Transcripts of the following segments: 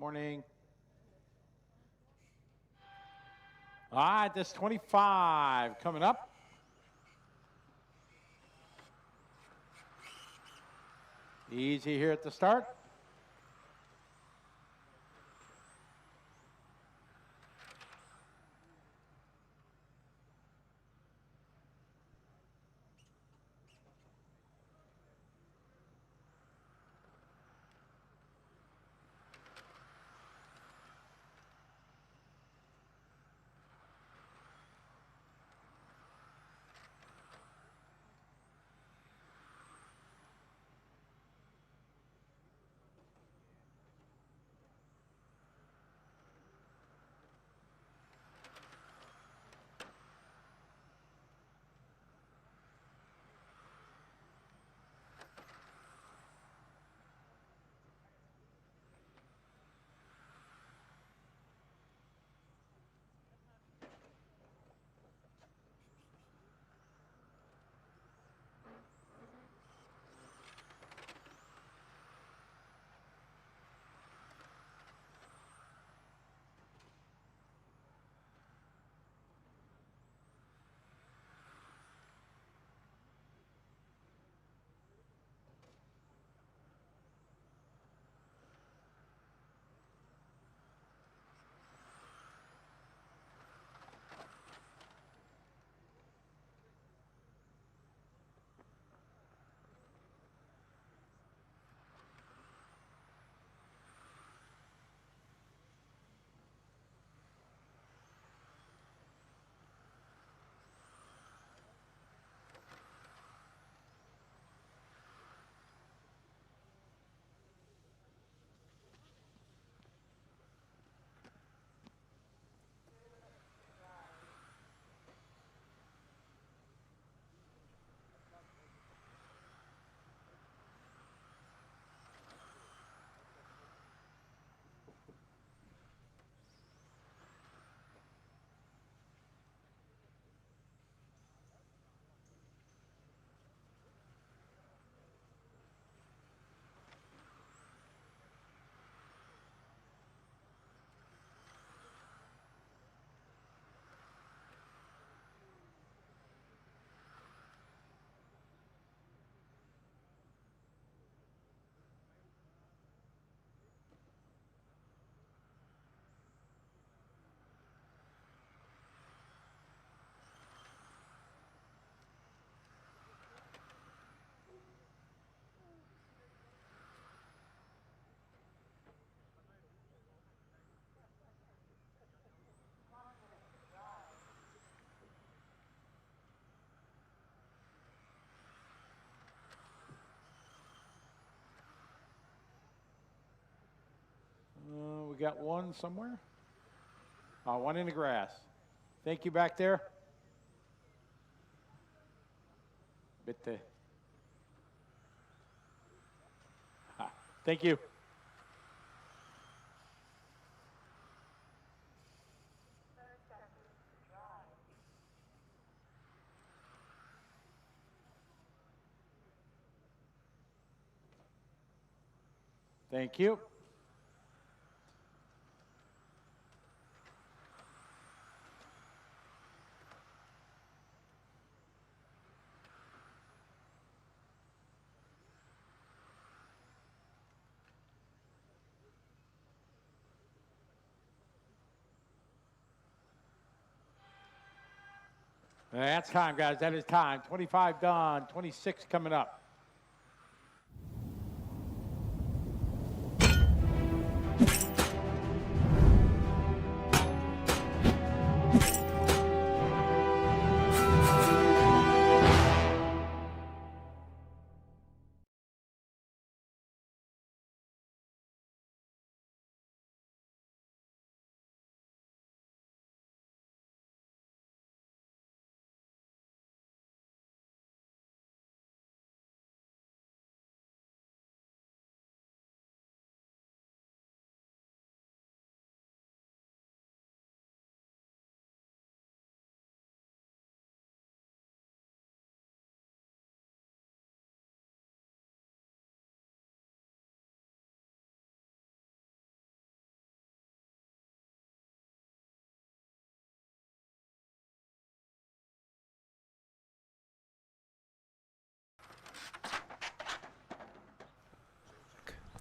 morning. All right, this 25 coming up. Easy here at the start. We got one somewhere. One in the grass. Thank you back there. Bitte. Thank you. Thank you. That's time, guys. That is time. 25 done, 26 coming up.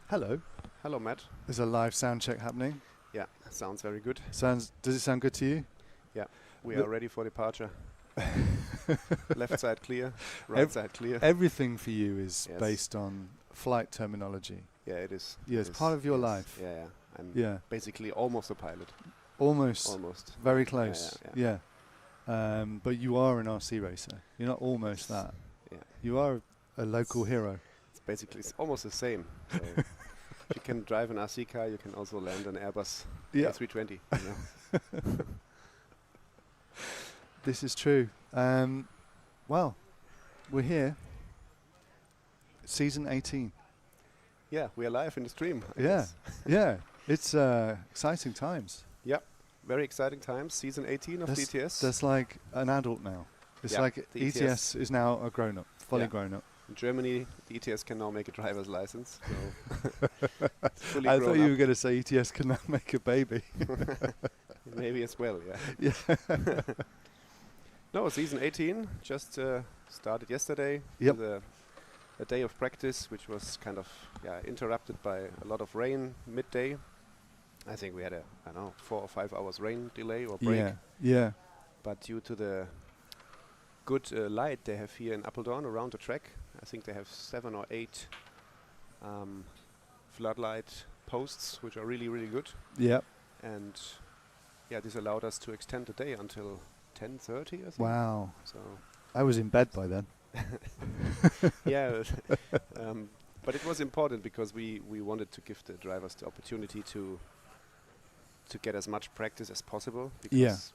Hello. Hello, Matt. There's a live sound check happening. Yeah, sounds very good. Does it sound good to you? Yeah, we are ready for departure. Left side clear, right side clear. Everything for you is based on flight terminology. Yeah, it is. Yeah, it's part of your life. Yeah, yeah. I'm basically almost a pilot. Almost. Very close. Yeah. But you are an RC racer. You're not almost that. Yeah. You are a local hero. It's almost the same. So if you can drive an RC car, you can also land an Airbus A320. You know? This is true. Well, we're here. Season 18. Yeah, we are live in the stream. I Yeah, guess. yeah. It's exciting times. Yeah, very exciting times. Season 18 of ETS. That's like an adult now. It's like the ETS is now a grown-up, fully grown up. In Germany, the ETS can now make a driver's license. So I thought you were going to say ETS can now make a baby. Maybe as well, yeah. No, season 18 just started yesterday. Yep. With a day of practice, which was kind of interrupted by a lot of rain midday. I think we had 4 or 5 hours rain delay or break. Yeah. But due to the good light they have here in Apeldoorn around the track, I think they have 7 or 8 floodlight posts, which are really, really good. Yeah. And this allowed us to extend the day until 10:30, I think. Wow. So I was in bed by then. But it was important because we wanted to give the drivers the opportunity to get as much practice as possible. Because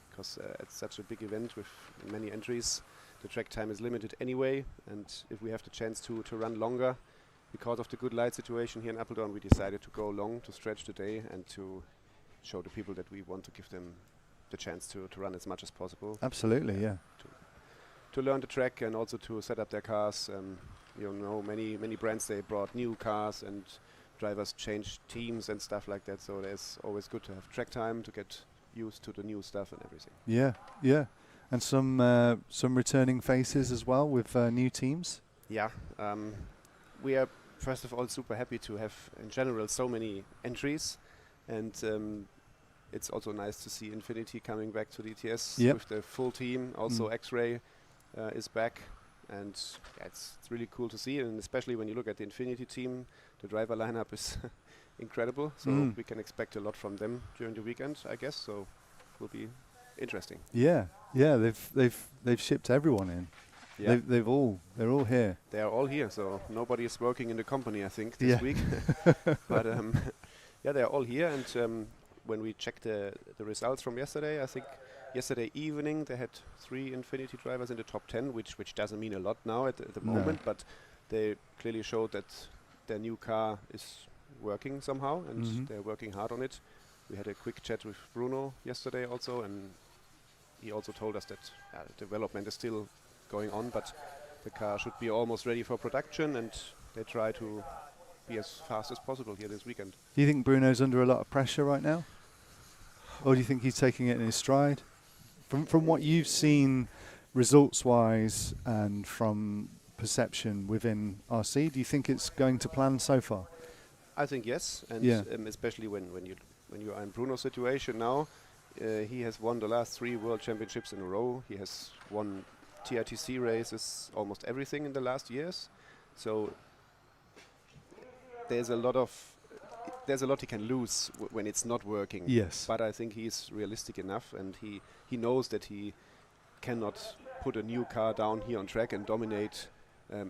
it's such a big event with many entries, the track time is limited anyway, and if we have the chance to run longer, because of the good light situation here in Apeldoorn, we decided to go long to stretch the day and to show the people that we want to give them the chance to run as much as possible. Absolutely, yeah. To learn the track and also to set up their cars. Many brands, they brought new cars and drivers changed teams and stuff like that. So it's always good to have track time to get used to the new stuff and everything. Yeah. And some returning faces as well with new teams. Yeah. We are first of all super happy to have in general so many entries, and it's also nice to see Infinity coming back to the ETS with the full team. Also X-Ray is back, and it's really cool to see, and especially when you look at the Infinity team, the driver lineup is incredible, so we can expect a lot from them during the weekend, I guess, so it will be interesting. Yeah, they've shipped everyone in. Yeah. They're all here. They are all here, so nobody is working in the company, I think, this week. But they are all here, and when we checked the results from yesterday, I think yesterday evening they had 3 Infinity drivers in the top 10, which doesn't mean a lot now at the moment, but they clearly showed that their new car is working somehow, and they're working hard on it. We had a quick chat with Bruno yesterday also, and he also told us that the development is still going on, but the car should be almost ready for production, and they try to be as fast as possible here this weekend. Do you think Bruno's under a lot of pressure right now? Or do you think he's taking it in his stride? From what you've seen results-wise and from perception within RC, do you think it's going to plan so far? I think yes, and especially when you are in Bruno's situation now, he has won the last 3 World Championships in a row. He has won TRTC races, almost everything in the last years. So there's a lot he can lose when it's not working. Yes. But I think he's realistic enough, and he knows that he cannot put a new car down here on track and dominate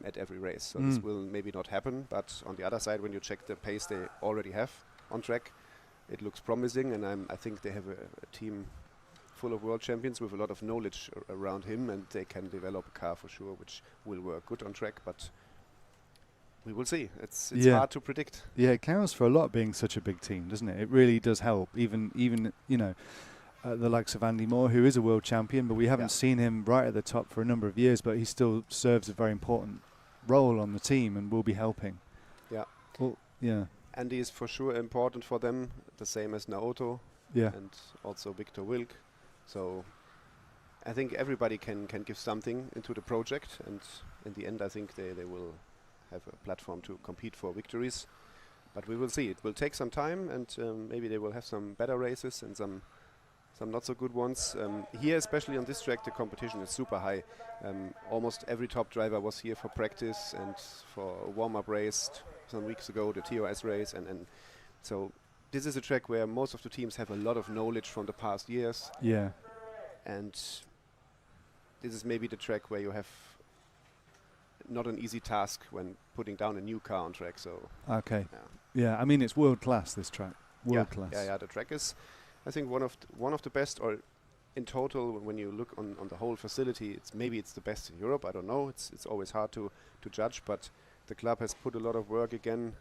at every race. So this will maybe not happen. But on the other side, when you check the pace they already have on track, it looks promising, and I think they have a team full of world champions with a lot of knowledge around him, and they can develop a car for sure, which will work good on track. But we will see. It's hard to predict. Yeah, it counts for a lot being such a big team, doesn't it? It really does help. Even the likes of Andy Moore, who is a world champion, but we haven't seen him right at the top for a number of years, but he still serves a very important role on the team and will be helping. Yeah. Well, yeah. Andy is for sure important for them, the same as Naoto and also Victor Wilk. So I think everybody can give something into the project, and in the end I think they will have a platform to compete for victories. but we will see. It will take some time, and maybe they will have some better races and some not so good ones. Here, especially on this track, the competition is super high. Almost every top driver was here for practice and for a warm-up race some weeks ago, the TOS race, and so this is a track where most of the teams have a lot of knowledge from the past years. Yeah. And this is maybe the track where you have not an easy task when putting down a new car on track. So Okay. Yeah, I mean, it's world class, this track. World class. Yeah, the track is, I think, one of the best, or in total, when you look on the whole facility, it's the best in Europe. I don't know. It's always hard to judge, but the club has put a lot of work again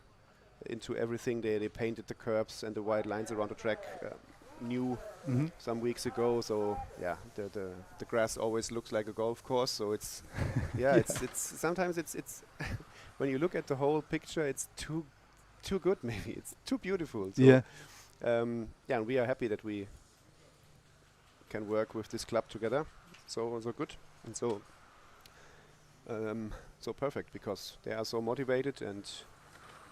into everything. They painted the curbs and the white lines around the track new some weeks ago. So yeah, the grass always looks like a golf course. So it's it's sometimes it's when you look at the whole picture, it's too good. Maybe it's too beautiful. So and we are happy that we can work with this club together. So good, and so perfect, because they are so motivated and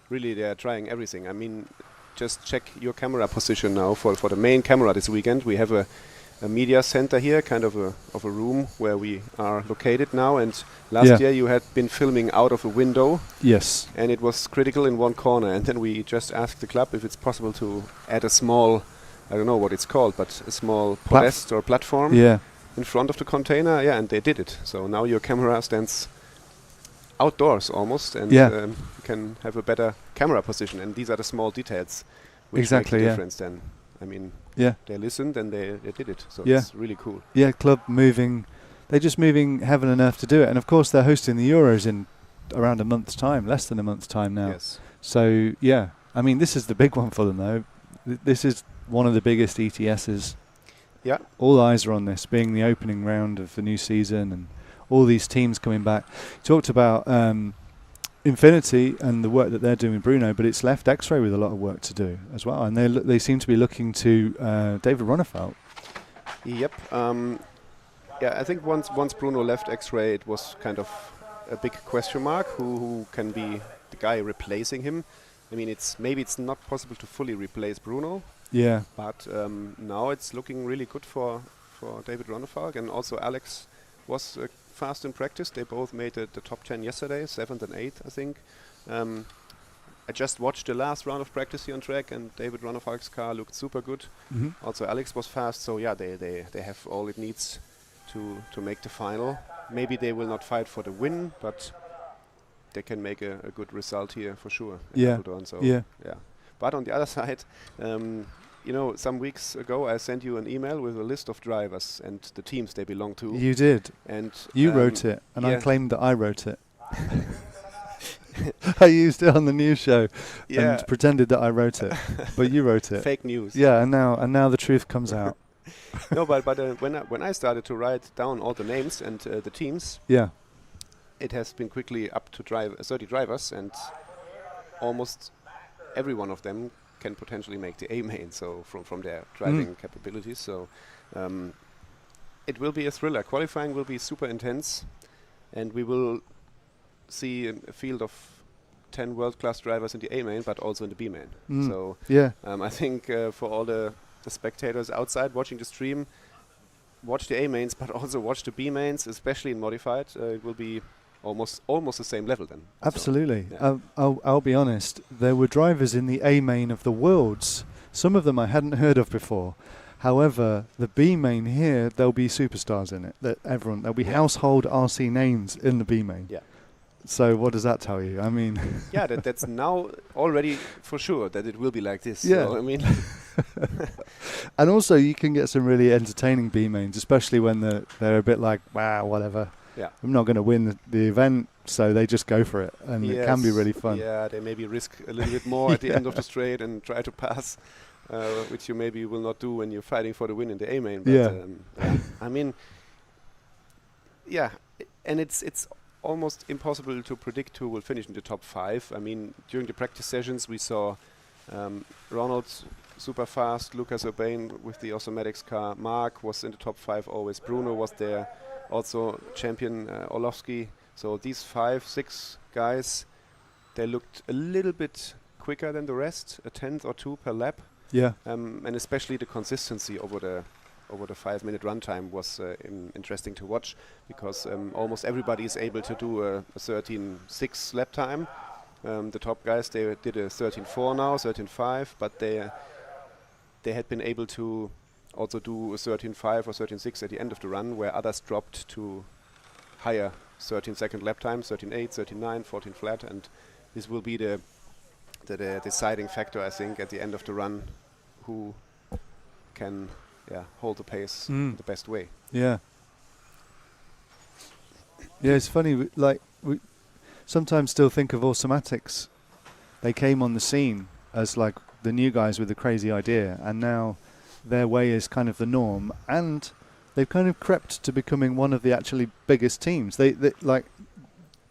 really they are trying everything. I mean, just check your camera position now for the main camera this weekend. We have a media center here, kind of a room where we are located now. And last year you had been filming out of a window. Yes. And it was critical in one corner. And then we just asked the club if it's possible to add a small, I don't know what it's called, but a small podest or platform in front of the container. Yeah, and they did it. So now your camera stands outdoors almost, and you can have a better camera position. And these are the small details which make the difference then. I mean, they listened and they did it. So it's really cool. Yeah, club moving. They're just moving heaven and earth to do it. And of course they're hosting the Euros in around a month's time, less than a month's time now. Yes. So I mean, this is the big one for them though. This is one of the biggest ETSs. Yeah. All eyes are on this, being the opening round of the new season and all these teams coming back. Talked about Infinity and the work that they're doing with Bruno, but it's left X-Ray with a lot of work to do as well, and they seem to be looking to David Ronnefeld. Yep. I think once Bruno left X-Ray, it was kind of a big question mark who can be the guy replacing him. I mean, maybe it's not possible to fully replace Bruno. Yeah. But now it's looking really good for David Ronnefeld, and also Alex was fast in practice. They both made the top 10 yesterday, 7th and 8th, I think. I just watched the last round of practice here on track, and David Ronnefeld's car looked super good. Also Alex was fast, so they have all it needs to make the final. Maybe they will not fight for the win, but they can make a good result here for sure. Apeldoorn, so But on the other side, some weeks ago I sent you an email with a list of drivers and the teams they belong to. You did. And you wrote it, and I claimed that I wrote it. I used it on the news show and pretended that I wrote it, but you wrote it. Fake news. Yeah, and now the truth comes out. No, but when I started to write down all the names and the teams, it has been quickly up to 30 drivers, and almost every one of them can potentially make the A main. So from their driving capabilities, so it will be a thriller. Qualifying will be super intense, and we will see a field of 10 world-class drivers in the A main, but also in the B main. So I think for all the spectators outside watching the stream, watch the A mains, but also watch the B mains, especially in modified. It will be almost the same level then. Absolutely. So, I'll be honest. There were drivers in the A main of the Worlds. Some of them I hadn't heard of before. However, the B main here, there'll be superstars in it. There'll be household RC names in the B main. Yeah. So what does that tell you? I mean, that's now already for sure that it will be like this. Yeah. So, I mean, and also you can get some really entertaining B mains, especially when they're a bit like, wow, whatever. Yeah. I'm not going to win the event, so they just go for it, and it can be really fun. Yeah, they maybe risk a little bit more at the end of the straight and try to pass, which you maybe will not do when you're fighting for the win in the A main. But I mean, and it's almost impossible to predict who will finish in the top 5. I mean, during the practice sessions we saw Ronald super fast, Lucas Urbain with the Awesomatix car, Marc was in the top 5 always, Bruno was there, also champion Orlovsky. So these 5-6 guys, they looked a little bit quicker than the rest, a tenth or two per lap. Yeah. And especially the consistency over the 5-minute runtime was interesting to watch, because almost everybody is able to do a 13.6 lap time. The top guys, they did a 13.4 now, 13.5, but they had been able to also do a 13.5 or 13.6 at the end of the run, where others dropped to higher 13-second lap time, 13.8, 13.9, 14 flat, and this will be the deciding factor, I think, at the end of the run, who can hold the pace in the best way. Yeah. Yeah, it's funny, we sometimes still think of Awesomatix. They came on the scene as like the new guys with the crazy idea, and now their way is kind of the norm, and they've kind of crept to becoming one of the actually biggest teams. They like,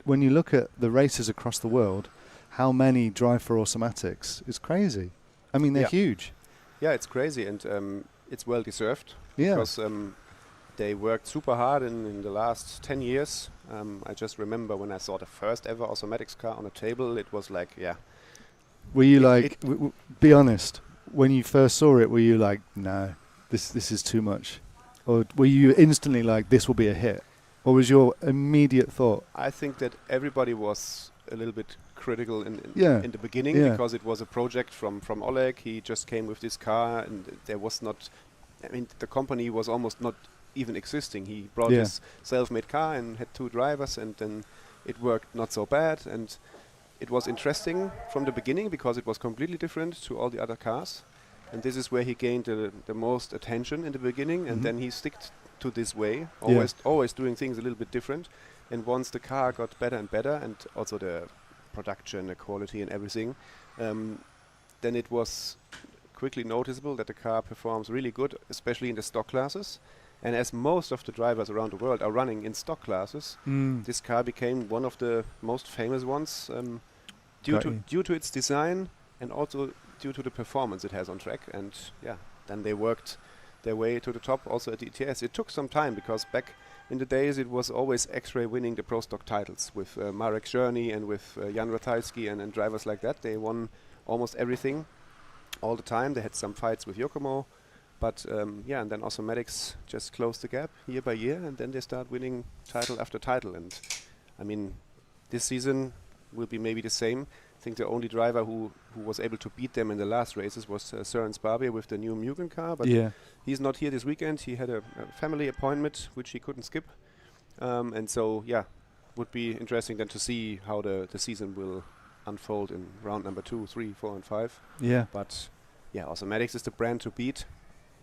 when you look at the races across the world, how many drive for Awesomatix is crazy. I mean, they're huge. Yeah, it's crazy, and it's well deserved. Yeah. Because they worked super hard in the last 10 years. I just remember when I saw the first ever Awesomatix car on a table, it was like, Were you be honest, when you first saw it, were you like, no, this is too much? Or were you instantly like, this will be a hit? What was your immediate thought? I think that everybody was a little bit critical in the beginning, because it was a project from Ollie. He just came with this car, and there was not, I mean, the company was almost not even existing. He brought his self-made car and had 2 drivers, and then it worked not so bad, and it was interesting from the beginning because it was completely different to all the other cars, and this is where he gained the most attention in the beginning, and then he sticked to this way, always doing things a little bit different. And once the car got better and better, and also the production, the quality and everything, then it was quickly noticeable that the car performs really good, especially in the stock classes. And as most of the drivers around the world are running in stock classes, this car became one of the most famous ones due to its design, and also due to the performance it has on track. And then they worked their way to the top also at the ETS. It took some time, because back in the days it was always X-Ray winning the Pro Stock titles with Marek Journey and with Jan Ratajski and drivers like that. They won almost everything all the time. They had some fights with Yokomo, but and then Awesomatix just closed the gap year by year, and then they start winning title after title. And I mean, this season will be maybe the same. I think the only driver who was able to beat them in the last races was Søren Sparby with the new Mugen car, but he's not here this weekend. He had a family appointment which he couldn't skip, and so would be interesting then to see how the season will unfold in round number 2, 3, 4 and 5. But Awesomatix is the brand to beat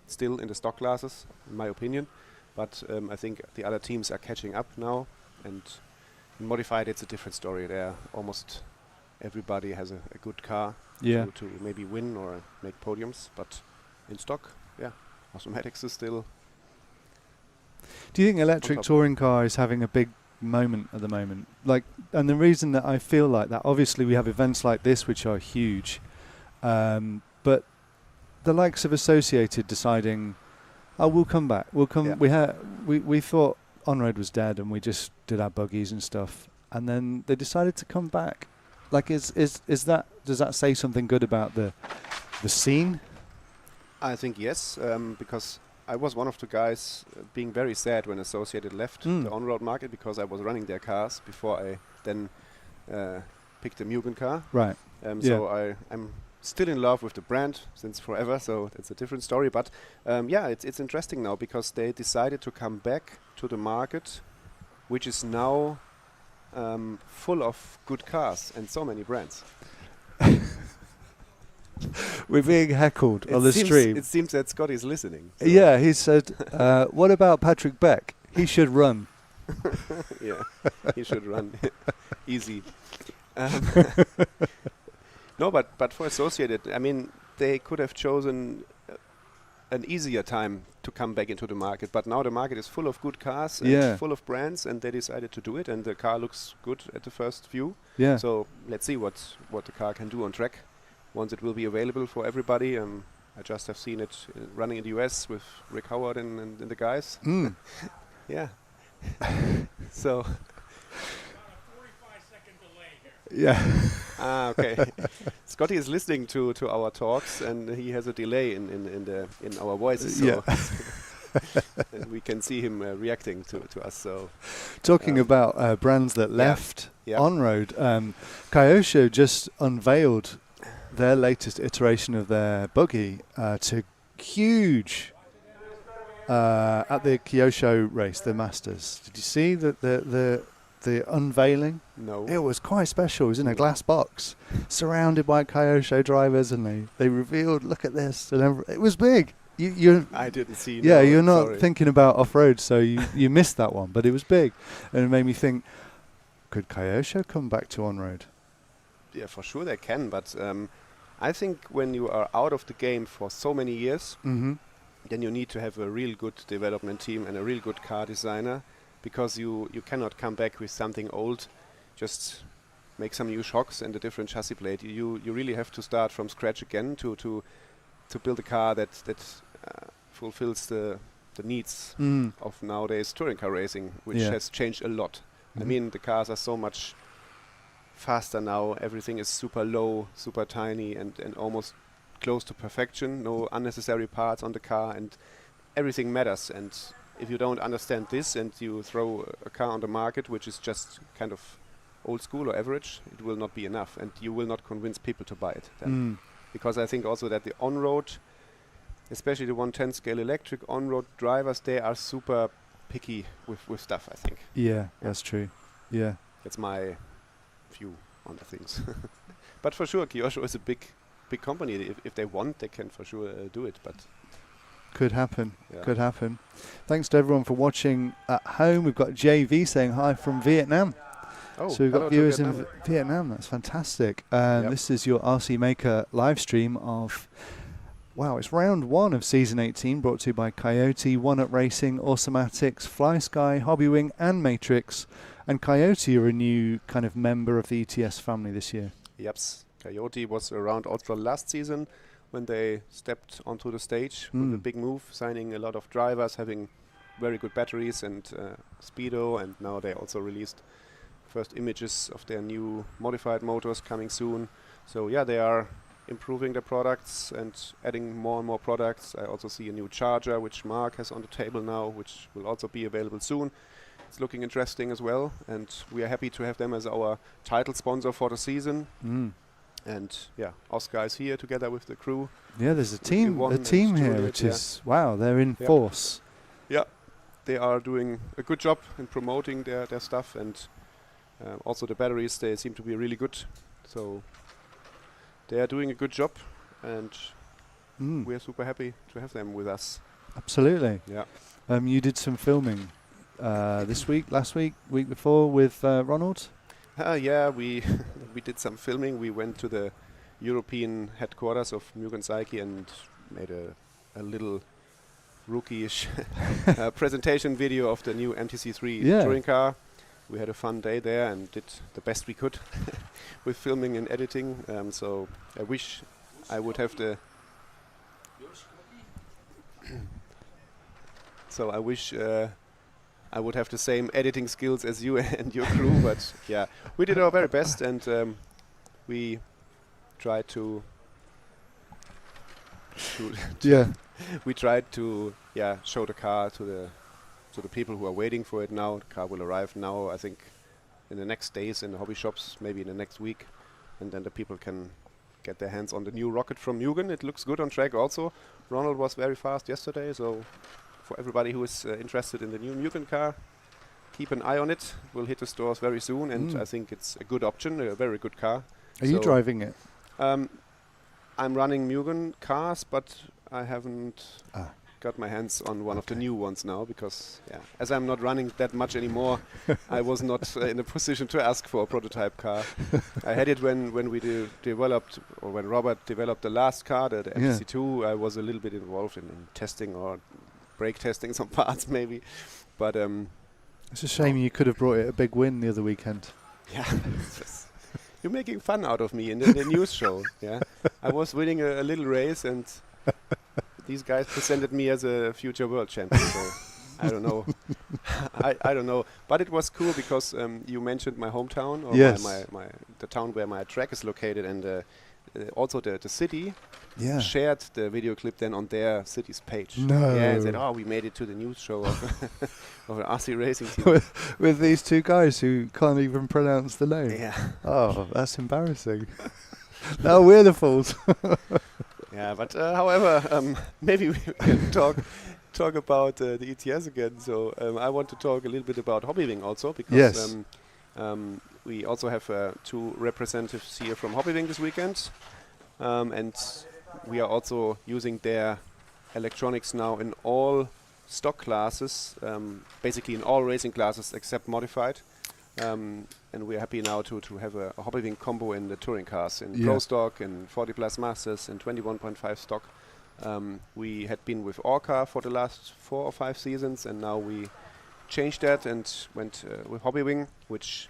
still in the stock classes, in my opinion, but I think the other teams are catching up now, and in modified it's a different story. There almost everybody has a good car to maybe win or make podiums, but in stock, Awesomatix is still. Do you think electric touring car is having a big moment at the moment? Like, and the reason that I feel like that, obviously we have events like this which are huge, but the likes of Associated deciding, we'll come back. We'll come. We thought on-road was dead, and we just did our buggies and stuff, and then they decided to come back. Like, is that, does that say something good about the scene? I think yes, because I was one of the guys being very sad when Associated left the on-road market, because I was running their cars before I then picked the Mugen car. Right. So I'm still in love with the brand since forever, so it's a different story. But it's interesting now, because they decided to come back to the market, which is now full of good cars and so many brands. We're being heckled on the stream. It seems that Scott is listening. So yeah, he said, what about Patrick Beck? He should run. He should run. Easy. No, but for Associated, I mean, they could have chosen an easier time to come back into the market, but now the market is full of good cars and full of brands, and they decided to do it, and the car looks good at the first view. So let's see what the car can do on track once it will be available for everybody. I just have seen it running in the US with Rick Howard and the guys. So. Yeah. Ah, okay. Scotty is listening to our talks, and he has a delay in our voices, so and we can see him reacting to us. So, talking about brands that left on-road, Coelho just unveiled their latest iteration of their buggy to huge at the Kyosho race, the Masters. Did you see the unveiling? No. It was quite special. It was in a glass box, surrounded by Kyosho drivers, and they revealed, look at this. And it was big. I didn't see. Yeah, no, you're not sorry. thinking about off-road, so you missed that one. But it was big. And it made me think, could Kyosho come back to on-road? Yeah, for sure they can. But I think when you are out of the game for so many years, then you need to have a real good development team and a real good car designer, because you cannot come back with something old, just make some new shocks and a different chassis plate. You really have to start from scratch again to build a car that fulfills the needs of nowadays touring car racing, which has changed a lot. I mean, the cars are so much faster now. Everything is super low, super tiny, and almost close to perfection. No unnecessary parts on the car, and everything matters. And if you don't understand this and you throw a car on the market which is just kind of old school or average, it will not be enough, and you will not convince people to buy it then. Because I think also that the on-road, especially the 110 scale electric on-road drivers, they are super picky with stuff, I think. Yeah, that's true. Yeah. That's my view on the things. But for sure, Kyosho is a big company. If they want, they can for sure do it. But could happen. Yeah. Could happen. Thanks to everyone for watching at home. We've got JV saying hi from Vietnam. Oh, so we've got viewers in Vietnam. That's fantastic. This is your RC Maker live stream of, wow, it's round 1 of season 18, brought to you by Coyote, One Up Racing, Awesomatix, Fly Sky, Hobbywing, and Matrix. And Coyote are a new kind of member of the ETS family this year. Yep. Coyote was around also last season when they stepped onto the stage with a big move, signing a lot of drivers, having very good batteries and speedo, and now they also released first images of their new modified motors coming soon. So yeah, they are improving their products and adding more and more products. I also see a new charger which Marc has on the table now, which will also be available soon. It's looking interesting as well, and we are happy to have them as our title sponsor for the season. And yeah, Oscar is here together with the crew. Yeah, there's a team here, which is, wow, they're in force. Yeah, they are doing a good job in promoting their stuff, and also the batteries, they seem to be really good. So they are doing a good job, and we are super happy to have them with us. Absolutely. Yeah. You did some filming this week, last week, week before with Ronald? Yeah, we did some filming. We went to the European headquarters of Mugen and made a little rookie-ish presentation video of the new MTC3 touring car. We had a fun day there and did the best we could with filming and editing. So I wish I would have the I would have the same editing skills as you and your crew, but yeah, we did our very best, and we tried to we tried to show the car to the people who are waiting for it now. The car will arrive now, I think, in the next days in the hobby shops, maybe in the next week, and then the people can get their hands on the new rocket from Mugen. It looks good on track also. Ronald was very fast yesterday, so for everybody who is interested in the new Mugen car, keep an eye on it. It will hit the stores very soon, and I think it's a good option, a very good car. Are you driving it? I'm running Mugen cars, but I haven't got my hands on one of the new ones now, because as I'm not running that much anymore, I was not in a position to ask for a prototype car. I had it when we developed, or when Robert developed the last car, the MTC2. I was a little bit involved in testing or brake testing some parts maybe, but it's a shame you could have brought it a big win the other weekend. Yeah, you're making fun out of me in the news show. Yeah, I was winning a little race, and these guys presented me as a future world champion. So I don't know. I don't know. But it was cool because you mentioned my hometown, or Yes. the town where my track is located, and also the city Yeah. shared the video clip then on their city's page. No. Yeah, and said, "Oh, we made it to the news show of, of an RC racing team." With these two guys who can't even pronounce the name. Yeah. Oh, that's embarrassing. Now we're the fools. Yeah, but however, maybe we can talk about the ETS again. So I want to talk a little bit about Hobbywing also, because Yes. we also have 2 representatives here from Hobbywing this weekend, and we are also using their electronics now in all stock classes, basically in all racing classes except modified. And we're happy now to have a Hobbywing combo in the touring cars, in Pro Stock, in 40 Plus Masters, in 21.5 stock. We had been with Orca for the last 4 or 5 seasons, and now we changed that and went with Hobbywing, which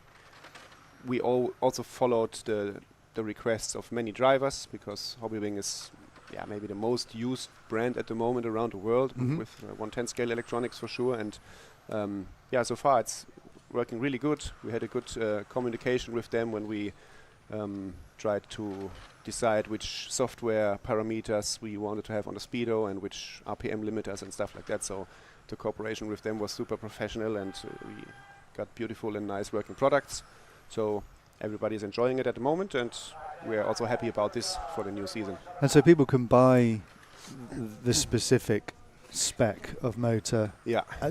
we also followed the requests of many drivers, because Hobbywing is maybe the most used brand at the moment around the world, with 110 scale electronics for sure. And so far it's working really good. We had a good communication with them when we tried to decide which software parameters we wanted to have on the speedo and which RPM limiters and stuff like that. So the cooperation with them was super professional, and we got beautiful and nice working products. So everybody's enjoying it at the moment, and we're also happy about this for the new season. And so people can buy the specific spec of motor,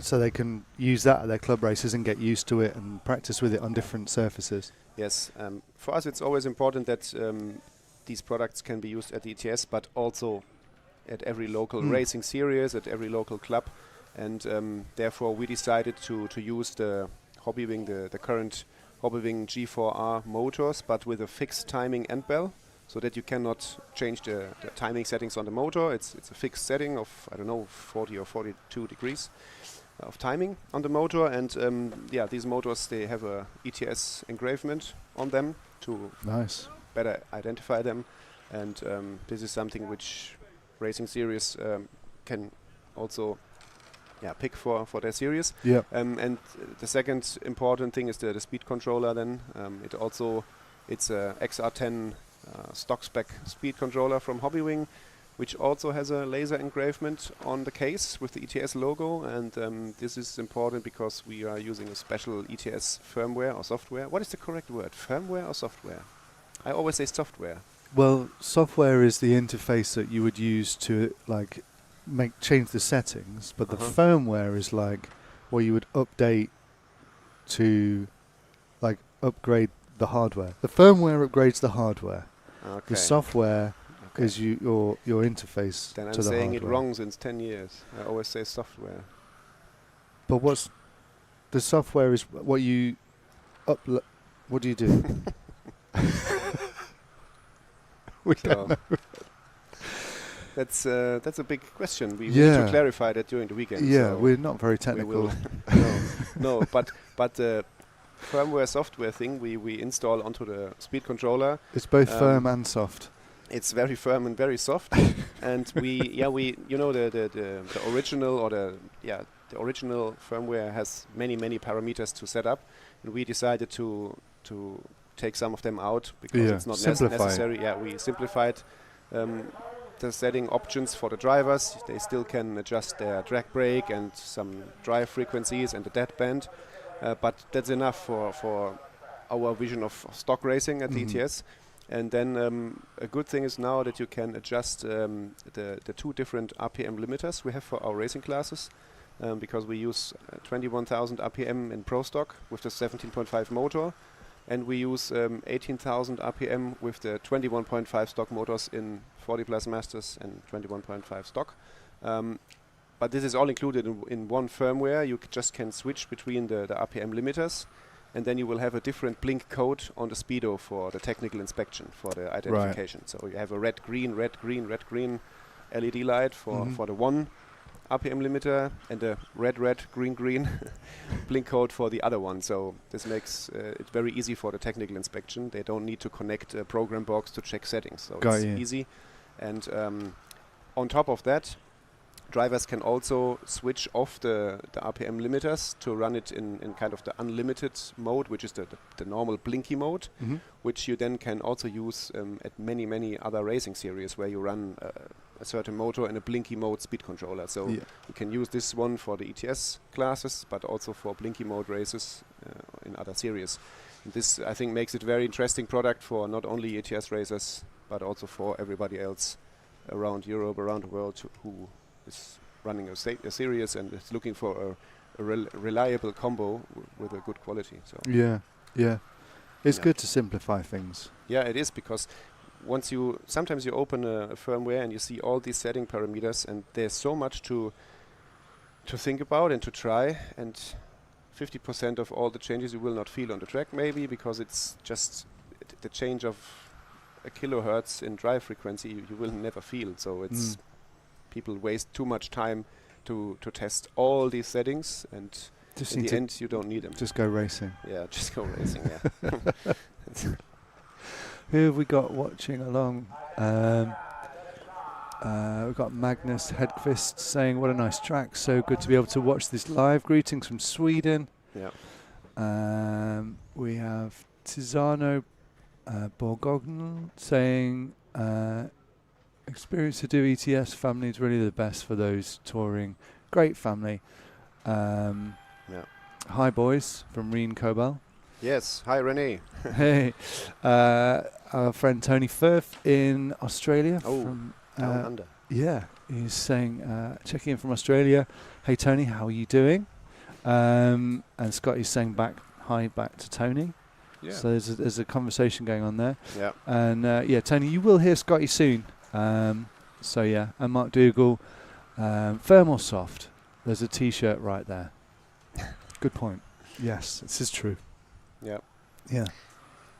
so they can use that at their club races and get used to it and practice with it on different surfaces. Yes, for us it's always important that these products can be used at the ETS, but also at every local racing series, at every local club. And therefore we decided to use the Hobbywing, the current Hobbywing G4R motors, but with a fixed timing end bell, so that you cannot change the timing settings on the motor. It's a fixed setting of, I don't know, 40 or 42 degrees of timing on the motor. And these motors, they have a ETS engravement on them to better identify them. And this is something which racing series can also pick for their series. And the second important thing is the speed controller then. It's a XR10 stock spec speed controller from Hobbywing, which also has a laser engravement on the case with the ETS logo. And this is important because we are using a special ETS firmware or software. What is the correct word? Firmware or software? I always say software. Well, software is the interface that you would use to change the settings, but the firmware is like what you would update to upgrade the hardware. The firmware upgrades the hardware. Okay. The software is your interface then to I'm the saying hardware. it wrong since 10 years. I always say software. But what's the software is what you upload. What do you do? We don't know. That's a big question. We need to clarify that during the weekend. Yeah, so we're not very technical. no, but the firmware software thing we install onto the speed controller. It's both firm and soft. It's very firm and very soft. And the original or the original firmware has many parameters to set up, and we decided to take some of them out because it's not necessary. Yeah, we simplified the setting options for the drivers. They still can adjust their drag brake and some drive frequencies and the dead band, but that's enough for our vision of stock racing at the ETS. And then a good thing is now that you can adjust the 2 different RPM limiters we have for our racing classes, because we use 21,000 RPM in Pro Stock with the 17.5 motor, and we use 18,000 RPM with the 21.5 stock motors in 40 Plus Masters and 21.5 stock. But this is all included in one firmware. You just can switch between the RPM limiters, and then you will have a different blink code on the speedo for the technical inspection, for the identification. Right. So you have a red, green LED light for the one RPM limiter, and a red, green blink code for the other one. So this makes it very easy for the technical inspection. They don't need to connect a program box to check settings. So it's easy. And on top of that, drivers can also switch off the RPM limiters to run it in kind of the unlimited mode, which is the normal blinky mode, which you then can also use at many other racing series where you run a certain motor in a blinky mode speed controller. So you can use this one for the ETS classes, but also for blinky mode races in other series. And this, I think, makes it a very interesting product for not only ETS racers, but also for everybody else around Europe, around the world, who is running a series and is looking for a reliable combo with a good quality. So it's good to simplify things. Yeah, it is, because sometimes you open a firmware and you see all these setting parameters, and there's so much to think about and to try, and 50% of all the changes you will not feel on the track, maybe because it's just the change of a kilohertz in drive frequency you will never feel. So it's people waste too much time to test all these settings, and just in the end you don't need them. Just go racing. Yeah, just go racing. Yeah. Who have we got watching along? We've got Magnus Hedqvist saying, "What a nice track! So good to be able to watch this live. Greetings from Sweden." Yeah. We have Tizano Borgogn saying, "Experience to do ETS family is really the best for those touring. Great family." Hi boys from Reen Cobal. Yes. Hi Renee. Hey, our friend Tony Firth in Australia. From down under. Yeah, he's saying, checking in from Australia. Hey Tony, how are you doing? And Scotty's saying back to Tony. Yeah. So there's a conversation going on there. Yeah. And Tony, you will hear Scotty soon. And Mark Dougal, firm or soft? There's a T-shirt right there. Good point. Yes, this is true. Yeah. Yeah.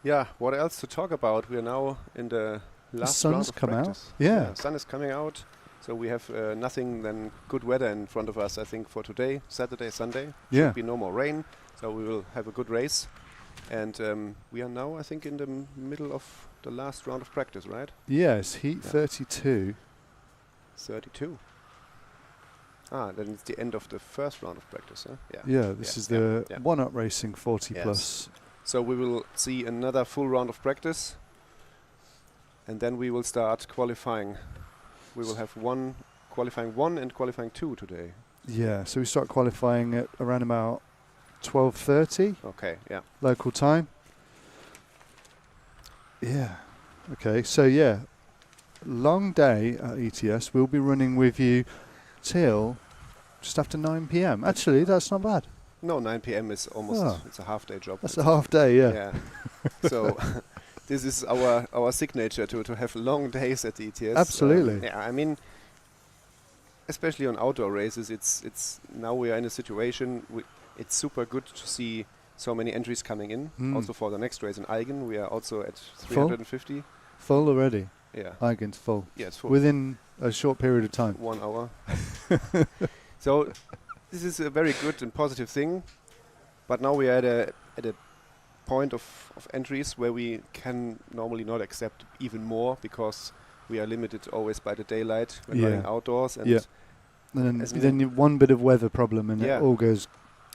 Yeah. What else to talk about? We are now in the last the round sun's of come practice. out. Yeah. Sun is coming out. So we have nothing than good weather in front of us, I think, for today, Saturday, Sunday. Yeah. Should be no more rain, so we will have a good race. And we are now, I think, in the middle of the last round of practice, right? Yes, heat 32. 32. Then it's the end of the first round of practice, huh? Yeah. Yeah, this is the one-up racing 40 plus. So we will see another full round of practice, and then we will start qualifying. We will have qualifying 1 and qualifying 2 today. Yeah, so we start qualifying at around about 12:30. Okay, yeah. Local time. Yeah. Okay, so long day at ETS. We'll be running with you till just after 9 p.m. Actually, that's not bad. No, 9 p.m. is almost, it's a half-day job. That's a half day, yeah. So this is our signature to have long days at the ETS. Absolutely. I mean, especially on outdoor races, it's now we are in a situation, it's super good to see so many entries coming in. Also for the next race in Eigen, we are also at 350. Full already? Yeah. Eigen's full. Yeah, it's full. Within a short period of time. 1 hour. So this is a very good and positive thing. But now we are at a point of entries where we can normally not accept even more, because we are limited always by the daylight when running outdoors. And then one bit of weather problem and it all goes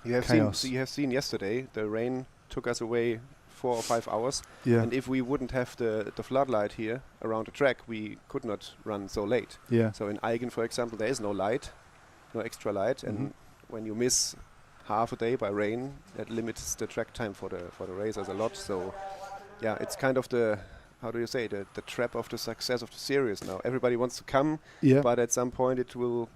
chaos. You have seen yesterday the rain took us away 4 or 5 hours. Yeah. And if we wouldn't have the floodlight here around the track, we could not run so late. Yeah. So in Eigen, for example, there is no light, no extra light, and when you miss half a day by rain, that limits the track time for the racers a lot. So yeah, it's kind of the trap of the success of the series now. Everybody wants to come, but at some point it will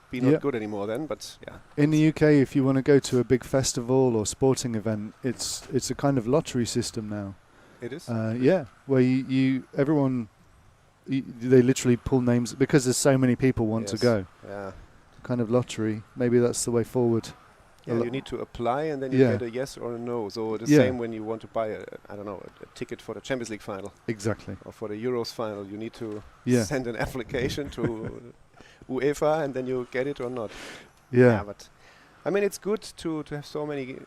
be not good anymore then. But yeah. In the UK, if you want to go to a big festival or sporting event, it's a kind of lottery system now. It is? Where they literally pull names because there's so many people want to go. Yeah. Kind of lottery. Maybe that's the way forward. Yeah, you need to apply and then you get a yes or a no. So the same when you want to buy a ticket for the Champions League final. Exactly. Or for the Euros final, you need to send an application to UEFA and then you get it or not. Yeah. But I mean, it's good to have so many.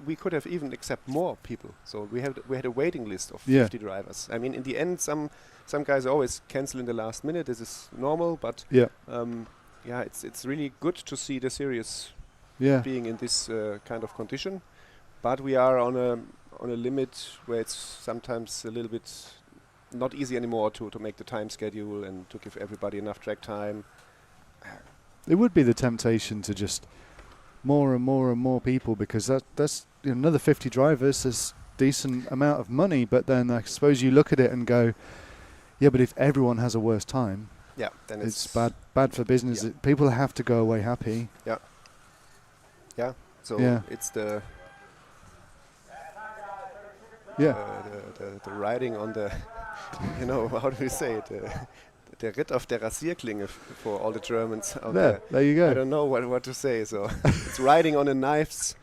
We could have even accept more people. So we had a waiting list of 50 drivers. I mean, in the end, some guys always cancel in the last minute. This is normal, but yeah, it's really good to see the series being in this kind of condition, but we are on a limit where it's sometimes a little bit not easy anymore to make the time schedule and to give everybody enough track time. It would be the temptation to just more and more and more people, because that's another 50 drivers is decent amount of money, but then I suppose you look at it and go, yeah, but if everyone has a worse time, then it's bad for business. People have to go away happy. So it's the riding on the how do we say it, der Ritt auf der Rasierklinge for all the Germans out there. There you go. I don't know what to say, so it's riding on a knife's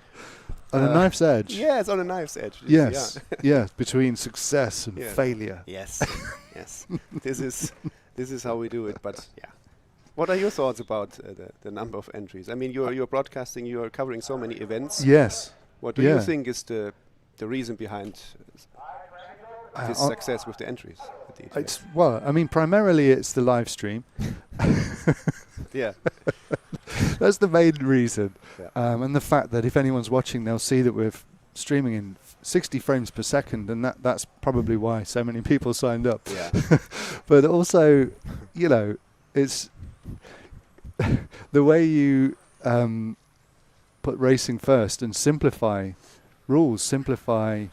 on a knife's edge. Yeah, it's on a knife's edge. Yes, between success and failure. Yes, yes. This is how we do it. But what are your thoughts about the number of entries? I mean, you're broadcasting, you're covering so many events. Yes. What do you think is the reason behind this success with the entries? Primarily it's the live stream. That's the main reason. And the fact that if anyone's watching, they'll see that we're streaming in 60 frames per second, and that's probably why so many people signed up. But also, it's the way you put racing first and simplify rules, simplify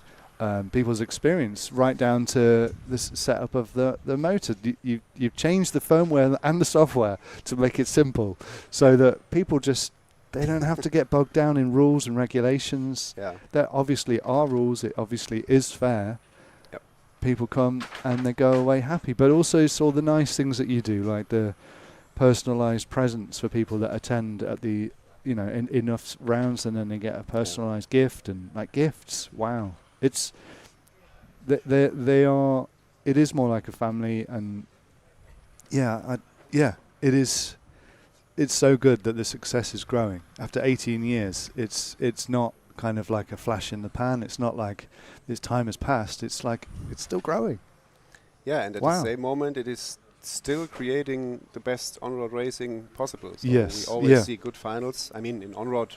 people's experience, right down to the setup of the motor. You've changed the firmware and the software to make it simple, so that people they don't have to get bogged down in rules and regulations. There obviously are rules. It obviously is fair. People come and they go away happy. But also it's all the nice things that you do, like the personalised presents for people that attend at the in enough rounds, and then they get a personalised gift, and like gifts. Wow. It's they are. It is more like a family, and it is. It's so good that the success is growing after 18 years. It's not kind of like a flash in the pan. It's not like this time has passed. It's like it's still growing. Yeah, and at the same moment, it is still creating the best on-road racing possible. So we always see good finals. I mean, in on-road,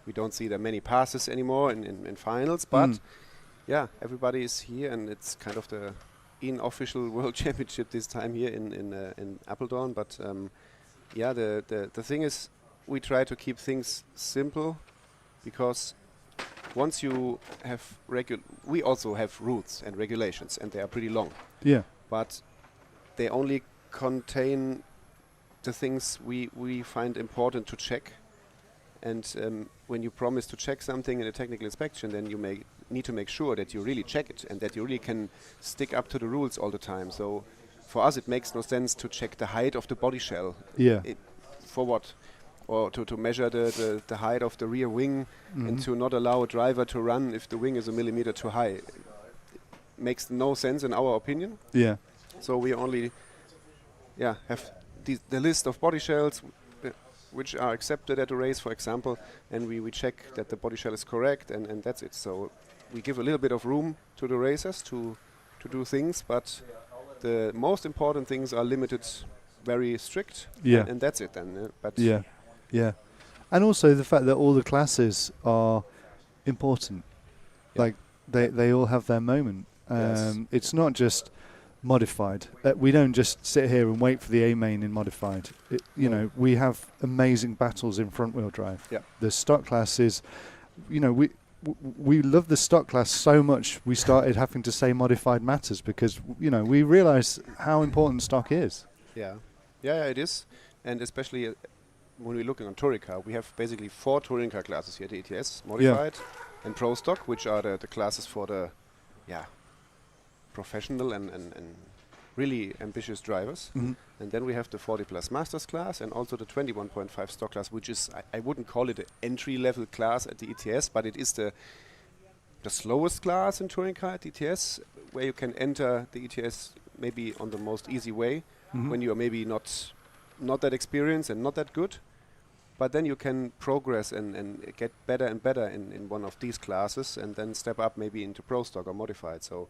we don't see that many passes anymore in finals, but everybody is here, and it's kind of the unofficial World Championship this time here in Apeldoorn. But the thing is, we try to keep things simple, because once you have we also have rules and regulations, and they are pretty long. But they only contain the things we find important to check. And when you promise to check something in a technical inspection, then you need to make sure that you really check it, and that you really can stick up to the rules all the time. So for us, it makes no sense to check the height of the body shell. For what? Or to measure the height of the rear wing, and to not allow a driver to run if the wing is a millimeter too high. It makes no sense in our opinion. So we only have the list of body shells which are accepted at a race, for example, and we check that the body shell is correct, and that's it. So we give a little bit of room to the racers to do things, but the most important things are limited, very strict, and that's it then. And also the fact that all the classes are important. Like they all have their moment. It's not just modified. We don't just sit here and wait for the A main in modified. We have amazing battles in front wheel drive. The stock class is, we love the stock class so much. We started having to say modified matters, because we realize how important stock is. It is, and especially when we're looking on touring car, we have basically 4 touring car classes here at the ETS: modified and pro stock, which are the classes for the professional and really ambitious drivers. And then we have the 40 plus masters class, and also the 21.5 stock class, which is, I wouldn't call it an entry level class at the ETS, but it is the slowest class in touring car at the ETS, where you can enter the ETS maybe on the most easy way, when you are maybe not that experienced and not that good. But then you can progress and get better and better in one of these classes, and then step up maybe into pro stock or modified. So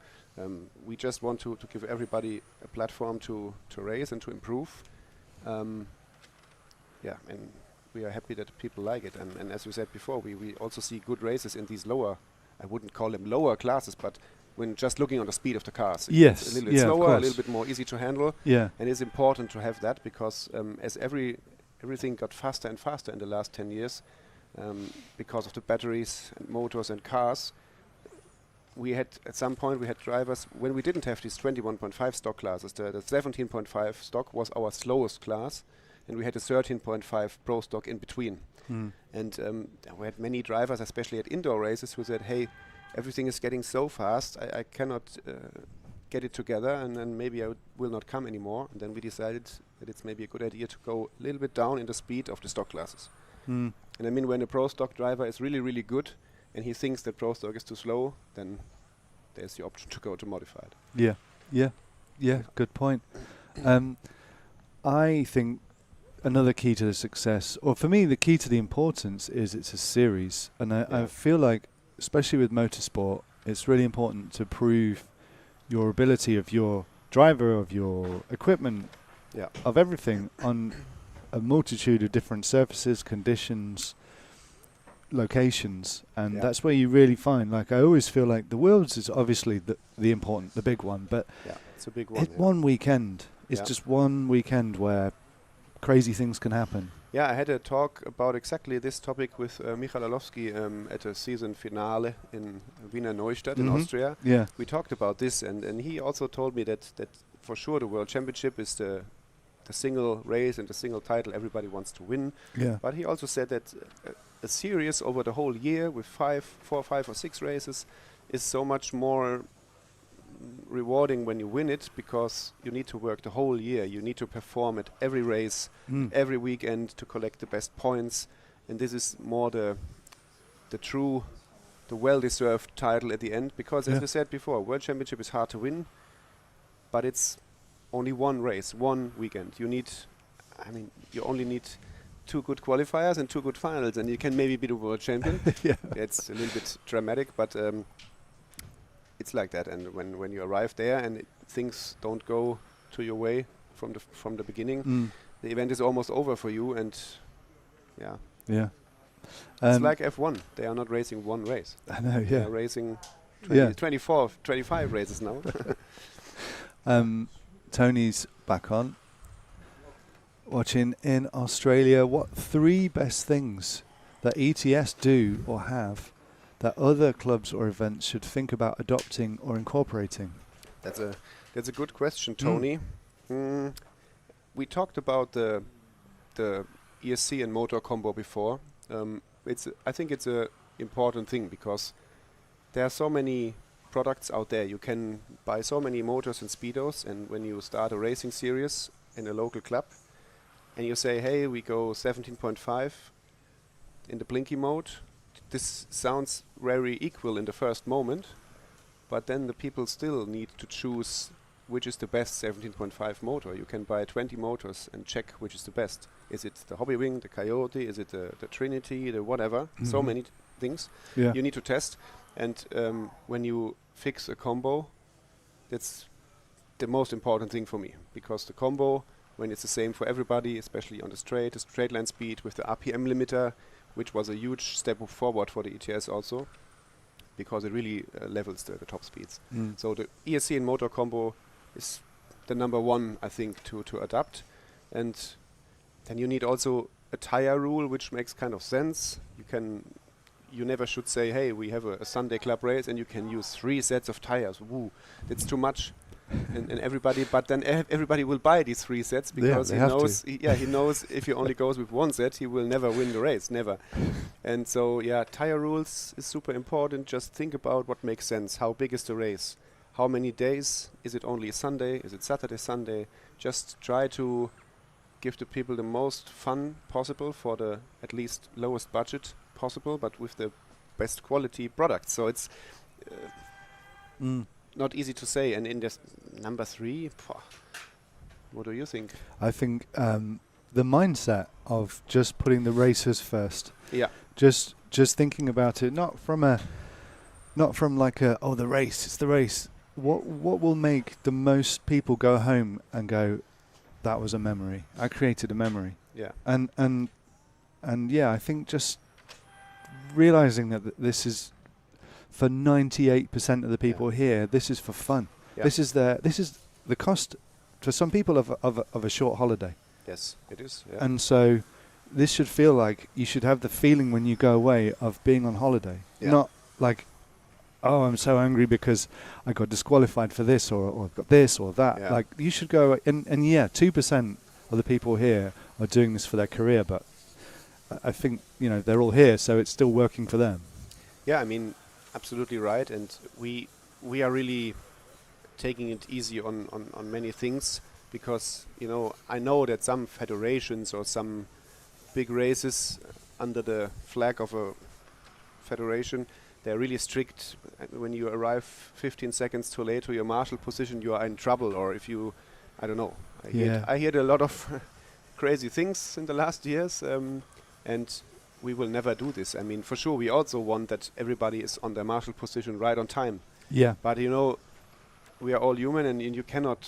we just want to give everybody a platform to race and to improve. yeah, and we are happy that people like it. And as we said before, we also see good races in these lower, I wouldn't call them lower classes, but when just looking on the speed of the cars, Yes, it's a little bit slower, a little bit more easy to handle. Yeah. And it's important to have that because as everything got faster and faster in the last 10 years, because of the batteries and motors and cars, at some point we had drivers when we didn't have these 21.5 stock classes. The 17.5 stock was our slowest class, and we had a 13.5 pro stock in between. And we had many drivers, especially at indoor races, who said, hey, everything is getting so fast, I cannot get it together, and then maybe I will not come anymore. And then we decided that it's maybe a good idea to go a little bit down in the speed of the stock classes. And I mean, when a pro stock driver is really, really good, and he thinks that pro stock is too slow, then there's the option to go to modified. Yeah, good point. I think another key to the success, or for me, the key to the importance is it's a series. And I feel like, especially with motorsport, it's really important to prove your ability of your driver, of your equipment, of everything on a multitude of different surfaces, conditions, locations, and that's where you really find, like, I always feel like the Worlds is obviously the important, the big one, but it's a big one. One weekend. It's just one weekend where crazy things can happen. Yeah, I had a talk about exactly this topic with Michal at a season finale in Wiener Neustadt in Austria. Yeah. We talked about this, and he also told me that for sure the World Championship is the single race and the single title everybody wants to win. Yeah. But he also said that a series over the whole year with 4, 5 or 6 races is so much more rewarding when you win it, because you need to work the whole year. You need to perform at every race, every weekend to collect the best points. And this is more the well-deserved title at the end, because as we said before, World Championship is hard to win, but it's only one race, one weekend. You only need 2 good qualifiers and 2 good finals, and you can maybe be the world champion. It's a little bit dramatic, but it's like that. And when you arrive there and things don't go to your way from the beginning, the event is almost over for you. And it's like F1. They are not racing one race. I know. They are racing 24, 25 races now. Tony's back on, watching in Australia. What 3 best things that ETS do or have that other clubs or events should think about adopting or incorporating? That's a good question, Tony. We talked about the ESC and motor combo before. I think it's a important thing, because there are so many products out there. You can buy so many motors and speedos, and when you start a racing series in a local club and you say, hey, we go 17.5 in the blinky mode, this sounds very equal in the first moment, but then the people still need to choose which is the best 17.5 motor. You can buy 20 motors and check which is the best. Is it the Hobby Wing, the Coyote, is it the Trinity, the whatever? So many things you need to test. And when you fix a combo, that's the most important thing for me, because the combo, when it's the same for everybody, especially on the straight line speed with the RPM limiter, which was a huge step forward for the ETS also, because it really levels the top speeds. So the ESC and motor combo is the number one, I think, to adapt. And then you need also a tire rule, which makes kind of sense. You never should say, hey, we have a Sunday club race and you can use 3 sets of tires. Woo, that's too much. and everybody, but then everybody will buy these 3 sets, because he knows if he only goes with 1 set, he will never win the race, never. And so, tire rules is super important. Just think about what makes sense. How big is the race? How many days? Is it only a Sunday? Is it Saturday, Sunday? Just try to give the people the most fun possible for the at least lowest budget possible, but with the best quality products. So it's not easy to say. And in this number 3, what do you think? I think the mindset of just putting the racers first. Yeah. Just thinking about it, not from like the race, it's the race. What will make the most people go home and go, that was a memory. I created a memory. Yeah. And yeah, I think just realizing that this is for 98% of the people here, this is for fun. Yeah. This is the cost for some people of a short holiday. Yes, it is. Yeah. And so this should feel like you should have the feeling when you go away of being on holiday. Yeah. Not like, oh, I'm so angry because I got disqualified for this or I've got this or that. Yeah. Like you should go and yeah, 2% of the people here are doing this for their career, but I think, they're all here, so it's still working for them. Yeah, I mean, absolutely right. And we are really taking it easy on many things because, I know that some federations or some big races under the flag of a federation, they're really strict. When you arrive 15 seconds too late to your marshal position, you are in trouble. Or if you, I don't know. I heard a lot of crazy things in the last years. And we will never do this. I mean, for sure, we also want that everybody is on their marshal position right on time. Yeah. But, we are all human and you cannot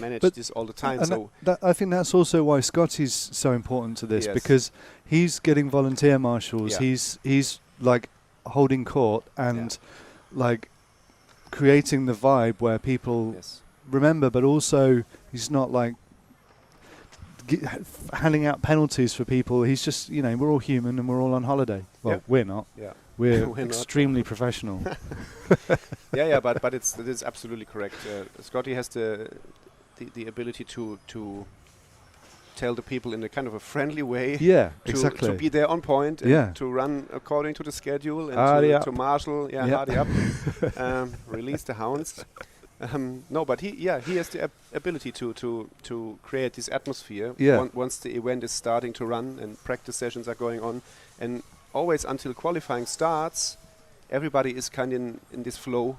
manage this all the time. And I think that's also why Scotty's so important to this, because he's getting volunteer marshals. Yeah. He's like holding court and like creating the vibe where people remember, but also he's not like handing out penalties for people. He's just, we're all human and we're all on holiday. Well, we're not. Yeah. We're extremely professional. But it's absolutely correct. Scotty has the ability to tell the people in a kind of a friendly way. Yeah, to exactly. To be there on point and to run according to the schedule and to marshal. Yeah, hardy up. Release the hounds. No, but he has the ability to create this atmosphere once the event is starting to run and practice sessions are going on, and always until qualifying starts, everybody is kind of in this flow.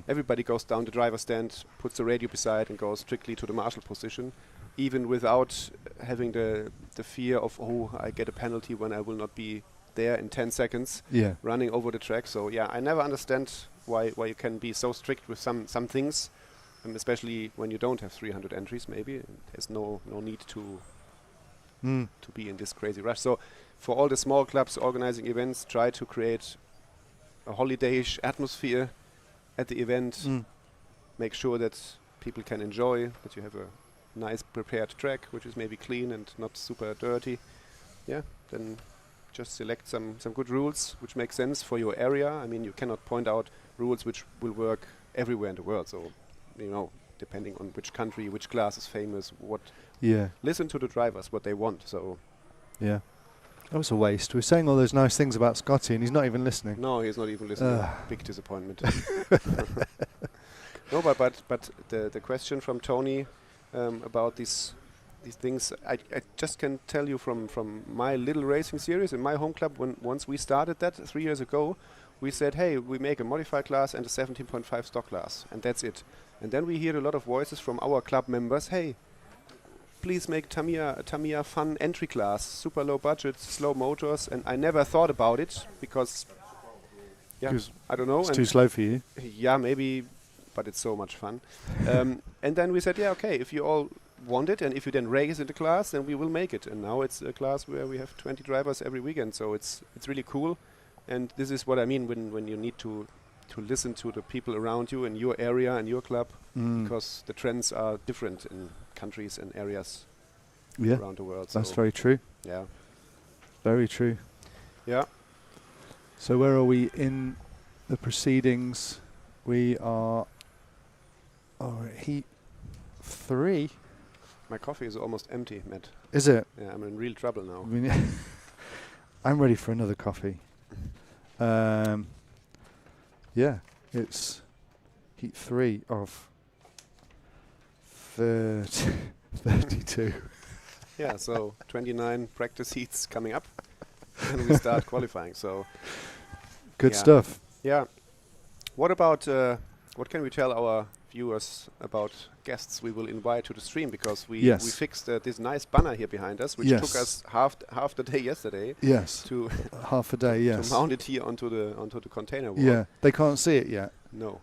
Everybody goes down the driver's stand, puts the radio beside, and goes strictly to the marshal position, even without having the fear of, I get a penalty when I will not be there in 10 seconds running over the track. So I never understand why you can be so strict with some things, and especially when you don't have 300 entries. Maybe there's no need to be in this crazy rush. So for all the small clubs organizing events, try to create a holiday-ish atmosphere at the event. Make sure that people can enjoy, that you have a nice prepared track, which is maybe clean and not super dirty. Then just select some good rules which make sense for your area. I mean, you cannot point out rules which will work everywhere in the world. So, depending on which country, which class is famous, listen to the drivers, what they want. So, that was a waste. We're saying all those nice things about Scotty, and he's not even listening. No, he's not even listening. Big disappointment. No, but the question from Tony about these things, I just can tell you from my little racing series in my home club. Once we started that 3 years ago, we said, hey, we make a modified class and a 17.5 stock class, and that's it. And then we hear a lot of voices from our club members, hey, please make Tamiya fun entry class, super low budget, slow motors. And I never thought about it because, I don't know. It's too slow for you. Yeah, maybe, but it's so much fun. And then we said, okay, if you all want it and if you then race in the class, then we will make it. And now it's a class where we have 20 drivers every weekend, so it's really cool. And this is what I mean when you need to listen to the people around you in your area and your club, because the trends are different in countries and areas around the world. That's very true. Yeah. Very true. Yeah. So where are we in the proceedings? We are heat 3. My coffee is almost empty, Matt. Is it? Yeah, I'm in real trouble now. I mean, I'm ready for another coffee. It's heat 3 of 32. Yeah, so 29 practice heats coming up, and we start qualifying. So good stuff. Yeah. What about what can we tell our viewers about guests we will invite to the stream? Because we fixed this nice banner here behind us, which took us half the day yesterday. Yes. To half a day. Yes. To mount it here onto the container wall. Yeah, they can't see it yet. No.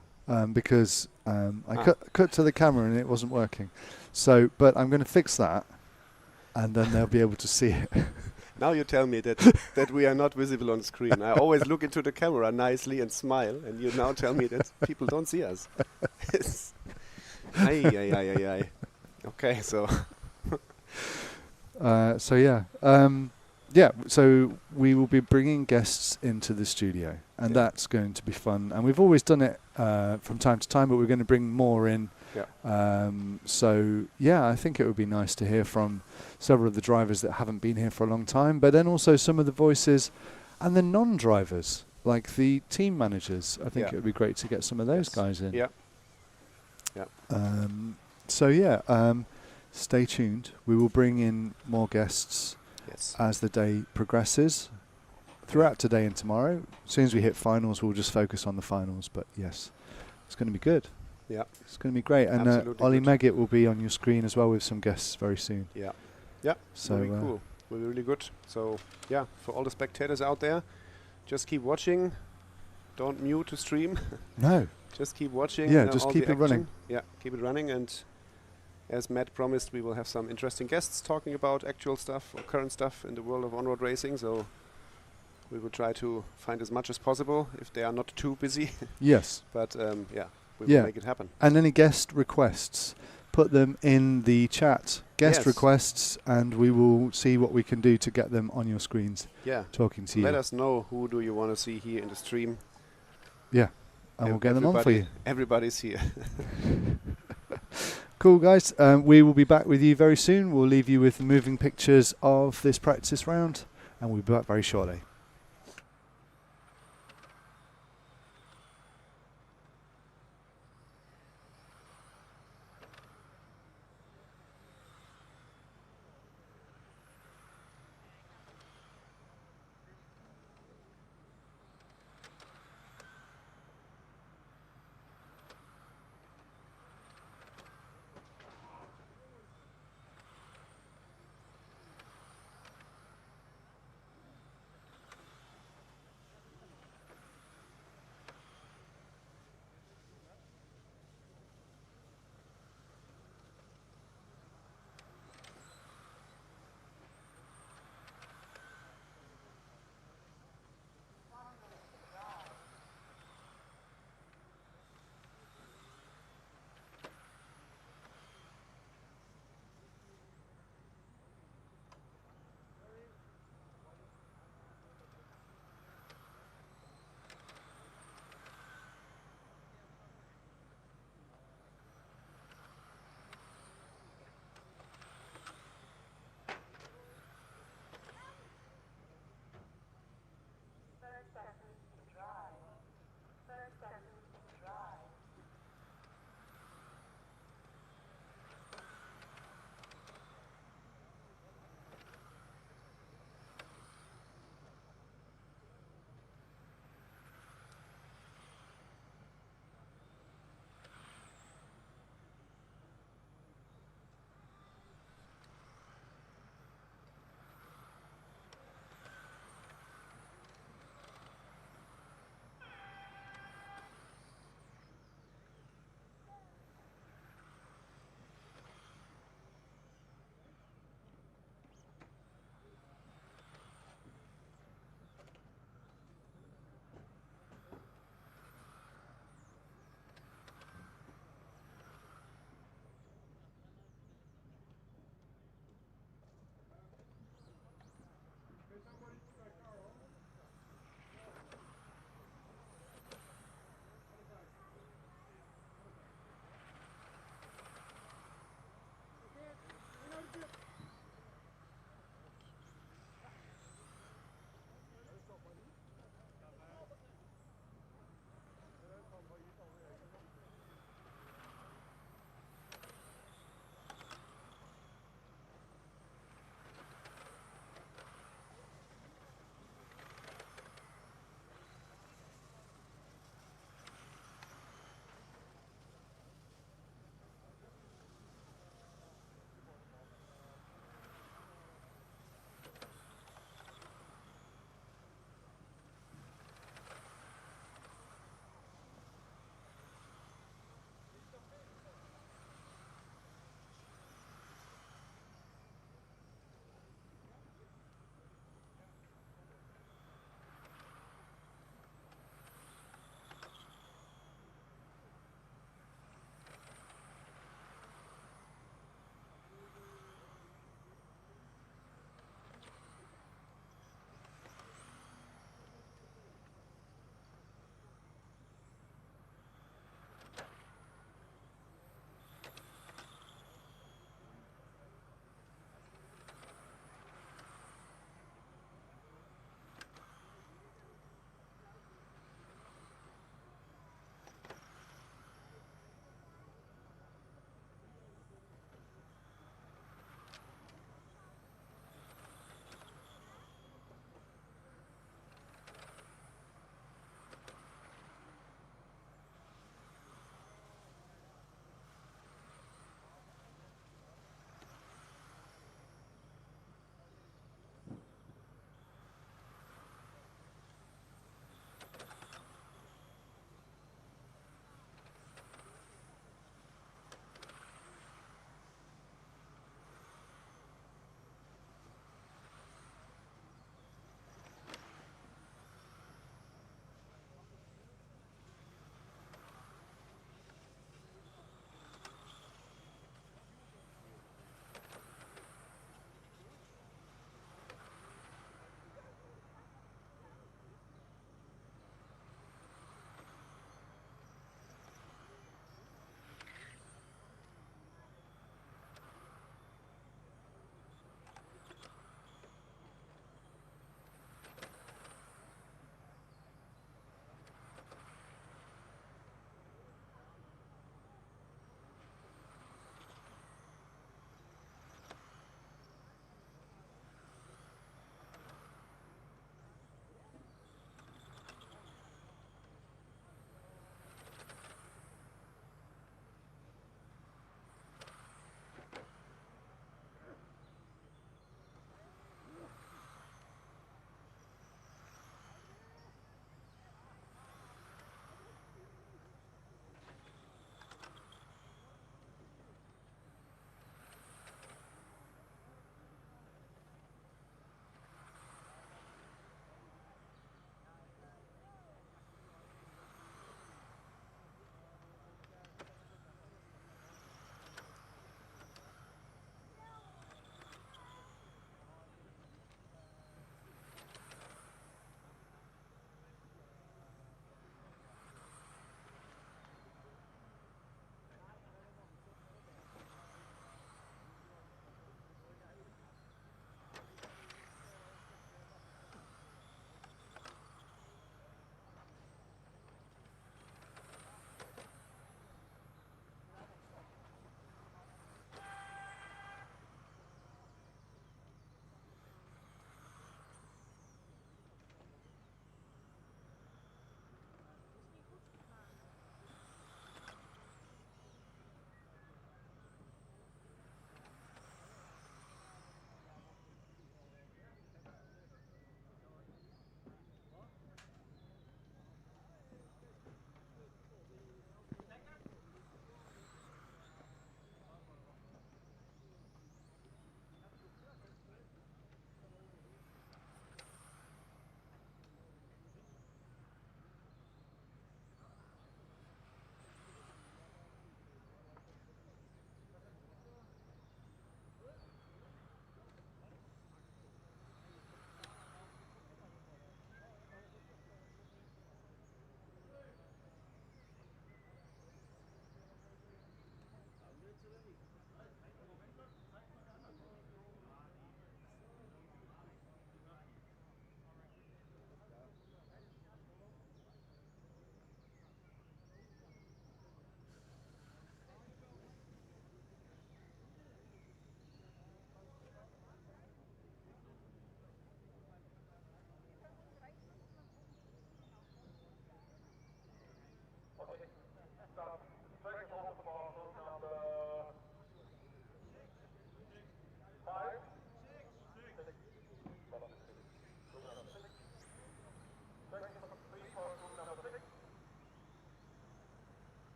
Because I cut to the camera and it wasn't working. So, but I'm going to fix that. and then they'll be able to see it. Now you tell me that we are not visible on screen. I always look into the camera nicely and smile, and you now tell me that people don't see us. Ay. Okay, so. So we will be bringing guests into the studio, and that's going to be fun. And we've always done it from time to time, but we're going to bring more in. I think it would be nice to hear from several of the drivers that haven't been here for a long time, but then also some of the voices and the non-drivers, like the team managers. I think it would be great to get some of those guys in. Stay tuned. We will bring in more guests as the day progresses, throughout today and tomorrow. As soon as we hit finals, we'll just focus on the finals. But yes, it's going to be good. Yeah, it's going to be great. And Ollie Meggitt will be on your screen as well with some guests very soon. So very cool. Will be really good. So yeah, for all the spectators out there, just keep watching. Don't mute the stream. No. Just keep watching. Yeah, just keep it running. Yeah, keep it running. And as Matt promised, we will have some interesting guests talking about actual stuff or current stuff in the world of on-road racing. So we will try to find as much as possible if they are not too busy. Yes. But we will make it happen. And any guest requests, put them in the chat. Guest requests, and we will see what we can do to get them on your screens. Yeah. Talking to you. Let us know who do you want to see here in the stream. Yeah. And we'll get them on for you. Everybody's here. Cool, guys. We will be back with you very soon. We'll leave you with the moving pictures of this practice round, and we'll be back very shortly.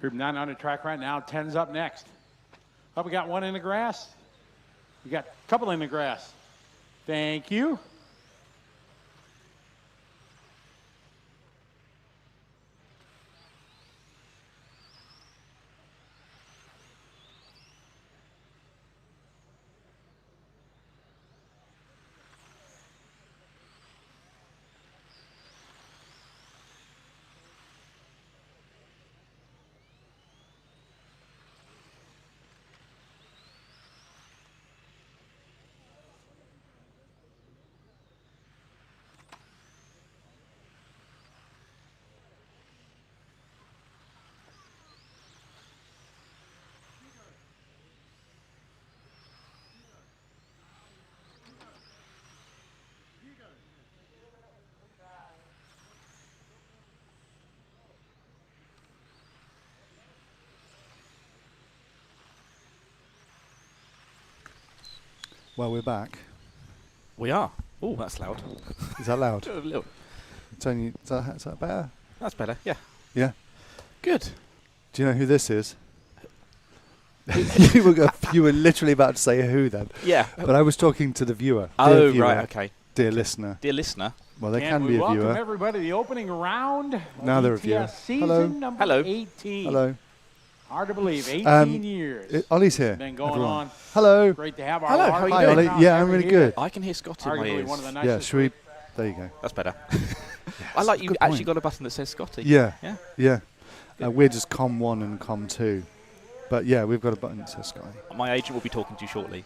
Group 9 on the track right now. 10's up next. Oh, we got one in the grass. We got a couple in the grass. Thank you. Well, we're back. We are. Oh, that's loud. Is that loud? A little. Tony, is that better? That's better, yeah. Yeah. Good. Do you know who this is? you were literally about to say who then. Yeah. But I was talking to the viewer. Oh, viewer, right, okay. Dear listener. Dear listener. Well, they And can we be a welcome viewer. everybody to the opening round. Now they're a ETS viewer. Season Hello. number Hello. 18. Hello. Hard to believe, 18 years. Ollie's here. Been going everyone. on. Hello. Great to have our Hello, large how are you Hi, doing? Ollie. crowd Yeah, I'm ever really here. good. I can hear Scott in my Arguably ears. one of the Yeah, nicest. should we? There you go. That's better. I That's like a you good actually point. got a button that says Scotty. Yeah. Yeah. Yeah. We're just COM1 and COM2. But yeah, we've got a button that says Sky. My agent will be talking to you shortly.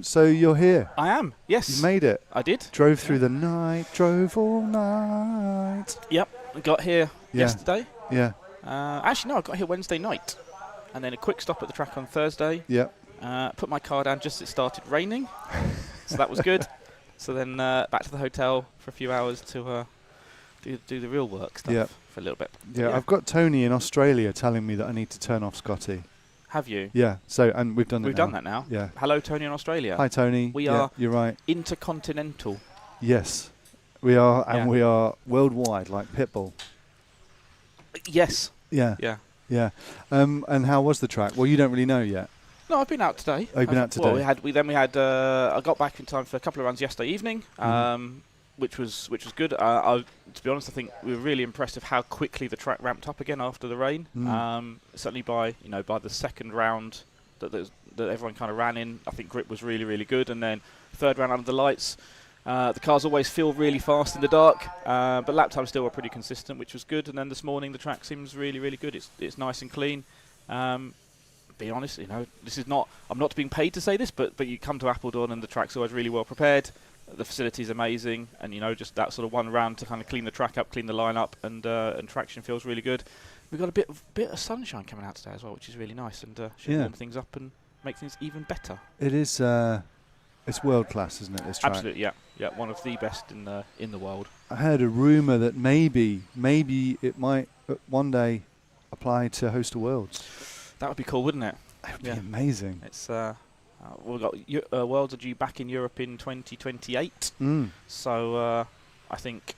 So you're here. I am, yes. You made it. I did. Drove through the night. Drove all night. Yep. I got here Yeah. yesterday. Yeah. Actually, no, I got here Wednesday night. And then a quick stop at the track on Thursday. Yeah. Put my car down just as it started raining. So that was good. So then back to the hotel for a few hours to do the real work stuff Yeah. for a little bit. Yeah. I've got Tony in Australia telling me that I need to turn off Scotty. Have you? Yeah. So, and we've done that We've done that now. Yeah. Hello, Tony in Australia. Hi, Tony. We Yeah, are You're right. intercontinental. Yes. We are, Yeah. and we are worldwide, like Pitbull. Yes. Yeah. Yeah. Yeah. And how was the track? Well, you don't really know yet. No, I've been out today. Oh, you've been out Well, today? we had. I got back in time for a couple of runs yesterday evening, which was good. To be honest, I think we were really impressed with how quickly the track ramped up again after the rain. Certainly by the second round that everyone kind of ran in, I think grip was really, really good. And then third round under the lights, the cars always feel really fast in the dark, but lap times still were pretty consistent, which was good. And then this morning the track seems really, really good. It's nice and clean. Be honest, this is not. I'm not being paid to say this, but you come to Apeldoorn and the track's always really well prepared. The facility's amazing, and just that sort of one round to kind of clean the track up, clean the line up, and traction feels really good. We've got a bit of sunshine coming out today as well, which is really nice, and should warm things up and make things even better. It is. It's world class, isn't it? This track. Absolutely, yeah, one of the best in the world. I heard a rumor that maybe it might one day apply to host a Worlds. That would be cool, wouldn't it? That would be amazing. It's we've got Worlds are due back in Europe in 2028. So I think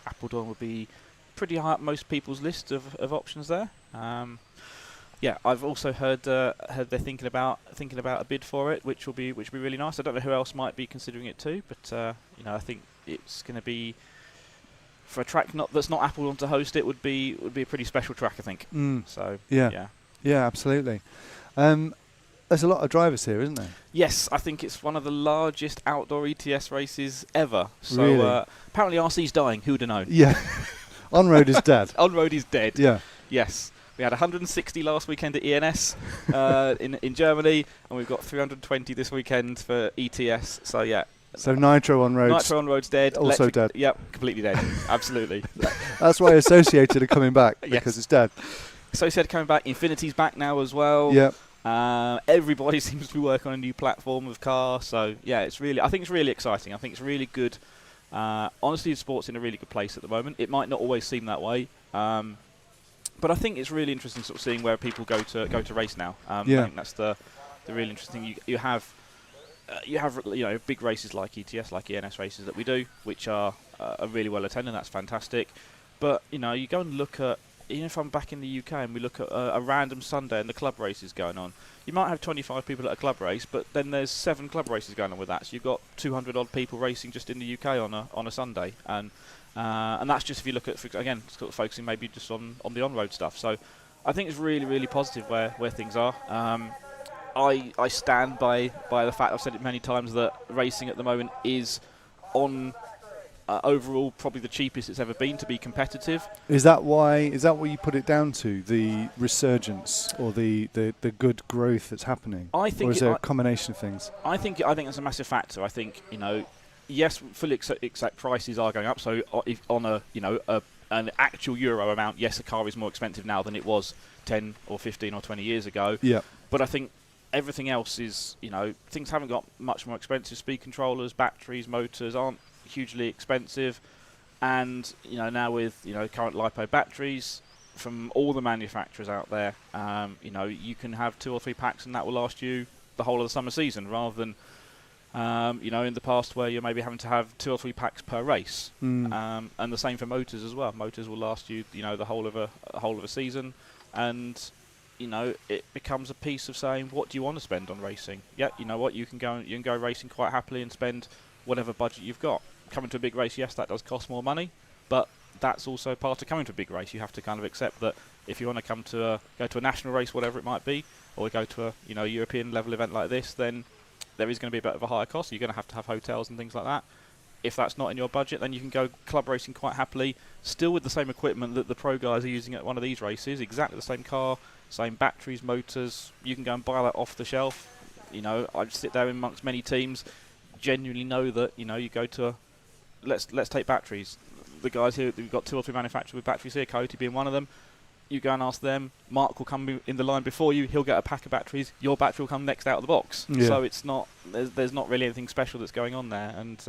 Apeldoorn would be pretty high up most people's list of options there. I've also heard they're thinking about a bid for it, which will be really nice. I don't know who else might be considering it too, but I think it's going to be, for a track that's not Apeldoorn to host it, would be a pretty special track, I think. So yeah, absolutely. There's a lot of drivers here, isn't there? Yes, I think it's one of the largest outdoor ETS races ever. So Really? Apparently RC's dying. Who'd have known? Yeah. On road is dead. On road is dead. Yeah. Yes. We had 160 last weekend at ENS in Germany, and we've got 320 this weekend for ETS. So yeah. So Nitro on roads. Nitro on road's dead. Also dead. Yep, completely dead. Absolutely. That's why Associated are coming back, because it's dead. Associated coming back. Infinity's back now as well. Yep. Everybody seems to be working on a new platform of car. So yeah, I think it's really exciting. I think it's really good. Honestly, the sport's in a really good place at the moment. It might not always seem that way. But I think it's really interesting sort of seeing where people go to race now. I think that's the really interesting thing. You have big races like ETS, like ENS races that we do, which are really well attended. That's fantastic. But, you know, you go and look at, even if I'm back in the UK and we look at a random Sunday and the club races going on, you might have 25 people at a club race, but then there's 7 club races going on with that. So you've got 200 odd people racing just in the UK on a Sunday, and that's just if you look at, again, sort of focusing maybe just on the on-road stuff. So I think it's really, really positive where things are. I stand by the fact, I've said it many times, that racing at the moment is on overall probably the cheapest it's ever been to be competitive. Is that what you put it down to, the resurgence or the good growth that's happening? I think, or is it a combination of things? I think that's a massive factor. I think, you know, yes, fully accept prices are going up. So if on an actual euro amount, yes, a car is more expensive now than it was 10 or 15 or 20 years ago. Yeah. But I think everything else is, you know, things haven't got much more expensive. Speed controllers, batteries, motors aren't hugely expensive, and, you know, now with, you know, current LiPo batteries from all the manufacturers out there, you know, you can have 2 or 3 packs and that will last you the whole of the summer season, rather than you know, in the past where you're maybe having to have 2 or 3 packs per race. And the same for motors as well. Motors will last you, you know, the whole of a season, and, you know, it becomes a piece of saying, what do you want to spend on racing? Yeah, you know what, you can go racing quite happily and spend whatever budget you've got. Coming to a big race, yes, that does cost more money, but that's also part of coming to a big race. You have to kind of accept that if you want to go to a national race, whatever it might be, or go to a, you know, European level event like this, then there is going to be a bit of a higher cost. You're going to have hotels and things like that. If that's not in your budget, then you can go club racing quite happily, still with the same equipment that the pro guys are using at one of these races, exactly the same car, same batteries, motors. You can go and buy that off the shelf. You know, I just sit there amongst many teams, genuinely know that, you know, you go to let's take batteries. The guys here, we've got 2 or 3 manufacturers with batteries here, Coelho being one of them. You go and ask them. Marc will come in the line before you. He'll get a pack of batteries. Your battery will come next out of the box. Yeah. So it's not, there's not really anything special that's going on there, and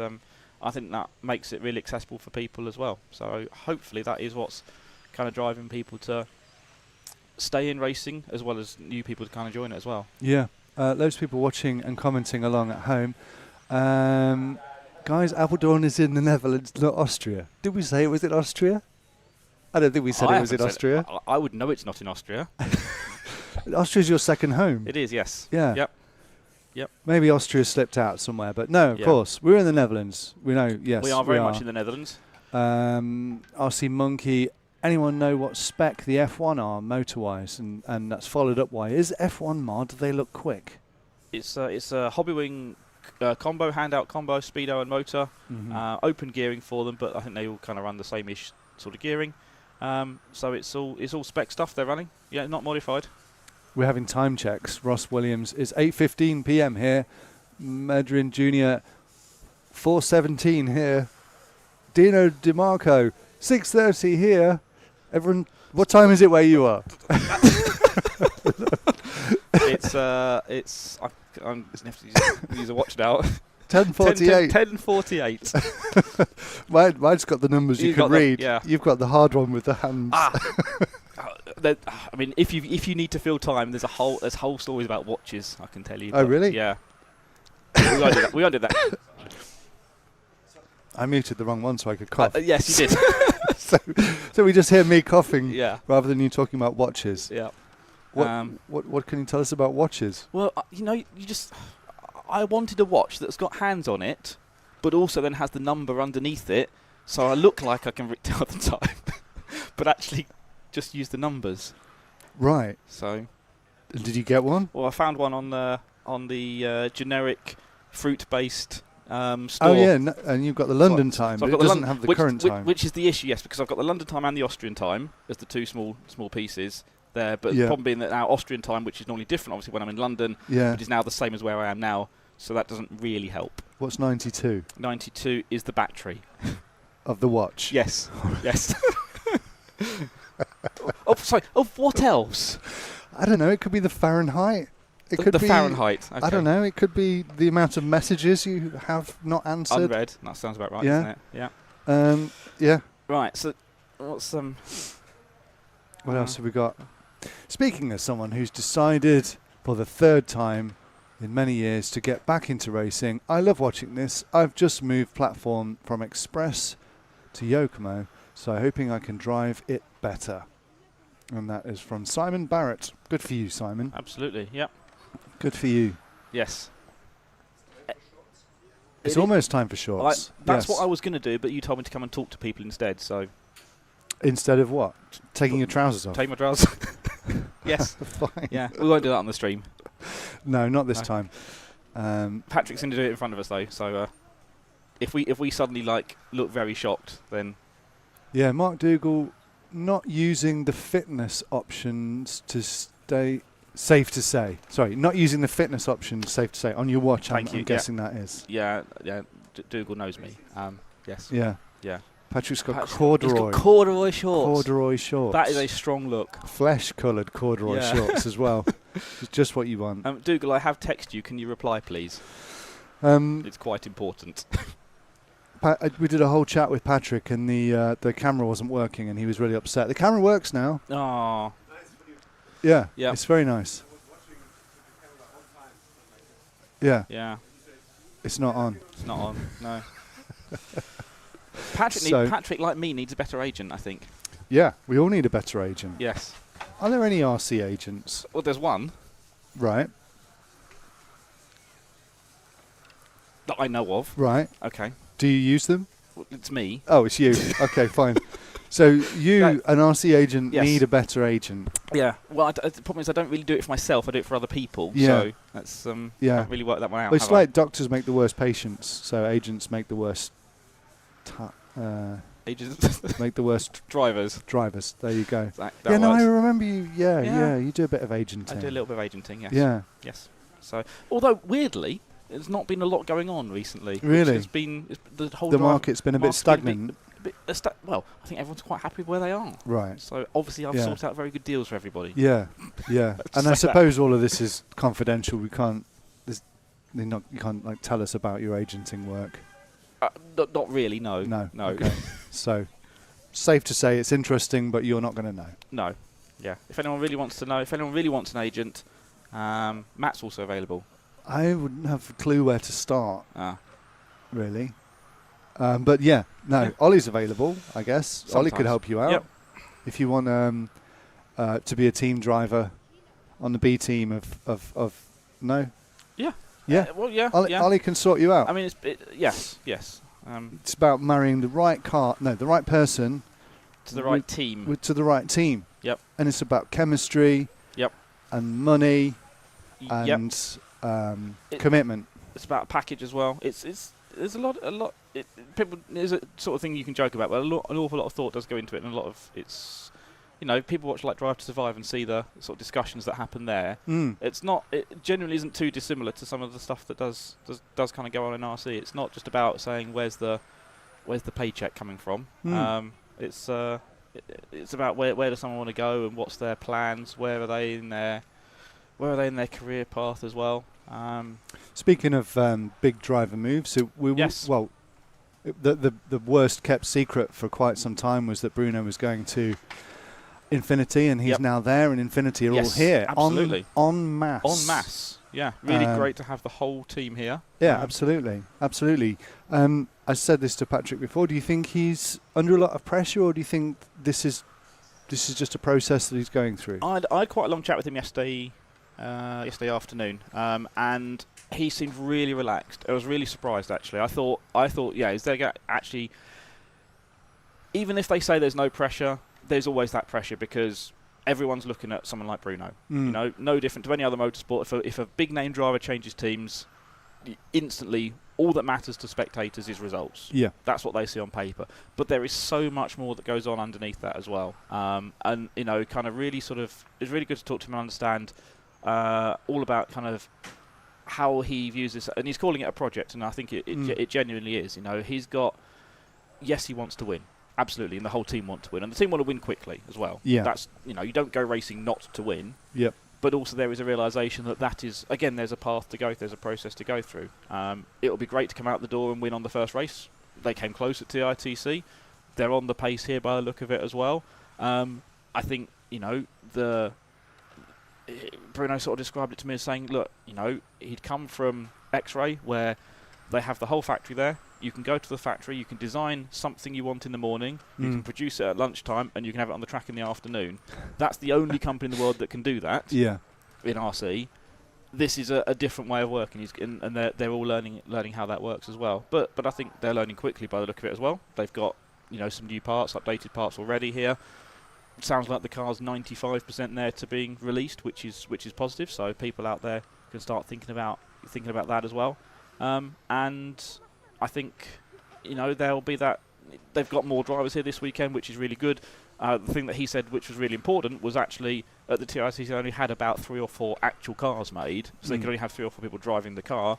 I think that makes it really accessible for people as well. So hopefully that is what's kind of driving people to stay in racing, as well as new people to kind of join it as well. Yeah, loads of people watching and commenting along at home. Guys, Apeldoorn is in the Netherlands, not Austria. Did we say it was in Austria? I don't think we said it was in Austria. I would know it's not in Austria. Austria's your second home. It is, yes. Yeah. Yep. Maybe Austria slipped out somewhere, but no, of course. We're in the Netherlands. We know, yes. We are very much in the Netherlands. RC Monkey, anyone know what spec the F1 are motor-wise? And that's followed up by, is F1 mod, do they look quick? It's a Hobbywing combo, handout combo, speedo and motor. Open gearing for them, but I think they all kind of run the same-ish sort of gearing. So it's all spec stuff they're running. Yeah, not modified. We're having time checks. Ross Williams is 8:15 p.m. here. Medrin Jr. 4:17 here. Dino DeMarco 6:30 here. Everyone, what time is it where you are? I'm just have to use a watch now. 10:48. 10:48. Mine's got the numbers you can read. Yeah. You've got the hard one with the hands. I mean, if you need to fill time, there's whole stories about watches, I can tell you. Oh, really? Yeah. We won't do that. I muted the wrong one so I could cough. Yes, you did. so we just hear me coughing, yeah, rather than you talking about watches. Yeah. What can you tell us about watches? Well, you know, I wanted a watch that's got hands on it, but also then has the number underneath it, so I look like I can tell the time, but actually just use the numbers. Right. So. Did you get one? Well, I found one on the generic fruit-based store. Oh yeah, and you've got the London time, so but it doesn't have the current time. Which is the issue, yes, because I've got the London time and the Austrian time as the 2 small pieces there. But the problem being that now Austrian time, which is normally different, obviously, when I'm in London, it is now the same as where I am now. So that doesn't really help. What's 92? 92 is the battery. Of the watch? Yes. Yes. Oh, sorry. Of what else? I don't know. It could be the Fahrenheit. It could be Fahrenheit. Okay. I don't know. It could be the amount of messages you have not answered. Unread. That sounds about right, doesn't it? Yeah. Yeah. Right. So, what's What else have we got? Speaking of someone who's decided for the 3rd time in many years to get back into racing, I love watching this. I've just moved platform from Express to Yokomo So hoping I can drive it better. And that is from Simon Barrett. Good for you, Simon. Absolutely, yep. Good for you. Yes. It's almost time for shorts. That's what I was going to do, but you told me to come and talk to people instead, so... Instead of what? Taking your trousers off? Take my trousers. Yes. Fine. Yeah, we won't do that on the stream. No, not this time. Patrick's going to do it in front of us, though, so if we suddenly, look very shocked, then... Yeah, Mark Dougal not using the fitness options to stay... Safe to say. Sorry, not using the fitness option, safe to say. On your watch, I'm guessing that is. Yeah, Dougal knows me. Yes. Yeah. Yeah. Patrick's got corduroy. He's got corduroy shorts. Corduroy shorts. That is a strong look. Flesh-coloured corduroy shorts as well. It's just what you want. Dougal, I have texted you. Can you reply, please? It's quite important. We did a whole chat with Patrick, and the camera wasn't working, and he was really upset. The camera works now. Oh. Yeah, yep. It's very nice. Yeah. Yeah. It's not on. It's not on, no. Patrick, like me, needs a better agent, I think. Yeah, we all need a better agent. Yes. Are there any RC agents? Well, there's one. Right. That I know of. Right. Okay. Do you use them? Well, it's me. Oh, it's you. Okay, fine. So you, an RC agent, yes. need a better agent. Yeah. Well, the problem is I don't really do it for myself. I do it for other people. Yeah. So that's yeah. can't really work that one out. Well, it's like doctors make the worst patients, so agents make the worst. Agents make the worst drivers. Drivers. There you go. That yeah. No, works. I remember you. Yeah. You do a bit of agenting. I do a little bit of agenting. Yes. Yeah. Yes. So, although weirdly, there's not been a lot going on recently. Really. It's been the market's been a bit stagnant. Well, I think everyone's quite happy with where they are. Right. So obviously I've sorted out very good deals for everybody. Yeah, yeah. And I suppose all of this is confidential. We can't. You can't tell us about your agenting work. Not really. No. No. No. Okay. So, safe to say it's interesting, but you're not going to know. No. Yeah. If anyone really wants to know, if anyone really wants an agent, Matt's also available. I wouldn't have a clue where to start. Really. But yeah, no. Ollie's available, I guess. Sometimes. Ollie could help you out. Yep. If you want to be a team driver on the B team of no. Yeah. Yeah. Well, yeah. Ollie can sort you out. I mean, yes. It's about marrying the right the right person to the right team. To the right team. Yep. And it's about chemistry. Yep. And money. And commitment. It's about a package as well. There's a lot. People, there's a sort of thing you can joke about, but an awful lot of thought does go into it, and a lot of it's, people watch Drive to Survive and see the sort of discussions that happen there. It's not. It genuinely isn't too dissimilar to some of the stuff that does kind of go on in RC. It's not just about saying where's the paycheck coming from. It's about where does someone want to go and what's their plans. Where are they in their career path as well. Speaking of big driver moves, so the worst kept secret for quite some time was that Bruno was going to Infinity, and he's now there, and Infinity are all here. Absolutely. En masse. En masse. Yeah. Really great to have the whole team here. Yeah, absolutely. Absolutely. I said this to Patrick before. Do you think he's under a lot of pressure, or do you think this is just a process that he's going through? I had quite a long chat with him yesterday afternoon, and he seemed really relaxed. I was really surprised, actually. I thought, is there actually, even if they say there's no pressure, there's always that pressure because everyone's looking at someone like Bruno. No different to any other motorsport. If a big name driver changes teams, instantly all that matters to spectators is results. Yeah, that's what they see on paper. But there is so much more that goes on underneath that as well. And kind of really sort of, it's really good to talk to him and understand. All about kind of how he views this, and he's calling it a project, and I think it genuinely is. He's got, yes, he wants to win, absolutely, and the whole team want to win, and the team want to win quickly as well. Yeah, that's you don't go racing not to win. Yep. But also there is a realisation that is, again, there's a path to go, there's a process to go through. It'll be great to come out the door and win on the first race. They came close at TITC. They're on the pace here by the look of it as well. I think Bruno sort of described it to me as saying, look, he'd come from X-Ray where They have the whole factory there. You can go to the factory, you can design something you want in the morning, you can produce it at lunchtime, and you can have it on the track in the afternoon. That's the only company in the world that can do that. Yeah. In RC. This is a different way of working, and they're all learning how that works as well. But I think they're learning quickly by the look of it as well. They've got some new parts, updated parts already here. It sounds like the car's 95% there to being released, which is positive. So people out there can start thinking about that as well. And I think there'll be that. They've got more drivers here this weekend, which is really good. The thing that he said, which was really important, was actually at the TIC they only had about 3 or 4 actual cars made, so they could only have 3 or 4 people driving the car.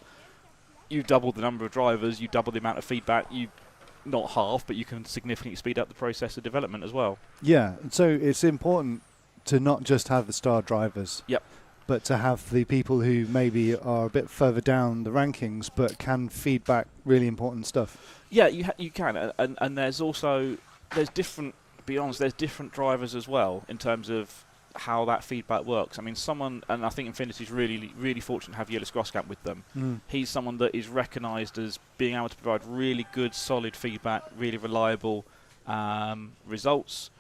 You double the number of drivers, you double the amount of feedback. You not half, but you can significantly speed up the process of development as well. Yeah, so it's important to not just have the star drivers. Yep. But to have the people who maybe are a bit further down the rankings but can feed back really important stuff. Yeah, you can, and there's different. To be honest, there's different drivers as well in terms of how that feedback works. I mean, and I think Infinity's really, really fortunate to have Yillis Groskamp with them. He's someone that is recognised as being able to provide really good, solid feedback, really reliable results.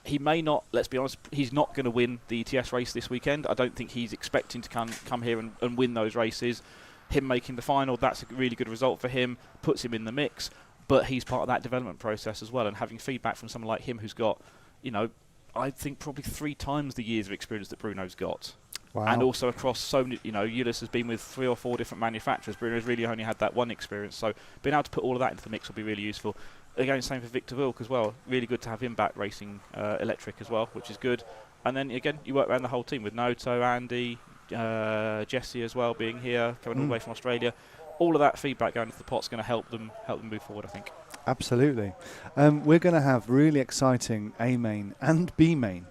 He may not, let's be honest, he's not going to win the ETS race this weekend. I don't think he's expecting to come here and win those races. Him making the final, that's a really good result for him, puts him in the mix. But he's part of that development process as well, and having feedback from someone like him who's got, I think probably 3 times the years of experience that Bruno's got. Wow. And also across so many, Yillis has been with 3 or 4 different manufacturers. Bruno's really only had that one experience, so being able to put all of that into the mix will be really useful. Again, same for Victor Wilk as well. Really good to have him back racing electric as well, which is good. And then again, you work around the whole team with Noto, Andy, Jesse as well being here, coming all the way from Australia. All of that feedback going into the pot's going to help them move forward, I think. Absolutely. We're going to have really exciting A main and B main.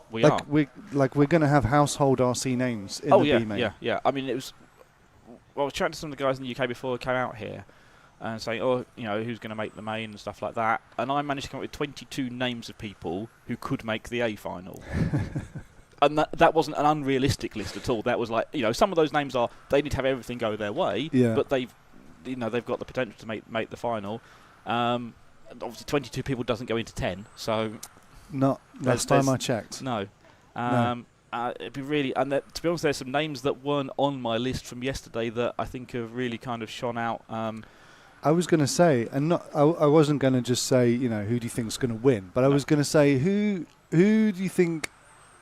We are. We're going to have household RC names in the B main. Yeah. I mean, I was chatting to some of the guys in the UK before I came out here, and saying, who's going to make the main and stuff like that. And I managed to come up with 22 names of people who could make the A final. And that wasn't an unrealistic list at all. That was like, some of those names they need to have everything go their way, but they've got the potential to make the final. Obviously, 22 people doesn't go into 10, so not last time I checked. No. It'd be really, and to be honest, there's some names that weren't on my list from yesterday that I think have really kind of shone out. I was going to say, I wasn't going to just say, who do you think's going to win, but I was going to say, who do you think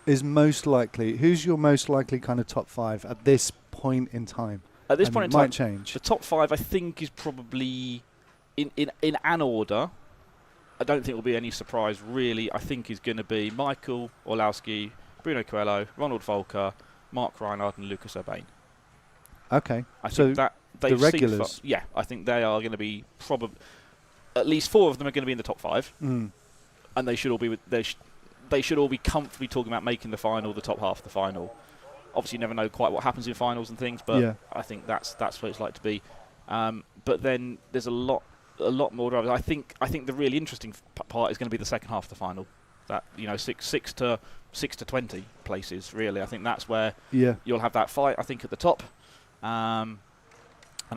is most likely? Who's your most likely kind of top 5 at this point in time? At this point in time, might change. The top 5 I think is probably in an order. I don't think there will be any surprise really. I think is going to be Michael Orlowski, Bruno Coelho, Ronald Völker, Marc Rheinard, and Lucas Urbain. Okay, I think that the regulars. I think they are going to be probably at least 4 of them are going to be in the top 5, and they should all be they should all be comfortably talking about making the final, the top half of the final. Obviously, you never know quite what happens in finals and things, but I think that's what it's like to be. But then there's a lot more drivers. I think the really interesting part is going to be the second half of the final. That 6 to 20 places really. I think that's where you'll have that fight. I think at the top, and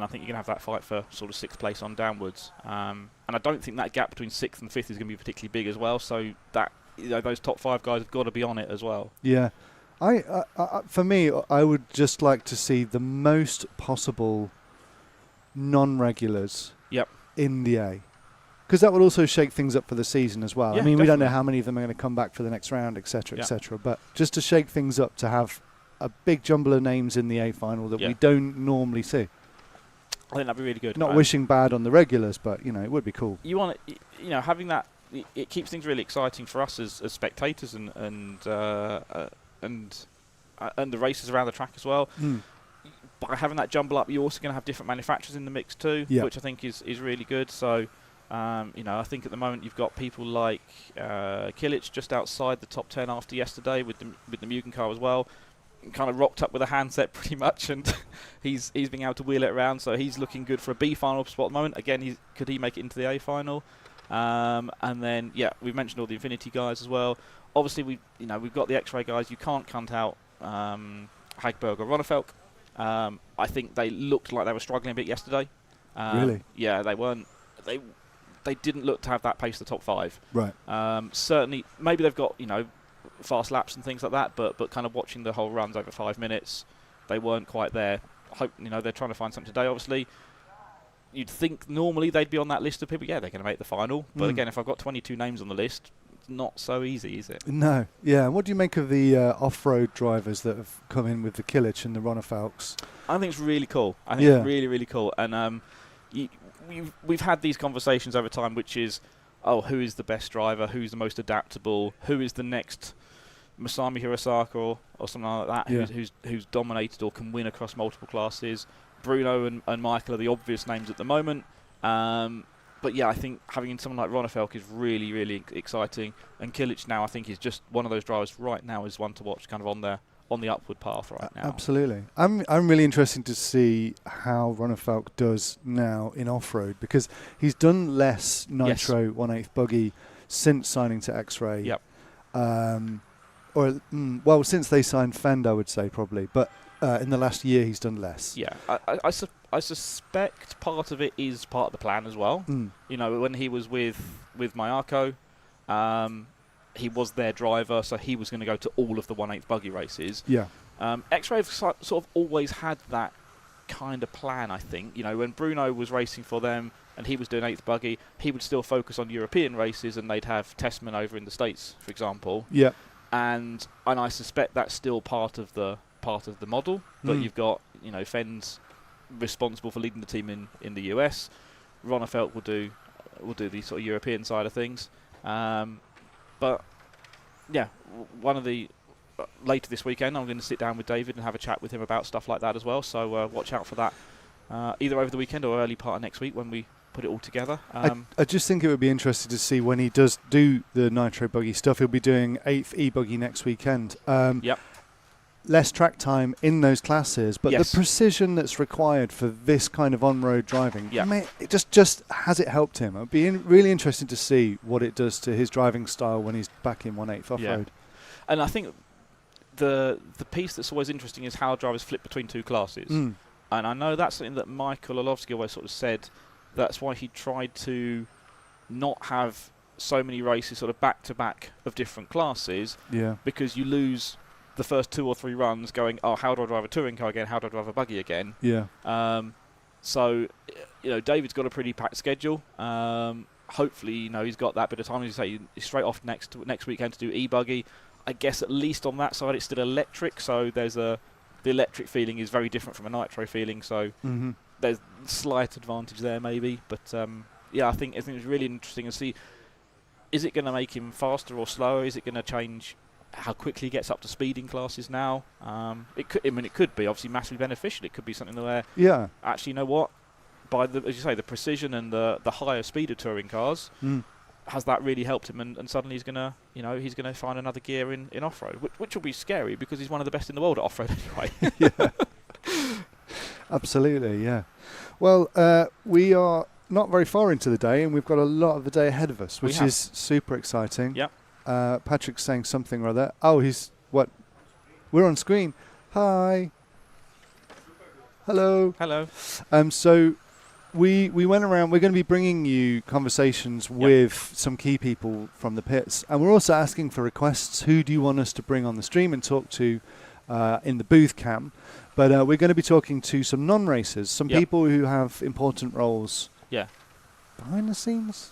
I think you're going to have that fight for sort of 6th place on downwards. And I don't think that gap between 6th and 5th is going to be particularly big as well. So that those top 5 guys have got to be on it as well. Yeah. For me, I would just like to see the most possible non-regulars in the A. Because that would also shake things up for the season as well. Yeah, I mean, definitely. we don't know how many of them are going to come back for the next round, etc., etc. But just to shake things up, to have a big jumble of names in the A final that we don't normally see. I think that'd be really good. Not wishing bad on the regulars, but it would be cool. You want it, having that. It keeps things really exciting for us as spectators and the races around the track as well. By having that jumble up, you're also going to have different manufacturers in the mix too, which I think is really good. So, I think at the moment you've got people like Kilic just outside the top 10 after yesterday with the Mugen car as well. Kind of rocked up with a handset pretty much, and he's being able to wheel it around. So he's looking good for a B final spot at the moment. Again, could he make it into the A final? And then we've mentioned all the Infinity guys as well. Obviously we've got the X-Ray guys. You can't count out Hagberg or Ronnefeldt. I think they looked like they were struggling a bit yesterday. Really? Yeah, they weren't. They didn't look to have that pace the top 5. Right. Certainly, maybe they've got fast laps and things like that, but kind of watching the whole runs over 5 minutes, they weren't quite there. Hope they're trying to find something today. Obviously, you'd think normally they'd be on that list of people. Yeah, they're going to make the final. But again, if I've got 22 names on the list, it's not so easy, is it? No. Yeah. And what do you make of the off-road drivers that have come in with the Killich and the Ronafalks? I think it's really cool. I think it's really, really cool. And we've had these conversations over time, which is, who is the best driver? Who's the most adaptable? Who is the next Masami Hirosaka or something like that? Yeah. Who's dominated or can win across multiple classes? Bruno and Michal are the obvious names at the moment. But yeah, I think having someone like Ronafalk is really, really exciting. And Killich now, I think, is just one of those drivers right now is one to watch, kind of on the upward path right now. Absolutely. I'm really interested to see how Ronafalk does now in off-road, because he's done less Nitro 1/8 buggy since signing to X-Ray. Yep. Since they signed Fend, I would say probably. But in the last year, he's done less. Yeah, I suspect part of it is part of the plan as well. When he was with Mayako, he was their driver, so he was going to go to all of the 1/8 buggy races. Yeah. X-Ray have sort of always had that kind of plan, I think. When Bruno was racing for them and he was doing 8th buggy, he would still focus on European races, and they'd have Tessman over in the States, for example. Yeah. And I suspect that's still part of the model. But you've got Fenn's responsible for leading the team in the US. Ronafalk will do the sort of European side of things. But yeah, one of the later this weekend, I'm going to sit down with David and have a chat with him about stuff like that as well. So watch out for that, either over the weekend or early part of next week when we put it all together. I just think it would be interesting to see when he does do the Nitro buggy stuff. He'll be doing 8th e-buggy next weekend. Yep. Less track time in those classes, but the precision that's required for this kind of on-road driving, it just has it helped him? It'd be really interesting to see what it does to his driving style when he's back in 1/8 off-road. Yeah. And I think the piece that's always interesting is how drivers flip between two classes. And I know that's something that Michael Orlovsky always sort of said. That's why he tried to not have so many races sort of back-to-back of different classes, because you lose the first 2 or 3 runs going, how do I drive a touring car again? How do I drive a buggy again? Yeah. So, David's got a pretty packed schedule. Hopefully, he's got that bit of time. As you say, he's straight off next weekend to do e-buggy. I guess at least on that side, it's still electric. So the electric feeling is very different from a nitro feeling. So there's slight advantage there, maybe. But I think it's really interesting to see. Is it going to make him faster or slower? Is it going to change how quickly he gets up to speed in classes now? It could be obviously massively beneficial. It could be something where, actually, you know what? By as you say, the precision and the higher speed of touring cars, has that really helped him? And suddenly he's gonna find another gear in off-road, which will be scary because he's one of the best in the world at off-road anyway. Absolutely, yeah. Well, we are not very far into the day, and we've got a lot of the day ahead of us, which is super exciting. Yep. Patrick's saying something or other. We're on screen. Hi. Hello. Hello. So we went around. We're going to be bringing you conversations with some key people from the pits, and we're also asking for requests. Who do you want us to bring on the stream and talk to in the booth cam? But we're going to be talking to some non-racers, some people who have important roles. Yeah. Behind the scenes.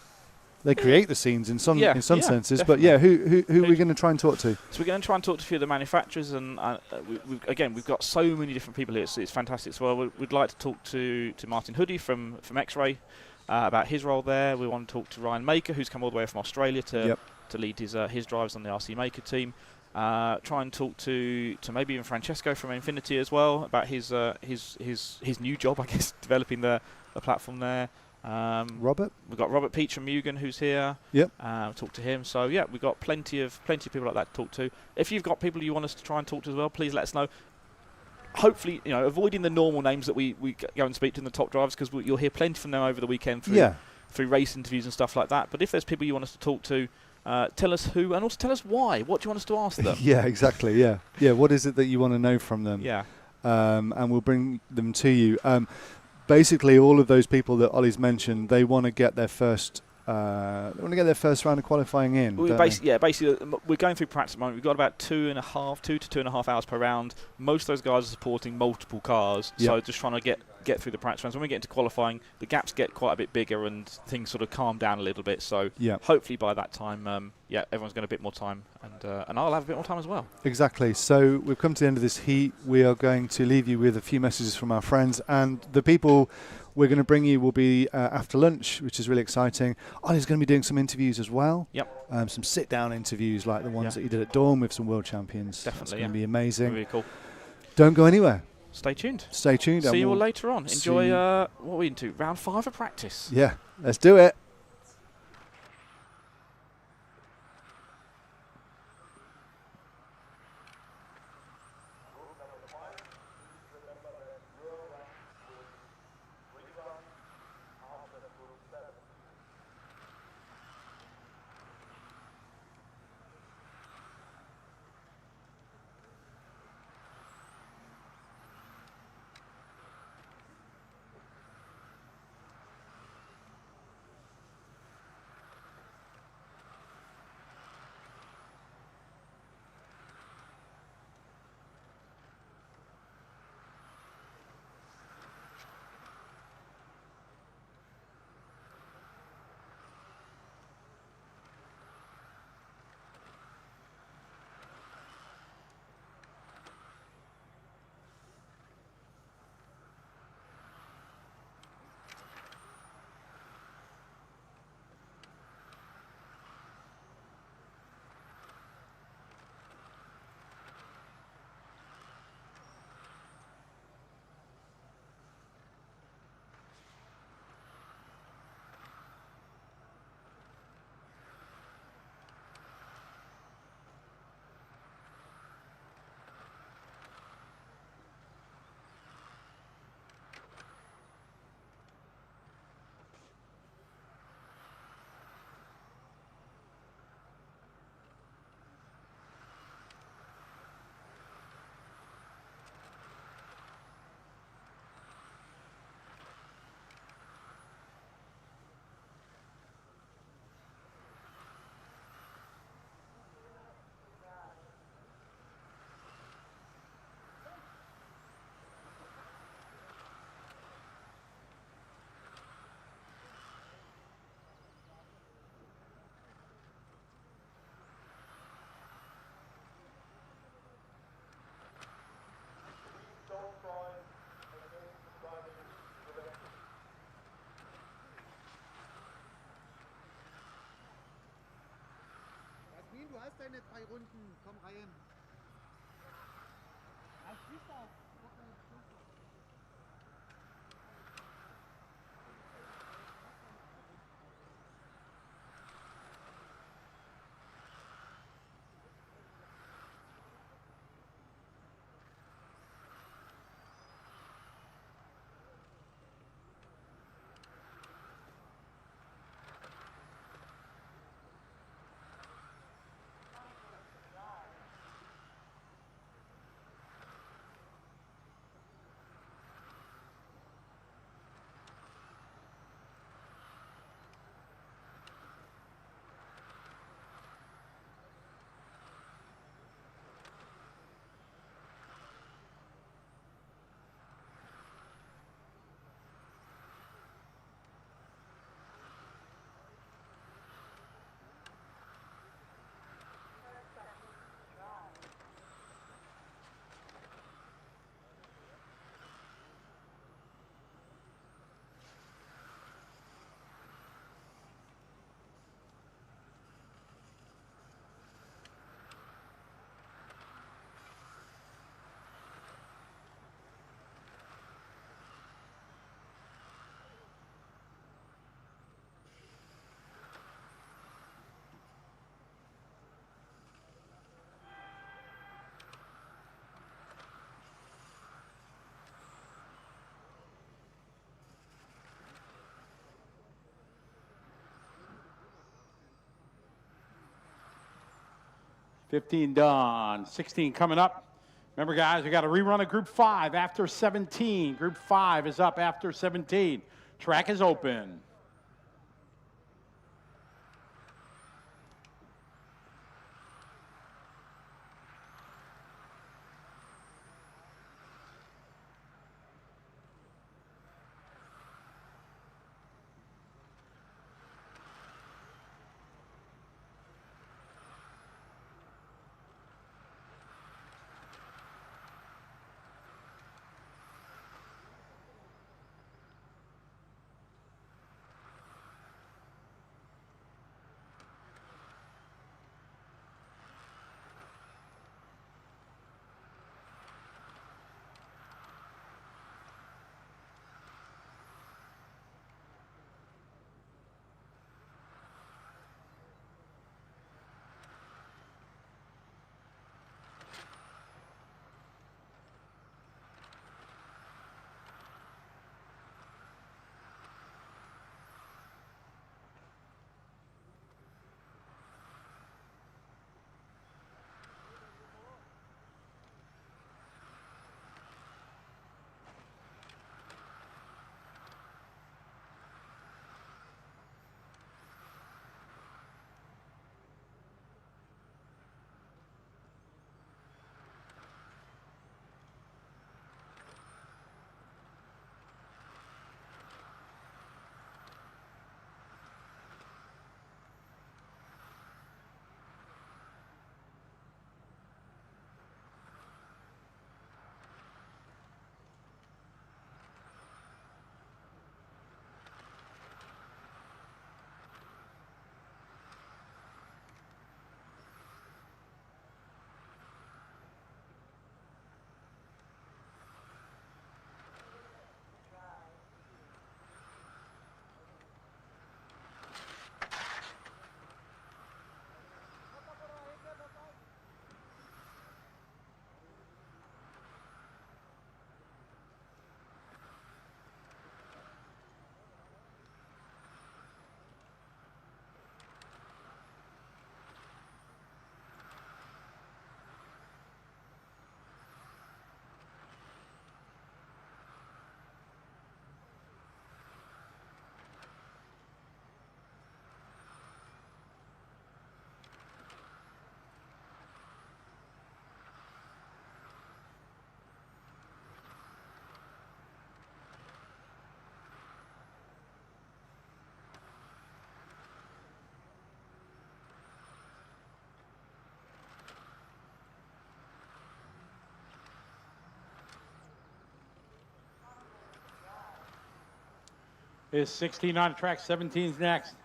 They create the scenes in some senses, definitely. But who are we going to try and talk to? So we're going to try and talk to a few of the manufacturers, and we've got so many different people here. It's fantastic. So we'd like to talk to Martin Hoodie from X-Ray about his role there. We want to talk to Ryan Maker, who's come all the way from Australia to lead his drives on the RC Maker team. Try and talk to maybe even Francesco from Infinity as well about his new job, I guess, developing the platform there. Robert? We've got Robert Peach from Mugen who's here. Yep. Talk to him. So we've got plenty of people like that to talk to. If you've got people you want us to try and talk to as well, please let us know. Hopefully, avoiding the normal names that we go and speak to in the top drivers, because you'll hear plenty from them over the weekend through race interviews and stuff like that. But if there's people you want us to talk to, tell us who, and also tell us why. What do you want us to ask them? Yeah, exactly. Yeah. What is it that you want to know from them? Yeah. and we'll bring them to you. Basically, all of those people that Ollie's mentioned, they want to get their first. They want to get their first round of qualifying in. Basically, we're going through practice at the moment. We've got about 2 to 2.5 hours per round. Most of those guys are supporting multiple cars, so just trying to get through the practice rounds. When we get into qualifying, the gaps get quite a bit bigger and things sort of calm down a little bit. So hopefully by that time, everyone's got a bit more time, and I'll have a bit more time as well. Exactly. So we've come to the end of this heat. We are going to leave you with a few messages from our friends, and the people we're going to bring you will be after lunch, which is really exciting. Ollie's going to be doing some interviews as well. Yep. Some sit-down interviews like the ones that you did at Dawn with some world champions. Definitely. It's going to be amazing. Really cool. Don't go anywhere. Stay tuned. Stay tuned. See you all later on. Enjoy, what are we into? Round 5 of practice. Yeah, let's do it. Du hast deine 3 Runden, komm rein. $15 done. 16 coming up. Remember, guys, we got a rerun of Group 5 after 17. Group 5 is up after 17. Track is open. Is 16 on track, 17's next.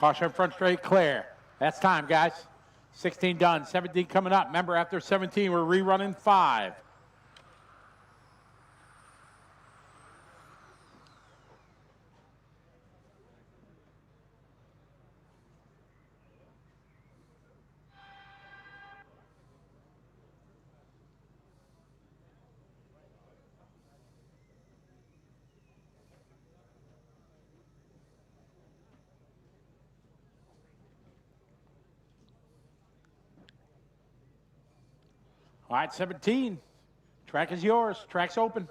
Caution front straight, clear. That's time, guys. 16 done, 17 coming up. Remember, after 17, we're rerunning 5. All right, 17. Track is yours. Track's open.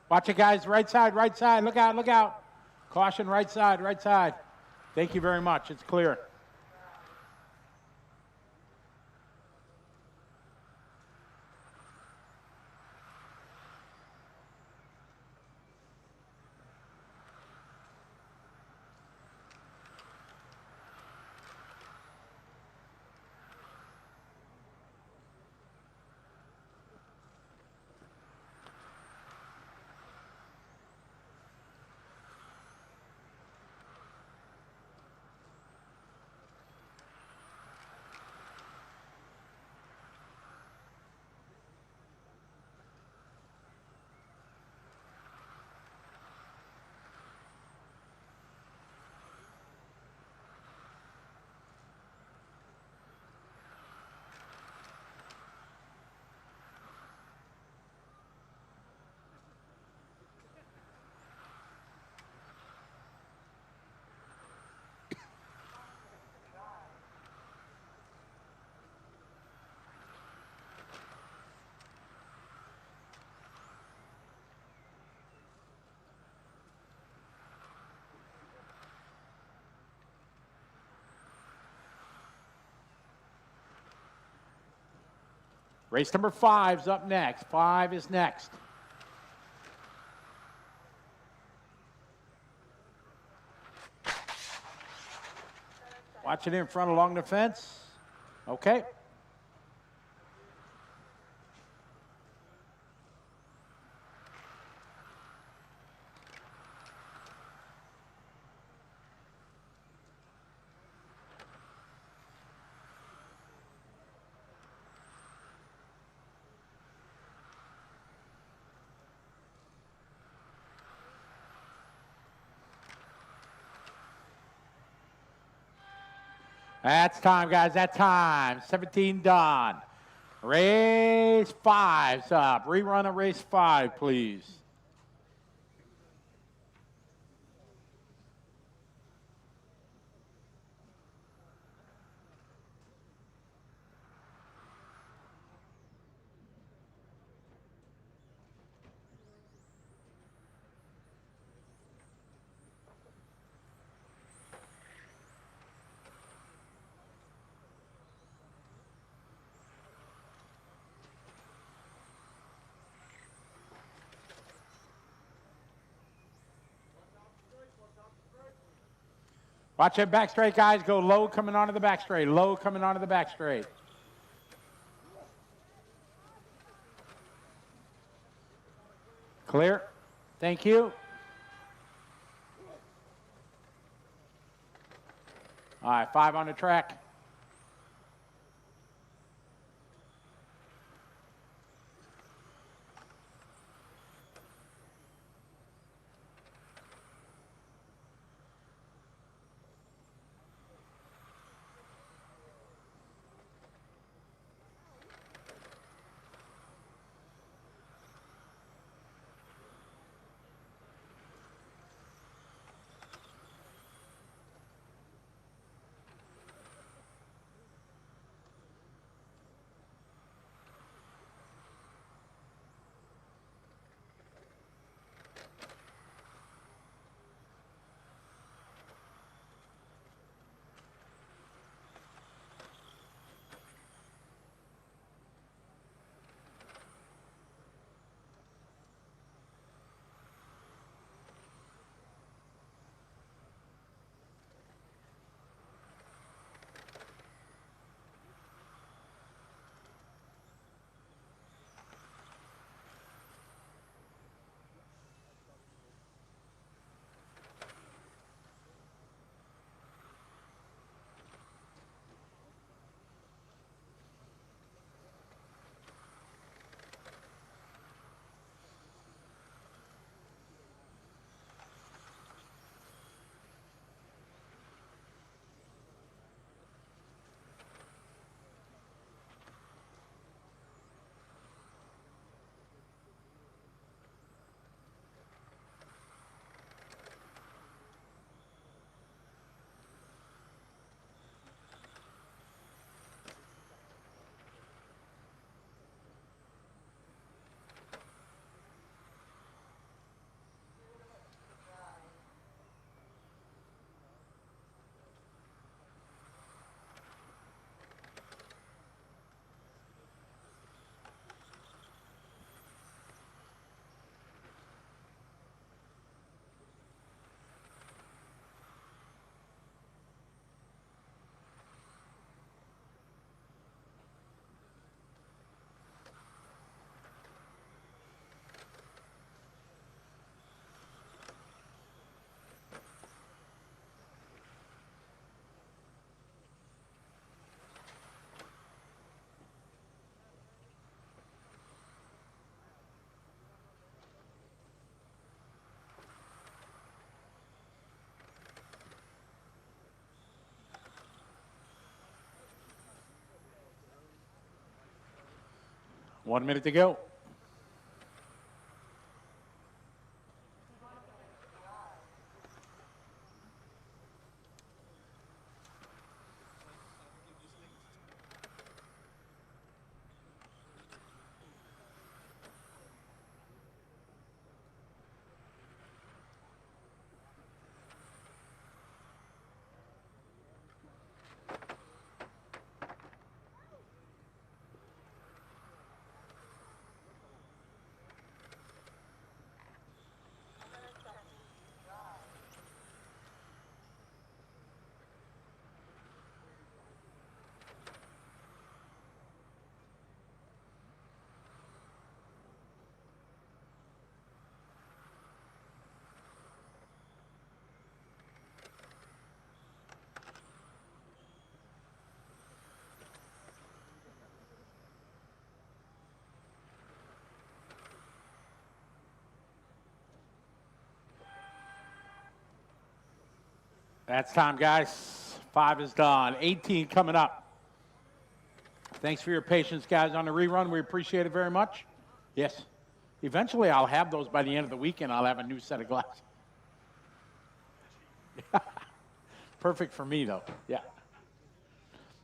Watch it, guys. Right side, right side. Look out, look out. Caution, right side, right side. Thank you very much. It's clear. Race number 5's up next. 5 is next. Watch it in front along the fence. Okay. That's time, guys. That's time. 17 done. Race 5's up. Rerun of race 5, please. Watch that back straight, guys. Go low coming onto the back straight. Low coming onto the back straight. Clear. Thank you. All right, 5 on the track. 1 minute to go. That's time, guys. 5 is done. 18 coming up. Thanks for your patience, guys, on the rerun. We appreciate it very much. Yes. Eventually, I'll have those by the end of the weekend. I'll have a new set of glasses. Perfect for me, though. Yeah.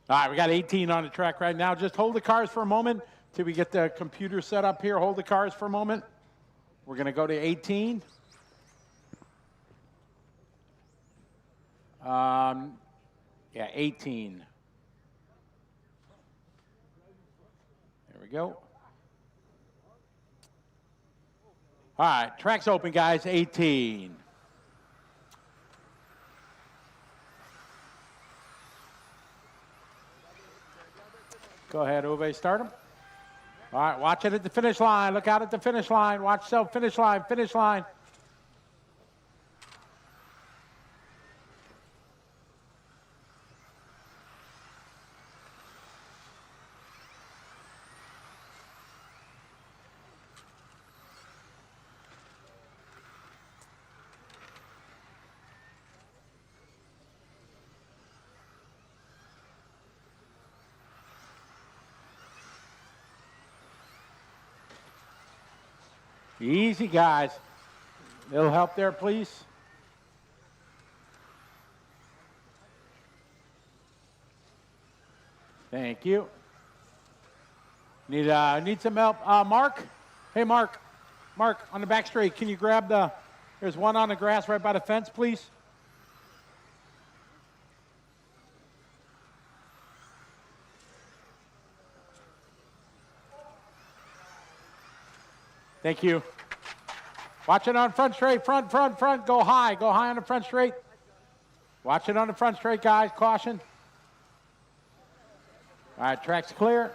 All right, we got 18 on the track right now. Just hold the cars for a moment till we get the computer set up here. Hold the cars for a moment. We're going to go to 18. Yeah, 18. There we go. All right, track's open, guys. 18. Go ahead, Uwe, start them. All right, watch it at the finish line. Look out at the finish line. Watch yourself, finish line, finish line. Easy, guys. Little help there, please. Thank you. Need some help. Marc? Hey, Marc. Marc, on the back straight, can you grab there's one on the grass right by the fence, please? Thank you. Watch it on front straight, front. Go high on the front straight. Watch it on the front straight, guys. Caution. All right, track's clear.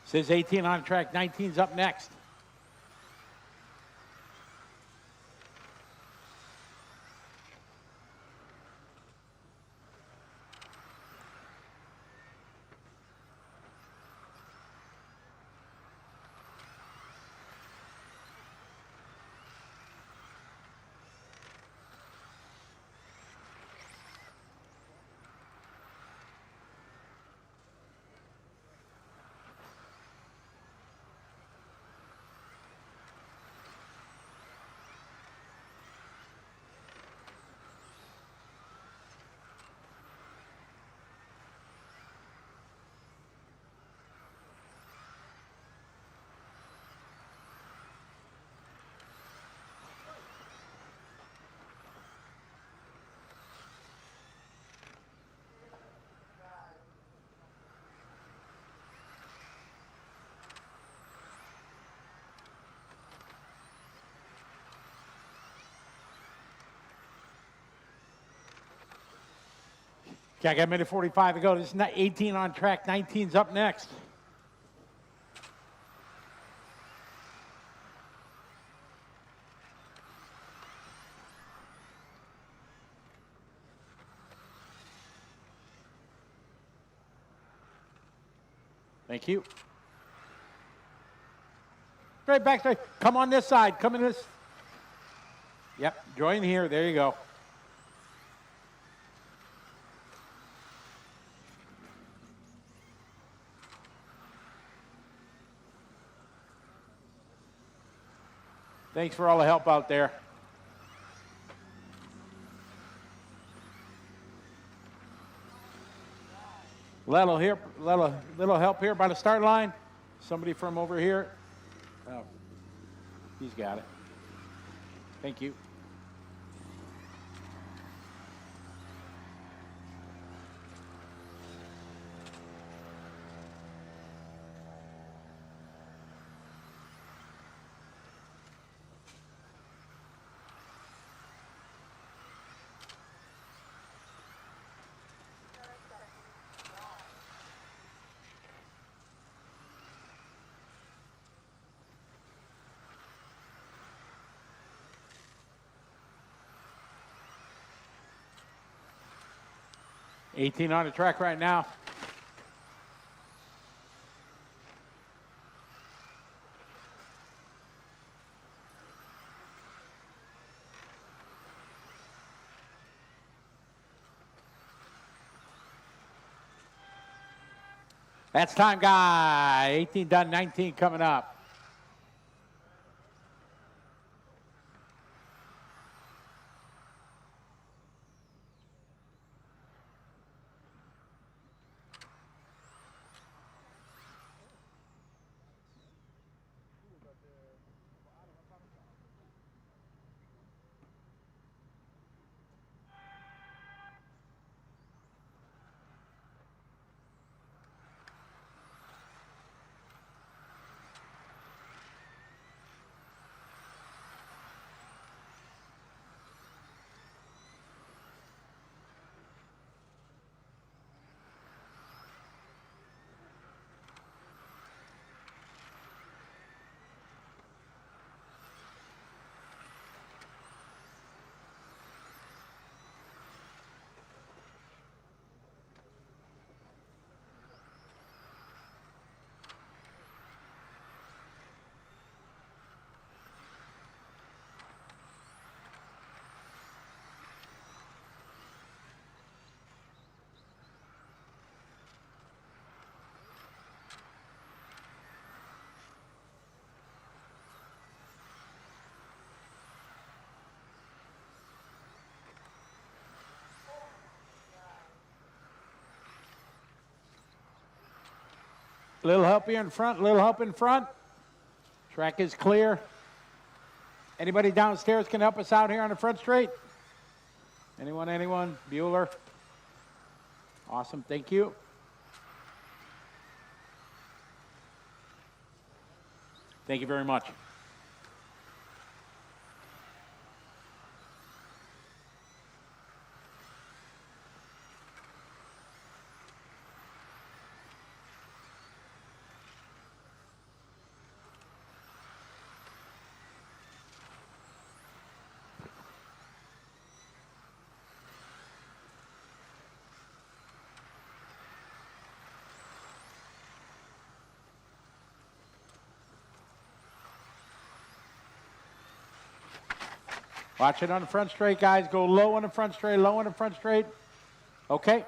Says 18 on track, 19's up next. Okay, I got a minute 45 to go. This is 18 on track. 19's up next. Thank you. Straight back, straight. Come on this side. Come in this. Yep, join here. There you go. Thanks for all the help out there. Little help here by the start line. Somebody from over here. Oh, he's got it. Thank you. $18 on the track right now. That's time, guy. 18 done, 19 coming up. Little help here in front, little help in front. Track is clear. Anybody downstairs can help us out here on the front straight? Anyone? Bueller? Awesome, thank you. Thank you very much. Watch it on the front straight, guys. Go low on the front straight, low on the front straight. Okay.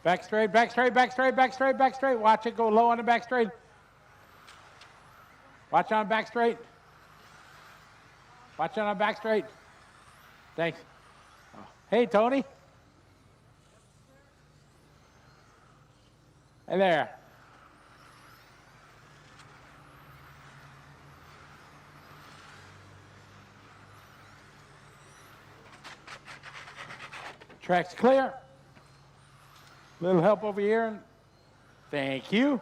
Back straight, back straight, back straight, back straight, back straight. Watch it go low on the back straight. Watch on back straight. Watch on back straight. Thanks. Hey, Tony. Hey there. Track's clear. Little help over here. Thank you.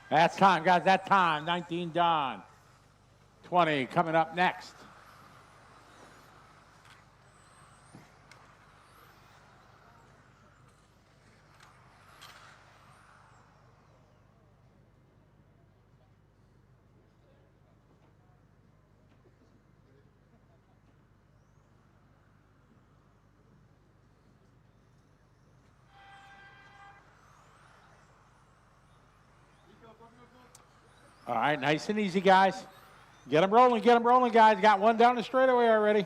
That's time, guys. That time. 19 done. 20 coming up next. All right, nice and easy, guys. Get them rolling, guys. Got one down the straightaway already.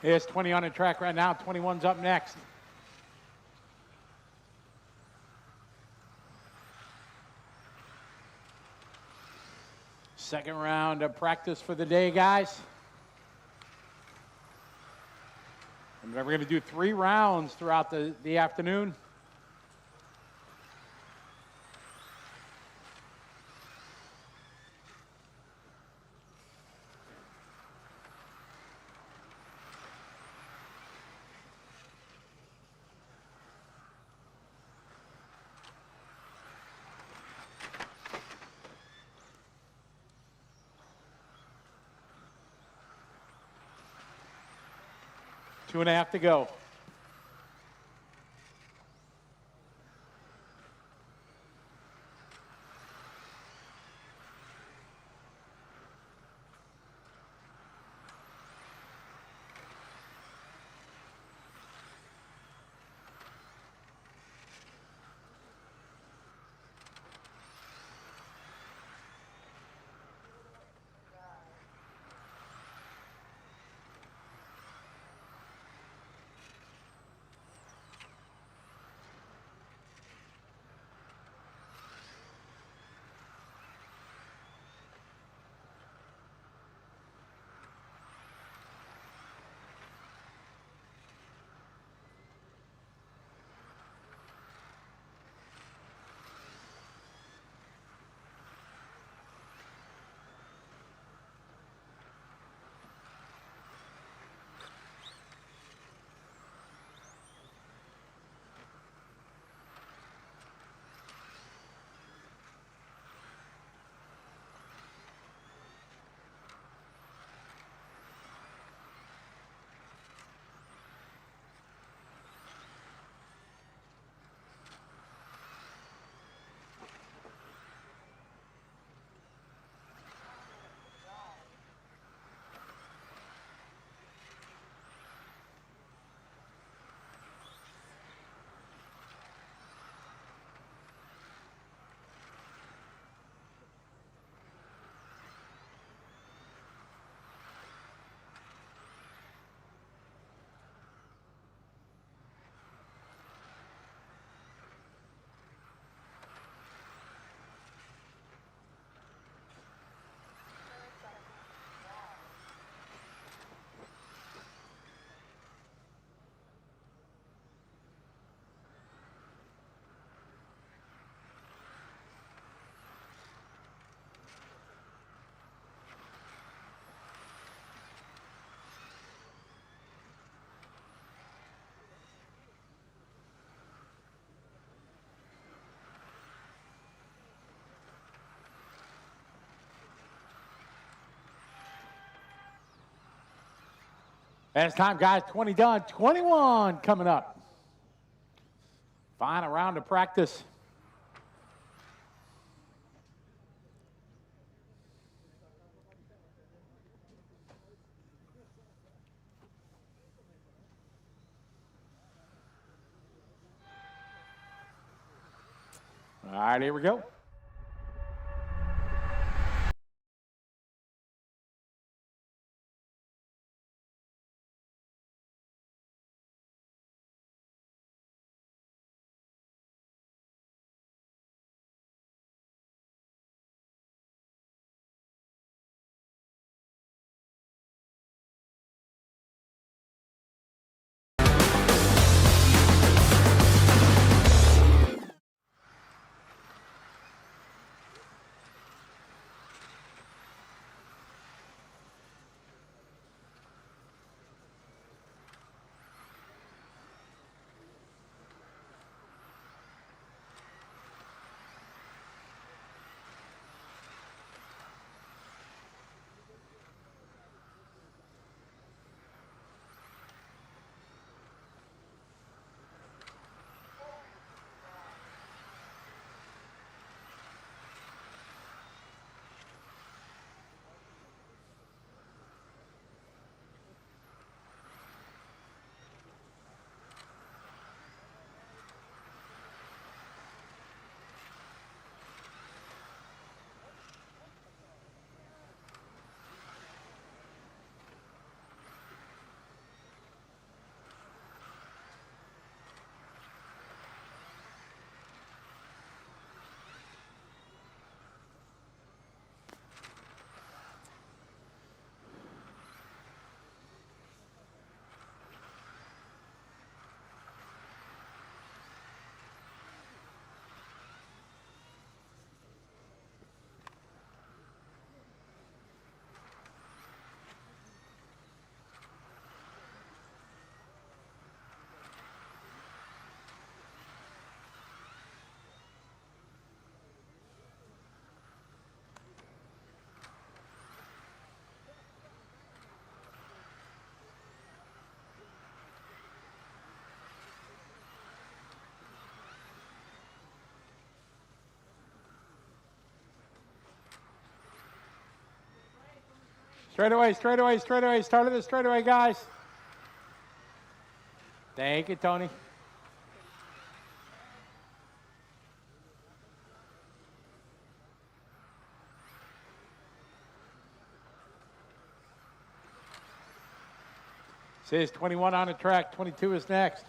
Here's 20 on the track right now. 21's up next. Second round of practice for the day, guys. And we're going to do 3 rounds throughout the afternoon. Two and a half to go. Last time, guys, 20 done, 21 coming up. Final round of practice. All right, here we go. Straight away, straight away, straight away. Start of the straight away, guys. Thank you, Tony. Says 21 on the track, 22 is next.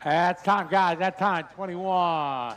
That's time, guys. That time, 21.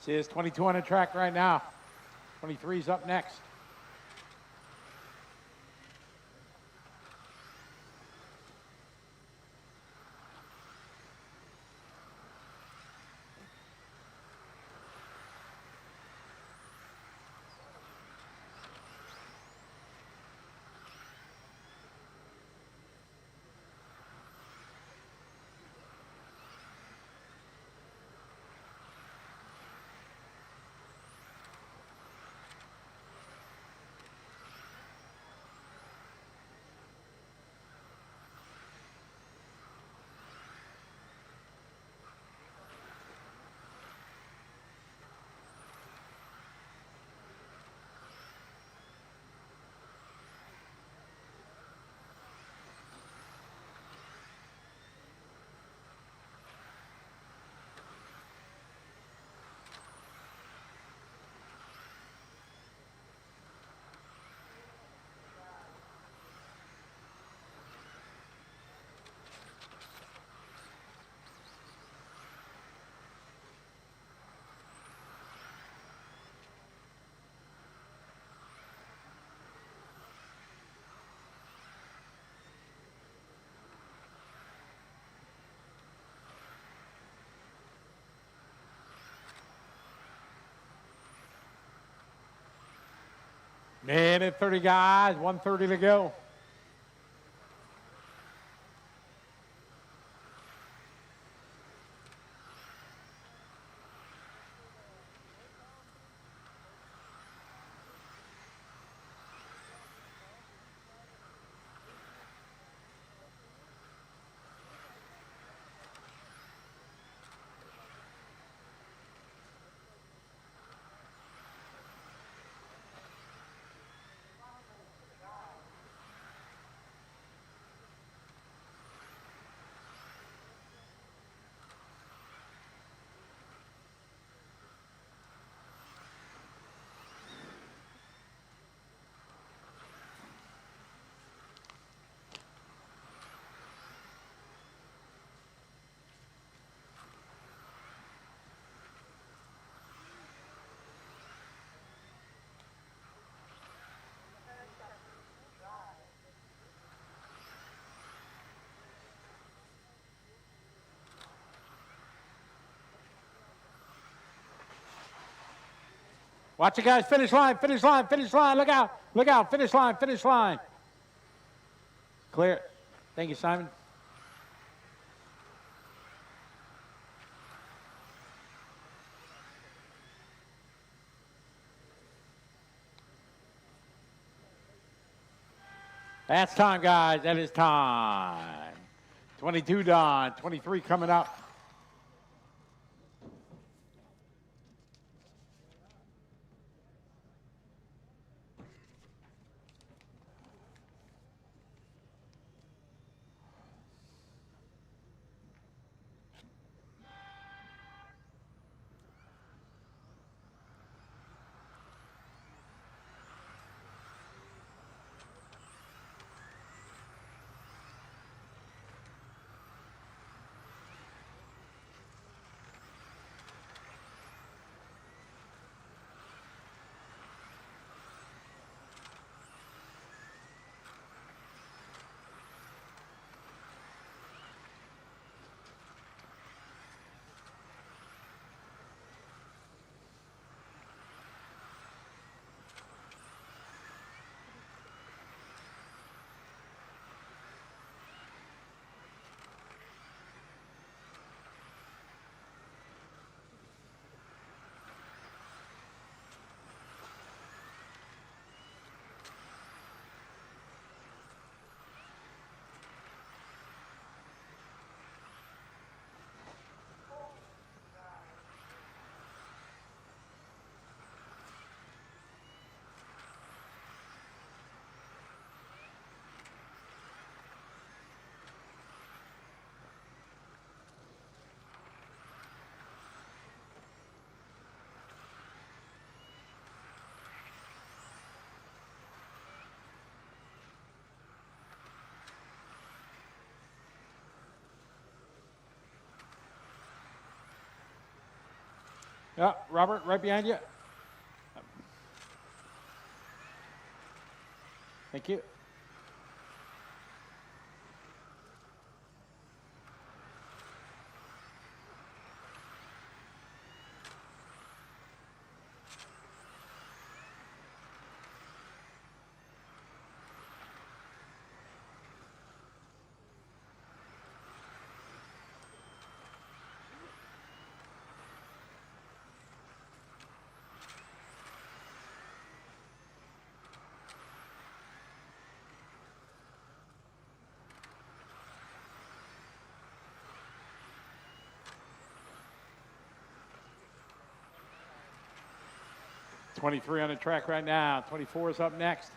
See, it's 22 on the track right now. 23's up next. Minute 30, guys. 1:30 to go. Watch it, guys. Finish line, finish line, finish line. Look out, look out. Finish line, finish line. Clear. Thank you, Simon. That's time, guys. That is time. 22 done. 23 coming up. Yeah, Robert, right behind you. Thank you. Twenty-three on the track right now. 24 is up next.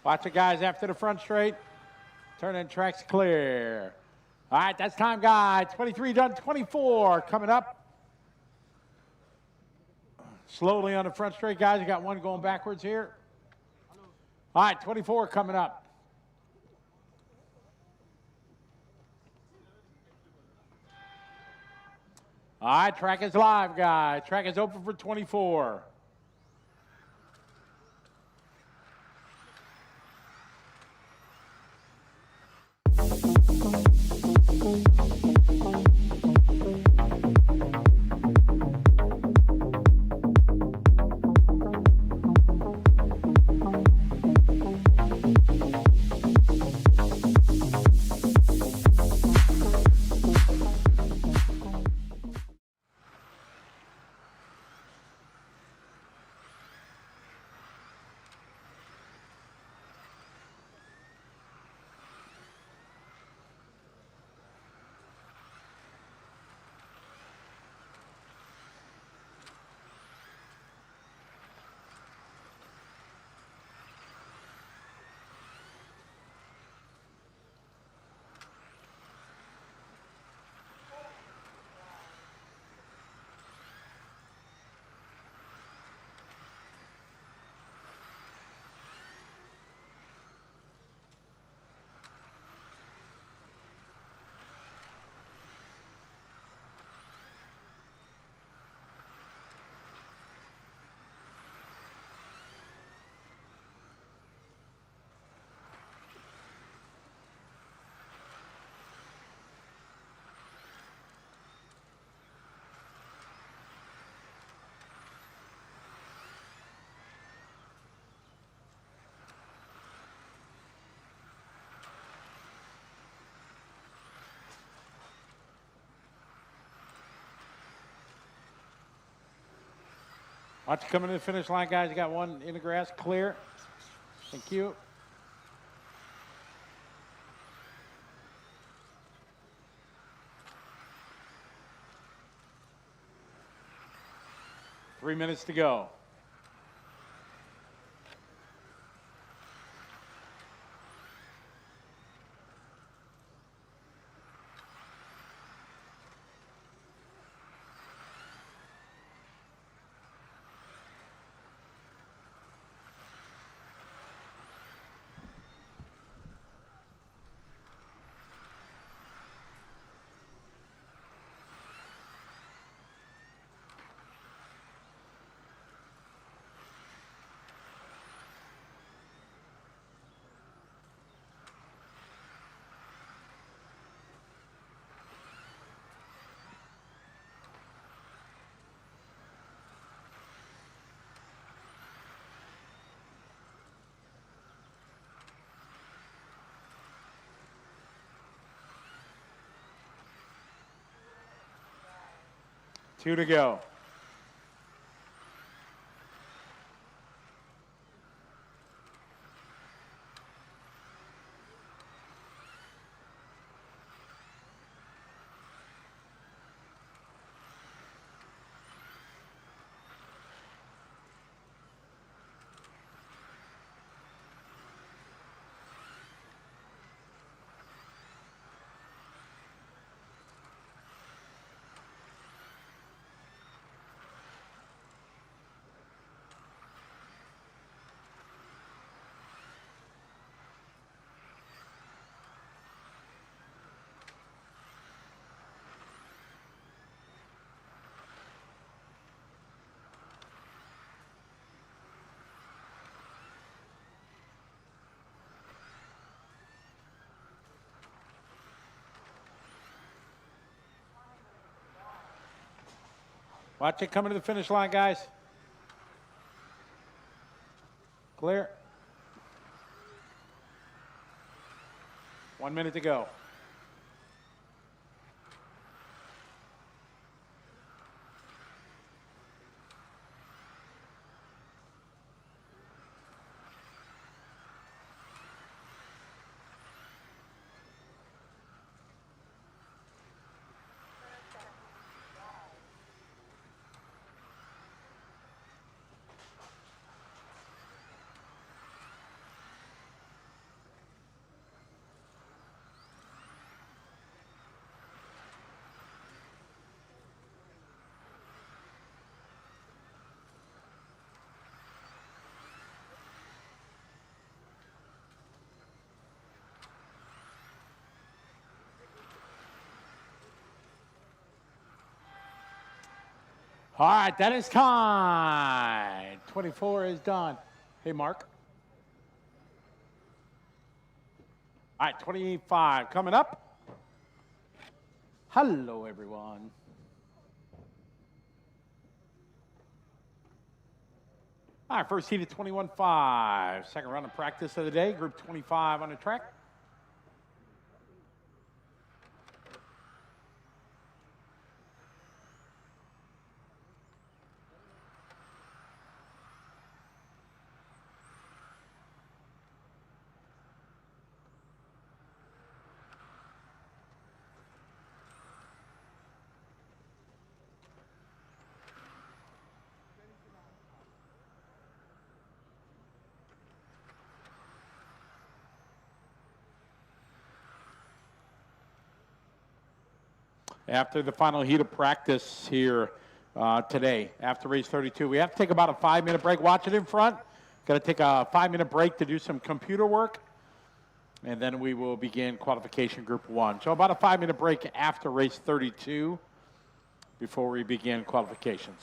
Watch it, guys, after the front straight. Turn in, track's clear. All right, that's time, guys. 23 done, 24 coming up. Slowly on the front straight, guys. You got one going backwards here. All right, 24 coming up. All right, track is live, guys. Track is open for 24. Watch it coming to the finish line, guys. You got one in the grass, clear. Thank you. Three minutes to go. Two to go. Watch it coming to the finish line, guys. Clear. 1 minute to go. All right, that is time. 24 is done. Hey, Mark. All right, 25 coming up. Hello, everyone. All right, first heat at 21.5. Second round of practice of the day, group 25 on the track. After the final heat of practice here today, after race 32, we have to take about a 5-minute break. Watch it in front. Got to take a 5-minute break to do some computer work, and then we will begin qualification group 1. So about a 5-minute break after race 32 before we begin qualifications.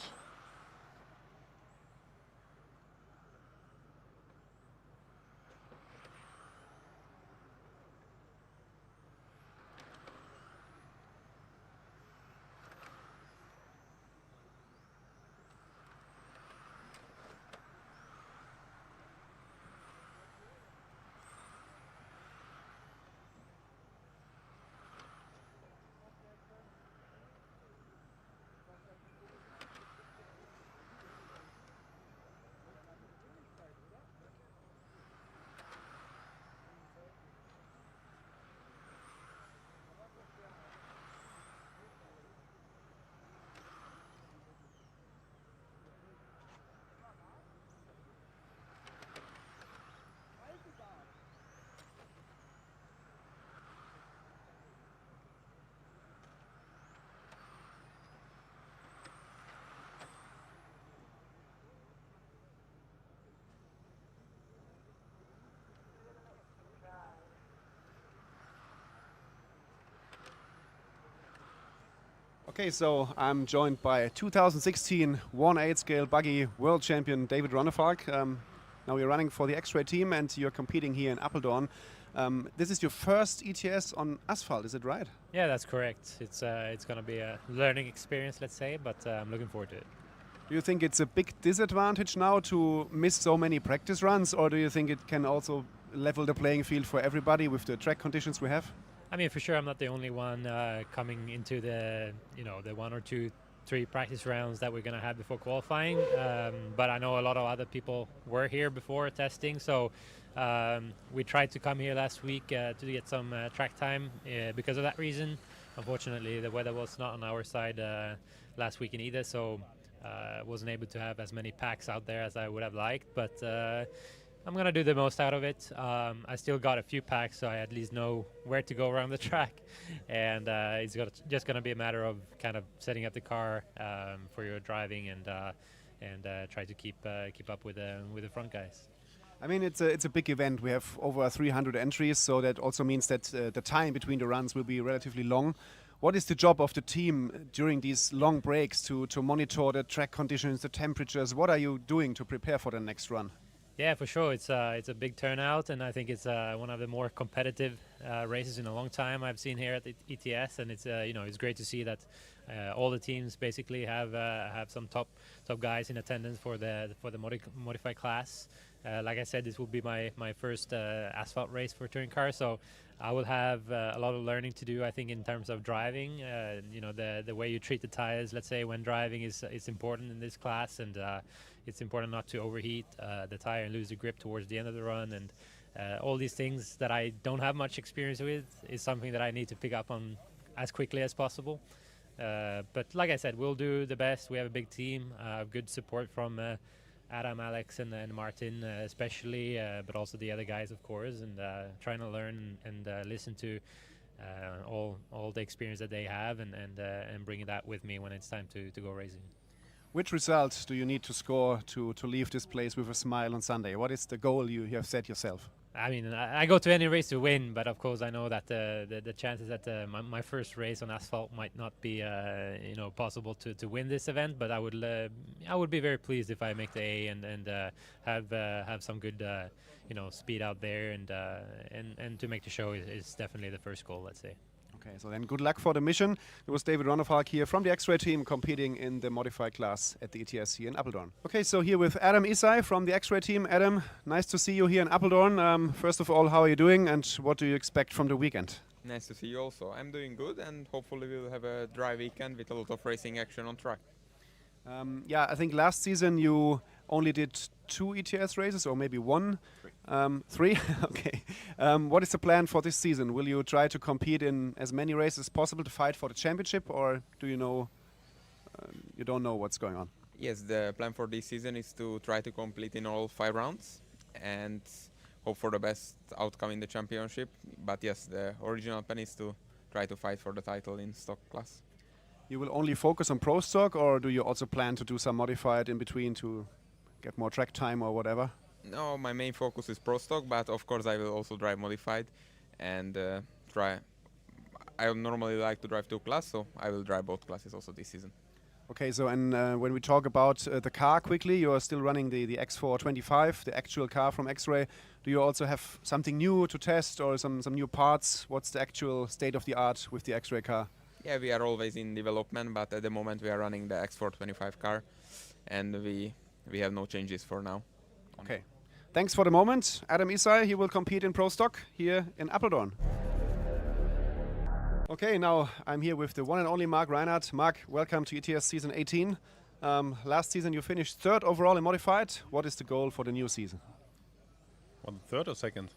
Okay, so I'm joined by 2016 1/8 scale buggy world champion David Ronefalk. Now you're running for the X-Ray team and you're competing here in Apeldoorn. This is your first ETS on asphalt, is it right? Yeah, that's correct. It's going to be a learning experience, let's say, but I'm looking forward to it. Do you think it's a big disadvantage now to miss so many practice runs, or do you think it can also level the playing field for everybody with the track conditions we have? I mean, for sure, I'm not the only one coming into the 1 or 2, 3 practice rounds that we're going to have before qualifying. But I know a lot of other people were here before testing, so we tried to come here last week to get some track time because of that reason. Unfortunately, the weather was not on our side last weekend either, so wasn't able to have as many packs out there as I would have liked. But I'm going to do the most out of it. I still got a few packs, so I at least know where to go around the track. And it's just going to be a matter of kind of setting up the car for your driving and try to keep up with the front guys. I mean, it's a big event. We have over 300 entries, so that also means that the time between the runs will be relatively long. What is the job of the team during these long breaks to monitor the track conditions, the temperatures? What are you doing to prepare for the next run? Yeah, for sure. It's a big turnout, and I think it's one of the more competitive races in a long time I've seen here at the ETS. And it's it's great to see that all the teams basically have some top guys in attendance for the modified class. Like I said, this will be my first asphalt race for touring cars, so I will have a lot of learning to do. I think in terms of driving, the way you treat the tires, let's say when driving, is important in this class, and it's important not to overheat the tire and lose the grip towards the end of the run. And all these things that I don't have much experience with is something that I need to pick up on as quickly as possible. But like I said, we'll do the best. We have a big team, good support from Adam, Alex, and Martin especially, but also the other guys, of course, and trying to learn and listen to all the experience that they have and bring that with me when it's time to go racing. Which results do you need to score to leave this place with a smile on Sunday? What is the goal you have set yourself? I mean, I go to any race to win, but of course I know that the chances that my first race on asphalt might not be possible to win this event. But I would be very pleased if I make the A and have some good speed out there and to make the show is definitely the first goal, let's say. Okay, so then good luck for the mission. It was David Ronald here from the X-Ray team competing in the modified class at the ETS here in Apeldoorn. Okay, so here with Adam Isai from the X-Ray team. Adam, nice to see you here in Apeldoorn. First of all, how are you doing and what do you expect from the weekend? Nice to see you also. I'm doing good and hopefully we'll have a dry weekend with a lot of racing action on track. Yeah, I think last season you only did 2 ETS races or maybe 1. 3? Okay. What is the plan for this season? Will you try to compete in as many races as possible to fight for the championship, or do you know you don't know what's going on? Yes, the plan for this season is to try to complete in all 5 rounds and hope for the best outcome in the championship. But yes, the original plan is to try to fight for the title in stock class. You will only focus on pro stock, or do you also plan to do some modified in between to get more track time or whatever? No, my main focus is pro stock, but of course I will also drive modified and try. I normally like to drive 2 classes, so I will drive both classes also this season. Okay, so and when we talk about the car quickly, you are still running the X425, the actual car from X-Ray. Do you also have something new to test or some new parts? What's the actual state of the art with the X-Ray car? Yeah, we are always in development, but at the moment we are running the X425 car and we have no changes for now. Okay. Thanks for the moment. Adam Isai, he will compete in Pro Stock here in Apeldoorn. Okay, now I'm here with the one and only Marc Rheinard. Marc, welcome to ETS season 18. Last season you finished 3rd overall in Modified. What is the goal for the new season? Well, 3rd or 2nd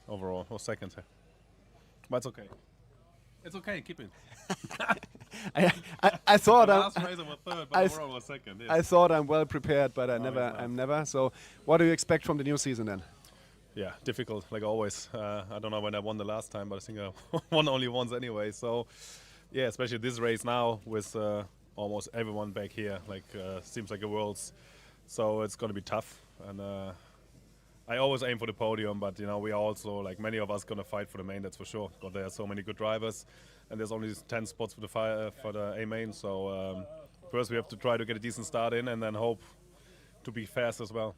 overall, or 2nd? But it's okay. It's okay, keep it. I thought last race I was 3rd, but overall was 2nd. Yes. I thought I'm well prepared, but I'm it's never. So, what do you expect from the new season then? Yeah, difficult like always. I don't know when I won the last time, but I think I won only once anyway. So, yeah, especially this race now with almost everyone back here, like seems like a world's. So it's going to be tough, and I always aim for the podium, but we are also, like many of us, going to fight for the main. That's for sure. Because there are so many good drivers, and there's only 10 spots for the A main. So first we have to try to get a decent start in, and then hope to be fast as well.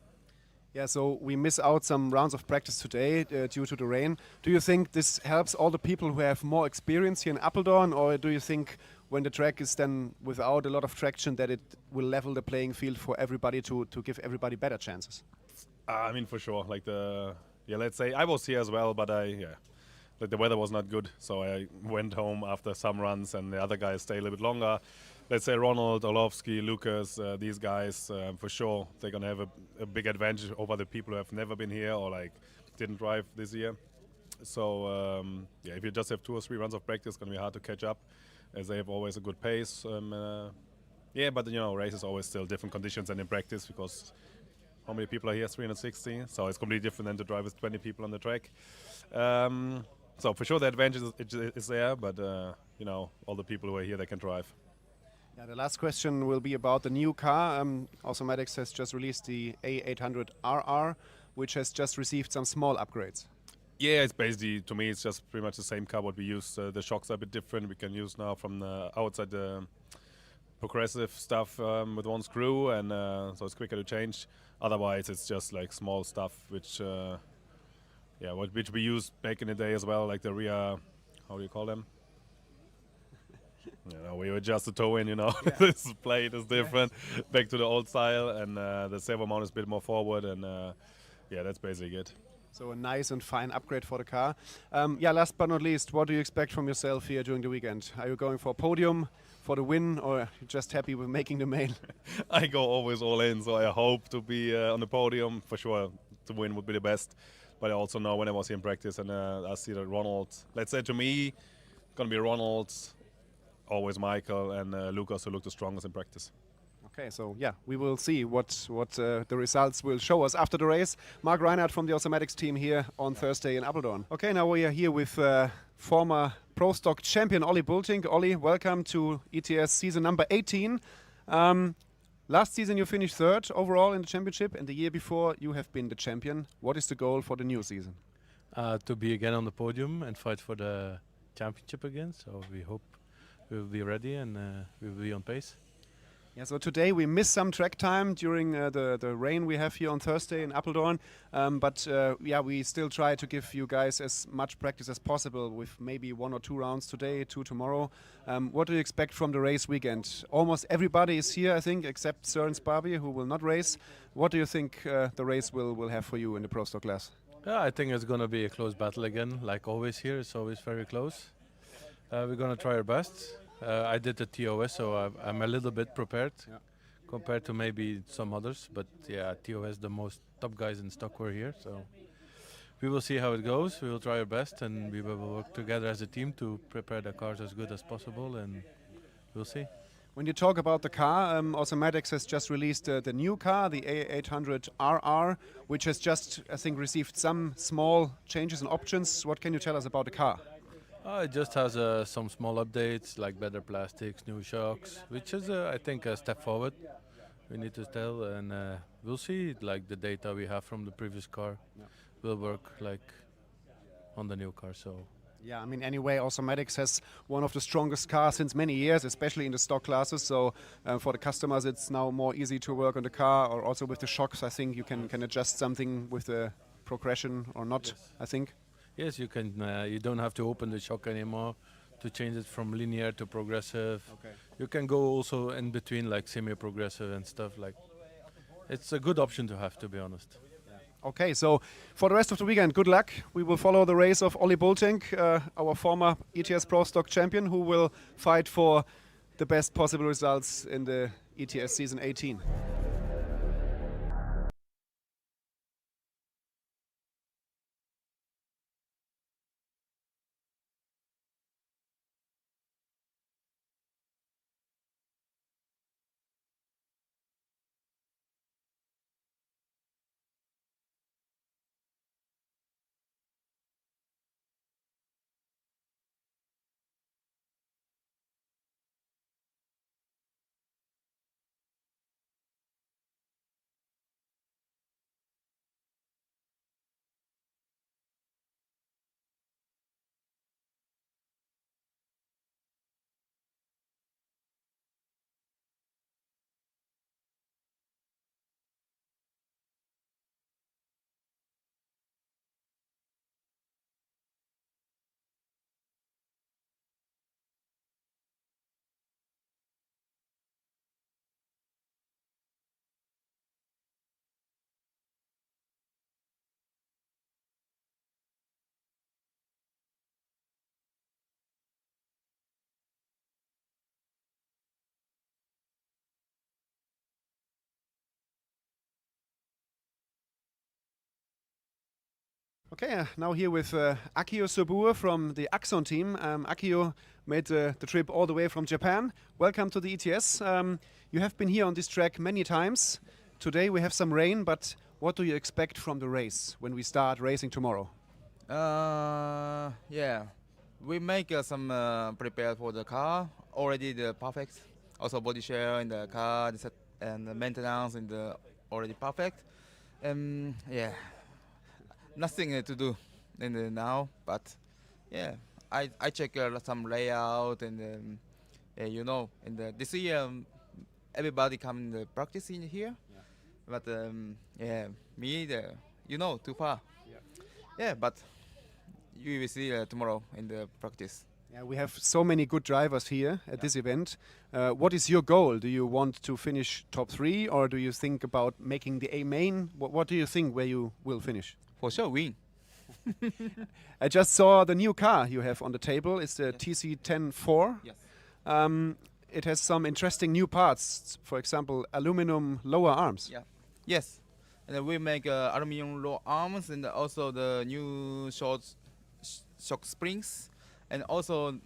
Yeah, so we miss out some rounds of practice today due to the rain. Do you think this helps all the people who have more experience here in Apeldoorn, or do you think when the track is then without a lot of traction that it will level the playing field for everybody to give everybody better chances? I mean, for sure. Like let's say I was here as well, but like the weather was not good, so I went home after some runs, and the other guys stay a little bit longer. Let's say Ronald, Orlovsky, Lucas, these guys, for sure, they're gonna have a big advantage over the people who have never been here or like didn't drive this year. So if you just have 2 or 3 runs of practice, it's gonna be hard to catch up, as they have always a good pace. But race is always still different conditions than in practice, because how many people are here? 360. So it's completely different than to drive with 20 people on the track. So for sure the advantage is there, but all the people who are here, they can drive. Yeah, the last question will be about the new car. Awesomatix has just released the A800RR, which has just received some small upgrades. Yeah, it's basically, to me, it's just pretty much the same car what we use. The shocks are a bit different. We can use now from the outside the progressive stuff with 1 screw, and so it's quicker to change. Otherwise, it's just like small stuff, which we used back in the day as well, like the rear, how do you call them? We adjust the toe in, this plate is different, back to the old style, and the servo mount is a bit more forward, and that's basically it. So a nice and fine upgrade for the car. Last but not least, what do you expect from yourself here during the weekend? Are you going for a podium, for the win, or are you just happy with making the main? I go always all in, so I hope to be on the podium. For sure, to win would be the best. But I also know when I was here in practice and I see that Ronald, let's say to me, going to be Ronald, always Michal, and Lucas, who look the strongest in practice. Okay, so we will see what the results will show us after the race. Marc Rheinard from the Awesomatix team here on Thursday in Apeldoorn. Okay, now we are here with former Pro Stock champion Ollie Bultynck. Ollie, welcome to ETS season number 18. Last season you finished third overall in the championship, and the year before you have been the champion. What is the goal for the new season? To be again on the podium and fight for the championship again. So we hope we will be ready and we will be on pace. Yeah, so today we missed some track time during the rain we have here on Thursday in Apeldoorn, but yeah, we still try to give you guys as much practice as possible with maybe 1 or 2 rounds today, 2 tomorrow. What do you expect from the race weekend? Almost everybody is here, I think, except Søren Sparby, who will not race. What do you think the race will have for you in the Pro Stock class? Yeah, I think it's going to be a close battle again, like always here. It's always very close. We're going to try our best. I did the TOS, so I'm a little bit prepared compared to maybe some others. But yeah, TOS, the most top guys in stock were here. So we will see how it goes. We will try our best and we will work together as a team to prepare the cars as good as possible, and we'll see. When you talk about the car, Awesomatix has just released the new car, the A800RR, which has just, I think, received some small changes and options. What can you tell us about the car? It just has some small updates, like better plastics, new shocks, which is, I think, a step forward. We need to tell, and we'll see. Like the data we have from the previous car will work like on the new car. So. Yeah, I mean, anyway, Awesomatix has one of the strongest cars since many years, especially in the stock classes. So for the customers, it's now more easy to work on the car, or also with the shocks. I think you can adjust something with the progression or not. Yes. I think. Yes, you can. You don't have to open the shock anymore to change it from linear to progressive. Okay. You can go also in between, like semi-progressive and stuff. Like, it's a good option to have, to be honest. Yeah. Okay, so for the rest of the weekend, good luck. We will follow the race of Ollie Bultynck, our former ETS Pro Stock champion, who will fight for the best possible results in the ETS season 18. Okay, now here with Akio Sobue from the Axon team. Akio made the trip all the way from Japan. Welcome to the ETS. You have been here on this track many times. Today we have some rain, but what do you expect from the race when we start racing tomorrow? Yeah, we make some prepare for the car. Already the perfect. Also body share in the car, the set and the maintenance in the already perfect. Yeah. Nothing to do in the now, but yeah, I check some layout and you know, in the this year everybody come in the practice in here, but yeah, me you know too far. Yeah, but you will see tomorrow in the practice. Yeah, we have so many good drivers here at this event. What is your goal? Do you want to finish top 3, or do you think about making the A main? What do you think where you will finish? For sure, win. I just saw the new car you have on the table. It's the TC10-4. Yes. It has some interesting new parts. For example, aluminum lower arms. Yeah. Yes. And we make aluminum lower arms and also the new shock springs. And also,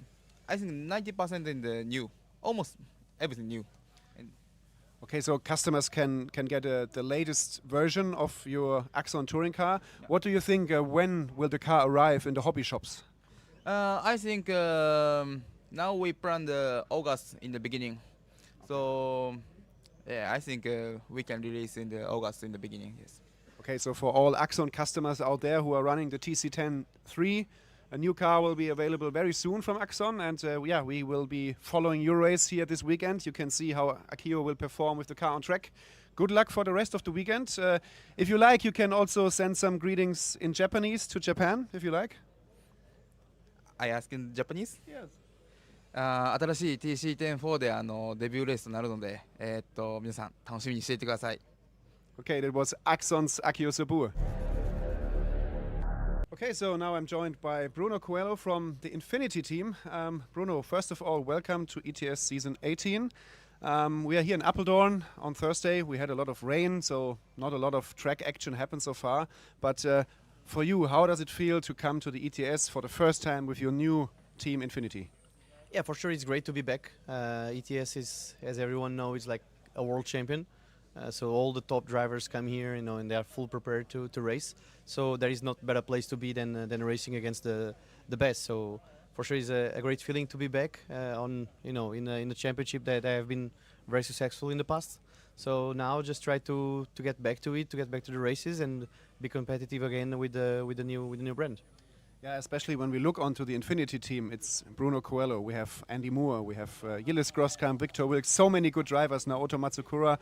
I think 90% in the new. Almost everything new. Okay, so customers can get the latest version of your Axon touring car. Yeah. What do you think, when will the car arrive in the hobby shops? I think now we plan the August in the beginning. So Yeah, I think we can release in the August in the beginning. Yes. Okay, so for all Axon customers out there who are running the TC10-3, a new car will be available very soon from Axon, and yeah, we will be following your race here this weekend. You can see how Akio will perform with the car on track. Good luck for the rest of the weekend. If you like, you can also send some greetings in Japanese to Japan, if you like. I ask in Japanese? Yes. 新しい TC10-4 でデビューレースとなるので、皆さん楽しみにしていてください。Okay, that was Axon's Akio Sobue. Okay, so now I'm joined by Bruno Coelho from the Infinity team. Bruno, first of all, welcome to ETS Season 18. We are here in Apeldoorn on Thursday. We had a lot of rain, so not a lot of track action happened so far. But for you, how does it feel to come to the ETS for the first time with your new team Infinity? Yeah, for sure it's great to be back. ETS is, as everyone knows, is like a world champion. So all the top drivers come here, you know, and they are full prepared to race. So there is not better place to be than racing against the best. So for sure it's a great feeling to be back on, you know, in the championship that I have been very successful in the past. So now just try to get back to it, to get back to the races and be competitive again with the new brand. Yeah, especially when we look onto the Infinity team, it's Bruno Coelho, we have Andy Moore, we have Gilles Groskamp, Victor Wilkes, so many good drivers, Naoto Matsukura.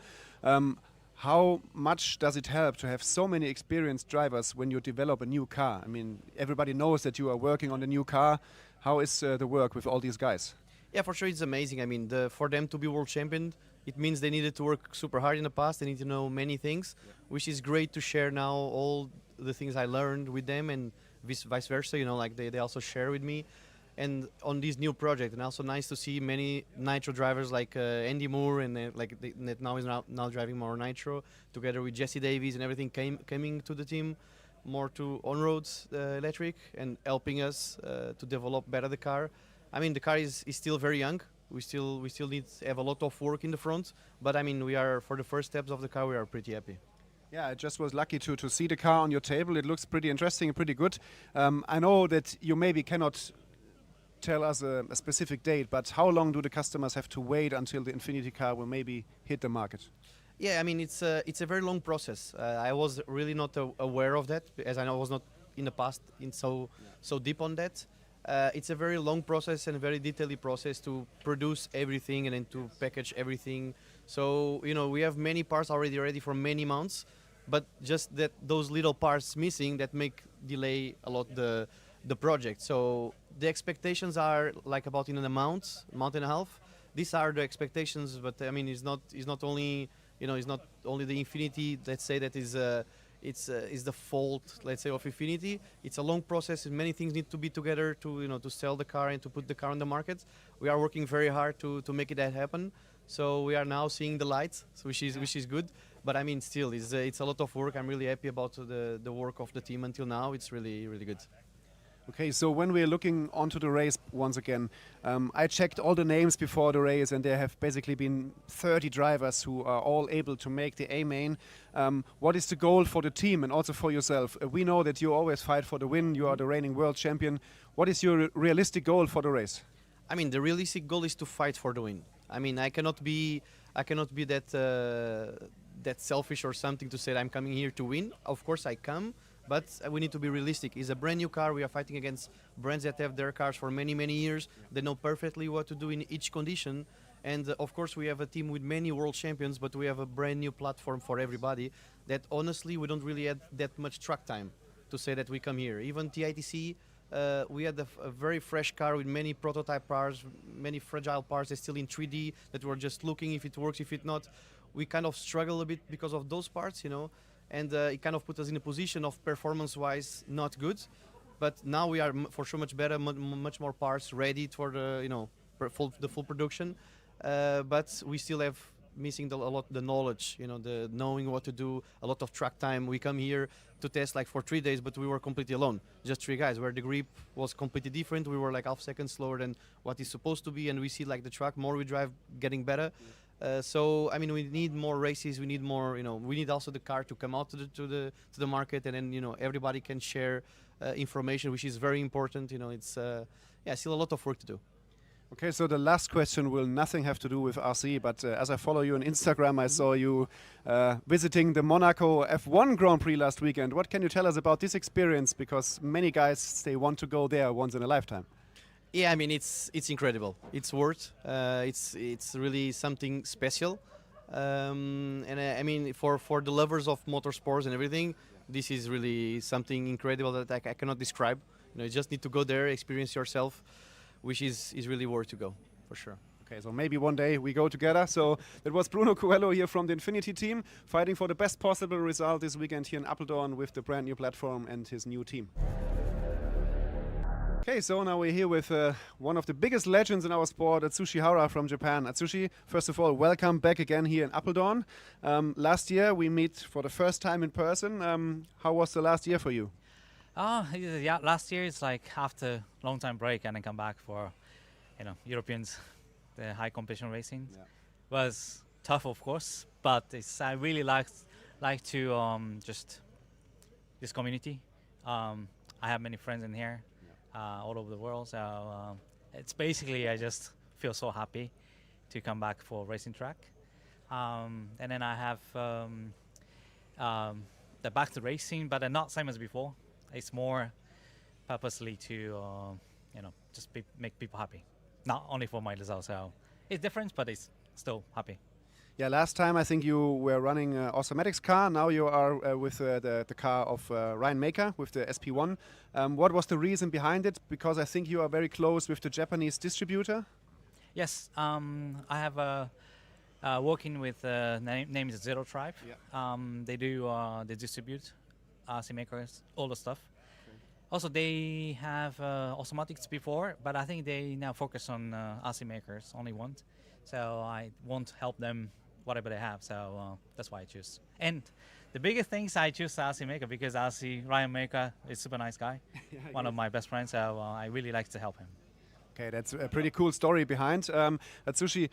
How much does it help to have so many experienced drivers when you develop a new car? I mean, everybody knows that you are working on a new car. How is the work with all these guys? Yeah, for sure it's amazing. I mean, for them to be world champion, it means they needed to work super hard in the past. They need to know many things, which is great to share now all the things I learned with them and vice versa, you know, like they also share with me and on this new project. And also nice to see many nitro drivers like Andy Moore and that now is now driving more nitro together with Jesse Davies and everything coming to the team more to on-roads electric and helping us to develop better the car. I mean, the car is still very young. We still need to have a lot of work in the front, but I mean, we are, for the first steps of the car, we are pretty happy. Yeah, I just was lucky to see the car on your table. It looks pretty interesting and pretty good. I know that you maybe cannot tell us a specific date, but how long do the customers have to wait until the Infinity car will maybe hit the market? Yeah, I mean, it's a very long process. I was really not aware of that, as I was not in the past so deep on that. It's a very long process and a very detailed process to produce everything and then to package everything. So, you know, we have many parts already ready for many months, but just that those little parts missing that make delay a lot the project. So the expectations are like about in a month and a half. These are the expectations, but I mean, it's not only, you know, it's not only the Infinity, let's say, that is is the fault, let's say, of Infinity. It's a long process and many things need to be together to, you know, to sell the car and to put the car on the market. We are working very hard to make that happen. So we are now seeing the light, which is good. But I mean, still, it's a lot of work. I'm really happy about the work of the team until now. It's really, really good. Okay, so when we're looking onto the race once again, I checked all the names before the race, and there have basically been 30 drivers who are all able to make the A main. What is the goal for the team and also for yourself? We know that you always fight for the win. You are the reigning world champion. What is your realistic goal for the race? I mean, the realistic goal is to fight for the win. I mean, I cannot be that selfish or something to say I'm coming here to win. Of course, I come. But we need to be realistic. It's a brand new car. We are fighting against brands that have their cars for many, many years. They know perfectly what to do in each condition. And of course, we have a team with many world champions, but we have a brand new platform for everybody that honestly, we don't really have that much track time to say that we come here. Even TITC, we had a very fresh car with many prototype parts, many fragile parts that's still in 3D that we're just looking if it works, if it not. We kind of struggle a bit because of those parts, you know. And it kind of put us in a position of performance-wise not good, but now we are for sure much better, much more parts ready for the, you know, the full production. But we still have missing a lot the knowledge, you know, the knowing what to do, a lot of track time. We come here to test like for 3 days, but we were completely alone, just 3 guys, where the grip was completely different. We were like half second slower than what is supposed to be, and we see like the track more we drive getting better. So I mean, we need more races. We need more, you know. We need also the car to come out to the market, and then, you know, everybody can share information, which is very important. You know, it's yeah, still a lot of work to do. Okay, so the last question will nothing have to do with RC, but as I follow you on Instagram, I saw you visiting the Monaco F1 Grand Prix last weekend. What can you tell us about this experience? Because many guys, they want to go there once in a lifetime. Yeah, I mean it's incredible. It's worth. It's really something special. And I mean for the lovers of motorsports and everything, this is really something incredible that I cannot describe. You just need to go there, experience yourself, which is really worth to go for sure. Okay, so maybe one day we go together. So that was Bruno Coelho here from the Infinity team, fighting for the best possible result this weekend here in Apeldoorn with the brand new platform and his new team. Okay, so now we're here with one of the biggest legends in our sport, Atsushi Hara from Japan. Atsushi, first of all, welcome back again here in Apeldoorn. Last year we meet for the first time in person. How was the last year for you? Yeah, last year it's like after long time break and then come back for, Europeans, the high competition racing. Yeah. Was tough, of course, but I really like to just this community. I have many friends in here. All over the world, so it's basically I just feel so happy to come back for racing track, and then I have the back to racing, but not same as before. It's more purposely to just make people happy, not only for my results. So it's different, but it's still happy. Yeah, last time I think you were running Awesomatix car. Now you are with the car of Rheinard with the SP1. What was the reason behind it? Because I think you are very close with the Japanese distributor. Yes, I have working with name is Zero Tribe. Yeah. They distribute RC makers, all the stuff. Okay. Also, they have Awesomatix before, but I think they now focus on RC makers, only one. So I want to help them whatever they have, so that's why I choose. And the biggest things I choose RC Maker because RC Ryan Maker is super nice guy, yeah, one of my best friends, so I really like to help him. Okay, that's a pretty cool story behind. Atsushi,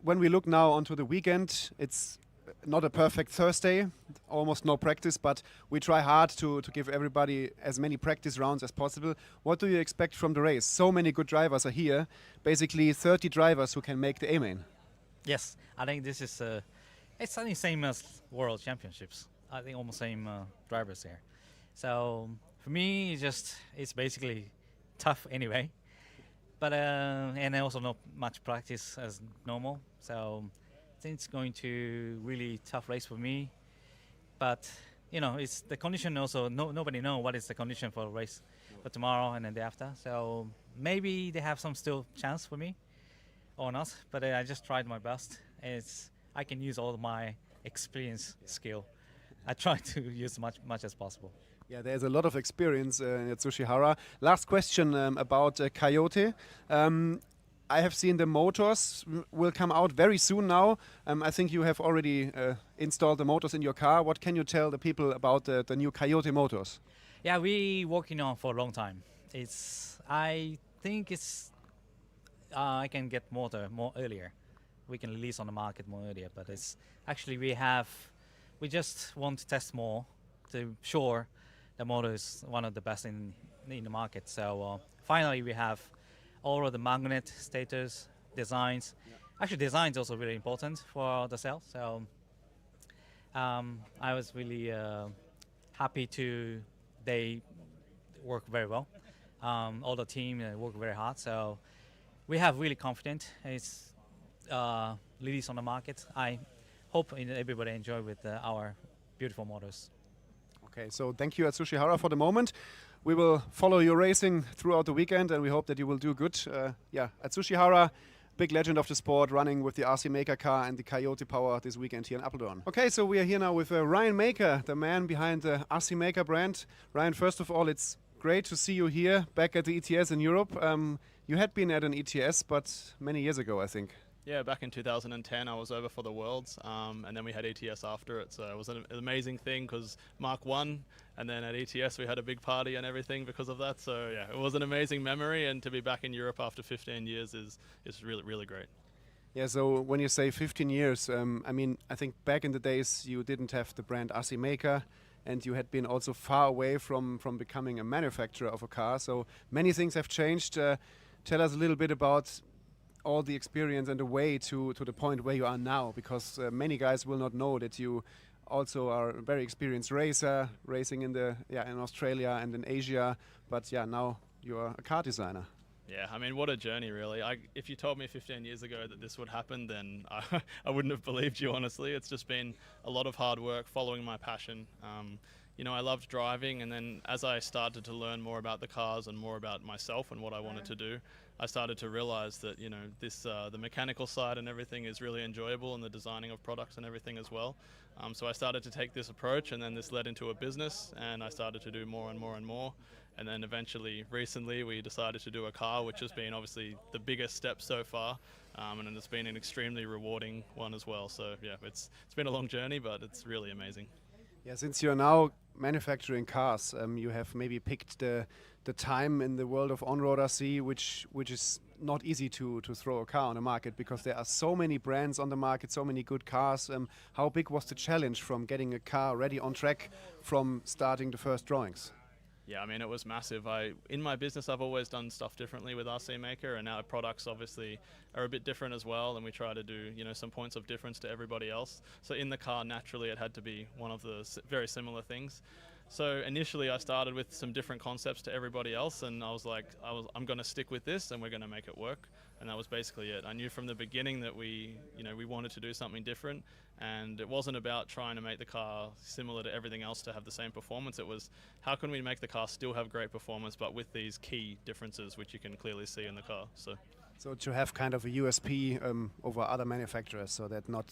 when we look now onto the weekend, it's not a perfect Thursday, almost no practice, but we try hard to give everybody as many practice rounds as possible. What do you expect from the race? So many good drivers are here, basically 30 drivers who can make the A-main. Yes, I think this is it's the same as World Championships. I think almost same drivers here. So for me, it's basically tough anyway. But and also not much practice as normal. So I think it's going to really tough race for me. But it's the condition also. Nobody know what is the condition for the race for tomorrow and then the after. So maybe they have some still chance for me. Or not, but I just tried my best. I can use all of my experience skill. I try to use much as possible. Yeah, there's a lot of experience in Atsushi Hara. Last question about Coyote. I have seen the motors will come out very soon now. I think you have already installed the motors in your car. What can you tell the people about the new Coyote motors? Yeah, we working on for a long time. I think I can get motor more earlier. We can release on the market more earlier, but it's actually we just want to test more to sure the motor is one of the best in the market. So finally we have all of the magnet status designs. Yeah. Actually, design is also really important for the cell. So I was really happy they work very well. All the team work very hard. So we have really confident it's release on the market. I hope everybody enjoy with our beautiful motors. Okay, so thank you Atsushi Hara for the moment. We will follow your racing throughout the weekend and we hope that you will do good. Atsushi Hara, big legend of the sport, running with the RC Maker car and the Coyote Power this weekend here in Apeldoorn. Okay, so we are here now with Ryan Maker, the man behind the RC Maker brand. Ryan, first of all, it's great to see you here back at the ETS in Europe. You had been at an ETS, but many years ago, I think. Yeah, back in 2010, I was over for the Worlds, and then we had ETS after it. So it was an amazing thing because Marc won, and then at ETS we had a big party and everything because of that. So yeah, it was an amazing memory, and to be back in Europe after 15 years is really, really great. Yeah, so when you say 15 years, I think back in the days you didn't have the brand RC Maker, and you had been also far away from becoming a manufacturer of a car. So many things have changed. Tell us a little bit about all the experience and the way to the point where you are now? Because many guys will not know that you also are a very experienced racer, racing in Australia and in Asia. But now you are a car designer. Yeah, I mean, what a journey, really. If you told me 15 years ago that this would happen, then I wouldn't have believed you, honestly. It's just been a lot of hard work following my passion. I loved driving, and then as I started to learn more about the cars and more about myself and what I wanted to do, I started to realize that, the mechanical side and everything is really enjoyable, and the designing of products and everything as well. So I started to take this approach, and then this led into a business, and I started to do more and more and more. And then eventually, recently, we decided to do a car, which has been obviously the biggest step so far. And it's been an extremely rewarding one as well. So yeah, it's been a long journey, but it's really amazing. Yeah, since you're now manufacturing cars, you have maybe picked the time in the world of on-road RC, which is not easy to throw a car on the market, because there are so many brands on the market, so many good cars. How big was the challenge from getting a car ready on track from starting the first drawings? Yeah, I mean, it was massive. In my business, I've always done stuff differently with RC Maker, and our products obviously are a bit different as well, and we try to do, some points of difference to everybody else. So in the car, naturally, it had to be one of the very similar things. So initially, I started with some different concepts to everybody else, and I was like, I'm going to stick with this, and we're going to make it work. And that was basically it. I knew from the beginning that we wanted to do something different, and it wasn't about trying to make the car similar to everything else to have the same performance. It was, how can we make the car still have great performance, but with these key differences, which you can clearly see in the car. So to have kind of a USP over other manufacturers, so that not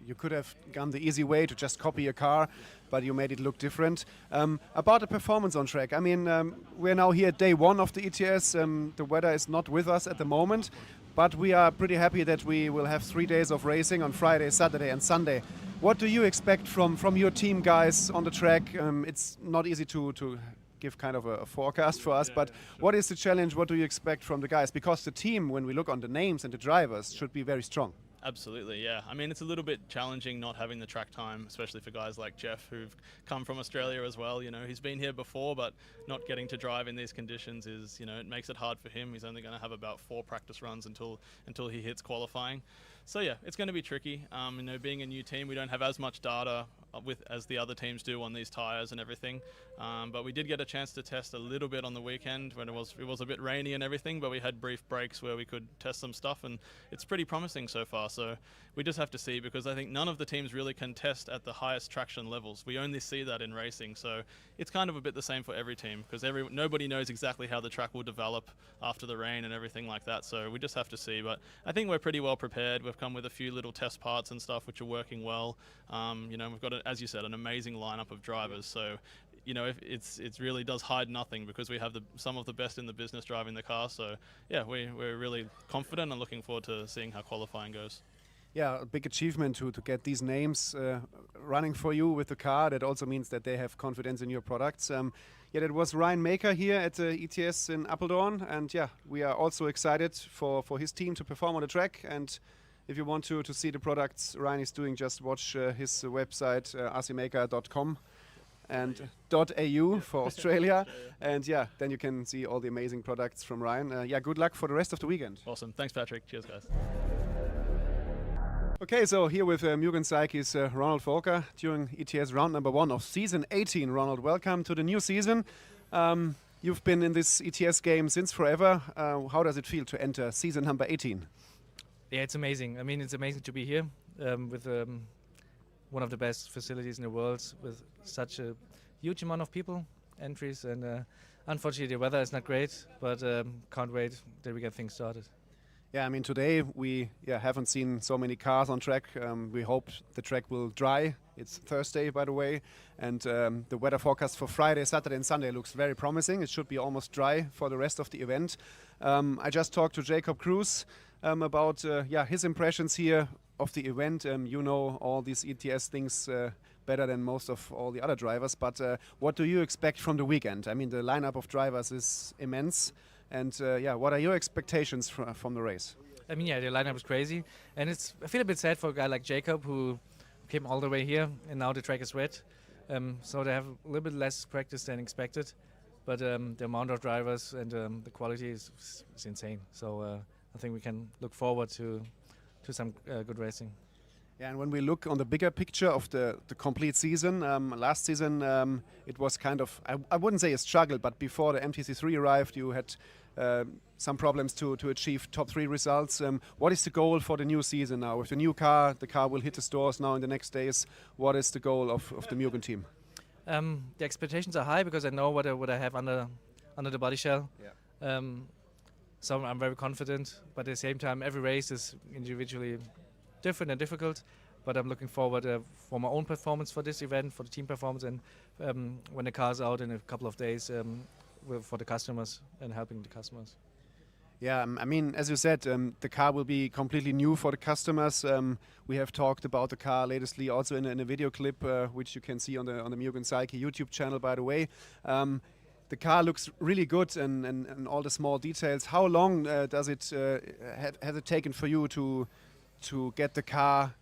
you could have gone the easy way to just copy a car, but you made it look different. About the performance on track, I mean, we're now here at day one of the ETS. The weather is not with us at the moment, but we are pretty happy that we will have 3 days of racing on Friday, Saturday and Sunday. What do you expect from your team guys on the track? It's not easy to give kind of a forecast for us, but what is the challenge? What do you expect from the guys? Because the team, when we look on the names and the drivers, should be very strong. Absolutely, yeah. I mean, it's a little bit challenging not having the track time, especially for guys like Jeff, who've come from Australia as well. He's been here before, but not getting to drive in these conditions is, it makes it hard for him. He's only going to have about 4 practice runs until he hits qualifying. So yeah, it's going to be tricky. Being a new team, we don't have as much data as the other teams do on these tires and everything. But we did get a chance to test a little bit on the weekend when it was a bit rainy and everything, but we had brief breaks where we could test some stuff, and it's pretty promising so far. So we just have to see, because I think none of the teams really can test at the highest traction levels. We only see that in racing. So it's kind of a bit the same for every team, because nobody knows exactly how the track will develop after the rain and everything like that. So we just have to see. But I think we're pretty well prepared. We've come with a few little test parts and stuff which are working well. We've got, as you said, an amazing lineup of drivers. So it really does hide nothing, because we have some of the best in the business driving the car. So yeah, we're really confident and looking forward to seeing how qualifying goes. Yeah, a big achievement to get these names running for you with the car. That also means that they have confidence in your products. That was Ryan Maker here at the ETS in Apeldoorn, and yeah, we are also excited for his team to perform on the track. And if you want to see the products Ryan is doing, just watch his website, rcmaker.com and .au for Australia. And yeah, then you can see all the amazing products from Ryan. Good luck for the rest of the weekend. Awesome. Thanks, Patrick. Cheers, guys. Okay, so here with Mugen Psyche is Ronald Völker during ETS round number 1 of season 18. Ronald, welcome to the new season. You've been in this ETS game since forever. How does it feel to enter season number 18? Yeah, it's amazing. I mean, it's amazing to be here with one of the best facilities in the world, with such a huge amount of people, entries, and unfortunately the weather is not great, but can't wait till we get things started. Yeah, I mean, today we haven't seen so many cars on track. We hope the track will dry. It's Thursday, by the way, and the weather forecast for Friday, Saturday and Sunday looks very promising. It should be almost dry for the rest of the event. I just talked to Jacob Cruz about his impressions here of the event. You know all these ETS things better than most of all the other drivers, but what do you expect from the weekend? I mean, the lineup of drivers is immense. And what are your expectations from the race? I mean, the lineup is crazy, and I feel a bit sad for a guy like Jacob who came all the way here, and now the track is wet. So they have a little bit less practice than expected, but the amount of drivers and the quality is insane. So I think we can look forward to some good racing. Yeah, and when we look on the bigger picture of the complete season, last season it was kind of, I wouldn't say a struggle, but before the MTC3 arrived, you had some problems to achieve top 3 results. What is the goal for the new season now? With the new car, the car will hit the stores now in the next days. What is the goal of the Mugen team? The expectations are high because I know what I have under the body shell. Yeah. So I'm very confident, but at the same time, every race is individually different and difficult. But I'm looking forward for my own performance for this event, for the team performance, and when the car's out in a couple of days, for the customers and helping the customers. Yeah, I mean, as you said, the car will be completely new for the customers. We have talked about the car latestly also in a video clip, which you can see on the Mugen Psyche YouTube channel, by the way. The car looks really good and all the small details. How long does it has it taken for you to get the car,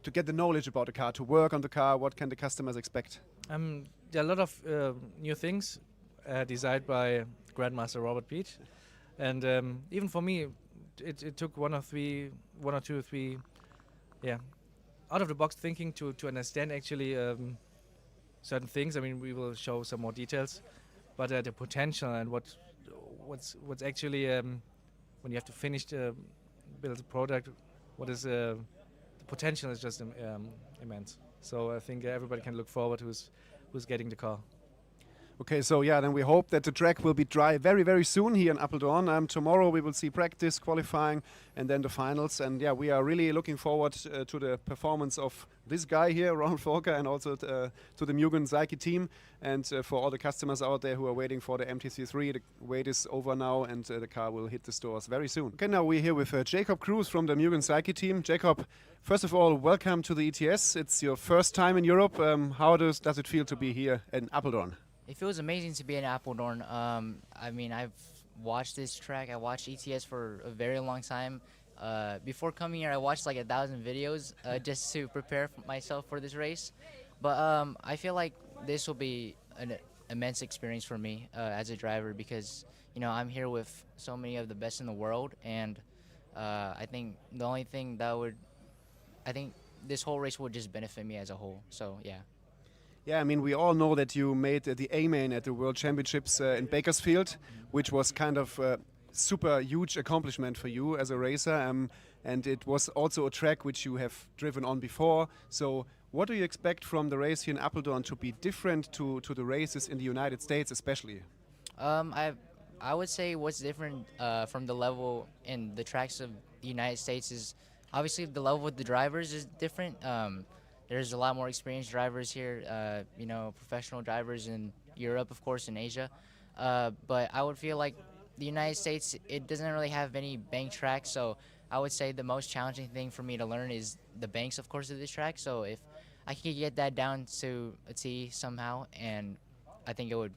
to get the knowledge about the car, to work on the car? What can the customers expect? There are a lot of new things designed by Grandmaster Robert Peach, and even for me, it took one or two or three, out of the box thinking to understand actually certain things. I mean, we will show some more details, but the potential and what's actually when you have to finish build a product, what is the potential is just immense. So I think everybody can look forward who's getting the car. Okay, so yeah, then we hope that the track will be dry very, very soon here in Apeldoorn. Tomorrow we will see practice, qualifying, and then the finals. And yeah, we are really looking forward to the performance of this guy here, Ronald Völker, and also to the Mugen Psyche team. And for all the customers out there who are waiting for the MTC3, the wait is over now, and the car will hit the stores very soon. Okay, now we're here with Jacob Cruz from the Mugen Psyche team. Jacob, first of all, welcome to the ETS. It's your first time in Europe. How does it feel to be here in Apeldoorn? It feels amazing to be in Apeldoorn. I mean, I've watched this track. I watched ETS for a very long time. Before coming here, I watched like 1,000 videos just to prepare myself for this race. But I feel like this will be an immense experience for me as a driver because, you know, I'm here with so many of the best in the world. And I think the only thing I think this whole race would just benefit me as a whole. So, yeah. Yeah, I mean, we all know that you made the A-main at the World Championships in Bakersfield, which was kind of a super huge accomplishment for you as a racer. And it was also a track which you have driven on before. So what do you expect from the race here in Apeldoorn to be different to the races in the United States especially? I would say what's different from the level in the tracks of the United States is obviously the level with the drivers is different. There's a lot more experienced drivers here, you know, professional drivers in Europe, of course, in Asia. But I would feel like the United States, it doesn't really have any bank tracks. So I would say the most challenging thing for me to learn is the banks, of course, of this track. So if I could get that down to a T somehow, and I think it would,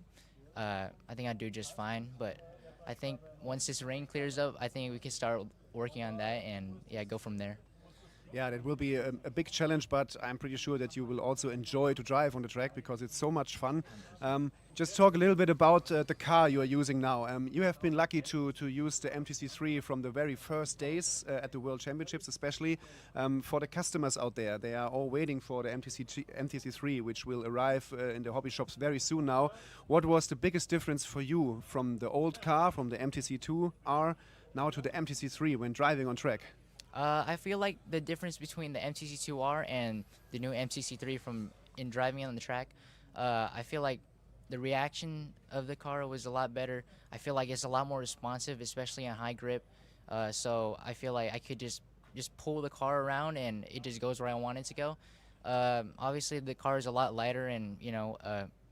I think I'd do just fine. But I think once this rain clears up, I think we can start working on that and, yeah, go from there. Yeah, that will be a big challenge, but I'm pretty sure that you will also enjoy to drive on the track because it's so much fun. Just talk a little bit about the car you are using now. You have been lucky to use the MTC3 from the very first days at the World Championships, especially. For the customers out there, they are all waiting for the MTC3, which will arrive in the hobby shops very soon now. What was the biggest difference for you from the old car, from the MTC2R, now to the MTC3 when driving on track? I feel like the difference between the MTC2R and the new MTC3 in driving on the track, I feel like the reaction of the car was a lot better. I feel like it's a lot more responsive, especially on high grip. So I feel like I could just pull the car around and it just goes where I want it to go. Obviously, the car is a lot lighter and, you know,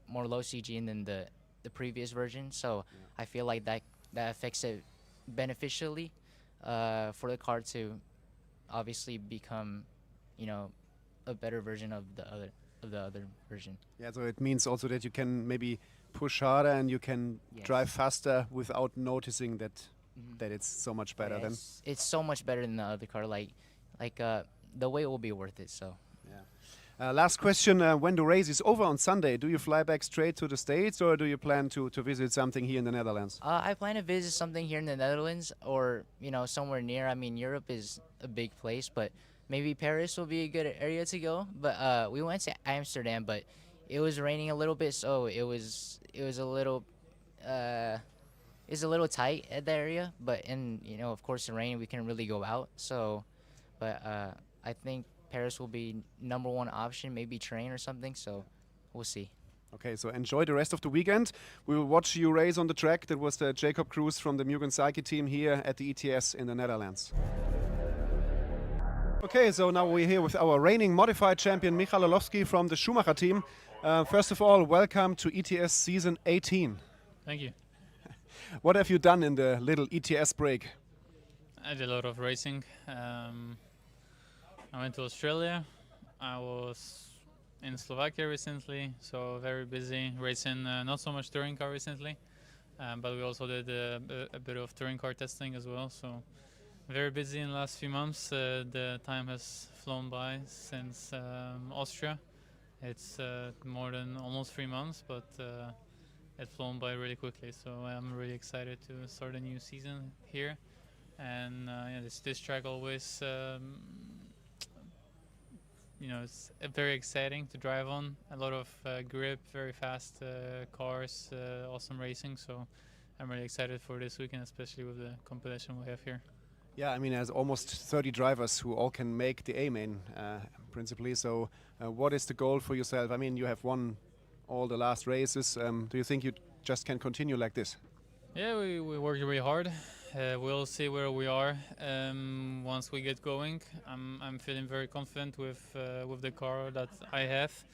more low CG than the previous version. So I feel like that affects it beneficially for the car to obviously become, you know, a better version of the other version. Yeah, so it means also that you can maybe push harder and you can drive faster without noticing that it's so much better. Yeah, it's so much better than the other car. Like the weight will be worth it. So. Yeah. Last question, when the race is over on Sunday, do you fly back straight to the States or do you plan to visit something here in the Netherlands? I plan to visit something here in the Netherlands or, somewhere near. I mean, Europe is a big place, but maybe Paris will be a good area to go. But we went to Amsterdam, but it was raining a little bit, so it was a little tight at the area. But of course, the rain, we couldn't really go out. So, but I think Paris will be #1 option, maybe train or something. So, we'll see. Okay, so enjoy the rest of the weekend. We will watch you race on the track. That was the Jacob Cruz from the Mugen team here at the ETS in the Netherlands. Okay, so now we're here with our reigning modified champion Michal from the Schumacher team. First of all, welcome to ETS season 18. Thank you. What have you done in the little ETS break? I did a lot of racing. I went to Australia. I was in Slovakia recently, so very busy racing. Not so much touring car recently, but we also did a bit of touring car testing as well. So very busy in the last few months. The time has flown by since Austria. It's more than almost 3 months, but it's flown by really quickly. So I'm really excited to start a new season here. And this track always, it's very exciting to drive on. A lot of grip, very fast cars, awesome racing. So I'm really excited for this weekend, especially with the competition we have here. Yeah, I mean, there's almost 30 drivers who all can make the A-main, principally. So what is the goal for yourself? I mean, you have won all the last races. Do you think you just can continue like this? Yeah, we worked really hard. We'll see where we are once we get going. I'm feeling very confident with the car that I have,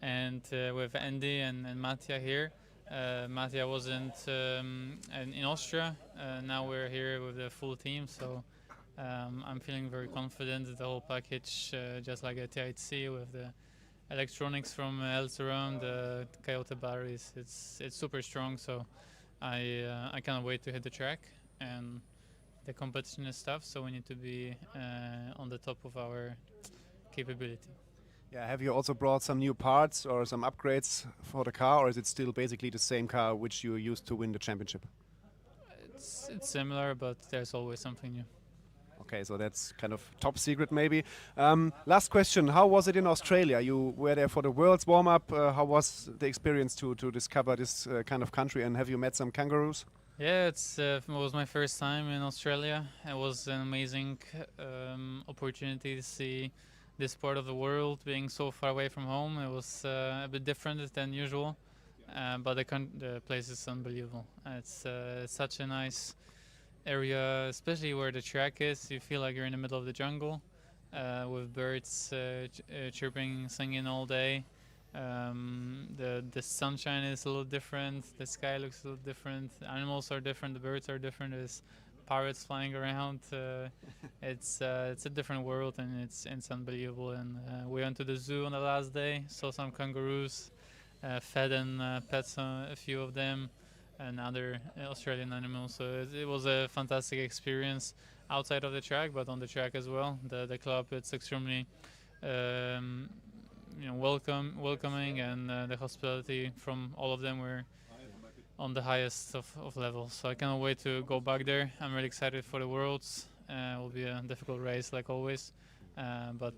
and with Andy and Mattia here. Mattia wasn't in Austria. Now we're here with the full team, so I'm feeling very confident that the whole package, just like a TIC with the electronics from Elseron, the Coyote batteries, it's super strong. So I can't wait to hit the track, and the competition is tough, so we need to be on the top of our capability. Yeah, have you also brought some new parts or some upgrades for the car, or is it still basically the same car which you used to win the championship? It's similar, but there's always something new. Okay, so that's kind of top secret maybe. Last question, how was it in Australia? You were there for the World's warm-up. How was the experience to discover this kind of country, and have you met some kangaroos? Yeah, it was my first time in Australia. It was an amazing opportunity to see this part of the world, being so far away from home. It was a bit different than usual, but the place is unbelievable. It's such a nice area, especially where the track is. You feel like you're in the middle of the jungle, with birds chirping, singing all day. The sunshine is a little different. The sky looks a little different. The animals are different. The birds are different. There's pirates flying around. It's a different world, and it's unbelievable. And we went to the zoo on the last day, saw some kangaroos, fed and pet a few of them, and other Australian animals. So it was a fantastic experience outside of the track, but on the track as well. The club, it's extremely welcoming, and the hospitality from all of them were on the highest of levels. So I cannot wait to go back there. I'm really excited for the Worlds. It will be a difficult race like always, but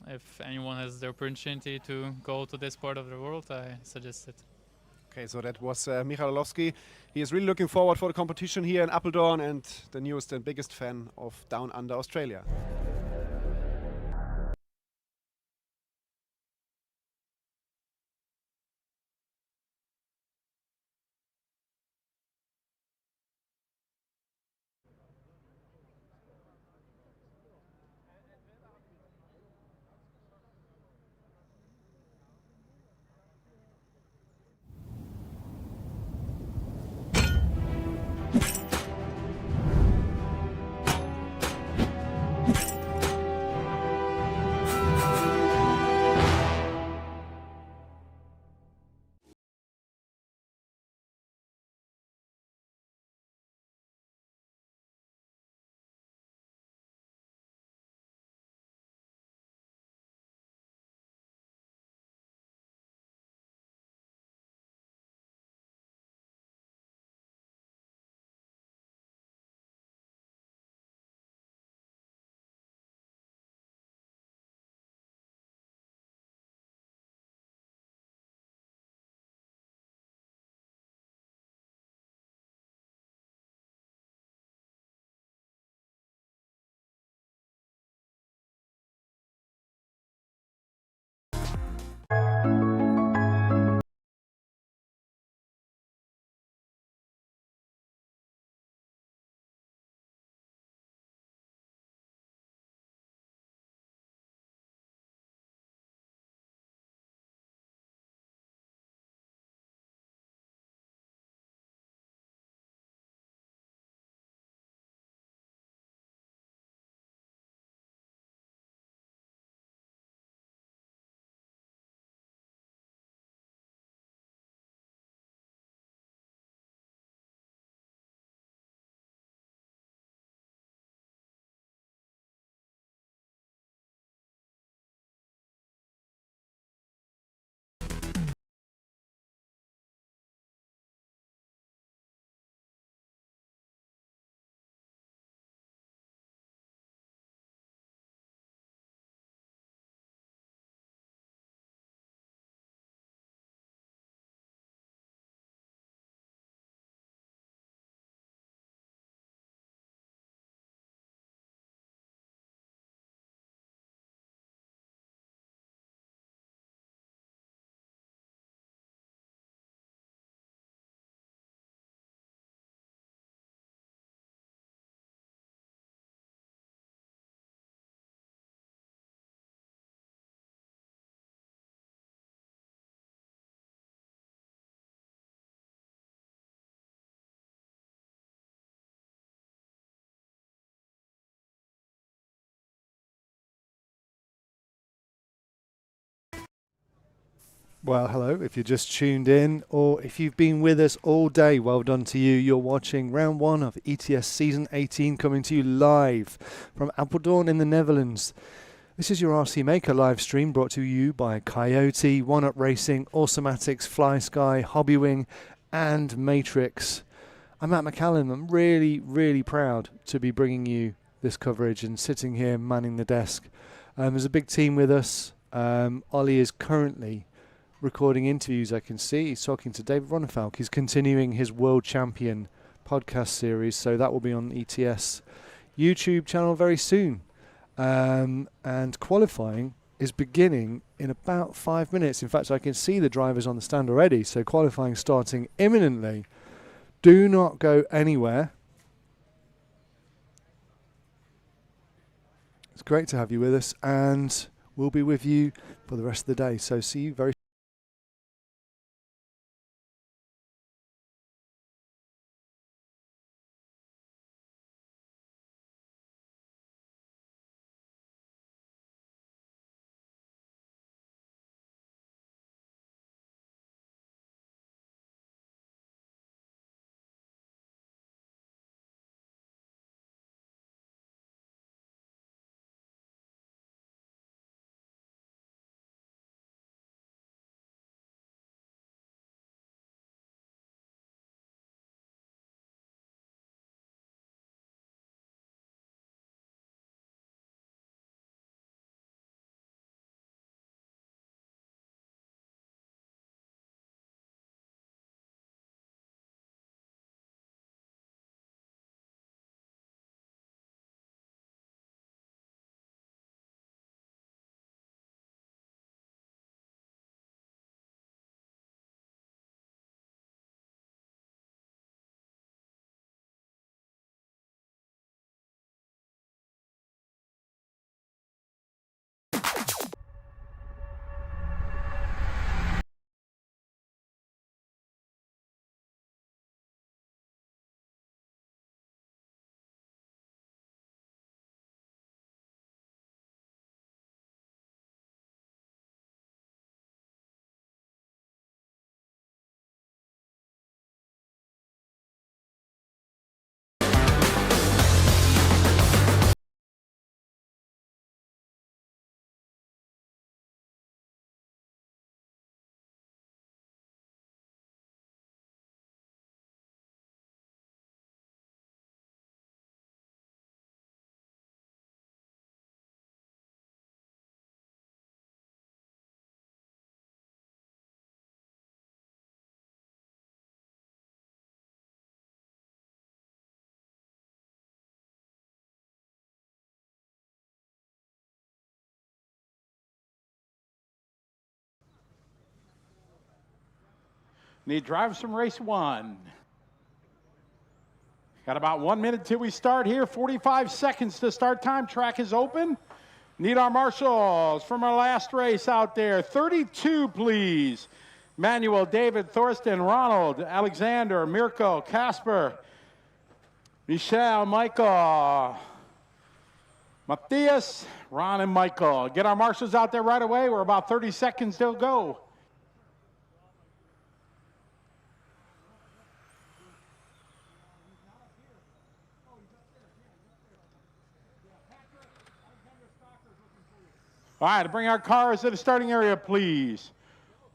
if anyone has the opportunity to go to this part of the world, I suggest it. Okay, so that was Michal. He is really looking forward for the competition here in Apeldoorn, and the newest and biggest fan of Down Under Australia. Well, hello. If you're just tuned in or if you've been with us all day, well done to you. You're watching round 1 of ETS Season 18 coming to you live from Apeldoorn in the Netherlands. This is your RC Maker live stream brought to you by Coyote, One-Up Racing, Awesomatix, Fly Sky, Hobbywing and Matrix. I'm Matt McCallum. I'm really, really proud to be bringing you this coverage and sitting here manning the desk. There's a big team with us. Ollie is currently recording interviews. I can see he's talking to David Ronefalk. He's continuing his World Champion podcast series, so that will be on ETS YouTube channel very soon. And qualifying is beginning in about 5 minutes. In fact, I can see the drivers on the stand already, so qualifying starting imminently. Do not go anywhere. It's great to have you with us, and we'll be with you for the rest of the day, so see you very soon. Need drivers from race 1. Got about 1 minute till we start here. 45 seconds to start time. Track is open. Need our marshals from our last race out there. 32, please. Manuel, David, Thorsten, Ronald, Alexander, Mirko, Casper, Michal, Michael, Matthias, Ron, and Michael. Get our marshals out there right away. We're about 30 seconds till go. All right, bring our cars to the starting area, please.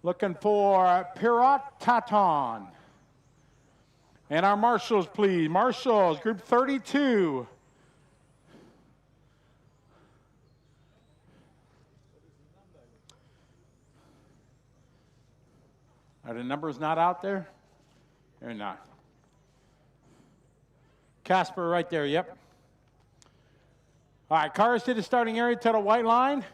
Looking for Pirot Taton. And our marshals, please. Marshals, group 32. Are the numbers not out there? They're not. Casper right there, yep. All right, cars to the starting area to the white line.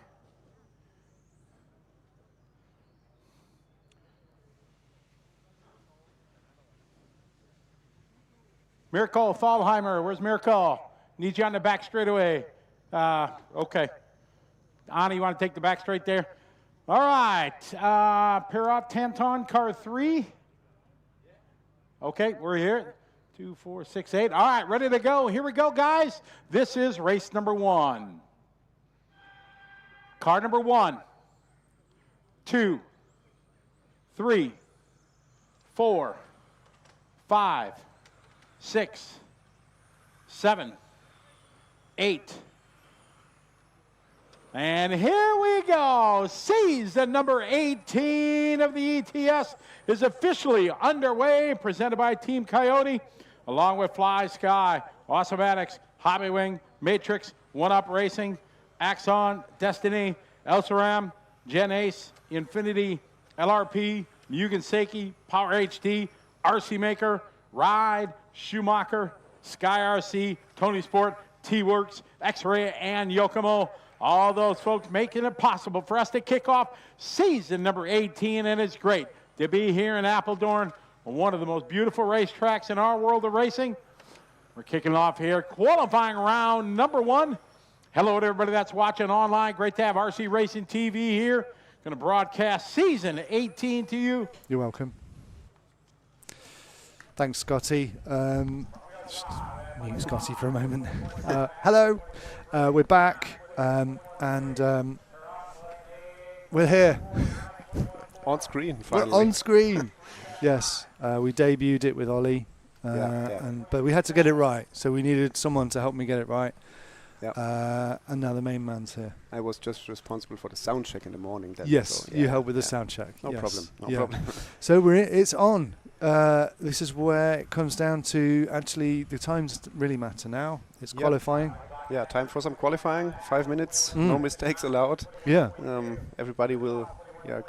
Mirko Thalheimer, where's Mirko? Need you on the back straightaway. Okay. Anna, you want to take the back straight there? All right. Pirot Tanton, car 3. Okay, we're here. 2, 4, 6, 8. All right, ready to go. Here we go, guys. This is race number 1. Car number 1, 2, 3, 4, 5, 6, 7, 8. And here we go. Season number 18 of the ETS is officially underway, presented by Team Coyote, along with Fly Sky, Awesomatix, Hobby Wing, Matrix, One Up Racing, Axon, Destiny, Elsaram, Gen Ace, Infinity, LRP, Mugen Seiki, Power HD, RC Maker, Ride, Schumacher, Sky RC, Tony Sport, T-Works, X-Ray, and Yokomo. All those folks making it possible for us to kick off season number 18, and it's great to be here in Apeldoorn, one of the most beautiful racetracks in our world of racing. We're kicking off here, qualifying round number 1. Hello to everybody that's watching online. Great to have RC Racing TV here. Going to broadcast season 18 to you. You're welcome. Thanks, Scotty. Just mute Scotty for a moment. Hello, we're back. And we're here. On screen, finally. We're on screen. Yes, we debuted it with Ollie, but we had to get it right, so we needed someone to help me get it right. And now the main man's here. I was just responsible for the sound check in the morning. Yes, you helped with the sound check. No problem. No problem. So it's on. This is where it comes down to actually the times really matter now. It's qualifying. Yeah, time for some qualifying. 5 minutes, no mistakes allowed. Yeah. Everybody will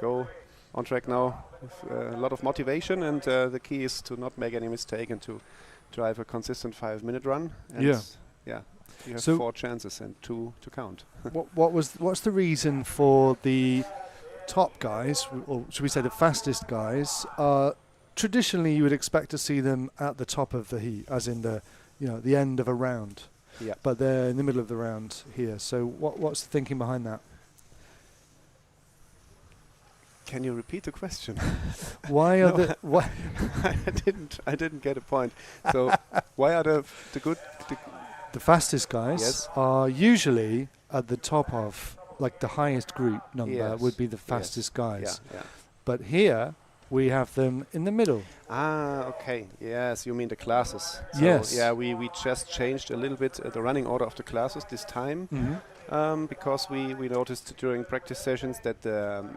go on track now with a lot of motivation, and the key is to not make any mistake and to drive a consistent 5-minute run. And you have 4 chances and 2 to count. What's the reason for the top guys, or should we say the fastest guys? Traditionally, you would expect to see them at the top of the heat, as in the end of a round. Yeah. But they're in the middle of the round here. So what's the thinking behind that? Can you repeat the question? Why are the why? I didn't get a point. So why are the fastest guys are usually at the top of, like, the highest group number would be the fastest guys. Yeah. But here we have them in the middle. Ah, okay. Yes, you mean the classes. So yes. Yeah, we just changed a little bit the running order of the classes this time, because we noticed during practice sessions that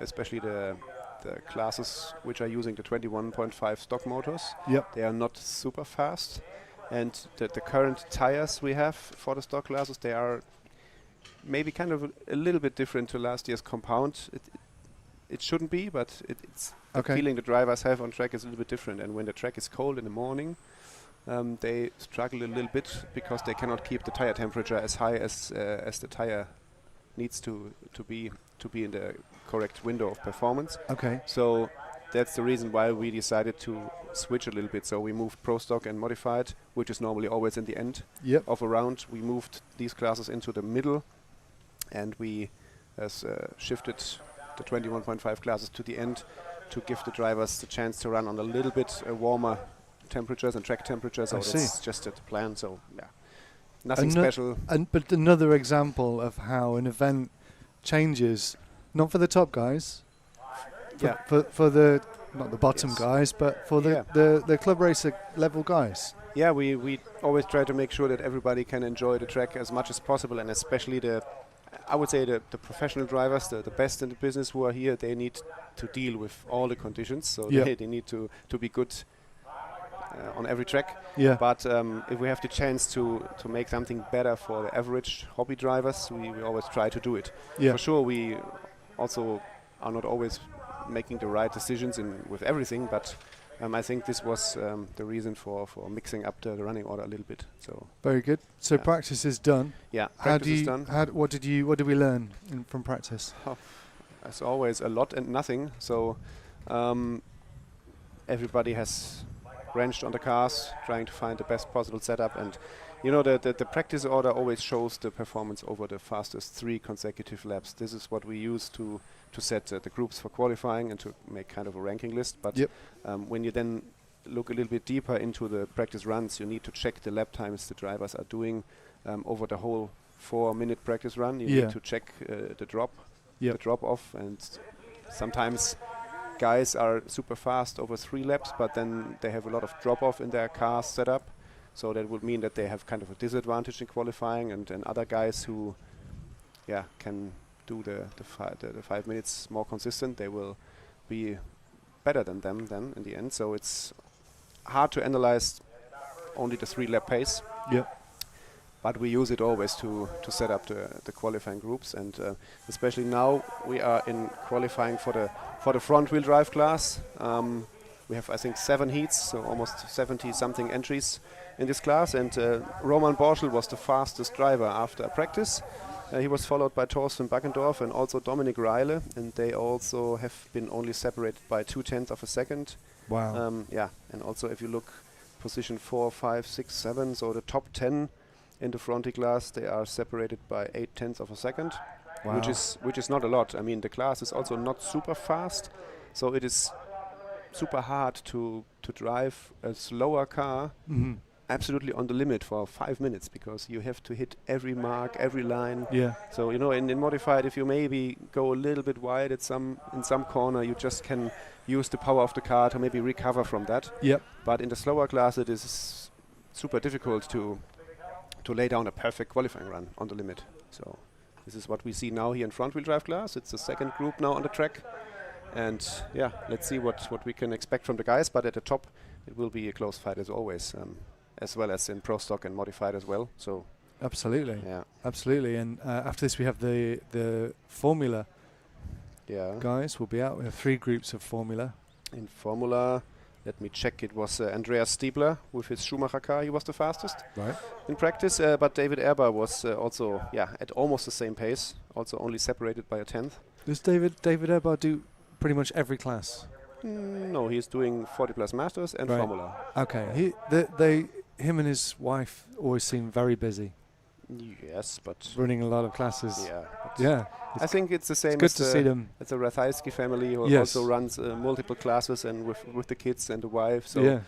especially the classes which are using the 21.5 stock motors, they are not super fast, and the current tires we have for the stock classes, they are maybe kind of a little bit different to last year's compound. It shouldn't be, but it's the feeling the drivers have on track is a little bit different. And when the track is cold in the morning, they struggle a little bit because they cannot keep the tire temperature as high as the tire needs to be in the correct window of performance. Okay. So that's the reason why we decided to switch a little bit. So we moved Pro Stock and Modified, which is normally always in the end of a round. We moved these classes into the middle, and we shifted the 21.5 classes to the end to give the drivers the chance to run on a little bit warmer temperatures and track temperatures. So it's just the plan. So nothing special. But another example of how an event changes, not for the top guys, for the not the bottom guys, but for the club racer level guys. Yeah, we always try to make sure that everybody can enjoy the track as much as possible, and especially I would say the professional drivers, the best in the business who are here, they need to deal with all the conditions. So they need to be good on every track. Yeah. But if we have the chance to make something better for the average hobby drivers, we always try to do it. Yeah. For sure, we also are not always making the right decisions with everything, but I think this was the reason for mixing up the running order a little bit. So very good. So practice is done. Yeah, practice is done. What did we learn from practice? As always, a lot and nothing. So everybody has wrenched on the cars, trying to find the best possible setup, and the practice order always shows the performance over the fastest 3 consecutive laps. This is what we use to set the groups for qualifying and to make kind of a ranking list. But when you then look a little bit deeper into the practice runs, you need to check the lap times the drivers are doing over the whole 4-minute practice run. You need to check the drop off, and sometimes guys are super fast over 3 laps, but then they have a lot of drop-off in their car setup. So that would mean that they have kind of a disadvantage in qualifying, and other guys who can do the 5 minutes more consistent, they will be better than them then in the end. So it's hard to analyze only the 3-lap pace. Yeah. But we use it always to set up the qualifying groups, and especially now we are in qualifying for the front-wheel drive class. We have, I think, 7 heats, so almost 70-something entries in this class. And Roman Borschel was the fastest driver after practice. He was followed by Thorsten Baggendorf and also Dominik Reile, and they also have been only separated by 0.2 of a second. Wow. And also if you look position 4, 5, 6, 7, so the top 10 in the fronty class, they are separated by 0.8 of a second, Wow. which is not a lot. I mean, the class is also not super fast, so it is super hard to drive a slower car absolutely on the limit for 5 minutes, because you have to hit every mark, every line. Yeah. So in modified, if you maybe go a little bit wide in some corner, you just can use the power of the car to maybe recover from that. Yep. But in the slower class, it is super difficult to lay down a perfect qualifying run on the limit. So this is what we see now here in front-wheel drive class. It's the second group now on the track. And let's see what we can expect from the guys. But at the top, it will be a close fight as always, as well as in Pro Stock and modified as well. So absolutely. Yeah. Absolutely. And after this, we have the Formula guys. We'll be out. We have 3 groups of Formula. In Formula, let me check. It was Andreas Stiebler with his Schumacher car. He was the fastest in practice. But David Ehrbar was also at almost the same pace, also only separated by a 10th. Does David Ehrbar do pretty much every class? No, he's doing 40 plus Masters and Formula. Okay. Him and his wife always seem very busy. Yes, but running a lot of classes. Yeah. I think it's the same. It's good to see them. It's a Ratajski family who also runs multiple classes and with the kids and the wife. So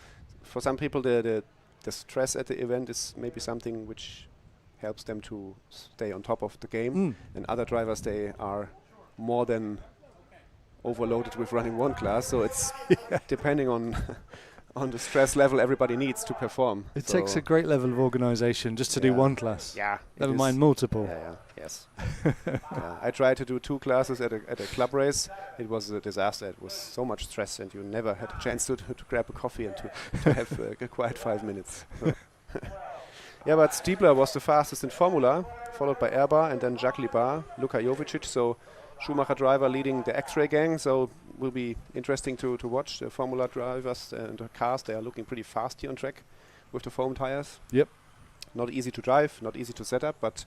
for some people, the stress at the event is maybe something which helps them to stay on top of the game. And other drivers, they are more than overloaded with running one class. So it's depending on the stress level everybody needs to perform. It takes a great level of organisation just to do one class. Yeah. Never mind multiple. Yes. I tried to do 2 classes at a club race. It was a disaster. It was so much stress, and you never had a chance to grab a coffee and to have a quiet 5 minutes. But Stiebler was the fastest in Formula, followed by Ehrbar and then Jacques Libar, Luka Jovicic. So Schumacher driver leading the X-Ray gang, so will be interesting to watch. The Formula drivers and the cars, they are looking pretty fast here on track with the foam tires. Yep. Not easy to drive, not easy to set up, but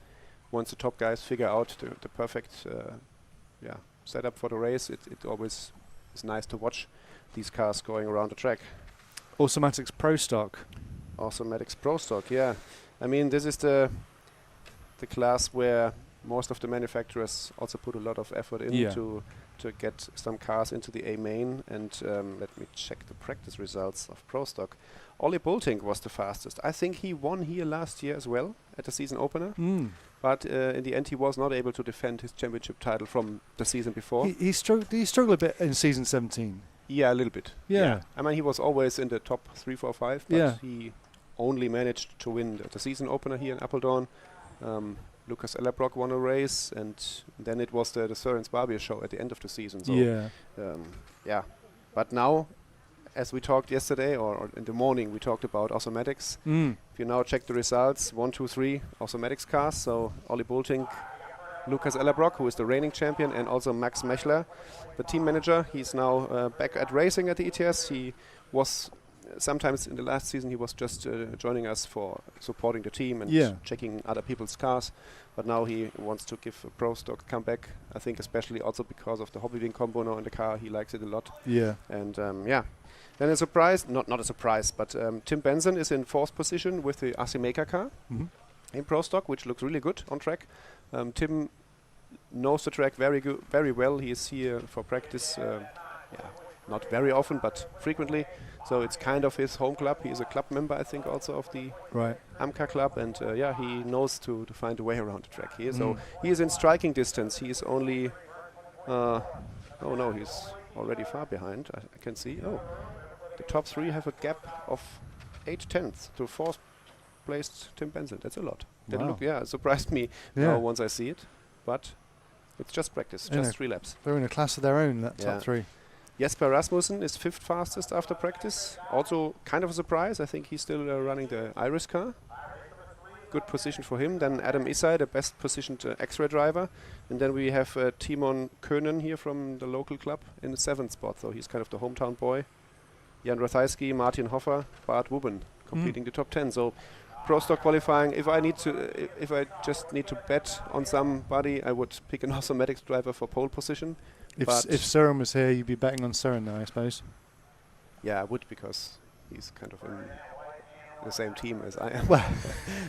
once the top guys figure out the perfect setup for the race, it always is nice to watch these cars going around the track. Awesomatix Pro Stock. Awesomatix Pro Stock, yeah. I mean, this is the class where most of the manufacturers also put a lot of effort in to get some cars into the A main. And let me check the practice results of Pro Stock. Ollie Bultynck was the fastest. I think he won here last year as well at the season opener. But in the end, he was not able to defend his championship title from the season before. He struggled a bit in season 17. Yeah, a little bit. Yeah. I mean, he was always in the top 3, 4, 5, but he only managed to win the season opener here in Apeldoorn. Lucas Ellerbrock won a race, and then it was the Søren's Barbier show at the end of the season. So But now, as we talked yesterday, or in the morning, we talked about Awesomatix. If you now check the results, 1, 2, 3 Awesomatix cars. So Ollie Bultynck, Lucas Ellerbrock, who is the reigning champion, and also Max Mechler, the team manager. He's now back at racing at the ETS. He was sometimes in the last season he was just joining us for supporting the team and checking other people's cars, but now he wants to give a Pro Stock comeback. I think especially also because of the Hobbywing combo now in the car. He likes it a lot. And then a surprise, not a surprise, but Tim Benson is in 4th position with the Asimeka car in Pro Stock, which looks really good on track. Tim knows the track very well. He is here for practice, not very often, but frequently. So it's kind of his home club. He is a club member, I think, also of the AMCA club, and he knows to find a way around the track here. So he is in striking distance. He is only, he's already far behind. I can see. Oh, the top 3 have a gap of 8/10 to 4th placed Tim Benson. That's a lot. That Wow. it surprised me once I see it. But it's just practice, just 3 laps. They're in a class of their own, that top 3. Jesper Rasmussen is 5th fastest after practice. Also kind of a surprise. I think he's still running the Iris car. Good position for him. Then Adam Isai, the best positioned X-Ray driver. And then we have Timon Könen here from the local club in the 7th spot. So he's kind of the hometown boy. Jan Ratajski, Martin Hoffer, Bart Wuben completing the top 10. So Pro Stock qualifying, if I just need to bet on somebody, I would pick an Awesomatix driver for pole position. If Søren was here, you'd be betting on Søren now, I suppose. Yeah, I would, because he's kind of in the same team as I am.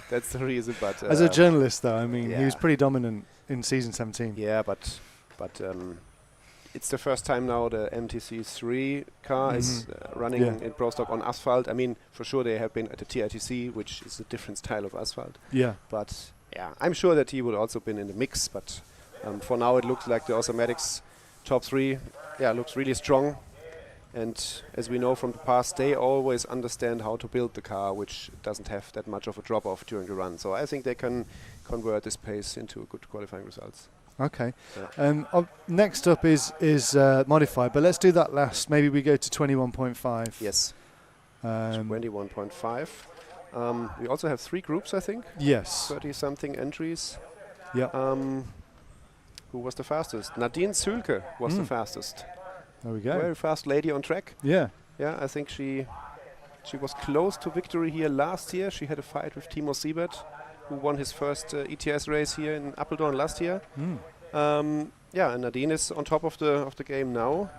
That's the reason. But as a journalist, though, I mean, he was pretty dominant in season 17. Yeah, but it's the first time now the MTC3 car is running in Pro Stock on asphalt. I mean, for sure they have been at the TITC, which is a different style of asphalt. Yeah. But yeah, I'm sure that he would also been in the mix. But for now, it looks like the Awesomatix top 3, looks really strong. And as we know from the past, they always understand how to build the car, which doesn't have that much of a drop-off during the run. So I think they can convert this pace into good qualifying results. Okay. Next up is modified, but let's do that last. Maybe we go to 21.5. Yes. 21.5. We also have 3 groups, I think. Yes. 30-something entries. Yeah. Who was the fastest? Nadine Sülke was the fastest. There we go. Very fast lady on track. Yeah. Yeah, I think she was close to victory here last year. She had a fight with Timo Siebert, who won his first ETS race here in Apeldoorn last year. And Nadine is on top of the game now,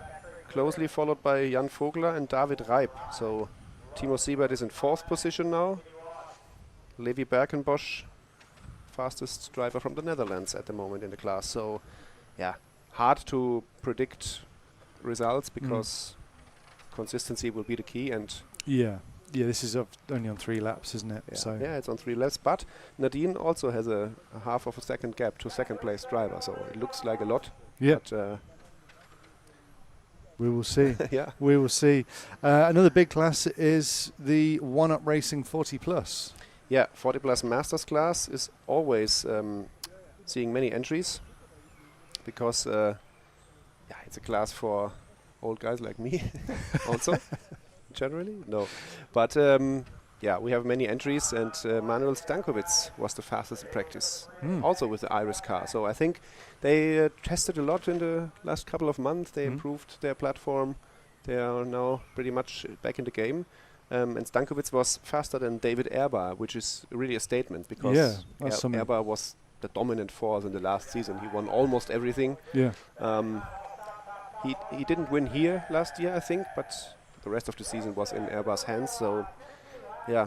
closely followed by Jan Vogler and David Reip. So Timo Siebert is in 4th position now. Levi Berkenbosch, fastest driver from the Netherlands at the moment in the class. So yeah, hard to predict results because consistency will be the key. And this is only on 3 laps, isn't it? Yeah, it's on 3 laps, but Nadine also has a half of a second gap to 2nd place driver, so it looks like a lot. Yeah. But we will see. Yeah. We will see. Another big class is the One-Up Racing 40 Plus. Yeah, 40 Plus Masters class is always seeing many entries because it's a class for old guys like me also. Generally, no. But we have many entries, and Manuel Stankovic was the fastest in practice, also with the Iris car. So I think they tested a lot in the last couple of months. They improved their platform. They are now pretty much back in the game. And Stankovic was faster than David Ehrbar, which is really a statement because Ehrbar was the dominant force in the last season. He won almost everything. Yeah. He didn't win here last year, I think, but the rest of the season was in Ehrbar's hands. So, yeah,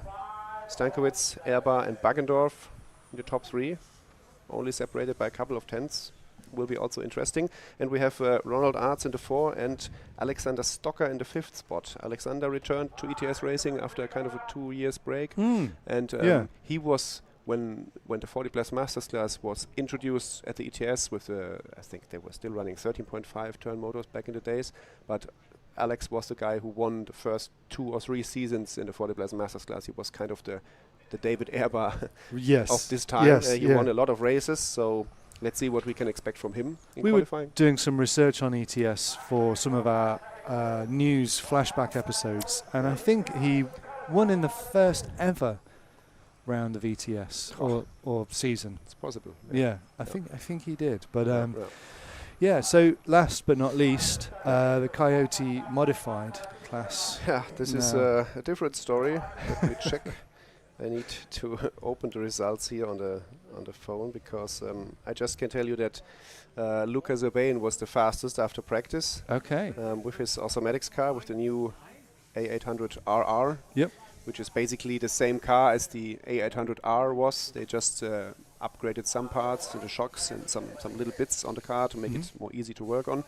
Stankovic, Ehrbar, and Baggendorf in the top 3, only separated by a couple of tenths. Will be also interesting. And we have Ronald Arts in the 4 and Alexander Stocker in the 5th spot. Alexander returned to ETS racing after a kind of a 2 years break. And he was, when the 40 Plus Masters class was introduced at the ETS with, I think they were still running 13.5 turn motors back in the days, but Alex was the guy who won the first 2 or 3 seasons in the 40 Plus Masters class. He was kind of the David Ehrbar of this time. He won a lot of races, so let's see what we can expect from him in qualifying. We were doing some research on ETS for some of our news flashback episodes, and I think he won in the first ever round of ETS or season. It's possible. I think he did. But so last but not least, the Coyote modified class. Yeah, this is a different story. Let me check. I need to open the results here on the phone because I just can tell you that Lucas Urbain was the fastest after practice. Okay. With his Awesomatix car with the new A800RR. Yep. Which is basically the same car as the A800R was. They just upgraded some parts to the shocks and some little bits on the car to make it more easy to work on.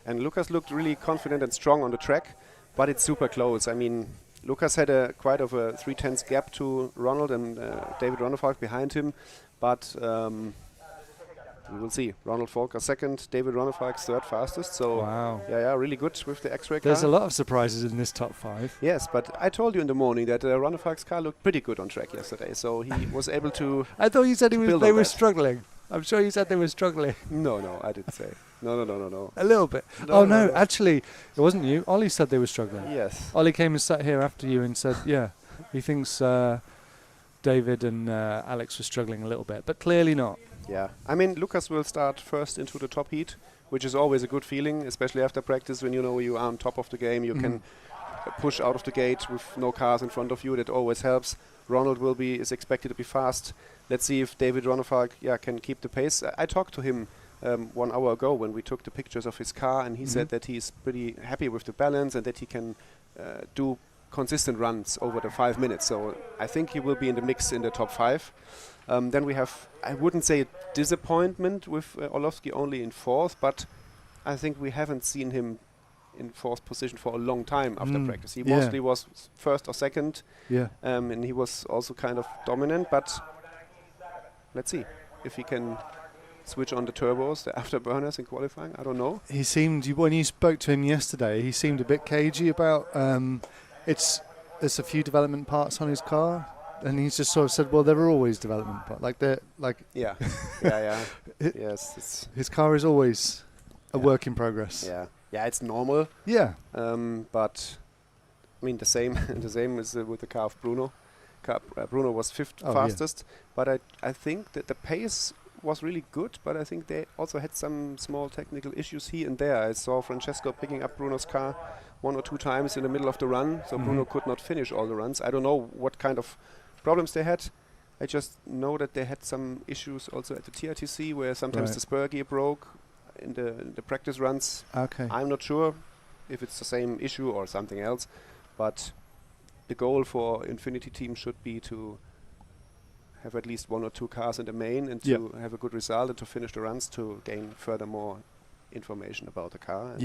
And Lucas looked really confident and strong on the track, but it's super close. I mean, Lucas had quite of a 3/10 gap to Ronald and David Ronefalk behind him, but we will see. Ronald Völker second, David Ronefalk third fastest. So wow. Yeah, really good with the X-ray car. There's a lot of surprises in this top 5. Yes, but I told you in the morning that Ronefalk's car looked pretty good on track yesterday. So he was able to. I thought you said they were that. struggling. I'm sure you said they were struggling. No, I didn't say. No. A little bit. No, actually, it wasn't you. Ollie said they were struggling. Yes. Ollie came and sat here after you and said, yeah, he thinks David and Alex were struggling a little bit, but clearly not. Yeah. I mean, Lucas will start first into the top heat, which is always a good feeling, especially after practice when you know you are on top of the game. You can push out of the gate with no cars in front of you. That always helps. Ronald is expected to be fast. Let's see if David Ronefalk can keep the pace. I talked to him 1 hour ago when we took the pictures of his car, and he said that he's pretty happy with the balance and that he can do consistent runs over the 5 minutes. So I think he will be in the mix in the top 5. Then we have, I wouldn't say a disappointment with Orlovsky only in 4th, but I think we haven't seen him in 4th position for a long time after practice. He mostly was 1st or 2nd, and he was also kind of dominant, but let's see if he can switch on the turbos, the afterburners in qualifying. I don't know. He seemed, when you spoke to him yesterday, he seemed a bit cagey about there's a few development parts on his car, and he's just sort of said, well, there are always development parts. Yeah. Yes. His car is always a work in progress. Yeah, it's normal. Yeah. But I mean the same is with the car of Bruno. Bruno was 5th fastest, but I think that the pace was really good, but I think they also had some small technical issues here and there. I saw Francesco picking up Bruno's car 1 or 2 times in the middle of the run, so Bruno could not finish all the runs. I don't know what kind of problems they had. I just know that they had some issues also at the TRTC where sometimes the spur gear broke in the practice runs. Okay. I'm not sure if it's the same issue or something else, but the goal for Infinity Team should be to have at least 1 or 2 cars in the main and to have a good result and to finish the runs to gain furthermore information about the car.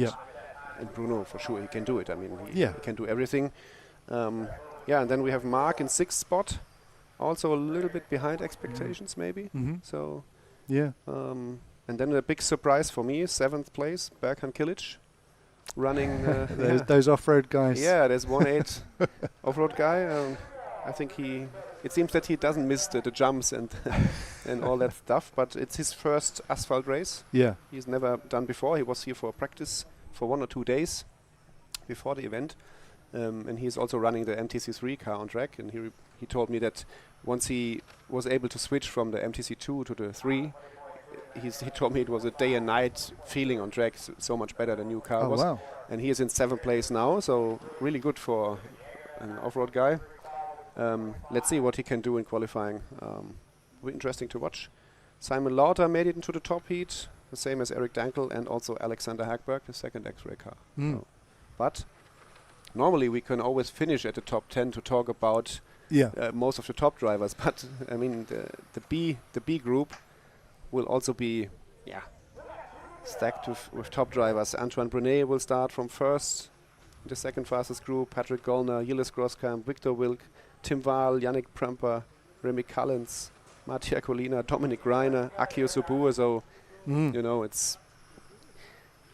And Bruno, for sure, he can do it. I mean, he can do everything. And then we have Marc in 6th spot, also a little bit behind expectations maybe. So, and then a big surprise for me, 7th place, Berkan Kilic, running those off-road guys. Yeah, there's 1.8 off-road guy. I think it seems that he doesn't miss the jumps and and all that stuff, but it's his first asphalt race. Yeah. He's never done before. He was here for practice for 1 or 2 days before the event. And he's also running the MTC3 car on track, and he told me that once he was able to switch from the MTC2 to the 3, he told me it was a day and night feeling on track, so much better the new car was. Wow. And he is in 7th place now, so really good for an off-road guy. Let's see what he can do in qualifying. Will be interesting to watch. Simon Lauter made it into the top heat, the same as Eric Dankel and also Alexander Hagberg, the second X-ray car. So, but normally we can always finish at the top 10 to talk about most of the top drivers. But I mean the B group will also be stacked with top drivers. Antoine Brunet will start from 1st, the 2nd fastest group. Patrick Gollner, Gilles Grosskamp, Victor Wilk, Tim Wahl, Yannick Premper, Remy Collins, Mattia Colina, Dominic Reiner, Akio Sobue. So you know,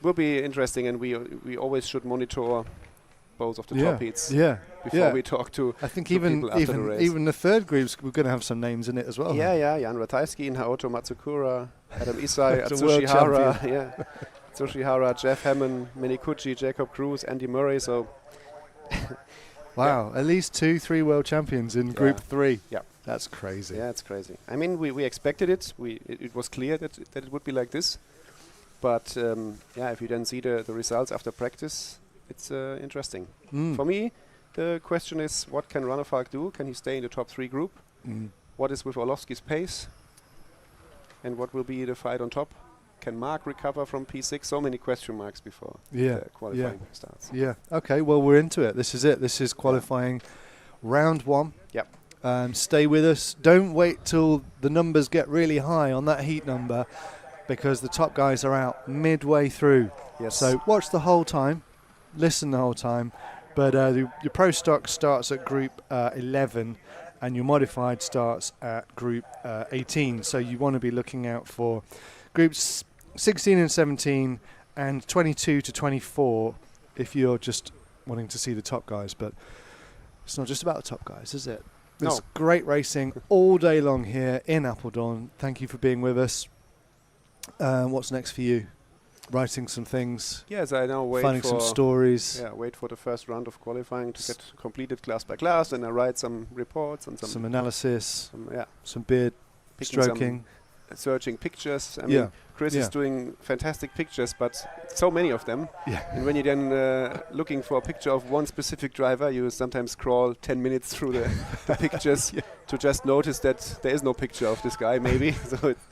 will be interesting, and we always should monitor both of the top heats before we talk to I think even the race. Even the third group's we're going to have some names in it as well. Jan Ratajski, Naoto Matsukura, Adam Isai, Atsushi Hara, Atsushi Hara, Jeff Hammond, Minikuchi, Jacob Cruz, Andy Murray. So wow, at least 2-3 world champions in Group 3. Yeah, that's crazy. Yeah, it's crazy. I mean, we expected it. It was clear that it would be like this. But if you then see the results after practice, it's interesting. For me, the question is, what can Ronefalk do? Can he stay in the top 3 group? What is with Orlovsky's pace? And what will be the fight on top? Can Marc recover from P6? So many question marks before the qualifying starts. Yeah. Okay, well, we're into it. This is it. This is qualifying round 1. Yep. Stay with us. Don't wait till the numbers get really high on that heat number, because the top guys are out midway through. Yes. So watch the whole time. Listen the whole time. But your Pro Stock starts at Group 11, and your Modified starts at Group 18. So you want to be looking out for Groups 16 and 17 and 22 to 24 if you're just wanting to see the top guys. But it's not just about the top guys, is it? There's No. great racing all day long here in Apeldoorn. Thank you for being with us. What's next for you? Writing some things. Yes, I now wait finding for some stories. Yeah, wait for the first round of qualifying to get completed class by class, and I write some reports and some analysis. Yeah, some beard picking stroking. Searching pictures. I Yeah. mean, Chris Yeah. is doing fantastic pictures, but so many of them. Yeah. And when you're then looking for a picture of one specific driver, you sometimes scroll 10 minutes through the pictures to just notice that there is no picture of this guy, maybe. So it's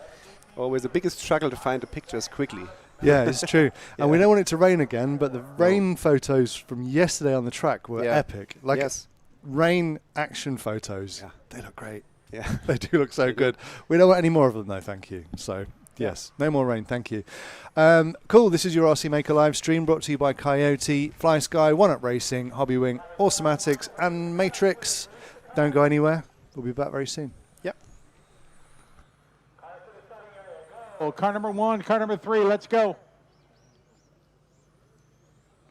always the biggest struggle to find the pictures quickly. Yeah, it's true. And we don't want it to rain again, but the rain photos from yesterday on the track were epic. Like rain action photos. Yeah. They look great. Yeah. They do look so good. We don't want any more of them though, thank you. So yes, no more rain, thank you. Cool, this is your RC Maker live stream brought to you by Coyote, Fly Sky, One Up Racing, Hobby Wing, Awesomatix and Matrix. Don't go anywhere. We'll be back very soon. Yep. Oh, car number 1, car number 3, let's go.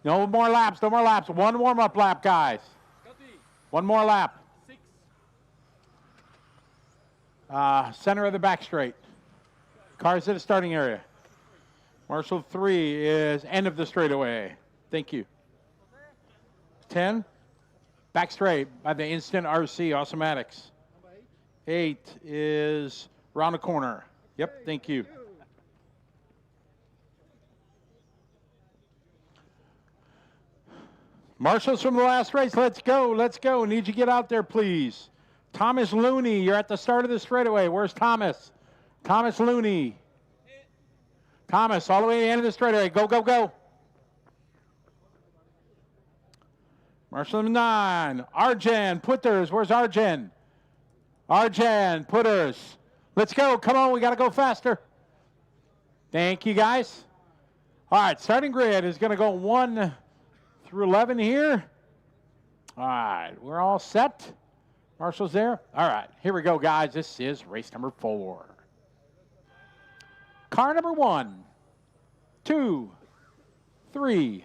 No more laps, no more laps. One warm-up lap, guys. One more lap. Center of the back straight. Cars at the starting area. Marshall 3 is end of the straightaway. Thank you. 10, back straight by the Instant RC Awesomatix. 8 is round the corner. Yep, thank you. Marshall's from the last race. Let's go, let's go. Need you to get out there, please. Thomas Looney, you're at the start of the straightaway. Where's Thomas? Thomas Looney. Thomas, all the way to the end of the straightaway. Go, go, go. Marshall 9. Arjen, Putters. Where's Arjen? Arjen, Putters. Let's go. Come on, we got to go faster. Thank you, guys. All right, starting grid is going to go 1 through 11 here. All right, we're all set. Marshall's there. All right, here we go, guys. This is race number 4. Car number 1, 2, 3,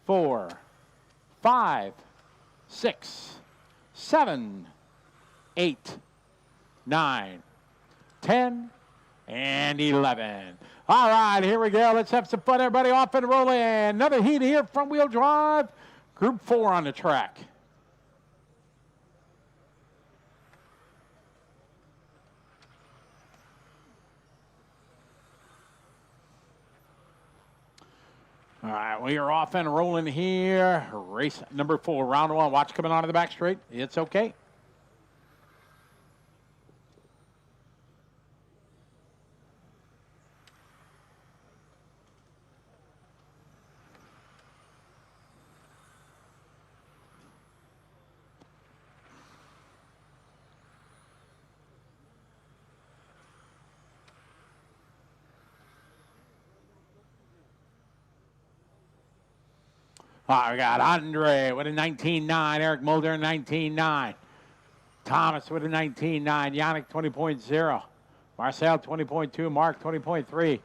4, 5, 6, 7, 8, 9, 10, and 11. All right, here we go. Let's have some fun, everybody. Off and rolling. Another heat here, front wheel drive. Group 4 on the track. All right, we are off and rolling here. Race number 4, round 1. Watch coming onto the back straight. It's okay. All right, we got Andre with a 19.9, Eric Mulder 19.9, Thomas with a 19.9, Yannick 20.0, Marcel 20.2, Mark 20.3,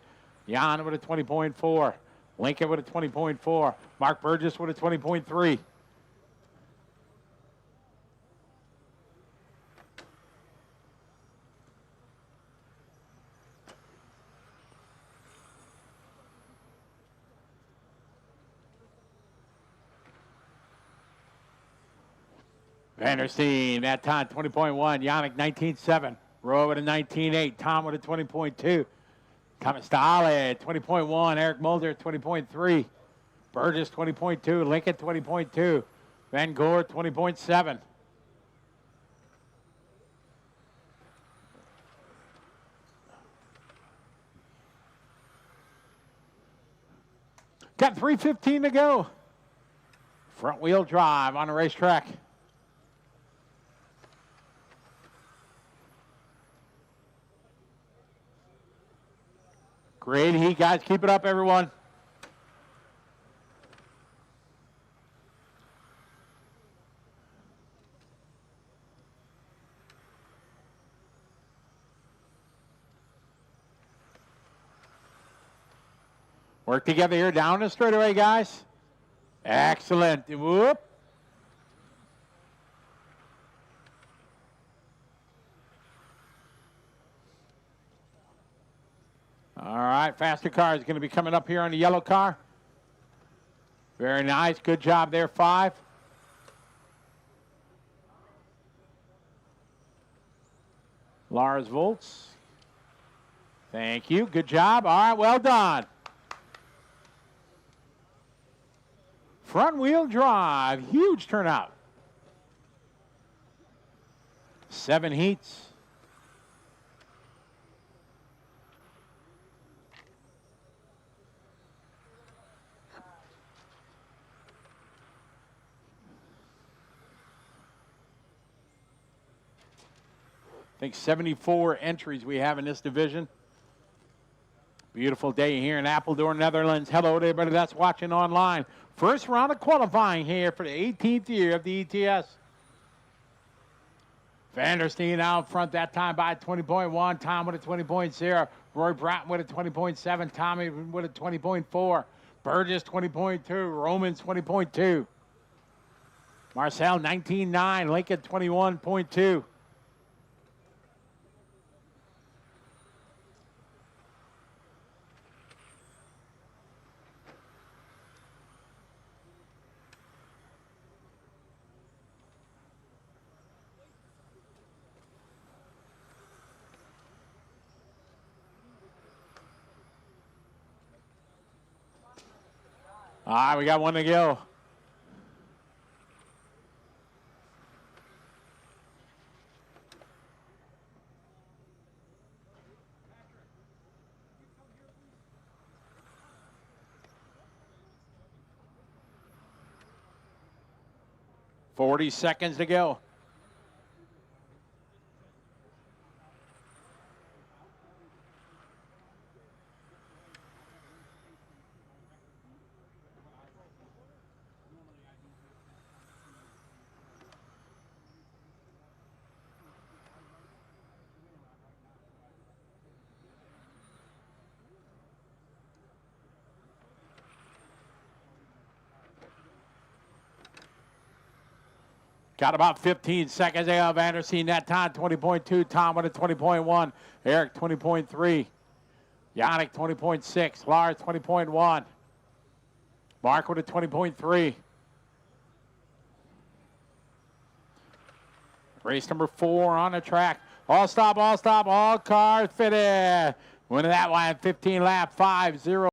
Jan with a 20.4, Lincoln with a 20.4, Mark Burgess with a 20.3. Vandersteen, that time 20.1. Yannick 19.7. Roy with a 19.8. Tom with a 20.2. Thomas Stahle 20.1. Eric Mulder 20.3. Burgess 20.2. Lincoln 20.2. Van Gore 20.7. Got 3:15 to go. Front wheel drive on the racetrack. Great heat, guys. Keep it up, everyone. Work together here down the straightaway, guys. Excellent. Whoop. All right, faster car is going to be coming up here on the yellow car. Very nice. Good job there, 5. Lars Volts. Thank you. Good job. All right, well done. Front wheel drive. Huge turnout. 7 heats. I think 74 entries we have in this division. Beautiful day here in Apeldoorn, Netherlands. Hello to everybody that's watching online. First round of qualifying here for the 18th year of the ETS. Vandersteen out front that time by 20.1. Tom with a 20.0. Roy Bratton with a 20.7. Tommy with a 20.4. Burgess 20.2. Romans 20.2. Marcel 19.9. Lincoln 21.2. All right, we got one to go. Forty seconds to go. Got about 15 seconds there. Vandersteen that time, 20.2. Tom with a 20.1. Eric, 20.3. Yannick, 20.6. Lars, 20.1. Marc with a 20.3. Race number 4 on the track. All stop, all cars fitted. Winning that one, 15 lap, 5-0.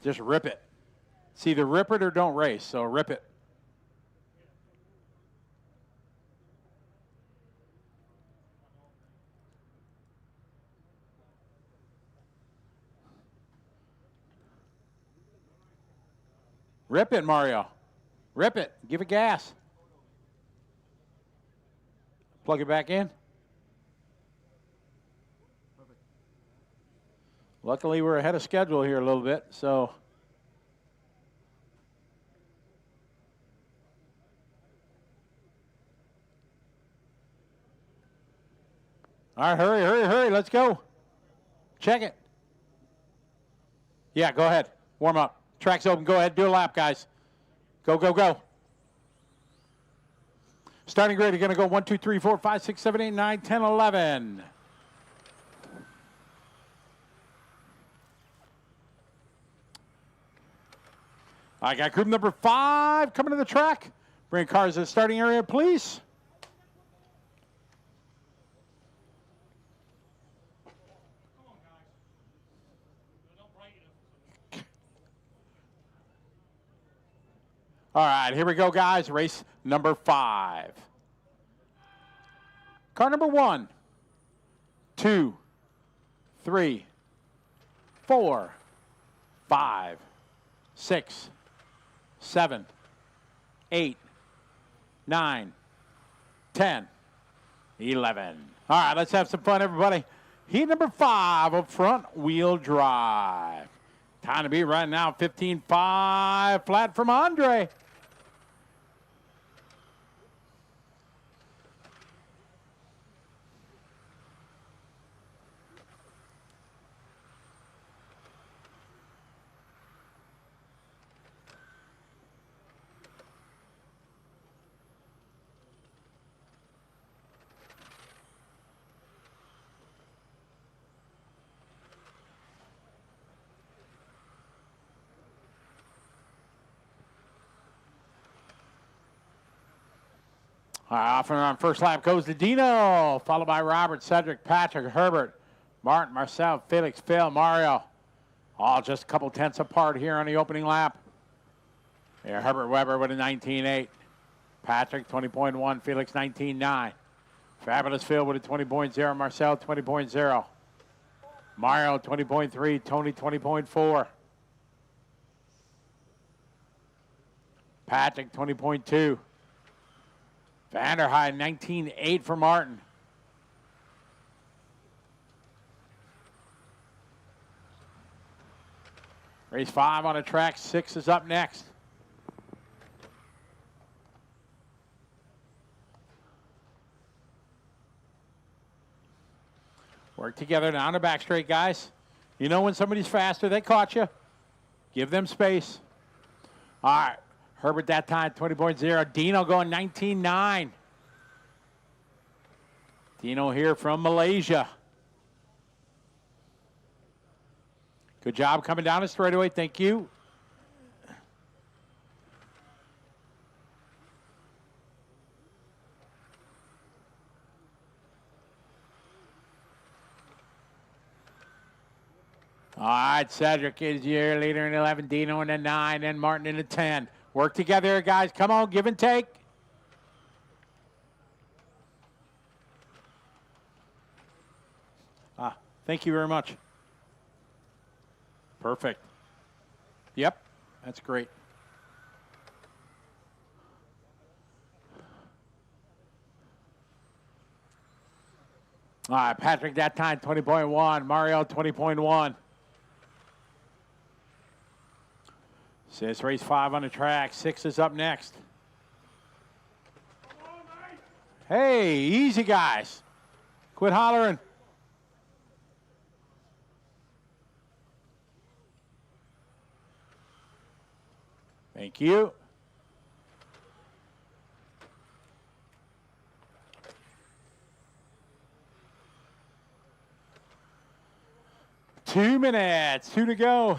Just rip it. It's either rip it or don't race, so rip it. Rip it, Mario. Rip it. Give it gas. Plug it back in. Luckily, we're ahead of schedule here a little bit, so. All right, hurry, hurry, hurry. Let's go. Check it. Yeah, go ahead. Warm up. Track's open. Go ahead. Do a lap, guys. Go, go, go. Starting grid, you're going to go 1, 2, 3, 4, 5, 6, 7, 8, 9, 10, 11. I got group number 5 coming to the track. Bring cars to the starting area, please. All right, here we go, guys. Race number 5. Car number 1, 2, 3, 4, 5, 6, 7, 8, 9, 10, 11. All right, let's have some fun, everybody. Heat number 5 of front wheel drive. Time to be right now, 15.5 flat from Andre. Off and on first lap goes to Dino, followed by Robert, Cedric, Patrick, Herbert, Martin, Marcel, Felix, Phil, Mario. All just a couple tenths apart here on the opening lap. Yeah, Herbert Weber with a 19.8. Patrick, 20.1. Felix, 19.9. Fabulous Phil with a 20.0. Marcel, 20.0. Mario, 20.3. Tony, 20.4. Patrick, 20.2. Vanderheide, 19.8 for Martin. Race 5 on the track. 6 is up next. Work together down the back straight, guys. You know when somebody's faster, they caught you. Give them space. All right. Herbert that time, 20.0. Dino going 19.9. Dino here from Malaysia. Good job coming down the straightaway. Thank you. All right, Cedric is your leader in 11, Dino in the 9, and Martin in the 10. Work together, guys. Come on, give and take. Thank you very much. Perfect. Yep, that's great. All right, Patrick that time, 20.1. Mario, 20.1. So it's race 5 on the track. 6 is up next. Hey, easy, guys. Quit hollering. Thank you. Two minutes, 2 to go.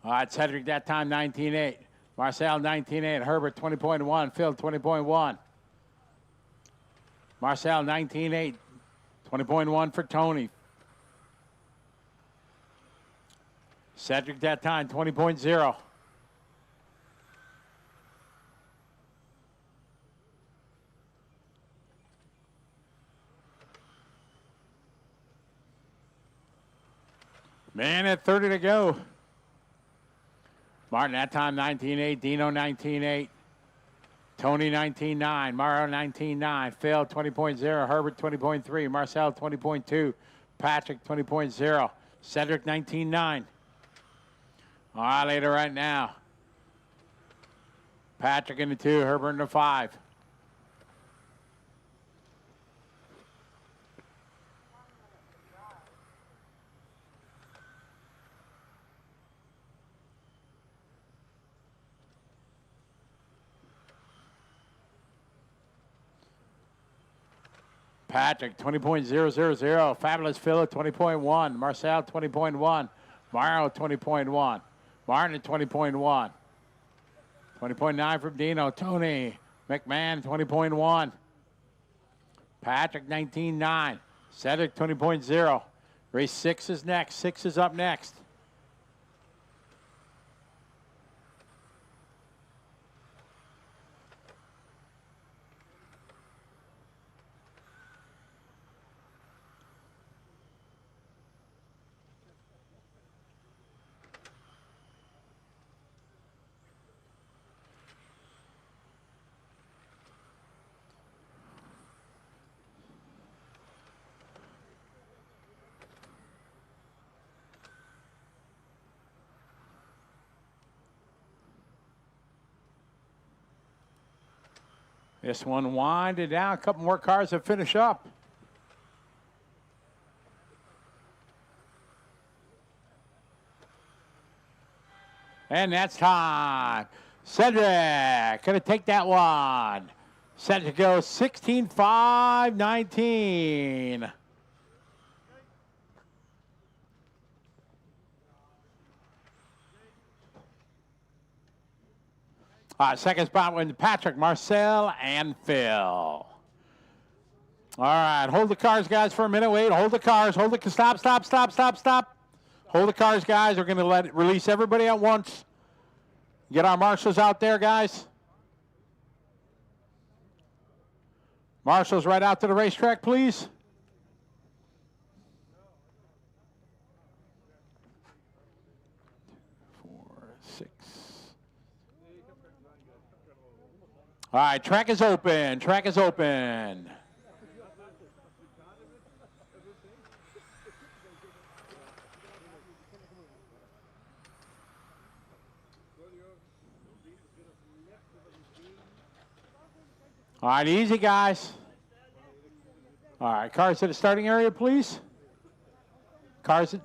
All right, Cedric that time, 19.8. Marcel, 19.8. Herbert, 20.1. Phil, 20.1. Marcel, 19.8. 20.1 for Tony. Cedric that time, 20.0. Minute 30 to go. Martin that time 19.8, Dino 19.8, Tony 19.9, Mario 19.9, Phil 20.0, Herbert 20.3, Marcel 20.2, Patrick 20.0, Cedric 19.9. All right, later right now. Patrick in the 2, Herbert in the 5. Patrick, 20.000. Fabulous Phil, 20.1. Marcel, 20.1. Mario, 20.1. Martin, 20.1. 20.9 from Dino. Tony McMahon, 20.1. Patrick, 19.9. Cedric, 20.0. Race 6 is next. 6 is up next. This one winded down. A couple more cars to finish up. And that's time. Cedric going to take that one. Cedric goes 16.5.19. Second spot wins Patrick, Marcel, and Phil. All right, hold the cars, guys, for a minute. Wait, hold the cars. Hold the stop. Hold the cars, guys. We're going to release everybody at once. Get our marshals out there, guys. Marshals right out to the racetrack, please. All right, track is open. Track is open. All right, easy, guys. All right, cars to the starting area, please. Cars to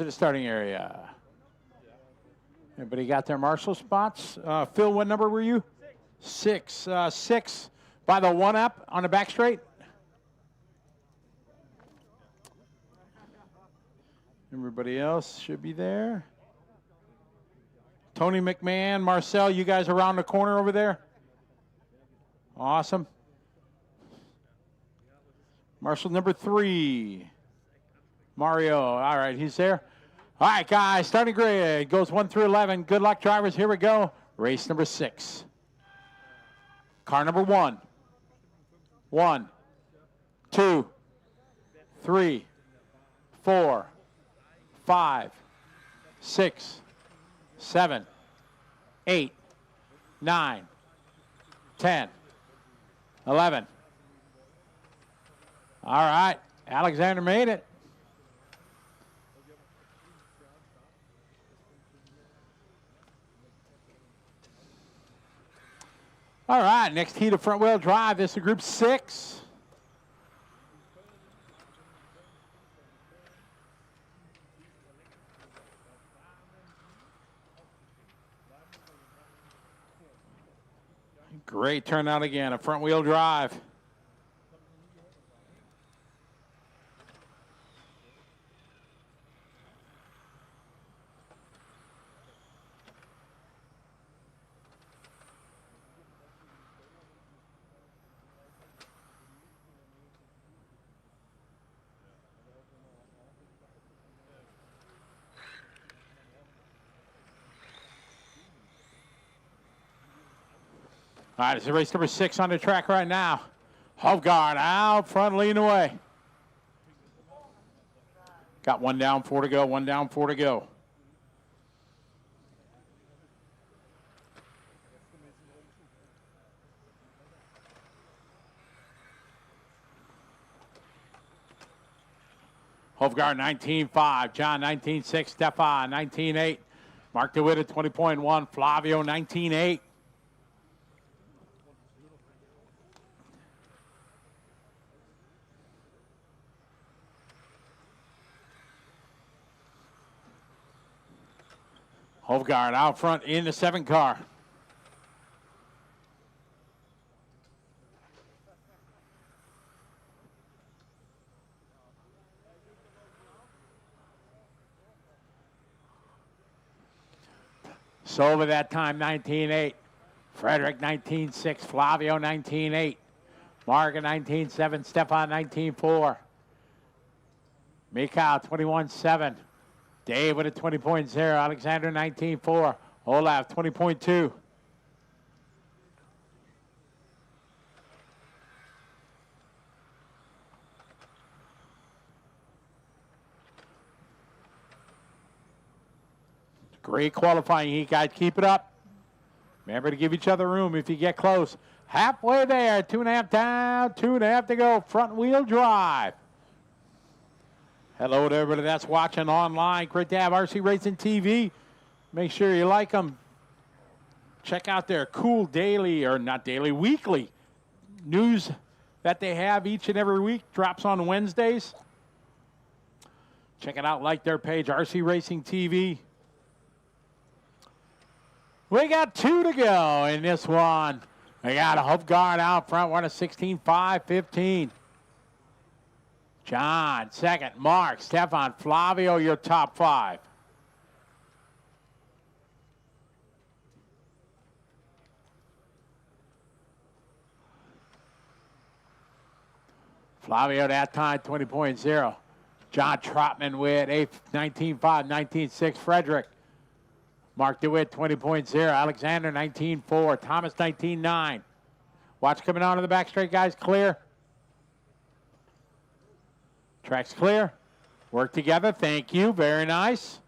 the starting area. Everybody got their marshal spots? Phil, what number were you? 6. 6 by the 1 up on the back straight. Everybody else should be there. Tony McMahon, Marcel, you guys around the corner over there? Awesome. Marshal number 3. Mario, all right, he's there. All right, guys, starting grid goes 1 through 11. Good luck, drivers. Here we go. Race number 6. Car number 1. 1, 2, 3, 4, 5, 6, 7, 8, 9, 10, 11. All right, Alexander made it. All right, next heat of front wheel drive. This is group 6. Great turnout again, a front wheel drive. All right, it's race number 6 on the track right now. Hovgaard out front, leading away. Got 1 down, 4 to go, 1 down, 4 to go. Hovgaard 19.5, John 19.6, Stefan 19.8, Mark DeWitt at 20.1, Flavio 19.8. Hovgaard out front in the 7 car. Sobue that time 19.8. Frederick 19.6. Flavio 19.8. Marc 19.7. Stefan 19.4. Michal 21.7. Dave with a 20.0. Alexander 19.4. Olaf 20.2. Great qualifying heat, guys. Keep it up. Remember to give each other room if you get close. Halfway there. 2.5 down. 2.5 to go. Front wheel drive. Hello to everybody that's watching online. Great to have RC Racing TV. Make sure you like them. Check out their cool daily, or not daily, weekly news that they have each and every week. Drops on Wednesdays. Check it out. Like their page, RC Racing TV. We got 2 to go in this one. We got a Hovgaard out front, 16.5, 15. John, second. Mark, Stefan, Flavio, your top 5. Flavio that time, 20.0. John Trotman with 19.5, 19.6. Frederick. Mark DeWitt, 20.0. Alexander, 19.4. Thomas, 19.9. Watch coming on to the back straight, guys. Clear. Track's clear. Work together. Thank you. Very nice.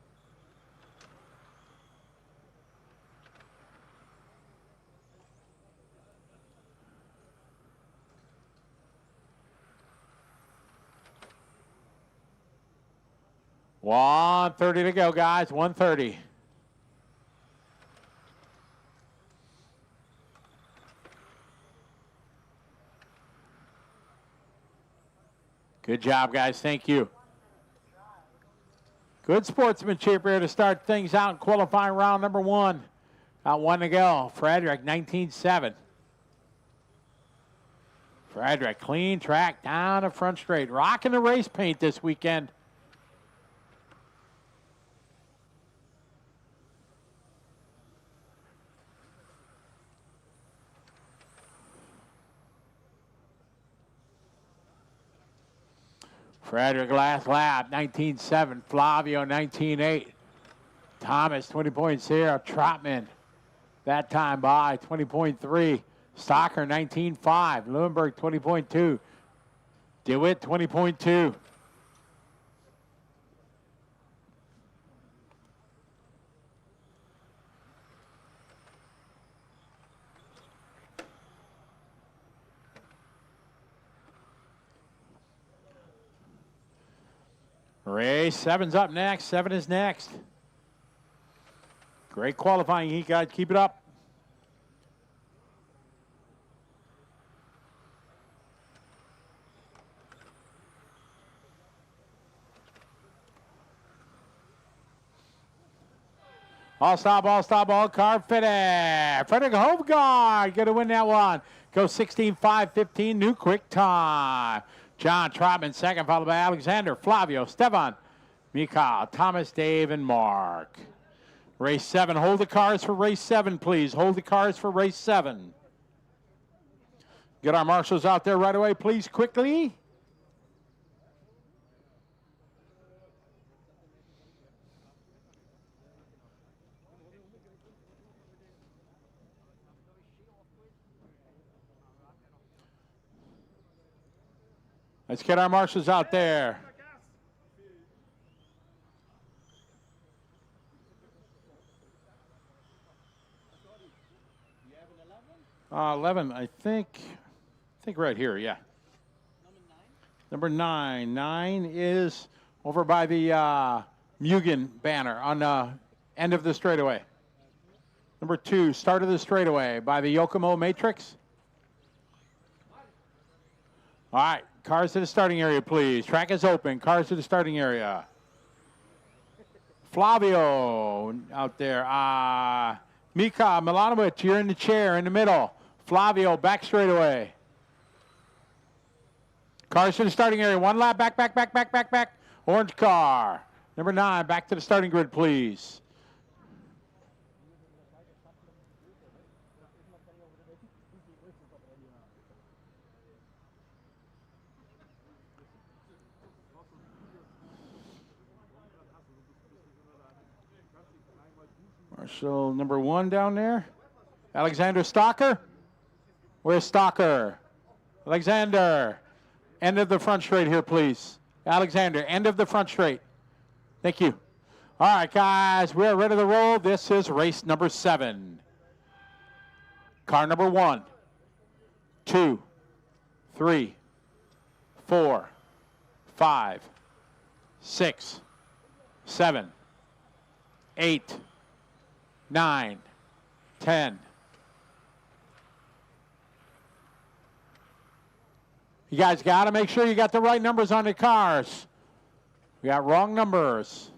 $130 to go, guys. 130. Good job, guys. Thank you. Good sportsmanship here to start things out in qualifying round number 1. Got 1 to go. Frederick, 19.7. Frederick, clean track down the front straight. Rocking the race paint this weekend. Frederick last lap, 19.7. Flavio, 19.8. Thomas, 20.0. Trotman, that time by 20.3. Stocker, 19.5. Lewinberg, 20.2. DeWitt, 20.2. Race 7's up next. 7 is next. Great qualifying heat, guys. Keep it up. All stop, all car fitted. Frederick Hovgaard going to win that one. Go 16.5, 15, new quick time. John Trotman second, followed by Alexander, Flavio, Stefan, Michal, Thomas, Dave, and Mark. Race 7. Hold the cars for race 7, please. Hold the cars for race 7. Get our marshals out there right away, please, quickly. Let's get our marshals out there. 11, I think right here, yeah. Number 9. 9 is over by the Mugen banner on the end of the straightaway. Number 2, start of the straightaway by the Yokomo Matrix. All right, cars to the starting area, please. Track is open. Cars to the starting area. Flavio out there. Mika Milanovic, you're in the chair in the middle. Flavio, back straightaway. Cars to the starting area. One lap, back. Orange car. Number 9, back to the starting grid, please. Marshal number 1 down there. Alexander Stocker. Where's Stocker? Alexander. End of the front straight here, please. Alexander, end of the front straight. Thank you. All right, guys, we're ready to roll. This is race number 7. Car number 1, 2, 3, 4, 5, 6, 7, 8, 9, 10. You guys got to make sure you got the right numbers on the cars. We got wrong numbers.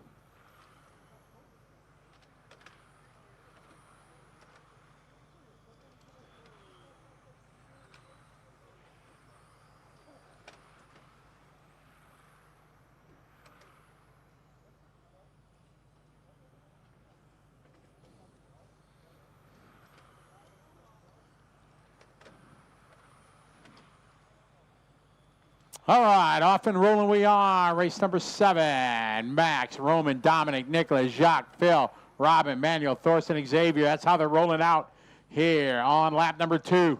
All right, off and rolling we are. Race number 7. Max, Roman, Dominic, Nicholas, Jacques, Phil, Robin, Manuel, Thorsten, Xavier. That's how they're rolling out here on lap number 2.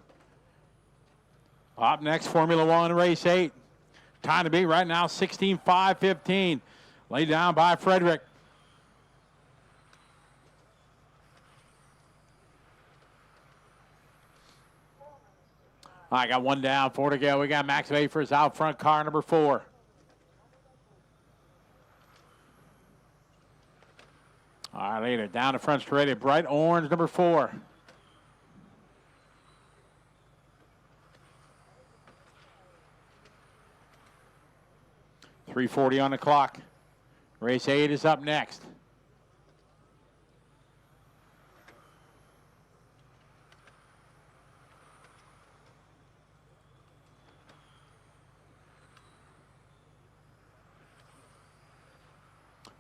Up next, Formula 1, race 8. Time to beat right now, 16:5:15. Laid down by Frederick. I got 1 down, 4 to go. We got Max Wafers out front, car number 4. All right, later, down the front straight, bright orange, number 4. .340 on the clock. Race 8 is up next.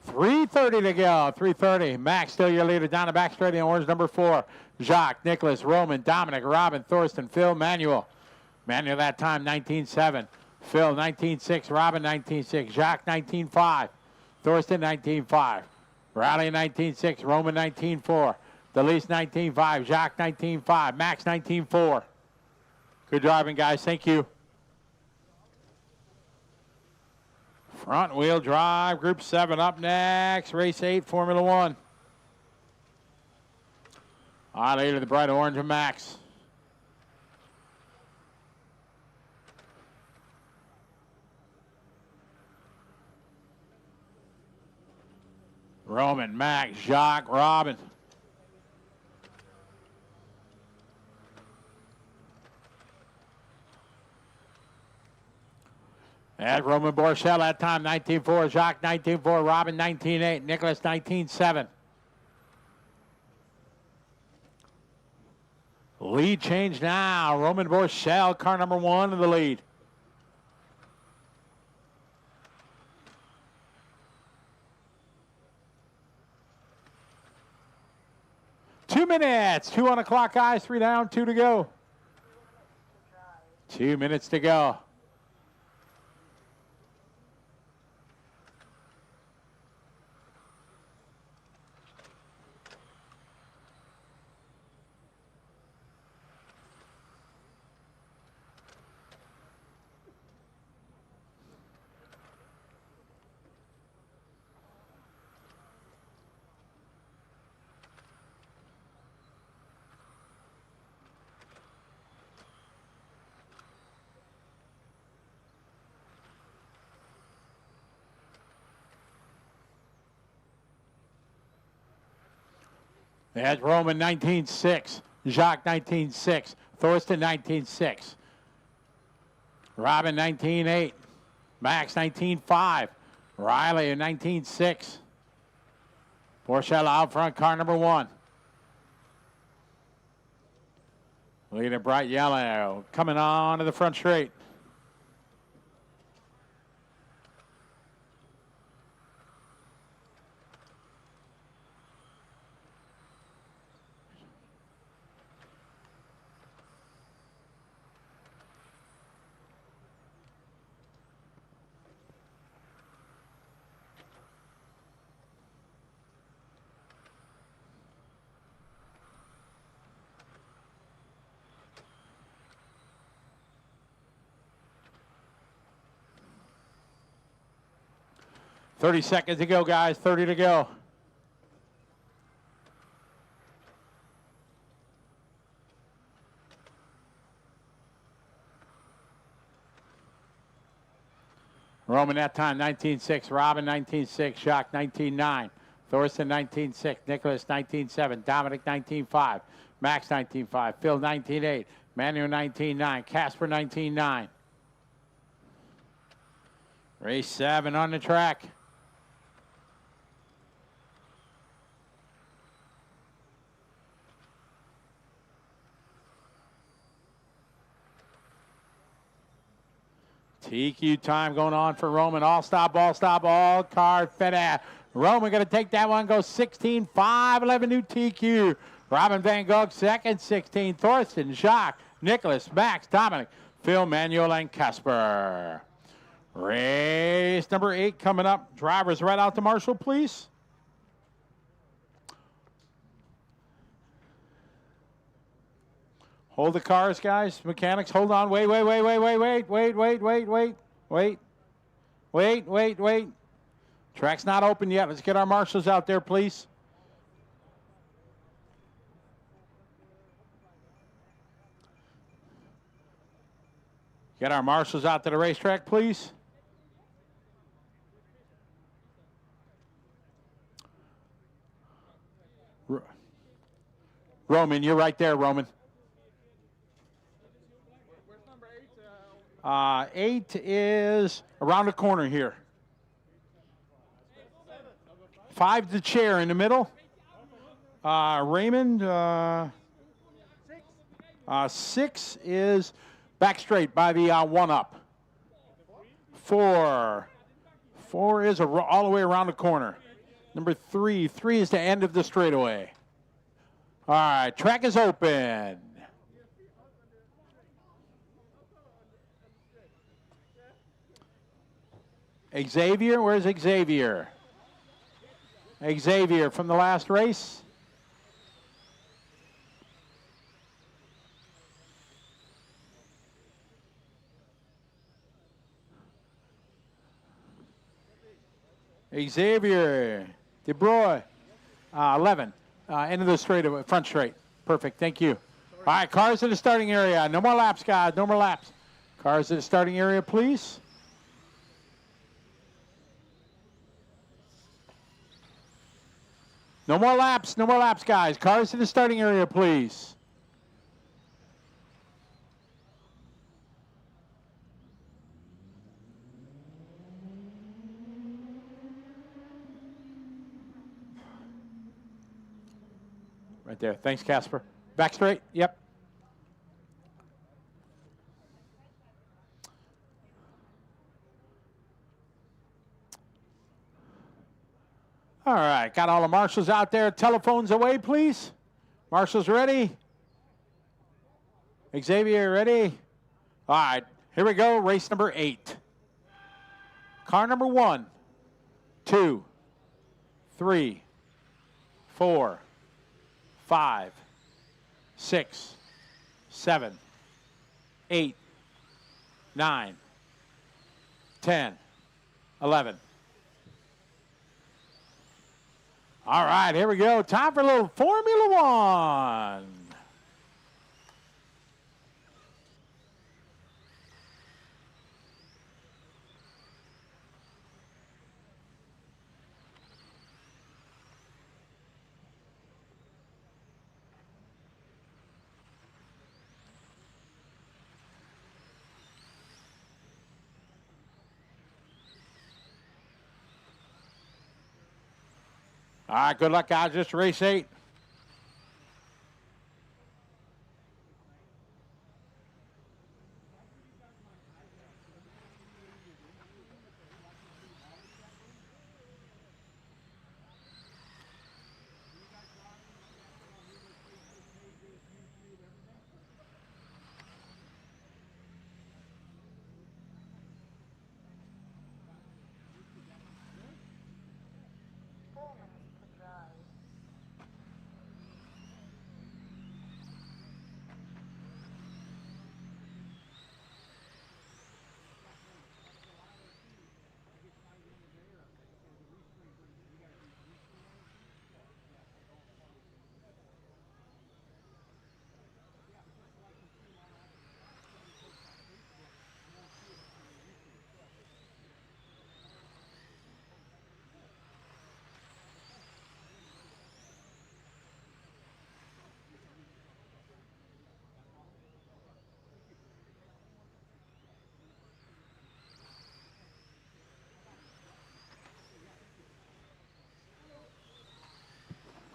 .330 to go. 3:30. Max still your leader down the back straight in orange number 4. Jacques, Nicholas, Roman, Dominic, Robin, Thorsten, Phil, Manuel. Manuel that time 19.7. Phil 19.6. Robin 19.6. Jacques 19.5. Thorsten 19.5. Riley 19.6. Roman 19.4. Delise 19.5. Jacques 19.5. Max 19.4. Good driving, guys. Thank you. Front wheel drive, group 7 up next. Race 8, Formula 1. All right, later the bright orange of Max. Roman, Max, Jacques, Robin. At Roman Borchell that time, 19.4. Jacques, 19.4. Robin, 19.8. Nicholas, 19.7. Lead change now. Roman Borchell, car number 1 in the lead. Two minutes. 2 on the clock, guys. 3 down, 2 to go. 2 minutes to go. That's Roman 19.6. Jacques 19.6. Thorsten 19.6. Robin 19.8. Max 19.5. Riley 19.6. Porchella out front, car number 1. Leading bright yellow. Coming on to the front straight. Thirty seconds to go, guys. 30 to go. Roman that time, 19.6. Robin, 19.6. Jacques, 19.9. Thorsten, 19.6. Nicholas, 19.7. Dominic, 19.5. Max, 19.5. Phil, 19.8. Manuel, 19.9. Casper, 19.9. Race 7 on the track. TQ time going on for Roman. All stop, all car fed. Roman going to take that one, go 16.5, 11 new TQ. Robin Van Gogh second, 16. Thorsten, Jacques, Nicholas, Max, Dominic, Phil, Manuel, and Casper. Race number 8 coming up. Drivers right out to Marshall, please. Hold the cars, guys. Mechanics, hold on. Wait. Track's not open yet. Let's get our marshals out there, please. Get our marshals out to the racetrack, please. Roman, you're right there, Roman. 8 is around the corner here. 5 the chair in the middle. Raymond. 6 is back straight by the 1-up. 4 is all the way around the corner. Number 3 is the end of the straightaway. All right, track is open. Xavier, where's Xavier? Xavier from the last race. Xavier, DeBroy, 11, end of the straight, front straight. Perfect, thank you. All right, cars to the starting area. No more laps, guys, no more laps. Cars to the starting area, please. No more laps, guys. Cars to the starting area, please. Right there. Thanks, Casper. Back straight. Yep. All right, got all the marshals out there. Telephones away, please. Marshals ready? Xavier ready? All right, here we go. Race number 8. Car number 1, 2, 3, 4, 5, 6, 7, 8, 9, 10, 11. All right, here we go. Time for a little Formula 1. All right, good luck, guys. This race 8.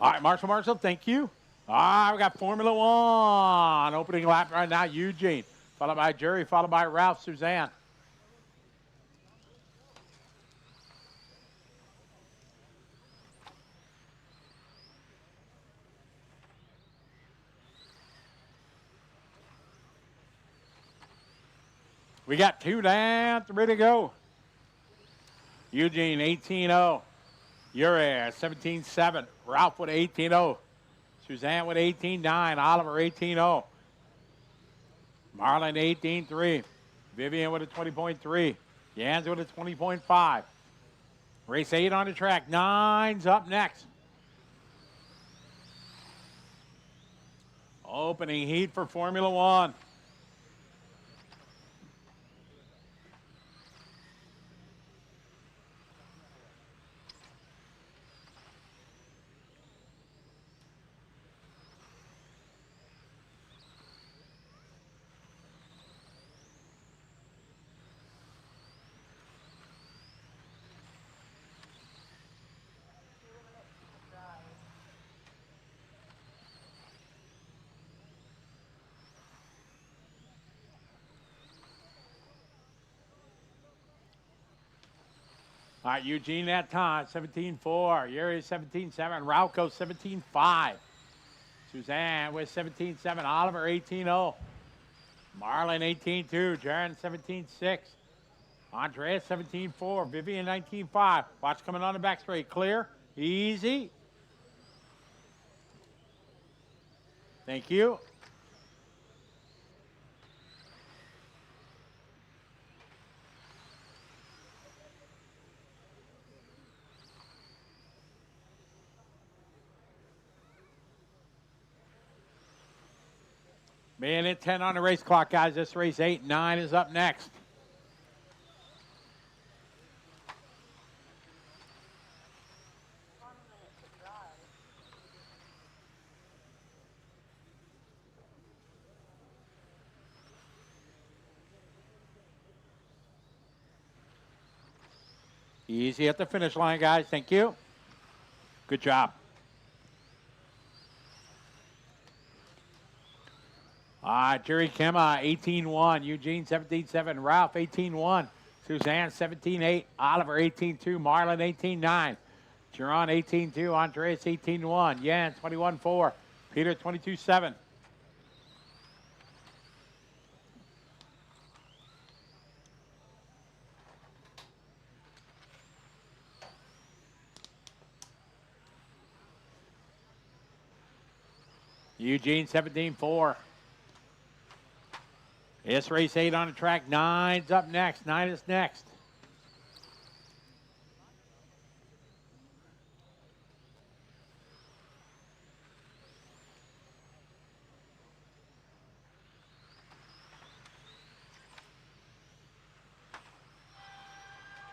All right, Marshall, thank you. All right, we got Formula One. Opening lap right now, Eugene, followed by Jerry, followed by Ralph, Suzanne. We got 2 down, 3 to go. Eugene, 18-0. Yuri, 17-7. Ralph with 18-0. Suzanne with 18-9. Oliver, 18-0. Marlon, 18-3. Vivian with a 20.3. Jans with a 20.5. Race 8 on the track. 9's up next. Opening heat for Formula One. All right, Eugene that time, 17-4. Yuri 17-7. Rauco 17-5. Suzanne with 17-7. Oliver 18-0. Marlon 18-2. Jaron 17-6. Andreas 17-4. Vivian 19-5. Watch coming on the back straight. Clear. Easy. Thank you. Minute 10 on the race clock, guys. This race 8, 9 is up next. Easy at the finish line, guys. Thank you. Good job. All right, Jerry Kemma, 18-1. Eugene, 17-7. Ralph, 18-1. Suzanne, 17-8. Oliver, 18-2. Marlon, 18-9. Jerron, 18-2. Andreas, 18-1. Yan, 21-4. Peter, 22-7. Eugene, 17-4. It's race 8 on the track. 9's up next. 9 is next.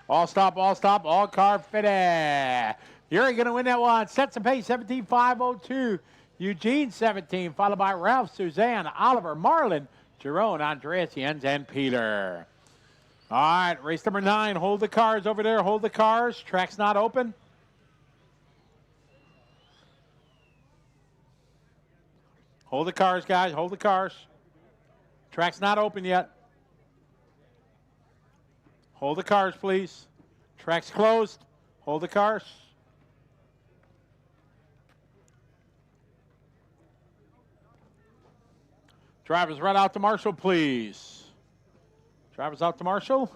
All stop, all car fitted. You're going to win that one. Sets the pace, 17.502. Eugene, 17, followed by Ralph, Suzanne, Oliver, Marlon, Jerome, Andreas, Jens, and Peter. All right, race number 9. Hold the cars over there. Hold the cars. Track's not open. Hold the cars, guys. Hold the cars. Track's not open yet. Hold the cars, please. Track's closed. Hold the cars. Drivers right out to Marshall, please. Drivers out to Marshall.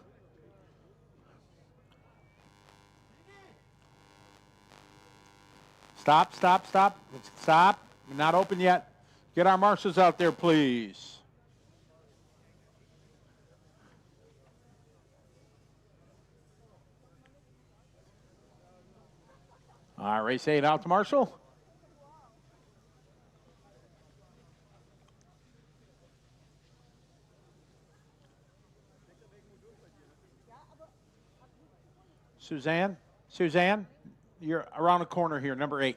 Stop, stop, stop. Stop. Not open yet. Get our marshals out there, please. All right, race 8 out to Marshall. Suzanne, you're around the corner here, number 8.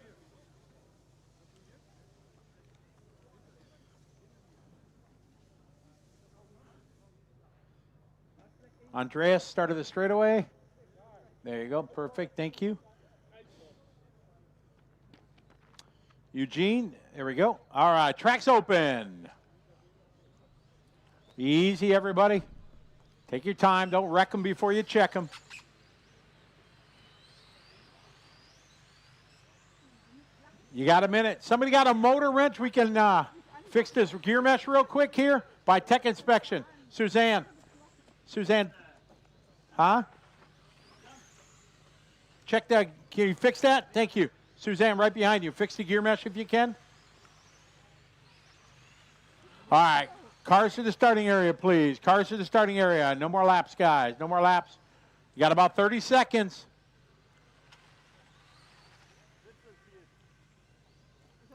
Andreas started the straightaway. There you go, perfect, thank you. Eugene, there we go. All right, track's open. Easy, everybody. Take your time, don't wreck them before you check them. You got a minute. Somebody got a motor wrench? We can fix this gear mesh real quick here by tech inspection. Suzanne, huh? Check that. Can you fix that? Thank you. Suzanne, right behind you. Fix the gear mesh if you can. All right. Cars to the starting area, please. Cars to the starting area. No more laps, guys. No more laps. You got about 30 seconds.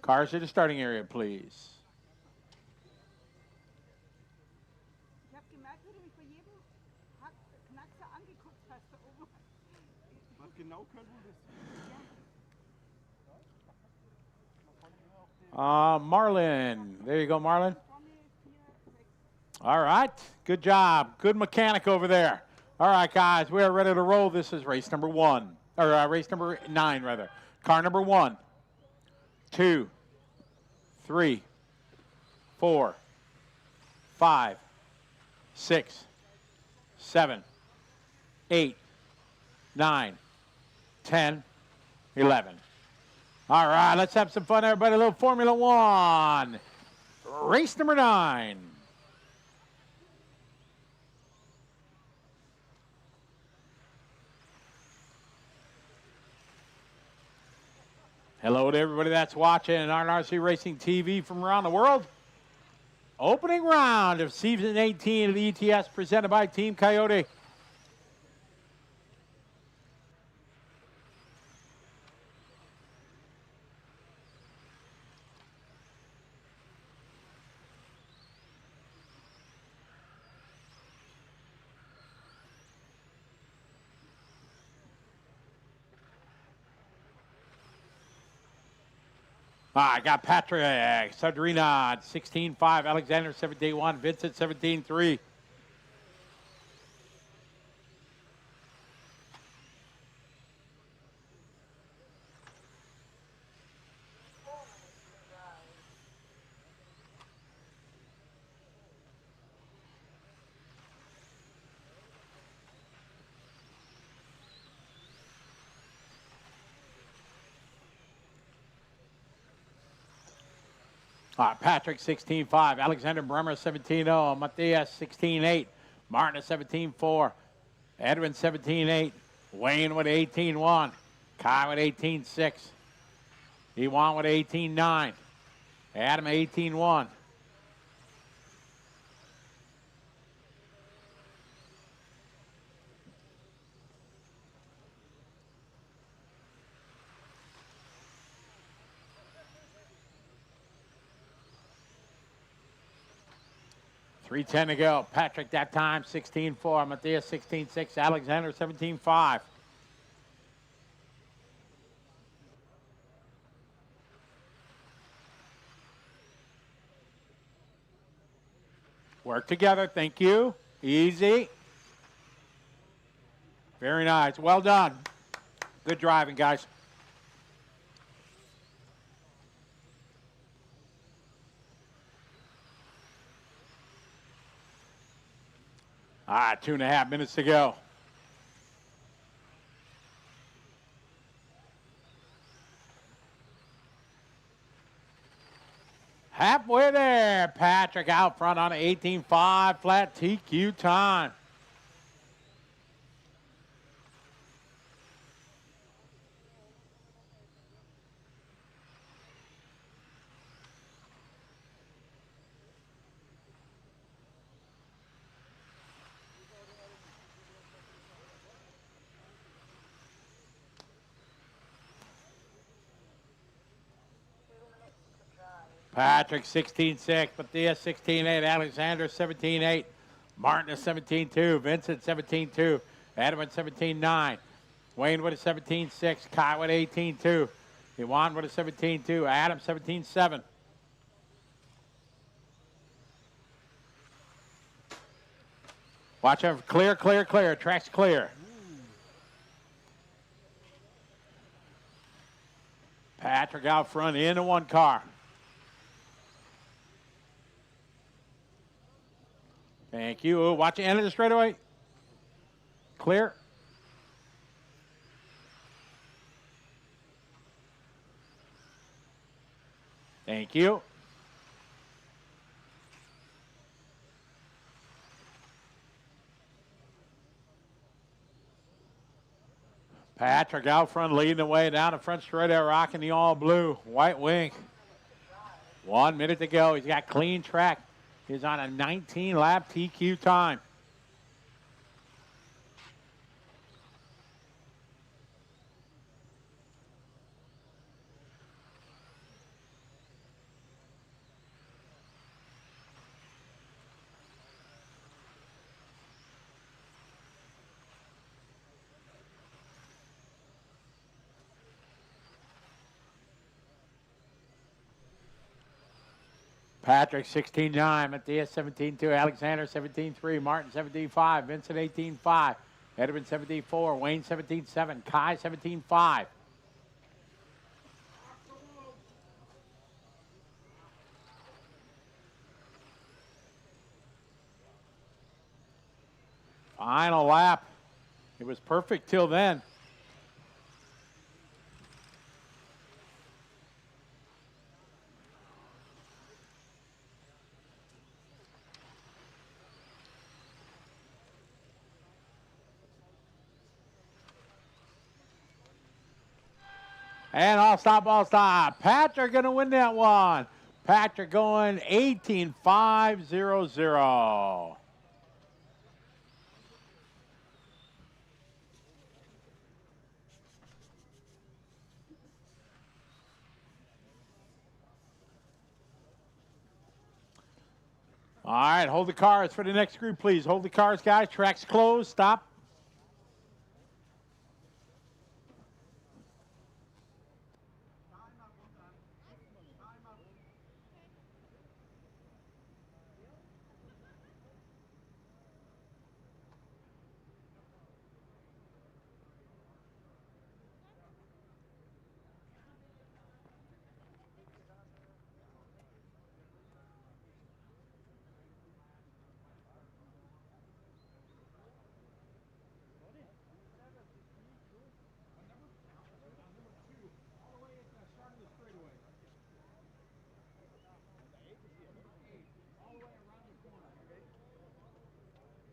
Cars to the starting area, please. Marlon. There you go, Marlon. All right. Good job. Good mechanic over there. All right, guys. We are ready to roll. This is race number 1. Or race number 9, rather. Car number 1, 2, 3, 4, 5, 6, 7, 8, 9, 10, 11. All right, let's have some fun, everybody. A little Formula 1. Race number 9. Hello to everybody that's watching RNRC Racing TV from around the world. Opening round of season 18 of the ETS presented by Team Coyote. I got Patrick, Sardrina, 16-5, Alexander, 17-1, Vincent, 17-3. Patrick, 16-5. Alexander Bremer, 17-0. Matthias, 16-8. Martin, 17-4. Edwin, 17-8. Wayne with 18-1. Kai with 18-6. Ewan with 18-9. Adam, 18-1. .310 to go. Patrick that time, 16-4. Matthias, 16-6. Alexander, 17-5. Work together. Thank you. Easy. Very nice. Well done. Good driving, guys. All right, 2.5 minutes to go. Halfway there, Patrick out front on an 18.5 flat TQ time. Patrick 16.6, Matthias 16.8, Alexander 17.8, Martin is 17.2, Vincent 17.2, Adam at 17.9, Wayne with a 17.6, Kai with 18.2, Iwan with a 17.2, Adam 17.7. Watch out, clear, clear, clear, track's clear. Patrick out front into one car. Thank you. Watch the end of the straightaway. Clear. Thank you. Patrick out front leading the way down the front straightaway, rocking the all blue. White wing. 1 minute to go. He's got clean track. He's on a 19-lap TQ time. Patrick 16.9, Matthias 17.2, Alexander 17.3, Martin 17.5, Vincent 18.5, Edwin 17.4, Wayne 17.7, Kai 17.5. Final lap. It was perfect till then. And all stop, all stop. Patrick going to win that one. Patrick going 18.500. All right, hold the cars for the next group, please. Hold the cars, guys. Track's closed. Stop.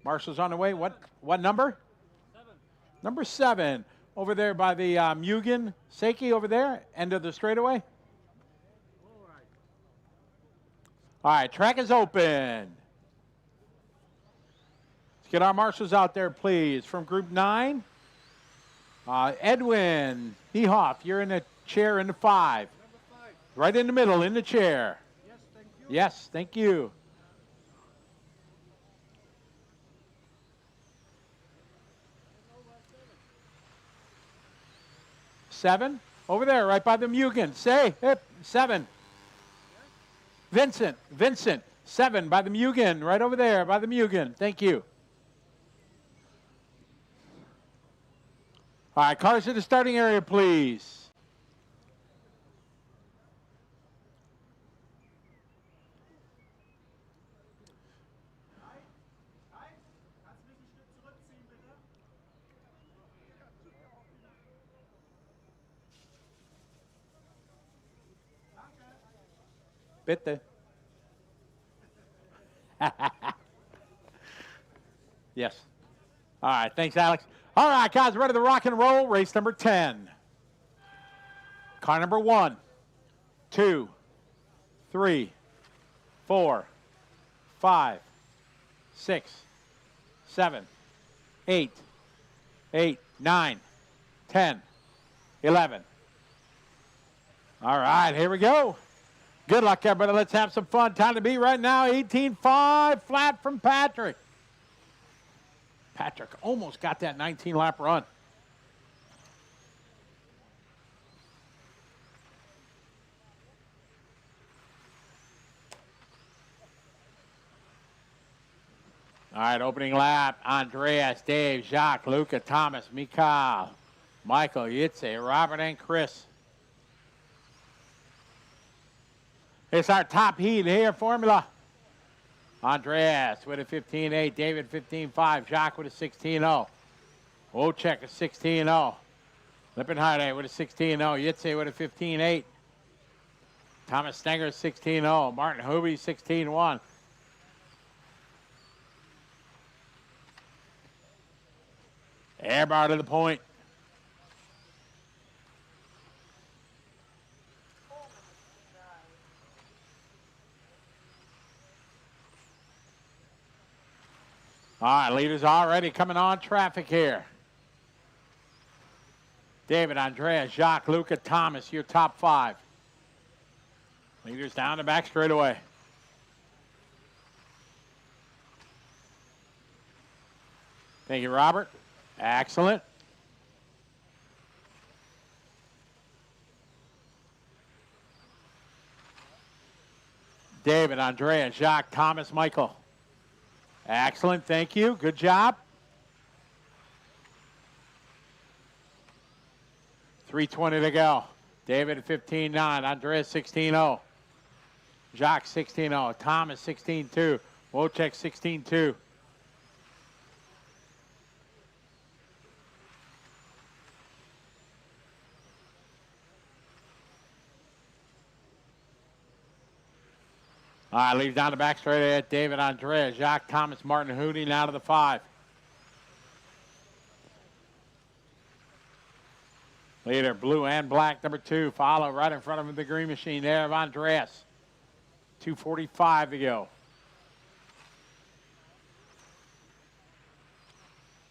Marshall's on the way. What number? 7. Number 7. Over there by the Mugen. Seiki over there. End of the straightaway. All right, track is open. Let's get our marshals out there, please. From Group 9, Edwin Niehoff, you're in the chair in the 5. Right in the middle, in the chair. Yes, thank you. Seven, over there, right by the Mugen. Say, hip, 7. Vincent, 7 by the Mugen, right over there by the Mugen. Thank you. All right, cars to the starting area, please. Bitte. Yes. All right, thanks, Alex. All right, guys, ready to rock and roll. Race number 10. Car number 1, 2, 3, 4, 5, 6, 7, 8, 9, 10, 11. All right, here we go. Good luck, everybody. Let's have some fun. Time to beat right now, 18.5 flat from Patrick. Patrick almost got that 19-lap run. All right, opening lap. Andreas, Dave, Jacques, Luca, Thomas, Michal, Michael, Yitze, Robert, and Chris. It's our top heat here, Formula. Andreas with a 15.8, David 15.5, Jacques with a 16.0. Wojciech a 16.0. Lippenhardt with a 16.0, Yitze with a 15.8. Thomas Stenger 16.0, Martin Hubie 16.1. Ehrbar to the point. All right, leaders already coming on traffic here. David, Andreas, Jacques, Luca, Thomas, your top 5. Leaders down the back straightaway. Thank you, Robert. Excellent. David, Andreas, Jacques, Thomas, Michael. Excellent, thank you. Good job. 3:20 to go. David 15.9, Andreas 16.0. Jacques 16.0, Thomas 16.2, Wojciech 16.2. All right, leaves down the back straight at David, Andreas, Jacques, Thomas, Martin, Hootie, now to the 5. Leader, blue and black, number 2. Follow right in front of him, the green machine there of Andreas. 2:45 to go.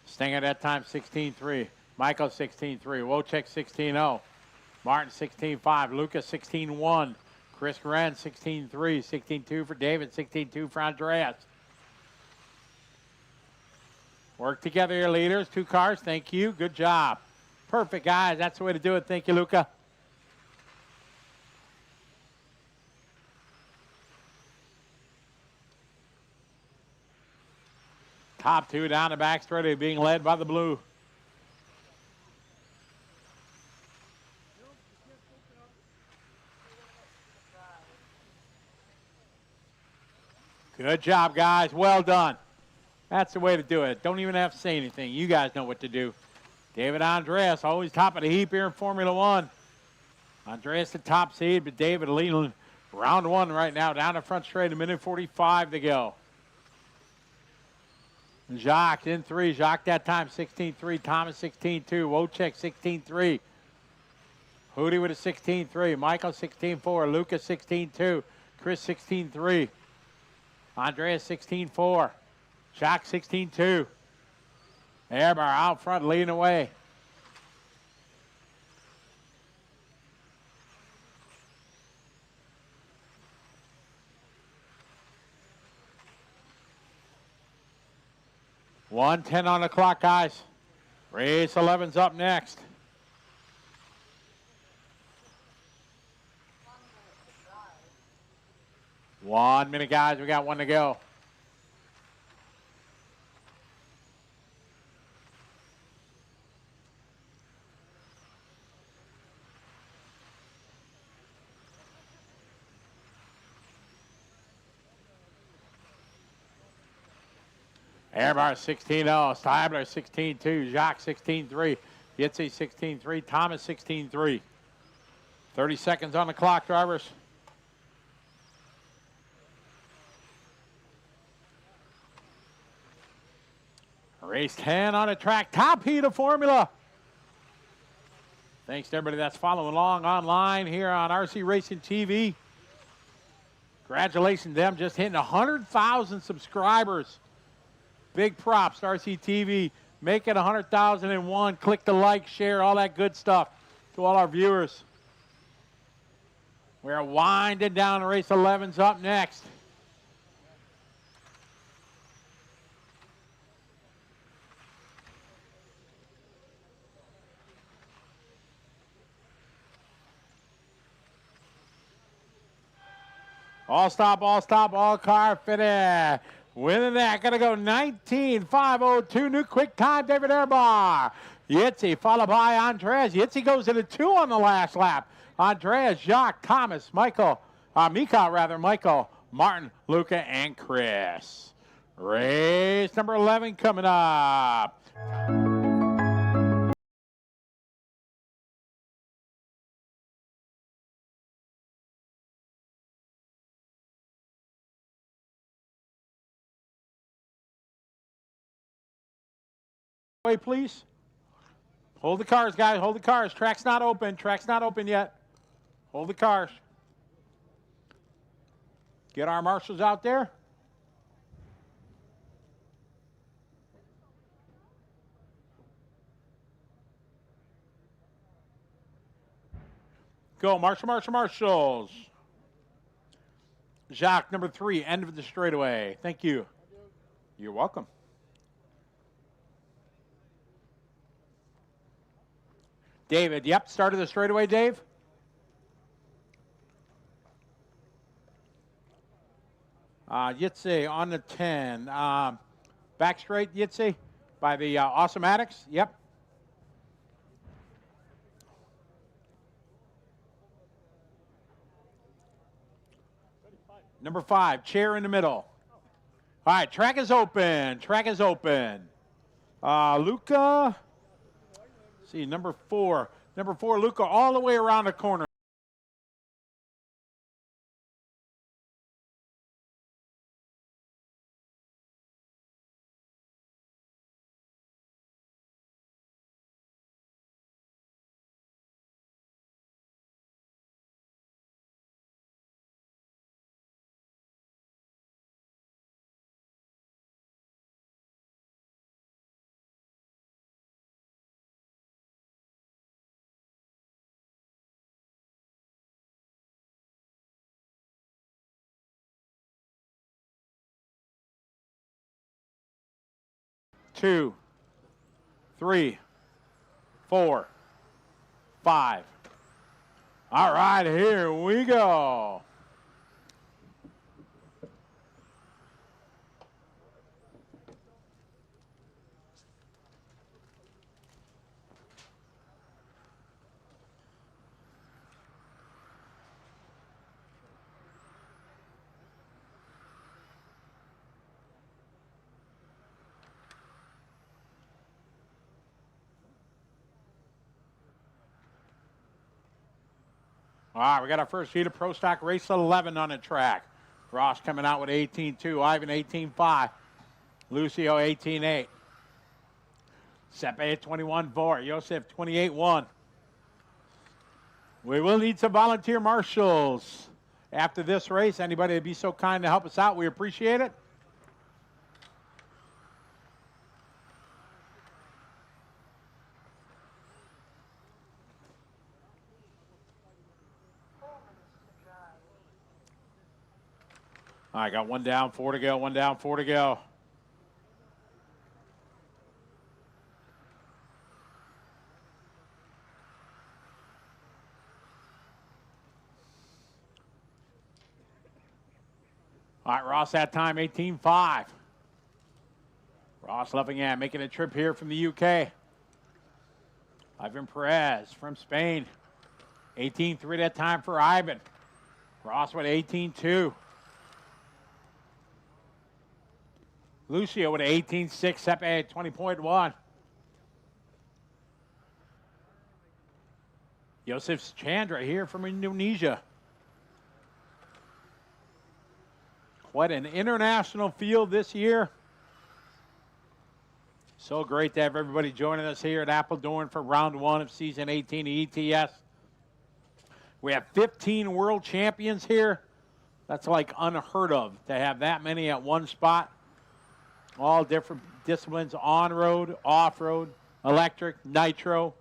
Stenger at that time, 16.3. Michael, 16.3. Wojciech, 16.0. Martin, 16.5. Lucas, 16.1. Chris Gren, 16.3, 16.2 for David, 16.2 for Andreas. Work together here, leaders. 2 cars, thank you. Good job. Perfect, guys. That's the way to do it. Thank you, Luca. Top 2 down the back straight, being led by the blue. Good job, guys. Well done. That's the way to do it. Don't even have to say anything. You guys know what to do. David Andreas, always top of the heap here in Formula 1. Andreas the top seed, but David leading round 1 right now. Down the front straight, 1:45 to go. Jacques in 3. Jacques that time, 16.3. Thomas, 16.2. Wojciech, 16.3. Hootie with a 16.3. Michael, 16.4. Lucas, 16.2. Chris, 16.3. Andreas 16.4. Jacques 16.2. Ehrbar out front leading away. $1:10 on the clock, guys. Race 11's up next. One minute, guys. We got 1 to go. Ehrbar 16.0, Stabler 16.2, Jacques 16.3, Yitze 16.3, Thomas 16.3. 30 seconds on the clock, drivers. Race 10 on a track, top heat of Formula. Thanks to everybody that's following along online here on RC Racing TV. Congratulations to them, just hitting 100,000 subscribers. Big props to RC TV. Make it 100,001. Click the like, share, all that good stuff to all our viewers. We're winding down. Race 11's up next. All stop, all car fitted. Winning that, gonna go 19.502. New quick time, David Ehrbar. Yitzi followed by Andreas. Yitzi goes into 2 on the last lap. Andreas, Jacques, Thomas, Michael, Michael, Martin, Luca, and Chris. Race number 11 coming up. Way, please. Hold the cars, guys. Hold the cars. Track's not open. Track's not open yet. Hold the cars. Get our marshals out there. Go, marshals. Jacques, number 3, end of the straightaway. Thank you. You're welcome. David, yep, started the straightaway, Dave. Yitzi on the 10. Back straight, Yitzi, by the Awesomatix, yep. Number 5, chair in the middle. All right, track is open, Luca. See, number 4, Luca, all the way around the corner. Two, 3, 4, 5. All right, here we go. All right, we got our first heat of Pro Stock Race 11 on the track. Ross coming out with 18.2, Ivan 18.5, Lucio 18.8, Sepe 21.4, Joseph 28.1. We will need some volunteer marshals after this race. Anybody that'd be so kind to help us out, we appreciate it. All right, got 1 down, 4 to go, 1 down, 4 to go. All right, Ross that time, 18.5. Ross Leffingham making a trip here from the UK. Ivan Perez from Spain. 18.3 that time for Ivan. Ross with 18.2. Lucio with 18.6, Sepe at 20.1. Yosef Chandra here from Indonesia. Quite an international field this year. So great to have everybody joining us here at Apeldoorn for round 1 of season 18 of ETS. We have 15 world champions here. That's like unheard of to have that many at one spot. All different disciplines, on-road, off-road, electric, nitro.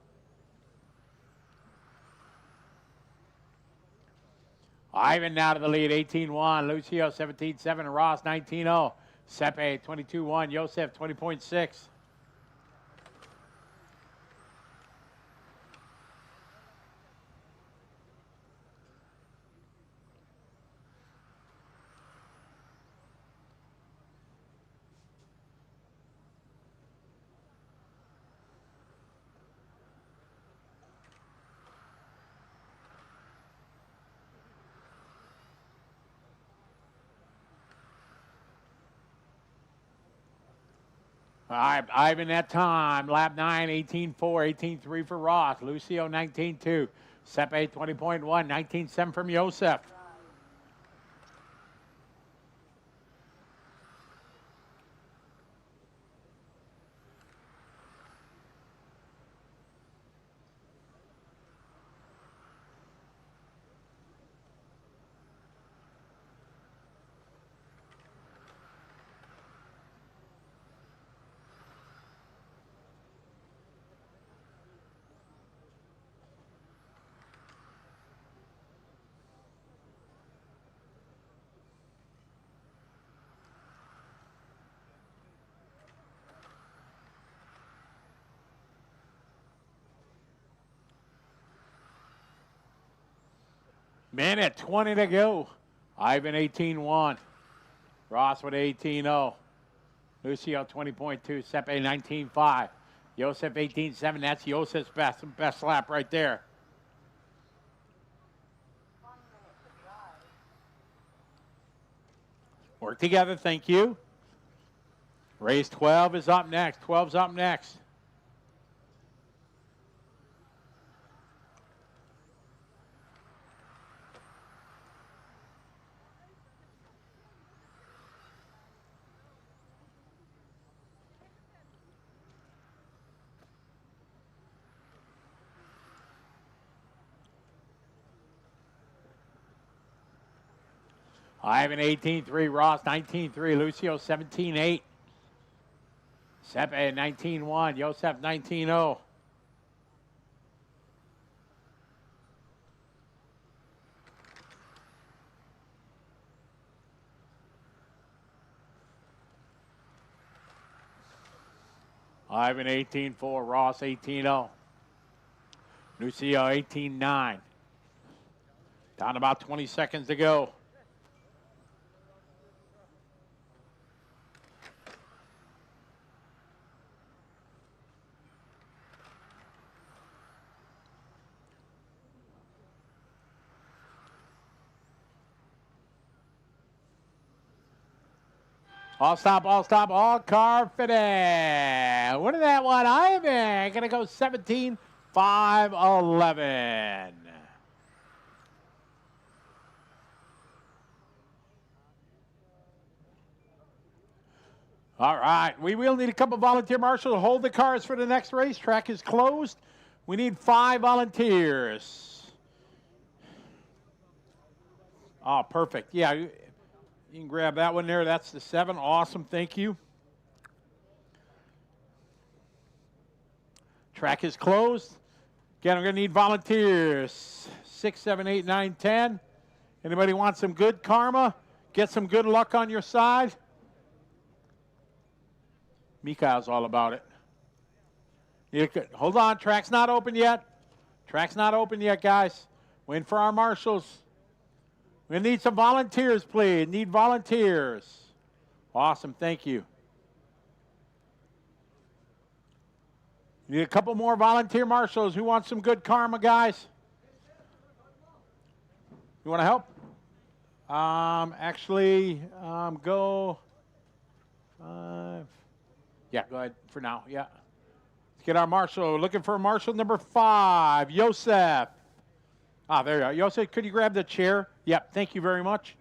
Ivan now to the lead, 18-1. Lucio, 17-7. Ross, 19-0. Sepe, 22-1. Josef, 20.6. All right, Ivan that time, lap 9, 18-4, 18-3 for Ross. Lucio, 19-2. Sepe, 20.1, 19-7 from Josef. Minute 20 to go. Ivan 18-1. Ross with 18-0. Lucio 20.2. Sepe 19-5. Josef 18-7. That's Josef's best lap right there. Work together, thank you. Race 12 is up next. 12's up next. Ivan 18-3, Ross 19-3, Lucio 17-8. Sepe 19-1, Josef 19-0. Ivan 18-4, Ross 18-0. Lucio 18-9. Down about 20 seconds to go. All stop, all car fitting. What is that one? Ivan gonna go 17, 5, 11. All right, we will need a couple volunteer marshals to hold the cars for the next race. Track is closed. We need 5 volunteers. Oh, perfect. Yeah, you can grab that one there. That's the 7. Awesome, thank you. Track is closed. Again, we're going to need volunteers. 6, 7, 8, 9, 10. Anybody want some good karma? Get some good luck on your side? Michal's all about it. Hold on, track's not open yet. Track's not open yet, guys. Waiting for our marshals. We need some volunteers, please. Need volunteers. Awesome, thank you. Need a couple more volunteer marshals. Who wants some good karma, guys? You want to help? Go 5. Yeah, go ahead for now. Yeah. Let's get our marshal. Looking for marshal number 5, Josef. Ah, there you are. Josef, could you grab the chair? Yep, thank you very much.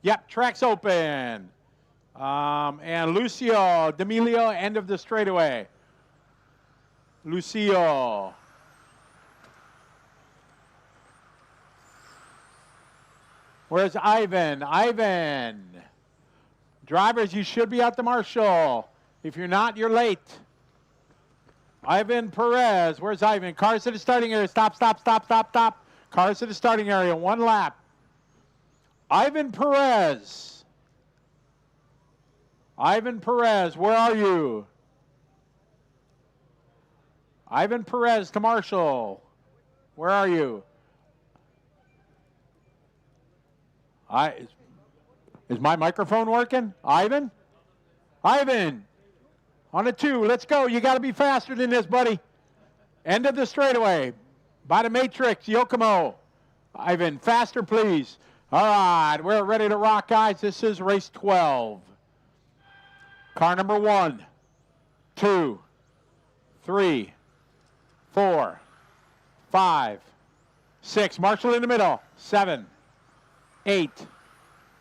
Yep, track's open. And Lucio D'Amelio, end of the straightaway. Lucio. Where's Ivan? Ivan. Drivers, you should be at the Marshall. If you're not, you're late. Ivan Perez. Where's Ivan? Cars to the starting area. Stop, stop, stop, stop, stop. Cars to the starting area. 1 lap. Ivan Perez. Ivan Perez, where are you? Ivan Perez to Marshall. Where are you? Is my microphone working? Ivan? Ivan! On a 2, let's go. You got to be faster than this, buddy. End of the straightaway. By the matrix, Yokomo. Ivan, faster, please. All right, we're ready to rock, guys. This is race 12. Car number 1, 2, 3, 4, 5, 6. Marshall in the middle. 7, 8,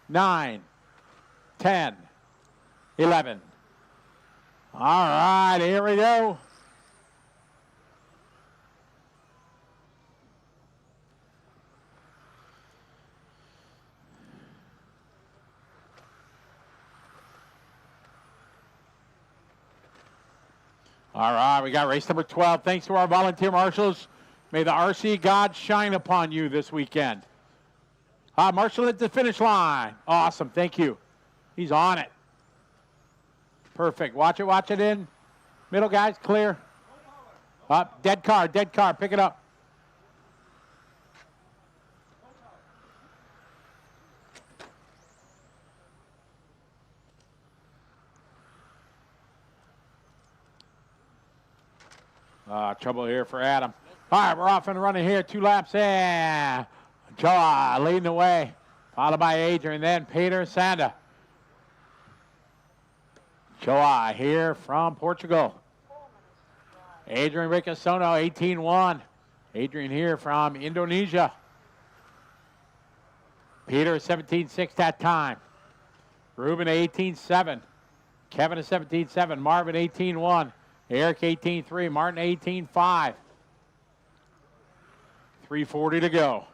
9, 10, 11. All right, here we go. All right, we got race number 12. Thanks to our volunteer marshals. May the RC God shine upon you this weekend. Marshall at the finish line. Awesome, thank you. He's on it. Perfect, watch it in. Middle guys, clear. Up, dead car, pick it up. Trouble here for Adam. All right, we're off and running here. 2 laps in. Joa leading the way, followed by Adrian, then Peter Sanda. Joa here from Portugal. Adrian Riccasono, 18-1. Adrian here from Indonesia. Peter, 17-6 that time. Ruben, 18-7. Kevin, 17-7. Marvin, 18-1. Eric, 18-3. Martin, 18-5. 3:40 to go.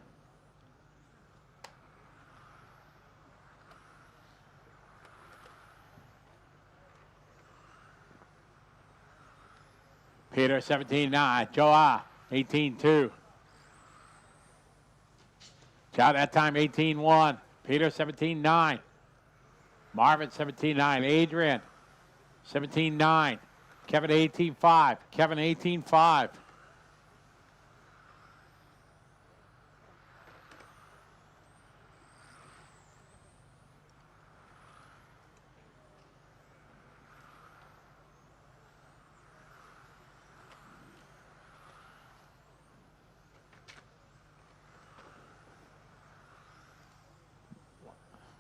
Peter, 17-9. Joa, 18-2. Joa that time, 18-1. Peter, 17-9. Marvin, 17-9. Adrian, 17-9. Kevin, 18-5. Kevin, 18-5.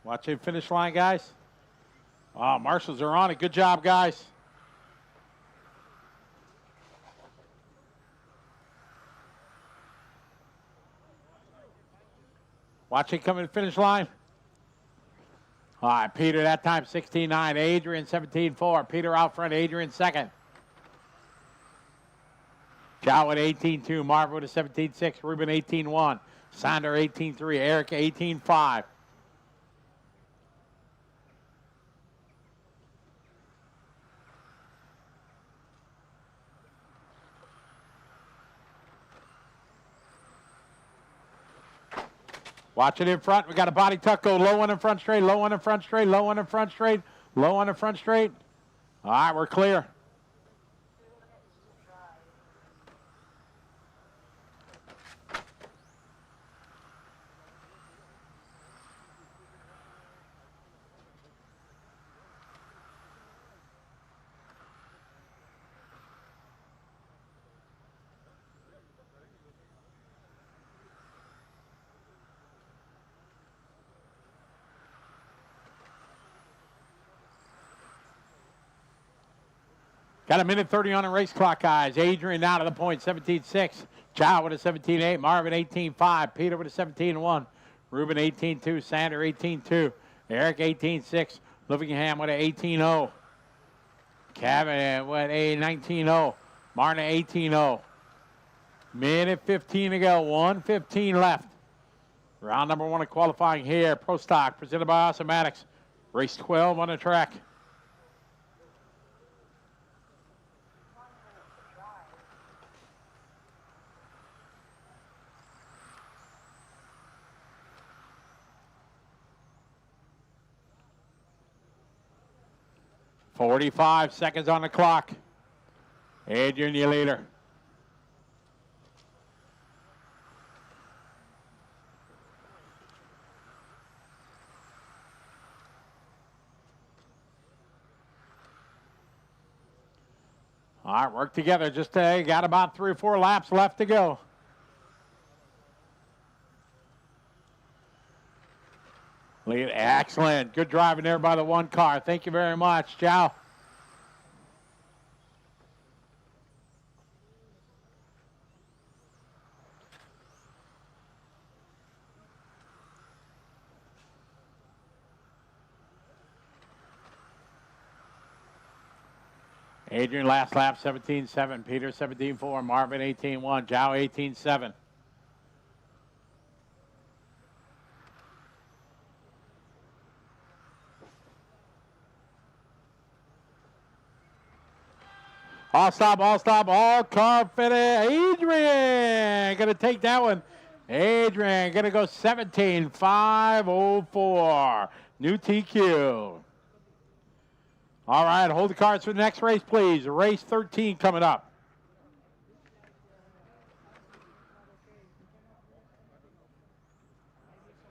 Watching finish line, guys. Oh, marshals are on it. Good job, guys. Watch it coming to finish line. All right, Peter that time 16-9. Adrian 17-4. Peter out front. Adrian second. Chow at 18-2. Marvin with a 17-6. Ruben 18-1. Sander 18-3. Eric 18-5. Watch it in front. We got a body tuck go low on in front straight, low on in front straight, low on in front straight, low on in front straight. All right, we're clear. Got a minute 30 on the race clock, guys. Adrian now to the point, 17-6. Chow with a 17-8. Marvin 18-5. Peter with a 17-1. Ruben 18-2. Sander 18-2. Eric 18-6. Livingham with a 18-0. Kevin with a 19-0. Martin 18-0. Minute 15 to go. 1:15 left. Round number 1 of qualifying here. Pro Stock presented by Awesomatix. Race 12 on the track. "45 seconds on the clock. Adrian, your leader. All right, work together. Just got about 3 or 4 laps left to go. Lead, excellent. Good driving there by the 1 car. Thank you very much. Ciao. Adrian last lap 17.7. Peter 17.4. Marvin 18.1. Zhao 18.7. All stop, all car finish. Adrian gonna take that one. Adrian gonna go 17.504. New TQ. All right, hold the cards for the next race, please. Race 13 coming up.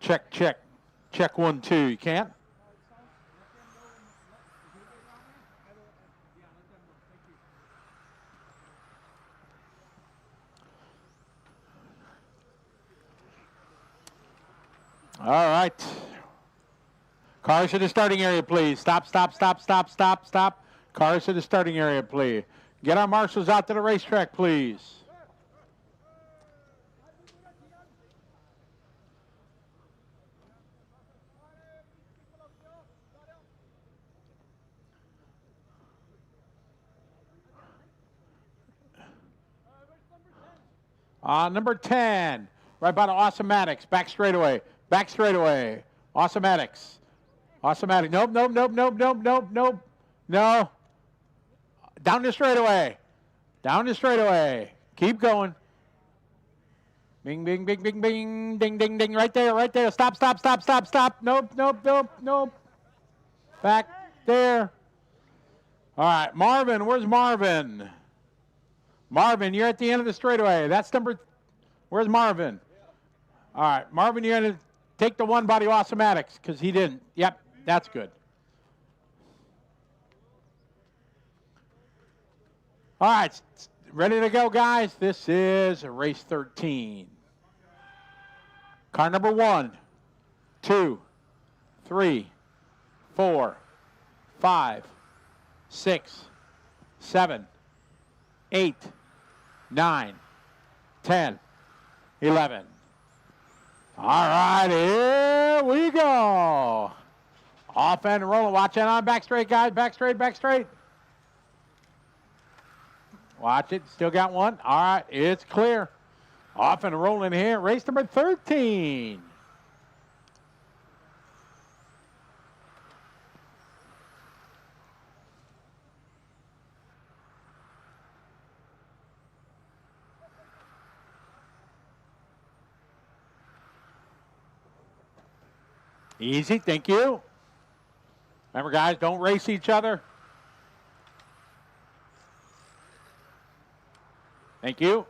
Check, check. Check 1, 2. You can't? All right. Cars to the starting area, please. Stop. Cars to the starting area, please. Get our marshals out to the racetrack, please. Number 10, right by the Awesomatix. Back straightaway. Awesomatix. Nope. No. Down the straightaway. Keep going. Bing, bing, bing, bing, bing. Ding, ding, ding. Right there. Stop. Nope. Back there. All right, Marvin. Where's Marvin? Marvin, you're at the end of the straightaway. Where's Marvin? All right, Marvin, you're going to take the one by the Awesomatix because he didn't. Yep, that's good. All right, ready to go, guys? This is race 13. Car number 1, 2, 3, 4, 5, 6, 7, 8, 9, 10, 11. All right, here we go. Off and rolling. Watch it on back straight, guys. Back straight. Watch it. Still got one. All right, it's clear. Off and rolling here. Race number 13. Easy, thank you. Remember, guys, don't race each other. Thank you.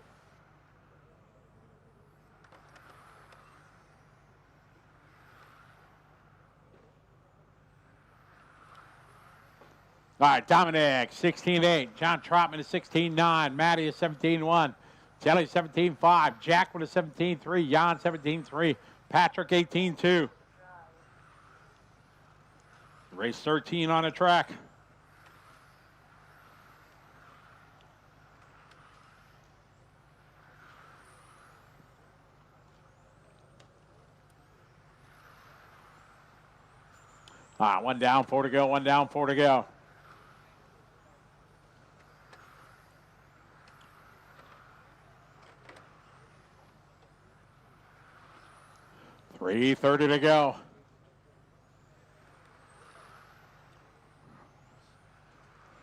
All right, Dominic, 16-8. John Trotman is 16-9. Matty is 17-1. Jelly 17-5. Jack with a 17-3. Jan 17-3. Patrick 18-2. Race 13 on the track. Got one down, 4 to go, one down, 4 to go. $3:30 to go.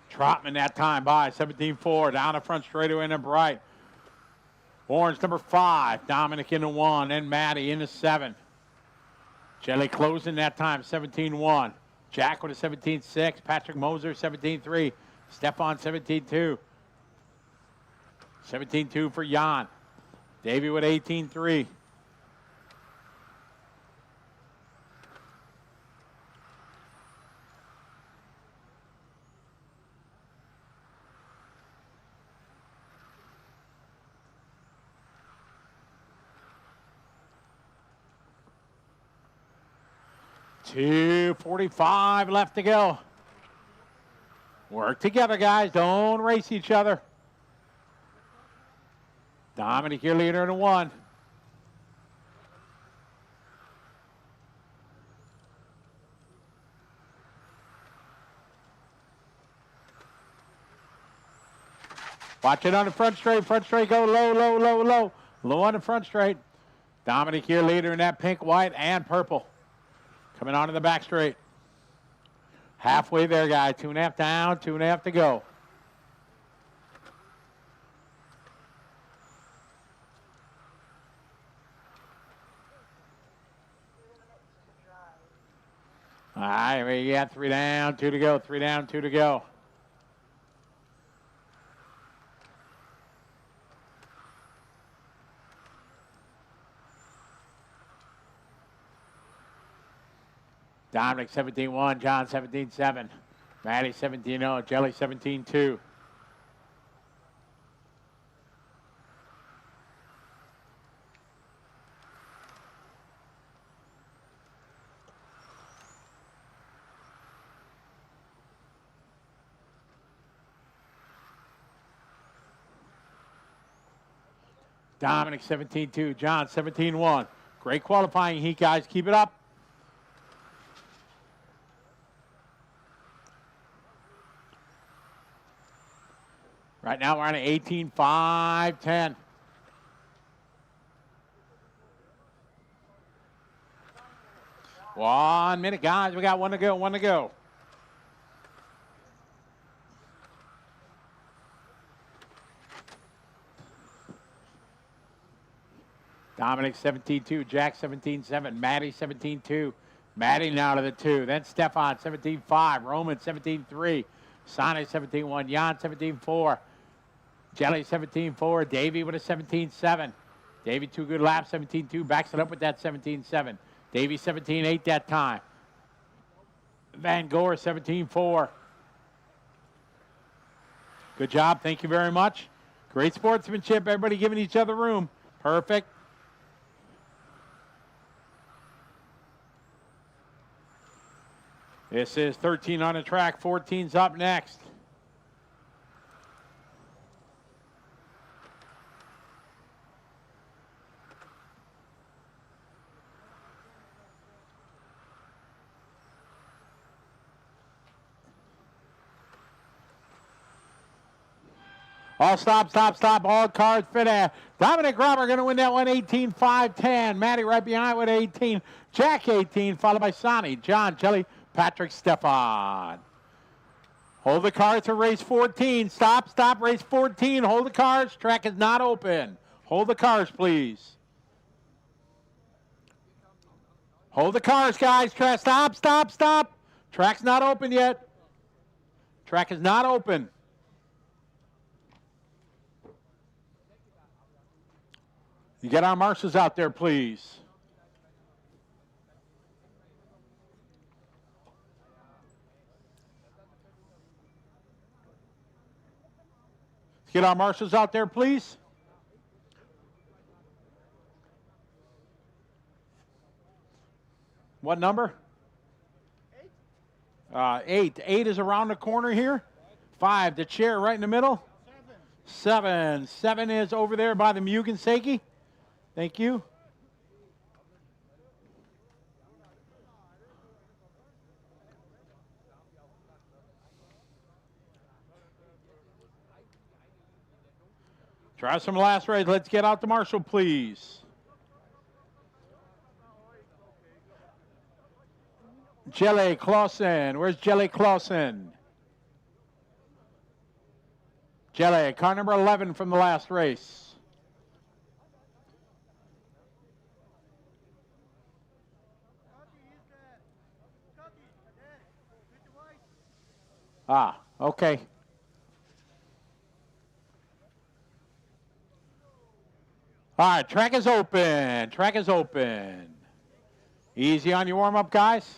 Trotman that time by 17-4 down the front straightaway and bright. Orange number 5, Dominic into 1, and Maddie into 7. Jelly closing that time, 17-1. Jack with a 17-6. Patrick Moser, 17-3. Stefan, 17-2. 17-2 for Jan. Davey with 18-3. $2:45 left to go. Work together, guys. Don't race each other. Dominic, your leader in a 1. Watch it on the front straight. Front straight, go low, low, low, low. Low on the front straight. Dominic, your leader in that pink, white, and purple. Coming on to the back straight. Halfway there, guys. 2.5 down, 2.5 to go. All right, we got 3 down, 2 to go. 3 down, 2 to go. Dominic 17-1, John 17-7, Maddie 17-0, Jelly 17-2. Dominic 17-2, John 17-1. Great qualifying heat, guys. Keep it up. Right now we're on an 18-5-10. One minute, guys. We got 1 to go, 1 to go. Dominic 17-2, Jack 17-7, Maddie 17-2. Maddie now to the 2. Then Stefan 17-5, Roman 17-3, Sonic 17-1, Jan 17-4. Jelly 17-4, Davey with a 17-7. Davey 2 good laps, 17-2, backs it up with that 17-7. Davey 17-8 that time. Van Gore 17-4. Good job, thank you very much. Great sportsmanship, everybody giving each other room. Perfect. This is 13 on the track, 14's up next. All stop, stop, stop. All cars fit in. Dominic Robert going to win that one, 18-5-10. Matty right behind with 18. Jack 18, followed by Sonny, John, Jelly, Patrick, Stefan. Hold the cars to race 14. Stop, stop, race 14. Hold the cars. Track is not open. Hold the cars, please. Hold the cars, guys. Stop, stop, stop. Track's not open yet. Track is not open. You get our marshals out there, please. Get our marshals out there, please. What number? 8. 8 is around the corner here. 5, the chair right in the middle. 7. 7 is over there by the Mugen Seiki. Thank you. Drive some last race. Let's get out to Marshall, please. Jelly Clausen. Where's Jelly Clausen? Jelly, car number 11 from the last race. Ah, okay. All right, track is open. Track is open. Easy on your warm-up, guys.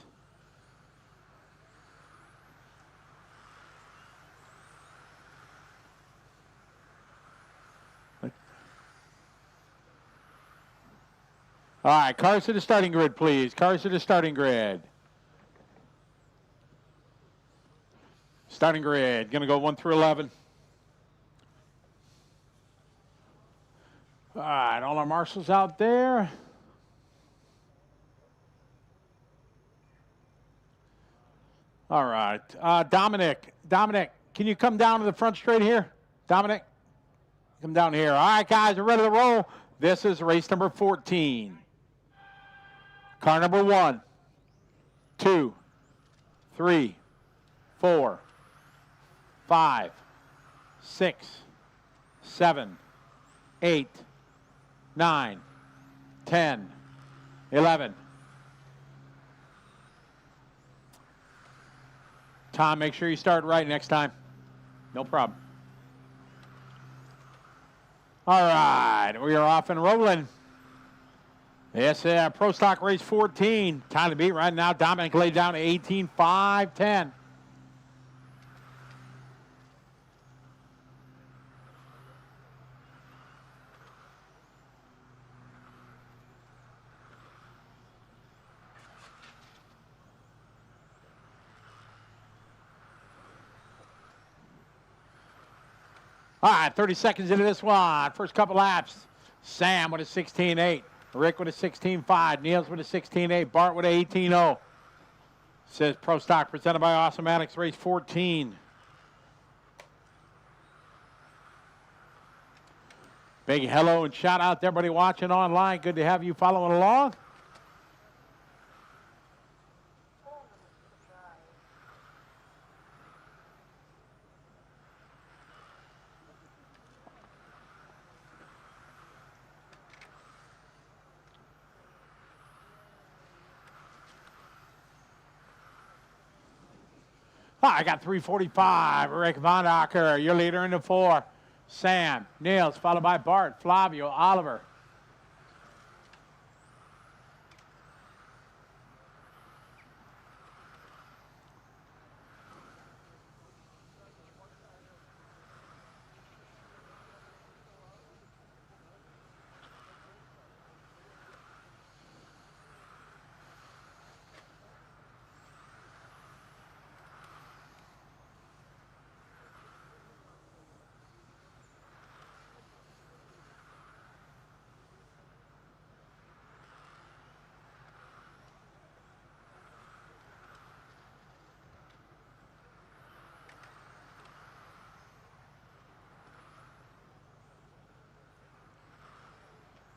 All right, cars to the starting grid, please. Cars to the starting grid. Starting grid, going to go 1 through 11. All right, all our marshals out there. All right, Dominic, can you come down to the front straight here? Dominic, come down here. All right, guys, we're ready to roll. This is race number 14. Car number 1, 2, 3, 4, 5, 6, 7, 8, 9, 10, 11. Tom, make sure you start right next time. No problem. All right, we are off and rolling. Yes, Pro Stock Race 14. Time to beat right now. Dominic laid down 18.510. All right, 30 seconds into this one. First couple laps. Sam with a 16.8. Rick with a 16.5. Niels with a 16.8. Bart with a 18.0. Says Pro Stock presented by Awesomatix Race 14. Big hello and shout out to everybody watching online. Good to have you following along. I got 345. Rick Von Acker, your leader in the 4. Sam, Niels, followed by Bart, Flavio, Oliver.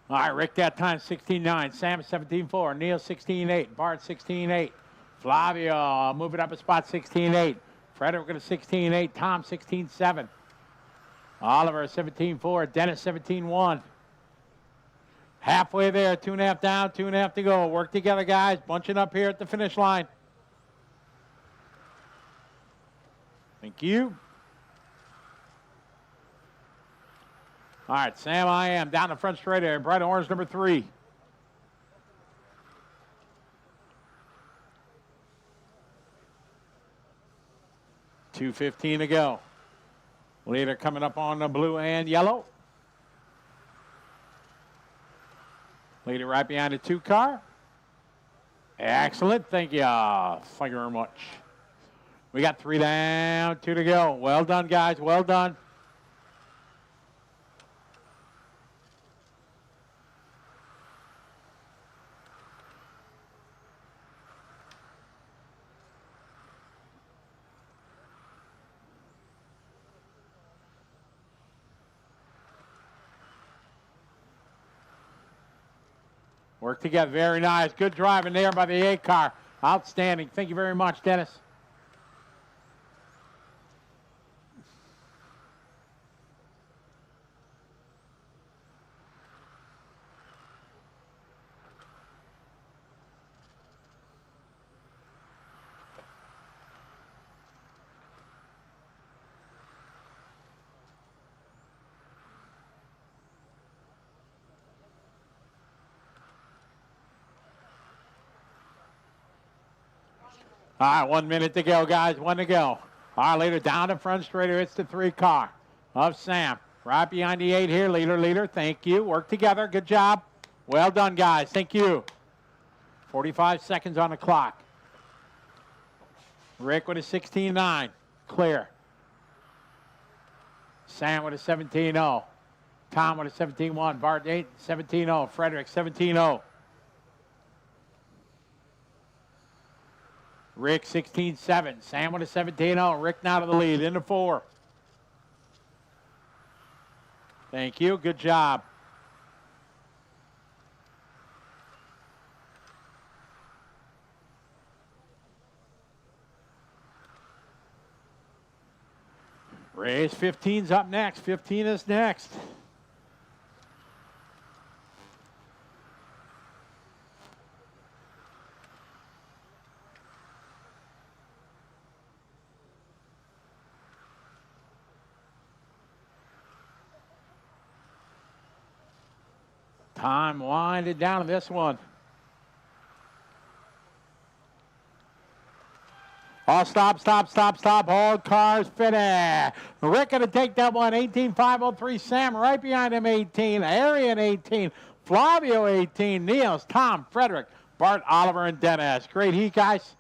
All right, Rick that time 16.9. Sam 17.4. Neil 16.8. Bart 16.8. Flavio moving up a spot 16.8. Frederick with a 16.8. Tom 16.7. Oliver 17.4. Dennis 17.1. Halfway there. 2.5 down. 2.5 to go. Work together, guys. Bunching up here at the finish line. Thank you. All right, Sam, I am down the front straight there. Bright orange, number 3. $2:15 to go. Leader coming up on the blue and yellow. Leader right behind the 2 car. Excellent. Thank you. Thank you very much. We got 3 down, 2 to go. Well done, guys. Well done. Work together. Very nice. Good driving there by the A car. Outstanding. Thank you very much, Dennis. All right, 1 minute to go, guys. 1 to go. All right, leader down the front straighter. It's the 3 car of Sam. Right behind the 8 here, leader. Thank you. Work together. Good job. Well done, guys. Thank you. 45 seconds on the clock. Rick with a 16.9. Clear. Sam with a 17.0. Tom with a 17.1. Bart 8, 17.0. Frederick, 17.0. Rick, 16.7. Sam with a 17.0. Rick now to the lead, into 4. Thank you. Good job. Ray's 15's up next. 15 is next. Time winded down to this one. All stop. All cars finish. Rick going to take that one. 18.503. Sam right behind him, 18. Arian, 18. Flavio, 18. Niels, Tom, Frederick, Bart, Oliver, and Dennis. Great heat, guys.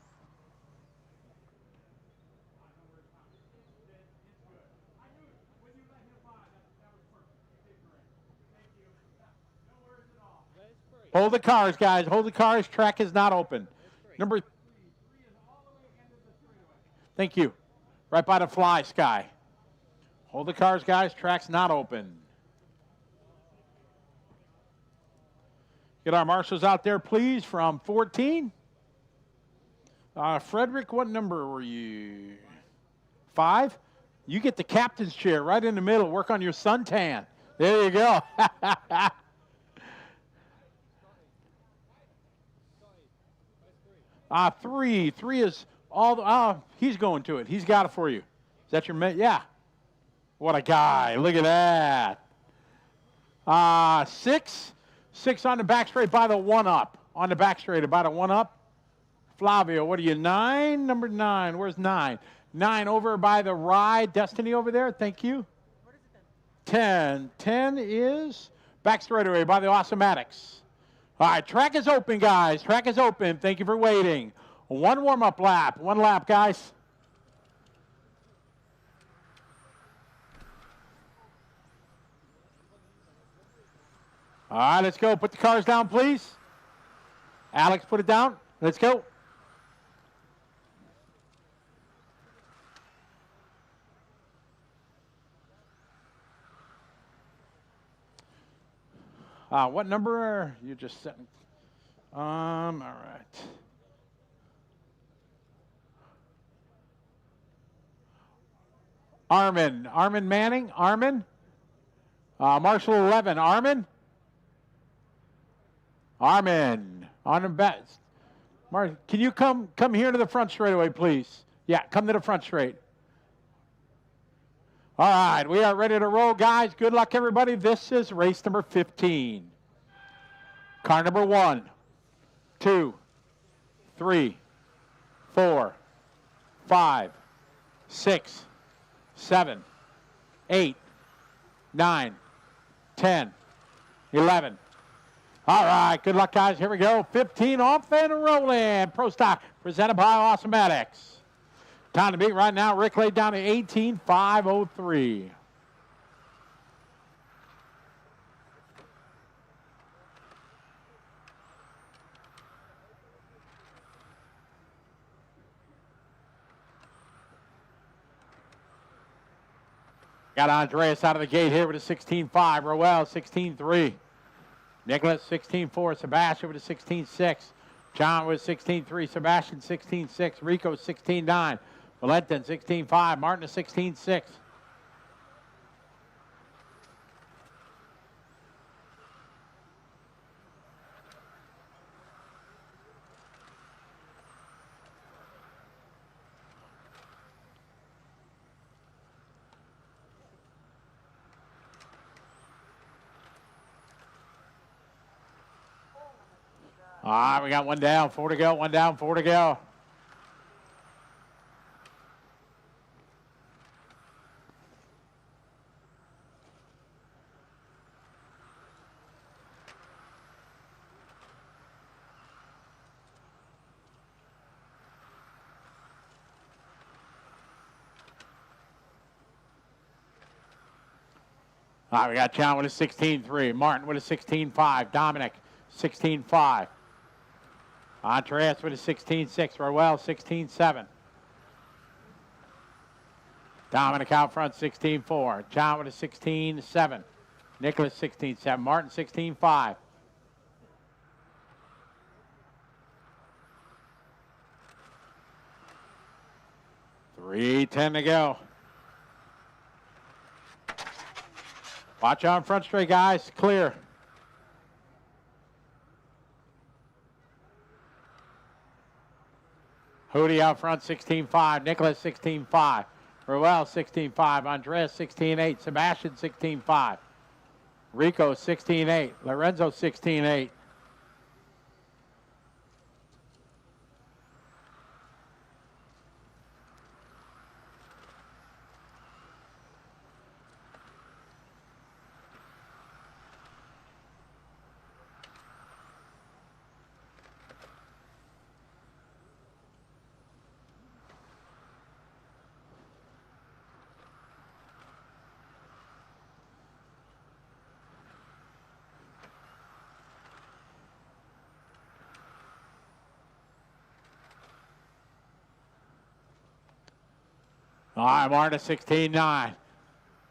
Hold the cars, guys. Hold the cars. Track is not open. Number. Thank you. Right by the fly sky. Hold the cars, guys. Track's not open. Get our marshals out there, please, from 14. Frederick, what number were you? 5? You get the captain's chair right in the middle. Work on your suntan. There you go. 3. 3 is all the, he's going to it. He's got it for you. Is that your mate? Yeah. What a guy. Look at that. 6. 6 on the back straight by the 1-up. On the back straight by the 1-up. Flavio, what are you, 9? Number 9. Where's 9? 9 over by the ride. Destiny over there. Thank you. 10. 10 is back straightaway by the Awesomatix. All right, track is open, guys. Track is open. Thank you for waiting. 1 warm-up lap. 1 lap, guys. All right, let's go. Put the cars down, please. Alex, put it down. Let's go. What number are you just setting? All right. Armin Manning. Marshall 11. Armin on the back. Mark, can you come here to the front straight away, please? Yeah, come to the front straight. All right, we are ready to roll, guys. Good luck, everybody. This is race number 15. Car number 1, 2, 3, 4, 5, 6, 7, 8, 9, 10, 11. All right, good luck, guys. Here we go. 15 off and rolling. Pro Stock presented by Awesomatix. Time to beat right now. Rick laid down to 18.503. Got Andreas out of the gate here with a 16.5. Roel, 16.3. Nicholas 16-4, Sebastian with a 16-6. John with 16-3, Sebastian 16-6, Rico 16-9, Valentin 16-5, Martin a 16-6. All right, we got one down, 4 to go, one down, 4 to go. All right, we got John with a 16-3, Martin with a 16-5, Dominic 16-5. Andreas with a 16-6, Roel 16-7. Dominic out front 16-4, John with a 16-7, Nicholas 16-7, Martin 16-5. $3:10 to go. Watch on front straight, guys. Clear. Hootie out front, 16-5. Nicholas, 16-5. Roel, 16-5. Andres, 16-8. Sebastian, 16-5. Rico, 16-8. Lorenzo, 16-8. All right, Marta 16-9.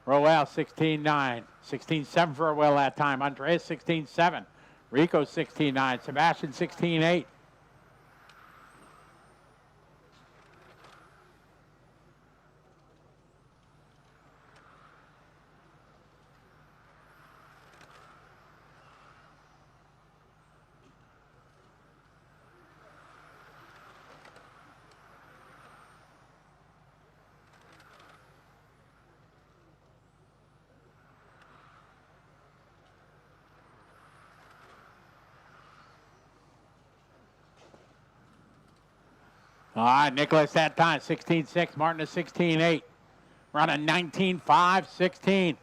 Roel 16-9. 16-7 for Roel that time. Andreas 16-7. Rico 16-9. Sebastian 16-8. All right, Nicholas that time, 16-6. Martin is 16-8. Running 19-5, 16.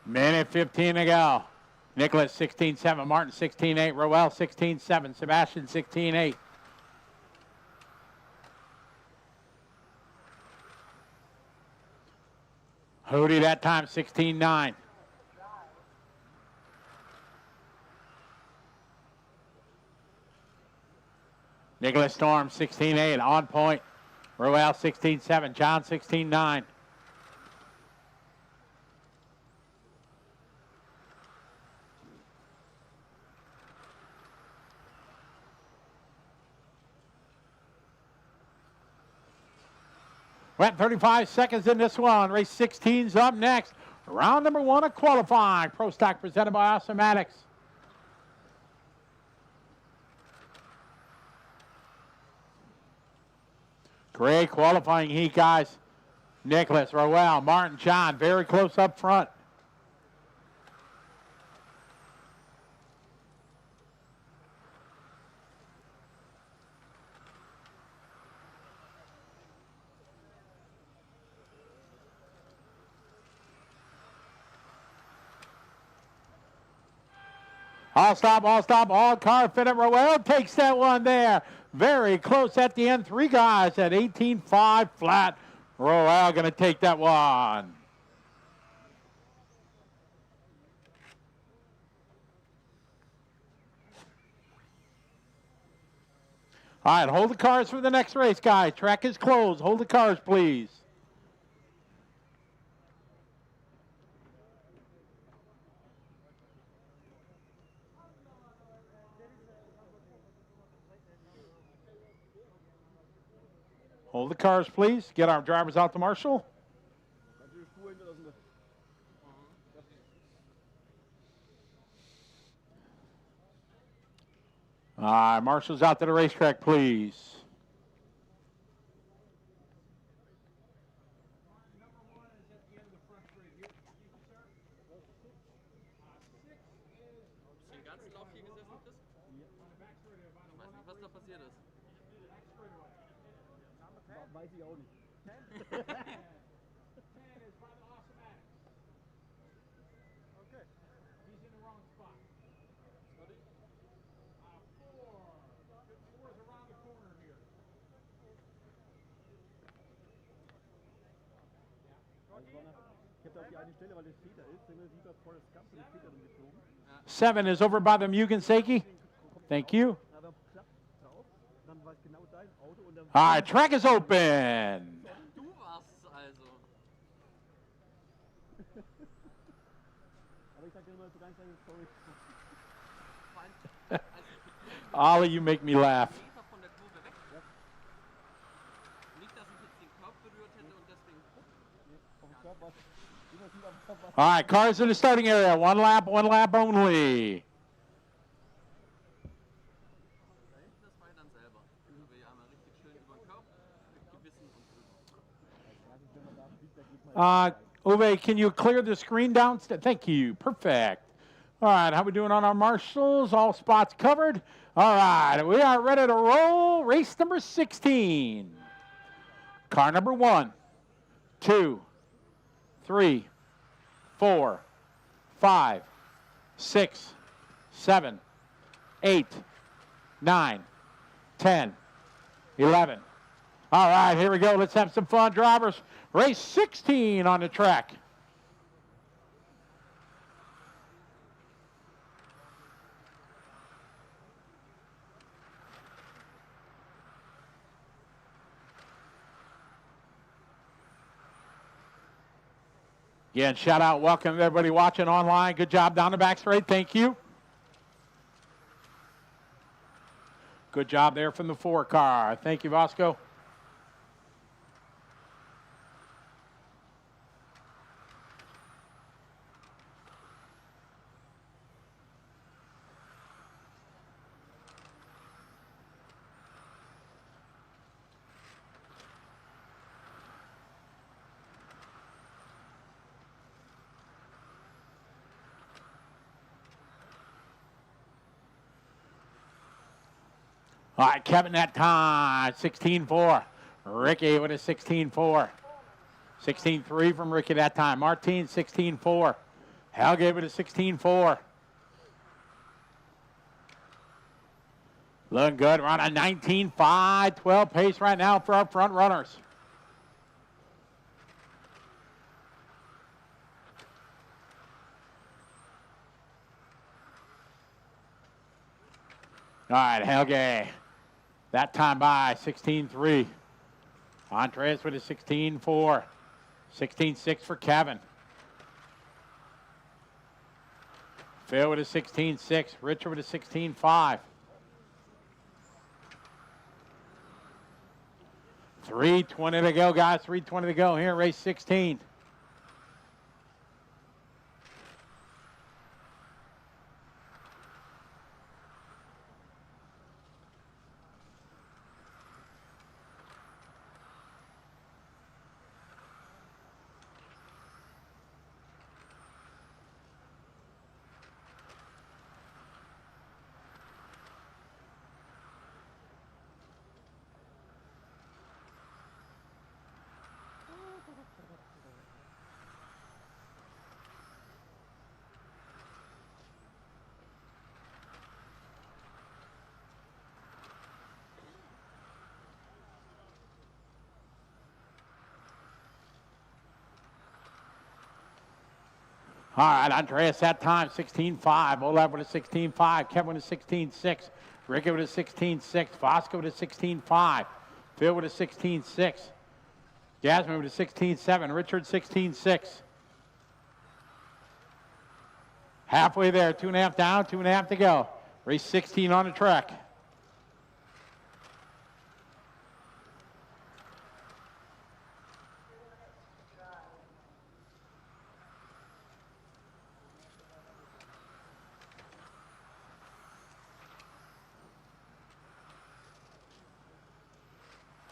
Minute 15 to go. Nicholas 16-7. Martin 16-8. Roel 16-7. Sebastian 16-8. Hootie that time, 16-9. Nicholas Storm, 16-8, on point. Roel, 16-7. John, 16-9. We're at 35 seconds in this one. Race 16's up next. Round number 1 of qualifying. Pro Stock presented by Awesomatix. Great qualifying heat, guys. Nicholas, Roel, Martin, John, very close up front. All stop, all car fit up. Roel takes that one there. Very close at the end. 3 guys at 18.5 flat. Roel going to take that one. All right, hold the cars for the next race, guys. Track is closed. Hold the cars, please. Hold the cars, please. Get our drivers out to Marshall. Marshall's out to the racetrack, please. Weiß ich auch nicht. 10 is by the Awesomatix. Okay. He's in the wrong spot. 4. 4 is around the corner here. Ich habe da auf die eine Stelle, weil das Feder ist, wenn man sieht, was Forrest Gump und das Feder dann geflogen. 7 is over by the Mugen Seiki. Thank you. All right, track is open. Du warst es also. Aber ich sag dir immer so ganz ehrlich, sorry. Ollie, you make me laugh. All right, cars in the starting area. One lap only. Uwe, can you clear the screen downstairs? Thank you. Perfect. All right, how we doing on our marshals? All spots covered. All right, we are ready to roll. Race number 16. Car number 1, 2, 3, 4, 5, 6, 7, 8, 9, 10, 11. All right, here we go. Let's have some fun, drivers. Race 16 on the track. Again, shout out, welcome everybody watching online. Good job down the back straight. Thank you. Good job there from the 4 car. Thank you, Vasco. All right, Kevin that time, 16.4. Ricky with a 16.4. 16.3 from Ricky that time. Martin, 16.4. Helge with a 16.4. Looking good. We're on a 19.5, 12 pace right now for our front runners. All right, Helge. That time by 16.3. Andreas with a 16.4. 16.6 for Kevin. Phil with a 16.6. Richard with a 16.5. 3:20 to go, guys. 3:20 to go here, race 16. All right, Andreas that time, 16.5. Olaf with a 16.5. Kevin with a 16.6. Ricky with a 16.6. Vasco with a 16.5. Phil with a 16.6. Jasmine with a 16.7. Richard 16.6. Halfway there, 2.5 down, 2.5 to go. Race 16 on the track.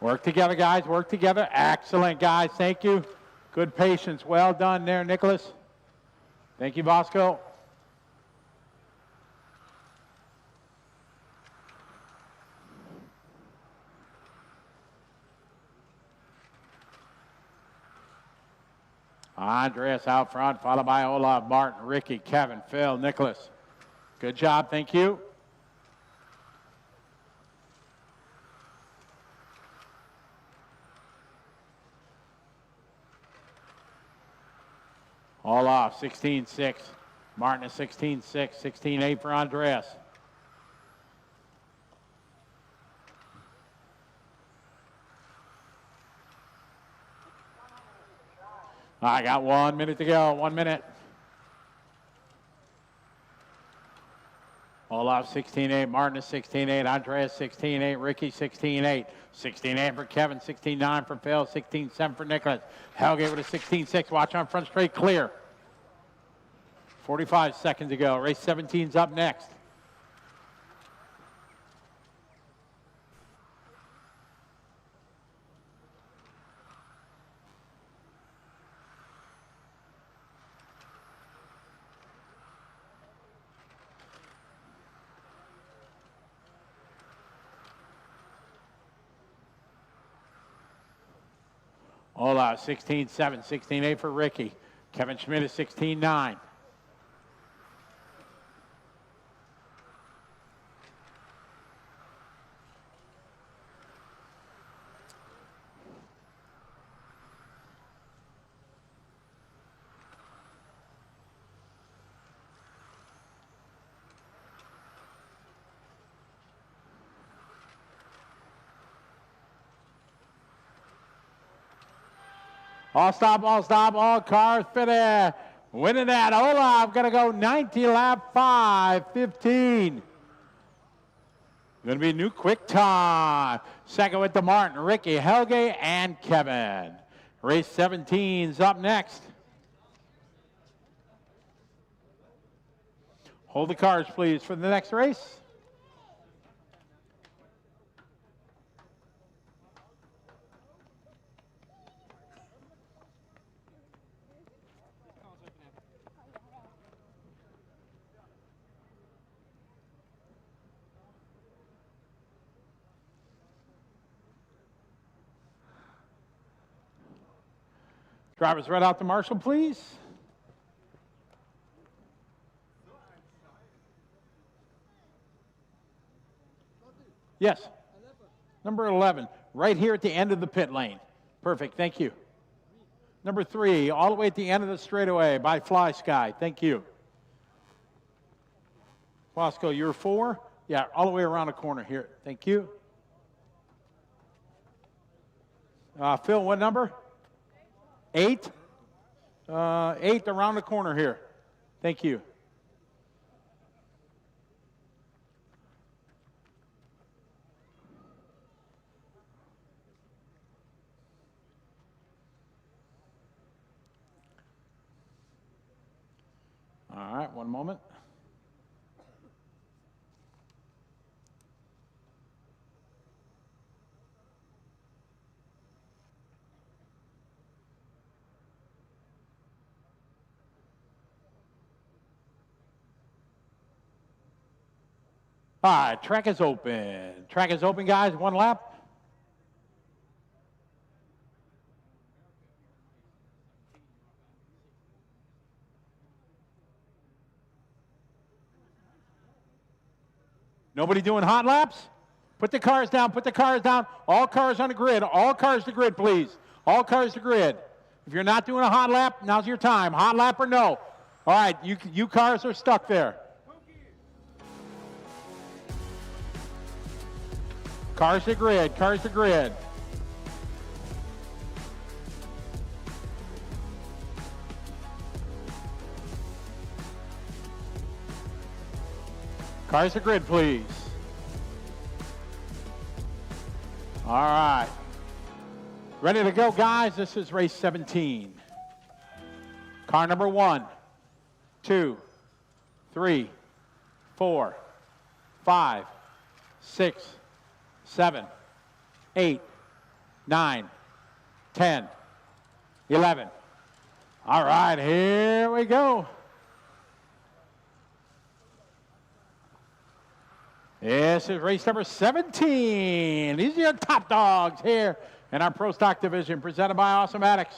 Work together, guys. Work together. Excellent, guys. Thank you. Good patience. Well done there, Nicholas. Thank you, Bosco. Andreas out front, followed by Olaf, Martin, Ricky, Kevin, Phil, Nicholas. Good job. Thank you. Olaf, 16-6. Martin is 16-6, 16-8 for Andreas. I got 1 minute to go, 1 minute. Olaf 16-8, Martin is 16-8, Andreas 16-8, Ricky 16-8, 16-8 for Kevin, 16-9 for Phil, 16-7 for Nicholas. Helge with a 16-6, watch on front straight, clear. 45 seconds to go, race 17's up next. Olaf, 16-7, 16-8 for Ricky. Kevin Schmidt is 16-9. All stop, all cars fitted. Winning that, Olaf, gonna go 90 lap 5:15. Gonna be a new quick time. Second with the Martin, Ricky, Helge, and Kevin. Race 17's up next. Hold the cars, please, for the next race. Drivers right out to Marshall, please. Yes. Number 11, right here at the end of the pit lane. Perfect, thank you. Number 3, all the way at the end of the straightaway by Fly Sky. Thank you. Bosco, you're 4? Yeah, all the way around the corner here. Thank you. Phil, what number? 8? 8 around the corner here. Thank you. All right, one moment. All right, track is open. Track is open, guys. 1 lap. Nobody doing hot laps? Put the cars down, put the cars down. All cars on the grid, all cars to grid, please. All cars to grid. If you're not doing a hot lap, now's your time. Hot lap or no? All right, you cars are stuck there. Cars to grid, cars to grid. Cars to grid, please. All right. Ready to go, guys. This is race 17. Car number 1, 2, 3, 4, 5, 6, 7, 8, 9, 10, 11. All right, here we go. This is race number 17. These are your top dogs here in our Pro Stock division, presented by Awesomatix.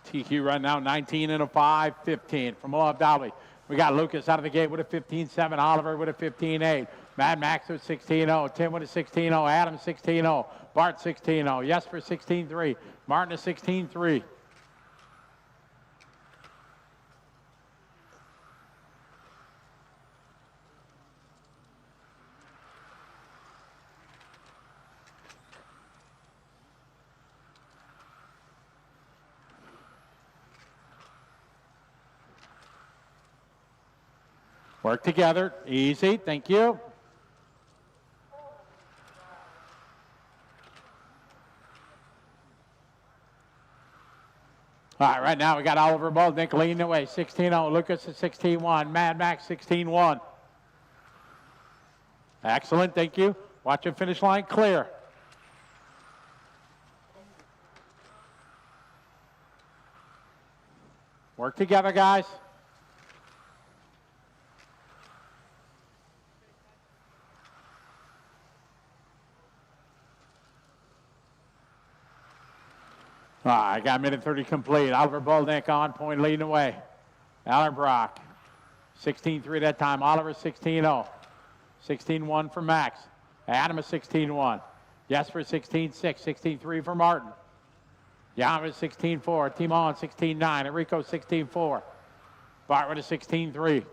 TQ right now 19 and a 5, 15 from Abdali. We got Lucas out of the gate with a 15-7, Oliver with a 15-8, Mad Max with 16-0, Tim with a 16-0, Adam 16-0, Bart 16-0, Jesper 16-3, Martin a 16-3. Work together, easy, thank you. All right, right now we got Oliver Bultynck leading the way, 16-0, Lucas at 16-1, Mad Max 16-1. Excellent, thank you. Watch the finish line clear. Work together, guys. All right, got a minute 30 complete. Oliver Bultynck on point, leading away. Alan Brock, 16-3 that time. Oliver 16-0. 16-1 for Max. Adam is 16-1. Jesper 16-6. 16-3 for Martin. Yama 16-4. Thema 16-9. Enrico 16-4. Bart with a 16-3.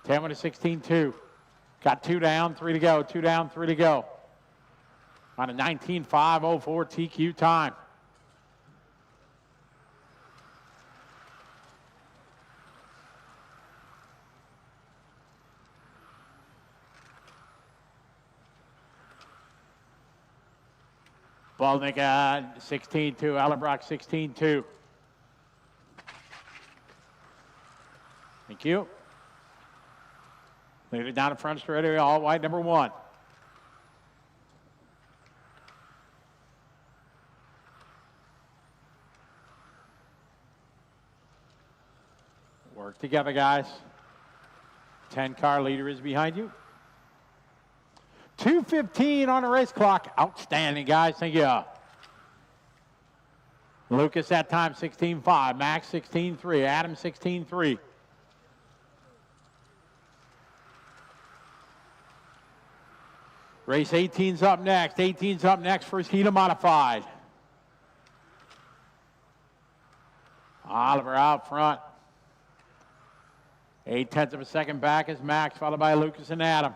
Tim with a 16-2. Got 2 down, 3 to go. 2 down, 3 to go. On a 19-5-04 TQ time. Bultynck 16-2, Allenbrock 16-2. Thank you. Lead it down the front straight, all white, number 1. Work together, guys. 10-car leader is behind you. 2:15 on the race clock. Outstanding, guys. Thank you. Lucas that time 16-5. Max 16-3. Adam 16-3. Race 18's up next. 18's up next. First heat of modified. Oliver out front. 0.8 of a second back is Max, followed by Lucas and Adam.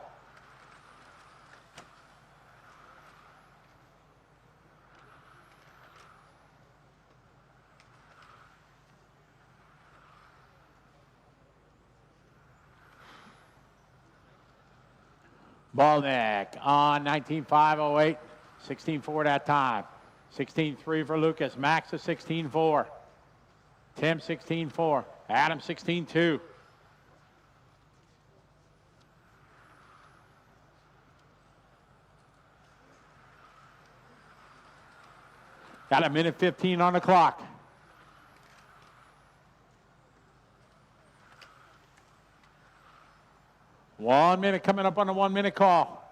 Bultynck on 19.508, 16.4 that time. 16.3 for Lucas. Max is 16.4. Tim 16.4. Adam 16.2. Got a minute 15 on the clock. One minute coming up on the 1 minute call.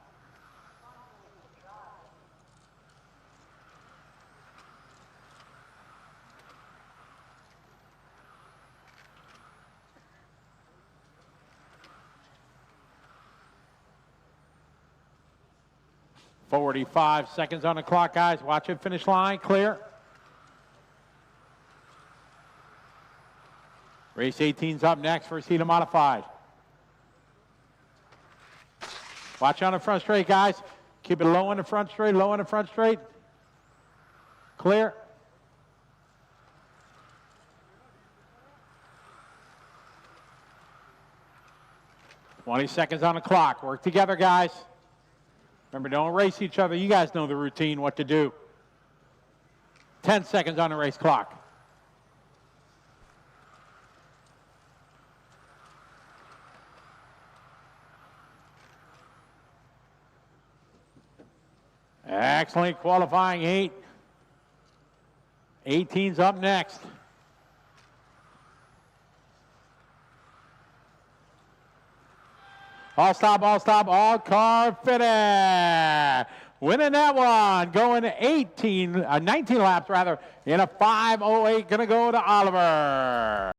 "45 seconds on the clock, guys. Watch it, finish line, clear. Race 18's up next, first heat of modified. Watch on the front straight, guys. Keep it low on the front straight, low on the front straight. Clear. "20 seconds on the clock. Work together, guys. Remember, don't race each other. You guys know the routine, what to do. 10 seconds on the race clock. Excellent qualifying 8. 18's up next. All stop, all car fitted. Winning that one, going 19 laps rather, in a 5:08, gonna go to Oliver.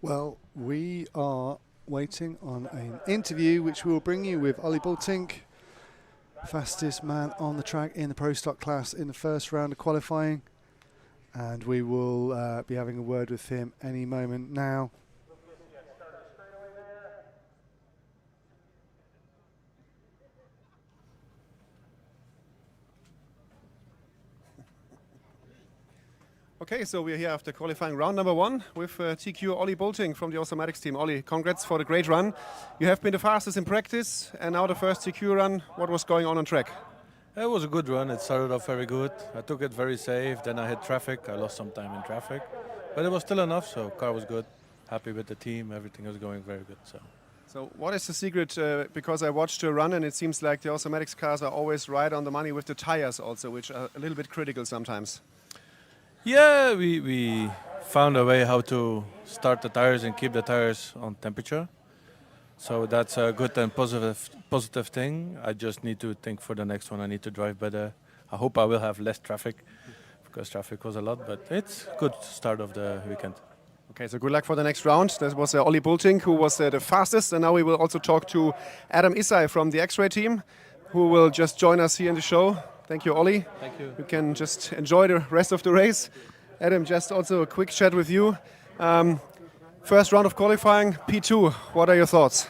Well, we are waiting on an interview which we will bring you with Ollie Bultynck, fastest man on the track in the Pro Stock class in the first round of qualifying, and we will be having a word with him any moment now. Okay, so we're here after qualifying round number 1 with TQ Ollie Bultynck from the Awesomatix team. Ollie, congrats for the great run. You have been the fastest in practice, and now the first TQ run. What was going on track? It was a good run. It started off very good. I took it very safe. Then I hit traffic. I lost some time in traffic, but it was still enough. So car was good. Happy with the team. Everything was going very good. So what is the secret? Because I watched the run, and it seems like the Awesomatix cars are always right on the money with the tires also, which are a little bit critical sometimes. Yeah, we found a way how to start the tires and keep the tires on temperature. So that's a good and positive thing. I just need to think for the next one. I need to drive better. I hope I will have less traffic, because traffic was a lot, but it's a good start of the weekend. Okay, so good luck for the next round. That was Ollie Bultynck, who was the fastest, and now we will also talk to Isai from the X-Ray team, who will just join us here in the show. Thank you, Ollie. Thank you. You can just enjoy the rest of the race. Adam, just also a quick chat with you. First round of qualifying, P2. What are your thoughts?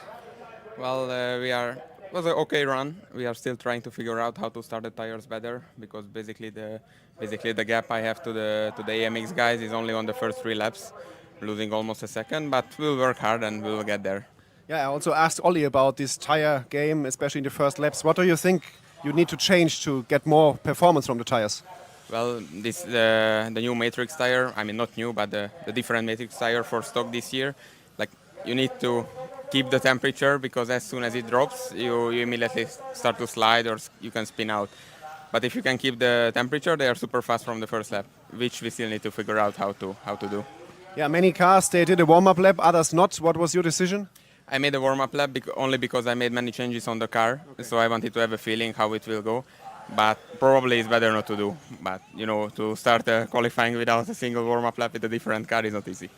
Well, it was an okay run. We are still trying to figure out how to start the tires better, because basically the gap I have to the AMX guys is only on the first 3 laps, losing almost a second. But we'll work hard and we'll get there. Yeah, I also asked Ollie about this tire game, especially in the first laps. What do you think you need to change to get more performance from the tires? Well, the new Matrix tire, I mean not new, but the different Matrix tire for stock this year, like you need to keep the temperature, because as soon as it drops, you immediately start to slide or you can spin out. But if you can keep the temperature, they are super fast from the first lap, which we still need to figure out how to do. Yeah, many cars, they did a warm-up lap, others not. What was your decision? I made a warm-up lap only because I made many changes on the car, so I wanted to have a feeling how it will go. But probably it's better not to do. But, you know, to start qualifying without a single warm-up lap with a different car is not easy.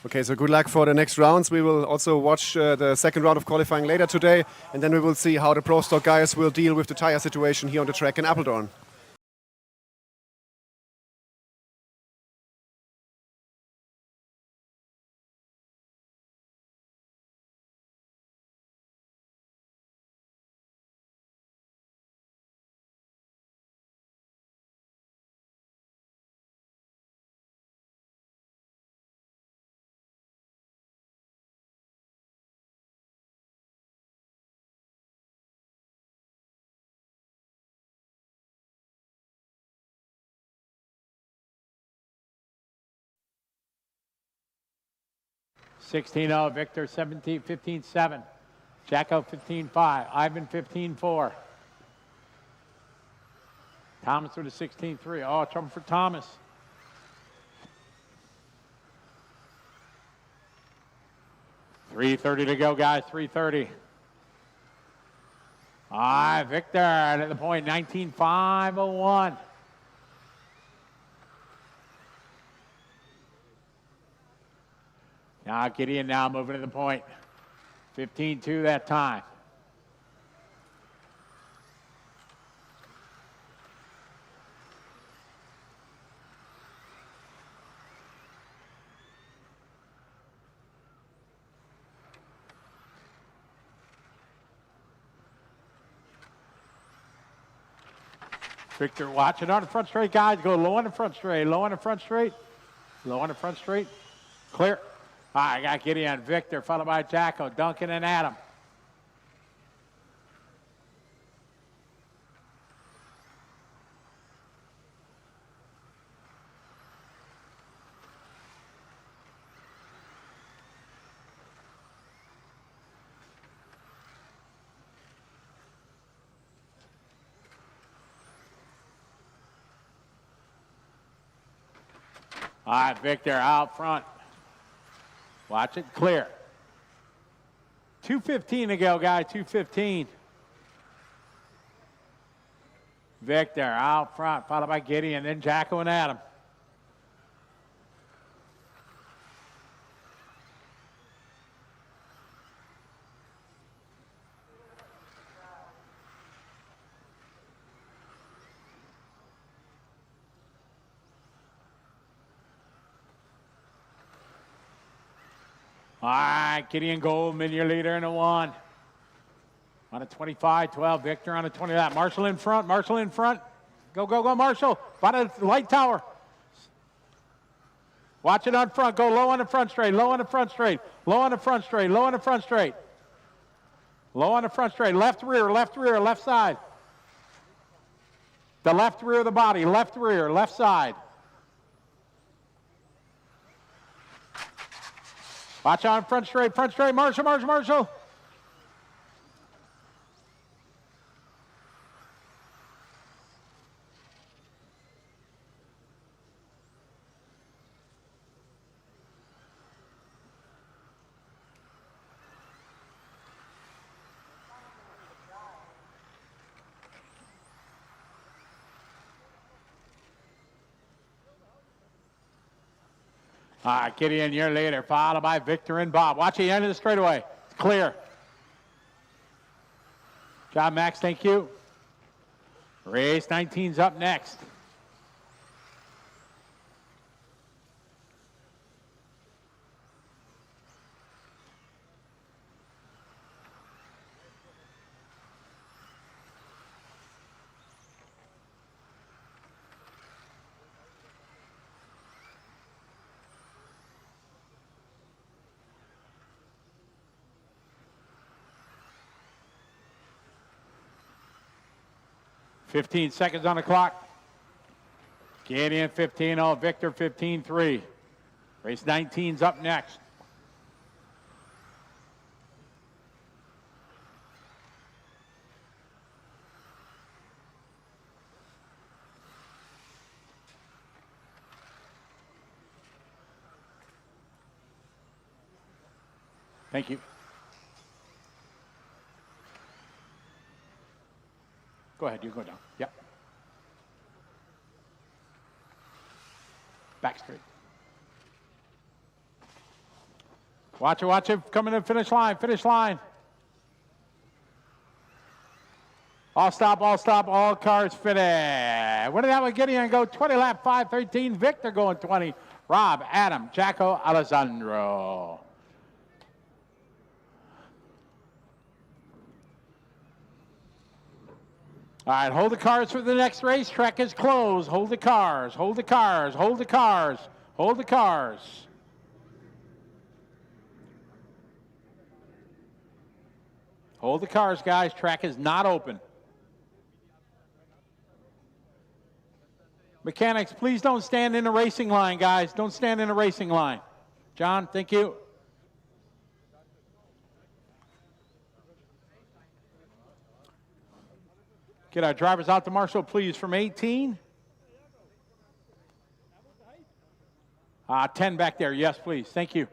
Okay, so good luck for the next rounds. We will also watch the second round of qualifying later today, and then we will see how the Pro Stock guys will deal with the tire situation here on the track in Apeldoorn. (16-0), Victor 15-7, Jacko 15-5, Ivan 15-4. Thomas with a 16-3. Oh, trouble for Thomas. .330 to go, guys. 3:30. All right, Victor at the point, 19.501. Now Gideon now moving to the point. 15-2 that time. Victor watching on the front straight, guys. Go low on the front straight, low on the front straight, low on the front straight. Clear. All right, I got Gideon, Victor, followed by Jacko, Duncan, and Adam. All right, Victor out front. Watch it clear. 2:15 to go, guys, 2:15. Victor out front, followed by Gideon, then Jacko and Adam. All right, Gideon Goldman, your leader in the 1. On a 25-12, Victor on a 20 lap. Marshall in front, Marshall in front. Go, go, go, Marshall. By the light tower. Watch it on front. Go low on the front straight, low on the front straight, low on the front straight, low on the front straight. Low on the front straight. Left rear, left side. The left rear of the body, left rear, left side. Watch on front straight, Marshall, Marshall, Marshall. All right, Gideon, you're later, followed by Victor and Bob. Watch the end of the straightaway. It's clear. Job, Max, thank you. Race 19's up next. $15 seconds on the clock. Gideon 15-0, Victor 15-3. Race 19's up next. Thank you. Go ahead, you go down. Yep. Back straight. Watch it, coming to finish line, All stop, all cars finish. What did that one Gideon go? 20 lap, 5:13. Victor going 20. Rob, Adam, Jacko, Alessandro. All right, hold the cars for the next race. Track is closed. Hold the cars, hold the cars, hold the cars, hold the cars. Hold the cars, guys. Track is not open. Mechanics, please don't stand in the racing line, guys. Don't stand in the racing line. John, thank you. Get our drivers out to Marshall, please, from 18. 10 back there. Yes, please. Thank you.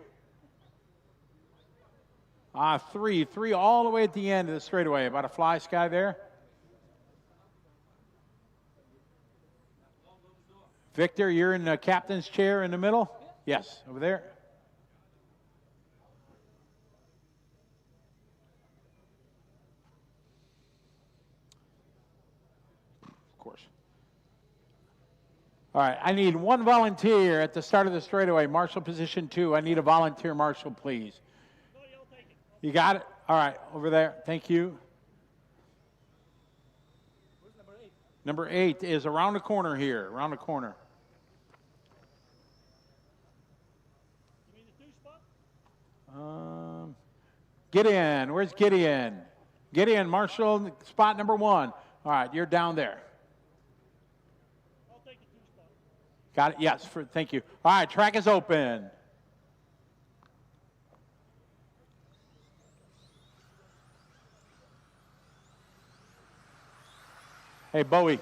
3 all the way at the end of the straightaway. About a fly sky there. Victor, you're in the captain's chair in the middle? Yes, over there. All right, I need one volunteer at the start of the straightaway. Marshal position 2. I need a volunteer marshal, please. You got it? All right, over there. Thank you. Number 8 is around the corner here, around the corner. Gideon, where's Gideon? Gideon, marshal, spot number 1. All right, you're down there. Got it? Yes, thank you. All right, track is open. Hey, Bowie.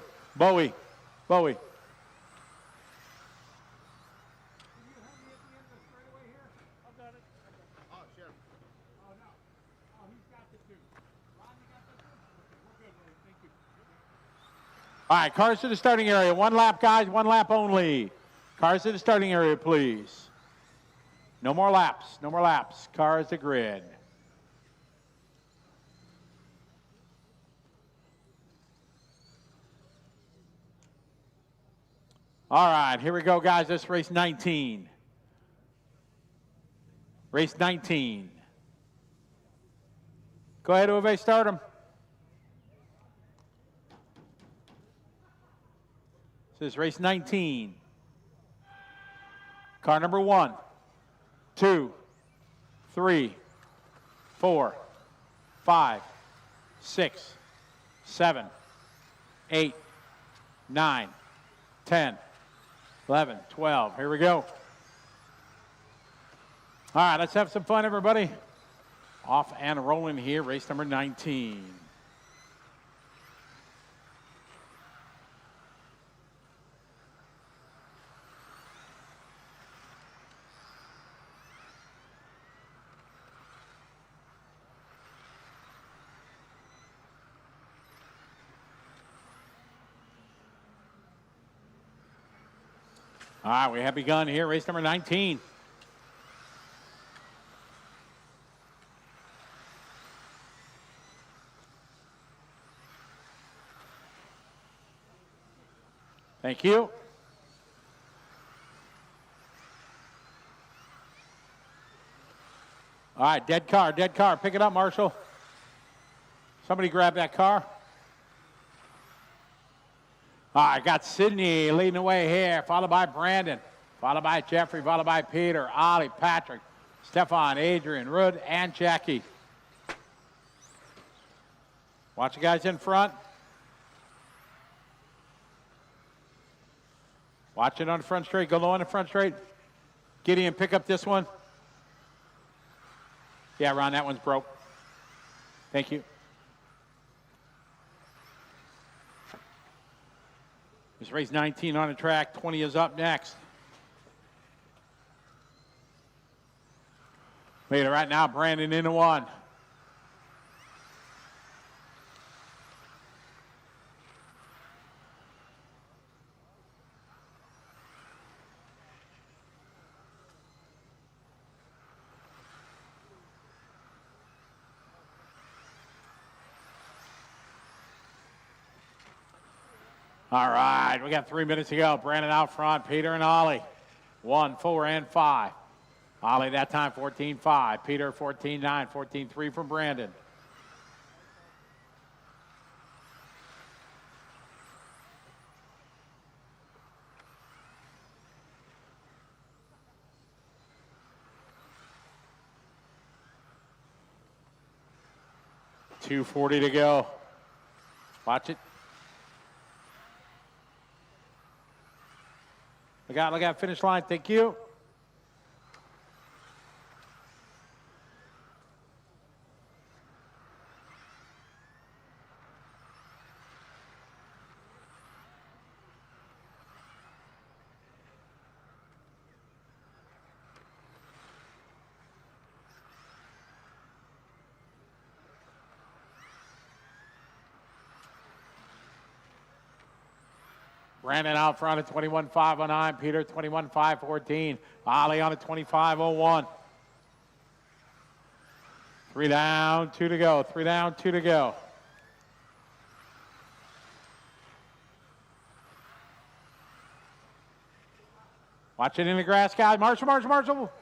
All right, cars to the starting area. 1 lap, guys, 1 lap only. Cars to the starting area, please. No more laps, no more laps. Cars to grid. All right, here we go, guys. This is race 19. Race 19. Go ahead, Uwe, start them. This is race 19. Car number 1, 2, 3, 4, 5, 6, 7, 8, 9, 10, 11, 12. Here we go. All right, let's have some fun, everybody. Off and rolling here, race number 19. All right, we have begun here, race number 19. Thank you. All right, dead car. Pick it up, Marshall. Somebody grab that car. All right, got Sydney leading the way here, followed by Brandon, followed by Jeffrey, followed by Peter, Ollie, Patrick, Stefan, Adrian, Rud, and Jackie. Watch the guys in front. Watch it on the front straight. Go low on the front straight. Gideon, pick up this one. Yeah, Ron, that one's broke. Thank you. This race 19 on the track. 20 is up next. Leader right now, Brandon into 1. All right, we got 3 minutes to go. Brandon out front, Peter and Ollie. 1, 4, and 5. Ollie that time 14-5. Peter 14-9, 14-3 from Brandon. .240 to go. Watch it. Look out, finish line, thank you. Brandon out front at 21.509. Peter 21.514. Ollie on at 25.01. 3 down, 2 to go. 3 down, 2 to go. Watch it in the grass, guys. Marshall, Marshall, Marshall.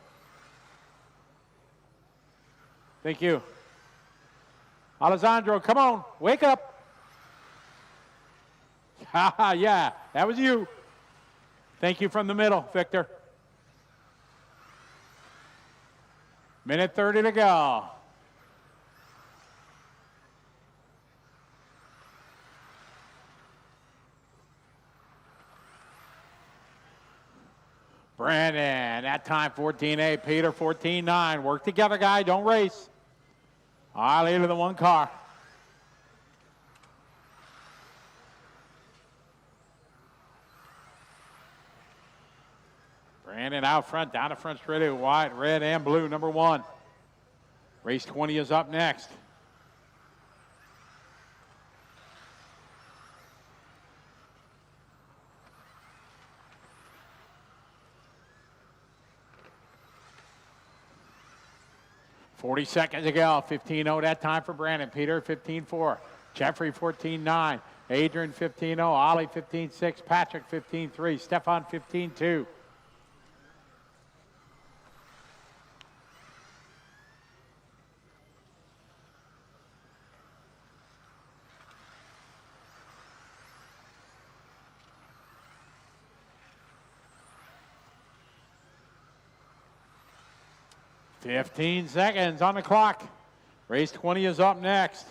Thank you. Alessandro, come on. Wake up. Yeah, that was you. Thank you from the middle, Victor. Minute 30 to go. Brandon, that time 14.8. Peter 14.9. Work together, guy. Don't race. All right, lead to the one car. Brandon out front, down the front straight, white, red, and blue, number 1. Race 20 is up next. .40 seconds to go. 15.0 that time for Brandon. Peter 15.4. Jeffrey 14.9. Adrian 15.0. Ollie 15.6. Patrick 15.3. Stefan 15.2. .15 seconds on the clock. Race 20 is up next.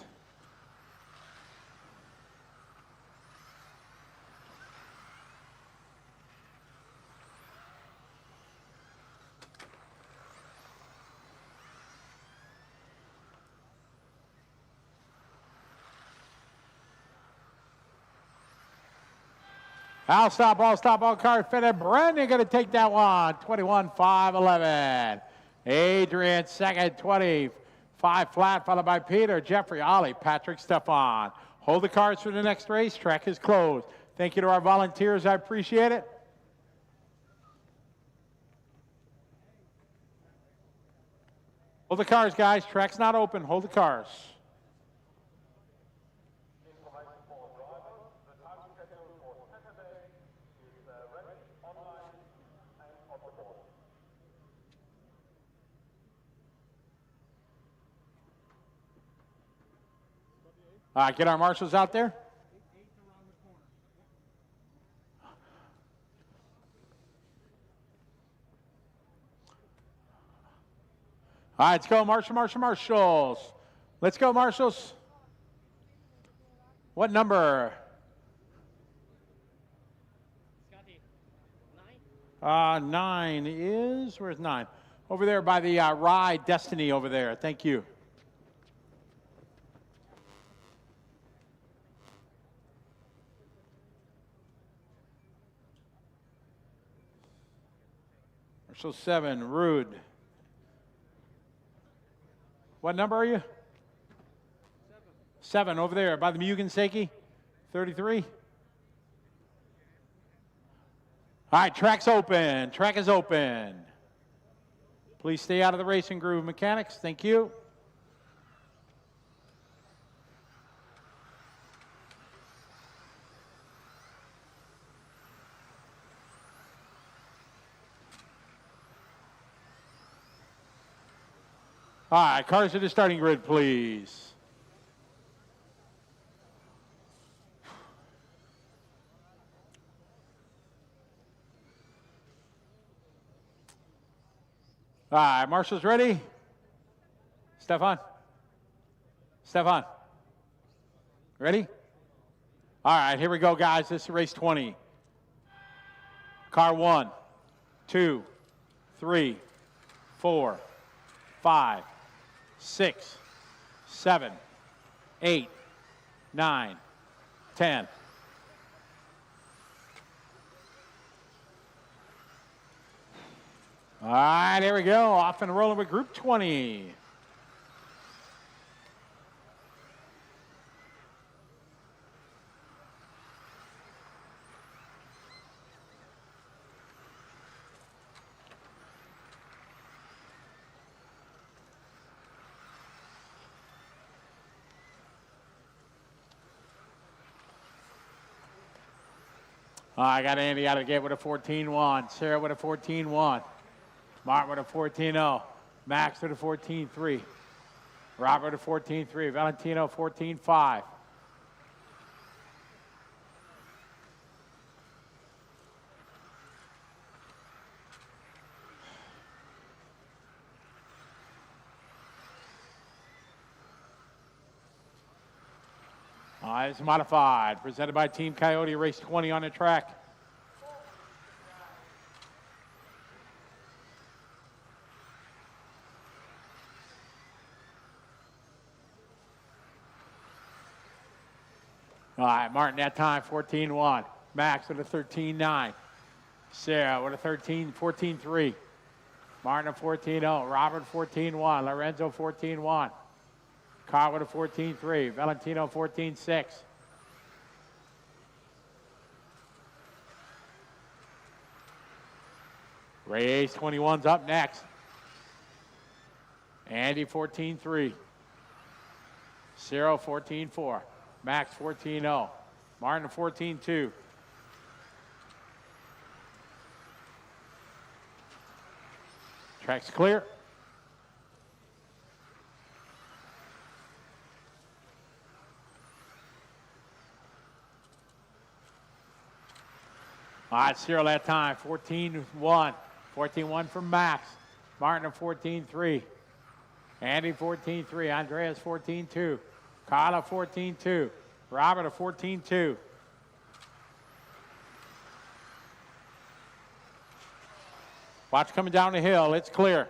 All stop, all car fitted. Brandon going to take that one. 21.511. Adrian second, 25 flat, followed by Peter, Jeffrey, Ollie, Patrick, Stefan. Hold the cars for the next race. Track is closed. Thank you to our volunteers. I appreciate it. Hold the cars, guys. Track's not open. Hold the cars. All right, get our marshals out there. All right, let's go, marshals. Let's go, marshals. What number? 9 is, where's 9? Over there by the Ride Destiny over there. Thank you. Marshal 7, Rude. What number are you? 7 over there by the Mugen Seiki. 33. All right, track's open. Track is open. Please stay out of the racing groove, mechanics. Thank you. All right, cars to the starting grid, please. All right, marshals ready? Stefan? Ready? All right, here we go, guys. This is race 20. Car 1, 2, 3, 4, 5, 6, 7, 8, 9, 10. All right, here we go. Off and rolling with Group 20. I got Andy out of the gate with a 14-1. Sarah with a 14-1. Marc with a 14-0. Max with a 14-3. Robert with a 14-3. Valentino 14-5. It's modified, presented by Team Coyote, race 20 on the track. All right, Martin that time, 14-1. Max with a 13-9. Sarah with a 14-3. Martin a 14-0. Robert 14-1. Lorenzo 14-1. Carl with a 14-3. Valentino 14-6. Race 21's up next. Andy 14-3. Cyril 14-4. Max 14-0. Martin 14-2. Track's clear. All right, Cyril that time, 14-1. 14-1 from Max. Martin a 14-3. Andy 14-3. Andreas 14-2. Carla 14-2. Robert a 14-2. Watch coming down the hill. It's clear.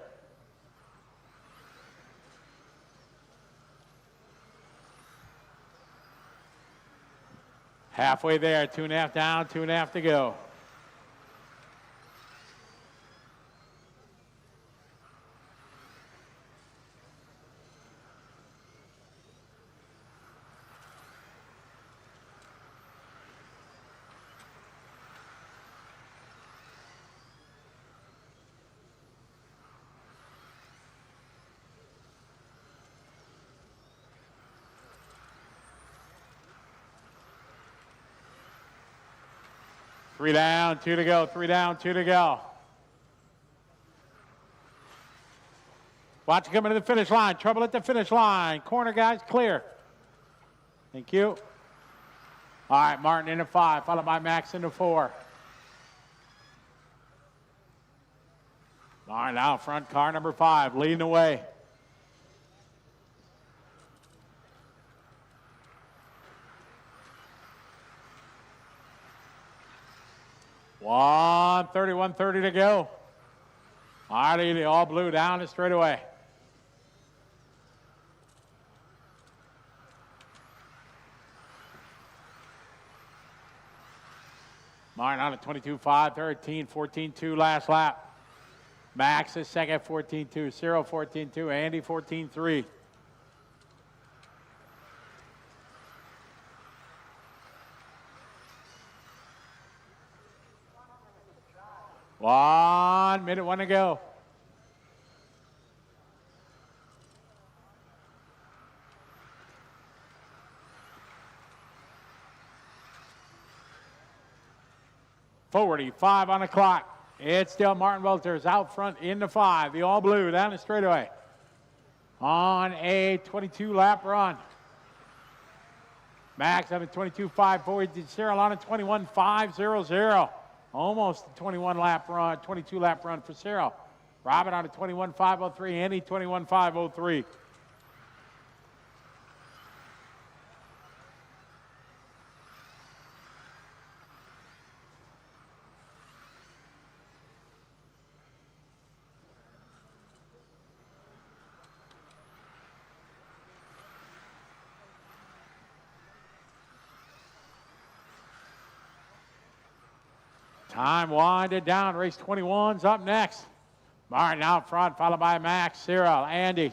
Halfway there, 2.5 down, 2.5 to go. Three down, 2 to go. 3 down, 2 to go. Watch it coming to the finish line. Trouble at the finish line. Corner guys clear. Thank you. All right, Martin into 5, followed by Max into 4. Martin out front, car number 5, leading the way. One 130 to go. All right, all blue down the straightaway. Martin on a 22.5, 13, 14.2 last lap. Max is second, 14.2. Cyril 14.2. Andy 14.3. One minute, 1 to go. Forward, 5 on the clock. It's still Martin Welters out front in the 5. The all blue down the straightaway. On a 22 lap run. Max on a 22.5 forward. Cyril on a 21.500. Almost a 21 lap run, 22 lap run for Cyril. Robert on a 21.503. Andy 21.503. Time winded down. Race 21's up next. Martin out front, followed by Max, Cyril, Andy.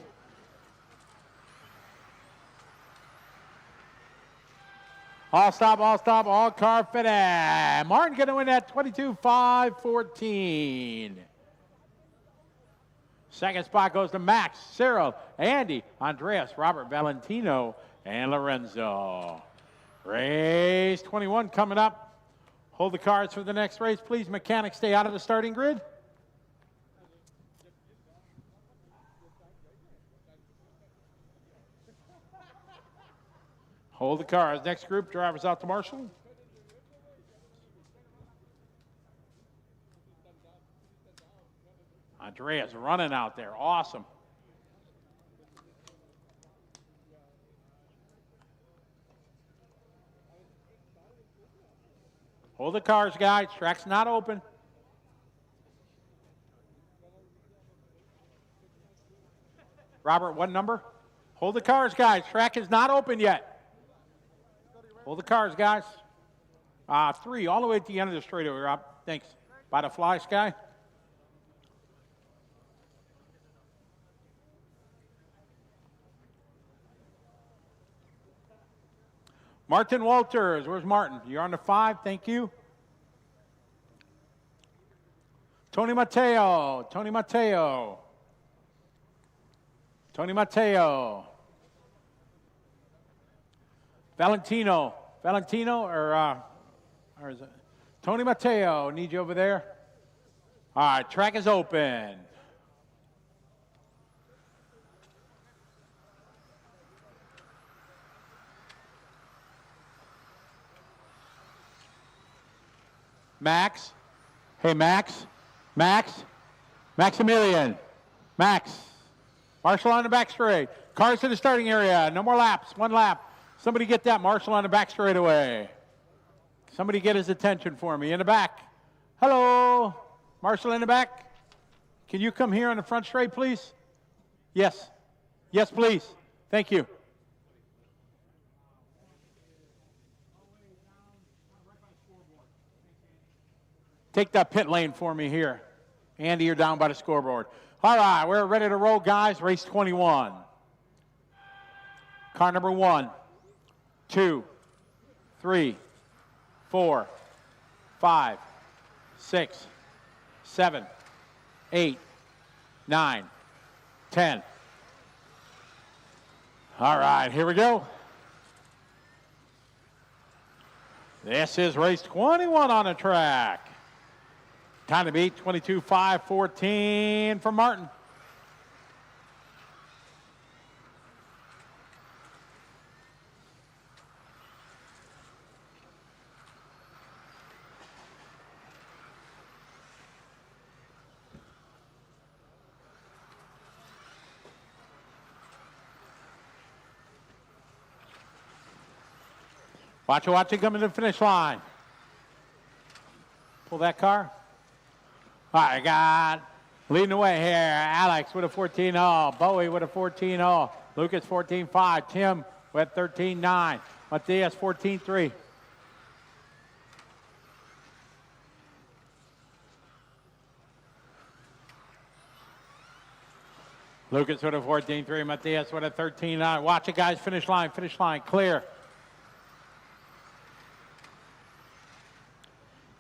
All stop, all car fitted. Martin going to win that 22.514. Second spot goes to Max, Cyril, Andy, Andreas, Robert, Valentino, and Lorenzo. Race 21 coming up. Hold the cars for the next race, please. Mechanics, stay out of the starting grid. Hold the cars. Next group, drivers out to marshal. Andrea's running out there. Awesome. Hold the cars, guys. Track's not open. Robert, what number? Hold the cars, guys. Track is not open yet. Hold the cars, guys. 3, all the way at the end of the straightaway, Rob. Thanks. By the fly sky. Martin Walters, where's Martin? You're on the 5, thank you. Tony Matteo, Tony Matteo. Tony Matteo. Valentino, or is it? Tony Matteo, need you over there. All right, track is open. Max, hey Max, Maximilian, Max. Marshall on the back straight. Cars to the starting area, no more laps, 1 lap. Somebody get that Marshall on the back straightaway. Somebody get his attention for me. In the back. Hello. Marshall in the back. Can you come here on the front straight, please? Yes. Yes, please. Thank you. Take that pit lane for me here. Andy, you're down by the scoreboard. All right, we're ready to roll, guys. Race 21. Car number 1, 2, 3, 4, 5, 6, 7, 8, 9, 10. All right, here we go. This is race 21 on the track. Time to beat 22.514 for Martin. Watch it coming to the finish line. Pull that car. All right, got leading the way here. Alex with a 14.0. Bowie with a 14.0. Lucas 14.5. Tim with 13.9. Matthias 14.3. Lucas with a 14.3. Matthias with a 13.9. Watch it, guys. Finish line, clear.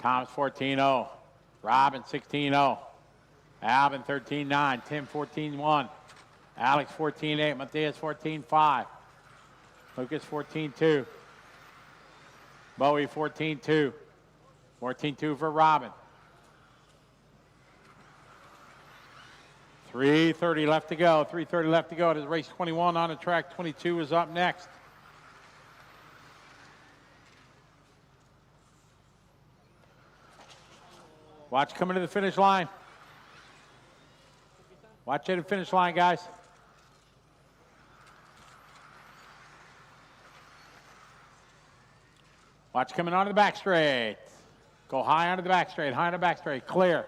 Tom's 14.0. Robin 16.0. Alvin 13.9. Tim 14.1. Alex 14.8. Matthias 14.5. Lucas 14.2. Bowie 14.2. 14.2 for Robin. 3:30 left to go. 3:30 left to go. It is race 21 on the track. 22 is up next. Watch coming to the finish line. Watch at the finish line, guys. Watch coming onto the back straight. Go high onto the back straight, high on the back straight, clear.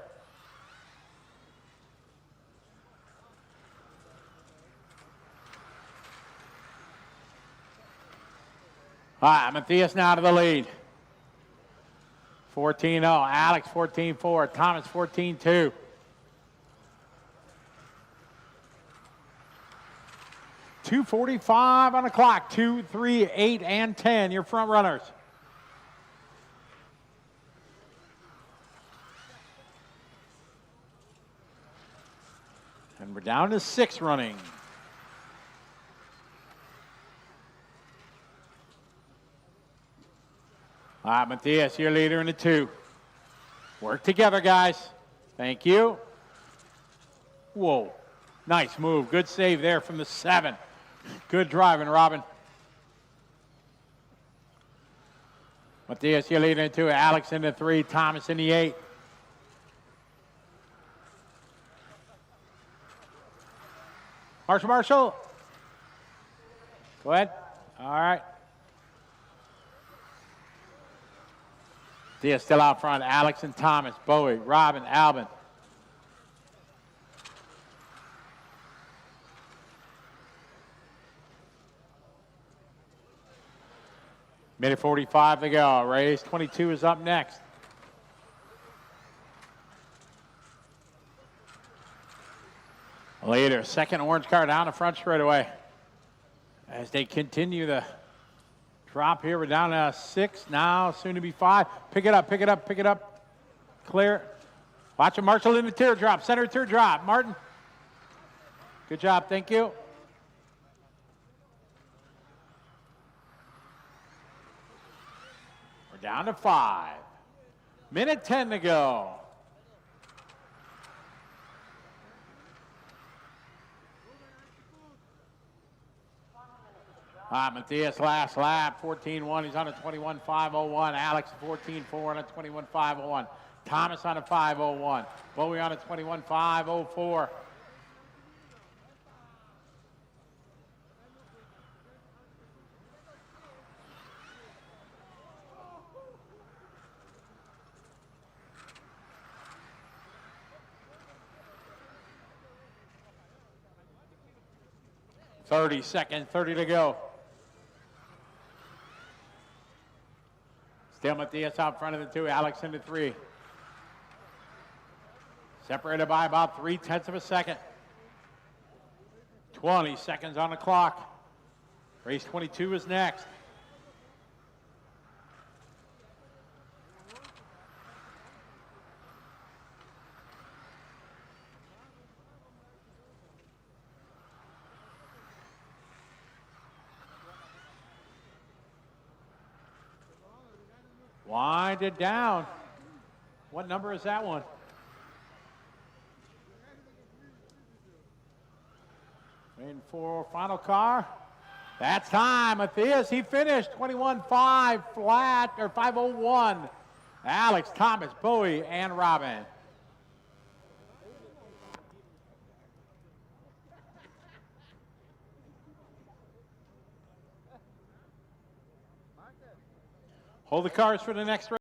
All right, Matthias now to the lead. 14.0. Alex 14.4. Thomas 14.2. .245 on the clock. 2, 3, 8, and 10. Your front runners. And we're down to 6 running. Matthias, your leader in the 2. Work together, guys. Thank you. Whoa. Nice move. Good save there from the 7. Good driving, Robin. Matthias, your leader in the 2. Alex in the 3. Thomas in the 8. Marshall. Go ahead. All right. Dia still out front. Alex and Thomas. Bowie, Robin, Albin. Minute 45 to go. Race 22 is up next. Leader, second orange car down the front straightaway. As they continue the drop here, we're down to 6 now, soon to be 5. Pick it up, pick it up, pick it up. Clear. Watch it, Marshall in the teardrop, center teardrop. Martin. Good job, thank you. We're down to 5. Minute 10 to go. Matthias last lap, 14-1. He's on a 21.501. Alex 14-4 on a 21.501. Thomas on a 501. Bowie on a 21.504. .30 seconds, 30 to go. Still Matthias out front of the 2, Alex in the 3. Separated by about 0.3 of a second. 20 seconds on the clock. Race 22 is next. Wind it down. What number is that one? Waiting for final car. That's time. Matthias, he finished 21.5 flat, or 501. Alex, Thomas, Bowie, and Robin. Hold the cars for the next race.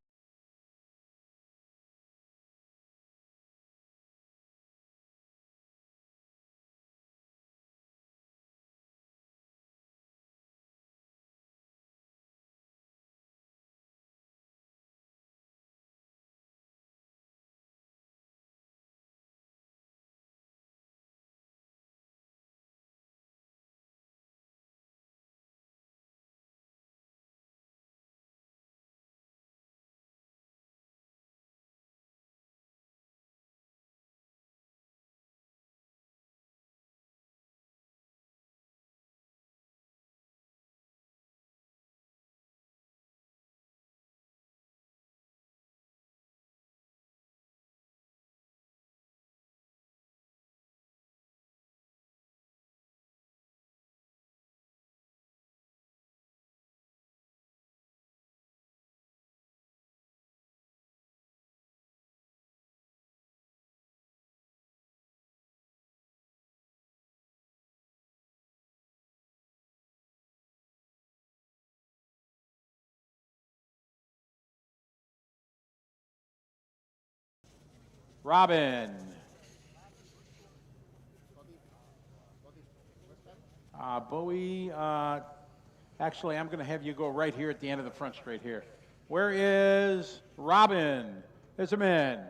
Robin. Bowie, actually, I'm going to have you go right here at the end of the front straight here. Where is Robin? Iserman.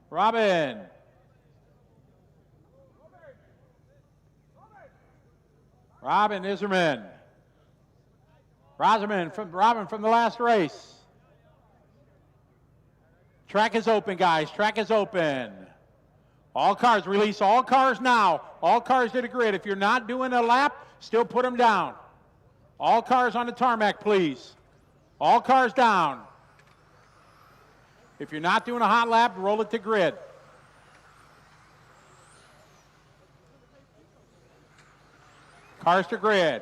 Robin. Robin Iserman. Robin from the last race. Track is open, guys. Track is open. All cars, release all cars now. All cars to the grid. If you're not doing a lap, still put them down. All cars on the tarmac, please. All cars down. If you're not doing a hot lap, roll it to grid. Cars to grid.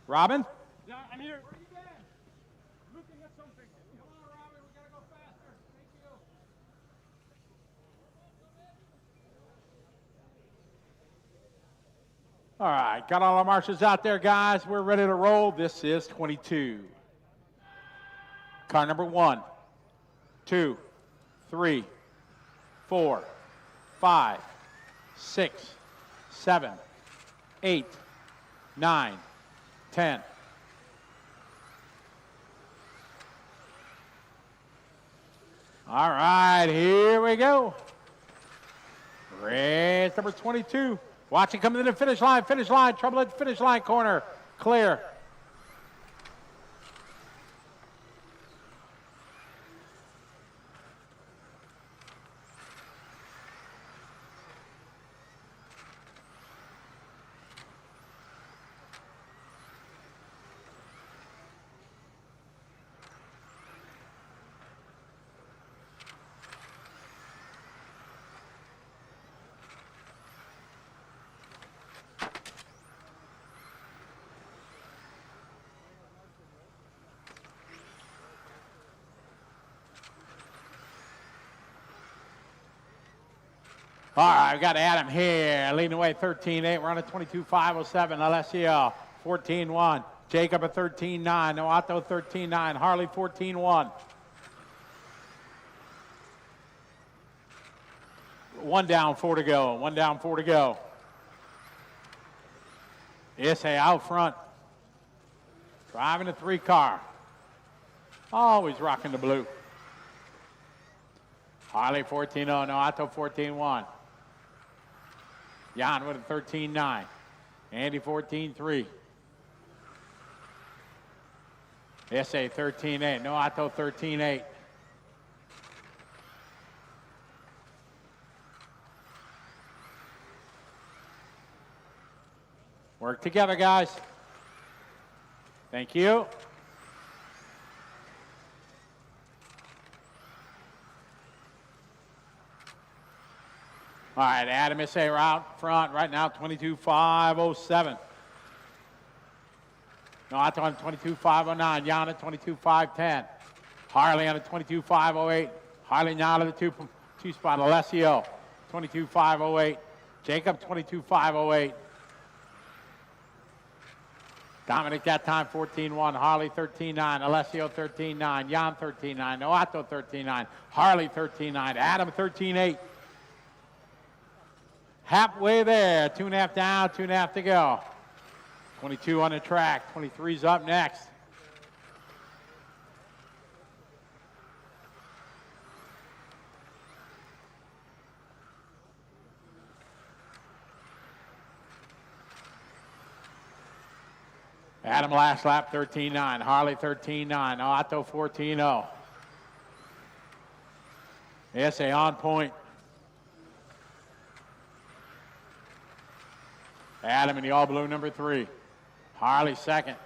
Robin? Yeah, I'm here. Where you been? Looking at something. Come on, Robin, we gotta go faster. Thank you. All right, got all our marshals out there, guys. We're ready to roll. This is 22. Car number 1, 2, 3, 4, 5, 6, 7, 8, 9, 10. All right, here we go. Race number 22. Watch it come to the finish line, trouble at finish line corner, clear. All right, we've got Adam here, leading the way 13.8. We're on a 22.507. Alessio, 14.1. Jacob at 13.9. Noato, 13.9. Harley, 14.1. 1 down, 4 to go. 1 down, 4 to go. Isai out front. Driving the 3 car. Always rocking the blue. Harley, 14.0. Noato, 14.1. Jan with a 13.9. Andy 14.3. Isai 13.8. Noato 13.8. Work together, guys. Thank you. All right, Adam Isai out front right now, 22.507. Noato on 22.509. Jan at 22.510. Harley on a 22.508. Harley now to the two spot. Alessio, 22.508. Jacob, 22.508. Dominic that time, 14.1. Harley, 13.9. Alessio, 13.9. Jan, 13.9. Noato, 13.9. Harley, 13.9. Adam, 13.8. Halfway there, 2.5 down, 2.5 to go. 22 on the track, 23's up next. Adam last lap, 13.9. Harley, 13.9. Noato, 14.0. Isai on point. Adam in the all blue number 3. Harley second.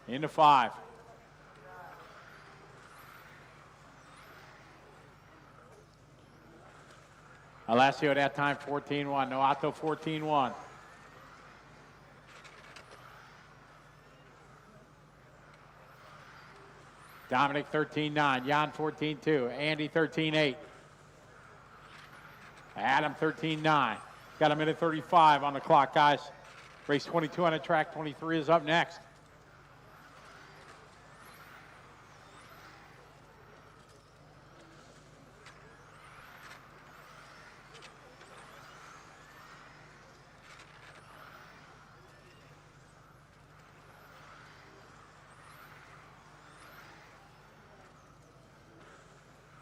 Into 5. Alessio at that time 14.1. Noato 14.1. Dominic 13.9. Jan 14.2. Andy 13.8. Adam 13.9. Got a minute 35 on the clock, guys. Race 22 on the track, 23 is up next.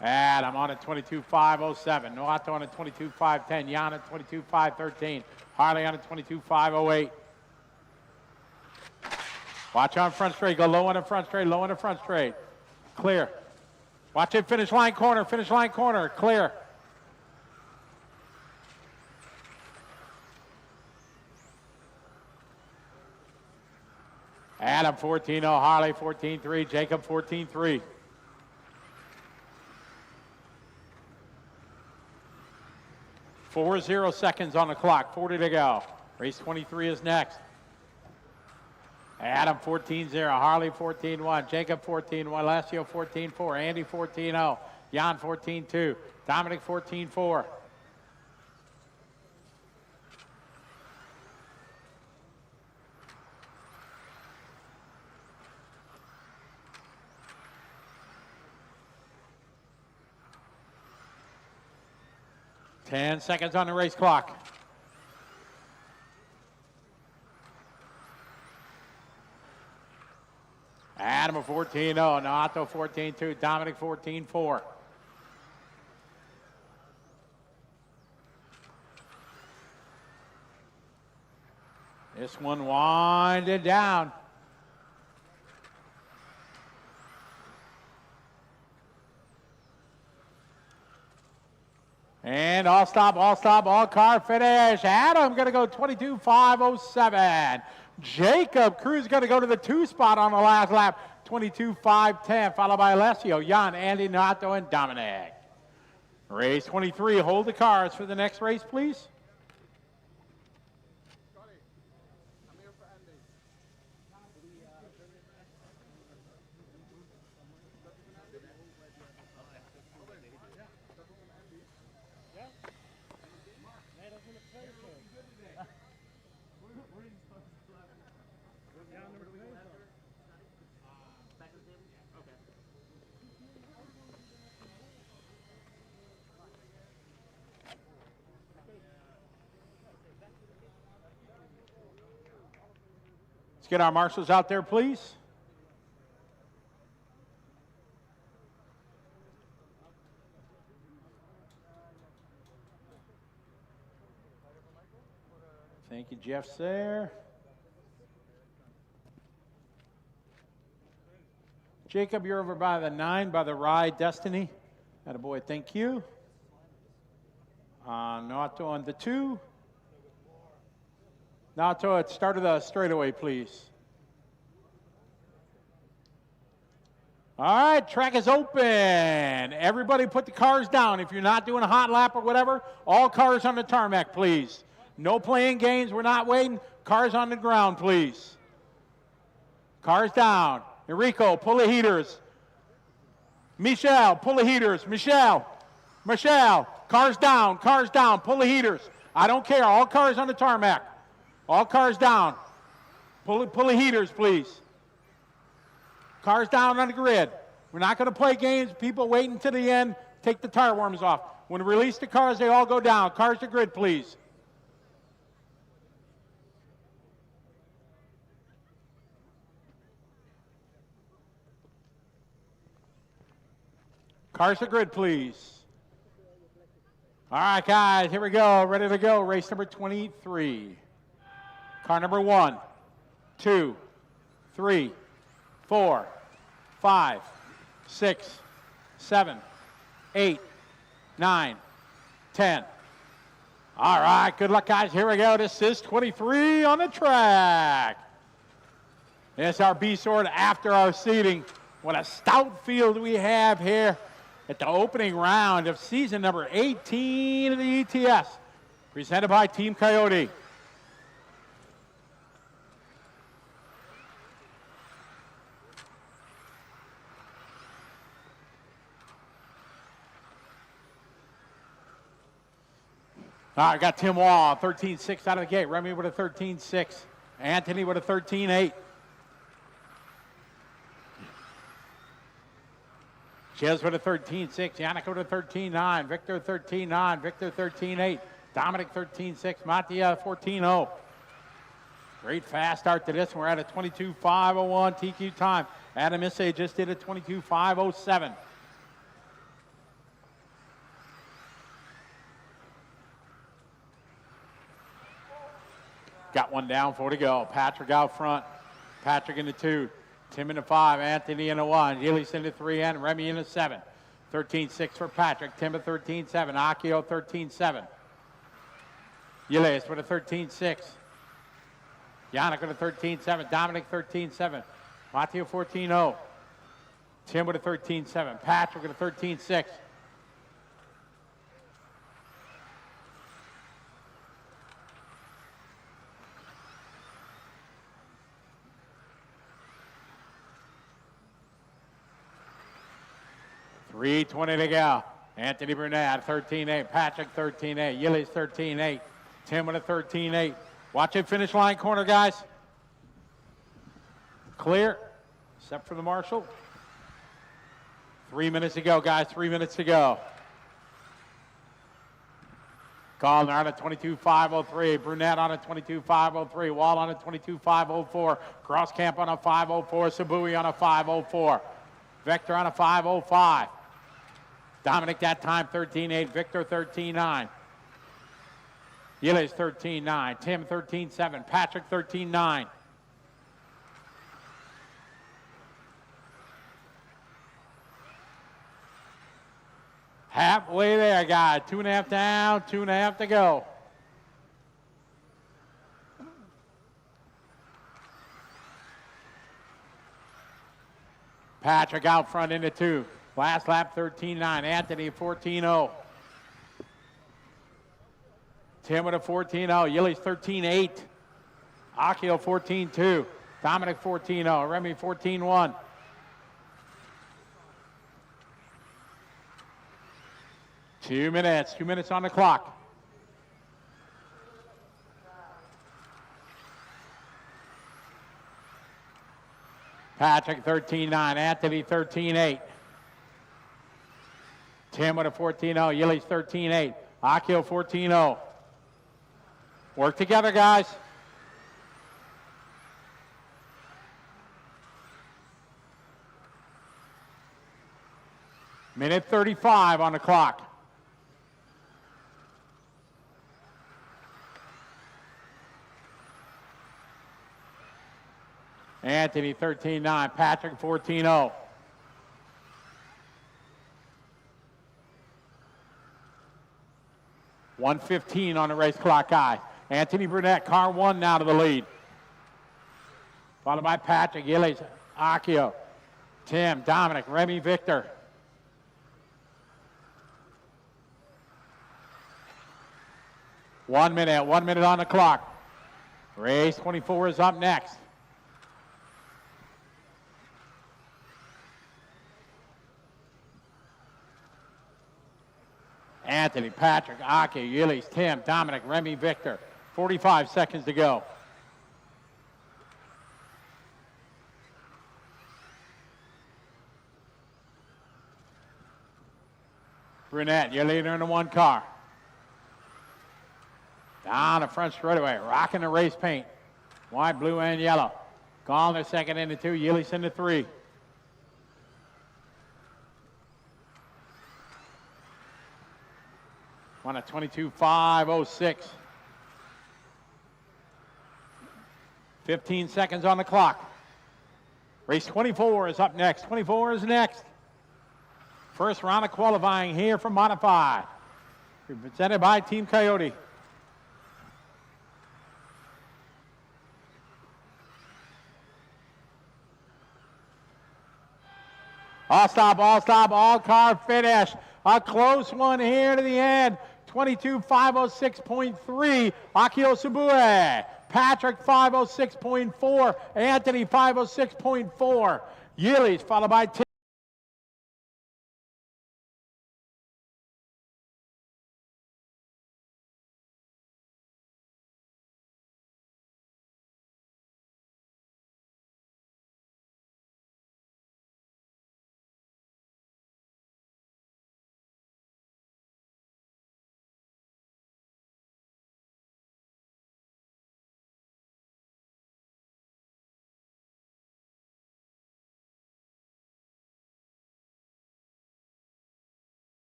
Adam on at 22.507. Noato on at 22.510. Jan at 22.513. Harley on at 22.508. Watch on front straight. Go low on the front straight. Low on the front straight. Clear. Watch it. Finish line corner. Finish line corner. Clear. Adam 14-0, Harley 14-3, Jacob 14-3. .40 seconds on the clock, 40 to go. Race 23 is next. Adam 14-0, Harley 14-1, Jacob 14-1, Alessio 14-4, Andy 14-0, Jan 14-2, Dominic 14-4. Ten seconds on the race clock. Adam 14-0, Nato 14-2, Dominic 14-4. This one winded down. And all car finish. Adam going to go 22.507. Jacob Cruz going to go to the 2 spot on the last lap, 22.510, followed by Alessio, Jan, Andy, Nato, and Dominic. Race 23, hold the cars for the next race, please. Let's get our marshals out there, please. Thank you, Jeff's there. Jacob, you're over by the 9, by the Ride Destiny. Attaboy, thank you. Nato on the 2. Nato, at start of the straightaway, please. All right, track is open. Everybody put the cars down. If you're not doing a hot lap or whatever, all cars on the tarmac, please. No playing games. We're not waiting. Cars on the ground, please. Cars down. Enrico, pull the heaters. Michal, pull the heaters. Michal, cars down, pull the heaters. I don't care. All cars on the tarmac. All cars down. Pull the heaters, please. Cars down on the grid. We're not going to play games. People waiting to the end. Take the tire worms off. When we release the cars, they all go down. Cars to grid, please. Cars to grid, please. All right, guys, here we go. Ready to go. Race number 23. Car number 1, 2, 3, 4, 5, 6, 7, 8, 9, 10. All right, good luck, guys. Here we go. This is 23 on the track. It's our B-Sword after our seating. What a stout field we have here at the opening round of season number 18 of the ETS, presented by Team Coyote. All right, got Tim Wall, 13.6 out of the gate. Remy with a 13.6. Anthony with a 13.8. Chiz with a 13.6. Yannick with a 13.9. Victor 13.9. Victor 13.8. Dominic 13.6. Mattia 14.0. Great fast start to this one. We're at a 22.501 TQ time. Adam Isai just did a 22.507. Got one down, 4 to go. Patrick out front. Patrick in the 2. Tim in the 5. Anthony in the 1. Gillies in the 3 and Remy in the 7. 13.6 for Patrick. Tim at 13.7. Akio 13.7. Gillies with a 13.6. Yannick with a 13-7. Dominic 13-7. Matteo 14-0. Tim with a 13-7. Patrick with a 13-6. .320 to go. Anthony Burnett, 13-8. Patrick, 13-8. Yillies, 13-8. Tim with a 13-8. Watch it, finish line corner, guys. Clear, except for the marshal. 3 minutes to go, guys. 3 minutes to go. Gallner on a 22.503. Brunette on a 22.503. Wall on a 22.504. Crosscamp on a 504. Sobue on a 504. Vector on a 505. Dominic that time 13-8. Victor 13-9. Yillies 13-9. Tim 13-7. Patrick 13-9. Halfway there, guys. 2.5 down, 2.5 to go. Patrick out front into 2. Last lap 13-9. Anthony 14-0. Tim with a 14-0. Yillies 13-8. Akio 14-2. Dominic 14-0. Remy 14-1. Two minutes on the clock. Patrick 13-9, Anthony 13-8. Tim with a 14-0, Yillies 13-8. Akio 14-0. Work together, guys. Minute 35 on the clock. Anthony 13-9, Patrick 14-0. .115 on the race clock, guys. Anthony Burnett, car 1 now to the lead. Followed by Patrick, Yillies, Akio, Tim, Dominic, Remy, Victor. One minute on the clock. Race 24 is up next. Anthony, Patrick, Aki, Yillies, Tim, Dominic, Remy, Victor. 45 seconds to go. Brunette, your leader in the 1 car. Down the front straightaway, rocking the race paint. White, blue, and yellow. Gallner second into 2, Yillies into 3. On a 22.506. 15 seconds on the clock. Race 24 is up next. 24 is next. First round of qualifying here from Modified. Presented by Team Coyote. All stop, all car finish. A close one here to the end. 22.506.3. Akio Sobue. Patrick 506.4. Anthony 506.4. Yillies followed by Tim.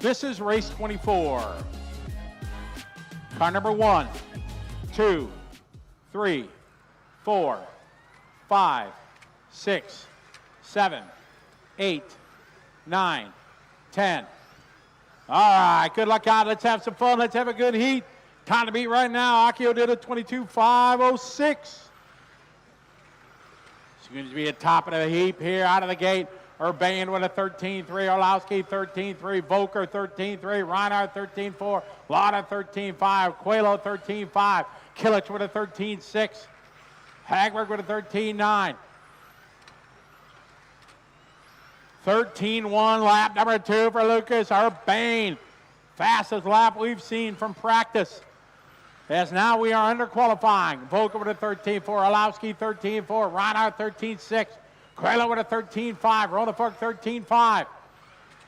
This is race 24. Car number 1, 2, 3, 4, 5, 6, 7, 8, 9, 10. All right, good luck out. Let's have some fun. Let's have a good heat. Time to beat right now. Akio did a 22.506. It's going to be at top of the heap here out of the gate. Urban with a 13.3, Orlowski 13.3, Völker 13.3, Rheinard 13.4, Lotta 13.5, Coelho 13.5, Killich with a 13.6, Hagberg with a 13.9. 13.1 lap number 2 for Lucas Urban. Fastest lap we've seen from practice. As now we are under qualifying. Völker with a 13.4, Orlowski 13.4, Rheinard 13.6, Coelho with a 13.5, Ronald 13.5,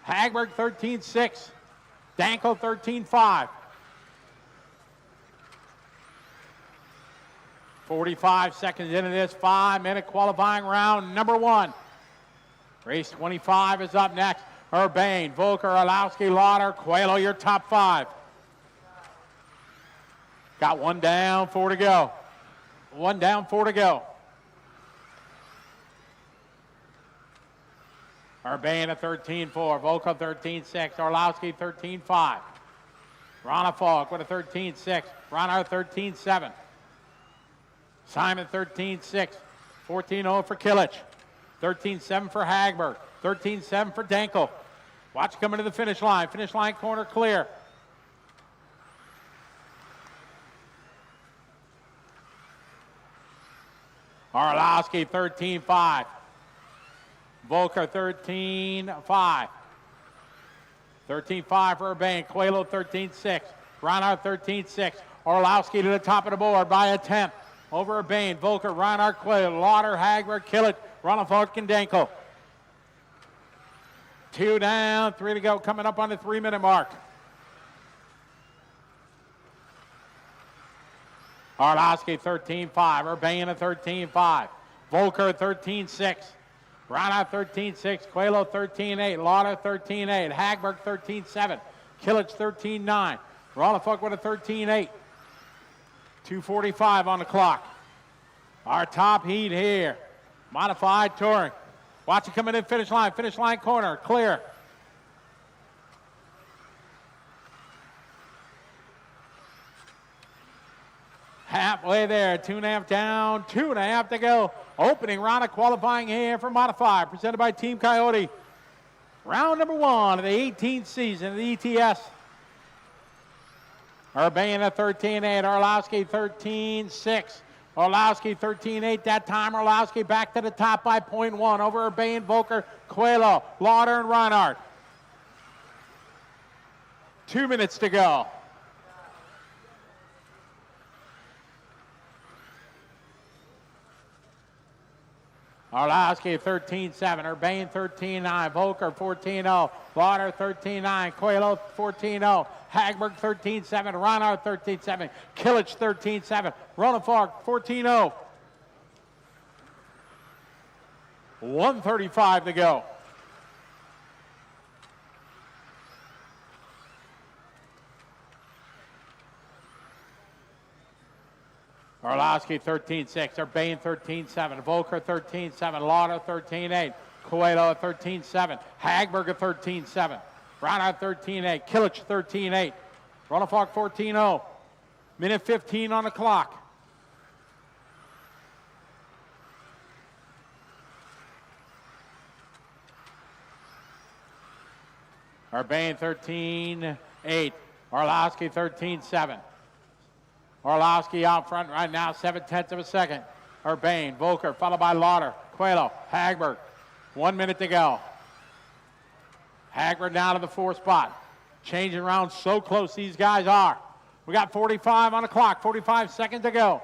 Hagberg 13.6, Danko 13.5. 45 seconds into this 5-minute qualifying round number 1. Race 25 is up next. Urban, Völker, Orlowski, Lauder, Coelho, your top 5. Got 1 down, 4 to go. 1 down, 4 to go. Urban at 13.4, Völker 13.6, Orlowski 13.5. Ronald with a 13.6, Rheinard 13.7. Simon 13.6, 14.0 for Killich, 13.7 for Hagberg, 13.7 for Danko. Watch coming to the finish line. Finish line corner clear. Orlowski 13.5. Völker 13.5. 13.5 for Urban. Coelho 13.6. Rheinard 13.6. Orlowski to the top of the board by a 10th. Over Urban, Völker, Rheinard, Coelho, Lauder, Hagberg, Killich, Ronald and Danko. 2 down, 3 to go, coming up on the 3-minute mark. Orlowski 13.5, Urban at 13.5, Völker 13.6, Rheinard 13.6, Coelho 13.8, Lauder 13.8, Hagberg 13.7, Killich 13.9, Ronald with a 13.8. 2:45 on the clock. Our top heat here. Modified touring. Watch it coming in finish line. Finish line corner. Clear. Halfway there. 2.5 down. 2.5 to go. Opening round of qualifying here for Modified. Presented by Team Coyote. Round number 1 of the 18th season of the ETS. Urban at 13.8, Orlowski 13.6. Orlowski 13.8 that time. Orlowski back to the top by 0.1 over Urban, Völker, Coelho, Lauder, and Rheinard. 2 minutes to go. Orlowski 13.7, Urban 13.9, Völker 14.0, Lauder 13.9, Coelho 14.0, Hagberg 13.7, Rheinard 13.7, Killich 13.7, Ronald 14.0. 1:35 to go. Orlowski 13.6, Urban 13.7, Völker 13.7, Lauder 13.8, Coelho 13.7, Hagberg 13.7, Rheinard 13.8, Killich 13.8, Ronald 14.0. Minute 15 on the clock. Urban 13.8, Orlowski 13.7. Orlowski out front right now, 0.7 of a second. Urban, Völker, followed by Lauder, Coelho, Hagberg. 1 minute to go. Hagberg down to the 4th spot. Changing around so close these guys are. We got 45 on the clock, 45 seconds to go.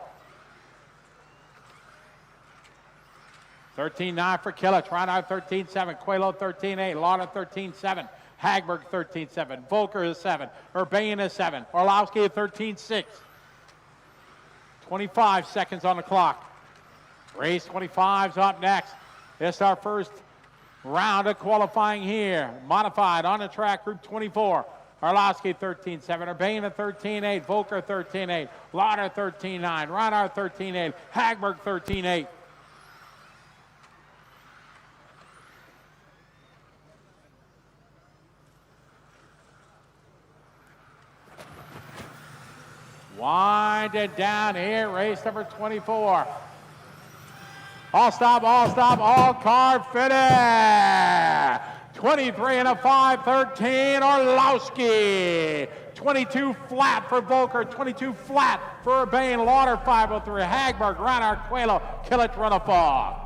13.9 for Killich, Rheinard 13.7, Coelho 13.8, Lauder 13.7, Hagberg 13.7, Völker is 7, Urban is 7, Orlowski at 13.6. 25 seconds on the clock. Race 25's up next. This is our first round of qualifying here. Modified on the track, Group 24. Arlovsky 13-7, Urbane at 13-8, Völker 13-8, Lauder 13-9, Rheinard 13-8, Hagberg 13-8. Wind it down here, race number 24. All stop, all car finish. 23 and a 5:13, Orlowski. 22 flat for Völker, 22 flat for Urbane, Lauder 503, Hagberg, Rheinard, Coelho, Killich, Runafall.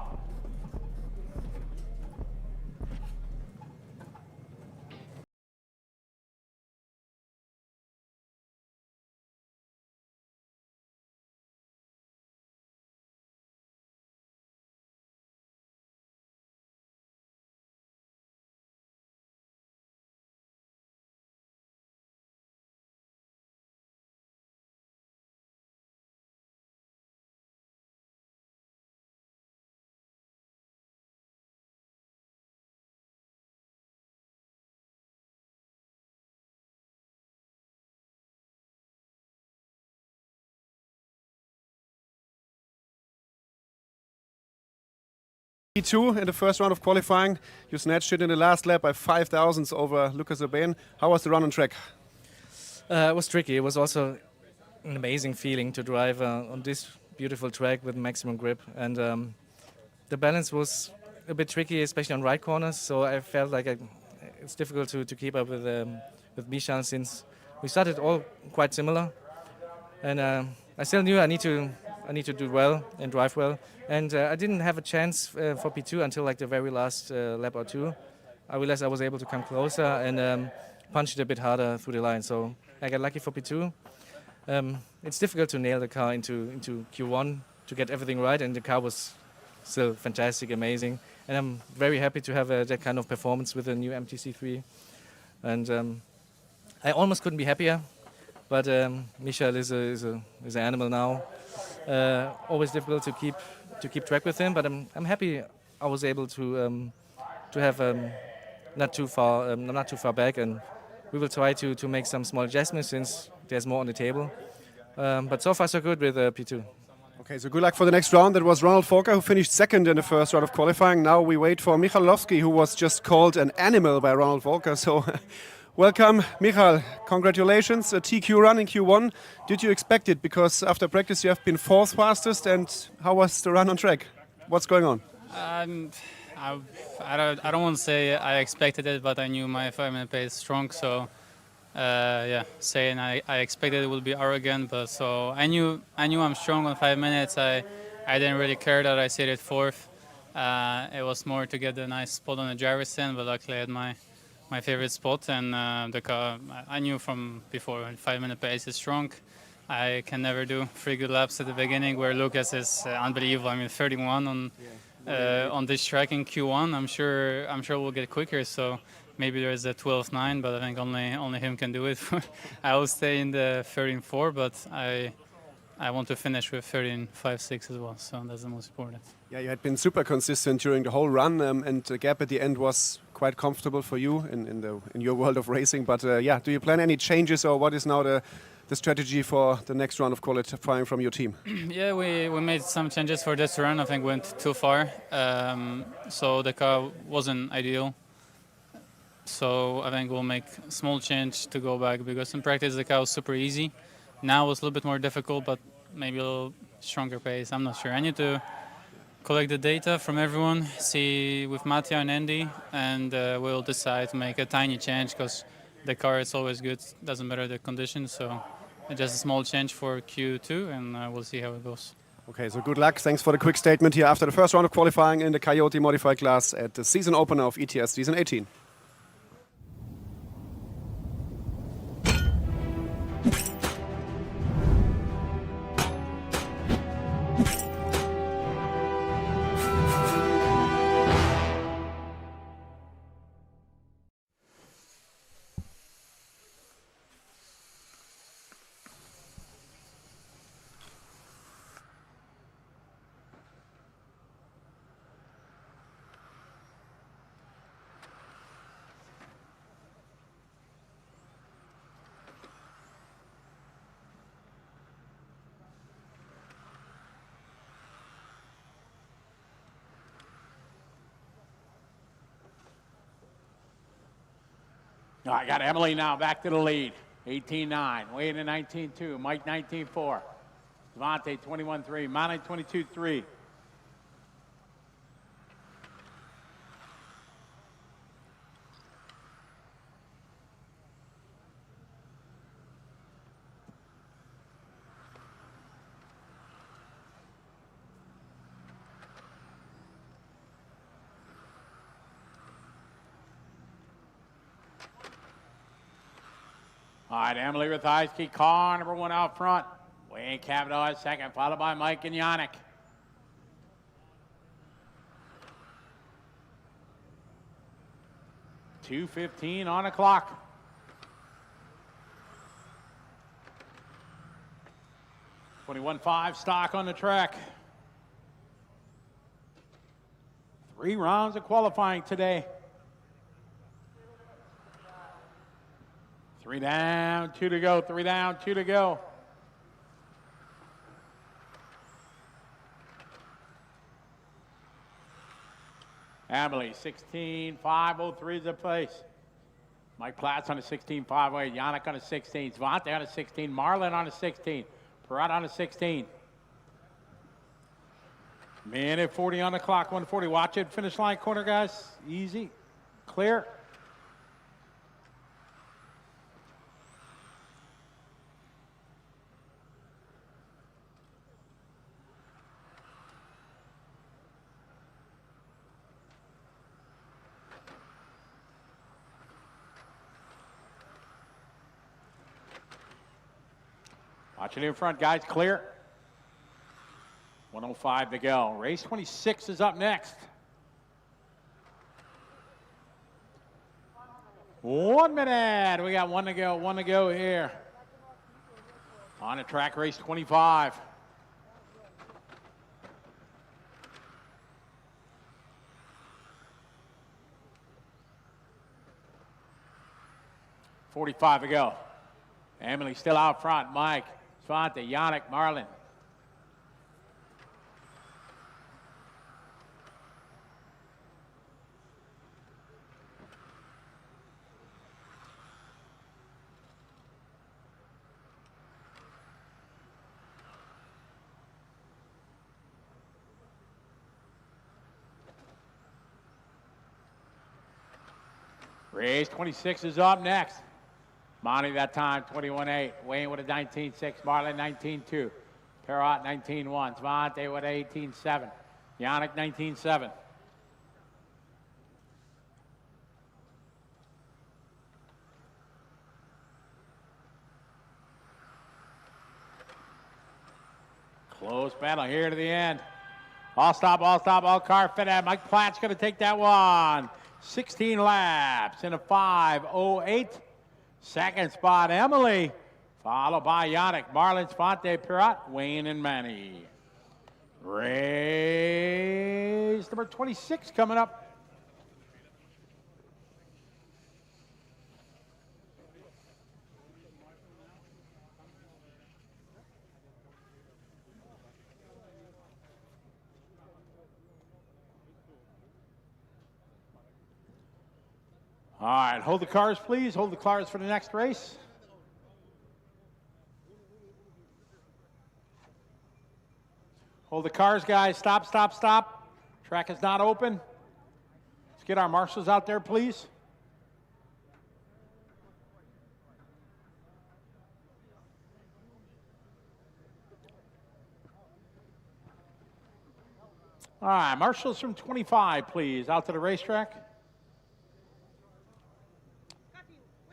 P2 in the first round of qualifying. You snatched it in the last lap by 5 thousandths over Lucas Urbane. How was the run on track? It was tricky. It was also an amazing feeling to drive on this beautiful track with maximum grip. And the balance was a bit tricky, especially on right corners. So I felt like it's difficult to keep up with Michal since we started all quite similar. And I still knew I need to do well and drive well. And I didn't have a chance for P2 until like the very last lap or two. I realized I was able to come closer and punch it a bit harder through the line. So I got lucky for P2. It's difficult to nail the car into Q1 to get everything right, and the car was still fantastic, amazing. And I'm very happy to have that kind of performance with the new MTC3. And I almost couldn't be happier. But Michal is an animal now. Always difficult to keep track with him, but I'm happy I was able to have not too far back, and we will try to make some small adjustments since there's more on the table. But so far so good with P2. Okay, so good luck for the next round. That was Ronald Völker, who finished second in the first round of qualifying. Now we wait for Michal, who was just called an animal by Ronald Völker. So welcome, Michal. Congratulations, a TQ run in Q1. Did you expect it? Because after practice you have been fourth fastest. And how was the run on track? What's going on? I don't want to say I expected it, but I knew my 5-minute pace is strong. So saying I expected it would be arrogant, but so I knew I'm strong on 5 minutes. I didn't really care that I stayed at fourth. It was more to get a nice spot on the driver's stand, but luckily I had my favorite spot, and the car I knew from before 5-minute pace is strong. I can never do 3 good laps at the beginning, where Lucas is unbelievable. I mean 31 on this track in Q1. I'm sure we'll get quicker. So maybe there's a 12.9, but I think only him can do it. I will stay in the 13.4, but I want to finish with 13.56 as well. So that's the most important. Yeah, you had been super consistent during the whole run, and the gap at the end was quite comfortable for you in your world of racing. But yeah, do you plan any changes, or what is now the strategy for the next round of qualifying from your team? Yeah, we made some changes for this run. I think went too far, so the car wasn't ideal. So I think we'll make a small change to go back, because in practice the car was super easy. Now it's a little bit more difficult, but maybe a little stronger pace. I'm not sure. I need to collect the data from everyone, see with Mattia and Andy, and we'll decide to make a tiny change, because the car is always good. Doesn't matter the conditions. So just a small change for Q2, and we'll see how it goes. Okay, so good luck. Thanks for the quick statement here after the first round of qualifying in the Coyote modified class at the season opener of ETS season 18. I got Emily now back to the lead. 18-9. Wade in 19-2. Mike 19-4. Devontae 21-3. Monty 22-3. All right, Emily with ice key car, number 1 out front. Wayne Cavanaugh is second, followed by Mike and Yannick. .215 on the clock. .21.5 stock on the track. 3 rounds of qualifying today. 3 down, 2 to go, 3 down, 2 to go. Emily, 16.503 is the place. Mike Platts on a 16.508. Yannick on a 16. Svante on a 16. Marlin on a 16. Perrott on a 16. Minute 40 on the clock, 140. Watch it, finish line corner, guys. Easy, clear. Watch it in front, guys. Clear. 105 to go. Race 26 is up next. 1 minute. We got 1 to go. 1 to go here. On the track, race 25. .45 to go. Emily still out front. Mike, Svante, Yannick, Marlin. Race 26 is up next. Monty that time, 21.8. Wayne with a 19.6. Marlin, 19.2. Perrott, 19.1. Svante with 18.7. Yannick, 19.7. Close battle here to the end. All stop, all car fit out. Mike Platt's going to take that one. 16 laps in a 5:08. Second spot, Emily, followed by Yannick, Marlin, Svante, Perrott, Wayne, and Manny. Race number 26 coming up. All right, hold the cars, please. Hold the cars for the next race. Hold the cars, guys. Stop, stop, stop. Track is not open. Let's get our marshals out there, please. All right, marshals from 25, please, out to the racetrack.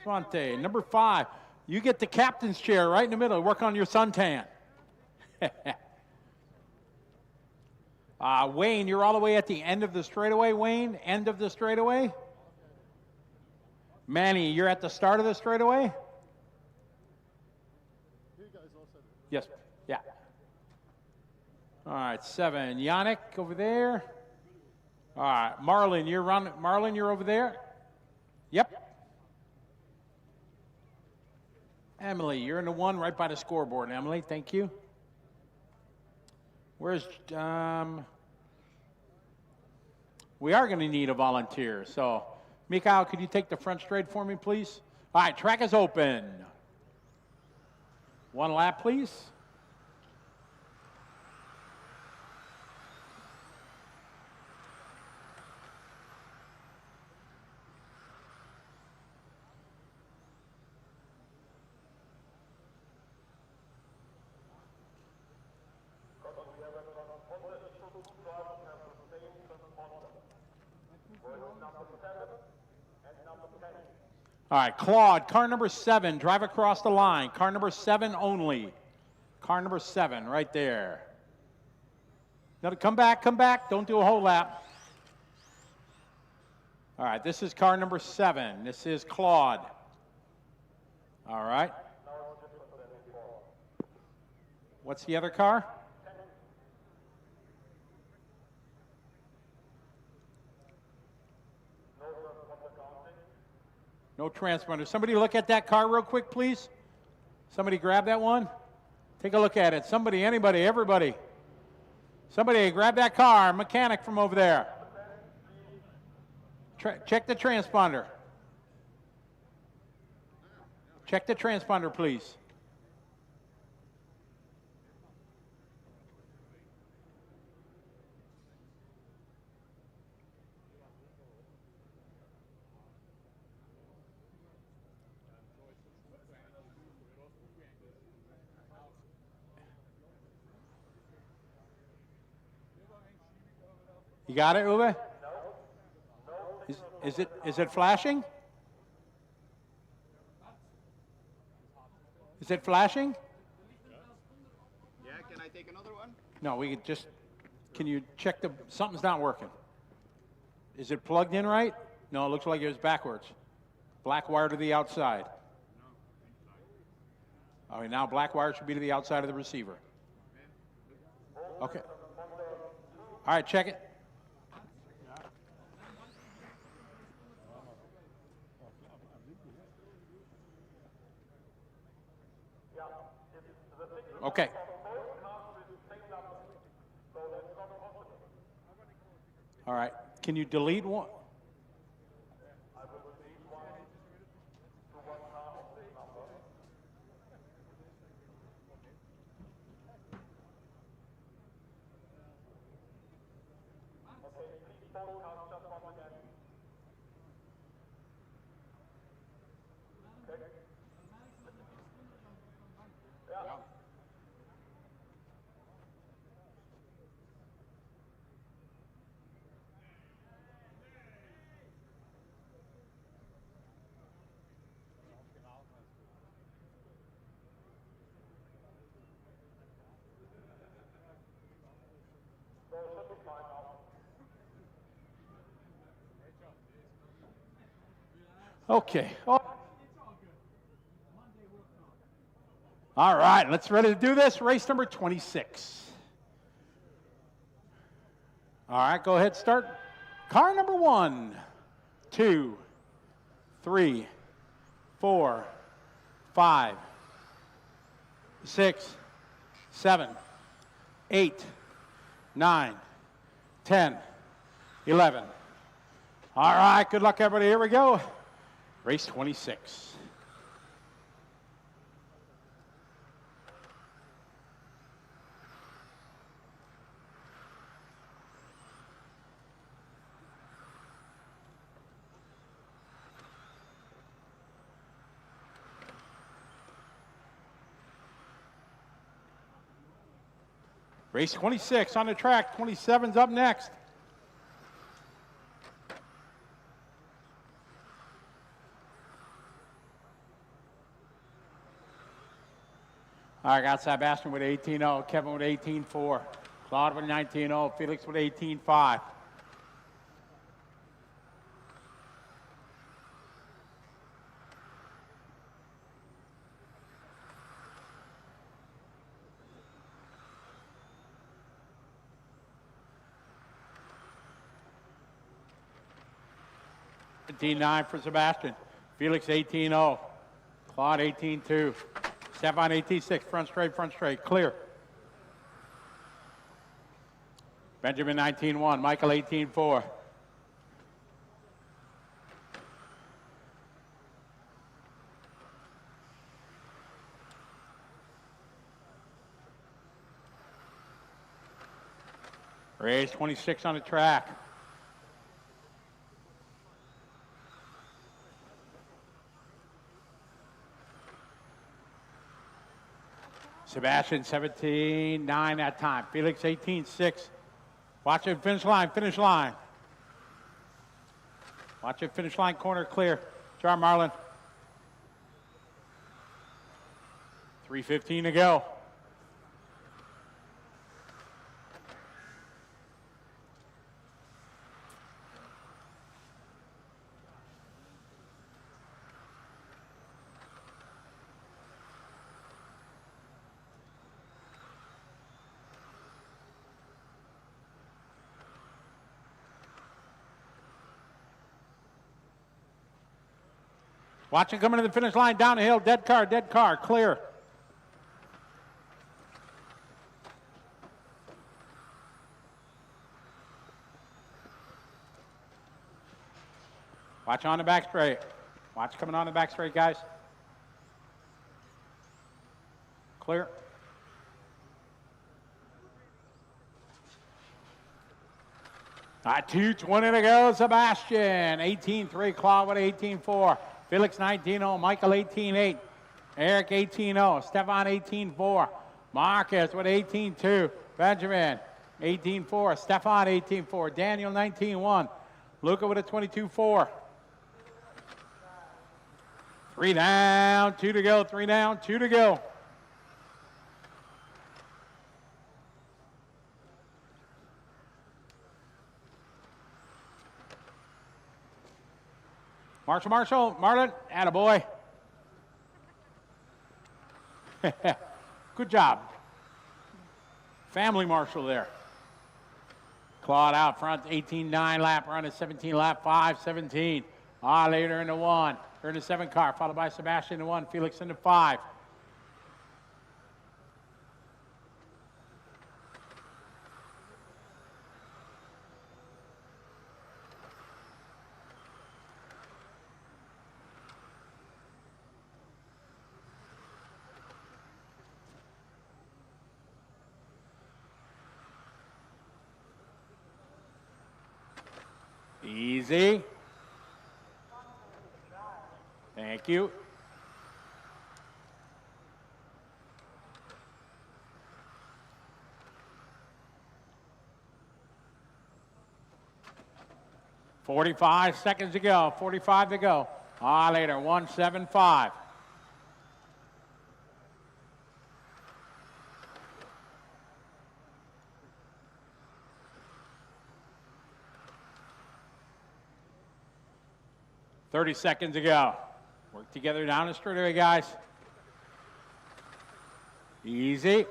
Svante, number 5. You get the captain's chair right in the middle. Work on your suntan. Wayne, you're all the way at the end of the straightaway, Wayne. End of the straightaway. Manny, you're at the start of the straightaway. Yes. Yeah. All right, 7. Yannick over there. All right, Marlin, you're over there. Yep. Emily, you're in the 1 right by the scoreboard. Emily, thank you. Where's, we are going to need a volunteer. So, Michal, could you take the front straight for me, please? All right, track is open. One lap, please. All right, Claude, car number 7, drive across the line. Car number 7 only. Car number 7, right there. Now come back, don't do a whole lap. All right, this is car number 7. This is Claude. All right. What's the other car? No transponder. Somebody look at that car real quick, please. Somebody grab that one. Take a look at it. Somebody, anybody, everybody. Somebody grab that car. Mechanic from over there. Check the transponder. Check the transponder, please. You got it, Uwe? Is it flashing? Is it flashing? Yeah, can I take another one? No, we could just, can you check something's not working. Is it plugged in right? No, it looks like it was backwards. Black wire to the outside. All right, now black wire should be to the outside of the receiver. Okay. All right, check it. Okay. All right. Can you delete one? Okay. Oh. All right, let's ready to do this. Race number 26. All right, go ahead, start. Car number 1, 2, 3, 4, 5, 6, 7, 8, 9, 10, 11. All right, good luck, everybody. Here we go. Race 26. Race 26 on the track. 27's up next. All right, got Sebastian with 18.0, Kevin with 18.4, Claude with 19.0, Felix with 18.5. $18.9 for Sebastian, Felix 18.0, Claude 18.2. Stefan 18.6, front straight, clear. Benjamin 19.1, Michael 18.4. Race 26 on the track. Sebastian 17-9 that time. Felix 18-6. Watch it, finish line, finish line. Watch it, finish line, corner clear. Jar Marlin. 3:15 to go. Watch him coming to the finish line, down the hill, dead car, clear. Watch on the back straight. Watch coming on the back straight, guys. Clear. All right, 2:20 to go, Sebastian. 18-3, Claude with 18-4. Felix 19-0, Michael 18-8. Eric 18-0, Stefan 18-4. Marcus with 18-2. Benjamin 18-4. Stefan 18-4. Daniel 19-1. Luca with a 22-4. 3 down, 2 to go, 3 down, 2 to go. Marshall, Marlon, attaboy. Good job. Family Marshall there. Claude out front, 18-9 lap run, a 17 lap, 5-17. Later in the 1, or in the 7 car, followed by Sebastian in the 1, Felix in the 5. Easy. Thank you. $45 seconds to go. 45 to go. Later, 175. $30 seconds to go. Work together down the straightaway, guys. Easy.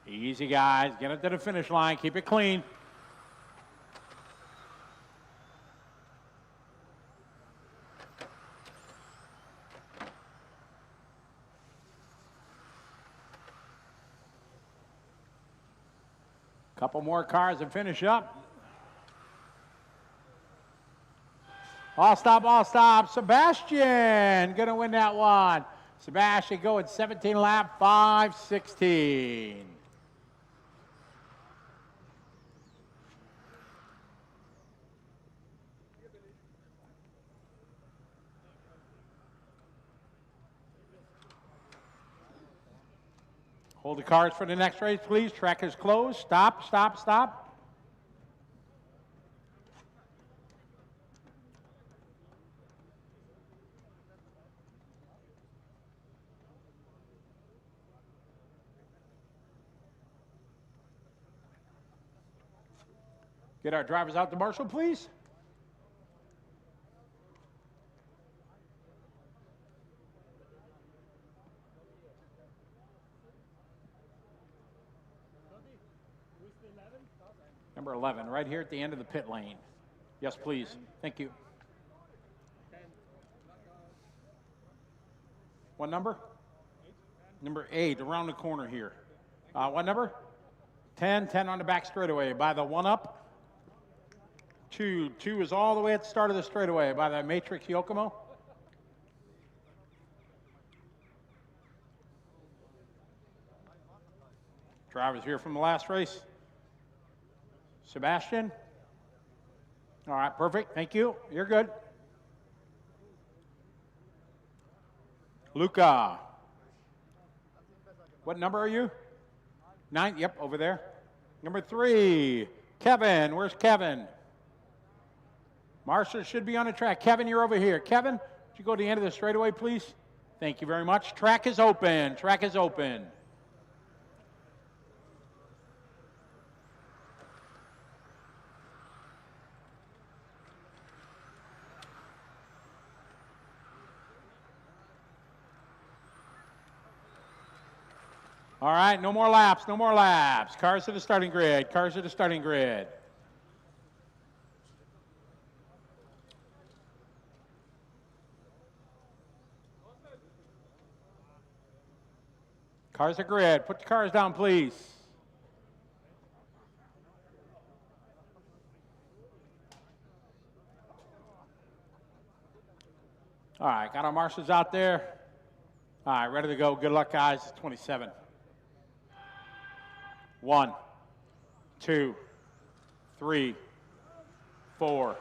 Easy, guys. Get it to the finish line. Keep it clean. Couple more cars and finish up. All stop. Sebastian gonna win that one. Sebastian going 17 lap, 5:16. Hold the cars for the next race, please. Track is closed. Stop. Get our drivers out to Marshall, please. Number 11, right here at the end of the pit lane. Yes, please. Thank you. What number? Number 8, around the corner here. What number? 10 on the back straightaway by the 1-up. 2. 2 is all the way at the start of the straightaway by the Matrix Yokomo. Drivers here from the last race. Sebastian. All right, perfect. Thank you. You're good. Luca. What number are you? 9. Yep, over there. Number 3. Kevin. Where's Kevin? Marshall should be on the track. Kevin, you're over here. Kevin, would you go to the end of the straightaway, please? Thank you very much. Track is open. Track is open. All right, no more laps, no more laps. Cars to the starting grid, cars to the starting grid. Cars to grid, put the cars down, please. All right, got our marshals out there. All right, ready to go. Good luck, guys. 27. 1, 2, 3, 4,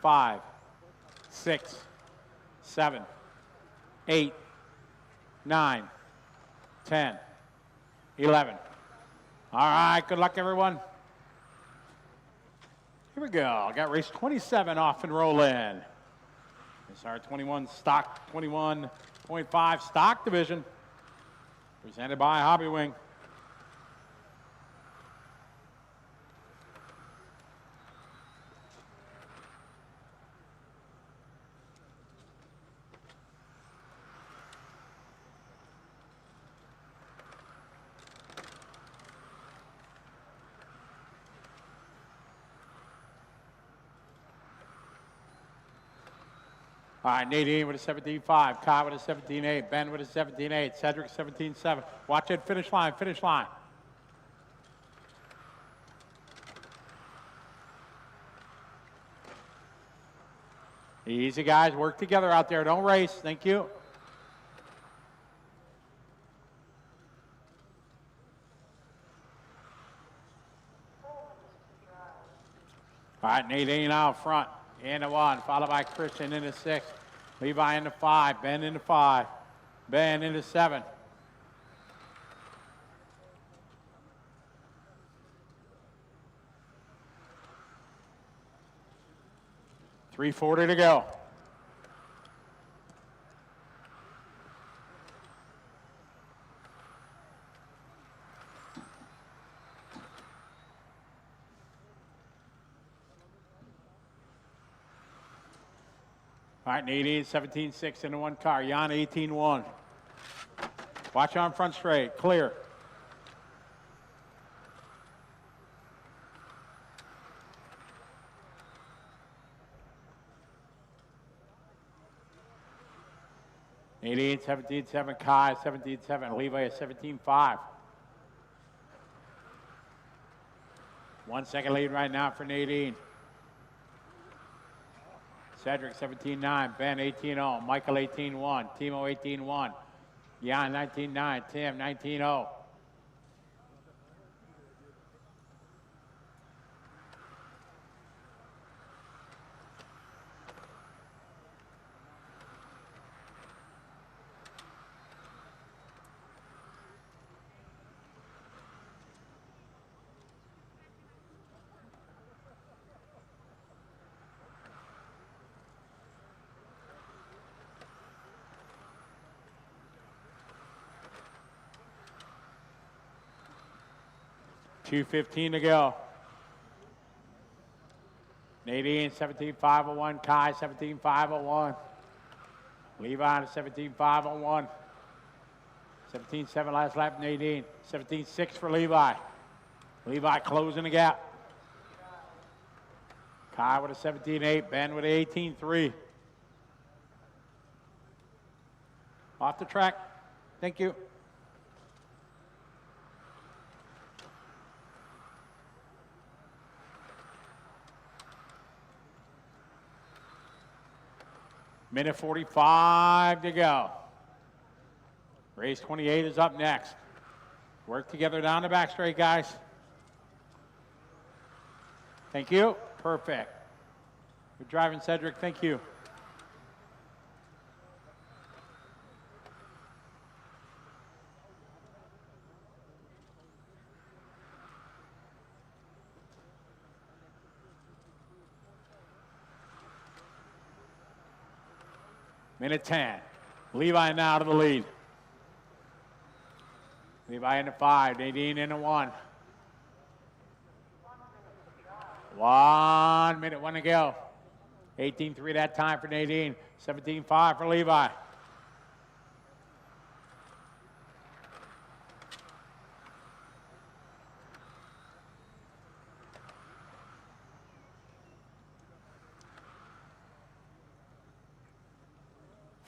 5, 6, 7, 8, 9, 10, 11. All right, good luck, everyone. Here we go. Got race 27 off and rolling. It's our 21 stock, 21.5 stock division, presented by Hobby Wing. All right, Nadine with a 17.5, Kai with a 17.8, Ben with a 17.8, Cedric 17.7. Watch it, finish line, finish line. Easy, guys, work together out there, don't race, thank you. All right, Nadine out front. Into 1, followed by Christian into 6. Levi into 5. Ben into 5. Ben into 7. .340 to go. All right, Nadine, 17.6 into 1 car. Jan, 18.1. Watch on front straight. Clear. Nadine, 17.7. Kai, 17.7. Levi, 17.5. 1 second lead right now for Nadine. Cedric 17.9, Ben 18.0, Michael 18.1, Timo 18.1, Jan 19.9, Tim 19.0. .215 to go. Nadine 17.501, Kai 17.501. Levi 17.501. 17.7 last lap, Nadine. 17.6 for Levi. Levi closing the gap. Kai with a 17.8, Ben with a 18.3. Off the track. Thank you. Minute 45 to go. Race 28 is up next. Work together down the back straight, guys. Thank you. Perfect. Good driving, Cedric. Thank you. Minute 10. Levi now to the lead. Levi into 5. Nadine into 1. 1 minute, 1 to go. 18.3 that time for Nadine. 17.5 for Levi.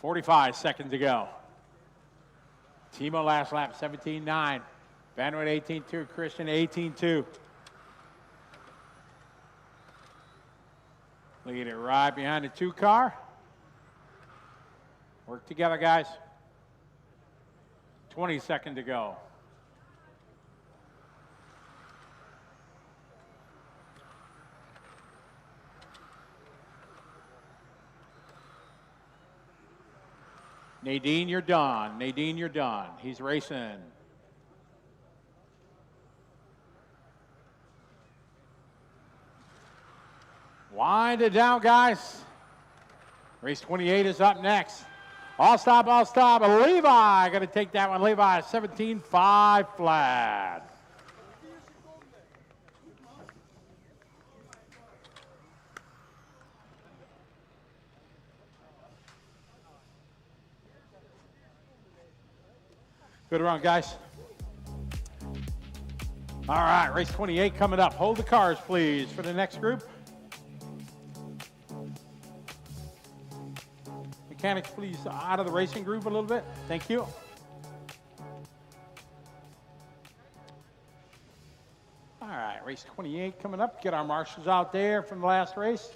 .45 seconds to go. Timo last lap, 17.9. Vanwood 18.2. Christian 18.2. Lead it right behind the 2 car. Work together, guys. 20 seconds to go. Nadine, you're done. Nadine, you're done. He's racing. Wind it down, guys. Race 28 is up next. All stop, all stop. Levi going to take that one. Levi, 17.5 flat. Good run, guys. All right, race 28 coming up. Hold the cars, please, for the next group. Mechanics, please, out of the racing group a little bit. Thank you. All right, race 28 coming up. Get our marshals out there from the last race.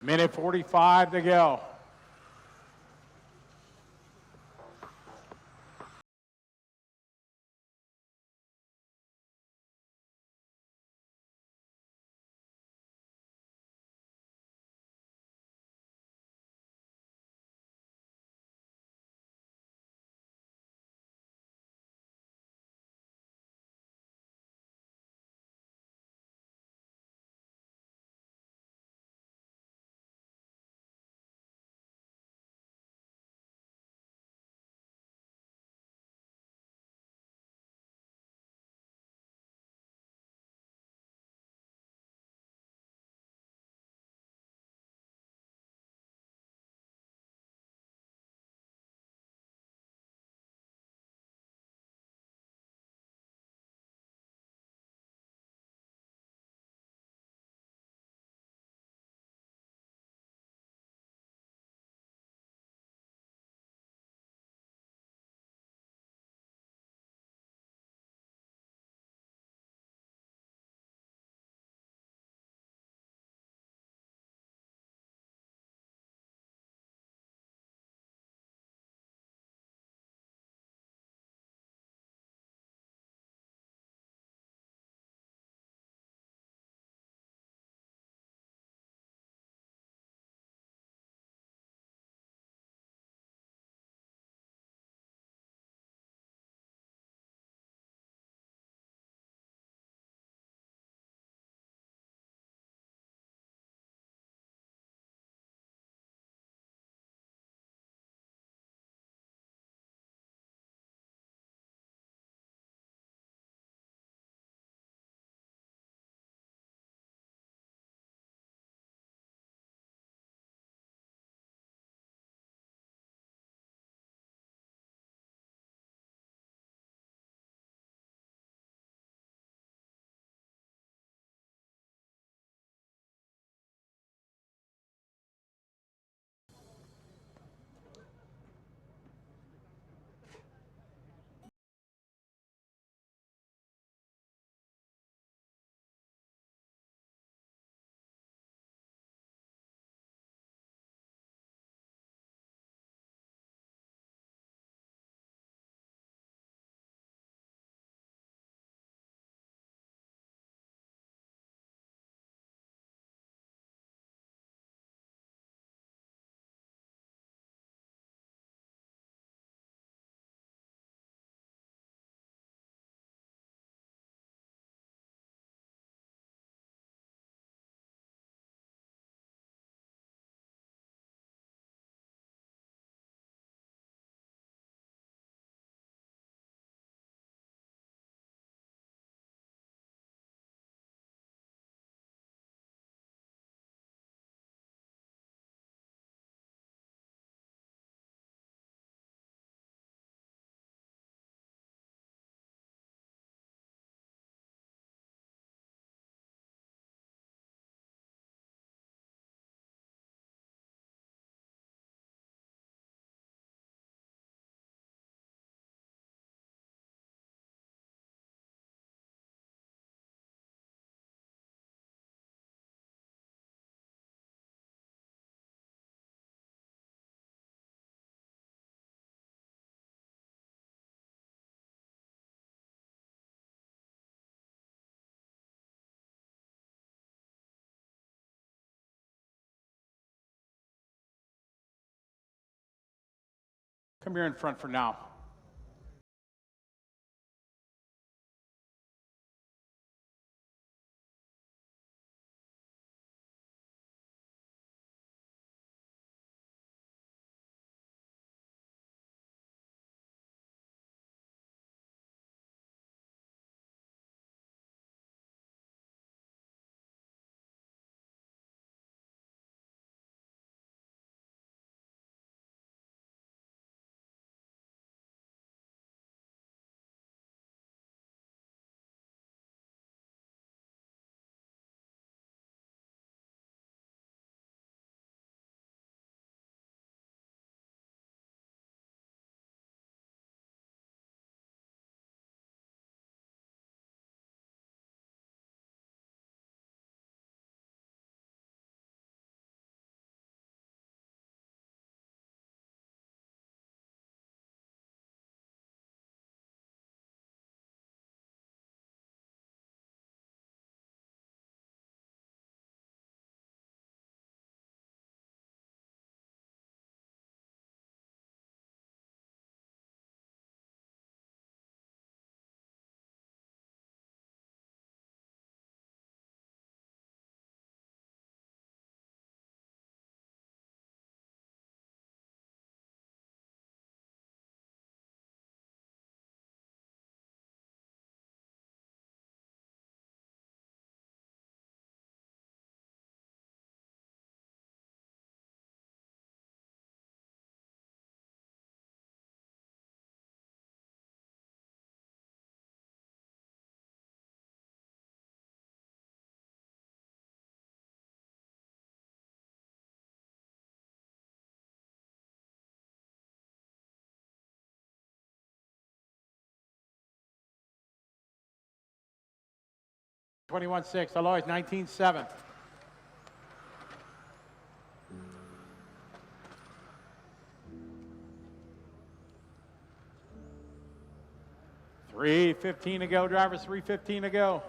Minute 45 to go. Come here in front for now. 21-6. Alois 19-7. $3:15 to go, drivers. $3:15 to go.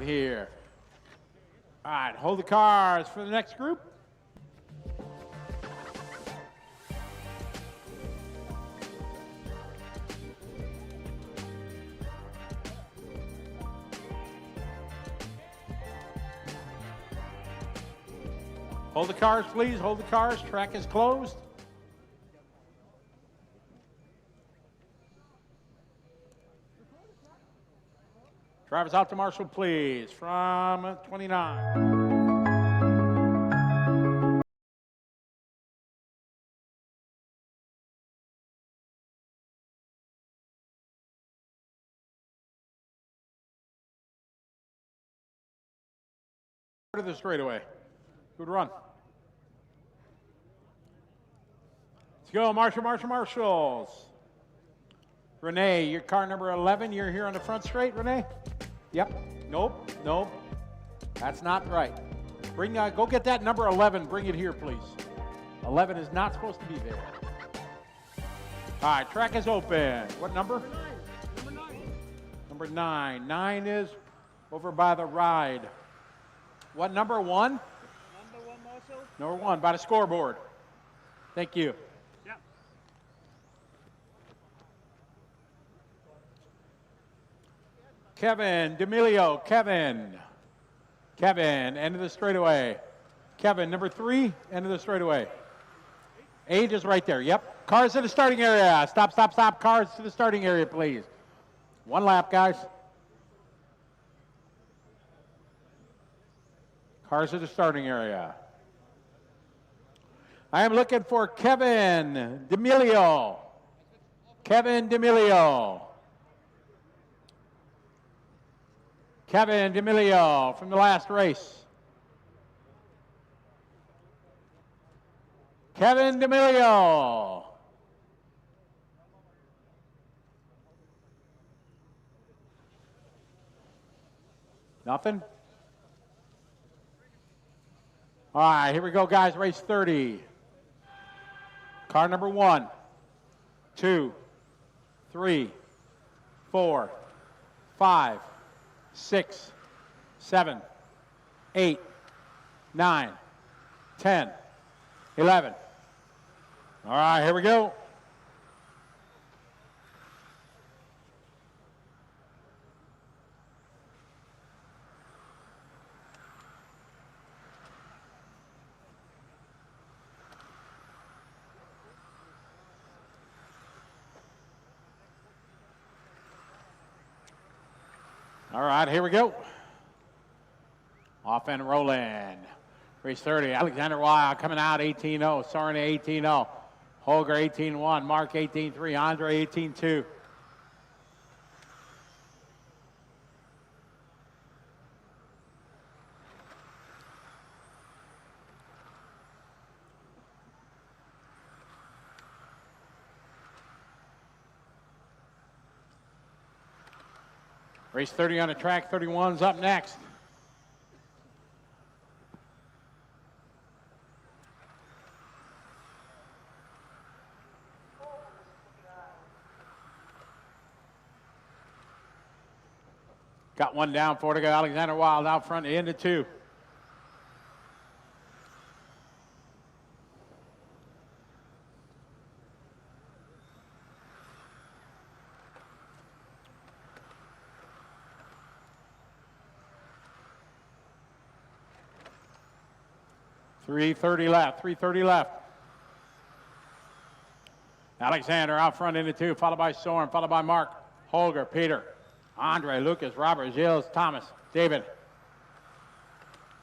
Here. All right, hold the cars for the next group. Hold the cars, please. Hold the cars. Track is closed. Drivers out to marshal, please, from 29. To the straightaway. Good run. Let's go, marshals. Renee, your car number 11, you're here on the front straight, Renee? Yep. Nope. That's not right. Bring, go get that number 11. Bring it here, please. 11 is not supposed to be there. All right, track is open. What number? Number 9. 9 is over by the ride. What number? 1? Number 1, Marshall. Number 1, by the scoreboard. Thank you. Yeah. Kevin D'Amelio. Kevin, end of the straightaway. Kevin, number 3, end of the straightaway. 8 is right there. Yep. Cars to the starting area. Stop, stop, stop. Cars to the starting area, please. 1 lap, guys. Cars to the starting area. I am looking for Kevin D'Amelio. Kevin D'Amelio. Kevin D'Amelio from the last race. Kevin D'Amelio. Nothing? All right, here we go, guys. Race 30. Car number 1, 2, 3, 4, 5, 6, 7, 8, 9, 10, 11. All right, here we go. All right, here we go. Off and rolling. Race 30, Alexander Wild coming out 18-0, Soren 18-0, Holger 18-1, Marc 18-3, Andre 18-2. Race 30 on the track, 31's up next. Got one down for to go. Alexander Wild out front, into 2. .330 left, 330 left. Alexander out front into 2, followed by Soren, followed by Marc, Holger, Peter, Andre, Lucas, Robert, Gilles, Thomas, David.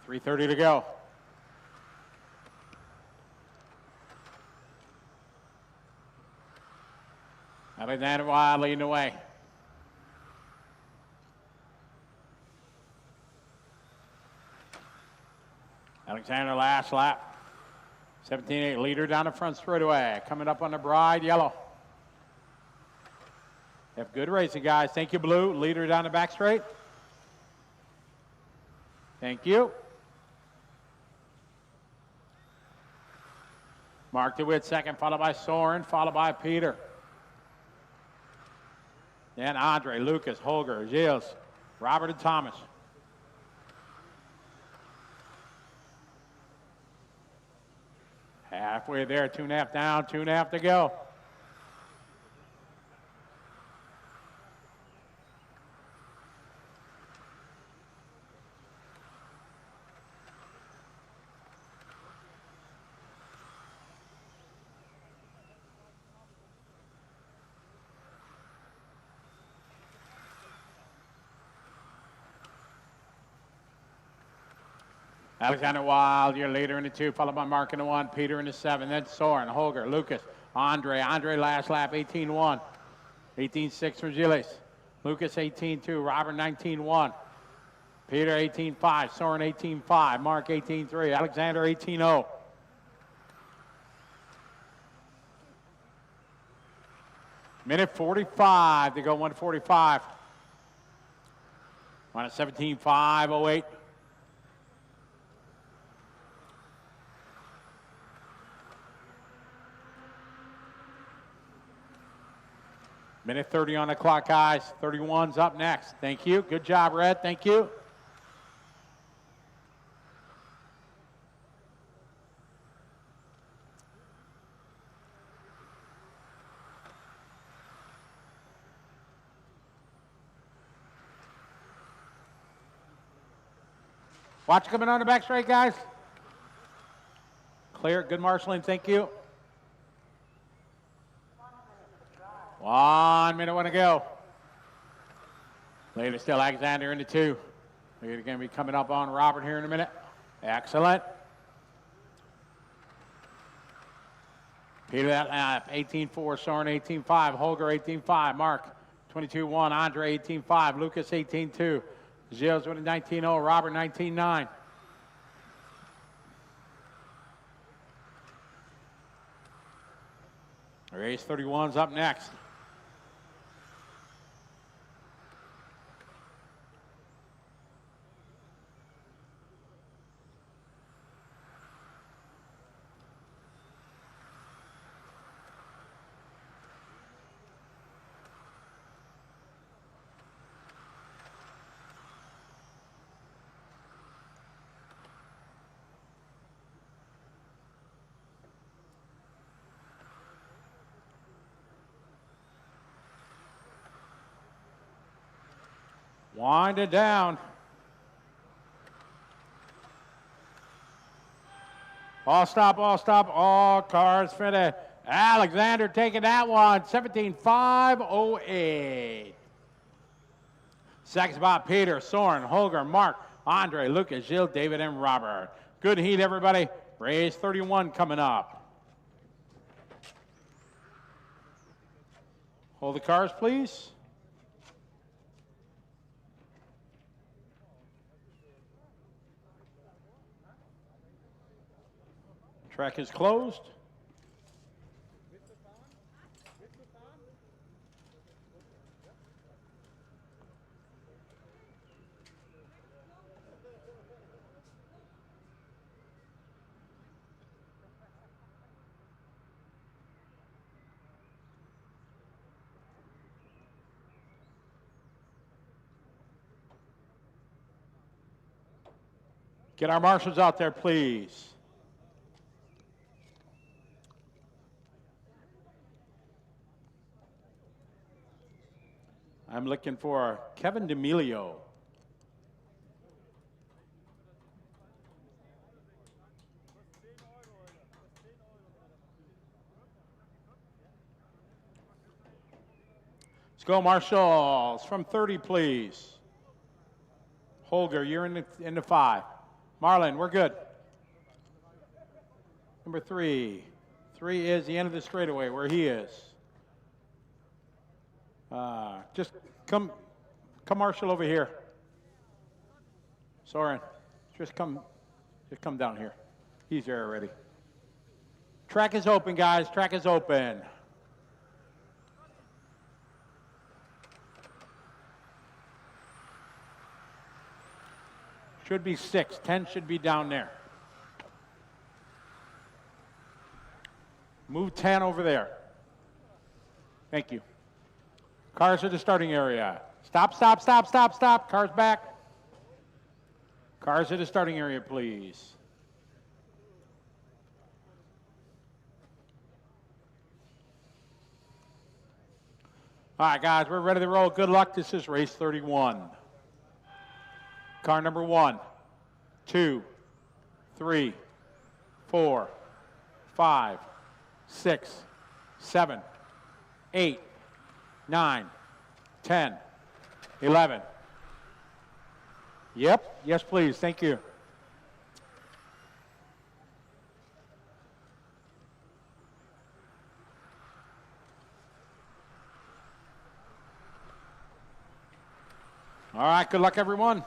3:30 to go. Alexander Wild leading the way. Alexander last lap. 17-8 leader down the front straightaway. Coming up on the bride, yellow. Have good racing, guys. Thank you, blue. Leader down the back straight. Thank you. Marc DeWitt second, followed by Soren, followed by Peter. Then Andre, Lucas, Holger, Gilles, Robert, and Thomas. Halfway there, 2.5 down, 2.5 to go. Alexander Wild, your leader in the 2, followed by Marc in the 1, Peter in the 7, then Soren, Holger, Lucas, Andre last lap, 18-1, 18-6 for Gilles, Lucas 18-2, Robert 19-1, Peter 18-5, Soren 18-5, Marc 18-3, Alexander 18-0. Minute 45 to go, 1:45. On a 17.508. Minute 30 on the clock, guys. 31's up next. Thank you. Good job, Red. Thank you. Watch coming on the back straight, guys. Clear. Good marshaling. Thank you. 1 minute, want to go. Later still Alexander in the 2. We're going to be coming up on Robert here in a minute. Excellent. Peter that lap. 18-4. Soren 18-5. Holger 18-5. Marc 22-1. Andre 18-5. Lucas 18-2. Gilles with a 19-0. Robert 19-9. Race 31's up next. Wind it down. All stop, all cars fitted. Alexander taking that one, 17.508. Second spot, Peter, Soren, Holger, Marc, Andre, Lucas, Gilles, David, and Robert. Good heat, everybody. Race 31 coming up. Hold the cars, please. Track is closed. Get our marshals out there, please. I'm looking for Kevin D'Amelio. Let's go, marshals. From 30, please. Holger, you're in the 5. Marlon, we're good. Number 3. 3 is the end of the straightaway where he is. Just come marshal over here. Soren, just come down here. He's there already. Track is open, guys. Track is open. Should be 6. 10 should be down there. Move 10 over there. Thank you. Cars at the starting area. Stop. Cars back. Cars at the starting area, please. All right, guys, we're ready to roll. Good luck. This is race 31. Car number 1, 2, 3, 4, 5, 6, 7, 8, 9, 10, 11. Yep. Yes, please. Thank you. All right. Good luck, everyone.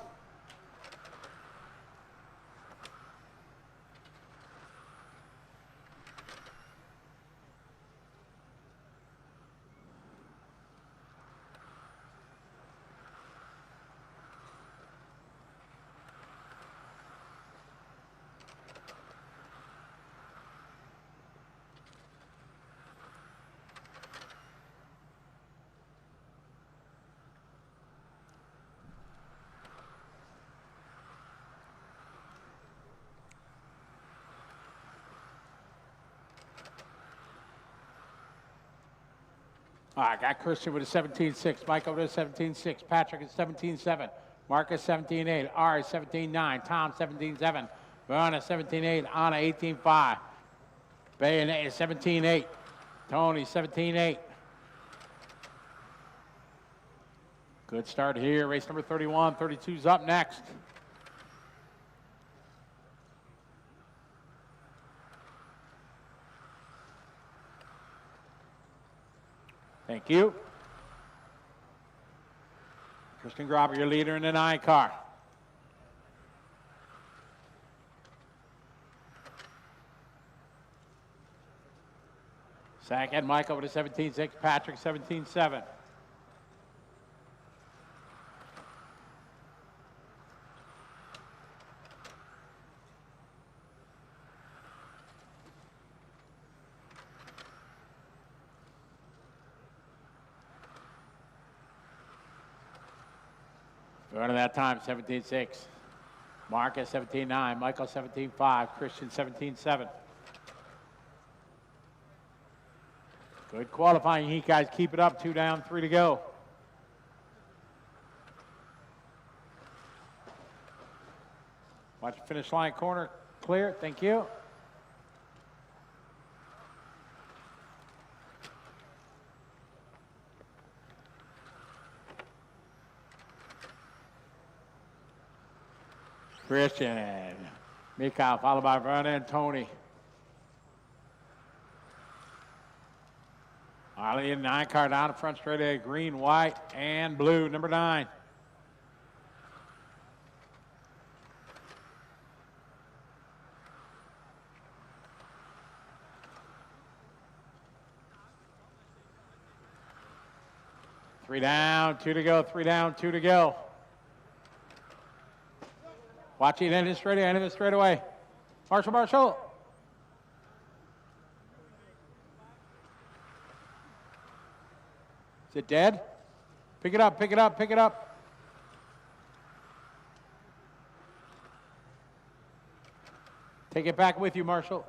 All right, got Christian with a 17.6, Michael with a 17.6, Patrick at 17.7, Marcus 17.8, Ari 17.9, Tom 17.7, Verna 17.8, Anna 18.5, Bayonet 17.8, Tony 17.8. Good start here, race number 31, 32's up next. Thank you. Christian Grauber, your leader in the 9 car. Second, Michael with a 17.6, Patrick 17.7. Run of that time, 17.6. Marcus 17.9, Michael 17.5, Christian 17.7. Good qualifying heat, guys. Keep it up. 2 down, 3 to go. Watch the finish line corner clear. Thank you. Christian, Michal, followed by Verna and Tony. Ollie in 9 car down the front straight ahead, green, white, and blue, number 9. Three down, 2 to go, 3 down, 2 to go. Watch it, end it straight away. Marshall. Is it dead? Pick it up. Take it back with you, Marshall.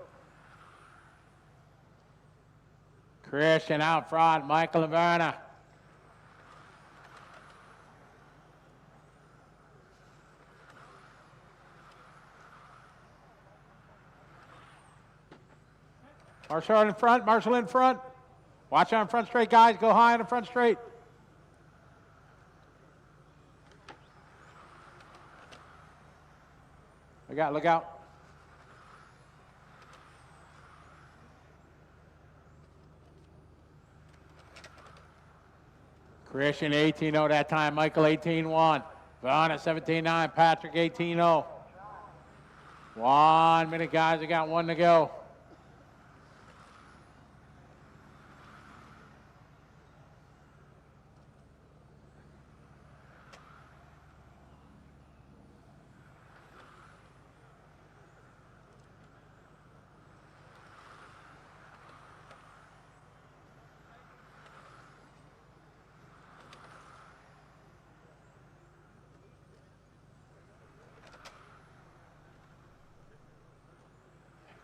Christian out front, Michael and Verna. Marshall in front. Watch on front straight, guys. Go high on the front straight. Look out. Christian 18-0 that time. Michael 18-1. Verna 17-9. Patrick 18-0. 1 minute, guys. We got 1 to go.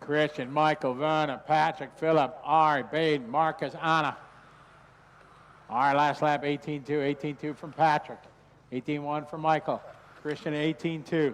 Christian, Michael, Verna, Patrick, Philip, Ari, Baden, Marcus, Anna. Ari, last lap, 18-2. 18-2 from Patrick. 18-1 from Michael. Christian, 18-2.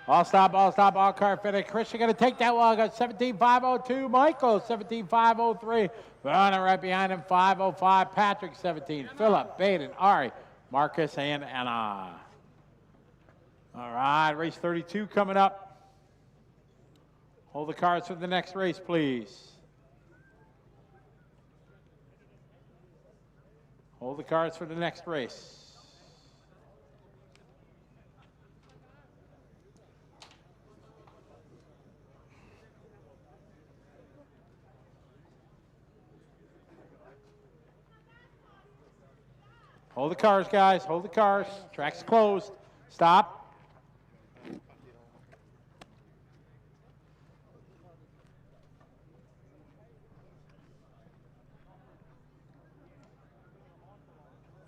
All stop, all car finish. Christian going to take that one. Got 17.502. Michael, 17.503. Verna right behind him, 505. Patrick, 17. Philip, Baden, Ari, Marcus, and Anna. All right, race 32 coming up. Hold the cars for the next race, please. Hold the cars for the next race. Hold the cars, guys. Hold the cars. Track's closed. Stop.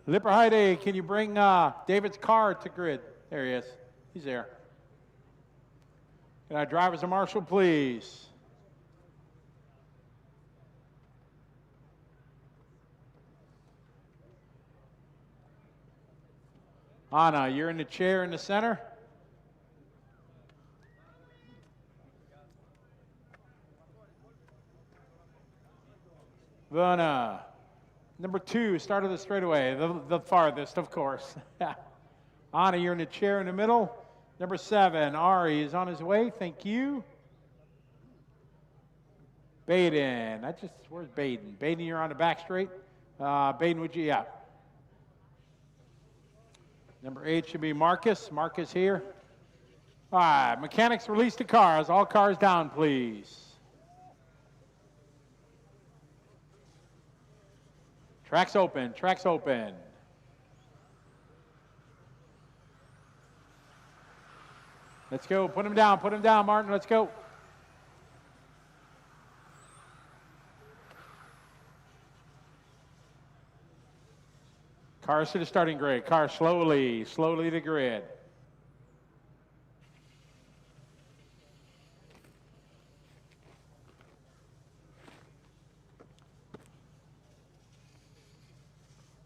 Lipperheide, can you bring David's car to grid? There he is. He's there. Can our drivers and marshal, please? Anna, you're in the chair in the center. Verna, number 2, start of the straightaway, the farthest, of course. Anna, you're in the chair in the middle. Number 7, Ari is on his way. Thank you. Baden, where's Baden? Baden, you're on the back straight. Baden, would you, yeah. Number 8 should be Marcus. Marcus here. All right, mechanics release the cars. All cars down, please. Track's open, track's open. Let's go, put him down, Martin, let's go. Cars to the starting grid. Cars slowly to grid.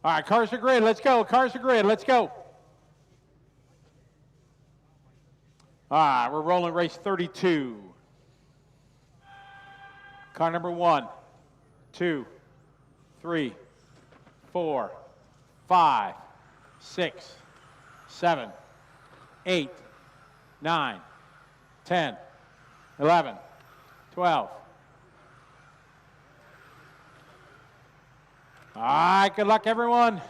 All right, cars to grid. Let's go. Cars to grid. Let's go. All right, we're rolling race 32. Car number 1, 2, 3, 4, 5, 6, 7, 8, 9, 10, 11, 12. All right, good luck, everyone.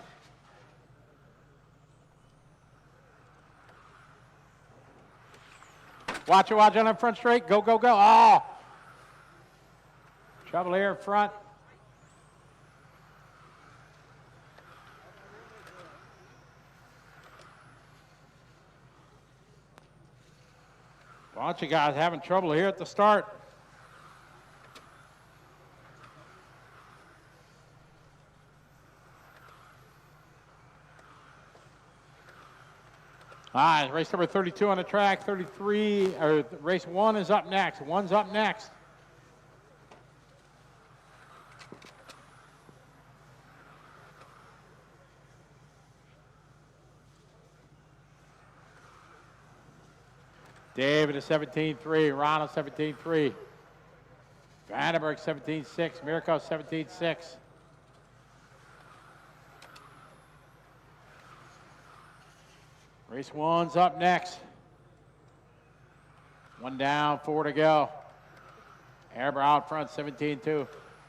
Watch it on the front straight. Go, go, go. Oh! Trouble here in front. Bunch of guys having trouble here at the start. All right, race number 32 on the track. 33, or race 1 is up next. 1's up next. David is 17.3, Ronald 17.3, Vandenberg 17.6, Mirko 17.6. Race 1's up next. 1 down, 4 to go. Ehrbar out front, 17.2.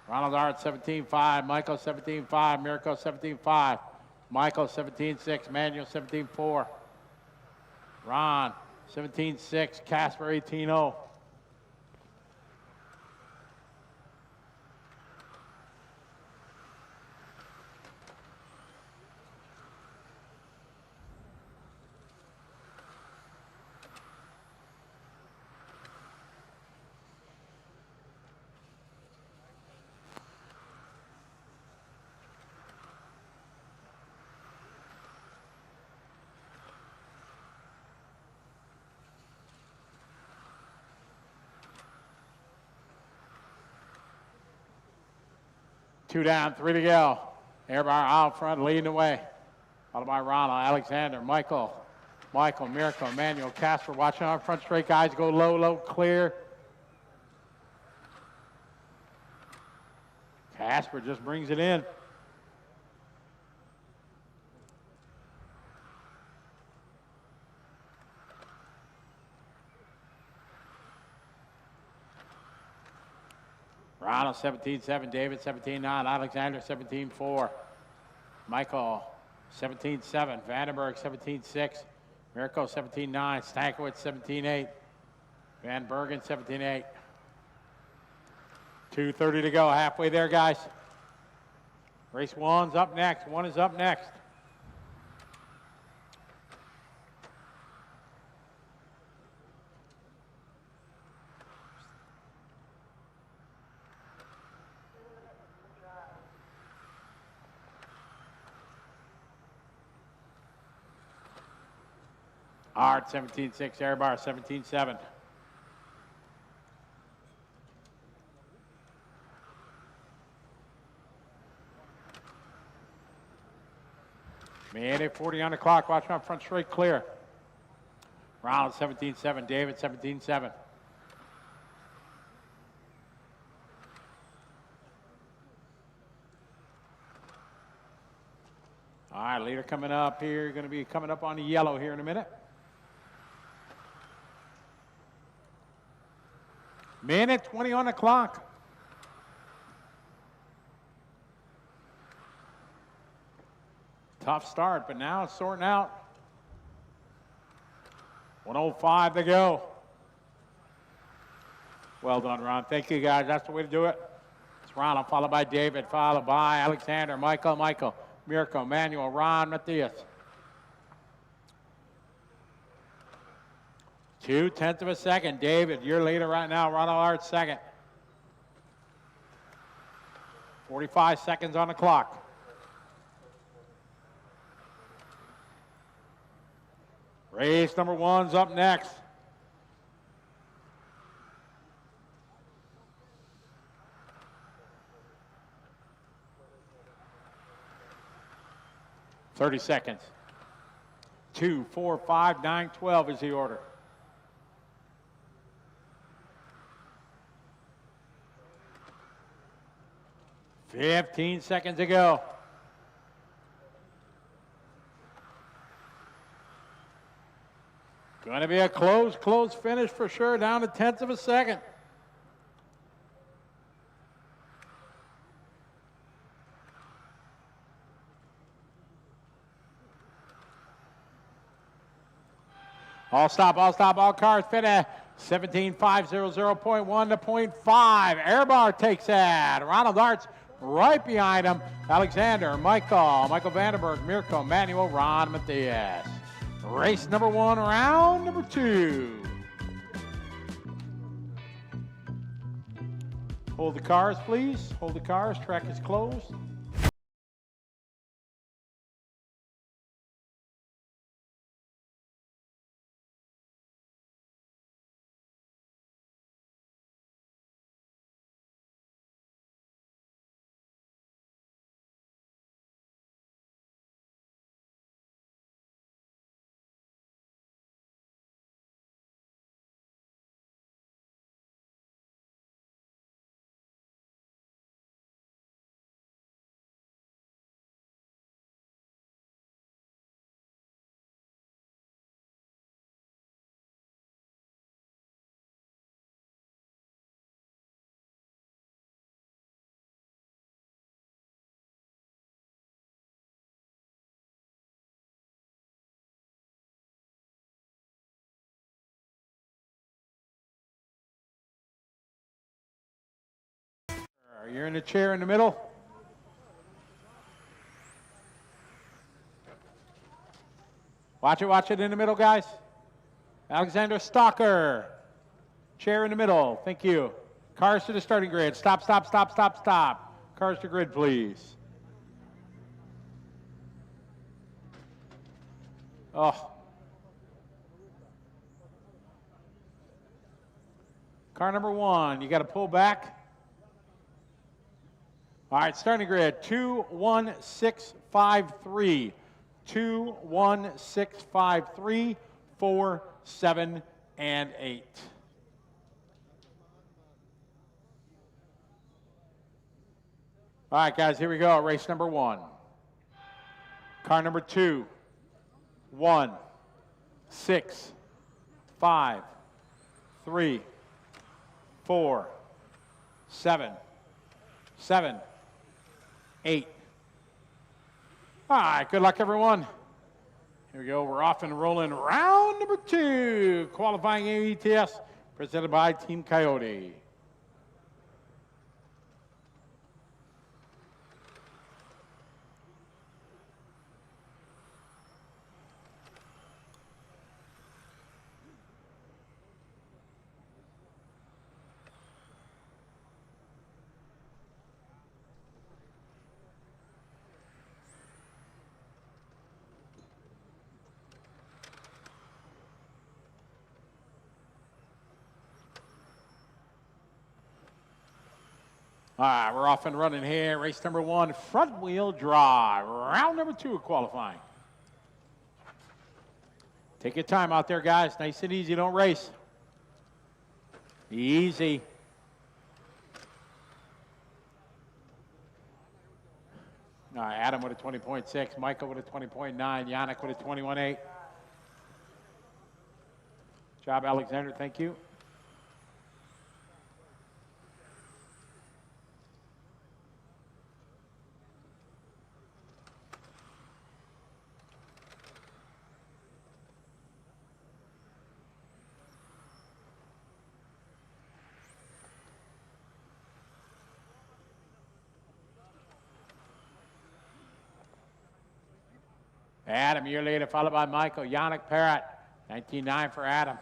Ronald Art 17.5, Michael 17.5, Mirko 17.5, Michael 17.6, Manuel 17.4, Ron 17.6, Casper 18.0. Two down, 3 to go. Ehrbar out front, leading the way. Followed by Ronald, Alexander, Michael, Mirko, Emmanuel, Casper watching on front straight. Guys go low, low, clear. Casper just brings it in. Ronald 17.7, David 17.9, Alexander 17.4, Michael 17.7, Vandenberg 17.6, Mirko 17.9, Stankiewicz 17.8, Van Bergen 17.8. 2:30 to go, halfway there, guys. Race 1's up next. 1 is up next. Hard 17-6, Ehrbar 17-7. Minute 40 on the clock. Watch my front straight clear. Ronald 17-7, David 17-7. All right, leader coming up here. You're going to be coming up on the yellow here in a minute. Minute 20 on the clock. Tough start, but now it's sorting out. 1:05 to go. Well done, Ron. Thank you, guys. That's the way to do it. It's Ronald, followed by David, followed by Alexander, Michael, Mirko, Manuel, Ron, Matthias. 0.2 of a second. David, you're leader right now. Ronald Art second. 45 seconds on the clock. Race number 1's up next. $30 seconds. 2, 4, 5, 9, 12 is the order. $15 seconds to go. Going to be a close finish for sure, down to 0.1 of a second. All stop, all cars fit at 17.500.1 to 0.5. Ehrbar takes that. Ronald Arts right behind him. Alexander, Michael Vandenberg, Mirko, Manuel, Ron, Matthias. Race number 1, round number 2. Hold the cars, please. Hold the cars. Track is closed. You're in the chair in the middle. Watch it in the middle, guys. Alexander Stalker. Chair in the middle. Thank you. Cars to the starting grid. Stop. Cars to grid, please. Oh. Car number 1, you got to pull back. All right, starting grid, 2, 1, 6, 5, 3. 2, 1, 6, 5, 3, 4, 7, and 8. All right, guys, here we go. Race number 1. Car number 2, 1, 6, 5, 3, 4, 7, 8. All right, good luck, everyone. Here we go. We're off and rolling. Round number 2, qualifying AETS, presented by Team Coyote. All right, we're off and running here. Race number 1, front wheel drive. Round number 2 of qualifying. Take your time out there, guys. Nice and easy. Don't race. Easy. All right, Adam with a 20.6, Michael with a 20.9, Yannick with a 21.8. Job, Alexander. Thank you. Adam, a year later, followed by Michael. Yannick Parrott, 19.9 for Adam.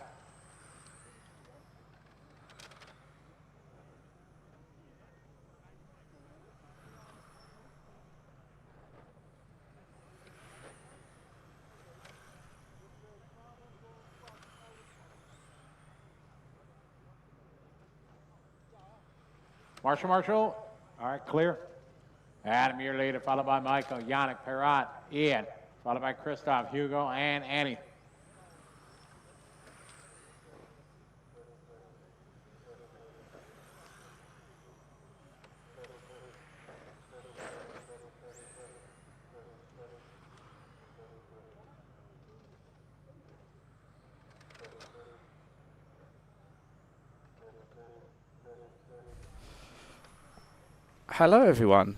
Marshall. All right, clear. Adam, a year later, followed by Michael. Yannick Parrott, Ian. Followed by Christoph, Hugo, and Annie. Hello, everyone.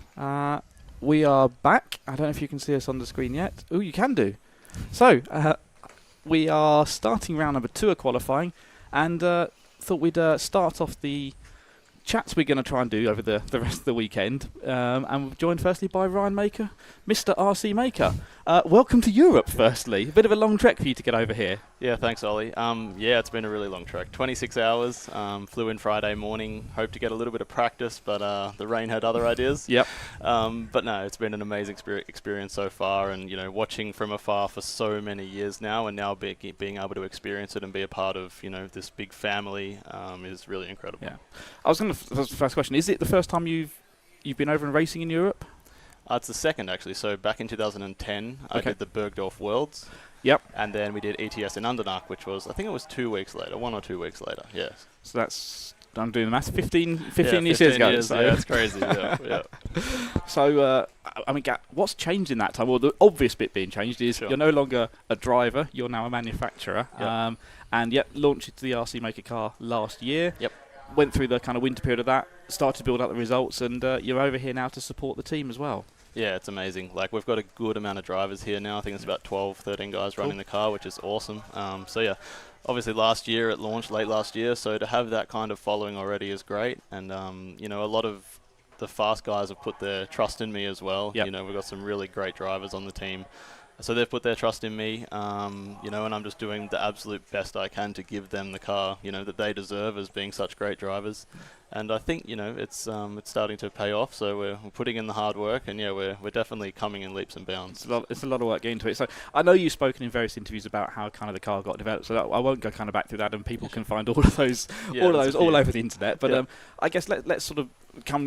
We are back. I don't know if you can see us on the screen yet. Oh, you can do. So, we are starting round number 2 of qualifying, and thought we'd start off the chats we're going to try and do over the rest of the weekend. And we're joined firstly by Ryan Maker, Mr. RC Maker. Welcome to Europe, firstly. A bit of a long trek for you to get over here. Yeah, thanks, Ollie. Yeah, it's been a really long trek. 26 hours. Flew in Friday morning. Hoped to get a little bit of practice, but the rain had other ideas. Yep. But no, it's been an amazing experience so far, and watching from afar for so many years now, and now being able to experience it and be a part of this big family is really incredible. Yeah. I was going to. That's the first question. Is it the first time you've been over and racing in Europe? It's the second, actually. So back in 2010, I did the Bergdorf Worlds. Yep. And then we did ETS in Andernach, which was, I think it was 2 weeks later, 1 or 2 weeks later, yes. So that's, I'm doing the math, 15 yeah, years ago. So. Yeah, it's crazy, yeah. So, I mean, what's changed in that time? Well, the obvious bit being changed is you're no longer a driver, you're now a manufacturer. Yep. And yet launched into the RC Maker car last year. Yep. Went through the kind of winter period of that, started to build up the results, and you're over here now to support the team as well. Yeah, it's amazing. Like, we've got a good amount of drivers here now. I think it's about 12, 13 guys running the car, which is awesome. So, yeah, obviously last year it launched, late last year, so to have that kind of following already is great. And, a lot of the fast guys have put their trust in me as well. Yep. We've got some really great drivers on the team. So they've put their trust in me, and I'm just doing the absolute best I can to give them the car, that they deserve as being such great drivers. And I think, it's starting to pay off. So we're putting in the hard work, and yeah, we're definitely coming in leaps and bounds. It's a lot of work getting into it. So I know you've spoken in various interviews about how kind of the car got developed. So I won't go kind of back through that, and people can find all of those, all over the internet. But I guess let's sort of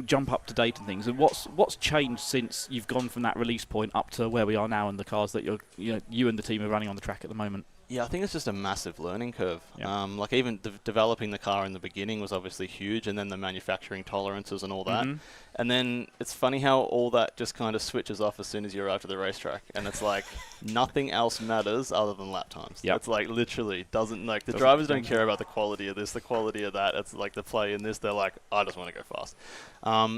jump up to date and things. And what's changed since you've gone from that release point up to where we are now in the cars that you and the team are running on the track at the moment? Yeah, I think it's just a massive learning curve. Yeah. Like even developing the car in the beginning was obviously huge, and then the manufacturing tolerances and all that. Mm-hmm. And then it's funny how all that just kind of switches off as soon as you arrive to the racetrack, and it's like nothing else matters other than lap times. Yep. It's like literally the drivers don't care about the quality of this, the quality of that. It's like the play in this, they're like, I just want to go fast.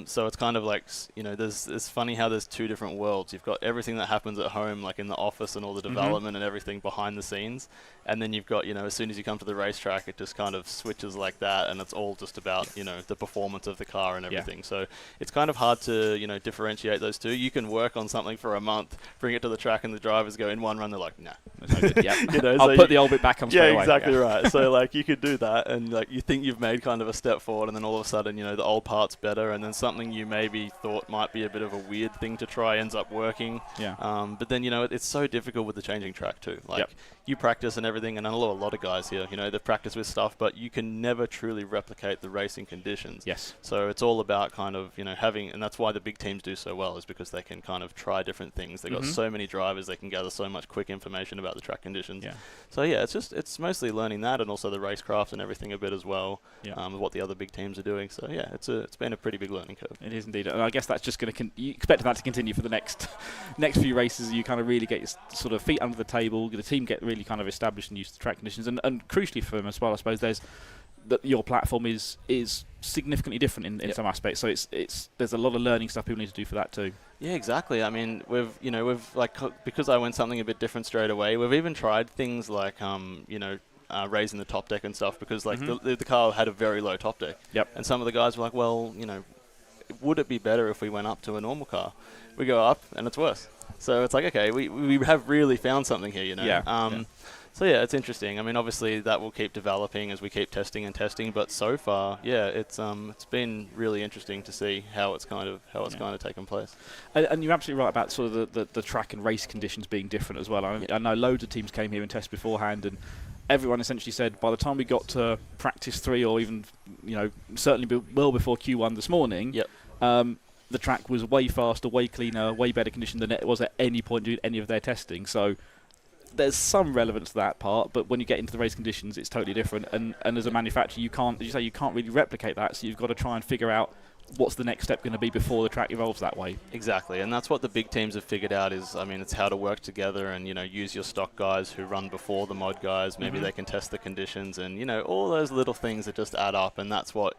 So it's kind of like, it's funny how there's two different worlds. You've got everything that happens at home, like in the office and all the development and everything behind the scenes. And then you've got, as soon as you come to the racetrack, it just kind of switches like that, and it's all just about, the performance of the car and everything. Yeah. So it's kind of hard to, differentiate those two. You can work on something for a month, bring it to the track, and the drivers go in one run, they're like, nah, No good. Yep. You know, I'll so put the old bit back on straight away. exactly Yeah. right. So like you could do that, and like you think you've made kind of a step forward, and then all of a sudden, you know, the old part's better, and then something you maybe thought might be a bit of a weird thing to try ends up working. Yeah. But then, you know, it's so difficult with the changing track too. Like you practice and everything, and I know a lot of guys here, you know, they practice with stuff, but you can never truly replicate the racing conditions. Yes. So it's all about kind of, you know, having, and that's why the big teams do so well, is because they can kind of try different things. They've got so many drivers, they can gather so much quick information about the track conditions. Yeah. So yeah, it's mostly learning that, and also the racecraft and everything a bit as well, with what the other big teams are doing. So yeah, it's been a pretty big learning curve. It is indeed, and I guess that's just going to you expect that to continue for the next few races. You kind of really get your sort of feet under the table. The team get really kind of established and used to track conditions, and crucially for them as well, I suppose there's that your platform is significantly different in some aspects. So there's a lot of learning stuff people need to do for that too. Yeah, exactly. I mean, we've like, because I went something a bit different straight away, we've even tried things like raising the top deck and stuff, because like the car had a very low top deck. Yep. And some of the guys were like, well, you know, would it be better if we went up to a normal car? We go up and it's worse. So it's like, okay, we have really found something here, you know. Yeah. So yeah, it's interesting. I mean, obviously that will keep developing as we keep testing and testing. But so far, yeah, it's been really interesting to see how it's kind of taken place. And you're absolutely right about sort of the track and race conditions being different as well. I know loads of teams came here and tested beforehand, and everyone essentially said by the time we got to practice 3, or even certainly well before Q1 this morning, the track was way faster, way cleaner, way better conditioned than it was at any point during any of their testing. So there's some relevance to that part, but when you get into the race conditions, it's totally different. And as a manufacturer, you can't really replicate that. So you've got to try and figure out what's the next step going to be before the track evolves that way. Exactly, and that's what the big teams have figured out is, I mean, it's how to work together and, use your stock guys who run before the mod guys. Maybe they can test the conditions and, all those little things that just add up, and that's what,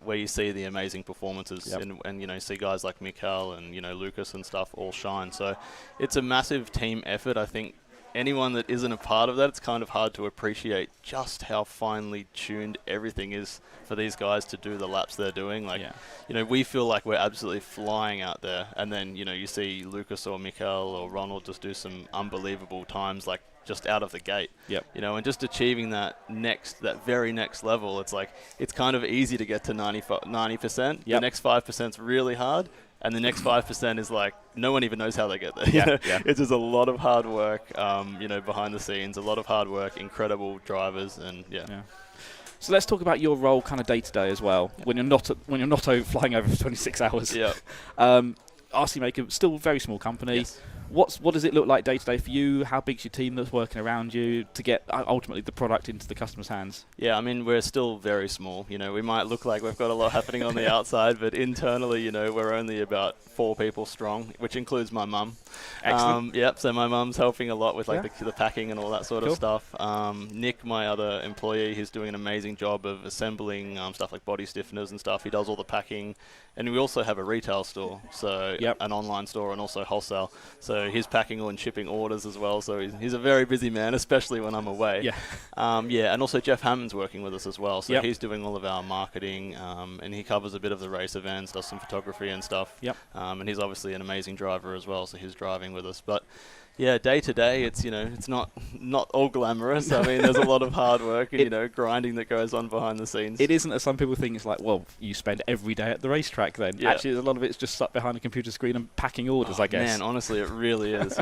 where you see the amazing performances and see guys like Michal and, Lucas and stuff all shine. So it's a massive team effort. I think anyone that isn't a part of that, it's kind of hard to appreciate just how finely tuned everything is for these guys to do the laps they're doing. Like, we feel like we're absolutely flying out there, and then, you see Lucas or Michal or Ronald just do some unbelievable times, like just out of the gate. And just achieving that very next level, it's like, it's kind of easy to get to 90%. The next 5%'s really hard. And the next 5% is like, no one even knows how they get there. It's just a lot of hard work, behind the scenes, a lot of hard work, incredible drivers, and So let's talk about your role kind of day to day as well. When you're not flying over for 26 hours. RC Maker, still a very small company. Yes. What does it look like day to day for you? How big's your team that's working around you to get ultimately the product into the customer's hands? Yeah, I mean, we're still very small. We might look like we've got a lot happening on the outside, but internally, we're only about 4 people strong, which includes my mum. Excellent. So my mum's helping a lot with like the packing and all that sort of stuff. Nick, my other employee, he's doing an amazing job of assembling stuff like body stiffeners and stuff. He does all the packing. And we also have a retail store, so an online store and also wholesale. So he's packing and shipping orders as well. So he's a very busy man, especially when I'm away. And also Jeff Hammond's working with us as well. So he's doing all of our marketing, and he covers a bit of the race events, does some photography and stuff. And he's obviously an amazing driver as well, so he's driving with us. But yeah, day to day, it's it's not all glamorous. I mean, there's a lot of hard work and grinding that goes on behind the scenes. It isn't, as some people think. It's like, well, you spend every day at the racetrack then. Actually, a lot of it's just sat behind a computer screen and packing orders, I guess. Man, honestly, it really is.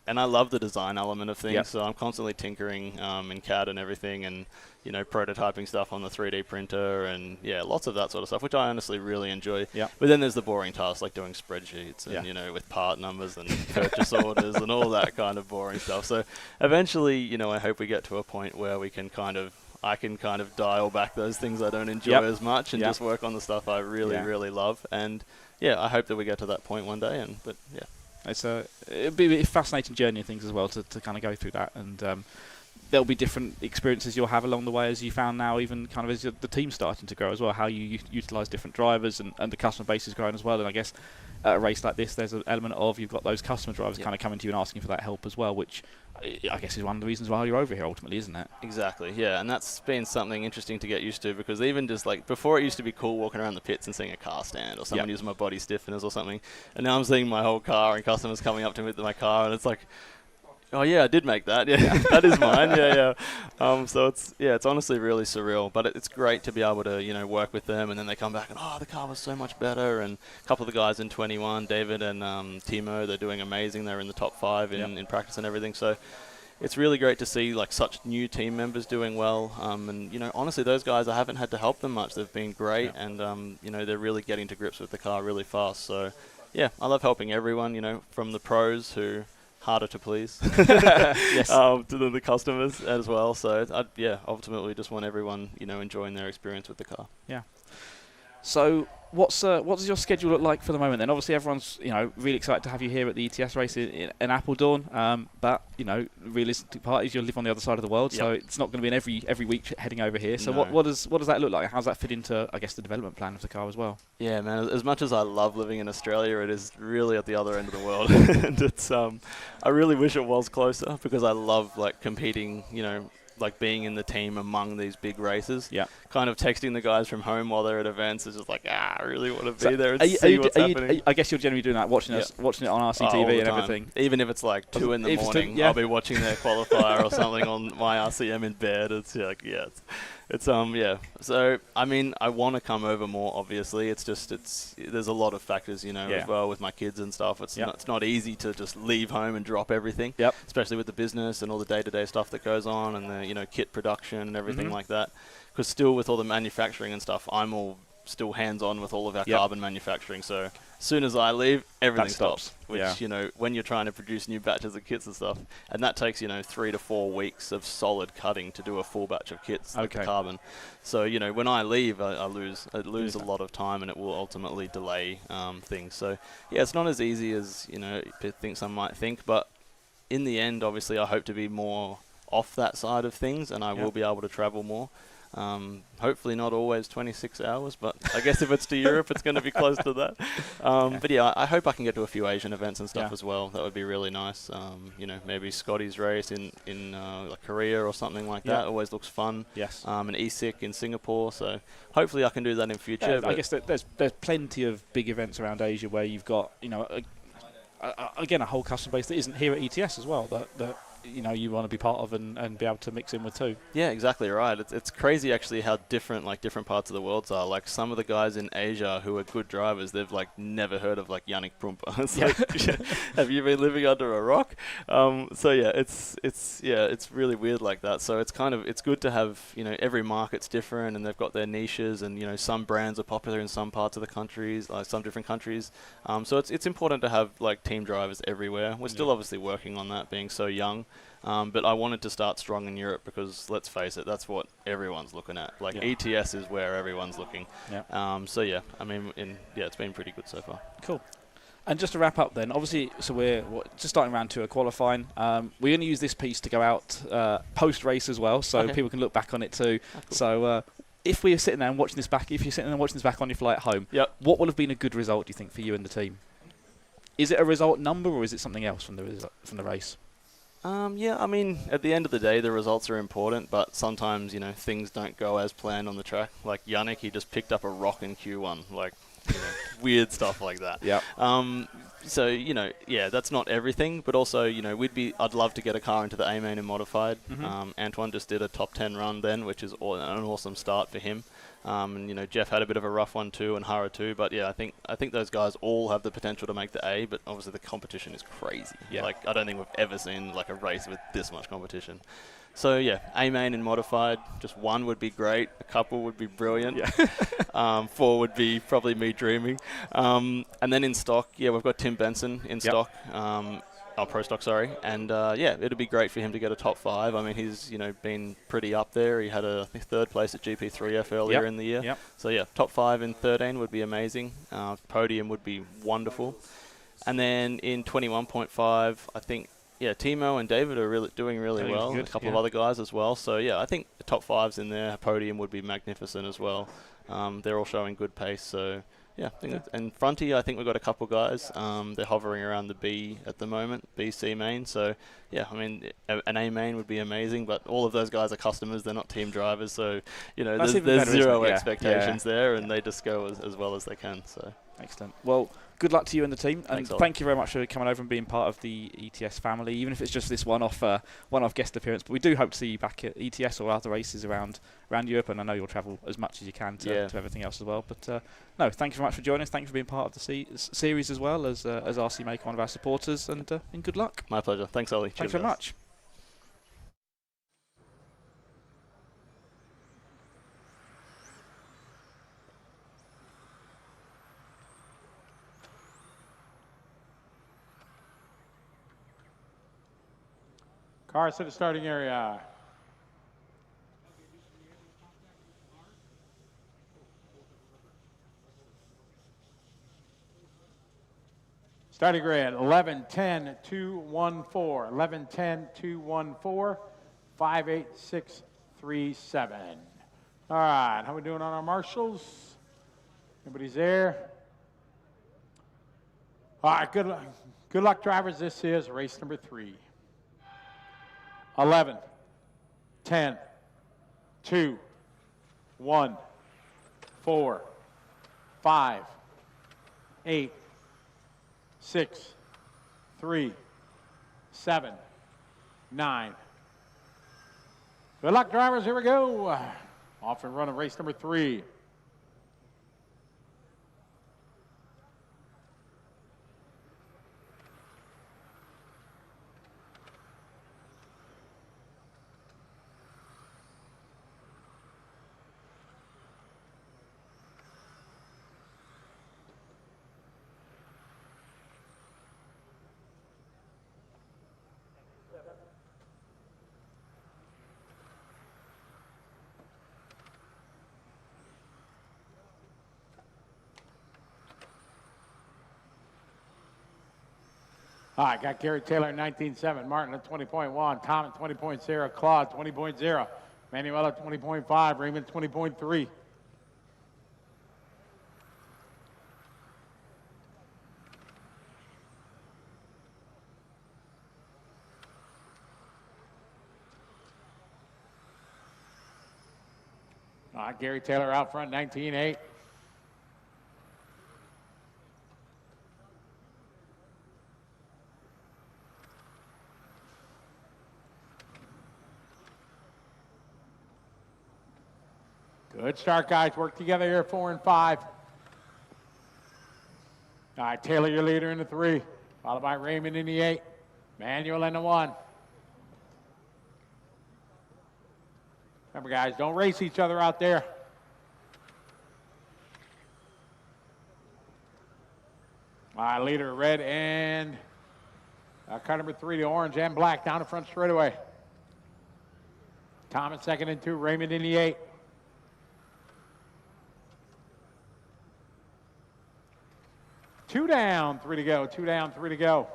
And I love the design element of things. So I'm constantly tinkering in CAD and everything, and prototyping stuff on the 3D printer, and lots of that sort of stuff, which I honestly really enjoy. But then there's the boring tasks like doing spreadsheets and with part numbers and purchase orders and all that kind of boring stuff. So eventually, I hope we get to a point where I can kind of dial back those things I don't enjoy as much and just work on the stuff I really, really love. And I hope that we get to that point one day. It'll be a fascinating journey and things as well to kind of go through that, and there'll be different experiences you'll have along the way, as you found now, even kind of as the team's starting to grow as well, how you utilise different drivers and the customer base is growing as well. And I guess at a race like this, there's an element of you've got those customer drivers kind of coming to you and asking for that help as well, which I guess is one of the reasons why you're over here ultimately, isn't it? Exactly, and that's been something interesting to get used to, because even just like before, it used to be cool walking around the pits and seeing a car stand or someone using my body stiffeners or something, and now I'm seeing my whole car and customers coming up to me with my car, and it's like, Oh yeah, I did make that. Yeah, that is mine. Yeah. So it's honestly really surreal, but it's great to be able to work with them, and then they come back and the car was so much better. And a couple of the guys in 21, David and Timo, they're doing amazing. They're in the top 5 in practice and everything. So it's really great to see like such new team members doing well. And honestly, those guys, I haven't had to help them much. They've been great, and they're really getting to grips with the car really fast. So yeah, I love helping everyone. From the pros who harder to please, yes, to the customers as well. So ultimately just want everyone enjoying their experience with the car. Yeah. So what does your schedule look like for the moment then? Obviously everyone's really excited to have you here at the ETS race in Apeldoorn, but realistic part is you live on the other side of the world, so it's not going to be every week heading over here. So No. what does that look like? How does that fit into, I guess, the development plan of the car as well? Yeah, man. As much as I love living in Australia, it is really at the other end of the world, and it's I really wish it was closer because I love like competing. Like being in the team among these big races. Yeah. Kind of texting the guys from home while they're at events is just like, I really want to be there and see what's happening. I guess you're generally doing that, watching it on RCTV and everything. Even if it's like 2 in the morning, I'll be watching their qualifier or something on my RCM in bed. It's like, it's So I mean, I want to come over more. Obviously, it's there's a lot of factors, as well with my kids and stuff. It's not easy to just leave home and drop everything. Yep. Especially with the business and all the day-to-day stuff that goes on, and the kit production and everything like that. Because still with all the manufacturing and stuff, I'm all still hands-on with all of our carbon manufacturing. So as soon as I leave, everything stops. Which when you're trying to produce new batches of kits and stuff, and that takes 3 to 4 weeks of solid cutting to do a full batch of kits like the carbon. So when I leave, I lose a lot of time, and it will ultimately delay things. So it's not as easy as some might think, but in the end, obviously, I hope to be more off that side of things, and I will be able to travel more. Hopefully not always 26 hours, but I guess if it's to Europe, it's going to be close to that. But I hope I can get to a few Asian events and stuff as well. That would be really nice. Maybe Scotty's race in like Korea or something like that. Always looks fun. Yes. And ESIC in Singapore. So hopefully I can do that in future. I guess there's plenty of big events around Asia where you've got again a whole customer base that isn't here at ETS as well. That you want to be part of and be able to mix in with too. Yeah, exactly right. It's crazy actually how different different parts of the world are. Like some of the guys in Asia who are good drivers, they've never heard of Yannick Prumpa. It's have you been living under a rock? It's really weird like that. So it's good to have every market's different and they've got their niches, and some brands are popular in some parts of the countries, some different countries. So it's important to have team drivers everywhere. We're still obviously working on that, being so young. But I wanted to start strong in Europe because, let's face it, that's what everyone's looking at. ETS is where everyone's looking. It's been pretty good so far. Cool. And just to wrap up then, obviously, so we're just starting round 2 of qualifying. We're going to use this piece to go out post-race as well, so people can look back on it too. Cool. So if we're sitting there and watching this back, if you're sitting there and watching this back on your flight home, what would have been a good result, do you think, for you and the team? Is it a result number or is it something else from the race? I mean, at the end of the day, the results are important, but sometimes, things don't go as planned on the track. Like Yannick, he just picked up a rock in Q1, weird stuff like that. Yeah. So, that's not everything, but also, I'd love to get a car into the A-Main in Modified. Antoine just did a top 10 run then, which is an awesome start for him. And Jeff had a bit of a rough one too, and Hara too. But I think those guys all have the potential to make the A. But obviously the competition is crazy. Yeah. I don't think we've ever seen a race with this much competition. So A-Main in Modified, just 1 would be great. A couple would be brilliant. 4 would be probably me dreaming. And then in stock, we've got Tim Benson in stock. Pro stock, sorry. And it'd be great for him to get a top 5. I mean, he's been pretty up there. He had a 3rd place at GP3F earlier in the year. So top 5 in 13 would be amazing. Podium would be wonderful. And then in 21.5, I think Timo and David are doing really well. Good. A couple of other guys as well. So I think the top 5's in there. Podium would be magnificent as well. They're all showing good pace. So. And Fronty, I think we've got a couple guys. They're hovering around the B at the moment, BC main. So, I mean, an A main would be amazing, but all of those guys are customers. They're not team drivers. So, there's zero expectations there, and they just go as well as they can. So excellent. Well, good luck to you and the team, and Thanks, Ollie. thank you very much for coming over and being part of the ETS family, even if it's just this one-off guest appearance. But we do hope to see you back at ETS or other races around Europe, and I know you'll travel as much as you can to everything else as well. But no, thank you very much for joining us. Thank you for being part of the series as well as RC Maker, one of our supporters, and good luck. My pleasure. Thanks, Ollie. Thanks Cheers, very guys. much. Cars to the starting area. Starting grid, 11, 10, 2, 1, 4. 11, 10, 2, 1, 4. 5, 8, 6, 3, 7. All right, how we doing on our marshals? Everybody's there? All right, good luck, drivers. This is race number 3. 11, 10, 2, 1, 4, 5, 8, 6, 3, 7, 9. Good luck, drivers. Here we go. Off and running race number 3. All right, got Gary Taylor at 19.7, Martin at 20.1, Tom at 20.0, Claude 20.0, Manuel at 20.5, Raymond 20.3. All right, Gary Taylor out front, 19.8. Good start, guys. Work together here, 4 and 5. All right, Taylor, your leader in the 3. Followed by Raymond in the 8. Manuel in the 1. Remember, guys, don't race each other out there. All right, leader, red and car number 3, the orange and black down the front straightaway. Thomas second and 2, Raymond in the 8. Two down, 3 to go. 2 down, 3 to go.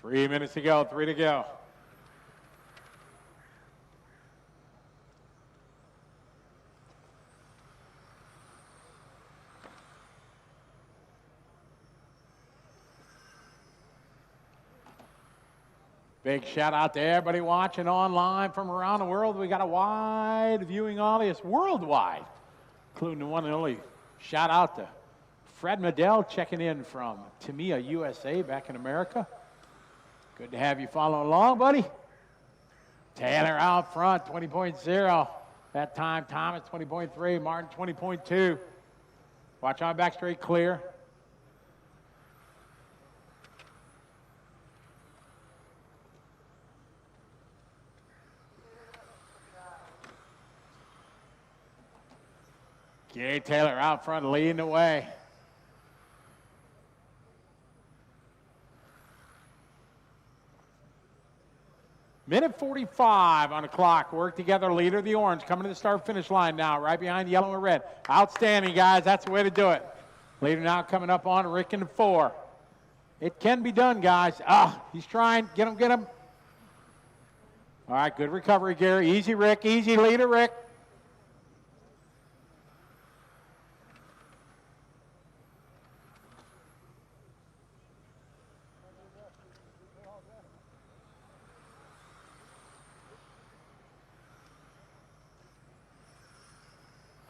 Three minutes to go, 3 to go. Big shout out to everybody watching online from around the world. We got a wide viewing audience worldwide, including the one and only shout out to Fred Modell checking in from Thema, USA, back in America. Good to have you following along, buddy. Taylor out front, 20.0. That time, Thomas, 20.3. Martin, 20.2. Watch on back straight clear. Gary Taylor out front leading the way. Minute 45 on the clock. Work together, leader of the orange. Coming to the start-finish line now, right behind yellow and red. Outstanding, guys. That's the way to do it. Leader now coming up on Rick in the 4. It can be done, guys. He's trying. Get him, get him. All right, good recovery, Gary. Easy, Rick. Easy, leader, Rick.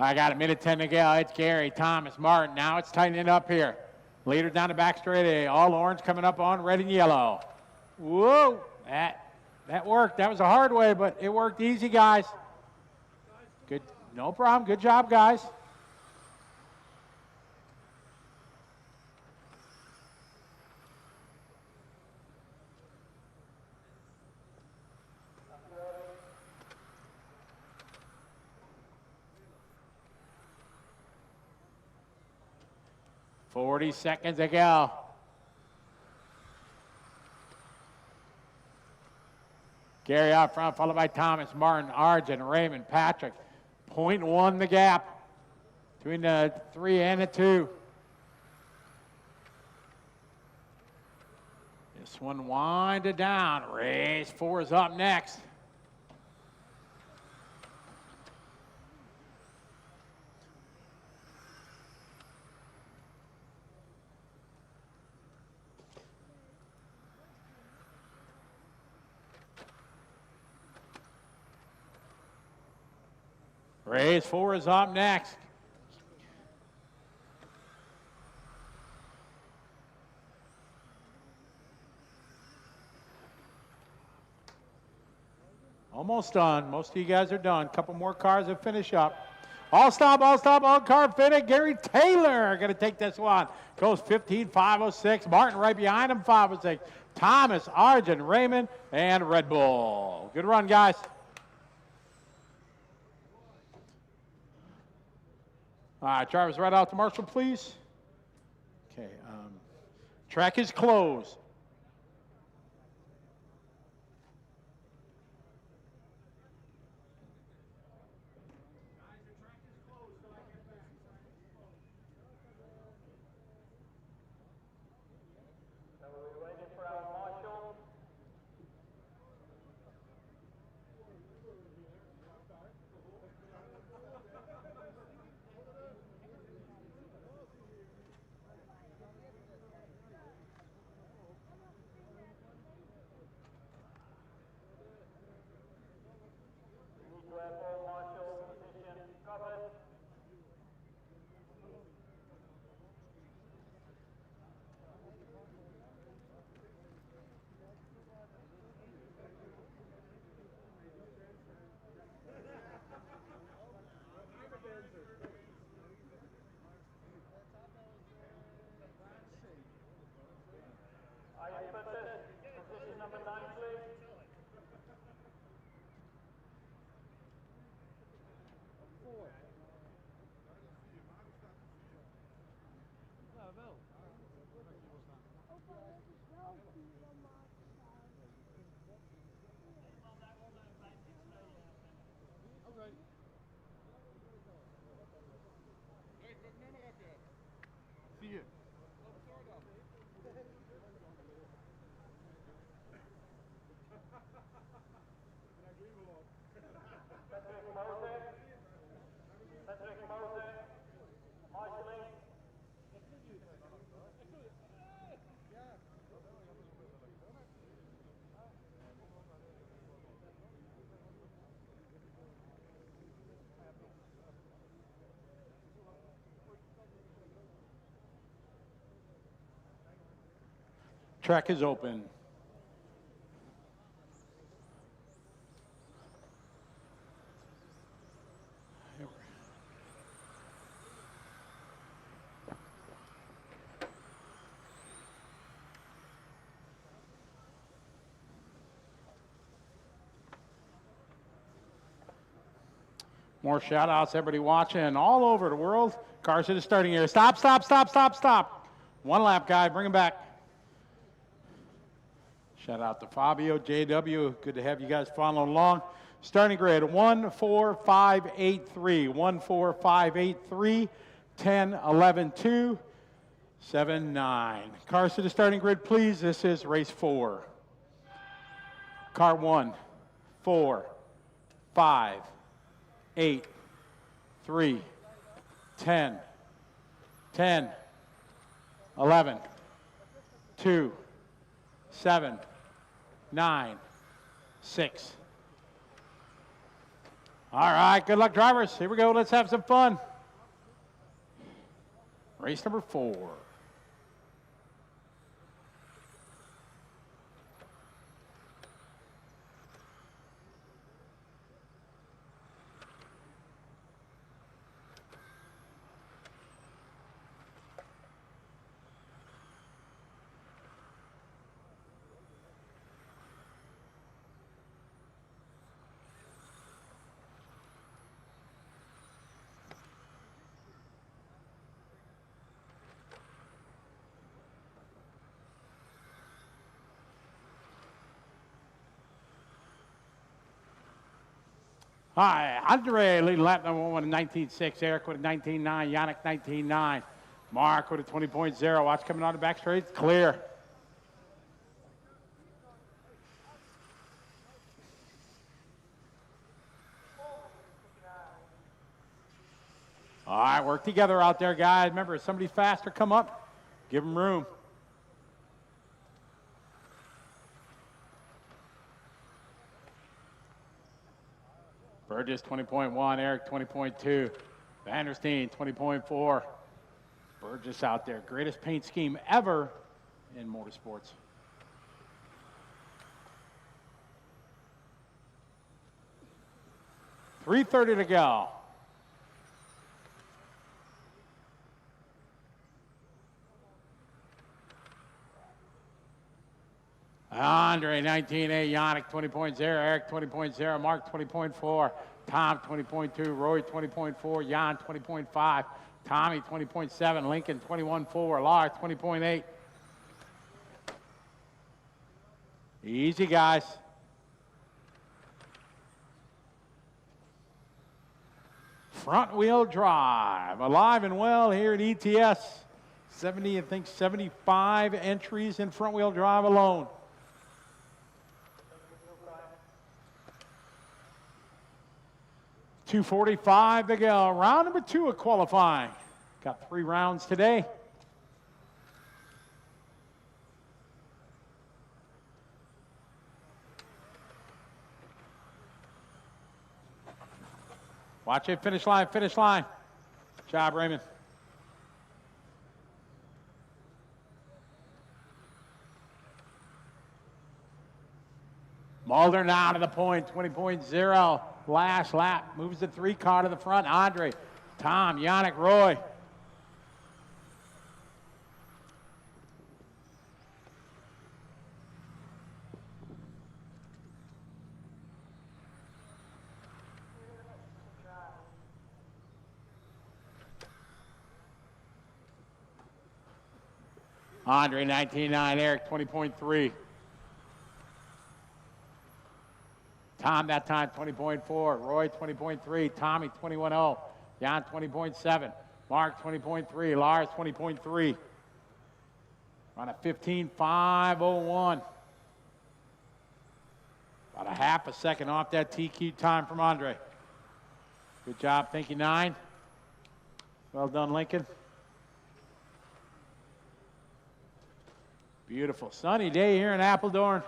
I got a minute 10 to go. It's Gary, Thomas, Martin. Now it's tightening up here. Leader down the back straight A. All orange coming up on red and yellow. Whoa, that worked. That was a hard way, but it worked easy, guys. Good, no problem. Good job, guys. Forty seconds to go. Gary out front, followed by Thomas, Martin, Arjun, Raymond, Patrick. 0.1 the gap between the 3 and the 2. This one winded down. Race 4 is up next. Race 4 is up next. Almost done. Most of you guys are done. Couple more cars to finish up. All stop, all car fitted. Gary Taylor going to take this one. Goes 15.506. Martin right behind him, 506. Thomas, Arjun, Raymond, and Red Bull. Good run, guys. All right, drivers right out to Marshall, please. Okay, track is closed. Track is open. More shout outs, everybody watching all over the world. Cars to the starting area. Stop, stop, stop, stop, stop. One lap, guy, bring him back. Shout out to Fabio, JW. Good to have you guys following along. Starting grid 14583, 14583, 10, 11, 2, 7, 9. Cars to the starting grid, please. This is race 4. Car 1, 4, 5, 8, 3, 10, 10, 11, 2, 7, 9, 6. All right, good luck, drivers. Here we go. Let's have some fun. Race number 4. Hi, Andre leading lap number 1 with a 19.6. Eric with a 19.9. Yannick 19.9. Marc with a 20.0. Watch coming on the back straight. Clear. All right, work together out there, guys. Remember, if somebody's faster, come up. Give them room. Burgess 20.1, Eric 20.2, Vandersteen 20.4. Burgess out there, greatest paint scheme ever in motorsports. .330 to go. Andre 19.8, Yannick 20.0, Eric 20.0, Marc 20.4, Tom 20.2, Roy 20.4, Jan 20.5, Tommy 20.7, Lincoln 21.4, Lars 20.8. Easy, guys. Front wheel drive, alive and well here at ETS. 75 entries in front wheel drive alone. .245 to go. Round number 2 of qualifying. Got 3 rounds today. Watch it, finish line, finish line. Good job, Raymond. Mulder now to the point, 20.0. Last lap, moves the 3 car to the front. Andre, Tom, Yannick, Roy. Andre, 19.9, Eric, 20.3. Tom that time, 20.4. Roy, 20.3. Tommy, 21.0. Jan, 20.7. Marc, 20.3. Lars, 20.3. On a 15.501. About a half a second off that TQ time from Andre. Good job, thank you, 9. Well done, Lincoln. Beautiful sunny day here in Apeldoorn.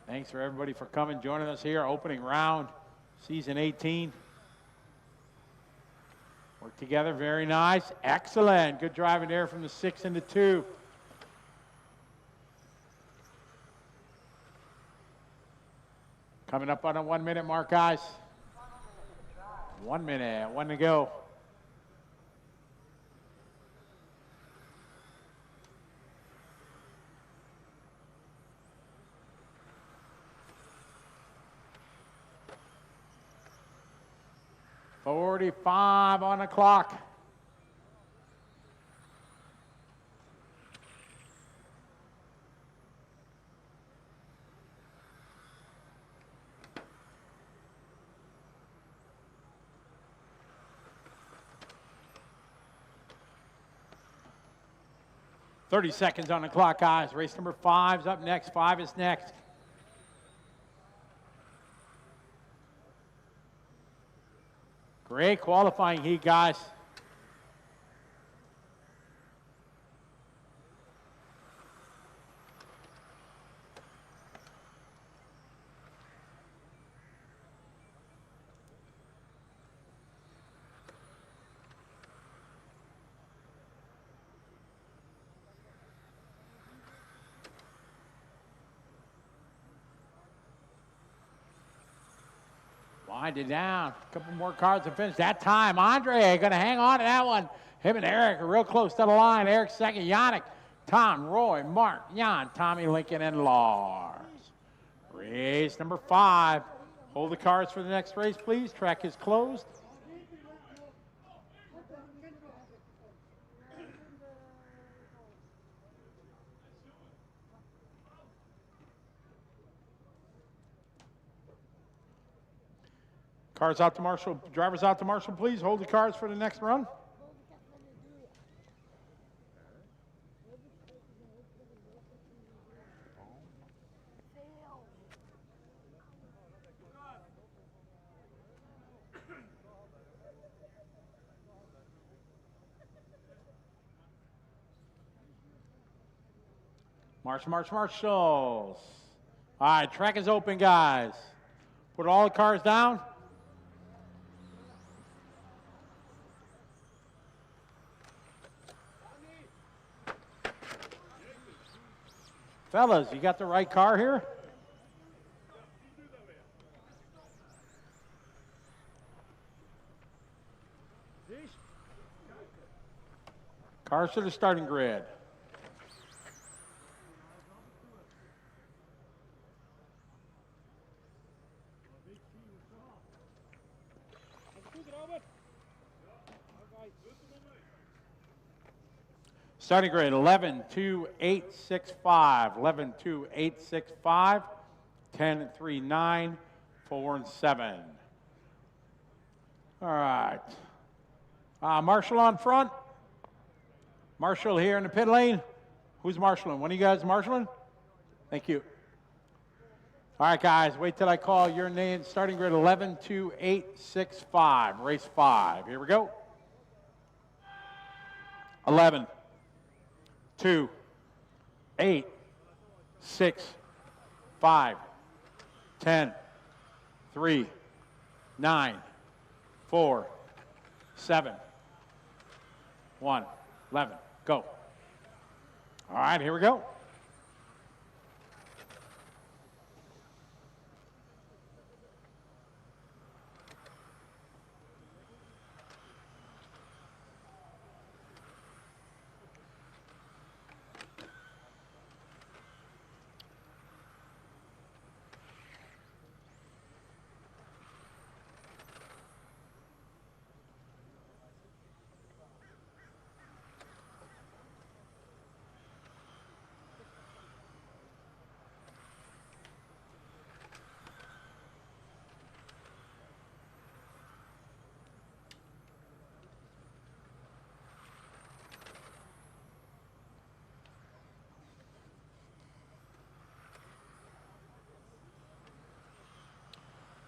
Thanks for everybody for coming, joining us here. Opening round, season 18. Work together, very nice. Excellent. Good driving there from the 6 into 2. Coming up on a 1 minute mark, guys. 1 minute, 1 to go. .45 on the clock. .30 seconds on the clock, guys. Race number 5's up next. 5 is next. Great qualifying heat, guys. Wind it down. A couple more cars to finish. That time, Andre going to hang on to that one. Him and Eric are real close to the line. Eric second, Yannick, Tom, Roy, Mark, Jan, Tommy, Lincoln, and Lars. Race number 5. Hold the cars for the next race, please. Track is closed. Cars out to Marshall. Drivers out to Marshall, please. Hold the cars for the next run. Marshalls. All right, track is open, guys. Put all the cars down. Fellas, you got the right car here? Cars to the starting grid. Starting grade 11-2-8-6-5, 11-2-8-6-5, 10-3-9, 4 and 7. All right. Marshall on front. Marshall here in the pit lane. Who's marshalling? One of you guys marshalling? Thank you. All right, guys, wait till I call your name. Starting grid 11-2-8-6-5, race 5. Here we go. 11, 2, 8, 6, 5, 10, 3, 9, 4, 7, 1, 11. Go. All right, here we go.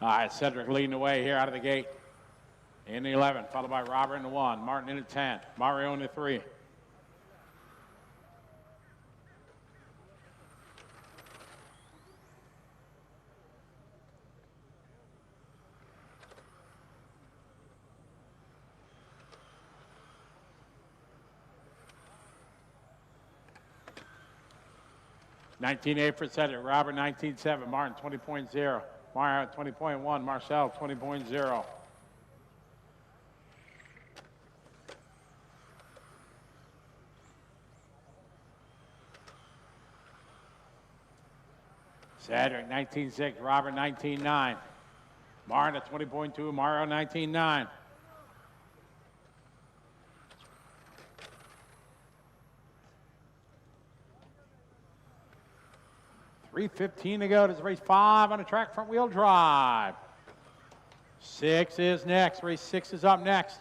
All right, Cedric leading the way here out of the gate in the 11, followed by Robert in the 1, Martin in the 10, Mario in the 3. $19.8 for Cedric, Robert 19.7, Martin 20.0. Mario at 20.1, Marcel 20.0. Cedric 19.6, Robert 19.9. Martin at 20.2, Mario 19.9. $3:15 to go. This is race 5 on the track, front wheel drive. 6 is next. Race 6 is up next.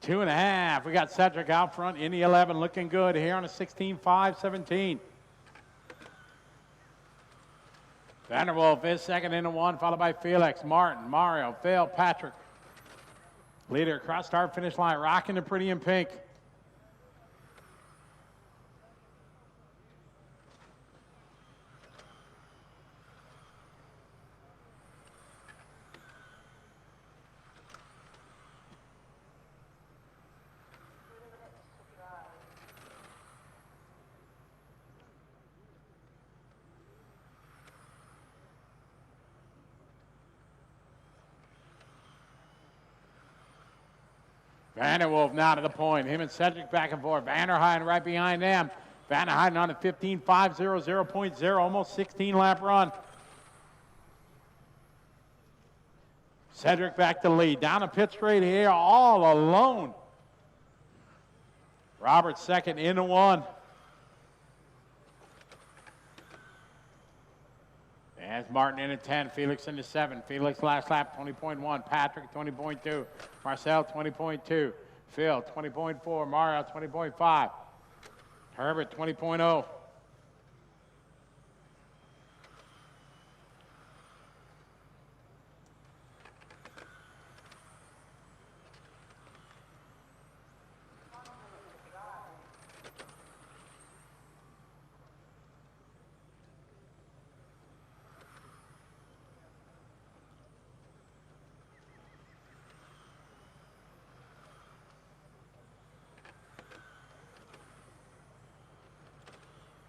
Two and a half. We got Cedric out front in the 11, looking good here on a 16.5-17. Vanderwolf is second into one, followed by Felix, Martin, Mario, Phil, Patrick. Leader across start finish line, rocking the pretty in pink. Vanderwolf now to the point. Him and Cedric back and forth. Vanderheiden right behind them. Vanderheiden on a 15.500.0, almost 16 lap run. Cedric back to lead. Down a pit straight here, all alone. Robert second into one. As Martin in at 10, Felix into 7. Felix last lap 20.1, Patrick 20.2, Marcel 20.2, Phil 20.4, Mario 20.5, Herbert 20.0.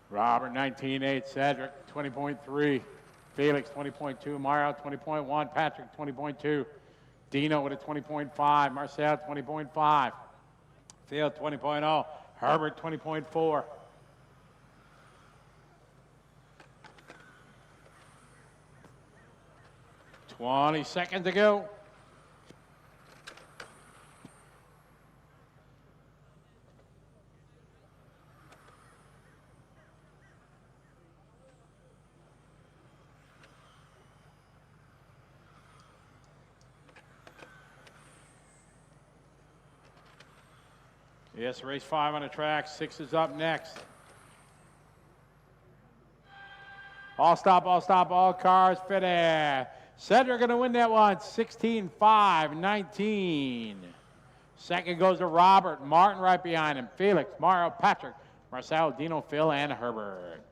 Robert 19.8, Cedric 20.3, Felix 20.2, Mario 20.1, Patrick 20.2, Dino with a 20.5, Marcel 20.5, Phil 20.0, Herbert 20.4. Twenty seconds to go. Yes, race 5 on the track. 6 is up next. All stop, all cars fitted. Cedric going to win that one, 16.5.19. Second goes to Robert. Martin right behind him. Felix, Mario, Patrick, Marcel, Dino, Phil, and Herbert.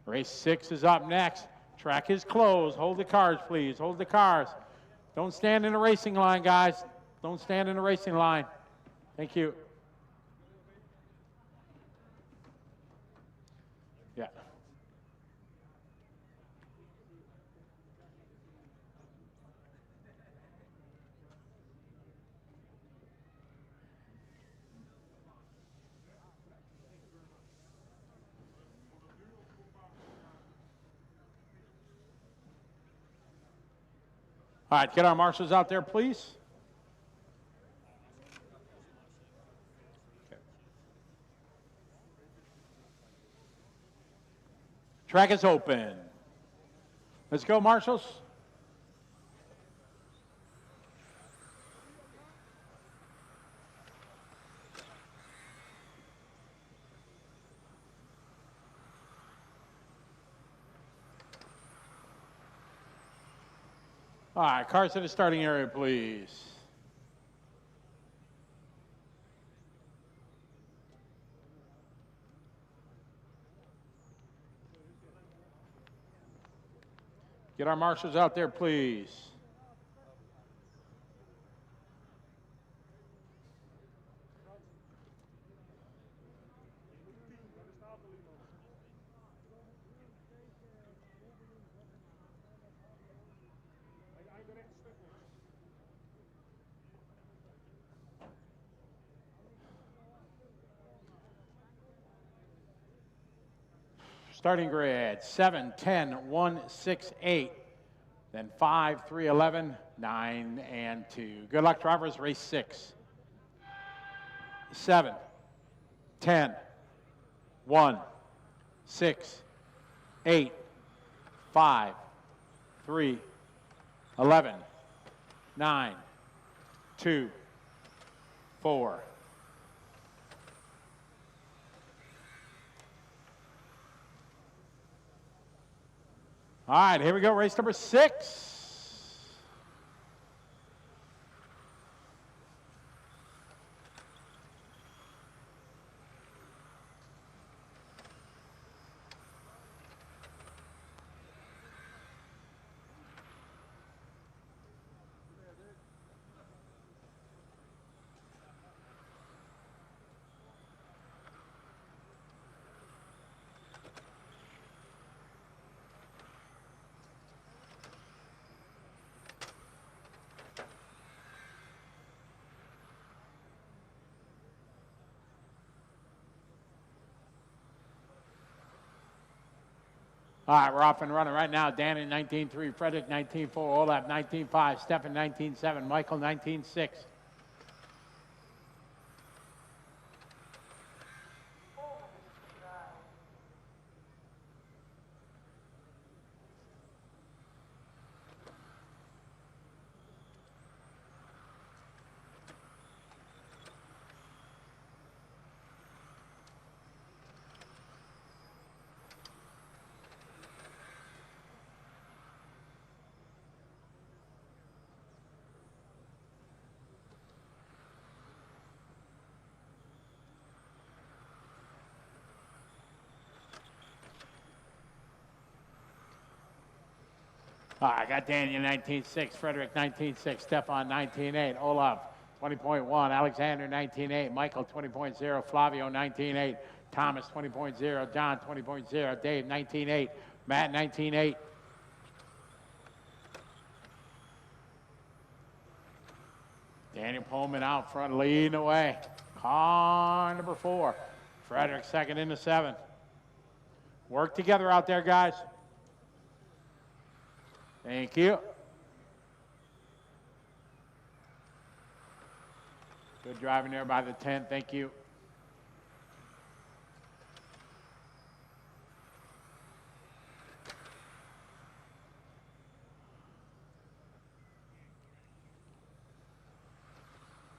Race 6 is up next. Track is closed. Hold the cars, please. Hold the cars. Don't stand in the racing line, guys. Don't stand in the racing line. Thank you. Yeah. All right, get our marshals out there, please. Track is open. Let's go, marshals. All right, cars to the starting area, please. Get our marshals out there, please. Starting grid, 7, 10, 1, 6, 8. Then 5, 3, 11, 9, and 2. Good luck, drivers. Race 6. 7, 10, 1, 6, 8, 5, 3, 11, 9, 2, 4. All right, here we go, race number 6. All right, we're off and running right now. Danny 19.3, Frederick 19.4, Olaf 19.5, Stefan 19.7, Michael 19.6. I got Daniel 19.6, Frederick 19.6, Stefan 19.8, Olaf 20.1, Alexander 19.8, Michael 20.0, Flavio 19.8, Thomas 20.0, John 20.0, Dave 19.8, Matt 19.8. Daniel Pullman out front leading away. Car number 4. Frederick second into 7. Work together out there, guys. Thank you. Good driving there by the 10. Thank you.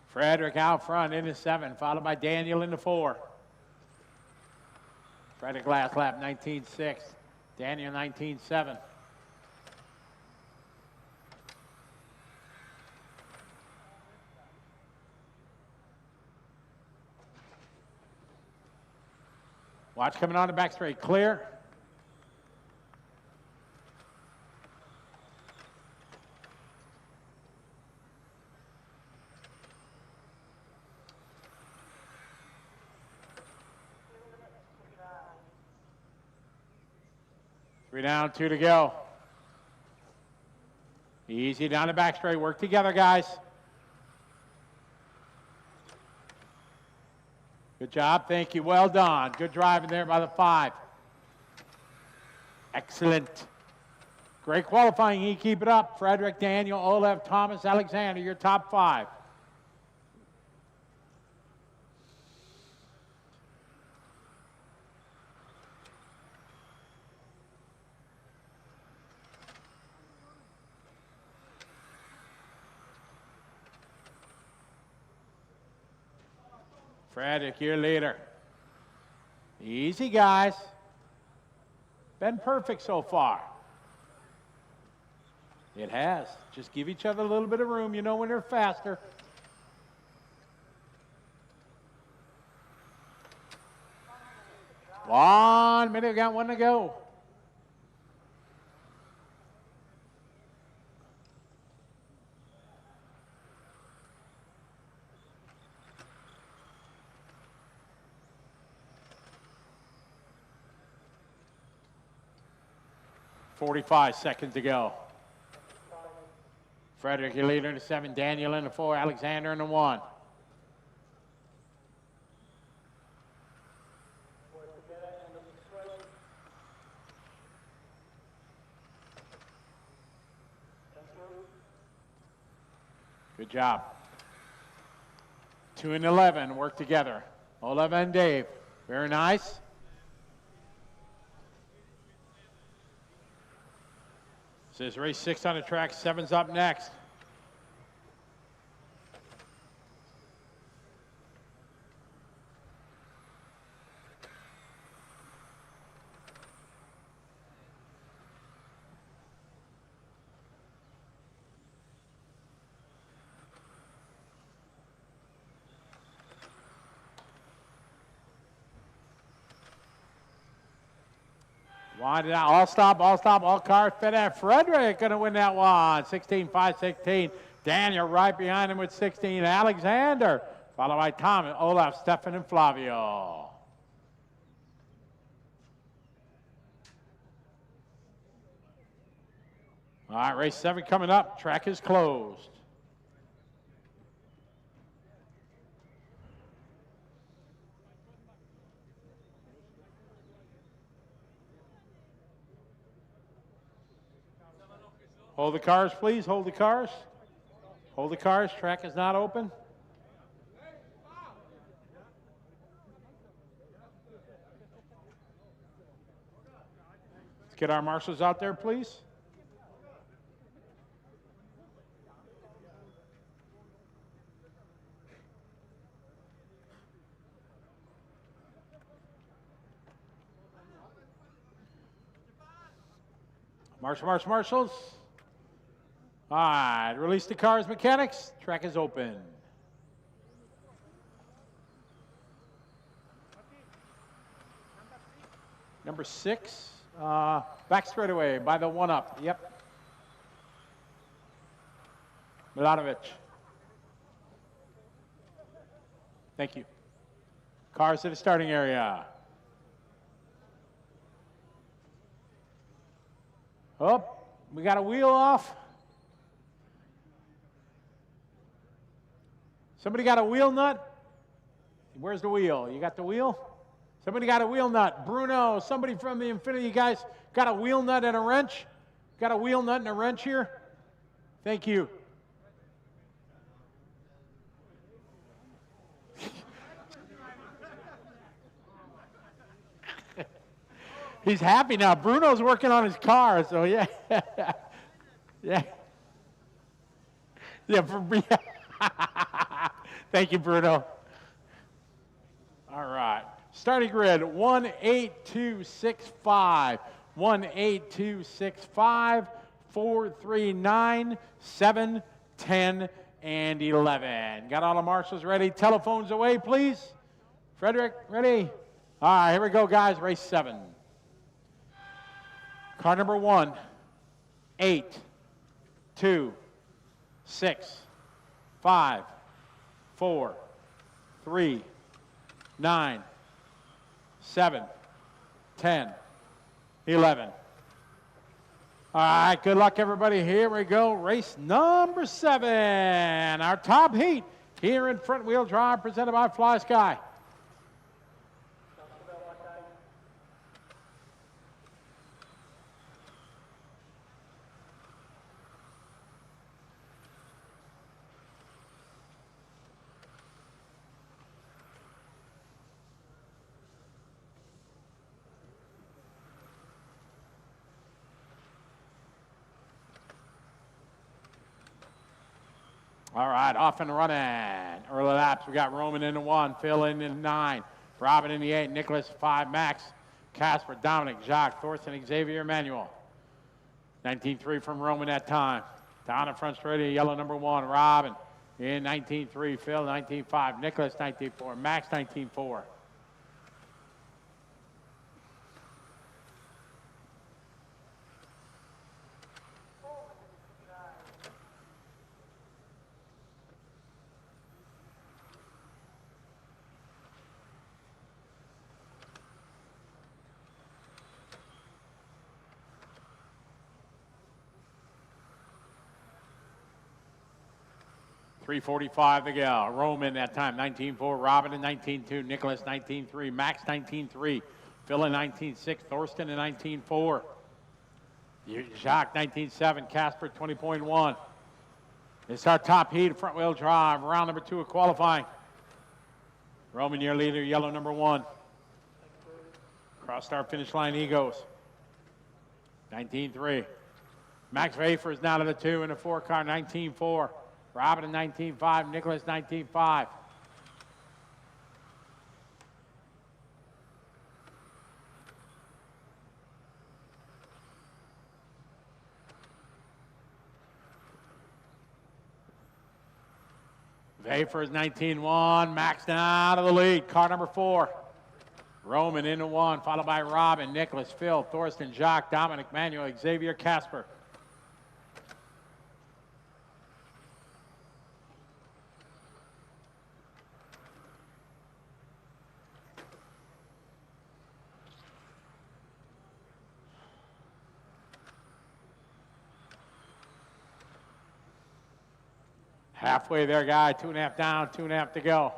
Frederick out front into 7, followed by Daniel into 4. Frederick last lap 19.6, Daniel 19.7. Watch coming on the back straight, clear. Three down, 2 to go. Easy down the back straight, work together, guys. Good job, thank you, well done. Good driving there by the 5. Excellent. Great qualifying, you keep it up. Frederick, Daniel, Olaf, Thomas, Alexander, your top 5. Frederick, your leader. Easy, guys. Been perfect so far. It has. Just give each other a little bit of room. You know when they're faster. One minute, we got 1 to go. .45 seconds to go. Frederick, your leader in the 7, Daniel in the 4, Alexander in the 1. Good job. 2 and 11, work together. Olaf and Dave, very nice. This is race 6 on the track, 7's up next. Winding out, all stop, all cars fit in. Frederick going to win that one. 16-5, 16. Daniel right behind him with 16. Alexander, followed by Thomas, Olaf, Stefan, and Flavio. All right, race 7 coming up. Track is closed. Hold the cars, please. Hold the cars. Hold the cars. Track is not open. Let's get our marshals out there, please. Marshals. All right, release the cars, mechanics. Track is open. Number 6, back straightaway by the 1-up. Yep. Milanovic. Thank you. Cars to the starting area. Oh, we got a wheel off. Somebody got a wheel nut? Where's the wheel? You got the wheel? Somebody got a wheel nut. Bruno, somebody from the Infinity guys got a wheel nut and a wrench? Got a wheel nut and a wrench here? Thank you. He's happy now. Bruno's working on his car, so yeah. Yeah. Yeah, thank you, Bruno. All right. Starting grid 18265, 18265, 439, 7, 10, and 11. Got all the marshals ready. Telephones away, please. Frederick, ready? All right, here we go, guys. Race 7. Car number 1, 8, 2, 6, 5, 4, 3, 9, 7, 10, 11. All right, good luck, everybody. Here we go. Race number 7. Our top heat here in front wheel drive presented by Fly Sky. All right, off and running. Early laps, we got Roman in the 1, Phil in the 9, Robin in the 8, Nicholas 5, Max, Casper, Dominic, Jacques, Thorsten, Xavier, Emmanuel. 19-3 from Roman that time. Down in front straight, yellow number 1, Robin in 19-3, Phil 19-5, Nicholas 19-4, Max 19-4. .345 to go. Roman that time, 19-4. Robin in 19-2. Nicholas 19-3. Max 19-3. Phil in 19-6. Thorsten in 19-4. Jacques 19-7. Casper 20.1. It's our top heat, front wheel drive. Round number 2 of qualifying. Roman, your leader, yellow number 1. Cross start finish line, he goes. 19-3. Max Vafer is now to the 2 in the 4 car, 19-4. Robin in 19.5, Nicholas 19.5. Vafer is 19.1, Max now to the lead, car number 4. Roman into one, followed by Robin, Nicholas, Phil, Thorsten, Jacques, Dominic, Manuel, Xavier, Casper. Halfway there, guy. 2.5 down, 2.5 to go.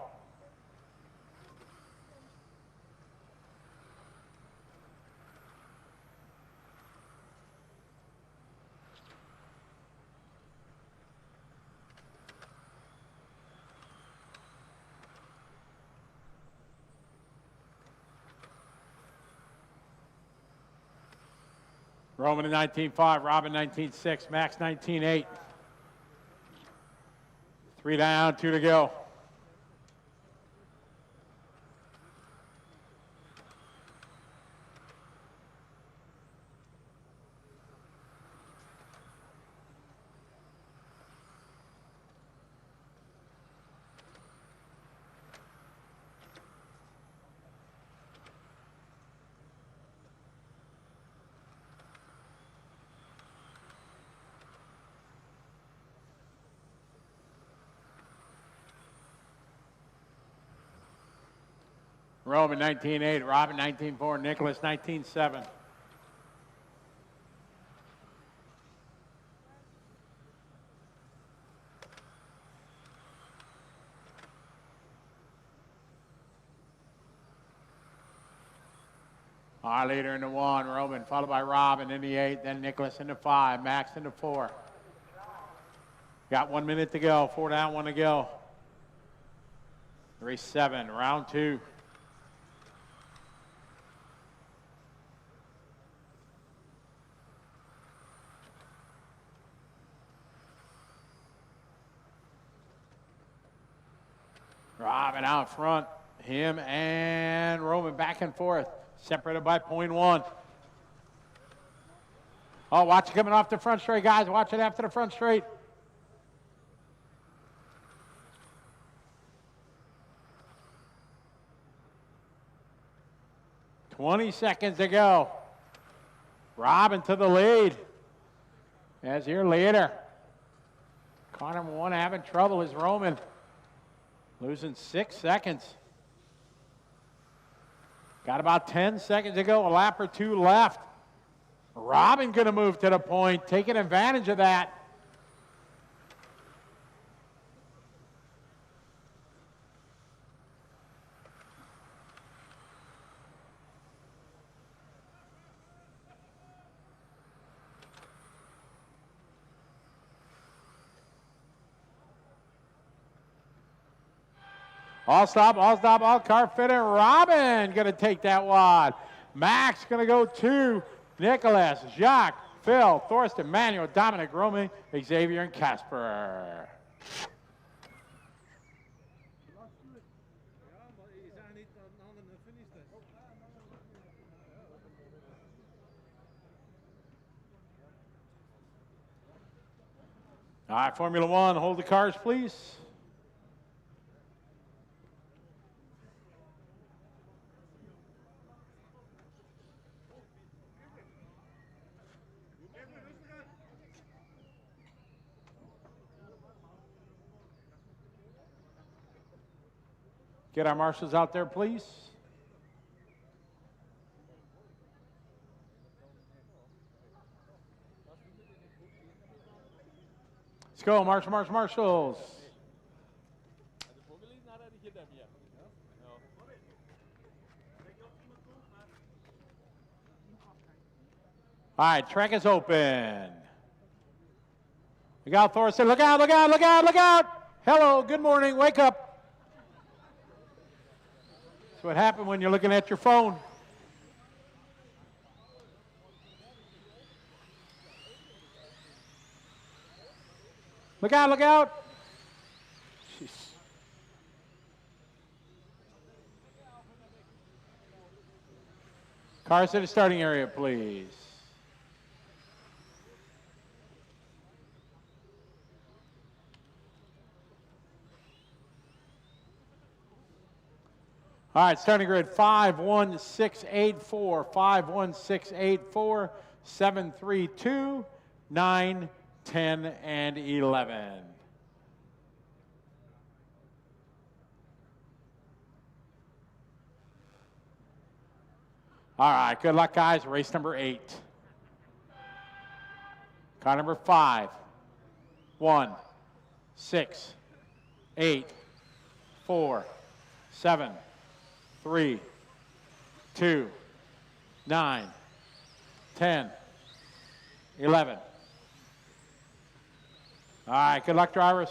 Roman in 19.5, Robin 19.6, Max 19.8. 3 down, 2 to go. Roman 19.8, Robin 19.4, Nicholas 19.7. Our leader into 1, Roman, followed by Robin in the 8, then Nicholas into 5, Max into 4. Got 1 minute to go, 4 down, 1 to go. Race 7, round 2. Robin out front, him and Roman back and forth, separated by 0.1. Oh, watch it coming off the front straight, guys. Watch it after the front straight. $20 seconds to go. Robin to the lead. As your leader. Car number 1 having trouble is Roman. Losing 6 seconds. Got about 10 seconds to go, a lap or 2 left. Robin gonna move to the point, taking advantage of that. All stop, all car fitting. Robin gonna take that wad. Max gonna go 2. Nicholas, Jacques, Phil, Thorsten, Manuel, Dominic, Roman, Xavier, and Casper. All right, Formula 1, hold the cars, please. Get our marshals out there, please. Let's go, marshals. All right, track is open. Look out, Thorsten. Look out, look out, look out, look out. Hello, good morning, wake up. That's what happened when you're looking at your phone. Look out, look out. Jeez. Cars to the starting area, please. All right, starting grid 5, 1, 6, 8, 4, 5, 1, 6, 8, 4, 7, 3, 2, 9, 10, and 11. All right, good luck, guys. Race number 8. Car number 5, 1, 6, 8, 4, 7, 3, 2, 9, 10, 11. All right, good luck, drivers.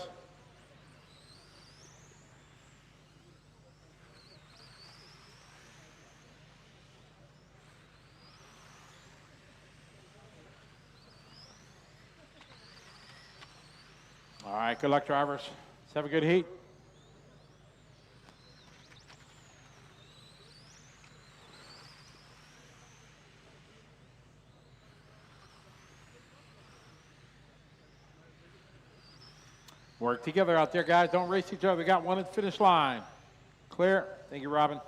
All right, good luck, drivers. Let's have a good heat. Work together out there, guys. Don't race each other. We got one at the finish line. Clear. Thank you, Robin.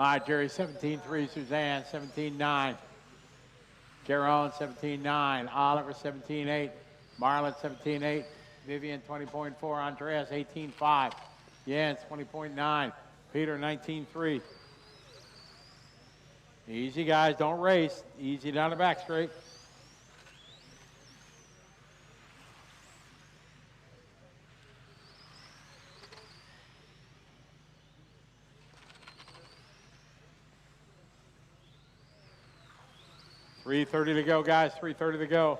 All right, Jerry, 17-3, Suzanne, 17-9. Jerome, 17-9. Oliver, 17-8. Marlon, 17-8. Vivian, 20.4. Andreas, 18.5. Jens, 20.9. Peter, 19.3. Easy, guys. Don't race. Easy down the back straight. .330 to go, guys. 3:30 to go.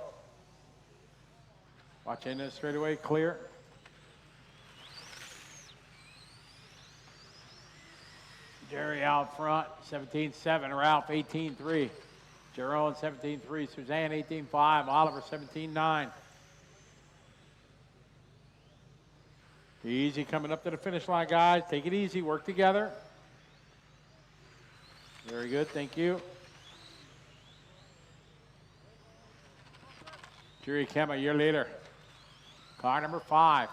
Watch in this straightaway. Clear. Jerry out front. 17-7. Ralph, 18-3. Jerome, 17-3. Suzanne, 18-5. Oliver, 17-9. Easy coming up to the finish line, guys. Take it easy. Work together. Very good. Thank you. Jerry Kemma, your leader. Car number 5.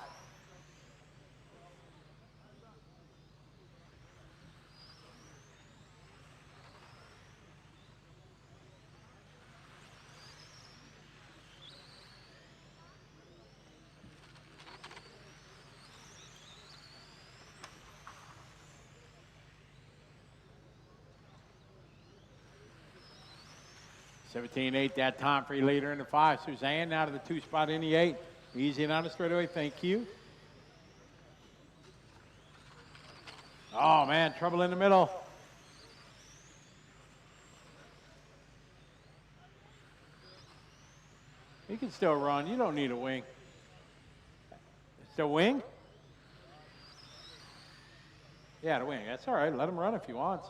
$17.8 that time for your leader in the 5. Suzanne out of the 2 spot in the 8. Easy and on the straightaway. Thank you. Oh, man, trouble in the middle. You can still run. You don't need a wing. Still wing? Yeah, the wing. That's all right. Let him run if he wants.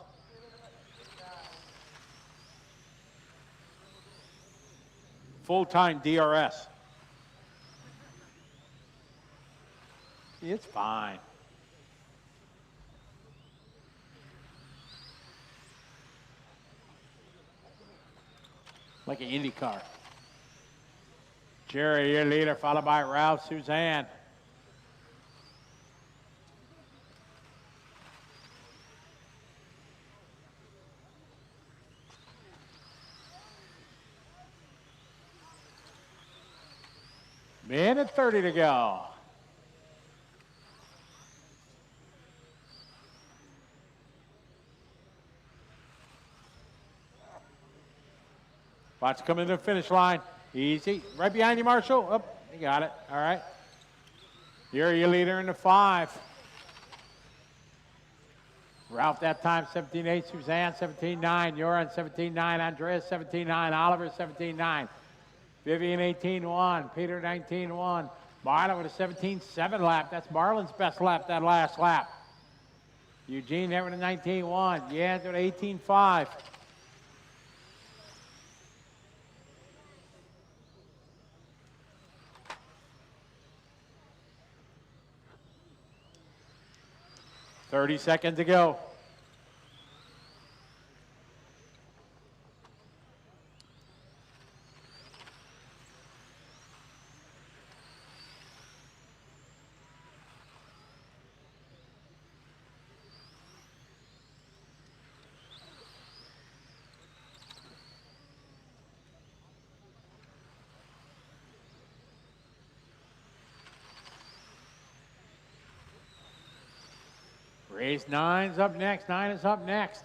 Full-time DRS. It's fine. Like an Indy car. Jerry, your leader, followed by Ralph, Suzanne. Minute 30 to go. Watch coming to the finish line. Easy. Right behind you, Marshall. Oh, you got it. All right. You're your leader in the 5. Ralph that time, 17.8. Suzanne, 17.9. You're on 17.9. Andreas, 17.9. Oliver, 17.9. Vivian, 18.1. Peter, 19.1. Marlon with a 17.7 lap. That's Marlon's best lap, that last lap. Eugene there with a 19.1. Jens with 18.5. 30 seconds to go. Race 9's up next. 9 is up next.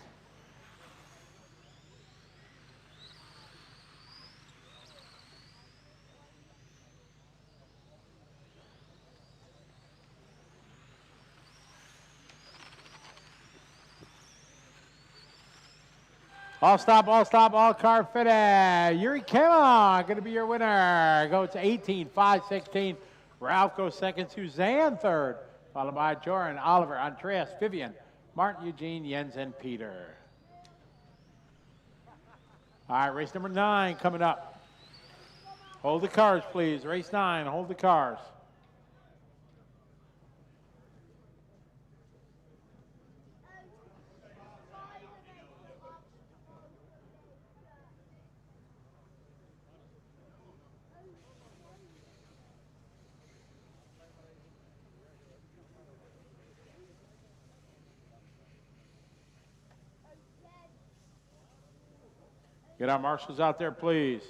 All stop, all car fitted. Yuri Kema going to be your winner. Goes to 18, 5, 16. Ralph goes second, Suzanne third, followed by Joran, Oliver, Andreas, Vivian, Martin, Eugene, Jens, and Peter. All right, race number 9 coming up. Hold the cars, please. Race 9, hold the cars. Get our marshals out there, please.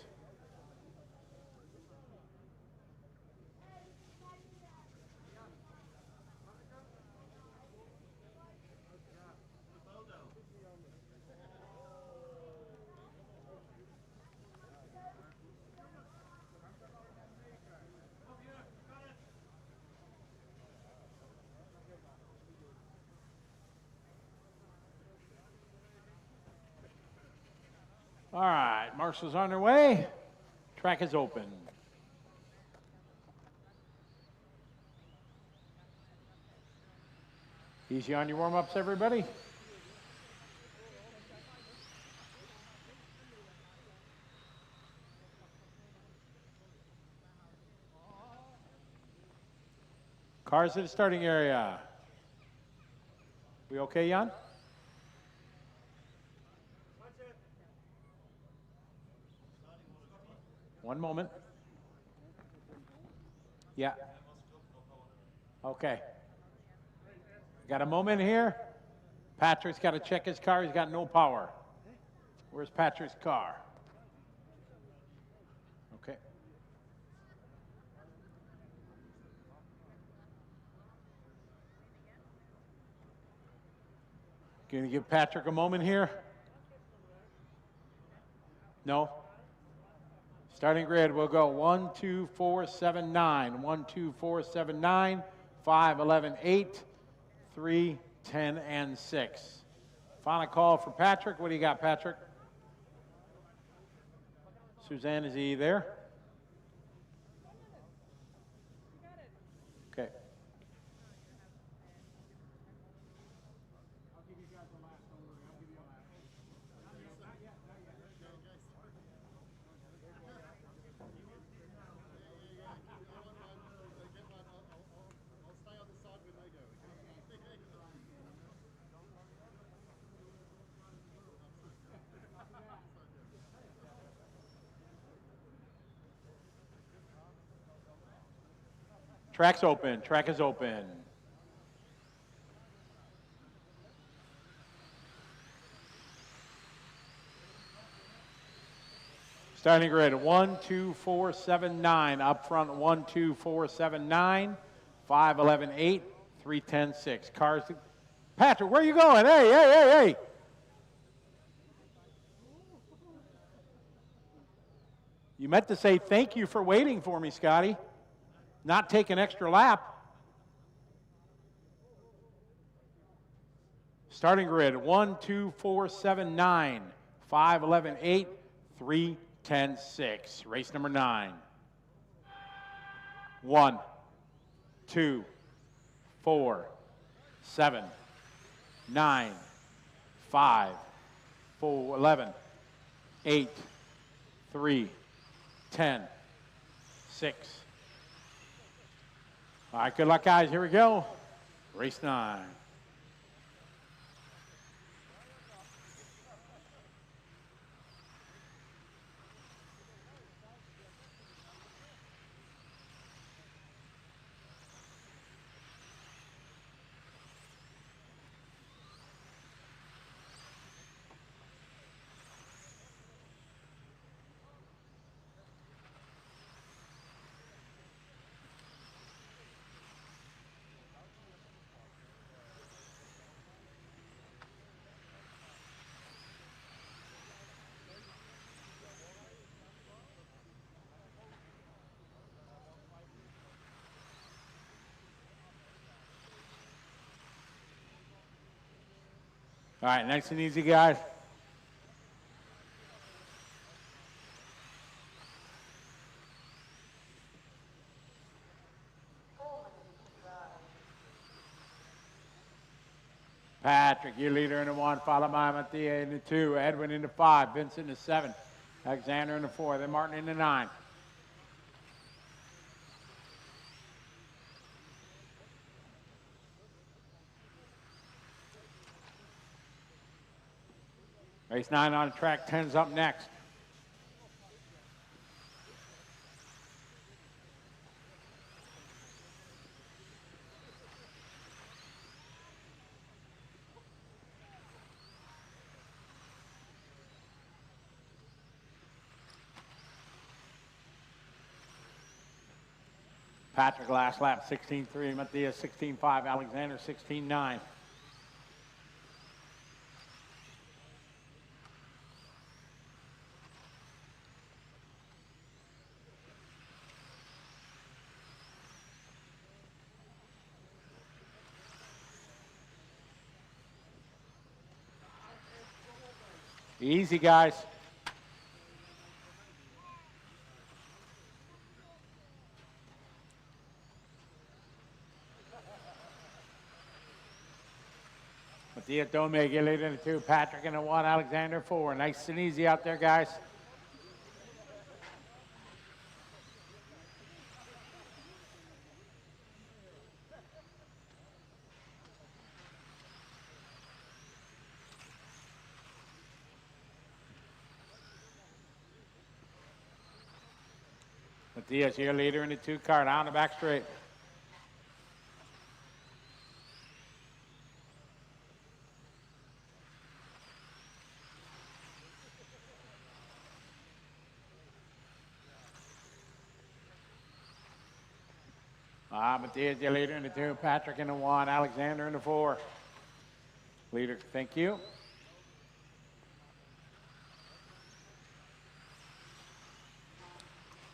All right, marshals on their way. Track is open. Easy on your warm-ups, everybody. Cars at the starting area. We okay, Jan? One moment. Yeah. Okay. Got a moment here. Patrick's got to check his car. He's got no power. Where's Patrick's car? Okay. Going to give Patrick a moment here? No? Starting grid, we'll go 1, 2, 4, 7, 9. 1, 2, 4, 7, 9. 5, 11, 8. 3, 10, and 6. Final call for Patrick. What do you got, Patrick? Suzanne, is he there? Okay. Track's open. Track is open. Starting grid 1, 2, 4, 7, 9. Up front 1, 2, 4, 7, 9. 5, 11, 8. 3, 10, 6. Cars. Patrick, where are you going? Hey, hey, hey, hey. You meant to say thank you for waiting for me, Scotty. Not take an extra lap. Starting grid 1, 2, 4, 7, 9. 5, 11, 8. 3, 10, 6. Race number 9. 1, 2, 4, 7, 9, 5, 4, 11, 8, 3, 10, 6. All right, good luck, guys. Here we go. Race 9. All right, nice and easy, guys. Patrick, your leader in the 1, followed by Mattia in the 2, Edwin in the 5, Vincent in the 7, Alexander in the 4, then Martin in the 9. Race 9 on track, 10's up next. Patrick last lap, 16.3, Mattia 16.5, Alexander 16.9. Easy, guys. Mattia Dome, get lead in the 2, Patrick in the 1, Alexander 4. Nice and easy out there, guys. Mattia's your leader in the 2 car, down the back straight. Mattia's your leader in the 2, Patrick in the 1, Alexander in the 4. Leader, thank you.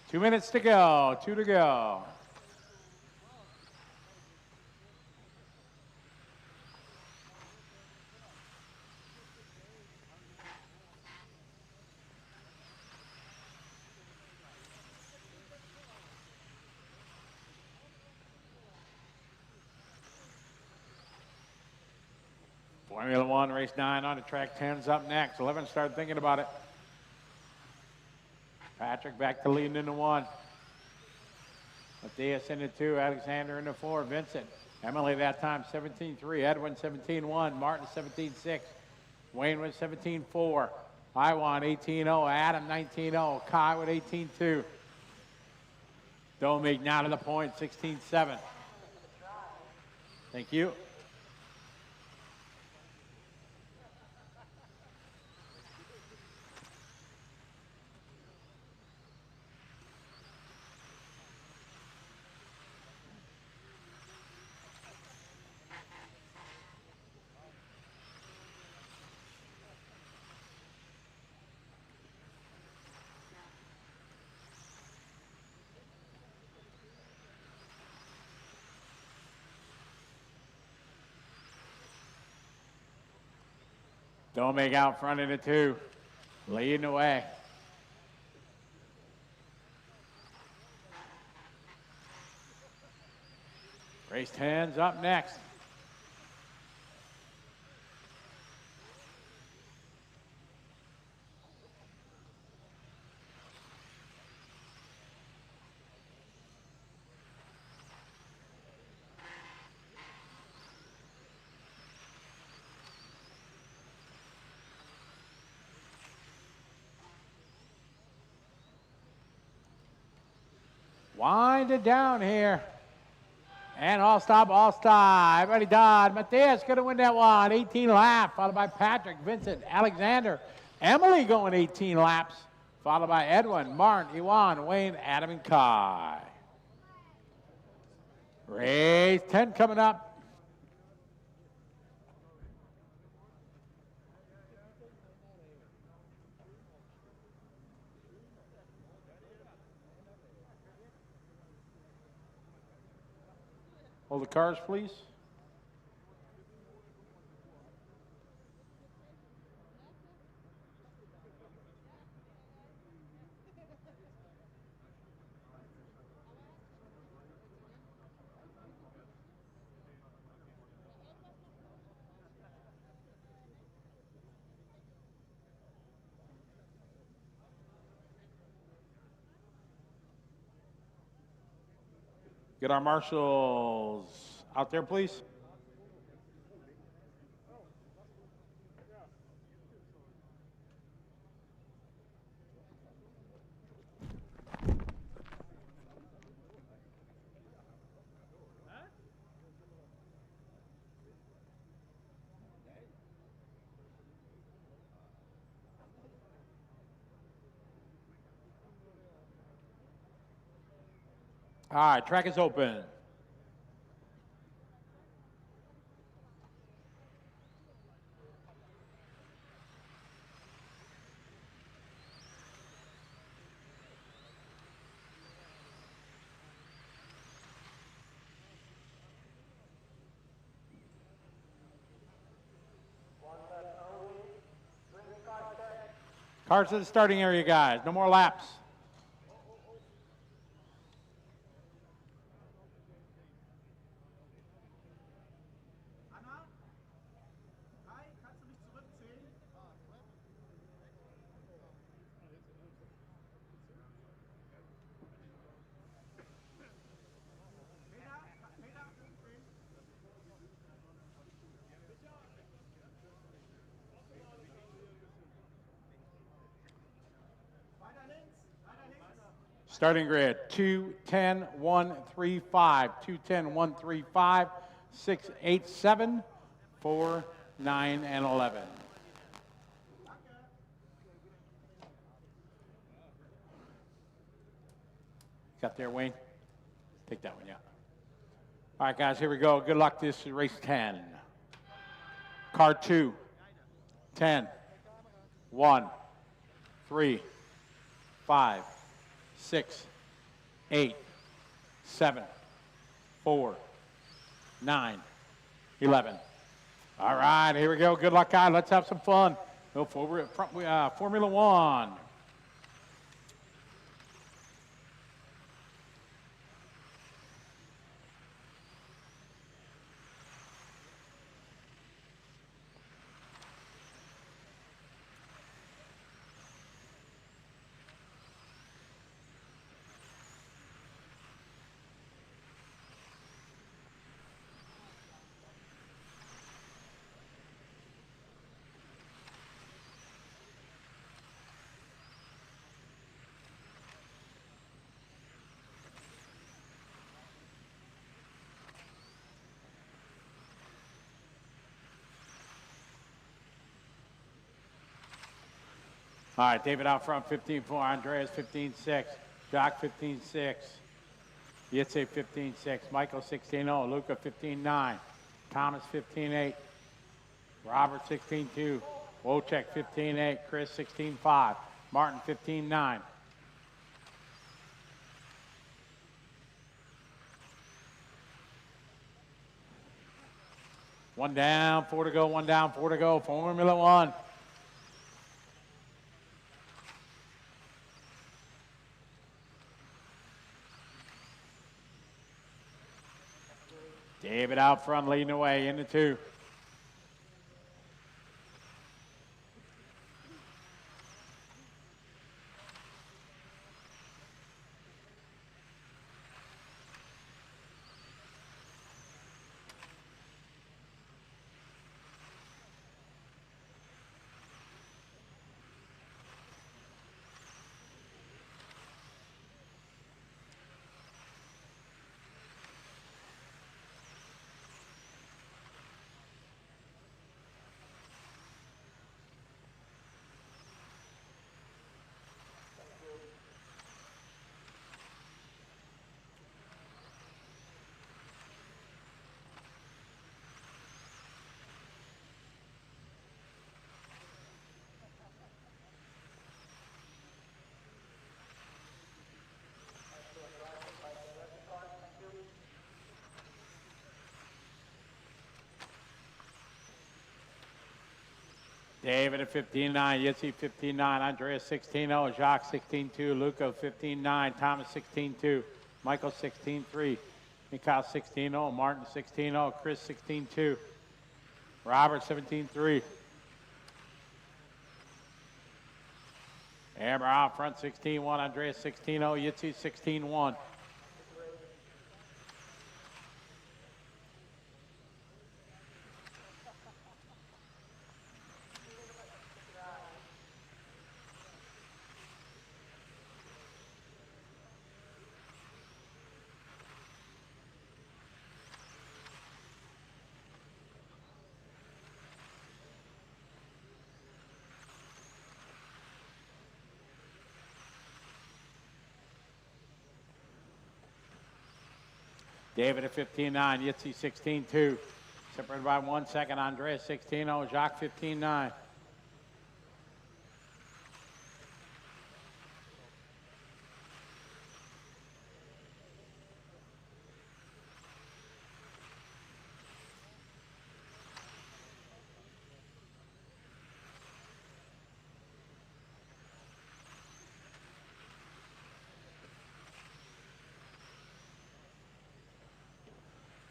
Two minutes to go, 2 to go. Formula 1, race 9 on the track, 10's up next. 11 started thinking about it. Patrick back to leading in the 1. Matthias in the 2, Alexander in the 4, Vincent. Emily that time 17.3, Edwin 17.1, Martin 17.6, Wayne was 17.4, Iwan 18.0, Adam 19.0, Kai with 18.2. Domig now to the point, 16.7. Thank you. Domig out front in the 2, leading the way. Race 10's up next. Wind it down here. And all stop, all stop. Everybody done. Matthias going to win that one. 18 laps, followed by Patrick, Vincent, Alexander. Emily going 18 laps, followed by Edwin, Martin, Iwan, Wayne, Adam, and Kai. Race 10 coming up. Hold the cars, please. Get our marshals out there, please. All right, track is open. Cars to the starting area, guys. No more laps. Starting grid, 2, 10, 1, 3, 5, 2, 10, 1, 3, 5, 6, 8, 7, 4, 9, and 11. Got there, Wayne? Take that one, yeah. All right, guys, here we go. Good luck. This is race 10. Car 2, 10, 1, 3, 5, 6, 8, 7, 4, 9, 11. All right, here we go. Good luck, guys. Let's have some fun. Go forward, Formula One. All right, David out front, 15-4. Andreas, 15-6. Jock, 15-6. Yitze, 15-6. Michael, 16-0. Luca, 15-9. Thomas, 15-8. Robert, 16-2. Wojciech, 15-8. Chris, 16-5. Martin, 15-9. One down, 4 to go. One down, 4 to go. Formula One. David out front, leading the way into 2. David at 15-9, Yitzi 15-9, Andreas 16-0, Jacques 16-2, Luca 15-9, Thomas 16-2, Michael 16-3, Michal 16-0, Martin 16-0, Chris 16-2, Robert 17-3. Ehrbar out front 16-1, Andreas 16-0, Yitzi 16-1. David at 15-9, Yitzi 16-2. Separated by 1 second, Andreas 16-0, Jacques 15-9.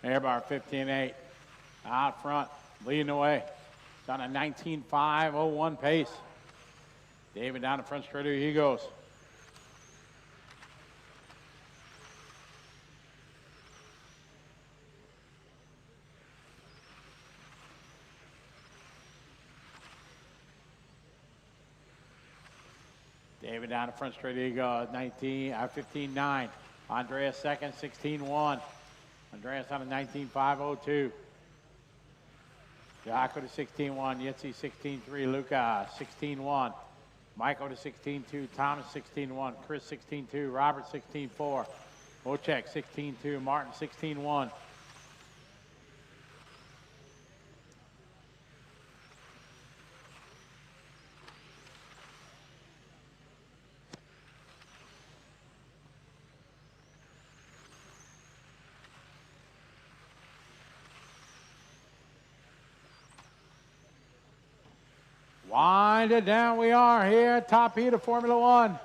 Ehrbar 15-8. Out front, leading the way. It's on a 19.501 pace. David down the front straight, he goes. David down the front straight, he goes. 15-9. Andreas second, 16-1. Andreas on a 19.502. Jaco to 16-1, Yitzi 16-3, Luca 16-1, Michael to 16-2, Thomas 16-1, Chris 16-2, Robert 16-4, Ocek 16-2, Martin 16-1. Wind it down, we are here, top heat of Formula One.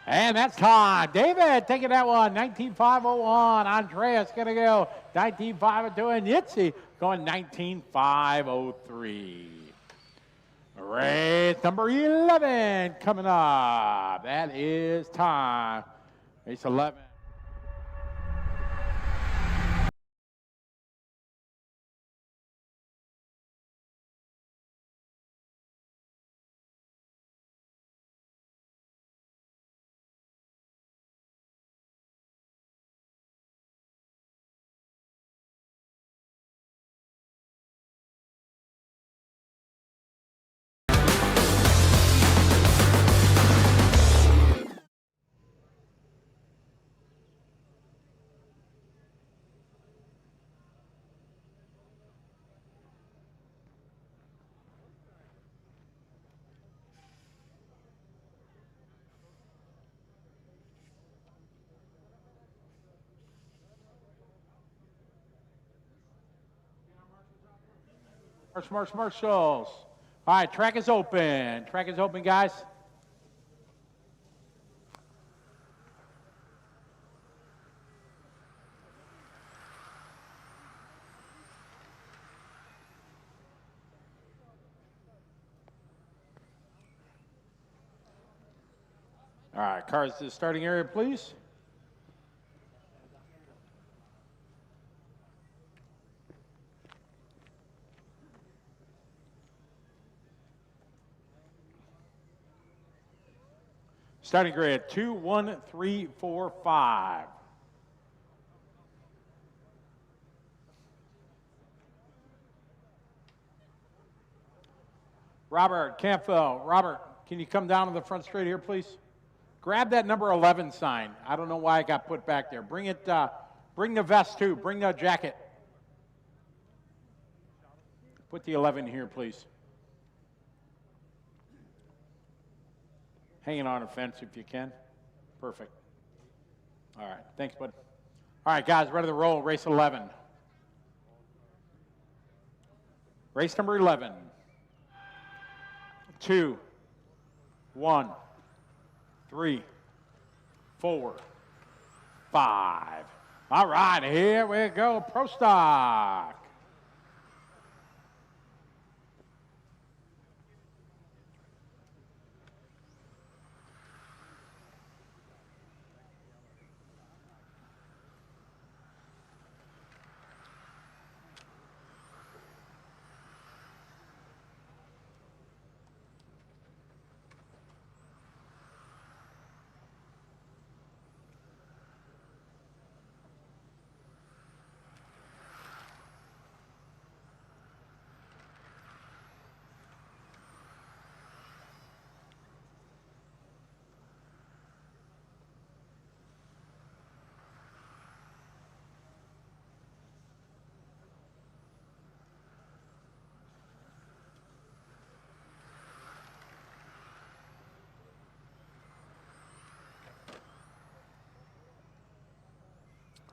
And that's time. David taking that one, 19.501. Andreas gonna go 19.502, and Yitzi going 19.503. Race number 11 coming up. That is time. Race 11. Marshals. All right, track is open. Track is open, guys. All right, cars to the starting area, please. Starting grid 2, 1, 3, 4, 5. Robert Campbell. Robert, can you come down to the front straight here, please? Grab that number 11 sign. I don't know why it got put back there. Bring it. Bring the vest too. Bring the jacket. Put the 11 here, please. Hanging on a fence if you can. Perfect. All right. Thanks, bud. All right, guys, ready to roll. Race 11. Race number 11. 2, 1, 3, 4, 5. All right, here we go. Pro stock.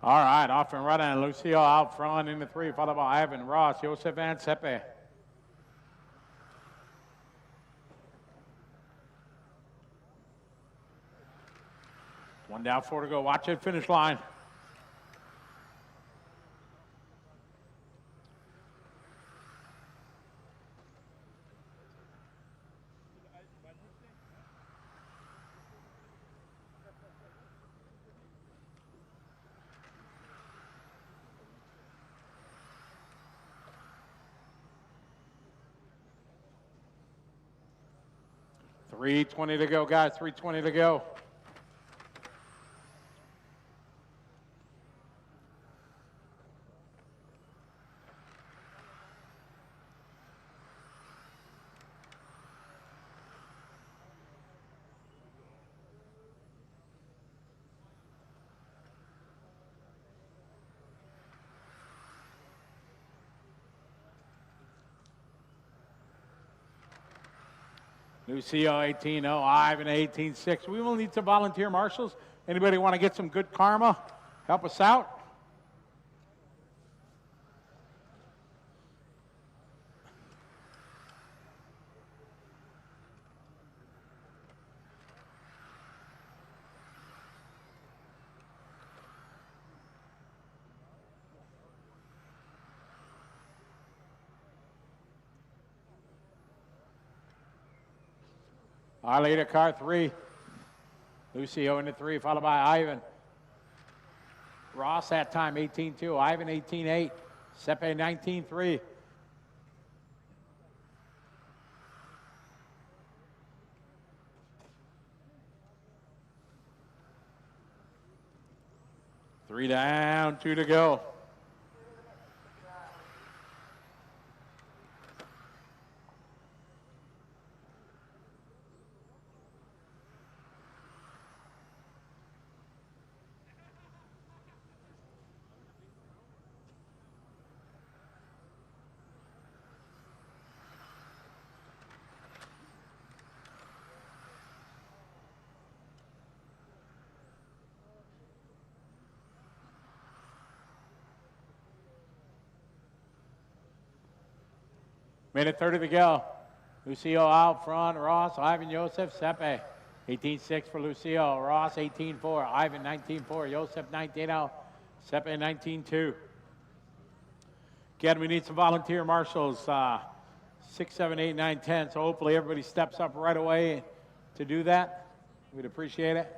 All right, off and running. Lucio out front in the 3, followed by Ivan, Ross, Josef, and Sepe. One down, 4 to go. Watch it, finish line. $3:20 to go, guys. $3:20 to go. Lucio 18-0, Ivan 18-6. We will need some volunteer marshals. Anybody want to get some good karma? Help us out. Our leader, car 3. Lucio in the 3, followed by Ivan. Ross that time, 18-2. Ivan, 18-8. Sepe, 19-3. Three down, 2 to go. Minute 30 to go. Lucio out front. Ross, Ivan, Josef, Sepe. 18-6 for Lucio. Ross, 18-4. Ivan, 19-4. Josef, 19-0. Sepe, 19-2. Again, we need some volunteer marshals. 6, 7, 8, 9, 10. So hopefully everybody steps up right away to do that. We'd appreciate it.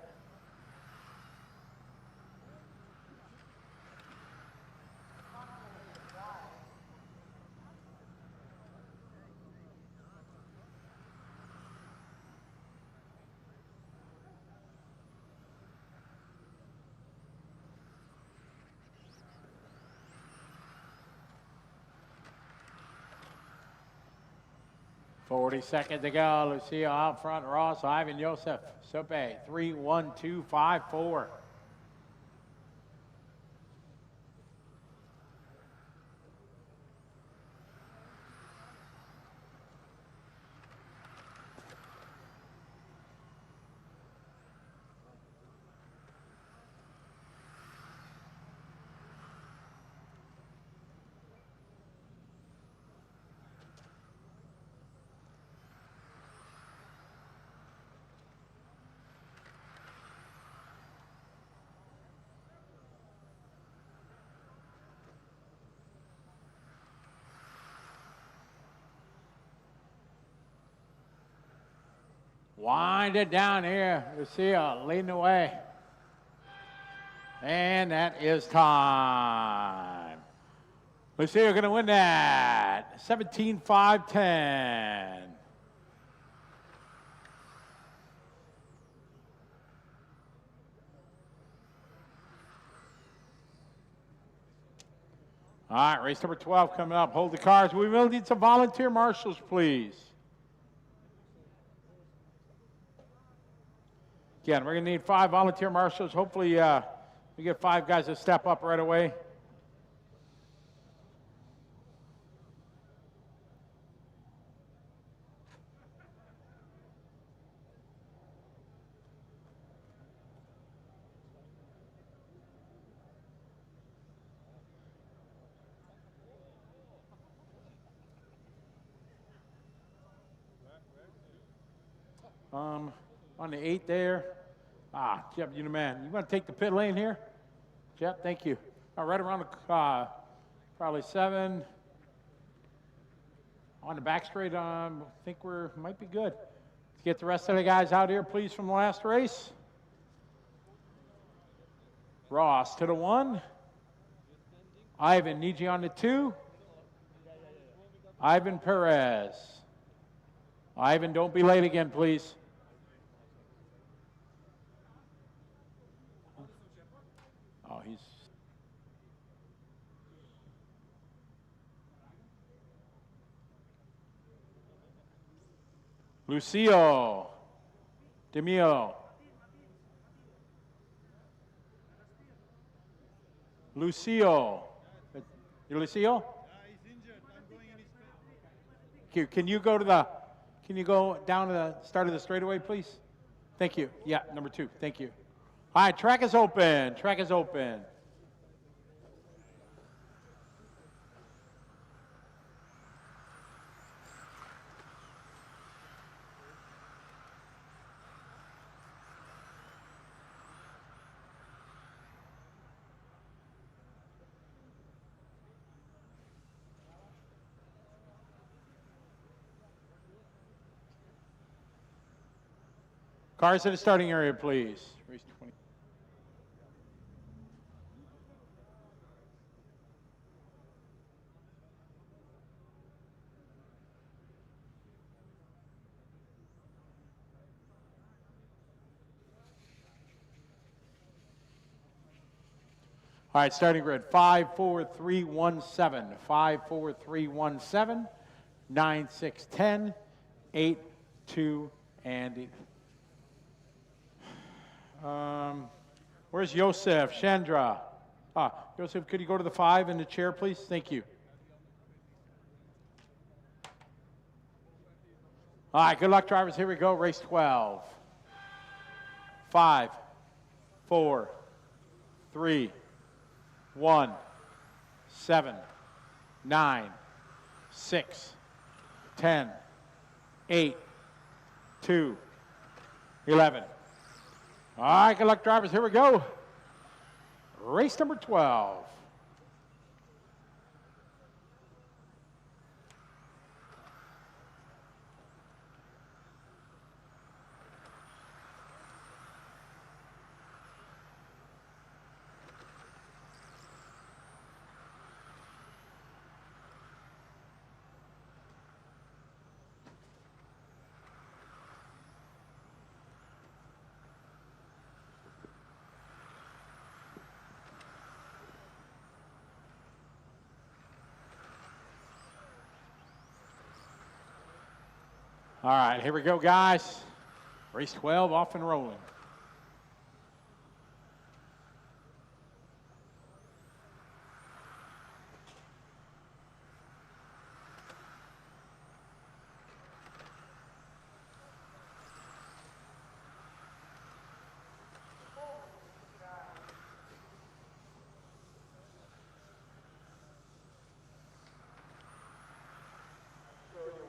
Seconds to go. Lucio out front. Ross, Ivan, Josef, Sope. 3, 1, 2, 5, 4. Wind it down here. Lucio leading the way. And that is time. Lucio going to win that. 17-5-10. All right, race number 12 coming up. Hold the cars. We will need some volunteer marshals, please. Again, we're going to need 5 volunteer marshals. Hopefully, we get 5 guys to step up right away. On the 8 there. Jeff, you the man. You want to take the pit lane here? Jeff, thank you. Right around the, probably 7. On the back straight, I think might be good. Let's get the rest of the guys out here, please, from the last race. Ross to the 1. Ivan Niji on the 2. Ivan Perez. Ivan, don't be late again, please. Oh, he's... Lucio. Demio. Lucio. You Lucio? He's injured. I'm going in his Can you go to the... Can you go down to the start of the straightaway, please? Thank you. Yeah, number 2. Thank you. All right, track is open. Track is open. Cars to the starting area, please. Race 20. All right, starting grid 5, 4, 3, 1, 7. 5, 4, 3, 1, 7. 9, 6, 10. 8, 2, and... where's Yosef? Chandra. Yosef, could you go to the 5 in the chair, please? Thank you. All right, good luck, drivers. Here we go, race 12. 5, 4, 3, 1, 7, 9, 6, 10, 8, 2, 11. All right, good luck, drivers. Here we go. Race number 12. All right, here we go, guys. Race 12 off and rolling.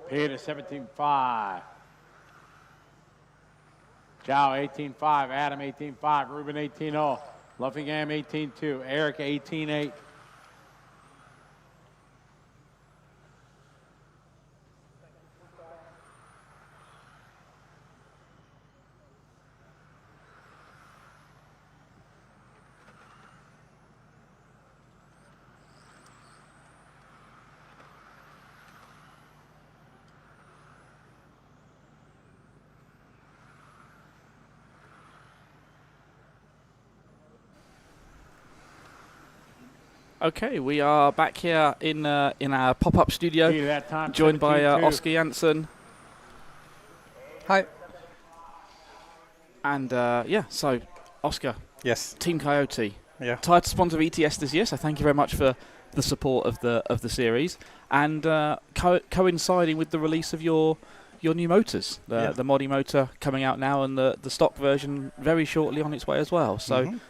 Peter 17.5. Chow 18.5. Adam 18.5. Ruben 18.0. Luffingham 18.2. Eric 18.8. Okay, we are back here in our pop-up studio, joined by Oscar Janssen. Hi. And yeah, so Oscar. Yes. Team Coyote. Yeah. Title sponsor of ETS this year, so thank you very much for the support of the series, and coinciding with the release of your new motors, the Modi motor coming out now, and the stock version very shortly on its way as well. So.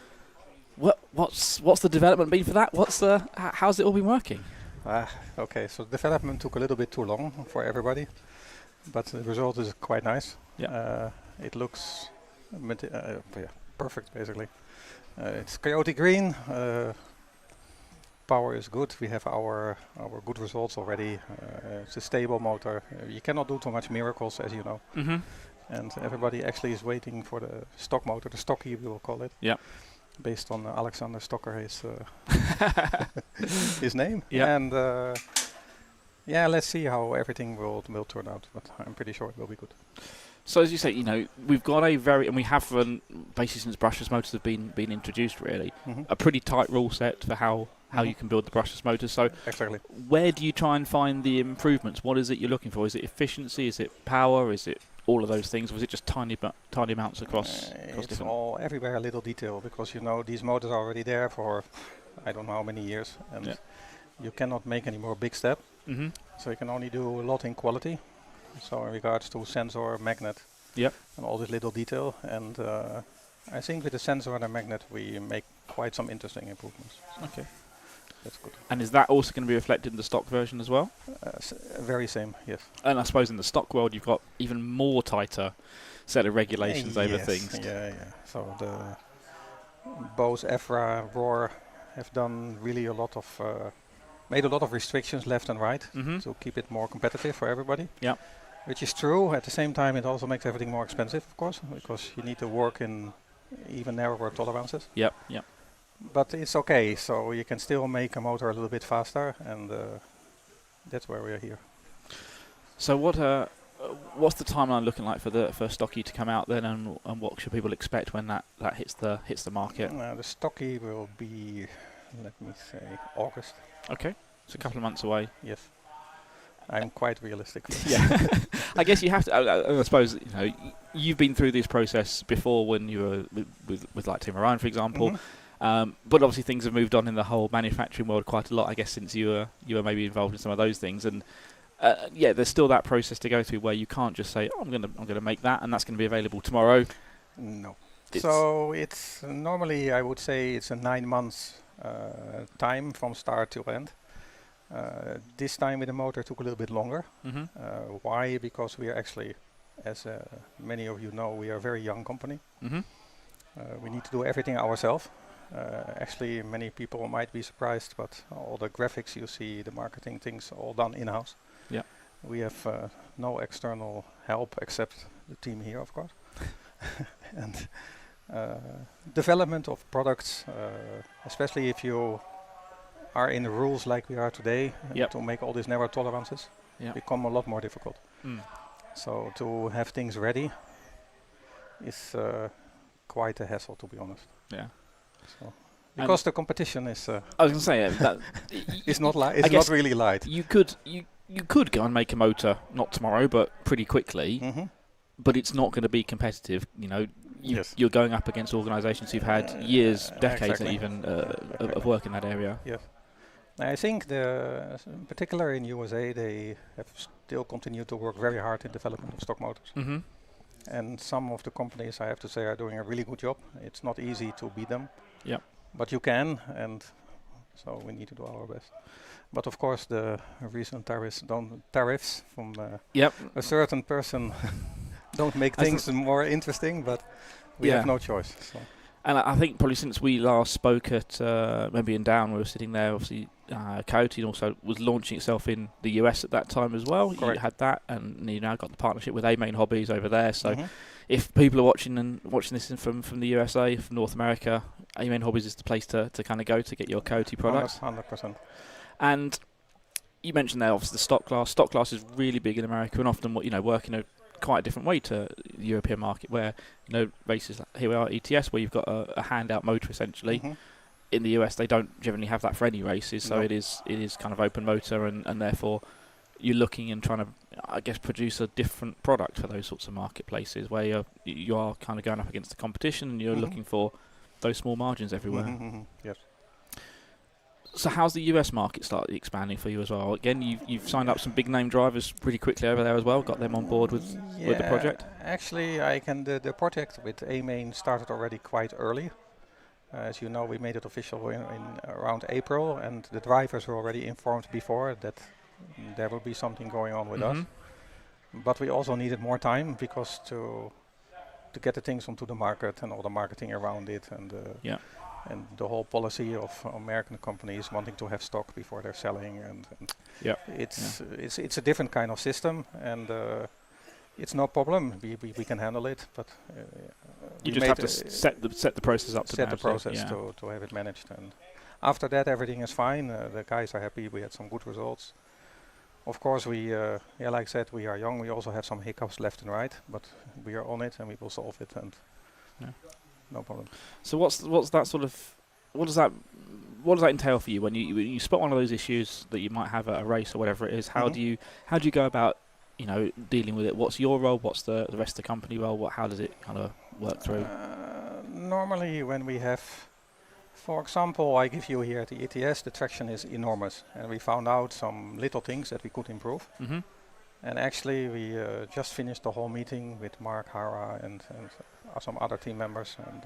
What's the development been for that? How's it all been working? Okay, so development took a little bit too long for everybody. but the result is quite nice. Yeah. It looks perfect, basically. It's coyote green. Power is good. We have our good results already. It's a stable motor. You cannot do too much miracles, as you know. And everybody actually is waiting for the stock motor, the stocky we will call it. Yeah. Based on Alexander Stocker, his name. Yeah. And let's see how everything will turn out. But I'm pretty sure it will be good. So as you say, we've got and we have run basically since brushless motors have been introduced, really, a pretty tight rule set for how you can build the brushless motors. So exactly, where do you try and find the improvements? What is it you're looking for? Is it efficiency? Is it power? Is it all of those things? Or is it just tiny amounts across it's all everywhere, a little detail, because these motors are already there for I don't know how many years, and you cannot make any more big step. So you can only do a lot in quality. So in regards to sensor, magnet, and all this little detail, and I think with the sensor and the magnet we make quite some interesting improvements. Okay, that's good. And is that also going to be reflected in the stock version as well? Very same, yes. And I suppose in the stock world you've got even more tighter set of regulations over things. Yeah. So both EFRA, ROAR have done really a lot of made a lot of restrictions left and right to keep it more competitive for everybody. Yeah. Which is true. At the same time, it also makes everything more expensive, of course, because you need to work in even narrower tolerances. Yep. But it's okay. So you can still make a motor a little bit faster, and that's why we are here. So what's the timeline looking like for Stocky to come out then, and what should people expect when that hits the market? The Stocky will be, let me say, August. Okay, it's a couple of months away. Yes. I'm quite realistic. Yeah, I guess you have to. I suppose you've been through this process before when you were with like Thema Rheinard, for example. But obviously things have moved on in the whole manufacturing world quite a lot, I guess, since you were maybe involved in some of those things. And there's still that process to go through where you can't just say, I'm gonna make that and that's going to be available tomorrow. No. So it's normally, I would say, it's a 9 months time from start to end. This time with the motor took a little bit longer. Why? Because we are actually, as many of you know, we are a very young company. We need to do everything ourselves. Actually, many people might be surprised, but all the graphics you see, the marketing things, all done in-house. Yeah. We have no external help except the team here, of course. And development of products, especially if you are in the rules like we are today, to make all these narrow tolerances, become a lot more difficult. So to have things ready is quite a hassle, to be honest. Yeah. So because the competition is. I was going to say that it's not it's not really light. You could go and make a motor, not tomorrow, but pretty quickly. But it's not going to be competitive. You're going up against organisations who've had years, decades, even of work in that area. Yes. I think in particular in USA, they have still continued to work very hard in development of stock motors. And some of the companies, I have to say, are doing a really good job. It's not easy to beat them. Yeah. But you can, and so we need to do our best. But of course, the recent tariffs from a certain person don't make things more interesting, but we have no choice. So. And I think probably since we last spoke at maybe in Down, we were sitting there, obviously Coyote also was launching itself in the US at that time as well. Correct. You had that, and you now got the partnership with A-Main Hobbies over there. So if people are watching this from the USA, from North America, A-Main Hobbies is the place to kind of go to get your Coyote products. 100%. And you mentioned there obviously the stock class. Stock class is really big in America, and often work in a quite a different way to the European market, where races like here we are ETS, where you've got a handout motor essentially. In the US, they don't generally have that for any races, so it is kind of open motor, and therefore you're looking and trying to, I guess, produce a different product for those sorts of marketplaces where you are kind of going up against the competition, and you're looking for those small margins everywhere. Yes. So how's the US market started expanding for you as well? Again, you've signed up some big name drivers pretty quickly over there as well, got them on board with the project? Actually, the project with A-Main started already quite early. As you know, we made it official in around April, and the drivers were already informed before that there will be something going on with us. but we also needed more time because to get the things onto the market and all the marketing around it, and and the whole policy of American companies wanting to have stock before they're selling, and it's a different kind of system, and it's no problem. We can handle it, but you just have to set the process up. To have it managed, and after that everything is fine. The guys are happy. We had some good results. Of course, we like I said, we are young. We also have some hiccups left and right, but we are on it and we will solve it, and no problem. So what's that sort of what does that entail for you when you spot one of those issues that you might have at a race or whatever it is? How do you go about dealing with it? What's your role? What's the rest of the company role? How does it kind of work through? Normally, when we have, for example, I give you here at the ETS, the traction is enormous, and we found out some little things that we could improve. And actually, we just finished the whole meeting with Marc, Hara, and some other team members, and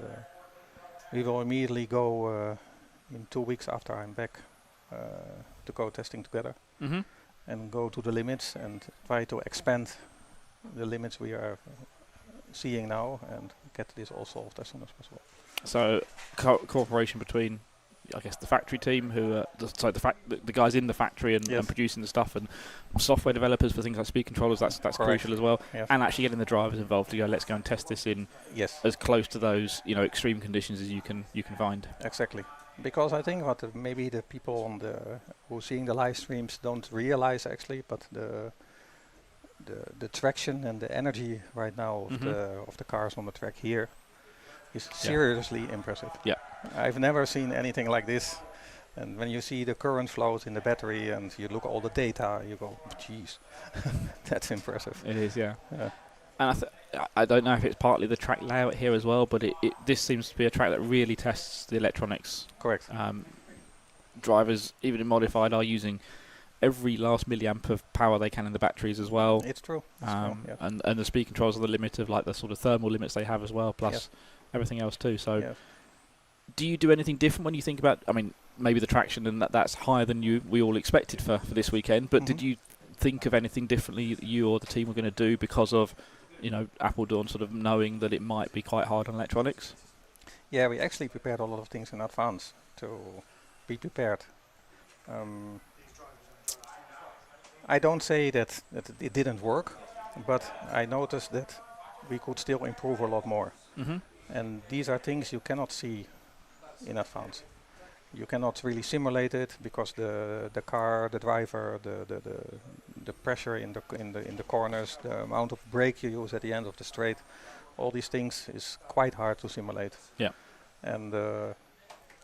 we will immediately go in 2 weeks after I'm back to go testing together. And go to the limits and try to expand the limits we are seeing now and get this all solved as soon as possible. So cooperation between, I guess, the factory team, who the guys in the factory and producing the stuff, and software developers for things like speed controllers. That's crucial as well. And actually getting the drivers involved to go, let's go and test this in as close to those extreme conditions as you can find. Exactly. Because I think what maybe the people who are seeing the live streams don't realize actually, but the traction and the energy right now of the cars on the track here is seriously impressive. I've never seen anything like this. And when you see the current flows in the battery and you look at all the data, you go, geez, that's impressive. It is, And I don't know if it's partly the track layout here as well, but this seems to be a track that really tests the electronics. Correct. Drivers, even in modified, are using every last milliamp of power they can in the batteries as well. It's true. And the speed controls are the limit of the sort of thermal limits they have as well, plus everything else too. So, do you do anything different when you think about? I mean, maybe the traction and that's higher than we all expected for this weekend. But did you think of anything differently that you or the team were going to do because of Apeldoorn sort of knowing that it might be quite hard on electronics? Yeah, we actually prepared a lot of things in advance to be prepared. I don't say that it didn't work, but I noticed that we could still improve a lot more. And these are things you cannot see in advance. You cannot really simulate it because the car, the driver, the pressure in the corners, the amount of brake you use at the end of the straight, all these things is quite hard to simulate. And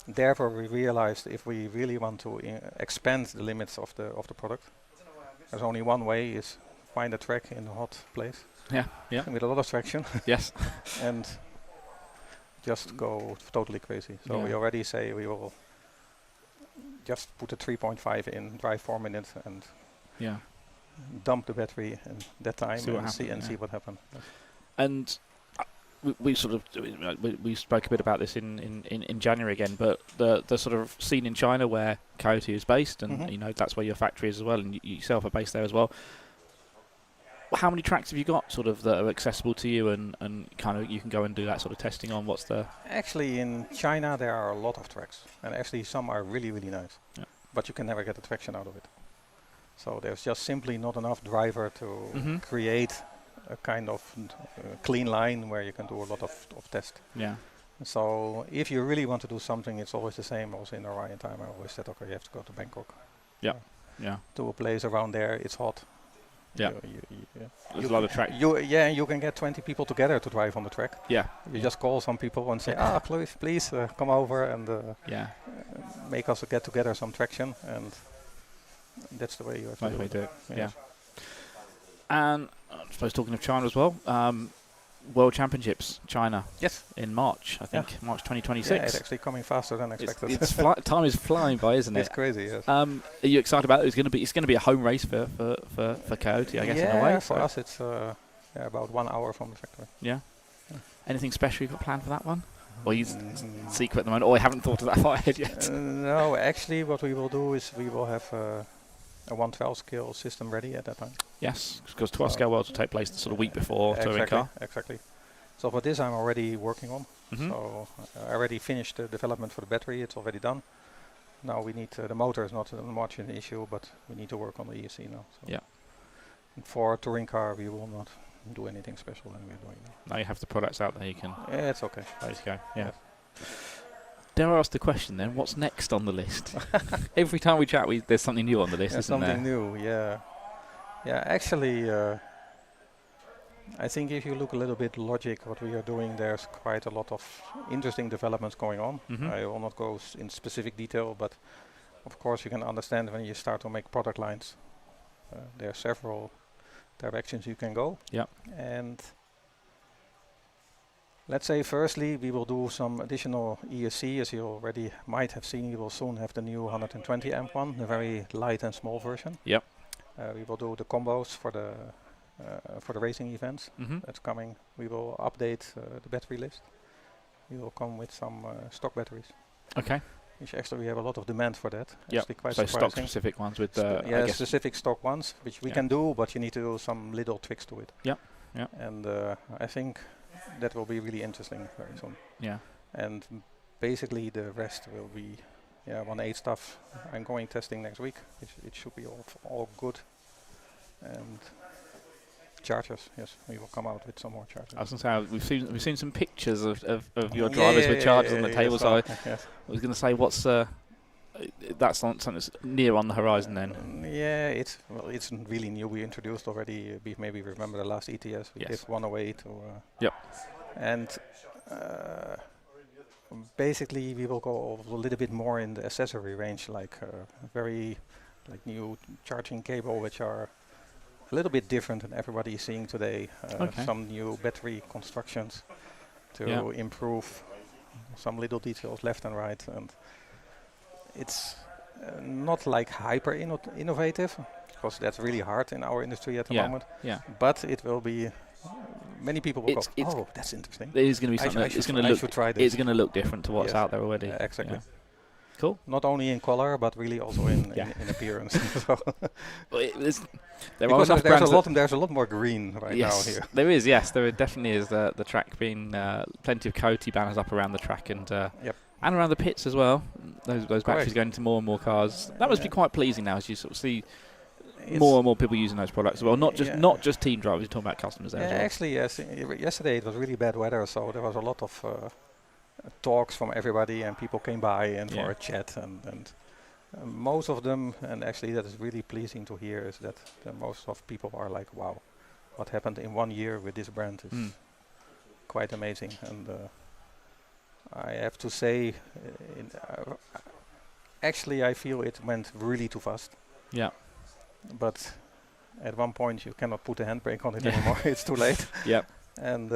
therefore we realized if we really want to expand the limits of the product, there's only one way: is find a track in a hot place. With a lot of traction. And just go totally crazy. So we already say we will just put a 3.5 in, drive 4 minutes, and dump the battery in that time and see what happens. And we sort of we spoke a bit about this in January again, but the sort of scene in China where Coyote is based, and that's where your factory is as well, and you yourself are based there as well. How many tracks have you got sort of that are accessible to you and kind of you can go and do that sort of testing on? What's the... Actually, in China there are a lot of tracks, and actually some are really, really nice. But you can never get the traction out of it. So there's just simply not enough driver to create a kind of clean line where you can do a lot of test. So if you really want to do something, it's always the same. Also in Orion time, I always said, okay, you have to go to Bangkok. To a place around there, it's hot. There's a lot of track. You can get 20 people together to drive on the track. You just call some people and say, please come over and make us get together some traction, and that's the way you have to do it. And I suppose talking of China as well, World Championships, China. In March, I think, March 2026. Yeah, it's actually coming faster than expected. Time is flying by, isn't it? It's crazy, yes. Are you excited about it? It's going to be a home race for Coyote, I guess, in a way. For us it's about 1 hour from the factory. Anything special you've got planned for that one? Or you secret at the moment, or I haven't thought of that far ahead yet? No, actually what we will do is we will have a 112 scale system ready at that time. Yes, because 12 scale worlds will take place the sort of week before touring car. Exactly. So for this I'm already working on. Mhm. So I already finished the development for the battery. It's already done. Now we need the motor is not much an issue, but we need to work on the ESC now. So Yeah. And for touring car we will not do anything special than we're doing now. Now you have the products out there, you can. Yeah, it's okay. Basically, yeah. Yes. Dare I ask the question then? What's next on the list? Every time we chat, there's something new on the list, Yeah, isn't there? something new, yeah. Yeah, actually, I think if you look a little bit logic, what we are doing, there's quite a lot of interesting developments going on. Mhm. I will not go in specific detail, but of course you can understand when you start to make product lines, there are several directions you can go. Yeah. And let's say firstly we will do some additional ESC, as you already might have seen. You will soon have the new 120 amp one, the very light and small version. Yep. We will do the combos for the racing events. Mhm. That's coming. We will update the battery list. We will come with some stock batteries. Okay. Which actually we have a lot of demand for that. Yep. Actually quite So surprising. stock-specific ones with Sto- I yeah, guess specific stock ones, which we Yeah. can do, but you need to do some little tricks to it. Yep. Yep. And I think that will be really interesting very soon. Yeah. And basically the rest will be 1.8 stuff. I'm going testing next week. It should be all good. And chargers, yes, we will come out with some more chargers. I was going to say we've seen some pictures of your drivers with chargers on the table. So I was going to say, what's that's something that's near on the horizon then? Yeah, it's really new. We introduced already. Maybe remember the last ETS. We Yes. gave one away to. Yep. And basically, we will go a little bit more in the accessory range, like very new charging cable, which are a little bit different than everybody is seeing today. Okay. Some new battery constructions to Yeah. improve some little details left and right, and it's not like hyper innovative, because that's really hard in our industry at the Yeah, moment. yeah. But it will be. Many people will It's- go, it's oh, that's interesting. It is going to be I something. should It's going to I look. should try this. It's going to look different to what's Yes. out there already. Exactly. Yeah. Cool. Not only in color, but really also in appearance. So Well, there are because enough there's brands there's a lot more green right yes, now here. there is. Yes, there definitely is. The track being plenty of Coty banners up around the track and and around the pits as well. Those batteries going into more and more cars. That must be quite pleasing now as you sort of see more and more people using those products as well. Not just team drivers. You're talking about customers there as well. Actually, yes. Yesterday it was really bad weather, so there was a lot of talks from everybody, and people came by and for a chat, and most of them, and actually that is really pleasing to hear, is that most of people are like, wow, what happened in 1 year with this brand is quite amazing. And I have to say, actually I feel it went really too fast. Yeah. But at one point you cannot put a handbrake on it anymore. It's too late. Yep. And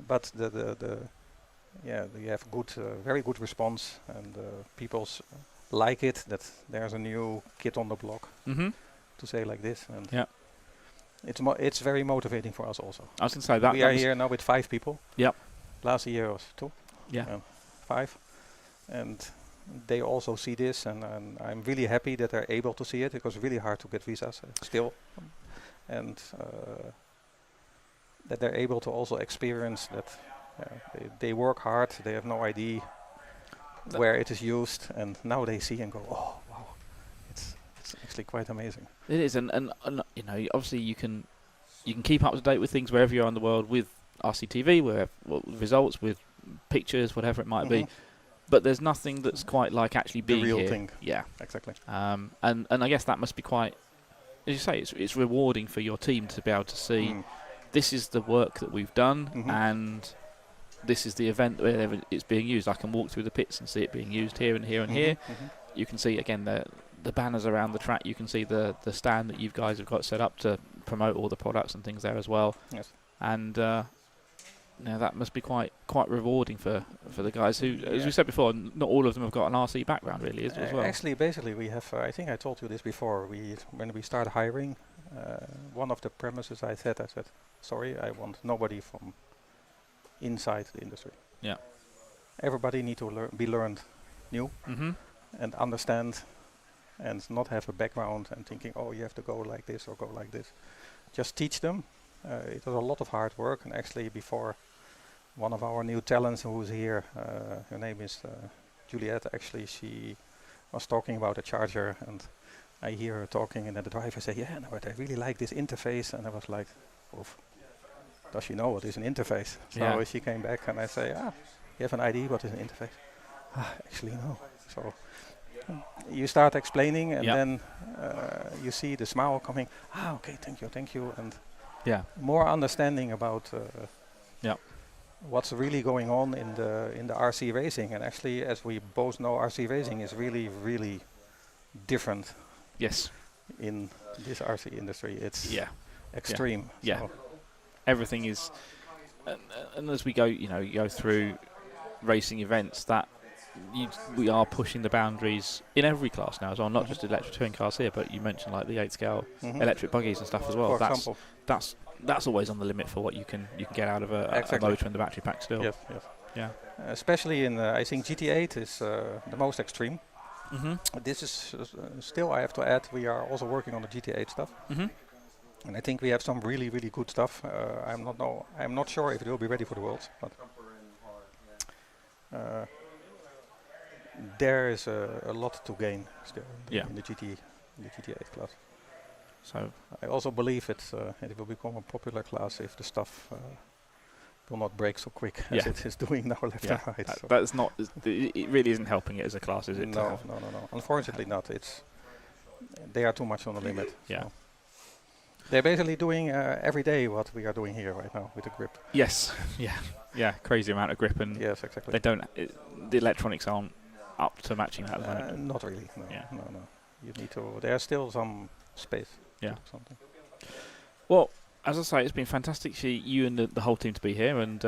but you have very good response, and people like it that there's a new kid on the block, to say like this. And it's very motivating for us also. I was going to say that we are here now with 5 people. Yep. Last year was 2. Yeah. 5, and they also see this, and I'm really happy that they're able to see it, because it's really hard to get visas still, and that they're able to also experience that they work hard, they have no idea where it is used, and now they see and go, oh wow, it's actually quite amazing. It is, and you know, obviously you can keep up to date with things wherever you are in the world with RCTV, with results, with pictures, whatever it might be. But there's nothing that's quite like actually being the real here. thing. Yeah, exactly. And I guess that must be quite, as you say, it's rewarding for your team to be able to see this is the work that we've done, and this is the event where it's being used. I can walk through the pits and see it being used here and here and here. You can see again the banners around the track. You can see the stand that you guys have got set up to promote all the products and things there as well. Yes. And now that must be quite rewarding for the guys who, as we said before, not all of them have got an RC background really as well. Actually, basically we have, I think I told you this before, when we started hiring, one of the premises I said, sorry, I want nobody from inside the industry. Yeah. Everybody need to be learned new and understand, and not have a background and thinking, oh, you have to go like this or go like this. just teach them. It was a lot of hard work, and actually before one of our new talents who's here, her name is Juliette, actually she was talking about a charger, and I hear her talking, and then the driver say, yeah, no, but I really like this interface, and I was like, oof, does she know what is an interface? So she came back, and I say, you have an idea what is an interface? Actually no. So you start explaining, and then you see the smile coming, okay, thank you, and more understanding about what's really going on in the RC racing. And actually, as we both know, RC racing is really, really different. Yes. In this RC industry, it's extreme. Yeah. So Everything is, and as we go, you go through racing events, that we are pushing the boundaries in every class now as well, not just electric touring cars here, but you mentioned like the 8 scale electric buggies and stuff as well. For example. That's always on the limit for what you can get out of a motor and the battery pack still. Yes. Yeah. Especially in, I think GT8 is the most extreme. This is still, I have to add, we are also working on the GT8 stuff. And I think we have some really, really good stuff. I'm not sure if it will be ready for the Worlds, but there is a lot to gain still in the GT8 class. So I also believe it will become a popular class if the stuff will not break so quick as it is doing now left and right. That's not. It really isn't helping it as a class, is it? No. Unfortunately, not. They are too much on the limit. Yeah. So they're basically doing every day what we are doing here right now with the grip. Yes. Yeah. Crazy amount of grip, and yes, exactly. They don't. The electronics aren't up to matching that at the moment. Not really. No. You need to. There's still some space. Yeah. Something. Well, as I say, it's been fantastic for you and the whole team to be here, and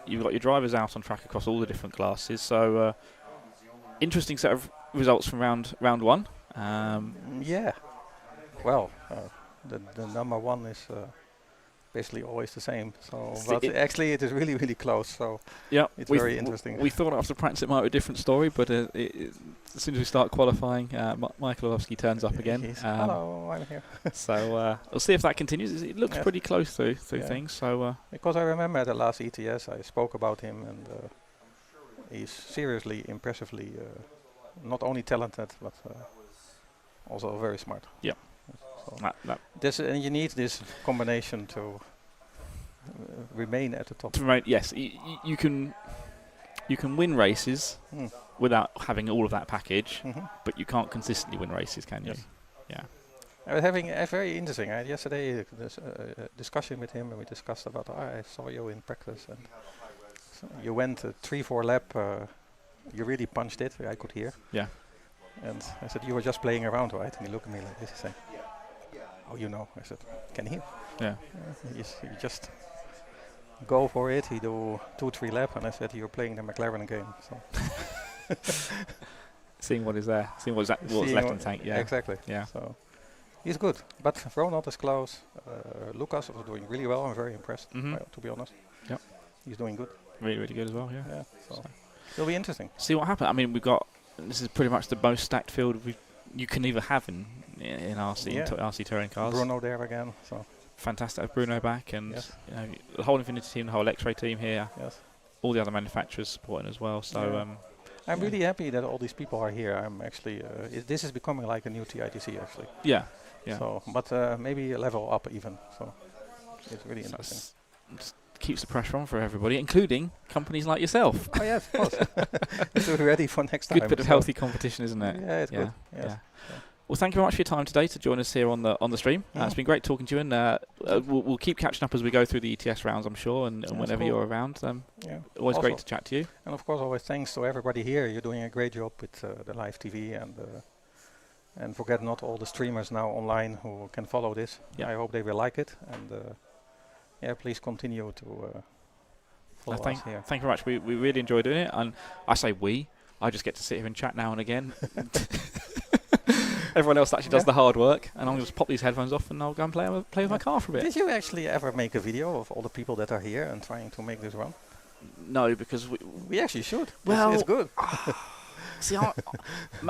you've got your drivers out on track across all the different classes. So interesting set of results from round one. Yeah. Well, the number one is basically always the same. So, but actually, it is really, really close. So it's very interesting. We thought after practice it might be a different story, but as soon as we start qualifying, Michael Olowski turns up again. Hello, I'm here. So we'll see if that continues. It looks pretty close through things. So because I remember at the last ETS, I spoke about him, and he's seriously, impressively, not only talented but also very smart. Yeah. So you need this combination to remain at the top. Yes, you can win races without having all of that package, but you can't consistently win races, can you? Yeah. I was having a very interesting. I had yesterday a discussion with him, and we discussed about. I saw you in practice, and so you went 3-4 lap. You really punched it. I could hear. Yeah. And I said, you were just playing around, right? And he looked at me like this and said, "Oh, you know." I said, "Can he?" Yeah. You just go for it. He do 2-3 lap, and I said, "You're playing the McLaren game." So seeing what is there, seeing what's left in the tank. Yeah. Exactly. Yeah. So he's good, but Ronald is close. Lucas was doing really well. I'm very impressed, to be honest. Yep. He's doing good. Really, really good as well. Yeah. So it'll be interesting. See what happens. I mean, this is pretty much the most stacked field you can either have in RC RC touring cars. Bruno there again. So fantastic to have Bruno back, and the whole Infinity team, the whole X-Ray team here. Yes. All the other manufacturers supporting as well. So I'm really happy that all these people are here. I'm actually this is becoming like a new TITC actually. Yeah. So, but maybe a level up even. So it's really interesting. Keeps the pressure on for everybody, including companies like yourself. Oh yes, of course. So we're ready for next time. Good bit of healthy competition, isn't it? Yeah, it's good. Yes. Yeah. Well, thank you very much for your time today to join us here on the stream. It's been great talking to you, and we'll keep catching up as we go through the ETS rounds, I'm sure, and whenever you're around. Always great to chat to you. And of course, always thanks to everybody here. You're doing a great job with the live TV, and forget not all the streamers now online who can follow this. I hope they will like it, and please continue to follow us here. Thank you very much. We really enjoy doing it, and I say I just get to sit here and chat now and again. Everyone else actually does the hard work, and I'll just pop these headphones off and I'll go and play with my car for a bit. Did you actually ever make a video of all the people that are here and trying to make this run? No, because we actually should. Well, it's good. See,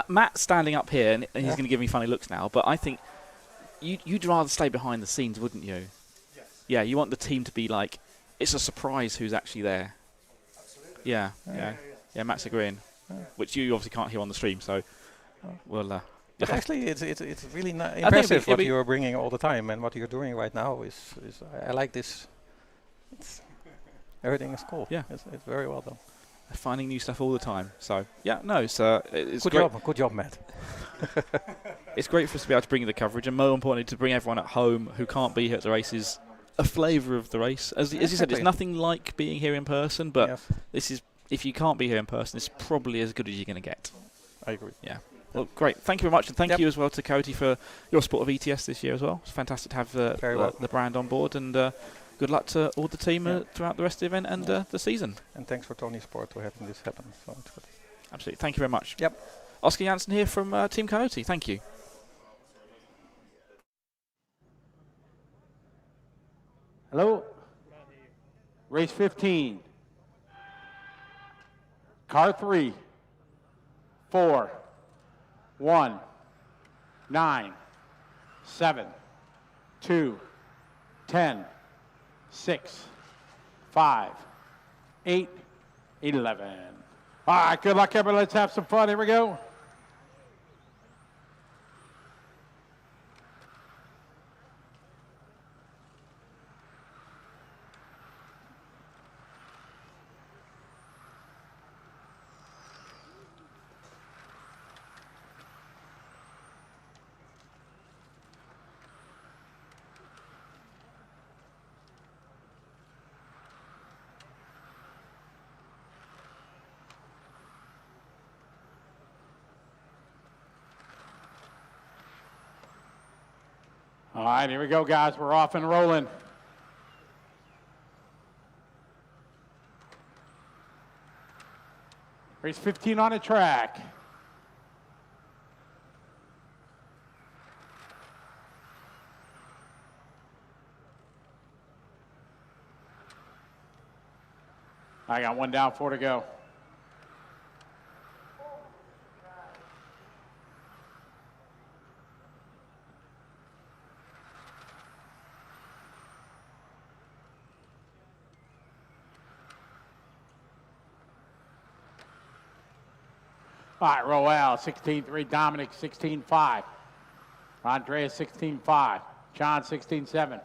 Matt's standing up here, and he's going to give me funny looks now, but I think you'd rather stay behind the scenes, wouldn't you? yeah, you want the team to be like, it's a surprise who's actually there. Yeah, Matt's agreeing, which you obviously can't hear on the stream, so we'll. But actually, it's really impressive what you are bringing all the time, and what you're doing right now is I like this. Everything is cool. Yeah, it's very well done. Finding new stuff all the time. So yeah, no, it's good great. job. Good job, Matt. It's great for us to be able to bring you the coverage, and more importantly, to bring everyone at home who can't be here at the races a flavour of the race. As you said, it's nothing like being here in person, but this is, if you can't be here in person, it's probably as good as you're going to get. I agree. Yeah. Well, great. Thank you very much, and thank you as well to Cody for your support of ETS this year as well. It's fantastic to have the brand on board, and good luck to all the team throughout the rest of the event and the season. And thanks for Tony Sport for having this happen. So it's good. Absolutely. Thank you very much. Yep. Oscar Janssen here from Team Coyote. Thank you. Hello. Race 15. Car 3. 4. 1. 9. 7. 2. 10. 6. 5. 8. 11. All right, good luck, everybody. Let's have some fun. Here we go. All right, here we go, guys. We're off and rolling. Race 15 on the track. I got one down, 4 to go. All right, Roel, 16-3, Dominic, 16-5. Andreas, 16-5. John, 16-7.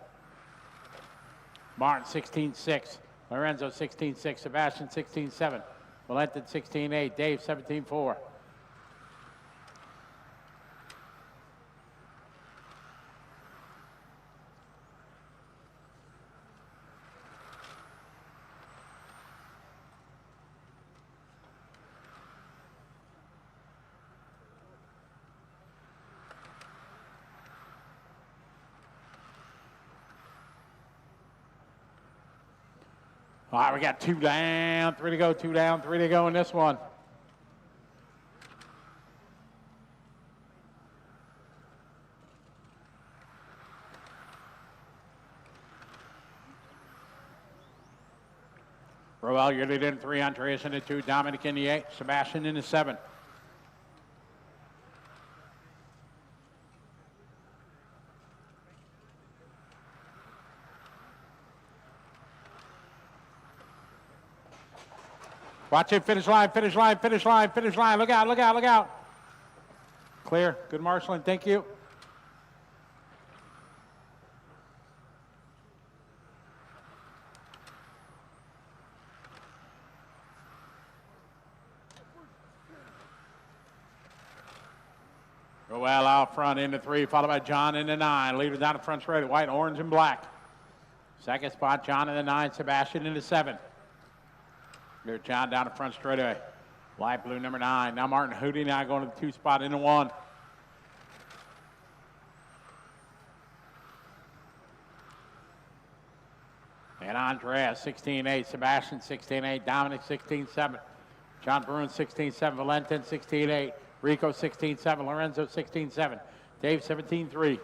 Martin, 16-6. Lorenzo, 16-6. Sebastian, 16-7. Valentin, 16-8. Dave, 17-4. All right, we got 2 down, 3 to go, 2 down, 3 to go in this one. Roel, you're leading in 3, Andreas in the 2, Dominic in the 8, Sebastian in the 7. Watch it, finish line, finish line, finish line, finish line. Look out, look out, look out. Clear. Good marshalling. Thank you. Roel out front into 3, followed by John in the 9. Leader down the front straight, white, orange, and black. Second spot, John in the 9, Sebastian in the 7. There's John down the front straightaway. Light blue number 9. Now Martin Hootie now going to the 2 spot into 1. And Andreas 16-8. Sebastian 16-8. Dominic 16-7. John Bruin 16-7. Valentin 16-8. Rico 16-7. Lorenzo 16-7. Dave 17-3.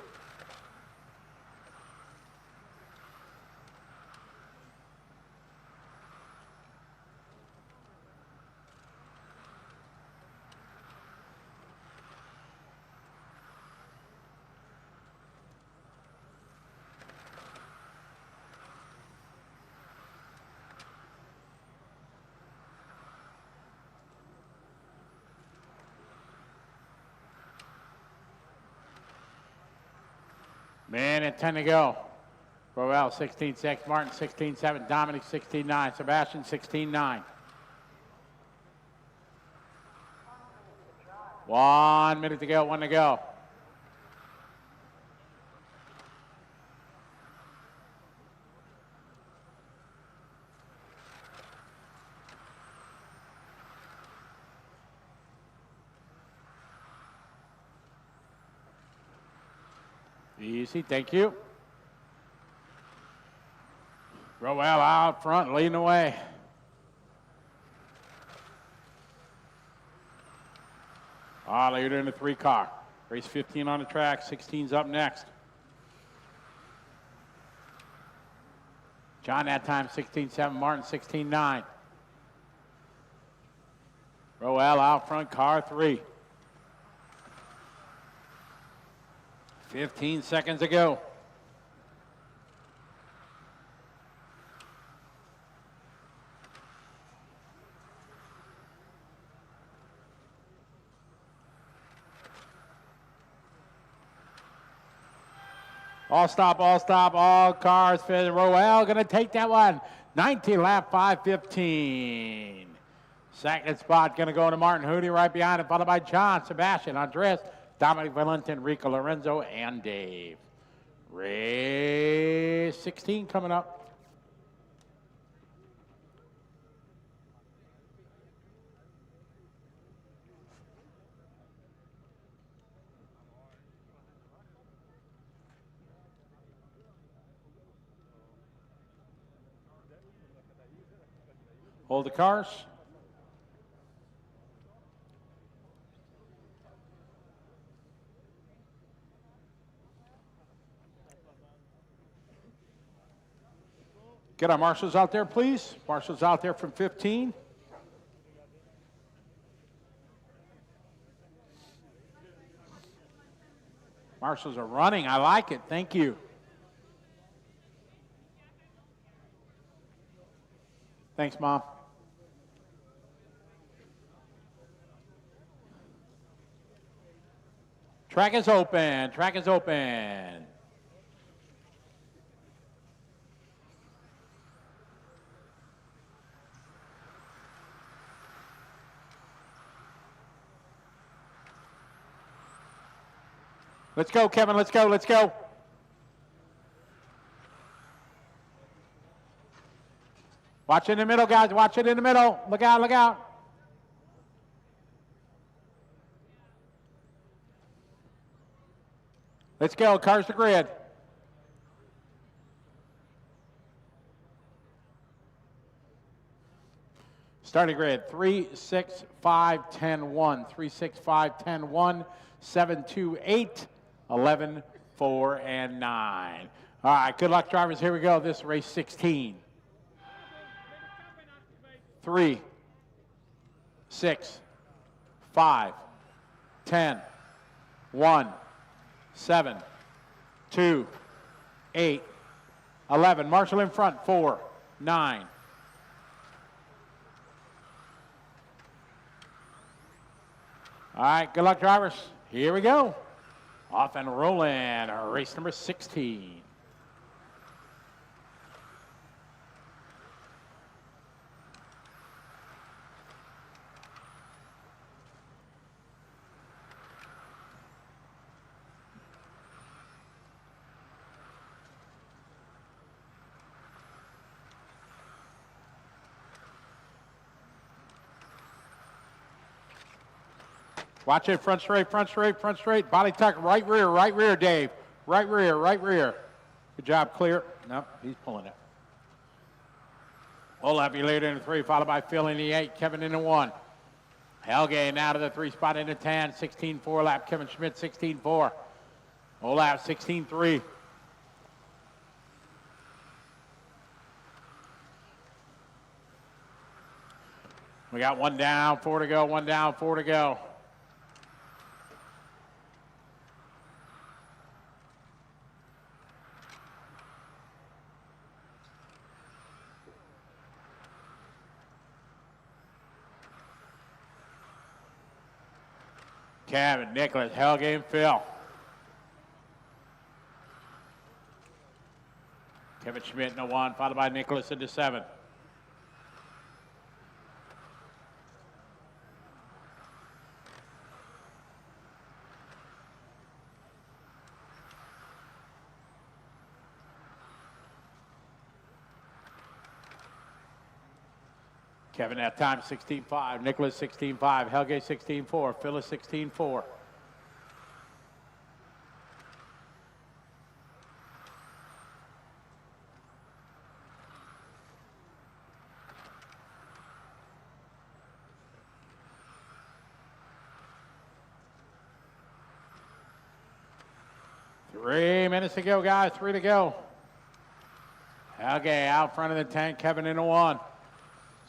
Minute 10 to go. Roel 16-6, Martin 16-7, Dominic 16-9, Sebastian 16-9. 1 minute to go, 1 to go. Easy, thank you. Roel out front, leading the way. Leader in the 3 car. Race 15 on the track, 16's up next. John that time 16-7, Martin 16-9. Roel out front, car 3. 15 seconds to go. All stop, all cars fit. Roel gonna take that one. 19 lap, 5:15. Second spot gonna go to Martin Hootie right behind him, followed by John, Sebastian, Andres, Dominic Valentin, Rico Lorenzo, and Dave. Race 16 coming up. Hold the cars. Get our marshals out there, please. Marshals out there from 15. Marshals are running. I like it. Thank you. Thanks, Mom. Track is open. Track is open. Let's go, Kevin. Let's go. Let's go. Watch in the middle, guys. Watch it in the middle. Look out, look out. Let's go. Cars to grid. Starting grid. 3, 6, 5, 10, 1. 3, 6, 5, 10, 1. 7, 2, 8. 11, 4, and 9. All right, good luck, drivers. Here we go. This is race 16. 3, 6, 5, 10, 1, 7, 2, 8, 11. Marshall in front, 4, 9. All right, good luck, drivers. Here we go. Off and rolling, race number 16. Watch it, front straight, front straight, front straight. Body tuck, right rear, Dave. Right rear, right rear. Good job, clear. Nope, he's pulling it. Olaf, you leader in the 3, followed by Phil in the 8, Kevin in the 1. Helge now to the 3 spot in the 10, 16-4 lap. Kevin Schmidt, 16-4. Olaf, 16-3. We got 1 down, 4 to go, 1 down, 4 to go. Kevin, Nicholas, Helge, and Phil. Schmidt in a 1, followed by Nicholas into 7. Kevin that time 16.5, Nicholas 16.5, Helge 16.4, Phyllis 16.4. Three minutes to go, guys. 3 to go. Helge out front of the tank, Kevin in a 1.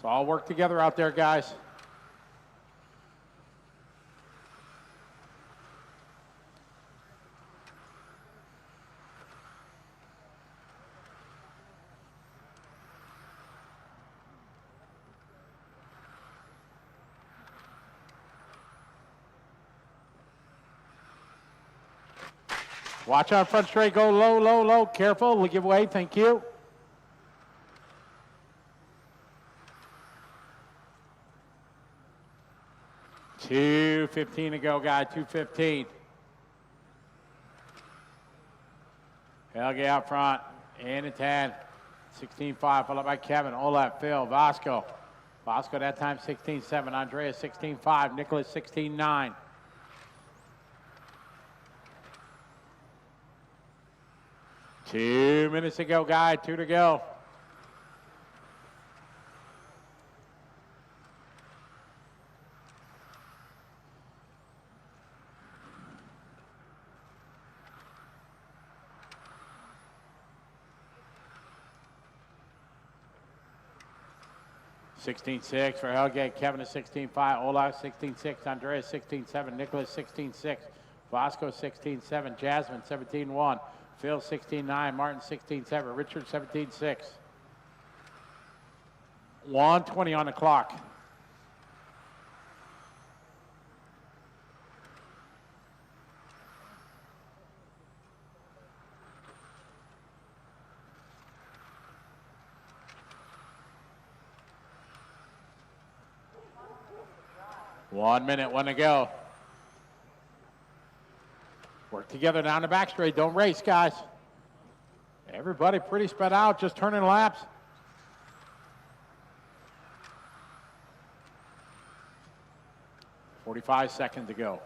So all work together out there, guys. Watch out front straight, go low, low, low. Careful, we'll give way, thank you. $2:15 to go, guy, 2:15. Helge out front, in at 10. 16.5, followed by Kevin, Olaf, Phil, Vasco. Vasco that time 16.7, Andreas 16.5, Nicholas 16.9. Two minutes to go, guy, 2 to go. $16.6 for Helge, Kevin is 16.5, Olaf 16.6, Andreas 16.7, Nicholas 16.6, Vasco 16.7, Jasmine 17.1, Phil 16.9, Martin 16.7, Richard 17.6. 1:20 on the clock. One minute, 1 to go. Work together down the back straight. Don't race, guys. Everybody pretty spread out, just turning laps. $45 seconds to go.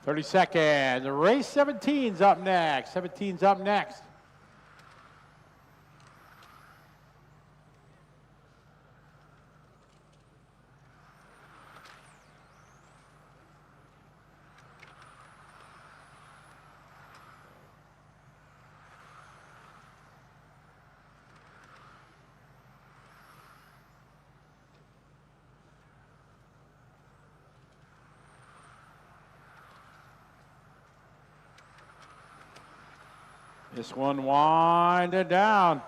$30 seconds. Race 17's up next. 17's up next. This one winded down.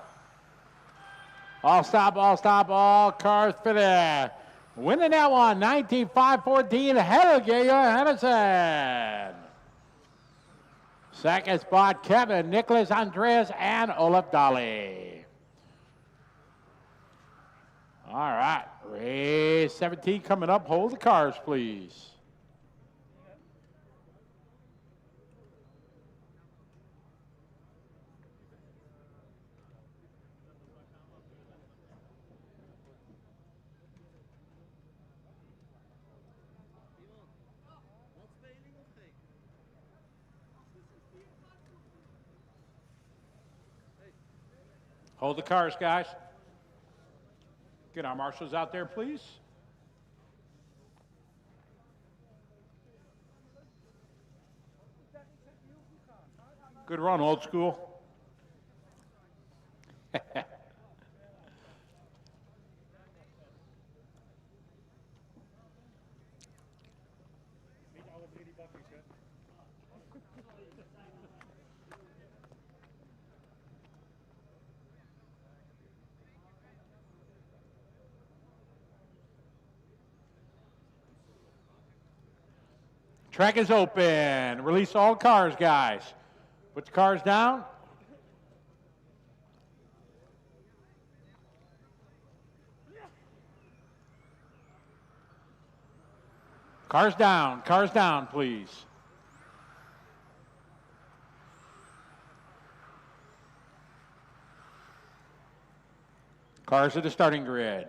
All stop, all cars fitted. Winning that one, 19.514, Helge Johannesson. Second spot, Kevin, Nicholas, Andreas, and Olaf Dali. All right, race 17 coming up. Hold the cars, please. Hold the cars, guys. Get our marshals out there, please. Good run, old school. Track is open. Release all cars, guys. Put the cars down. Cars down, please. Cars at the starting grid.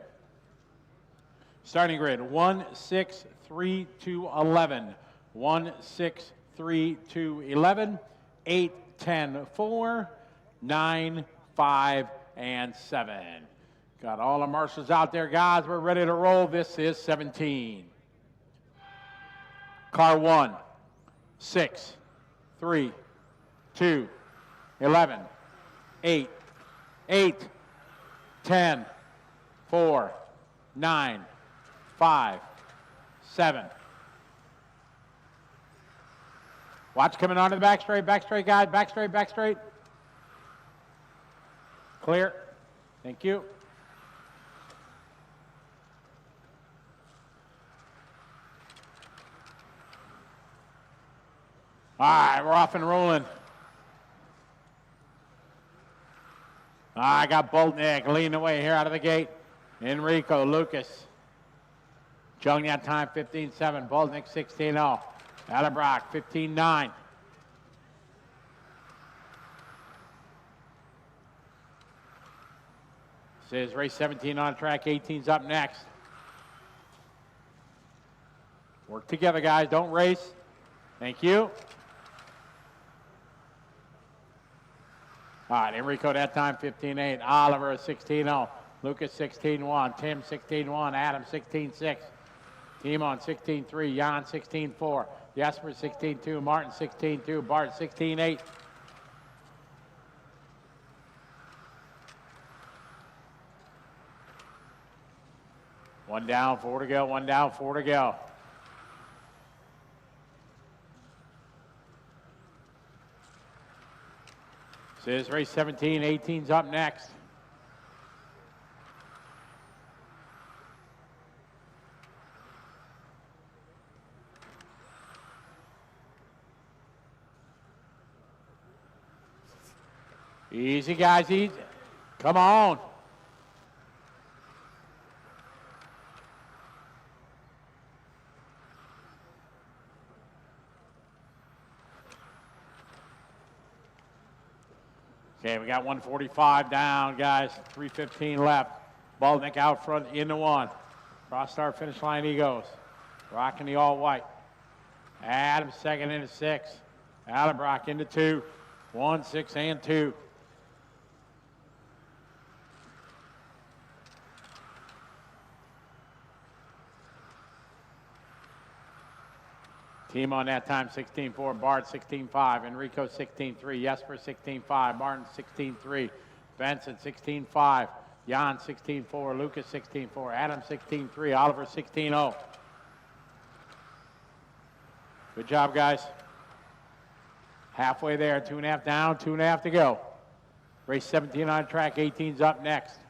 Starting grid 1, 6, 3, 2, 11. 1, 6, 3, 2, 11. 8, 10, 4, 9, 5, and 7. Got all the marshals out there, guys. We're ready to roll. This is 17. Car 1, 6, 3, 2, 11, 8, 8, 10, 4, 9, 5, 7. Watch coming onto the back straight, guys, back straight. Clear. Thank you. All right, we're off and rolling. I got Bultynck leading away here out of the gate. Enrico, Lucas. Jung that time 15-7. Bultynck 16-0. Ehrbar 15-9. Says race 17 on track. 18's up next. Work together, guys. Don't race. Thank you. All right, Enrico that time 15-8. Oliver 16-0. Lucas 16-1. Tim 16-1. Adam 16-6. Timon 16-3. Jan 16-4. Jesper 16-2. Martin 16-2. Bart 16-8. One down, 4 to go. One down, 4 to go. Says race 17, 18's up next. Easy, guys, easy. Come on. Okay, we got 145 down, guys. 3:15 left. Bultynck out front into 1. Cross start finish line he goes. Rocking the all white. Adams second into 6. Allenbrock into 2. 1, 6, and 2. Team on that time, 16-4. Bart, 16-5. Enrico, 16-3. Jesper, 16-5. Martin, 16-3. Benson, 16-5. Jan, 16-4. Lucas, 16-4. Adam, 16-3. Oliver, 16-0. Good job, guys. Halfway there. 2.5 down, 2.5 to go. Race 17 on track. 18's up next.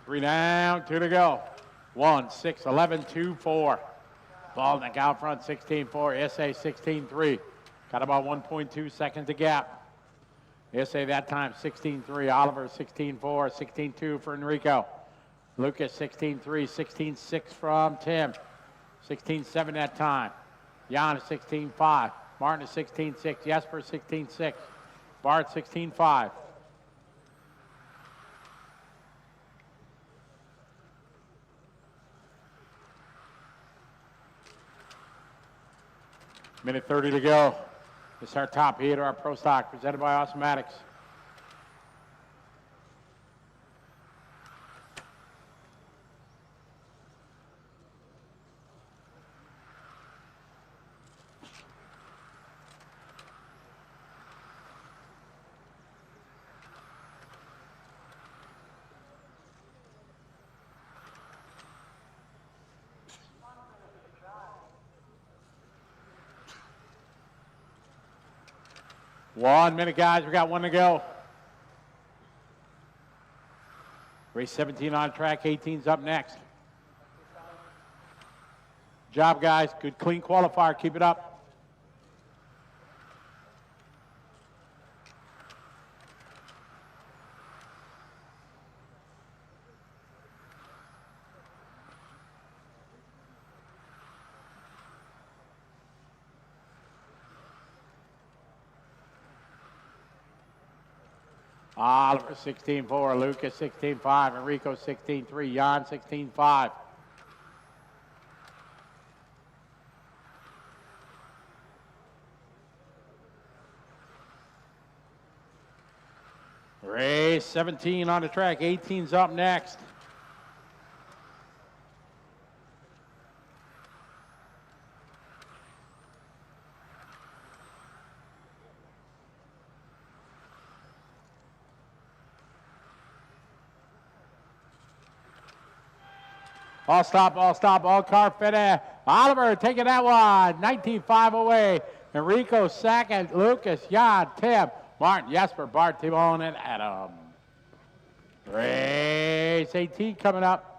Three down, 2 to go. 1, 6, 11, 2, 4. Bultynck out front, 16-4. Isai, 16-3. Got about 1.2 seconds to gap. Isai that time, 16-3. Oliver, 16-4. 16-2 for Enrico. Lucas, 16-3. 16-6 from Tim. 16-7 that time. Jan is 16-5. Martin is 16-6. Jesper, 16-6. Bart, 16-5. Minute 30 to go. This is our top heat, our Pro Stock, presented by Awesomatix. 1 minute, guys. We got 1 to go. Race 17 on track. 18's up next. Job, guys. Good, clean qualifier. Keep it up. Oliver 16-4, Lucas 16-5, Enrico 16-3, Jan 16-5. Race 17 on the track, 18's up next. All stop, all car finish. Oliver taking that one, 19-5 away. Enrico second, Lucas, Jan, Tim, Martin, Jesper, Bart, Timon, and Adam. Race 18 coming up.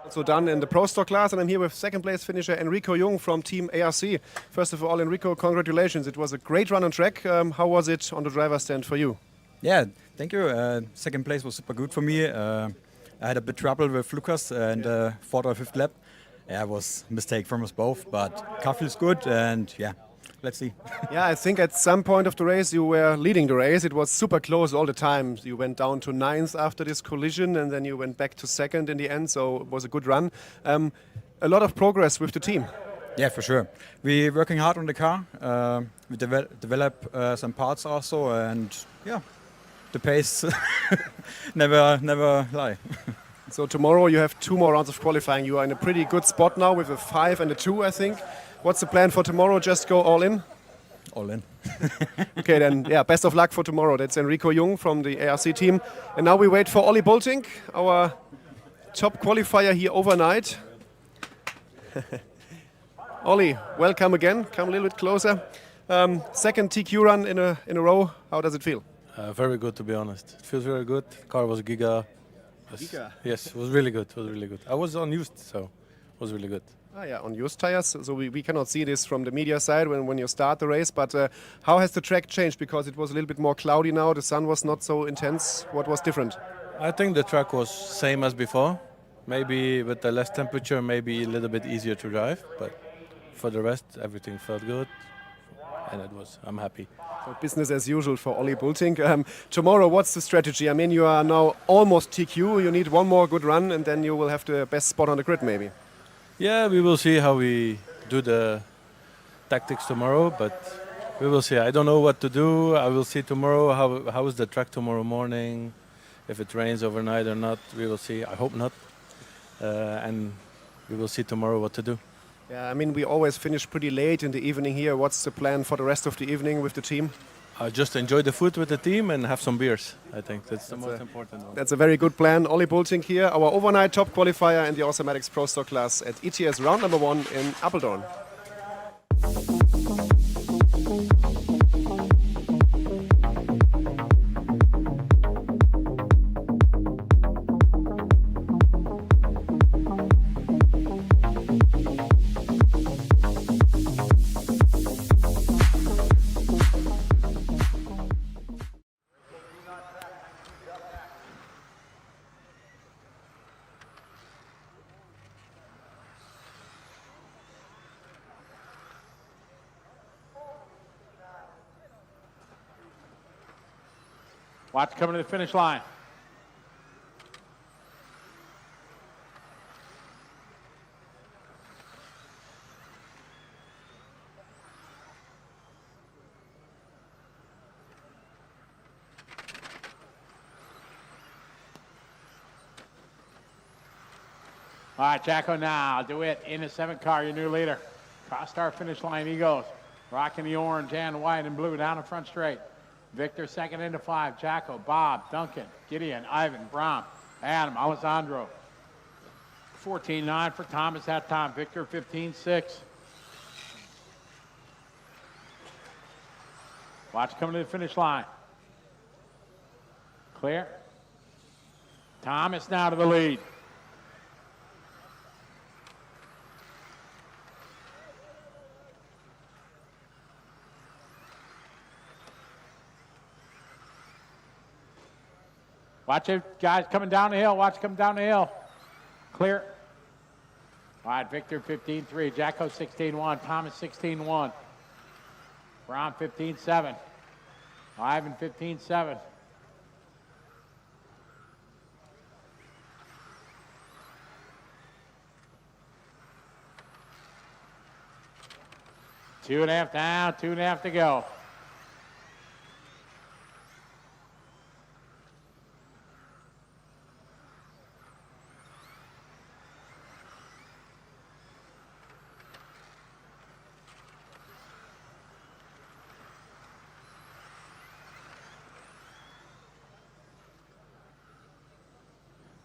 Also done in the Pro Stock class, and I'm here with second place finisher Enrico Jung from Team ARC. First of all, Enrico, congratulations. It was a great run on track. How was it on the driver's stand for you? Yeah, thank you. Second place was super good for me. I had a bit trouble with Lucas and fourth or fifth lap. Yeah, it was a mistake from us both, but car feels good, and yeah, let's see. Yeah, I think at some point of the race you were leading the race. It was super close all the time. You went down to 9th after this collision, and then you went back to 2nd in the end, so it was a good run. A lot of progress with the team. Yeah, for sure. We're working hard on the car. We develop some parts also, and yeah, the pace never lie. So tomorrow you have 2 more rounds of qualifying. You are in a pretty good spot now with a 5 and a 2, I think. What's the plan for tomorrow? Just go all in? All in. Okay, then, yeah, best of luck for tomorrow. That's Enrico Jung from the ARC team. And now we wait for Ollie Bultynck, our top qualifier here overnight. Ollie, welcome again. Come a little bit closer. Second TQ run in a row. How does it feel? Very good, to be honest. It feels very good. Car was giga. Yes, it was really good. It was really good. I was unused, so it was really good. Ah, yeah, on used tires, so we cannot see this from the media side when you start the race, but how has the track changed? Because it was a little bit more cloudy now, the sun was not so intense. What was different? I think the track was same as before. Maybe with the less temperature, maybe a little bit easier to drive, but for the rest, everything felt good, and I'm happy. So business as usual for Ollie Bultynck. Tomorrow, what's the strategy? I mean, you are now almost TQ, you need one more good run, and then you will have the best spot on the grid, maybe. Yeah, we will see how we do the tactics tomorrow, but we will see. I don't know what to do. I will see tomorrow how is the track tomorrow morning, if it rains overnight or not. We will see. I hope not. And we will see tomorrow what to do. Yeah, I mean, we always finish pretty late in the evening here. What's the plan for the rest of the evening with the team? Just enjoy the food with the team and have some beers. I think that's the most important one. That's a very good plan. Ollie Bultynck here, our overnight top qualifier in the Awesomatix Pro Stock class at ETS round number 1 in Apeldoorn. Watch coming to the finish line. All right, Jacko now. DeWitt in the 7 car, your new leader. Cross-star finish line, he goes. Rocking the orange and white and blue down the front straight. Victor second into 5. Jacko, Bob, Duncan, Gideon, Ivan, Brom, Adam, Alessandro. 14-9 for Thomas that time. Victor 15-6. Watch coming to the finish line. Clear. Thomas now to the lead. Watch it, guys, coming down the hill. Watch coming down the hill. Clear. All right, Victor 15-3. Jacko 16-1. Thomas 16-1. Brown 15-7. Ivan 15-7. Two and a half down, 2.5 to go.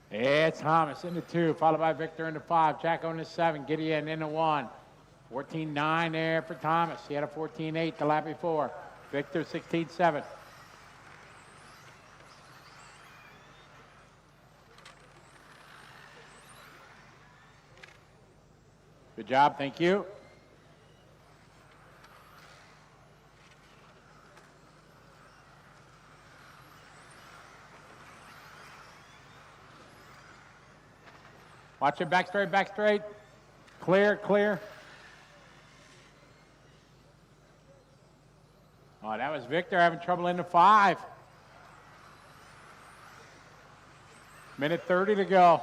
It's Thomas into 2, followed by Victor into 5. Jacko into 7. Gideon into 1. 14-9 there for Thomas. He had a 14-8 the lap before. Victor 16-7. Good job, thank you. Watch it, back straight, back straight. Clear, clear. Oh, that was Victor having trouble into 5. Minute 30 to go.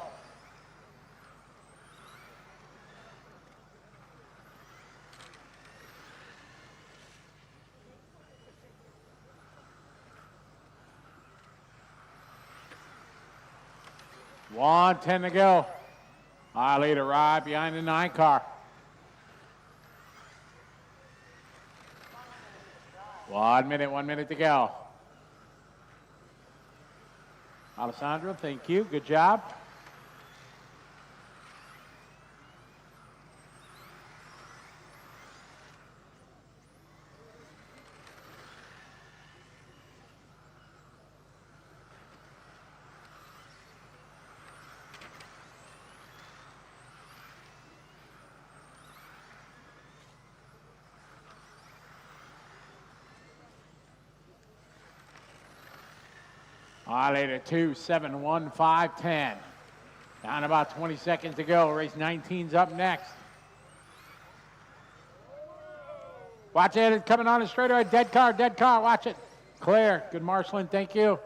$1:10 to go. Our leader right behind the 9 car. 1 minute to go. Alessandro, thank you. Good job. Later 2, 7, 1, 5, 10. Down about 20 seconds to go. Race 19's up next. Watch it, it's coming on the straightaway. Dead car, watch it. Clear, good marshalling, thank you.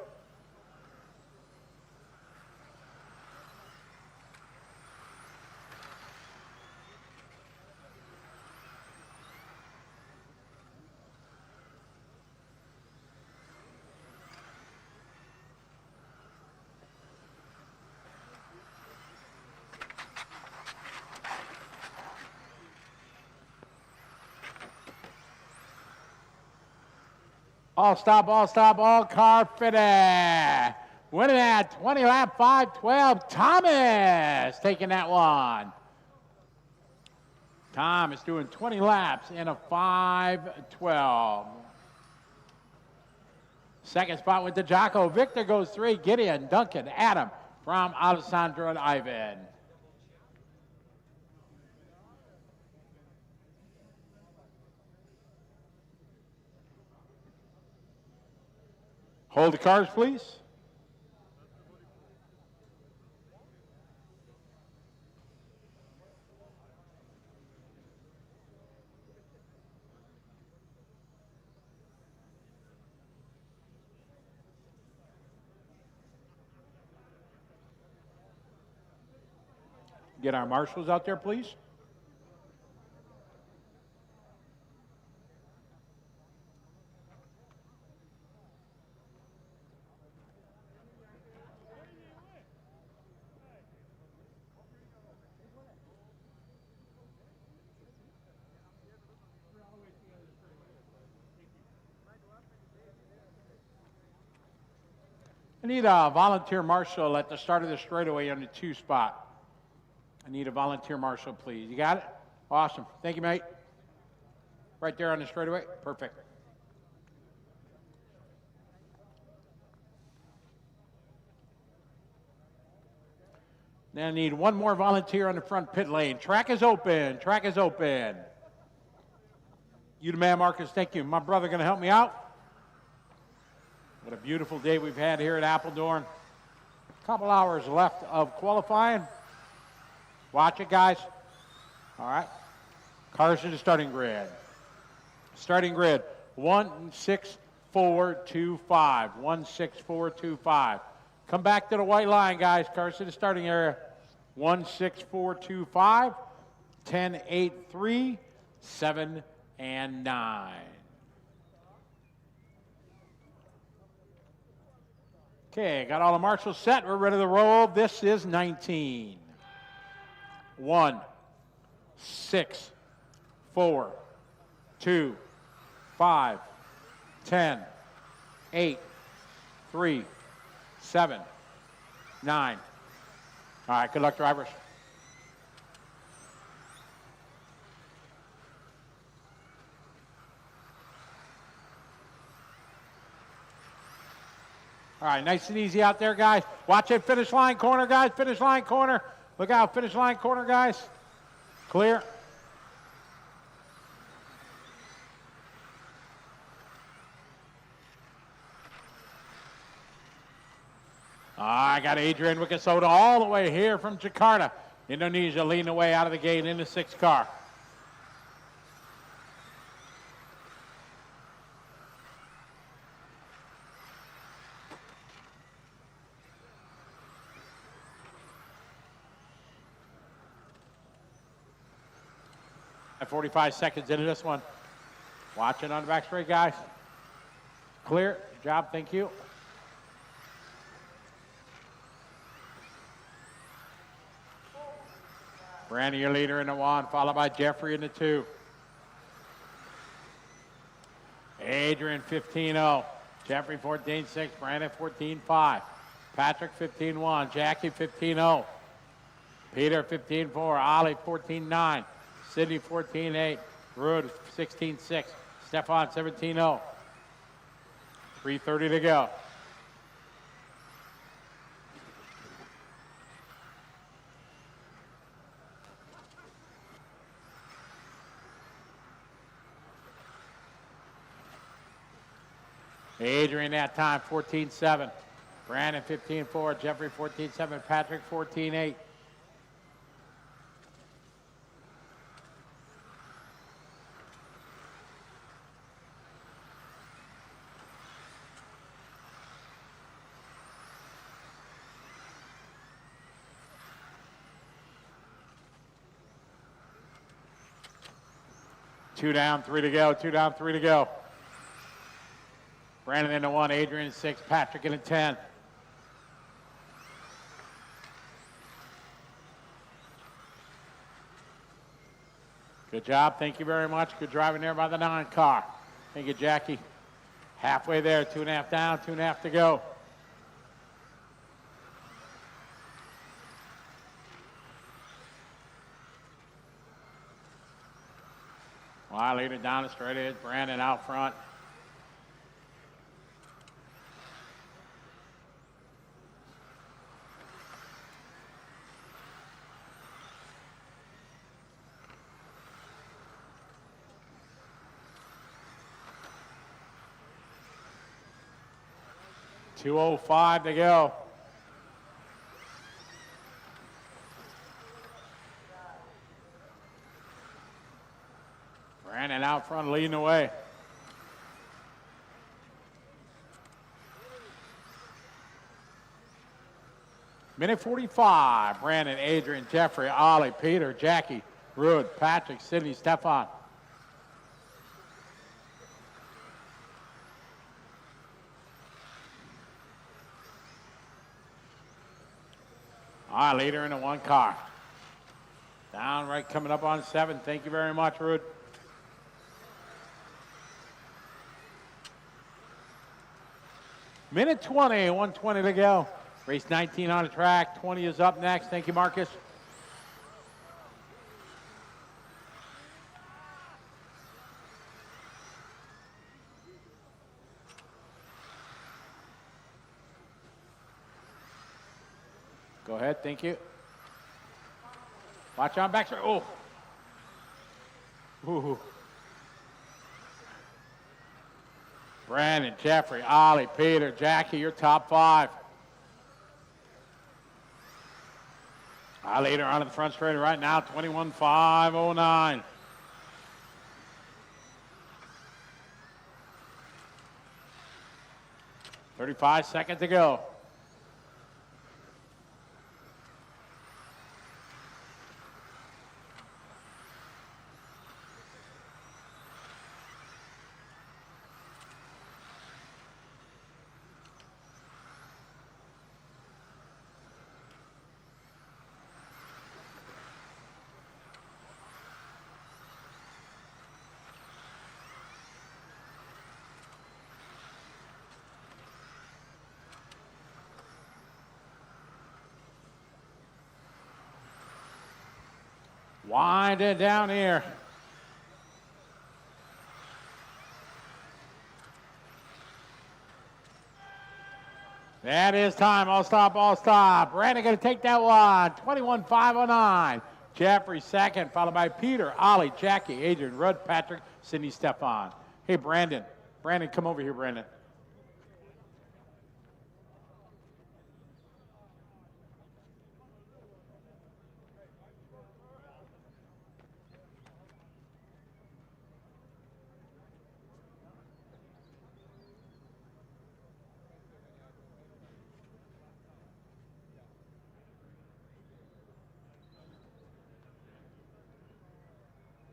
All stop, all car fitted. Winning that 20 lap 5:12. Thomas taking that one. Thomas doing 20 laps in a 5:12. Second spot with the Jocko. Victor goes 3. Gideon, Duncan, Adam from Alessandro and Ivan. Hold the cars, please. Get our marshals out there, please. I need a volunteer marshal at the start of the straightaway on the 2 spot. I need a volunteer marshal, please. You got it? Awesome. Thank you, mate. Right there on the straightaway? Perfect. Now I need one more volunteer on the front pit lane. Track is open. Track is open. You the man, Marcus. Thank you. My brother going to help me out. What a beautiful day we've had here at Apeldoorn. A couple hours left of qualifying. Watch it, guys. All right. Cars to the starting grid. Starting grid, 16425. 16425. Come back to the white line, guys. Cars to the starting area. 16425. 10, 8, 3, 7, and 9. Okay, got all the marshals set. We're ready to roll. This is 19. 1, 6, 4, 2, 5, 10, 8, 3, 7, 9. All right, good luck, drivers. All right, nice and easy out there, guys. Watch it, finish line corner, guys. Finish line corner. Look out, finish line corner, guys. Clear. I got Adrian Wickesoda all the way here from Jakarta, Indonesia, leading the way out of the gate in the 6th car. At 45 seconds into this one. Watch it on the back straight, guys. Clear. Good job. Thank you. Brandy, your leader in the 1, followed by Jeffrey in the 2. Adrian, 15-0. Jeffrey, 14-6. Brandon, 14-5. Patrick, 15-1. Jackie, 15-0. Peter, 15-4. Ollie, 14-9. Sydney, 14-8. Rud, 16-6. Stefan, 17-0. 3:30 to go. Adrian that time, 14-7. Brandon, 15-4. Jeffrey, 14-7. Patrick, 14-8. Two down, 3 to go. 2 down, 3 to go. Brandon in the 1, Adrian in 6, Patrick in the 10. Good job. Thank you very much. Good driving there by the 9 car. Thank you, Jackie. Halfway there, 2.5 down, 2.5 to go. Well, leader down the straight edge. Brandon out front. .205 to go. Brandon out front leading the way. Minute 45. Brandon, Adrian, Jeffrey, Ollie, Peter, Jackie, Rud, Patrick, Sidney, Stefan. All right, leader in the 1 car. Down right, coming up on 7. Thank you very much, Rud. Minute 20, 120 to go. Race 19 on the track. 20 is up next. Thank you, Marcus. Go ahead, thank you. Watch on back. Oh. Ooh. Brandon, Jeffrey, Ollie, Peter, Jackie, your top 5. Leader onto the front straight right now, 21.509. $35 seconds to go. Wind it down here. That is time. All stop, all stop. Brandon going to take that one. 21.509. Jeffrey second, followed by Peter, Ollie, Jackie, Adrian, Rudd, Patrick, Sydney, Stefan. Hey, Brandon. Brandon, come over here, Brandon.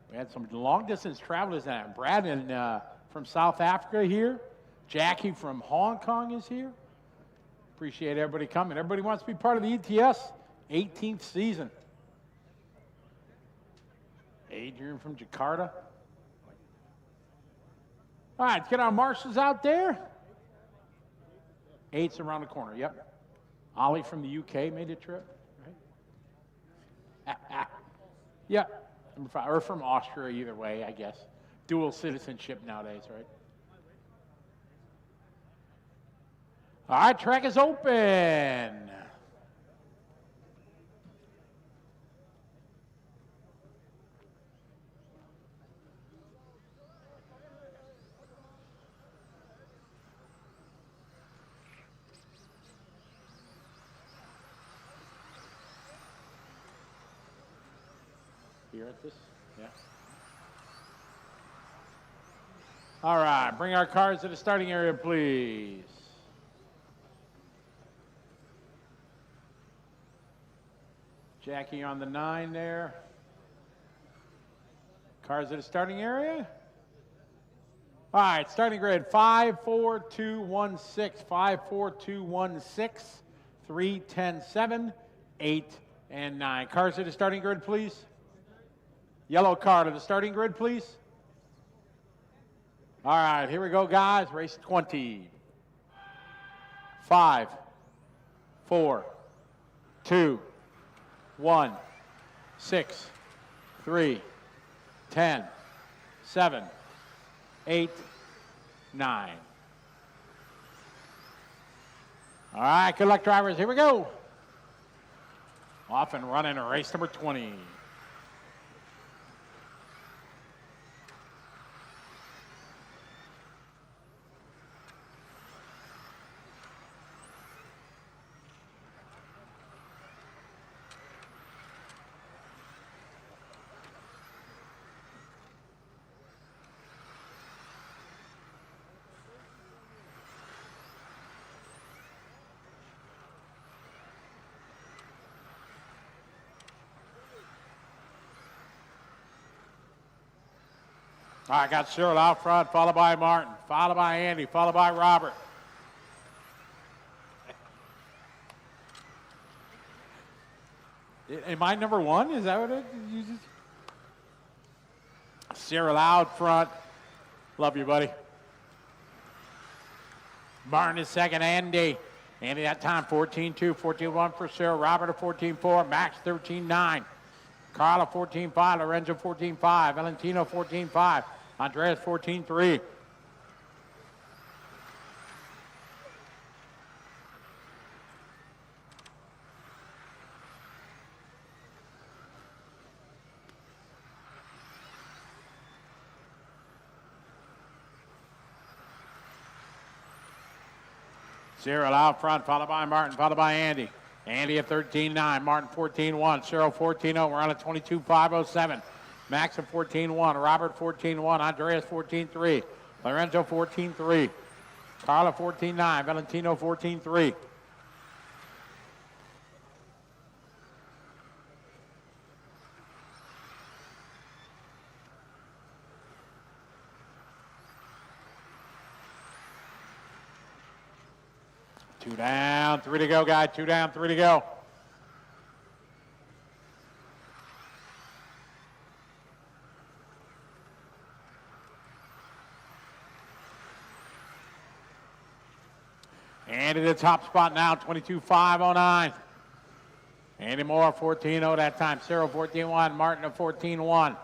We had some long-distance travelers. Brandon from South Africa here. Jackie from Hong Kong is here. Appreciate everybody coming. Everybody wants to be part of the ETS 18th season. Adrian from Jakarta. All right, let's get our marshals out there. 8's around the corner, yep. Ollie from the UK made the trip. Right? Yep. Or from Austria, either way, I guess. Dual citizenship nowadays, right? All right, track is open. Here at this? Yeah. All right, bring our cars to the starting area, please. Jackie on the 9 there. Cars at the starting area. All right, starting grid 5, 4, 2, 1, 6, 5, 4, 2, 1, 6, 3, 10, 7, 8, and 9. Cars at the starting grid, please. Yellow car to the starting grid, please. All right, here we go, guys. Race 20. 5, 4, 2, 1, 6, 3, 10, 7, 8, 9. All right, good luck, drivers. Here we go. Off and running race number 20. All right, got Cyril out front, followed by Martin, followed by Andy, followed by Robert. Am I number 1? Is that what it is? Cyril out front. Love you, buddy. Martin is second. Andy that time 14-2, 14-1 for Cyril. Robert at 14-4. Max 13-9. Carla 14-5. Lorenzo 14-5. Valentino 14-5. Andreas 14-3. Cyril out front, followed by Martin, followed by Andy. Andy at 13-9, Martin 14-1, Cyril 14-0. We're on at 22-5-07. Max at 14-1, Robert 14-1, Andreas 14-3, Lorenzo 14-3, Carla 14-9, Valentino 14-3. Two down, three to go, guys. Two down, three to go. Andy the top spot now, 22-5-09. Andy Moore, 14-0 that time. Cyril, 14-1. Martin, at 14-1.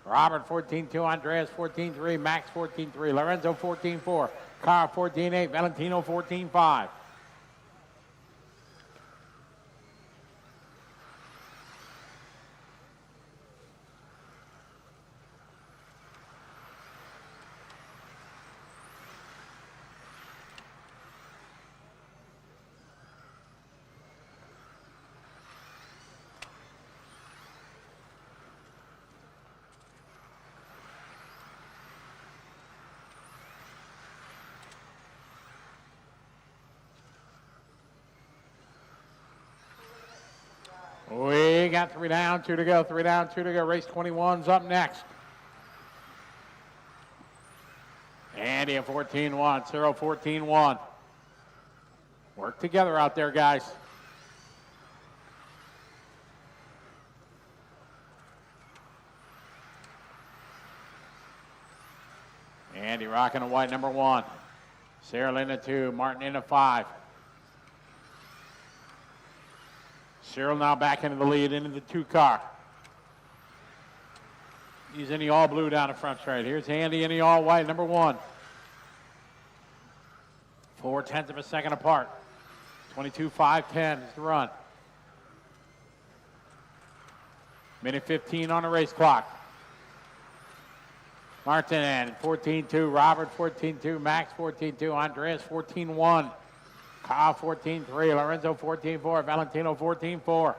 Robert, 14-2. Andreas, 14-3. Max, 14-3. Lorenzo, 14-4. Carl, 14-8. Valentino, 14-5. We got three down, two to go, three down, two to go. Race 21's up next. Andy at 14-1, Cyril 14-1. Work together out there, guys. Andy rocking a white number 1. Cyril in a 2, Martin in a 5. Cyril now back into the lead, into the 2 car. He's in the all blue down the front straight. Here's Andy in the all white, number 1. 0.4 of a second apart. 22-5-10 is the run. Minute 15 on the race clock. Martin 14-2, Robert 14-2, Max 14-2, Andreas 14-1. Kyle 14-3, Lorenzo 14-4, Valentino 14-4.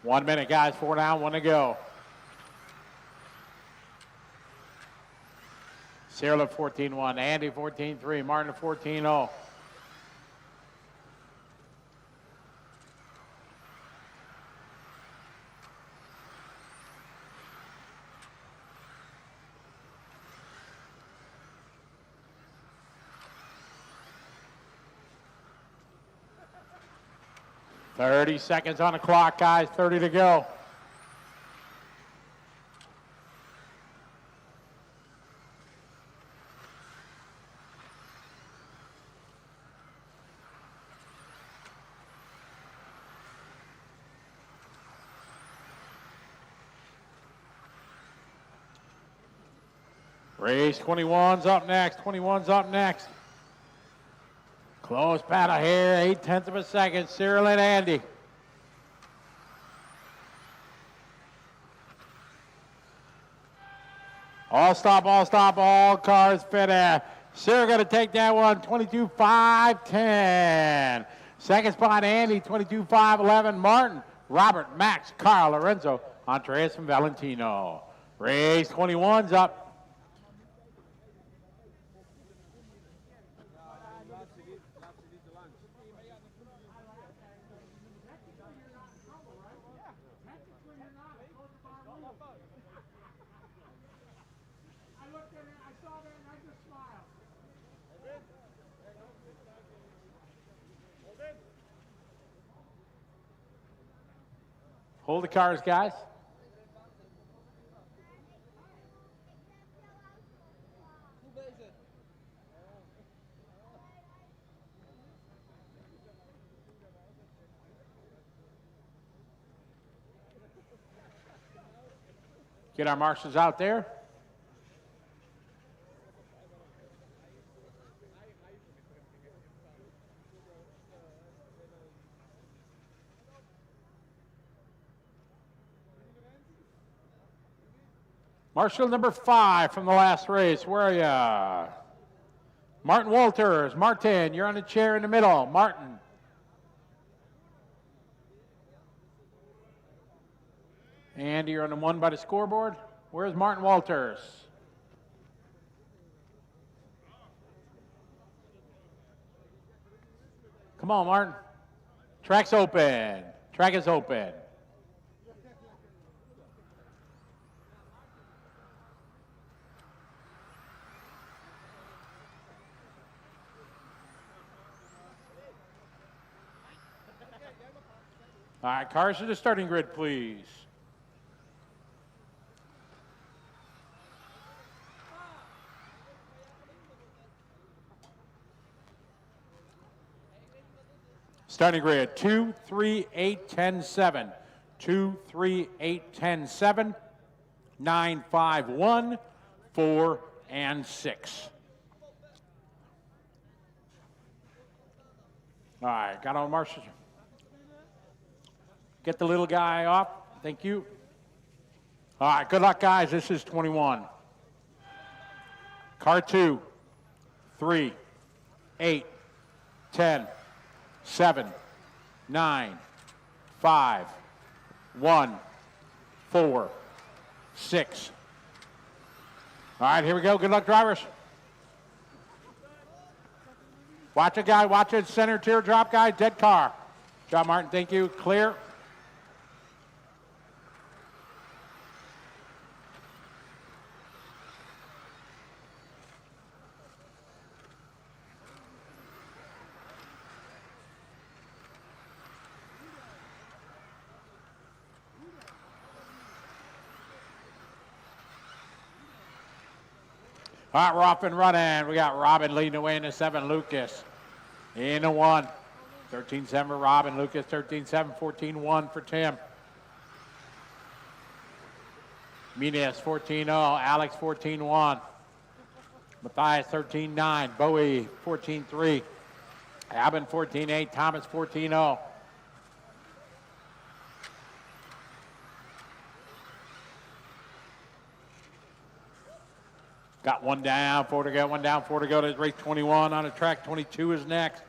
1 minute, guys, 4 down, 1 to go. Cyril at 14-1, Andy 14-3, Martin at 14-0. Thirty seconds on the clock, guys. 30 to go. Race 21's up next. 21's up next. Close battle here, 0.8 of a second. Cyril and Andy. All stop, all cars fit in. Cyril going to take that one, 22-5-10. Second spot, Andy, 22-5-11. Martin, Robert, Max, Carl, Lorenzo, Andreas, and Valentino. Race 21's up. Hold the cars, guys. Get our marshals out there. Marshal number 5 from the last race. Where are ya? Martin Walters. Martin, you're on the chair in the middle. Martin. Andy, you're on the 1 by the scoreboard. Where's Martin Walters? Come on, Martin. Track's open. Track is open. All right, cars to the starting grid, please. Starting grid, 2, 3, 8, 10, 7. 2, 3, 8, 10, 7. 9, 5, 1, 4, and 6. All right, got on marshals. Get the little guy off. Thank you. All right, good luck, guys. This is 21. Car 2, 3, 8, 10, 7, 9, 5, 1, 4, 6. All right, here we go. Good luck, drivers. Watch it, guy. Watch it. Center teardrop, guy. Dead car. Job, Martin. Thank you. Clear. All right, we're off and running. We got Robin leading the way in the 7, Lucas in the 1. 13-7 for Robin, Lucas 13-7, 14-1 for Tim. Muniz 14-0, Alex 14-1. Matthias 13-9, Bowie 14-3, Albin 14-8, Thomas 14-0. Got 1 down, 4 to go, 1 down, 4 to go. There's race 21 on the track. 22 is next.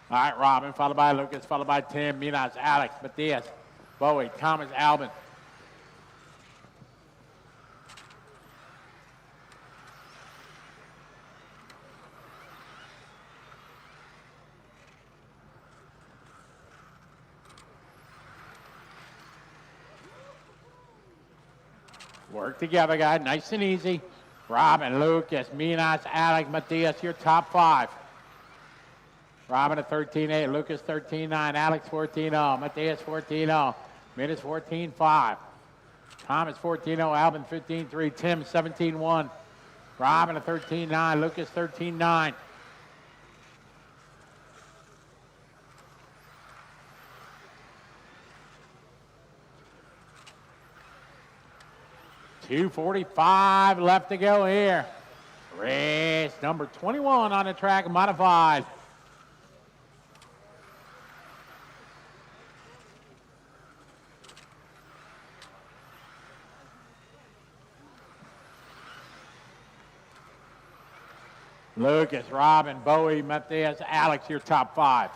All right, Robin, followed by Lucas, followed by Tim, Minas, Alex, Matthias, Bowie, Thomas, Albin. Work together, guys, nice and easy. Robin, Lucas, Minas, Alex, Matthias, your top 5. Robin at 13-8, Lucas 13-9, Alex 14-0, Matthias 14-0, Minas 14-5, Thomas 14-0, Albin 15-3, Tim 17-1, Robin at 13-9, Lucas 13-9. .245 left to go here. Race number 21 on the track, modified. Lucas, Robin, Bowie, Matthias, Alex, your top 5.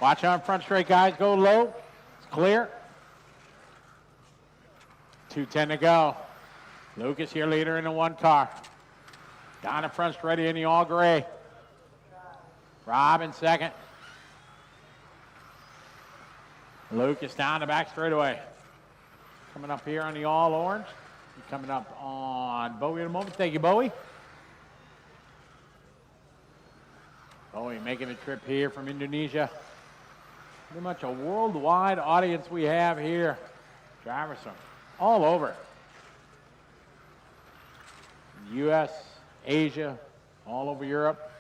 Watch on front straight, guys. Go low. It's clear. 2:10 to go. Lucas, your leader in the 1 car. Down in front straight in the all gray. Robin second. Lucas down the back straightaway. Coming up here on the all orange. Coming up on Bowie in a moment. Thank you, Bowie. Bowie making a trip here from Indonesia. Pretty much a worldwide audience we have here. Drivers from all over. U.S., Asia, all over Europe,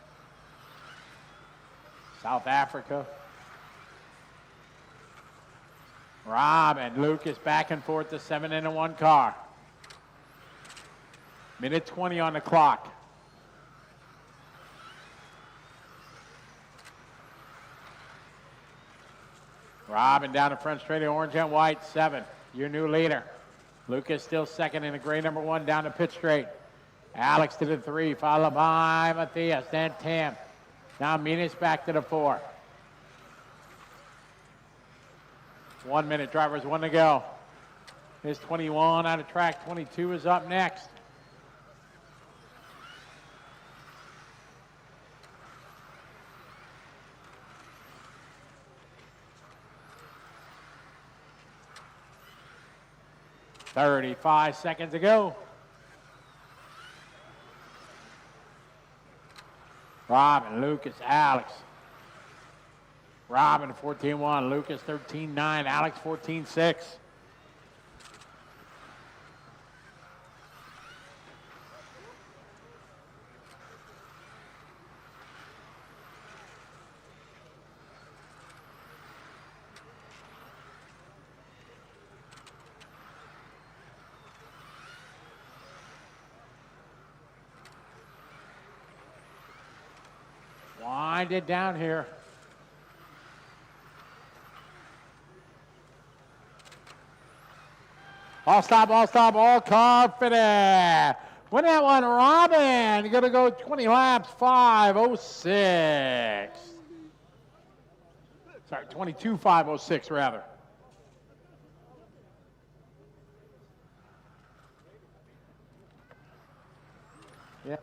South Africa. Rob and Lucas back and forth, the 7-1 car. Minute 20 on the clock. Robin down the front straight, orange and white, 7. Your new leader. Lucas still second in the gray number 1 down the pit straight. Alex to the 3, followed by Matthias, then Tim. Now Minas back to the 4. 1 minute, drivers, 1 to go. Here's 21 out of track, 22 is up next. $35 seconds to go. Robin, Lucas, Alex. Robin 14-1, Lucas 13-9, Alex 14-6. Wind it down here. All stop, all confident. Win that one, Robin. You're going to go 20 laps, 5:06. Sorry, 22:506 rather. Yeah.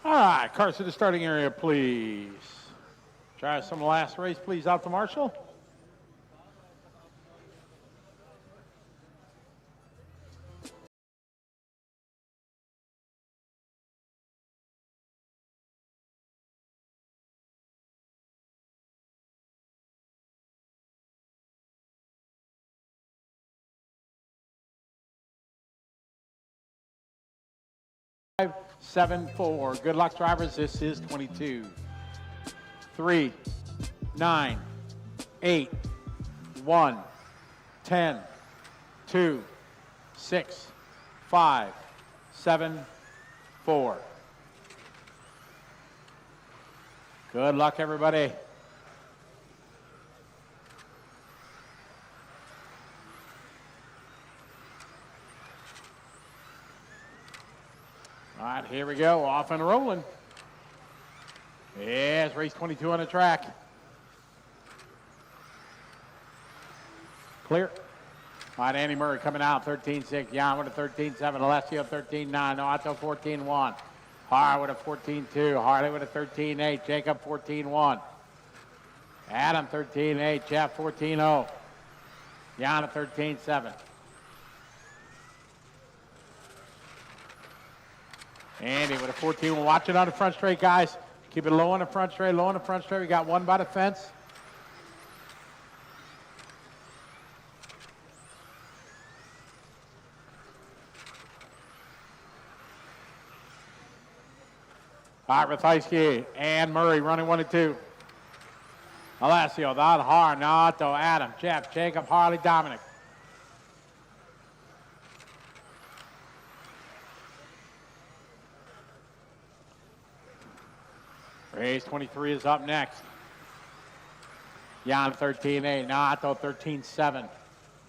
All right, cars to the starting area, please. Try some last race, please, out to Marshall. Five, 7, 4. Good luck, drivers. This is 22. 3, 9, 8, 1, 10, 2, 6, 5, 7, 4. Good luck, everybody. All right, here we go, off and rolling. Yes, race 22 on the track. Clear. All right, Andy Murray coming out, 13-6. Jan with a 13-7. Alessio, 13-9. Noato, 14-1. Hara with a 14-2. Harley with a 13-8. Jacob, 14-1. Adam, 13-8. Jeff, 14-0. Jan, a 13-7. Andy with a 14. We'll watch it on the front straight, guys. Keep it low on the front straight, low on the front straight. We got one by the fence. All right, Rathajski and Murray running 1 and 2. Alessio, not Hara, Nato, Adam, Jeff, Jacob, Harley, Dominic. Race 23 is up next. Jan 13-8, Nato 13-7.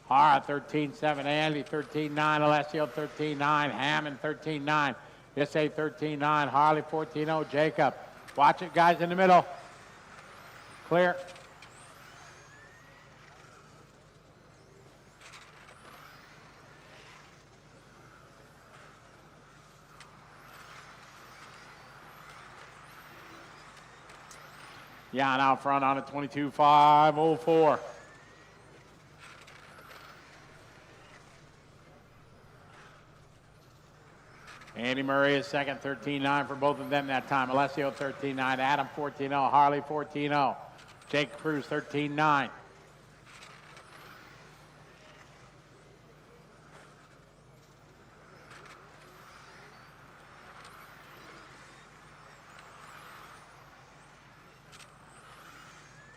Hara 13-7, Andy 13-9, Alessio 13-9, Hammond 13-9. Isai 13-9, Harley 14-0, Jacob. Watch it, guys, in the middle. Clear. Jan out front on a 22.504. Andy Murray is second, 13-9 for both of them that time. Alessio 13-9, Adam 14-0, Harley 14-0, Jake Cruz 13-9.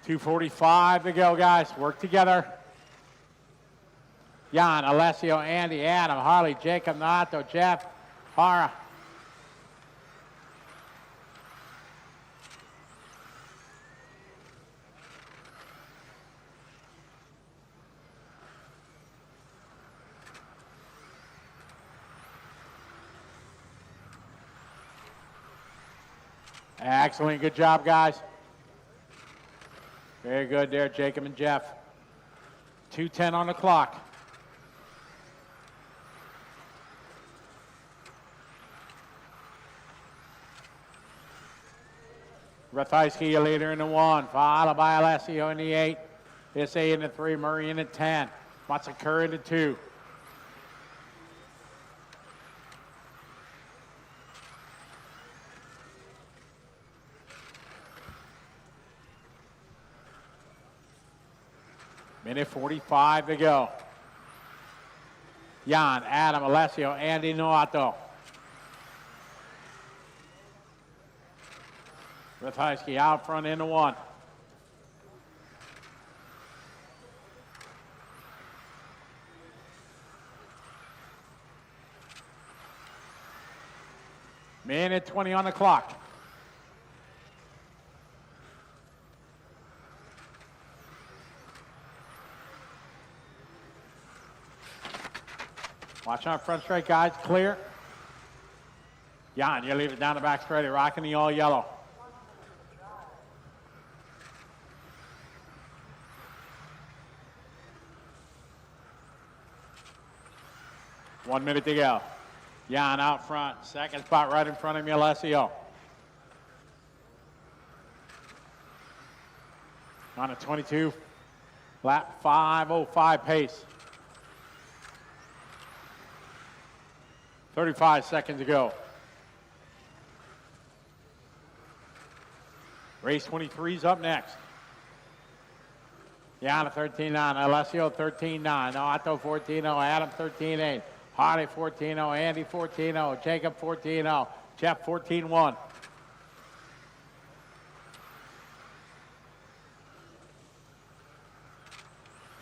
.245 to go, guys. Work together. Jan, Alessio, Andy, Adam, Harley, Jacob, Nato, Jeff, Hara. Excellent. Good job, guys. Very good there, Jacob and Jeff. 2:10 on the clock. Rathajski, a leader in the 1, followed by Alessio in the 8. Isai in the 3, Murray in the 10. Matsakura in the 2. Minute 45 to go. Jan, Adam, Alessio, Andy, Noato. Rathajski out front in the 1. Minute 20 on the clock. Watch on front straight, guys. Clear. Jan, you leave it down the back straight. Rocking the all yellow. One minute to go. Jan out front. Second spot right in front of me, Alessio. On a 22. Lap 5:05 pace. 35 seconds to go. Race 23 is up next. Yana 13-9, Alessio 13-9, Noato 14-0, Adam 13-8, Harley 14-0, Andy 14-0, Jacob 14-0, Jeff 14-1.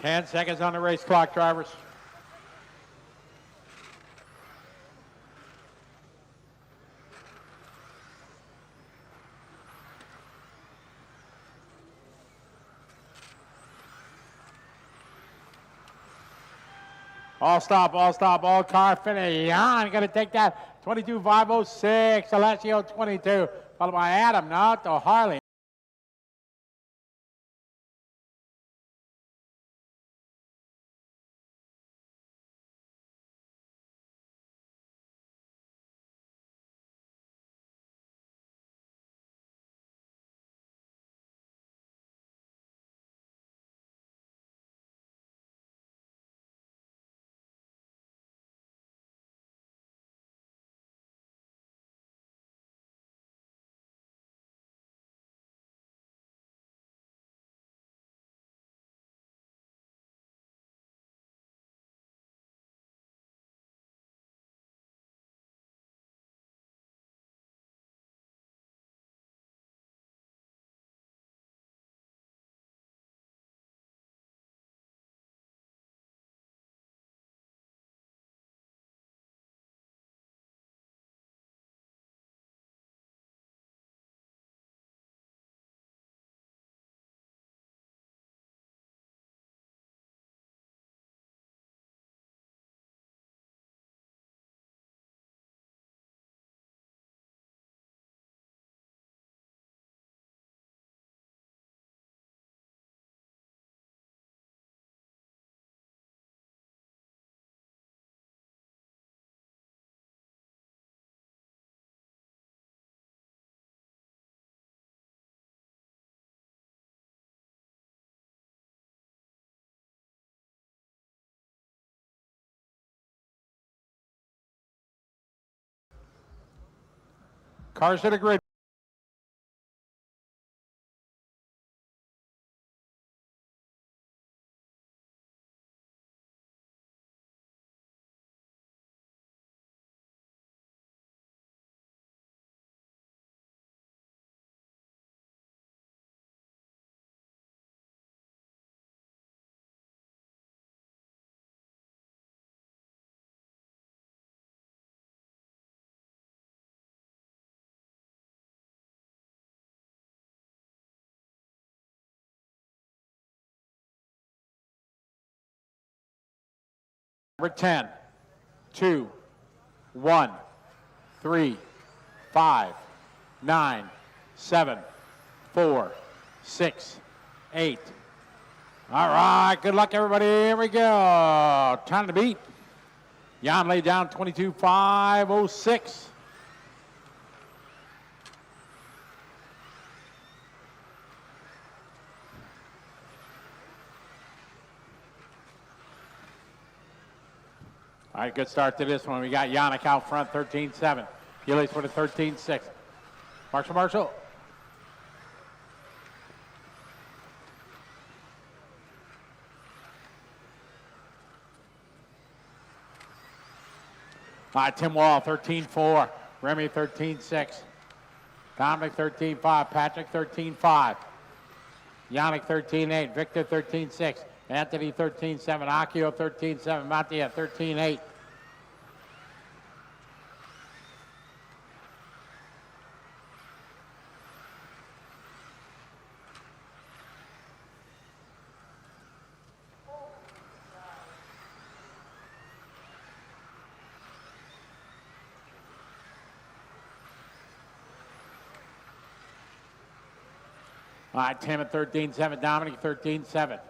Ten seconds on the race clock, drivers. All stop, all car finish. Jan going to take that. 22.506, Alessio 22, followed by Adam, Nato, Harley. Cars to the grid. Number 10, 2, 1, 3, 5, 9, 7, 4, 6, 8. All right, good luck, everybody. Here we go. Time to beat. Jan laid down 22.506. All right, good start to this one. We got Yannick out front, 13.7. Gillies with a 13.6. Marshall. All right, Tim Wall, 13.4. Remy, 13.6. Dominic, 13.5. Patrick, 13.5. Yannick, 13.8. Victor, 13.6. Anthony, 13.7. Akio, 13.7. Mattia, 13.8. All right, Tim at 13.7. Dominic, 13.7.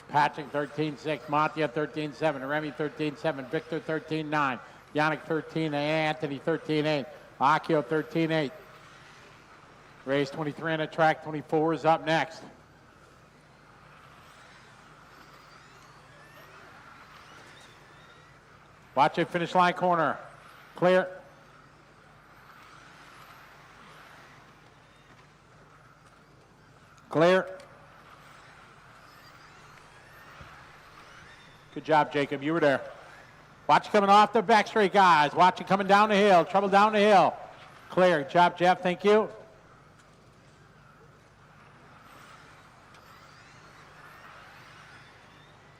Patrick, 13.6. Mattia, 13.7. Remy, 13.7. Victor, 13.9. Yannick, 13.8. Anthony, 13.8. Akio, 13.8. Race 23 on the track. 24 is up next. Watch it, finish line corner. Clear. Clear. Good job, Jacob. You were there. Watch it coming off the back straight, guys. Watch it coming down the hill. Trouble down the hill. Clear. Good job, Jeff. Thank you.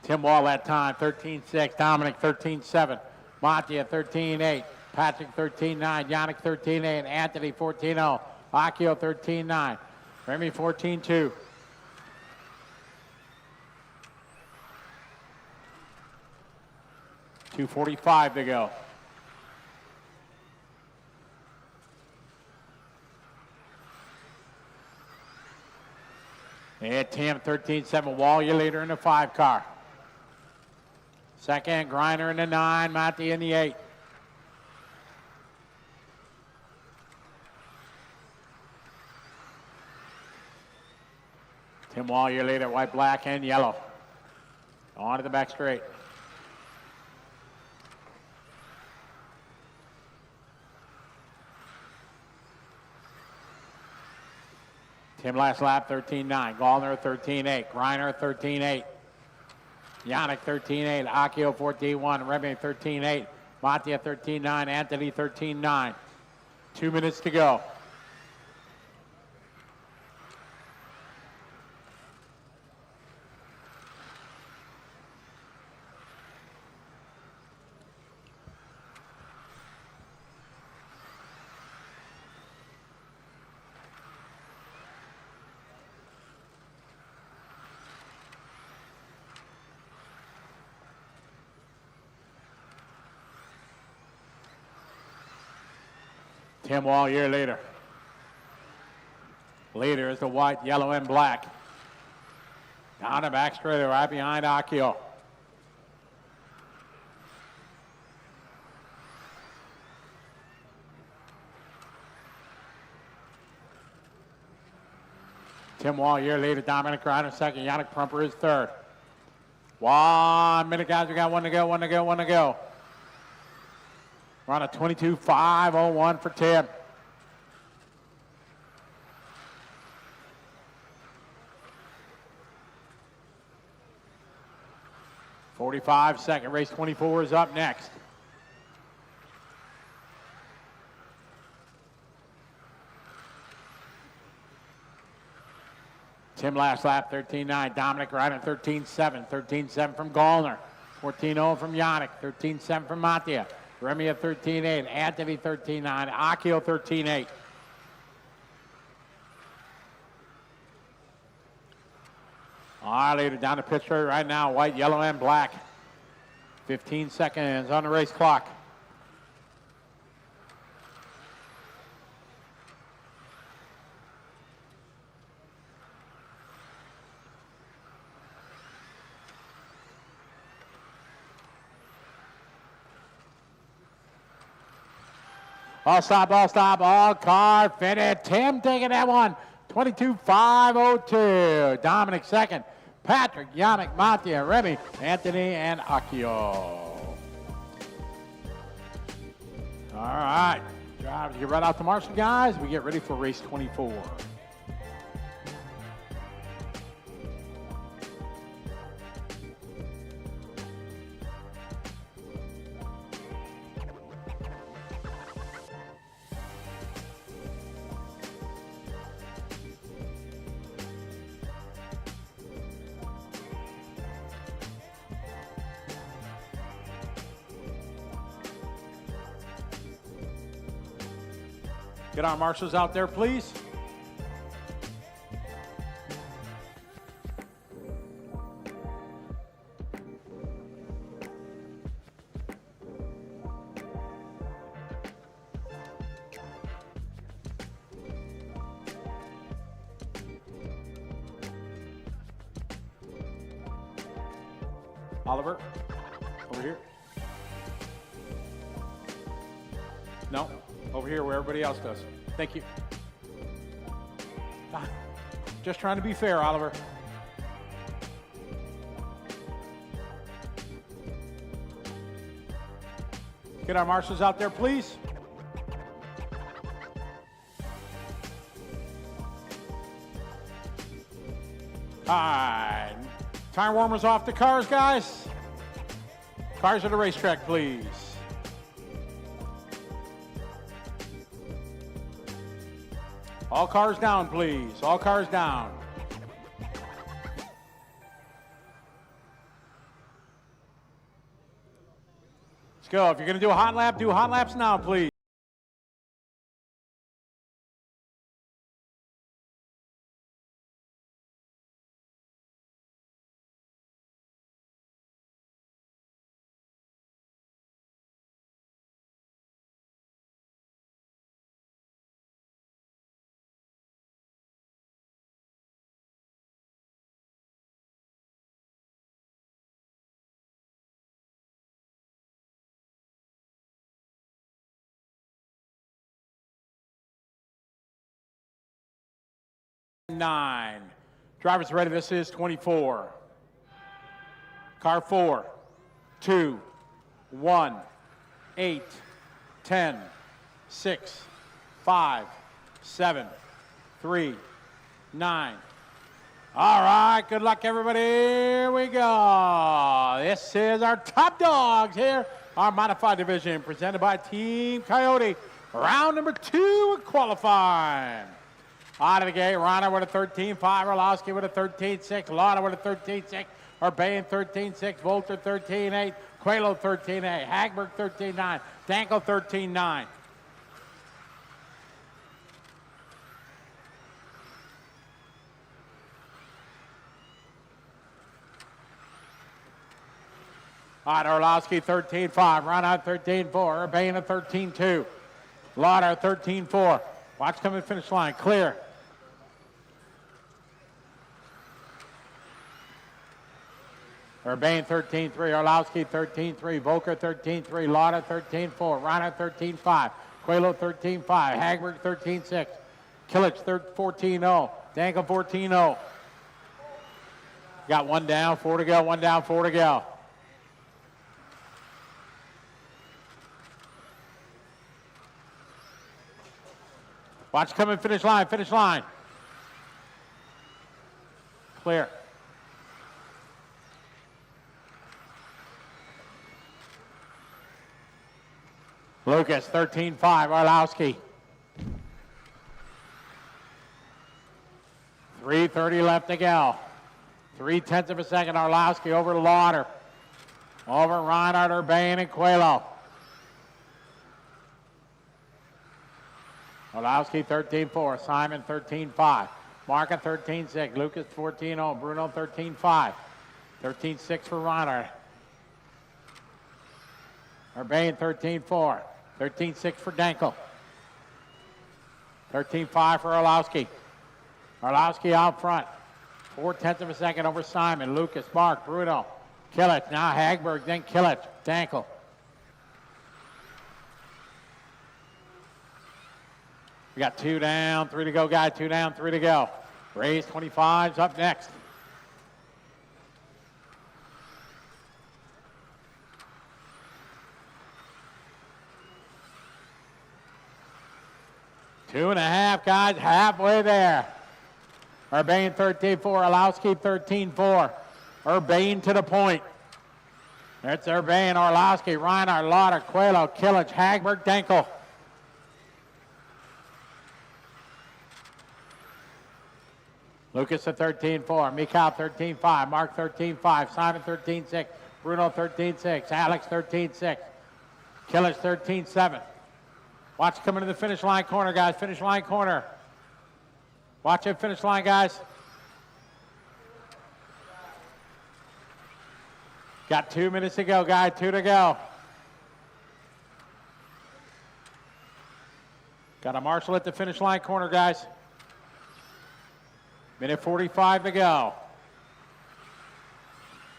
Tim Wall that time, 13.6. Dominic, 13.7. Mattia, 13.8. Patrick, 13.9. Yannick, 13.8. Anthony, 14.0. Akio, 13.9. Remy, 14.2. .245 to go. And Tim, 13.7. Wall, you leader in the 5 car. Second, Griner in the 9. Matty in the 8. Tim Wall, your leader, white, black, and yellow. On to the back straight. Tim last lap, 13.9. Gallner, 13.8. Griner, 13.8. Yannick, 13.8. Akio, 14.1. Remy, 13.8. Mattia, 13.9. Anthony, 13.9. 2 minutes to go. Tim Wall, your leader. Leader is the white, yellow, and black. Down the back straight, right behind Akio. Tim Wall, your leader. Dominic Reiner second. Yannick Prumper is third. 1 minute, guys. We got one to go, one to go, one to go. We're on a 22.501 for Tim. 45 second. Race 24 is up next. Tim last lap, 13.9. Dominic Rheinard, 13.7. 13.7 from Gallner. 14.0 from Yannick. 13.7 from Mattia. Remy at 13.8. Anthony, 13.9. Akio, 13.8. All right, leader down the pit straight right now. White, yellow, and black. 15 seconds on the race clock. All stop, all car fitted. Tim taking that one. 22.502. Dominic second. Patrick, Yannick, Mattia, Remy, Anthony, and Akio. All right. Drivers get right out to marshal, guys. We get ready for race 24. Get our marshals out there, please. Oliver, over here. No. Over here where everybody else does. Thank you. Just trying to be fair, Oliver. Get our marshals out there, please. All right. Tire warmers off the cars, guys. Cars at the racetrack, please. All cars down, please. All cars down. Let's go. If you're going to do a hot lap, do hot laps now, please. Nine. Drivers ready. This is 24. Car 4, 2, 1, 8, 10, 6, 5, 7, 3, 9. All right, good luck, everybody. Here we go. This is our top dogs here, our modified division, presented by Team Coyote. Round number 2 qualifying. Out of the gate, Rheinard with a 13.5, Orlowski with a 13.6, Lauda with a 13.6, Urbane 13.6, Völker 13.8, Coelho 13.8, Hagberg 13.9, Danko 13.9. All right, Orlowski 13.5, Rheinard 13.4, Urbane a 13.2, Lauda 13.4. Watch coming finish line, clear. Urbane 13.3, Orlowski 13.3, Völker 13.3, Lauda 13.4, Rheinard 13.5, Coelho 13.5, Hagberg 13.6, Kilich 14.0, Danko 14.0. Got one down, 4 to go, one down, 4 to go. Watch coming finish line, finish line. Clear. Lucas, 13-5, Orlowski. 3:30 left to go. 0.3 of a second, Orlowski over Lauder. Over Rheinard, Urbane, and Coelho. Orlowski 13-4, Simon 13-5, Marc 13-6, Lucas 14-0, Bruno 13-5, 13-6 for Rheinard. Urbane 13-4, 13-6 for Dankel. 13-5 for Orlowski. Orlowski out front. 0.4 of a second over Simon, Lucas, Marc, Bruno. Killich, now Hagberg, then Killich, Dankel. We got 2 down, 3 to go, guy. 2 down, 3 to go. Race 25's up next. Two and a half, guys, halfway there. Urbane 13-4, Orlowski 13-4. Urbane to the point. It's Urbane, Orlowski, Rheinard, Lauder, Coelho, Killich, Hagberg, Dankel. Lucas at 13-4, Michal 13-5, Marc 13-5, Simon 13-6, Bruno 13-6, Alex 13-6, Killich 13-7. Watch coming to the finish line corner, guys. Finish line corner. Watch it, finish line, guys. Got 2 minutes to go, guys. 2 to go. Got a marshal at the finish line corner, guys. Minute 45 to go.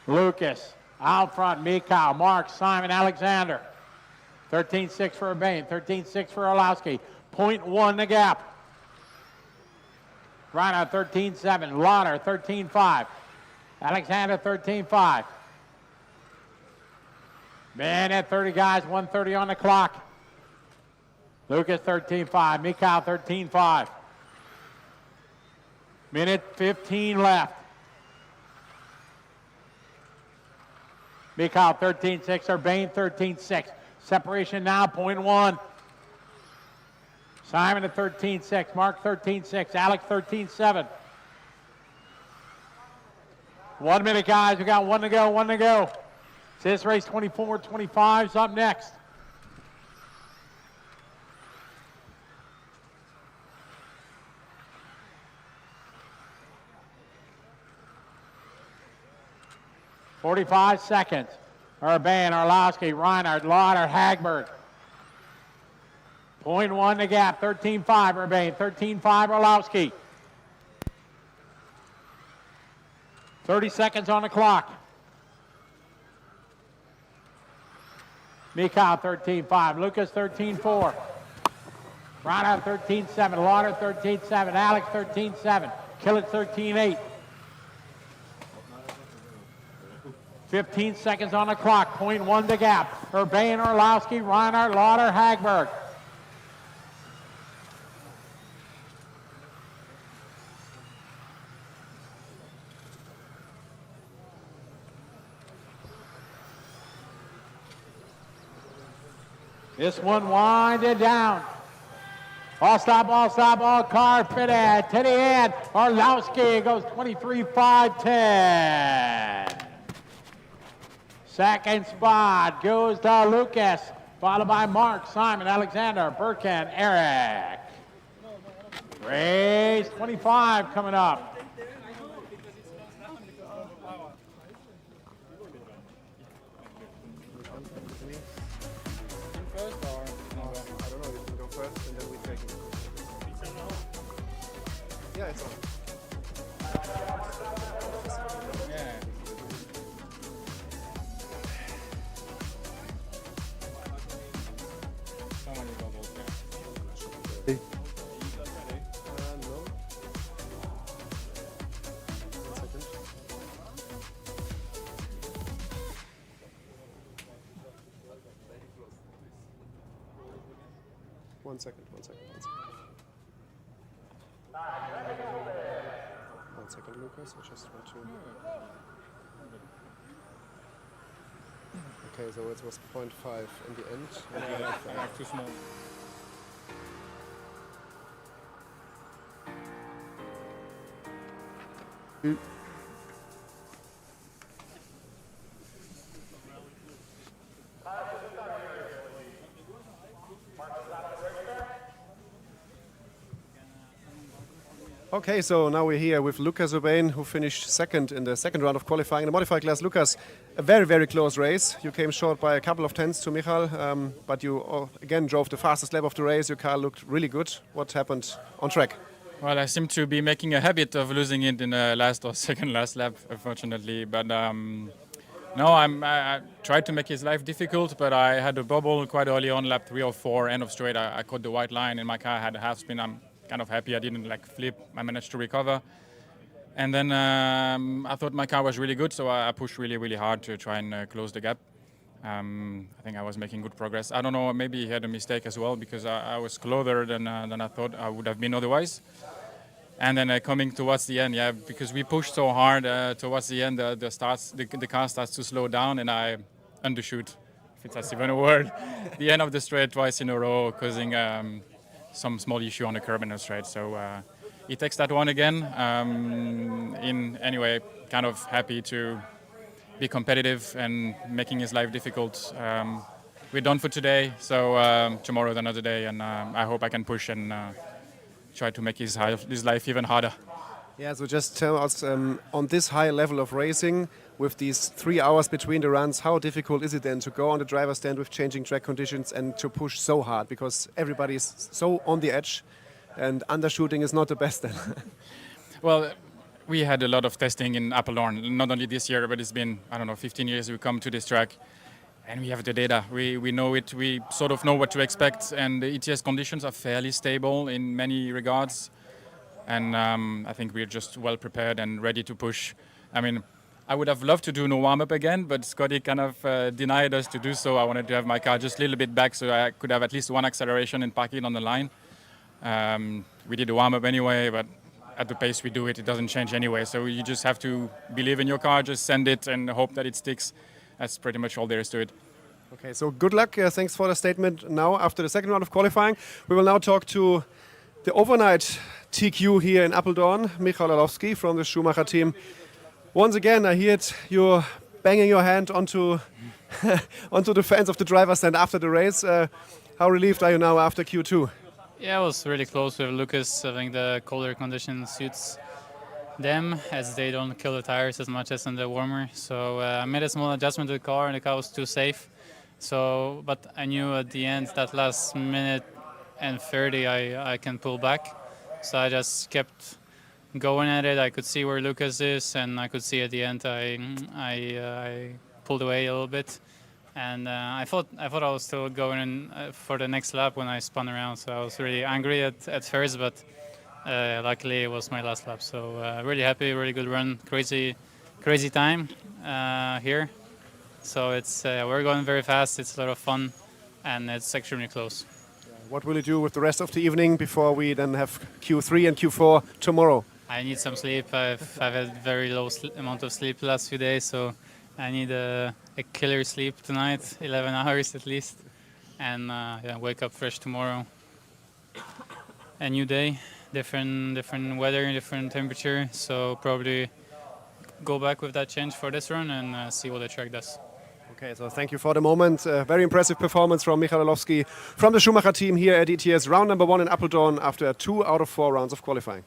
Lucas out front, Michal, Marc, Simon, Alexander. 13-6 for Urbane, 13-6 for Orlowski. 0.1 the gap. Rheinard 13-7, Lauder 13-5. Alexander 13-5. Minute 30, guys, 1:30 on the clock. Lucas 13-5, Michal 13-5. Minute 15 left. Michal 13-6, Urbane 13-6. Separation now, 0.1. Simon at 13-6, Marc 13-6, Alex 13-7. 1 minute, guys. We got 1 to go, 1 to go. This race 24-25's up next. .45 seconds. Urbane, Orlowski, Rheinard, Lauder, Hagberg. 0.1 the gap, 13-5 Urbane, 13-5 Orlowski. 30 seconds on the clock. Michal 13-5, Lucas 13-4. Rheinard 13-7, Lauder 13-7, Alex 13-7, Killich 13-8. 15 seconds on the clock, 0.1 the gap. Urbane, Orlowski, Rheinard, Lauder, Hagberg. This one winded down. All stop, all car fitted to the end. Orlowski goes 23-5-10. Second spot goes to Lucas, followed by Marc, Simon, Alexander, Birkin, Eric. Race 25 coming up. Yeah, it's on. One second. One second, Lucas. I just want to. Okay, so it was 0.5 in the end. Too small. Okay, so now we're here with Lucas Sobue, who finished second in the second round of qualifying in the modified class. Lucas, a very, very close race. You came short by a couple of tenths to Michal, but you again drove the fastest lap of the race. Your car looked really good. What happened on track? Well, I seem to be making a habit of losing it in the last or second last lap, unfortunately. But no, I tried to make his life difficult, but I had a bubble quite early on, lap 3 or 4, end of straight. I caught the white line, and my car had a half spin. I'm kind of happy I didn't flip. I managed to recover. And then I thought my car was really good, so I pushed really, really hard to try and close the gap. I think I was making good progress. I don't know, maybe he had a mistake as well, because I was closer than I thought I would have been otherwise. And then coming towards the end, because we pushed so hard towards the end, the car starts to slow down, and I undershoot, if that's even a word, the end of the straight twice in a row, causing some small issue on the curb in the straight. So he takes that one again. Anyway, kind of happy to be competitive and making his life difficult. We're done for today, so tomorrow's another day, and I hope I can push and try to make his life even harder. Yeah, so just tell us, on this high level of racing, with these 3 hours between the runs, how difficult is it then to go on the driver's stand with changing track conditions and to push so hard? Because everybody is so on the edge, and undershooting is not the best then. Well, we had a lot of testing in Apeldoorn, not only this year, but it's been, 15 years we come to this track. And we have the data, we know it, we sort of know what to expect, and the ETS conditions are fairly stable in many regards. And I think we're just well prepared and ready to push. I mean, I would have loved to do no warm-up again, but Scotty kind of denied us to do so. I wanted to have my car just a little bit back so I could have at least one acceleration and park it on the line. We did a warm-up anyway, but at the pace we do it, it doesn't change anyway. So you just have to believe in your car, just send it and hope that it sticks. That's pretty much all there is to it. Okay, so good luck. Thanks for the statement. Now, after the second round of qualifying, we will now talk to the overnight TQ here in Apeldoorn, Michal from the Schumacher team. Once again, I heard you banging your hand onto onto the fans of the driver's stand after the race. How relieved are you now after Q2? Yeah, I was really close with Lucas. I think the colder condition suits them, as they don't kill the tires as much as in the warmer. So I made a small adjustment to the car, and the car was too safe. So, but I knew at the end, that last minute and 30, I can pull back. So I just kept going at it. I could see where Lucas is, and I could see at the end I pulled away a little bit. And I thought I was still going in, for the next lap when I spun around. So I was really angry at first, but luckily it was my last lap. So really happy, really good run, crazy time here. So it's we're going very fast. It's a lot of fun, and it's extremely close. What will you do with the rest of the evening before we then have Q3 and Q4 tomorrow? I need some sleep. I've had very low amount of sleep the last few days, so I need a killer sleep tonight, 11 hours at least, and wake up fresh tomorrow. A new day, different weather, different temperature, so probably go back with that change for this run and see what the track does. Okay, so thank you for the moment. Very impressive performance from Michal from the Schumacher team here at ETS, round number 1 in Apeldoorn after 2 out of 4 rounds of qualifying.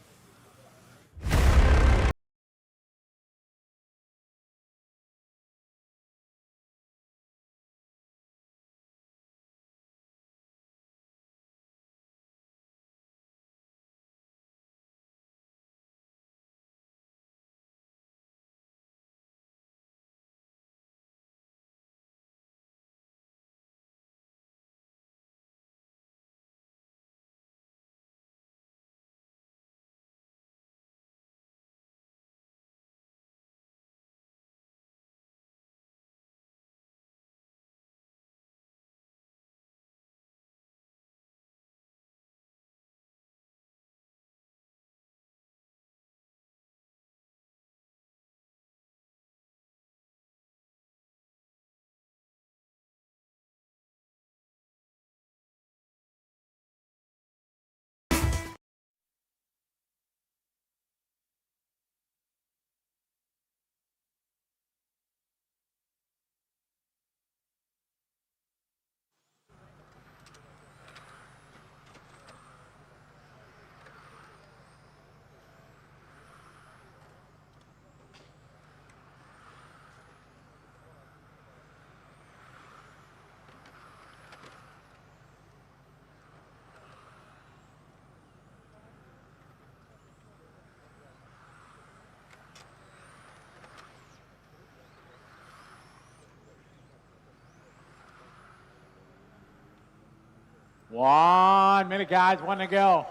1 minute, guys. 1 to go.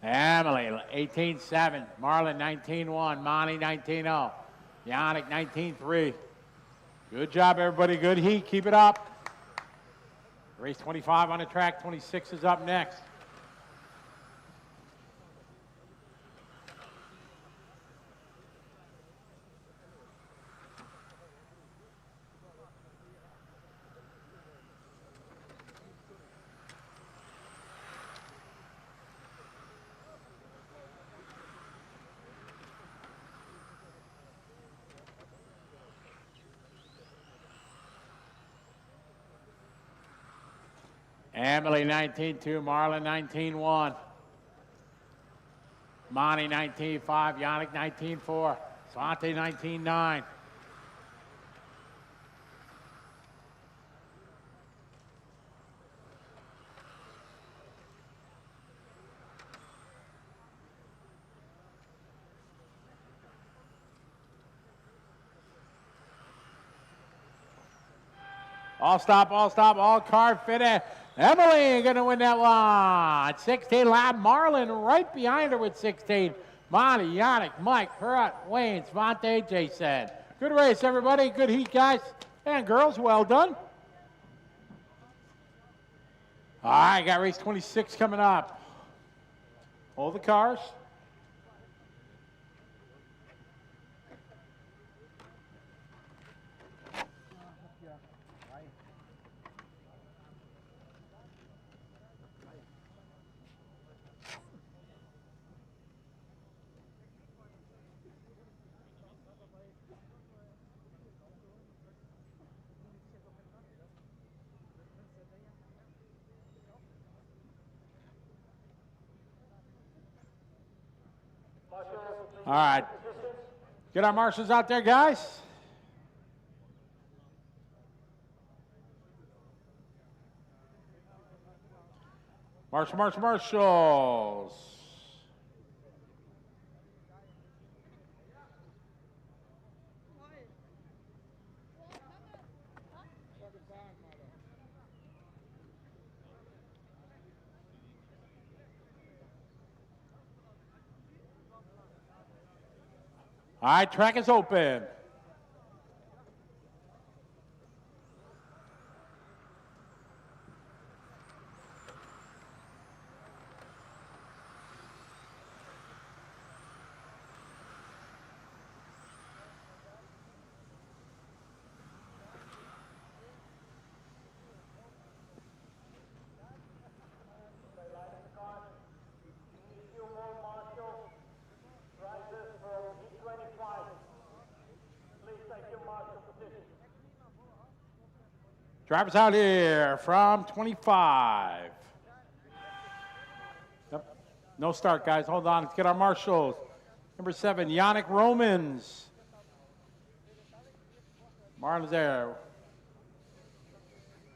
Emily, 18-7. Marlon, 19-1. Monty, 19-0. Yannick, 19-3. Good job, everybody. Good heat. Keep it up. Race 25 on the track. 26 is up next. Emily 19-2, Marlon 19-1. Monty 19-5, Yannick 19-4, Svante 19-9. All stop, all car fitted. Emily going to win that one. 16 lap, Marlon right behind her with 16. Monty, Yannick, Mike, Perrott, Wayne, Svante, Jason. Good race, everybody. Good heat, guys and girls. Well done. All right, got race 26 coming up. All the cars. All right. Get our marshals out there, guys. Marshals. All right, track is open. Drivers out here from 25. Yep. No start, guys. Hold on. Let's get our marshals. Number 7, Yannick Romans. Marlon's there.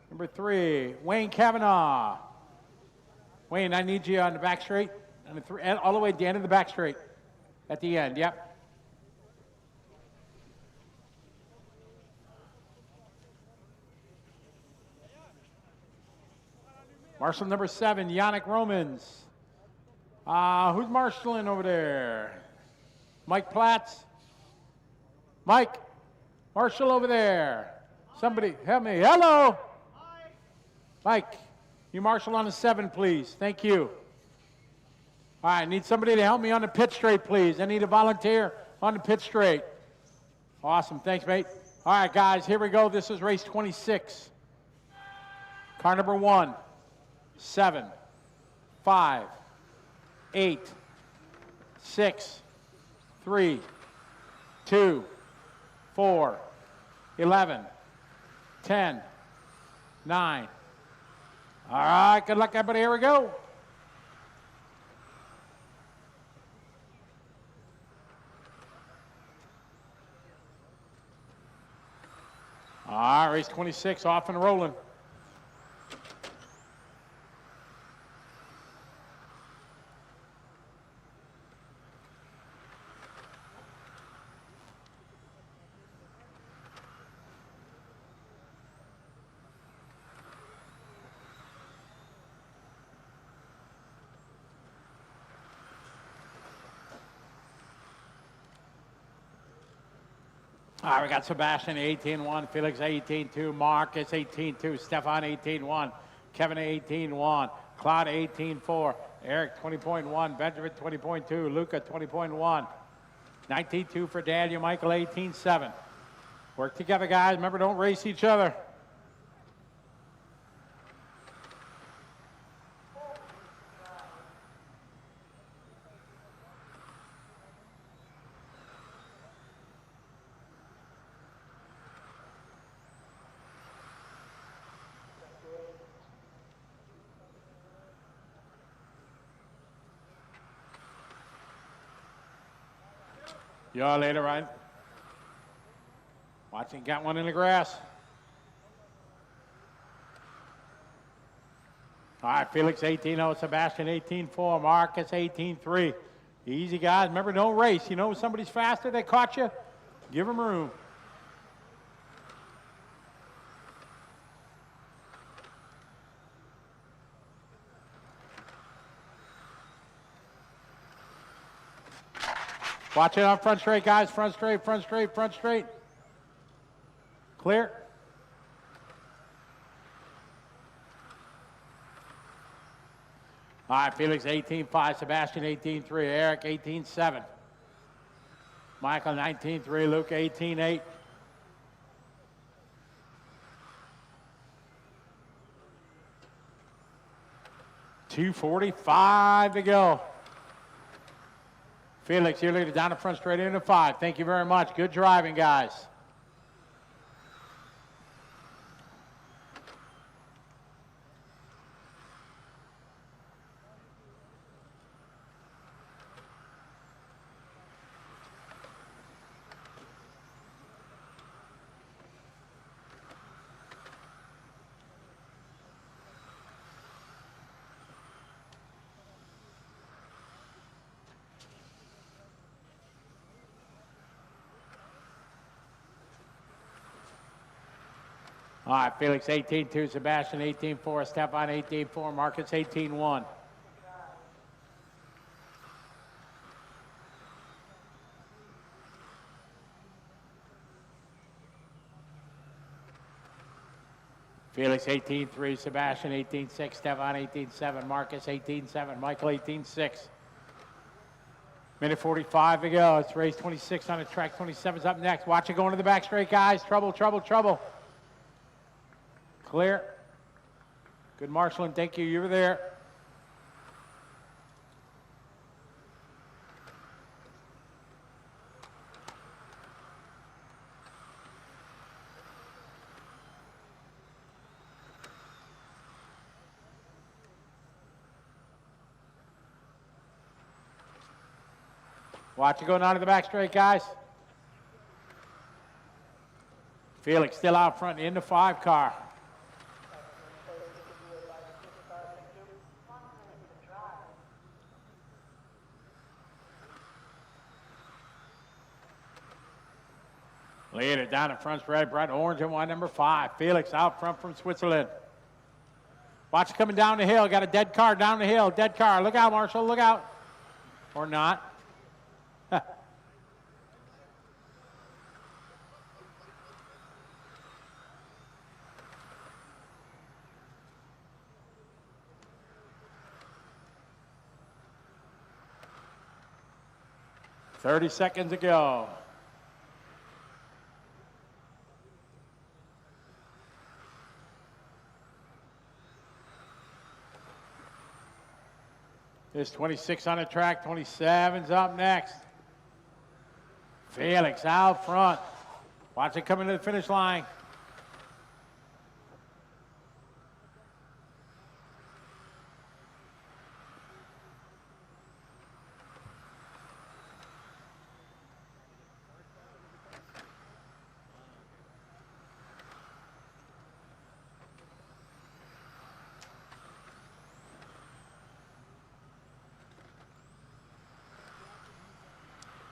Number 3, Wayne Kavanaugh. Wayne, I need you on the back straight. On the all the way at the end of the back straight. At the end, yep. Marshal number 7, Yannick Romans. Who's marshaling over there? Mike Platts? Mike, marshal over there. Somebody help me. Hello. Mike, you marshal on the 7, please. Thank you. All right, I need somebody to help me on the pit straight, please. I need a volunteer on the pit straight. Awesome. Thanks, mate. All right, guys, here we go. This is race 26. Car number 1. 7, 5, 8, 6, 3, 2, 4, 11, 10, 9. All right, good luck, everybody. Here we go. All right, race 26 off and rolling. All right, we got Sebastian 18-1, Felix 18-2, Marcus 18-2, Stefan 18-1, Kevin 18-1, Claude 18-4, Eric 20.1, Benjamin 20.2, Luca 20.1, 19-2 for Daniel, Michael 18-7. Work together, guys. Remember, don't race each other. Y'all later, right? Watching, got one in the grass. All right, Felix 18-0, Sebastian 18-4, Marcus 18-3. Easy, guys. Remember, don't race. You know if somebody's faster, they caught you, give them room. Watch it on front straight, guys. Front straight, front straight, front straight. Clear. All right, Felix 18-5, Sebastian 18-3, Eric 18-7. Michael 19-3, Luke 18-8. $2:45 to go. Felix, your leader down the front straight into 5. Thank you very much. Good driving, guys. All right, Felix 18-2, Sebastian 18-4, Stefan 18-4, Marcus 18-1. Felix 18-3, Sebastian 18-6, Stefan 18-7, Marcus 18-7, Michael 18-6. Minute 45 to go. It's race 26 on the track. 27's up next. Watch it going to the back straight, guys. Trouble, trouble, trouble. Clear. Good marshalling. Thank you. You were there. Watch it going on to the back straight, guys. Felix still out front in the 5 car. Leader down in front, red, bright orange and white, number 5. Felix out front from Switzerland. Watch it coming down the hill. Got a dead car down the hill. Dead car. Look out, Marshall. Look out. Or not. 30 seconds to go. There's 26 on the track, 27's up next. Felix out front. Watch it coming to the finish line.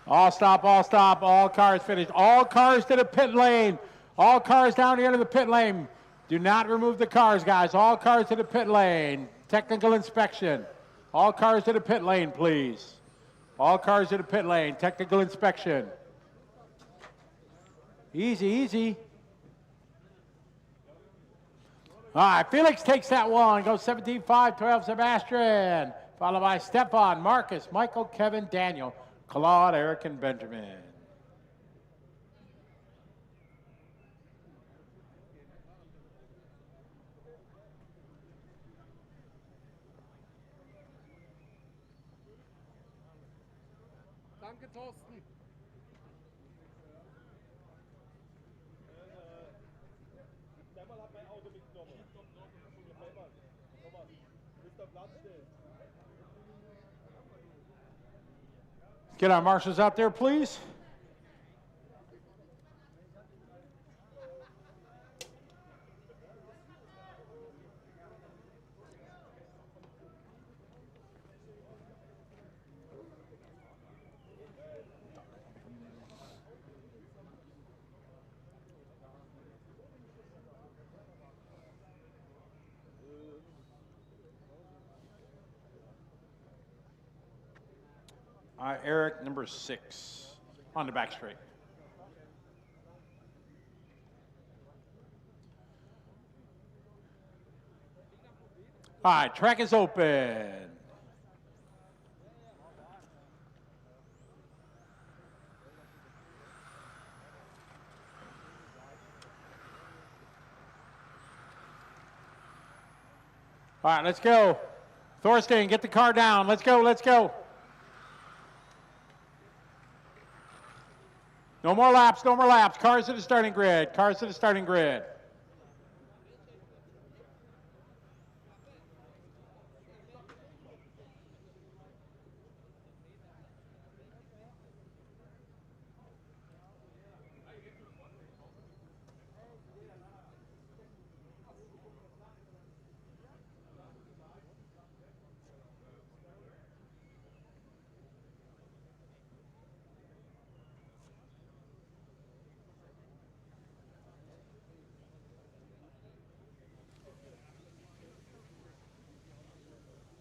All stop, all cars finished. All cars to the pit lane. All cars down the end of the pit lane. Do not remove the cars, guys. All cars to the pit lane. Technical inspection. All cars to the pit lane, please. All cars to the pit lane. Technical inspection. Easy, easy. All right, Felix takes that one. Goes 17-5, 12 Sebastian. Followed by Stefan, Marcus, Michael, Kevin, Daniel, Claude, Eric, and Benjamin. Danke, Thorsten. Dermal hat mein Auto mitgenommen. Ist der Platz still? Get our marshals out there, please. Eric, number 6, on the back straight. All right, track is open. All right, let's go. Thorstein, get the car down. Let's go, let's go. No more laps, no more laps. Cars to the starting grid, cars to the starting grid.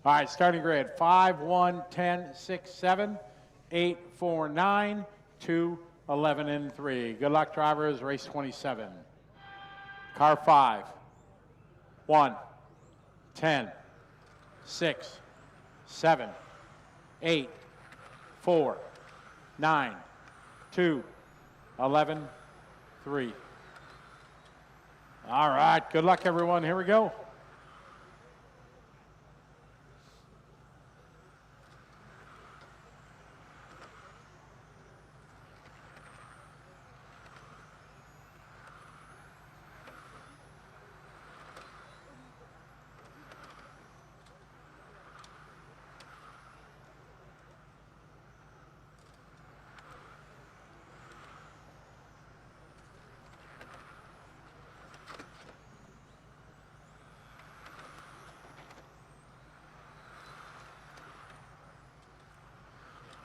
All right, starting grid, 5, 1, 10, 6, 7, 8, 4, 9, 2, 11, and 3. Good luck, drivers, race 27. Car 5, 1, 10, 6, 7, 8, 4, 9, 2, 11, 3. All right, good luck, everyone. Here we go.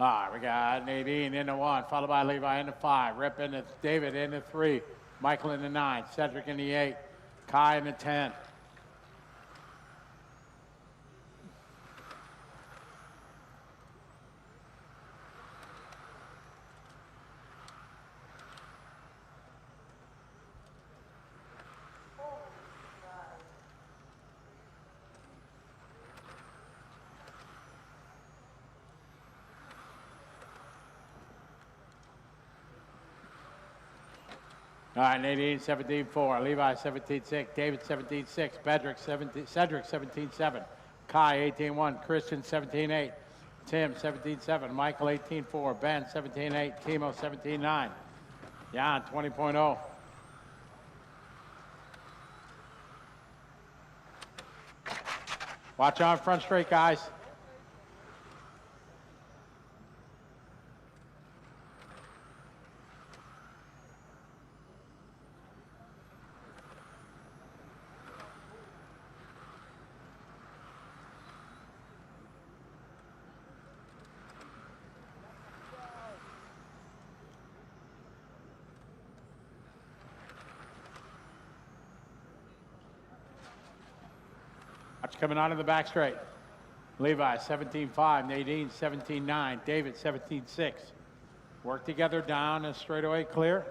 All right, we got Nadine in the 1, followed by Levi in the 5, Rip in the David in the 3, Michael in the 9, Cedric in the 8, Kai in the 10. All right, Nadine 17-4, Levi 17-6, David 17-6, Cedric 17-7, Kai 18-1, Christian 17-8, Tim 17-7, Michael 18-4, Ben 17-8, Timo 17-9, Jan 20.0. Watch on front straight, guys. Coming out of the back straight. Levi 17-5, Nadine 17-9, David 17-6. Work together down and straightaway clear.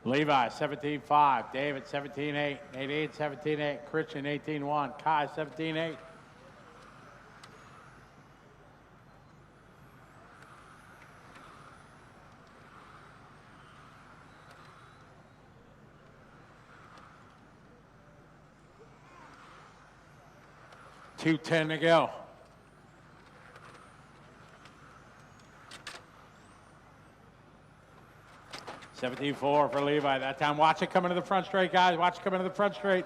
Levi, 17-5. David, 17-8. Nadine, 17-8. Christian, 18-1. Kai, 17-8. $2:10 to go. $17-4 for Levi. That time, watch it coming to the front straight, guys. Watch it coming to the front straight.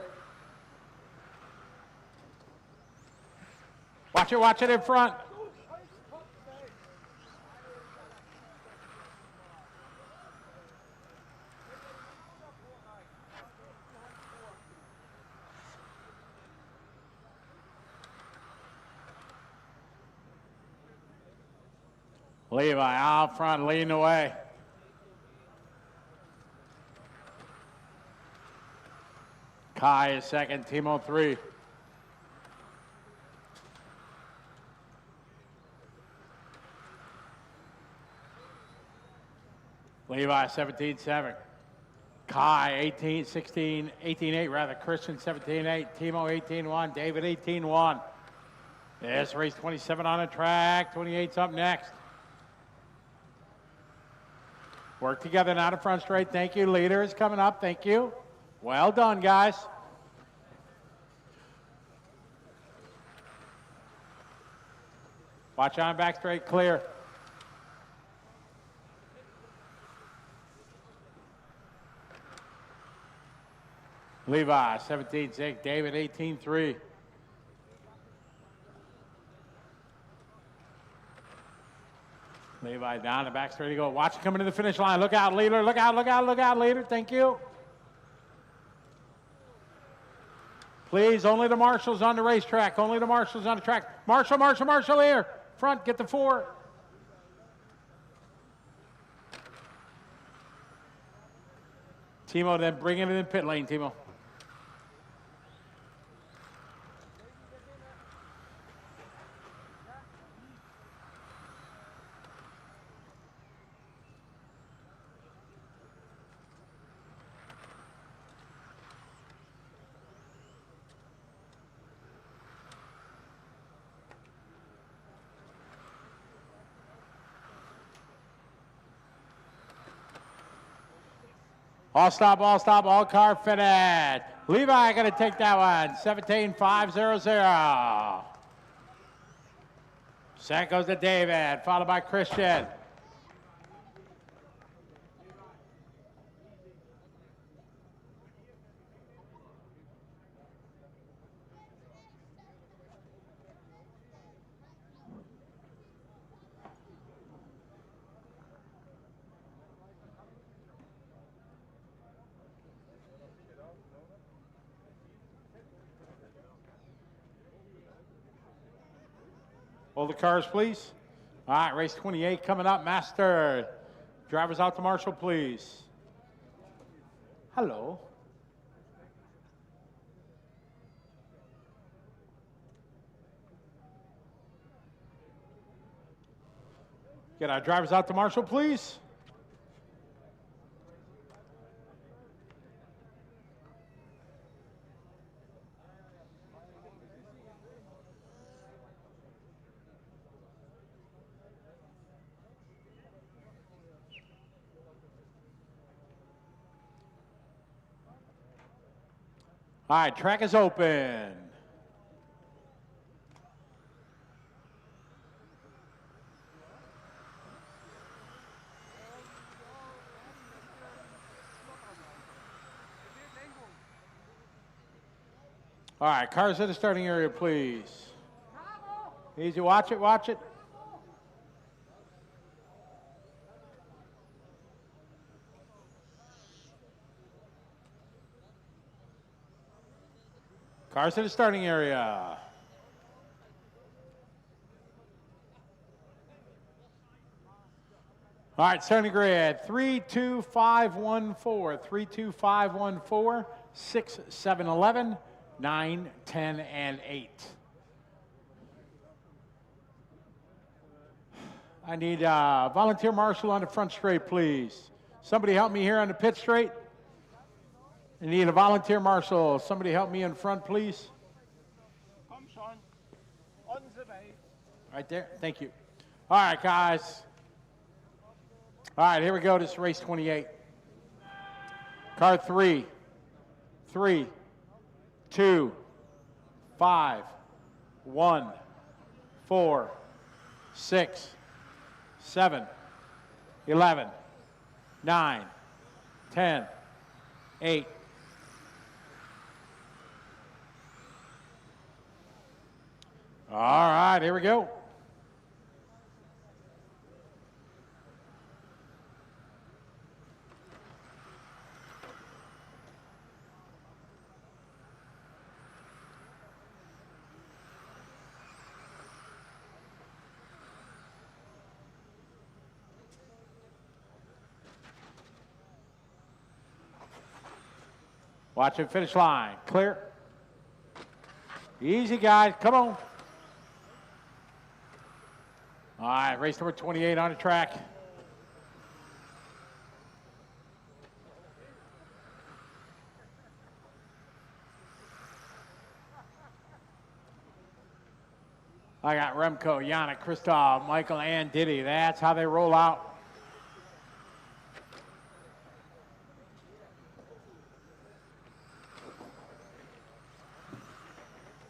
Watch it in front. Levi out front, leading the way. Kai is second, Timo 3. Levi 17-7. Kai 18-8 rather. Christian 17-8. Timo 18-1. David 18-1. This race 27 on the track. 28's up next. Work together now to front straight. Thank you. Leader is coming up. Thank you. Well done, guys. Watch on back straight, clear. Levi, 17-6. David, 18-3. Levi down the back straight to go. Watch it coming to the finish line. Look out, leader. Look out, look out, look out, leader. Thank you. Please, only the marshals on the racetrack. Only the marshals on the track. Marshal here. Front, get the 4. Timo, then bring it in the pit lane, Timo. All stop, all car fitted. Levi going to take that one, 17-5-0-0. Second goes to David, followed by Christian. Hold the cars, please. All right, race 28 coming up. Master. Drivers out to Marshall, please. Hello. Get our drivers out to Marshall, please. All right, track is open. All right, cars at the starting area, please. Easy, watch it, watch it. Cars to the starting area. All right, starting grid, 3-2-5-1-4, 3-2-5-1-4, 6, 7, 11, 9, 10, and 8. I need volunteer marshal on the front straight, please. Somebody help me here on the pit straight. I need a volunteer marshal. Somebody help me in front, please. Komm schon. On the way. Right there. Thank you. All right, guys. All right, here we go. This is race 28. Car 3, 3, 2, 5, 1, 4, 6, 7, 11, 9, 10, 8. All right, here we go. Watch it, finish line. Clear. Easy, guys. Come on. All right, race number 28 on the track. I got Remco, Yannick, Christoph, Michael, and Diddy. That's how they roll out.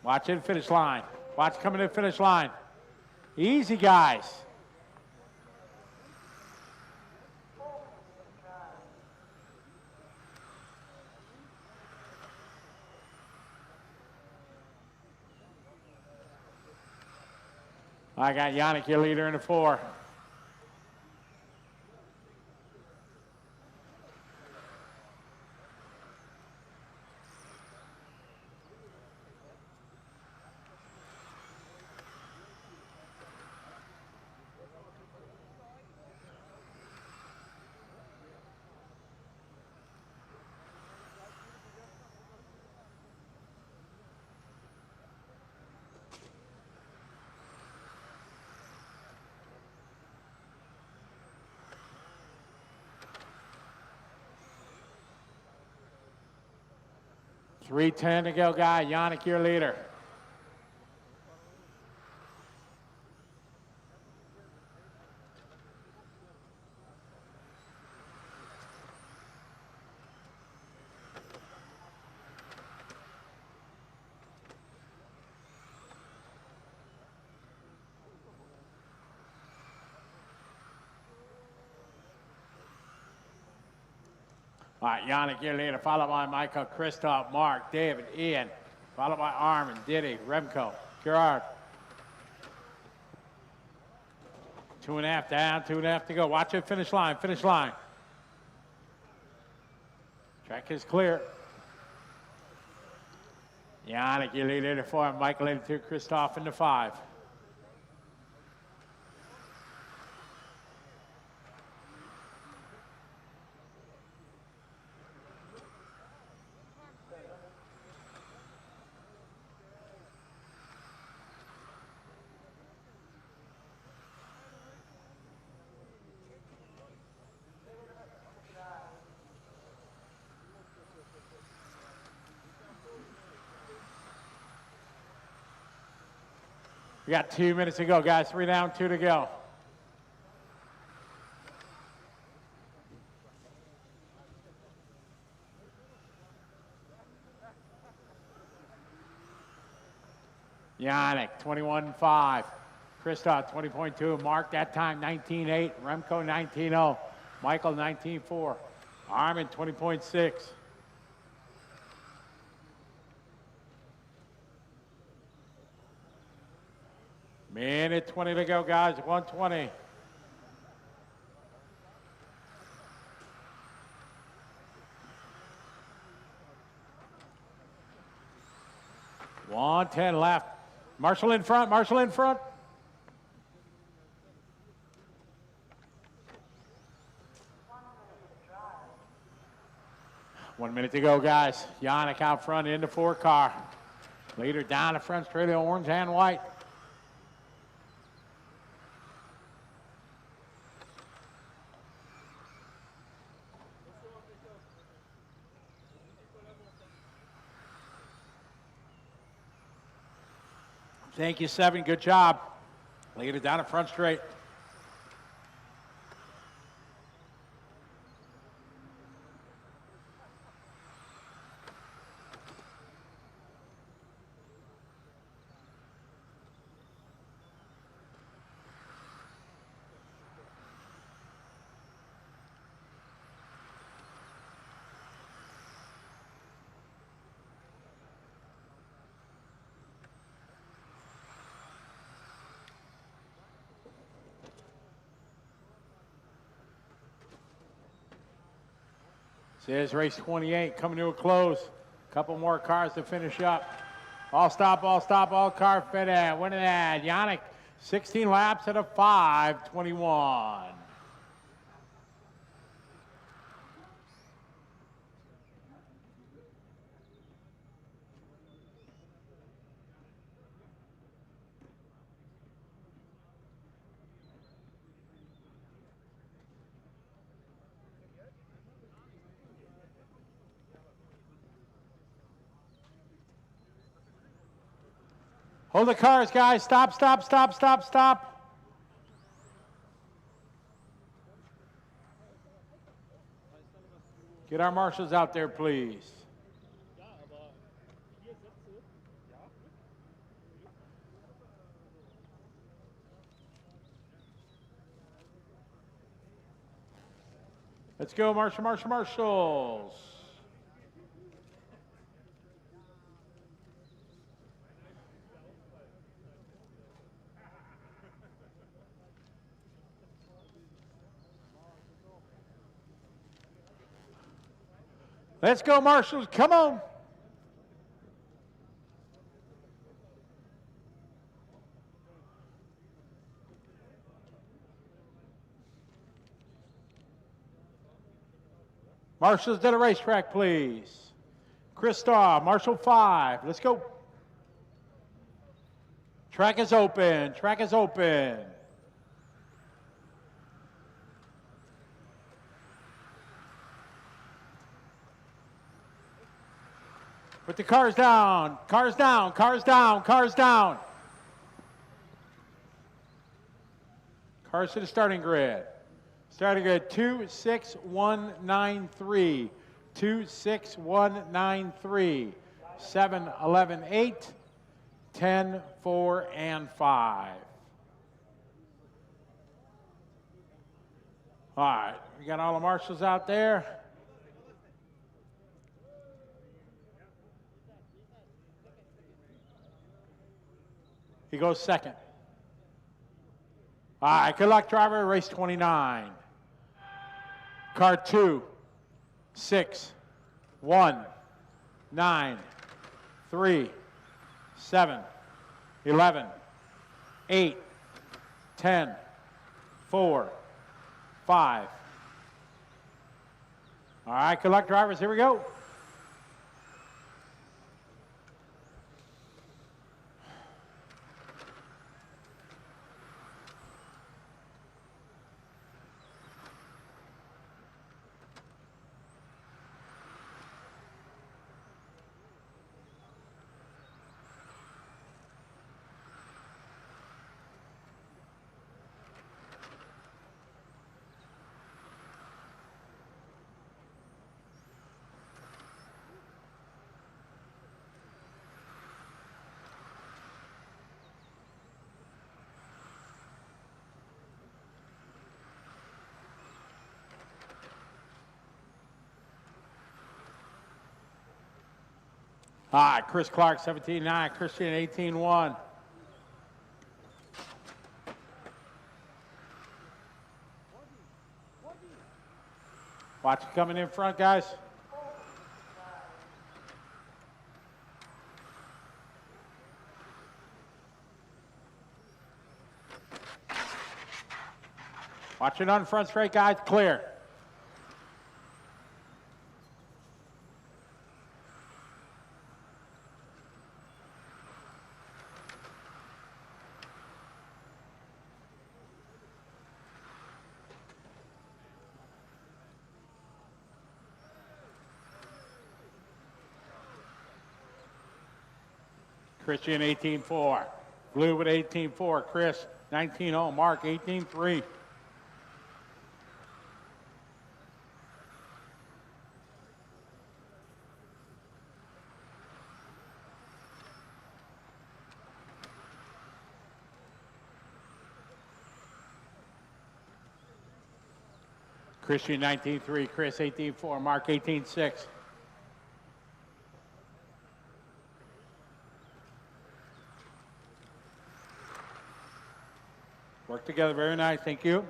Watch it, finish line. Watch coming in, finish line. Easy, guys. I got Yannick, your leader in the 4. .310 to go, guy. Yannick, your leader. All right, Yannick, your leader, followed by Michael, Christoph, Marc, David, Ian, followed by Armin, Diddy, Remco, Gerard. 2.5 down, 2.5 to go. Watch it, finish line, finish line. Track is clear. Yannick, your leader in the 4, Michael in the 2, Christoph in the 5. We got 2 minutes to go, guys. 3 down, 2 to go. Yannick, 21.5. Christoph, 20.2. Marc, that time, 19.8. Remco, 19.0. Michael, 19.4. Armin, 20.6. Minute 20 to go, guys. 120. .110 left. Marshall in front. Marshall in front. One minute to go, guys. Yannick out front in the 4 car. Leader down the front, straight to orange and white. Thank you, 7. Good job. Laying it down at front straight. There's race 28 coming to a close. Couple more cars to finish up. All stop, all car finish. Winning that, Yannick, 16 laps at a 5:21. Hold the cars, guys. Stop, stop, stop, stop, stop. Get our marshals out there, please. Let's go, marshals. Let's go, marshals. Come on. Marshals to the racetrack, please. Christoph, Marshal 5. Let's go. Track is open. Track is open. Put the cars down. Cars down. Cars down. Cars down. Cars to the starting grid. Starting grid 26193. 26193. 7, 11, 8. 10, 4, and 5. All right, we got all the marshals out there. He goes second. All right, good luck, driver. Race 29. Car 2, 6, 1, 9, 3, 7, 11, 8, 10, 4, 5. All right, good luck, drivers. Here we go. All right, Chris Clark, 17-9. Christian, 18-1. Watch it coming in front, guys. Watch it on front straight, guys. Clear. Christian, 18-4. Blue with 18-4. Chris, 19-0. Mark, 18-3. Christian 19-3, Chris 18-4, Mark 18-6. Work together, very nice, thank you.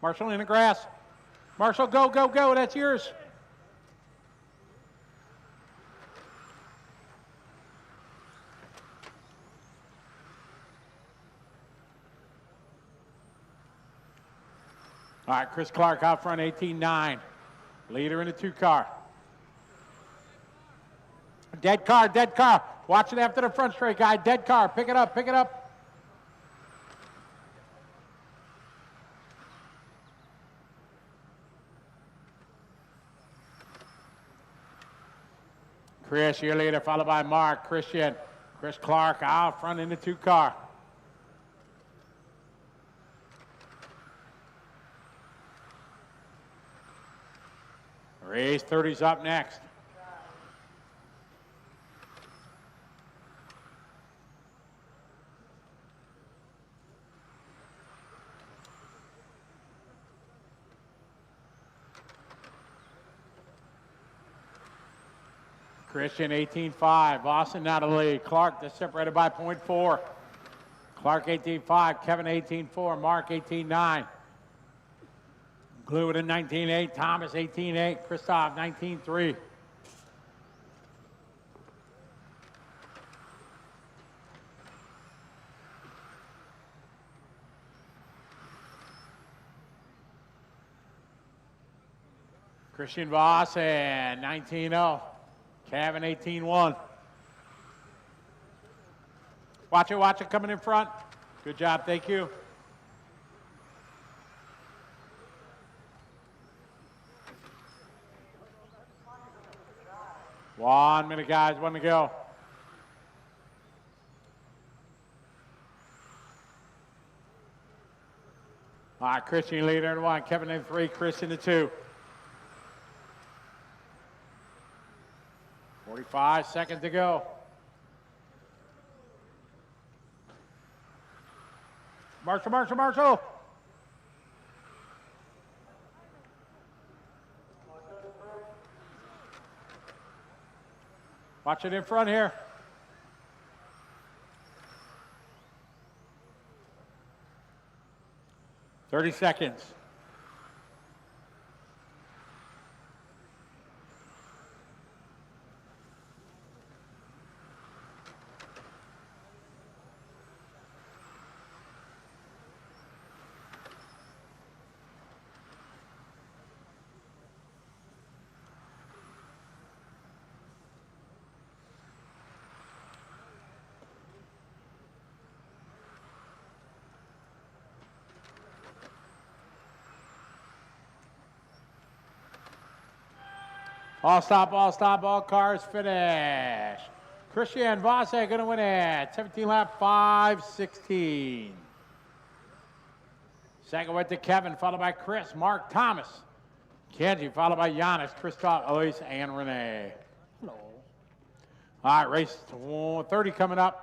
Marshall in the grass. Marshall, go, go, go, that's yours. All right, Chris Clark out front, 18-9. Leader in the 2-car. Dead car, dead car. Watch it after the front straight, guy. Dead car, pick it up, pick it up. Chris, your leader, followed by Mark. Christian. Chris Clark out front in the 2-car. Race 30's up next. Christian 18-5. Boston now to lead. Clark just separated by 0.4. Clark 18-5. Kevin 18-4. Mark 18-9. Glue it in 19-8. Thomas 18-8. Christoph 19-3. Christian Voss and 19-0. Kevin 18-1. Watch it coming in front. Good job, thank you. One minute, guys, one to go. All right, Christian leader in 1, Kevin in 3, Chris in the 2. 45 seconds to go. Marshall, Marshall, Marshall. Watch it in front here. Thirty seconds. All stop, all cars finished. Christian Vosse going to win it. 17 lap, 5:16. Second went to Kevin, followed by Chris, Mark, Thomas. Kenji, followed by Giannis, Christoph, Elise, and Renee. Hello. All right, race 30 coming up.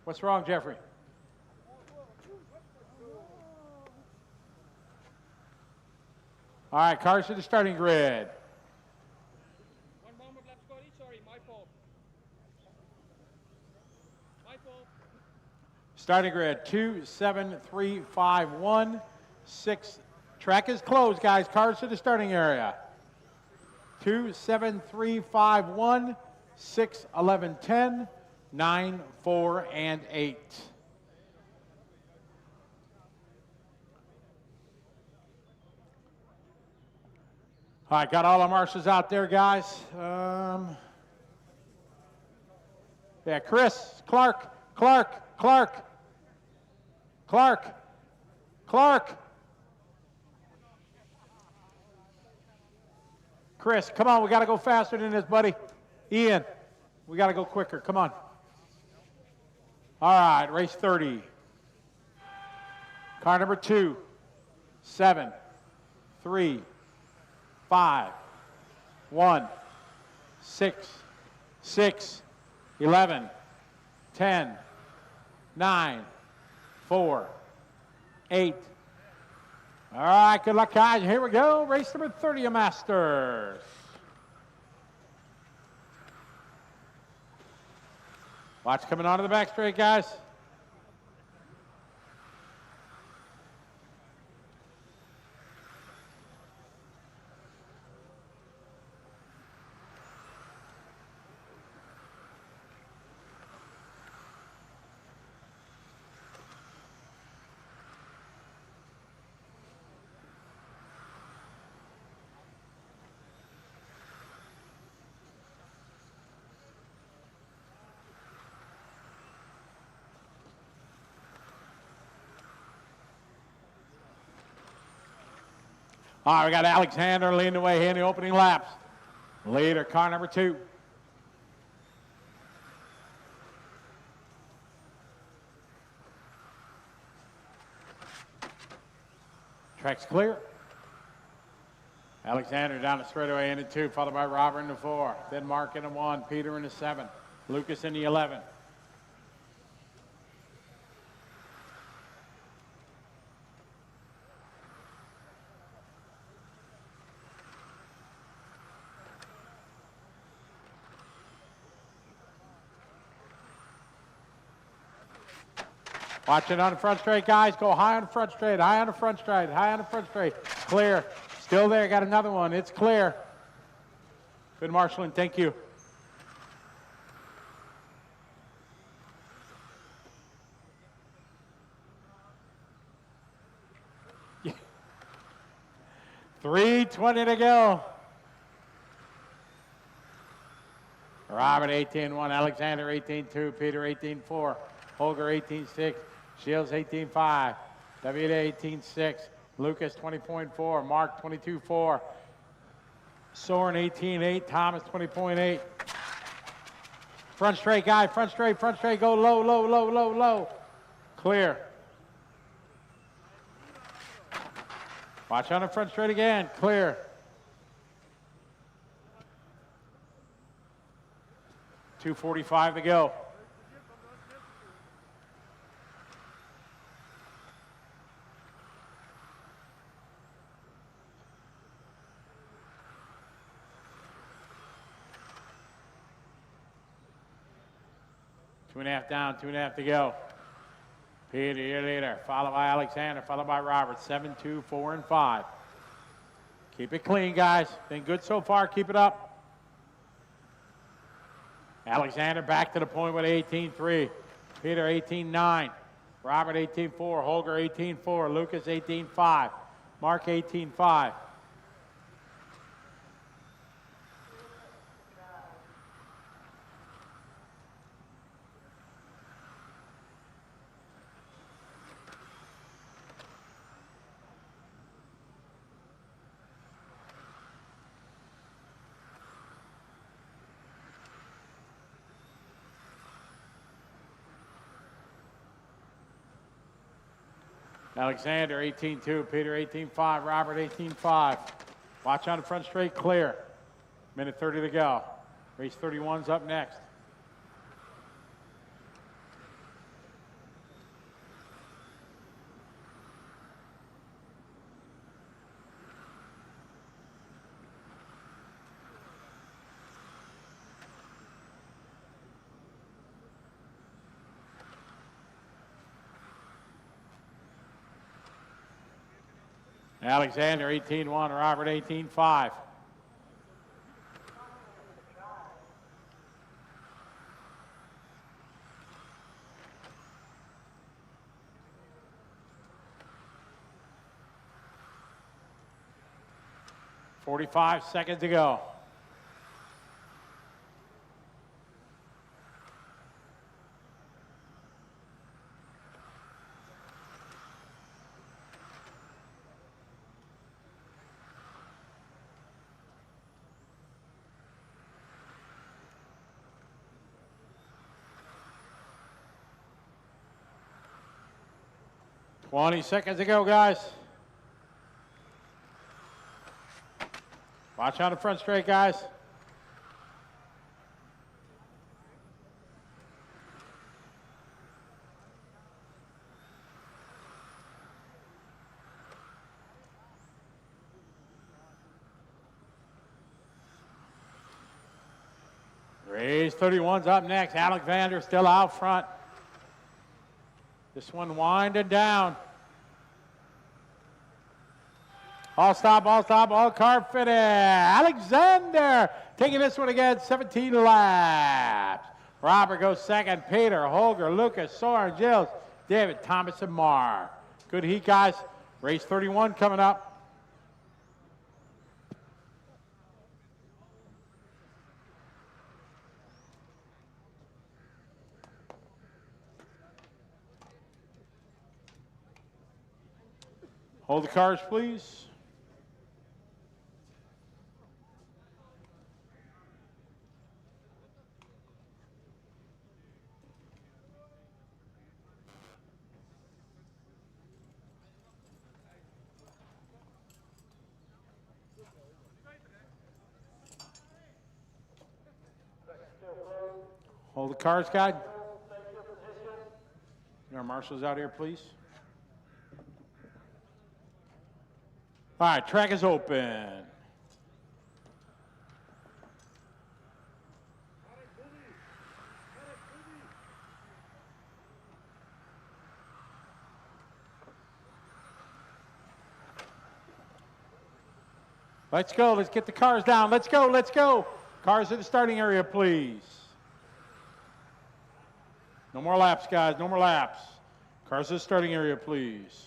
What's wrong, Jeffrey? All right, cars to the starting grid. One moment left, Scotty. Sorry, my fault. My fault. Starting grid, 2, 7, 3, 5, 1, 6. Track is closed, guys. Cars to the starting area. 2, 7, 3, 5, 1, 6, 11, 10. 9, 4, and 8. All right, got all our marshals out there, guys. Yeah, Chris, Clark. Chris, come on, we got to go faster than this, buddy. Ian, we got to go quicker. Come on. All right, race 30. Car number 2, 7, 3, 5, 1, 6, 11, 10, 9, 4, 8. All right, good luck, guys. Here we go. Race number 30 of Masters. Watch coming onto the back straight, guys. All right, we got Alexander leading the way here in the opening laps. Leader, car number 2. Track's clear. Alexander down the straightaway in the 2, followed by Robert in the 4. Then Marc in the 1, Peter in the 7, Lucas in the 11. Watch it on the front straight, guys. Go high on the front straight, high on the front straight, high on the front straight. Clear. Still there. Got another one. It's clear. Good marshalling. Thank you. Yeah. 3:20 to go. Robert 18-1, Alexander 18-2, Peter 18-4, Holger 18-6. Shields 18.5, Davide 18.6, Lucas 20.4, Marc 22.4, Soren 18.8, Thomas 20.8. Front straight, guy, front straight, go low, low, low, low, low. Clear. Watch on the front straight again, clear. .245 to go. Two and a half down, 2.5 to go. Peter, your leader, followed by Alexander, followed by Robert, 7, 2, 4, and 5. Keep it clean, guys. Been good so far. Keep it up. Alexander back to the point with 18.3. Peter 18.9. Robert 18.4. Holger 18.4. Lucas 18.5. Marc 18.5. Alexander 18.2, Peter 18.5, Robert 18.5. Watch on the front straight, clear. Minute 30 to go. Race 31's up next. Alexander 18.1, Robert 18.5. 45 seconds to go. Twenty seconds to go, guys. Watch out the front straight, guys. Race 31's up next. Alexander still out front. This one winding down. All stop, all car fitted. Alexander taking this one again, 17 laps. Robert goes second. Peter, Holger, Lucas, Soren, Gilles, David, Thomas, and Marc. Good heat, guys. Race 31 coming up. Hold the cars, please. Hold the cars, guys. Our marshals out here, please. All right, track is open. Let's go. Let's get the cars down. Let's go. Let's go. Cars in the starting area, please. No more laps, guys. No more laps. Cars in the starting area, please.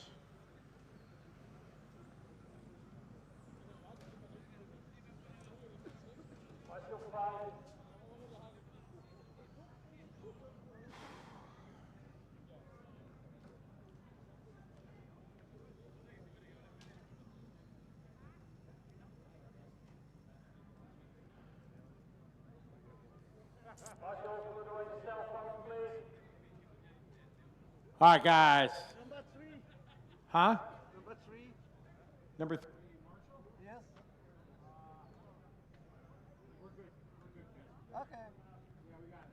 All right, guys. Number 3. Huh? Number 3. Number 3. Yes. Okay.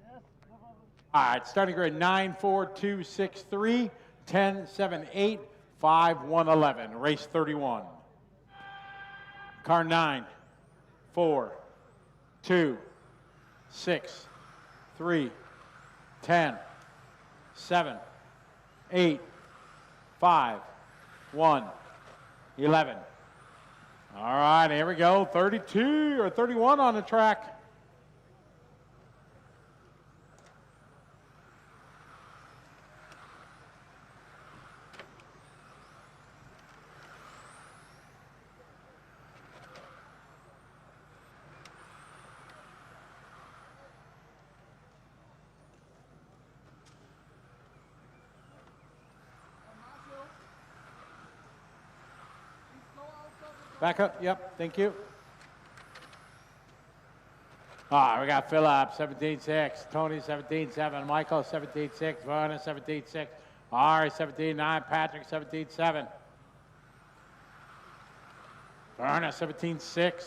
Yes, no problem. All right, starting grid 9, 4, 2, 6, 3, 10, 7, 8, 5, 1, 11. Race 31. Car 9, 4, 2, 6, 3, 10, 7, 8, 5, 1, 11. All right, here we go. 32 or 31 on the track. Back up, yep, thank you. All right, we got Philip, 17-6, Tony, 17-7, Michael, 17-6, Vernon, 17-6, Ari, 17-9, Patrick, 17-7. Vernon, 17-6.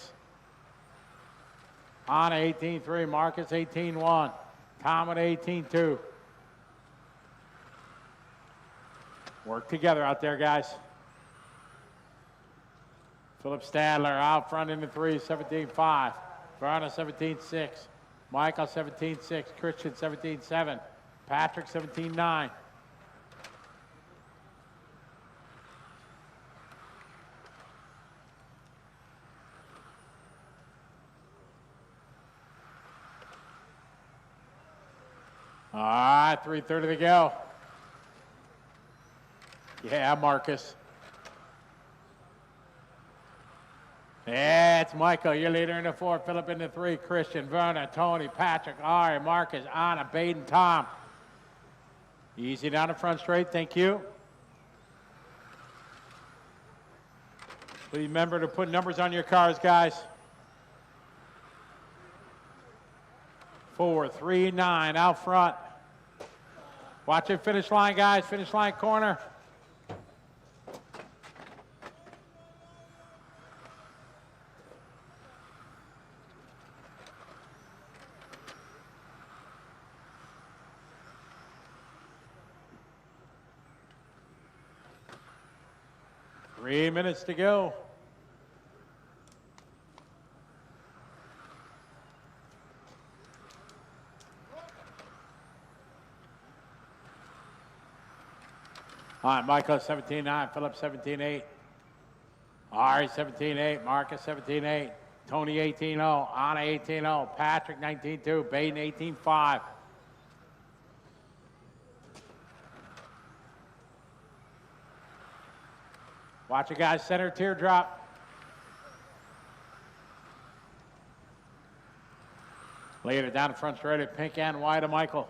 Anna, 18-3, Marcus, 18-1, Tom with 18-2. Work together out there, guys. Philip Stadler out front in the 3, 17-5. Verona, 17-6. Michael, 17-6. Christian, 17-7. Patrick, 17-9. All right, 3:30 to go. Yeah, Marcus. Yeah, it's Michael. Your leader in the 4, Philip in the 3, Christian, Werner, Tony, Patrick, Ari, Marcus, Anna, Baden, Tom. Easy down the front straight, thank you. Please remember to put numbers on your cars, guys. 4, 3, 9 out front. Watch it, finish line, guys. Finish line corner. Three minutes to go. All right, Michael 17-9, Philip 17-8, Ari 17-8, Marcus 17-8, Tony 18-0, Anna 18-0, Patrick 19-2, Baden 18-5. Watch it, guys, center teardrop. Later down the front straight, pink and white to Michael.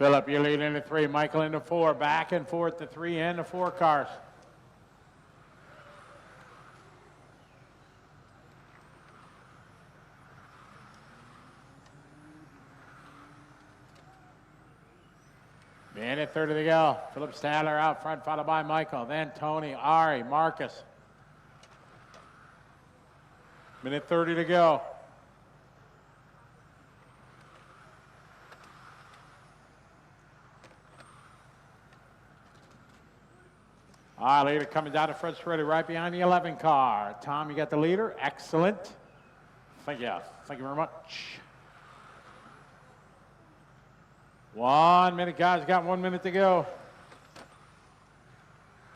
Philip, you're leading into 3. Michael into 4. Back and forth to 3 and to 4 cars. Minute 30 to go. Philip Stadler out front, followed by Michael. Then Tony, Ari, Marcus. Minute 30 to go. All right, leader coming down the front straight, right behind the 11 car. Tom, you got the leader. Excellent. Thank you. Thank you very much. 1 minute, guys. Got 1 minute to go.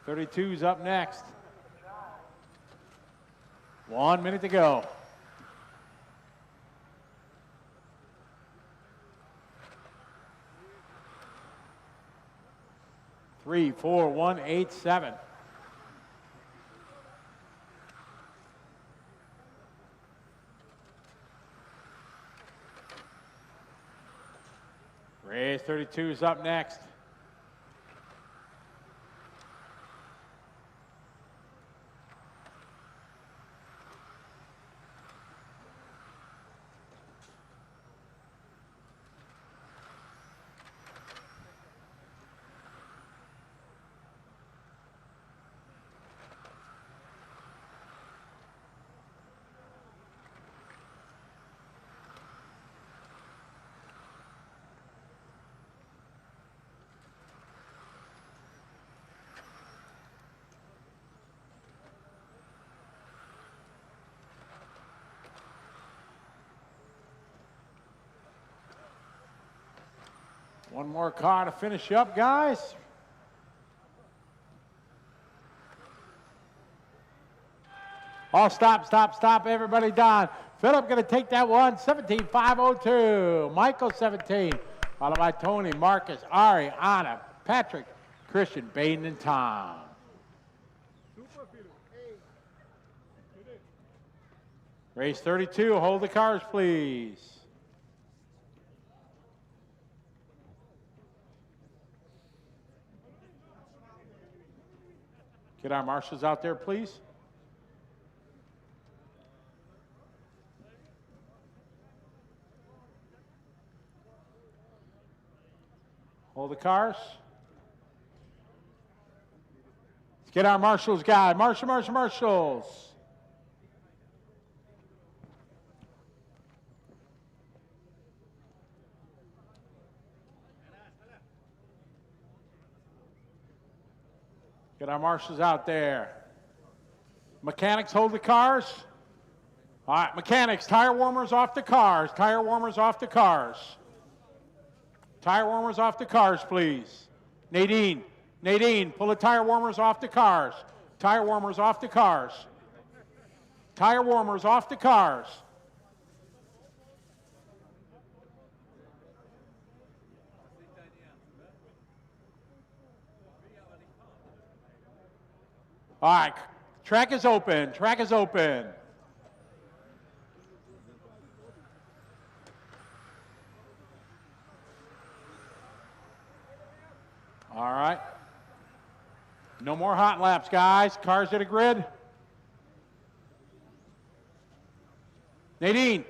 32's up next. 1 minute to go. Three, 4, 1, 8, 7. Race 32 is up next. One more car to finish up, guys. All stop, stop, stop. Everybody down. Philip going to take that one. 17-502. Michael 17. Followed by Tony, Marcus, Ari, Anna, Patrick, Christian, Baden, and Tom. Race 32. Hold the cars, please. Get our marshals out there, please. Hold the cars. Let's get our marshals, guys. Marshals. Get our marshals out there. Mechanics, hold the cars. All right, mechanics, tire warmers off the cars. Tire warmers off the cars. Tire warmers off the cars, please. Nadine, Nadine, pull the tire warmers off the cars. Tire warmers off the cars. Tire warmers off the cars. All right, track is open, track is open. All right. No more hot laps, guys. Cars to the grid. Nadine,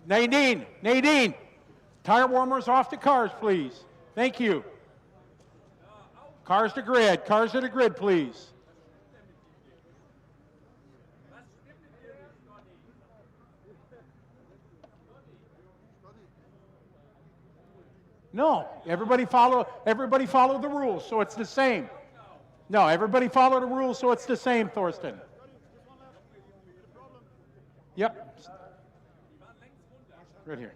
Nadine, Nadine. Tire warmers off the cars, please. Thank you. Cars to grid, cars to the grid, please. No, everybody follow the rules, so it's the same. No, everybody follow the rules, so it's the same, Thorsten. Yep. Right here.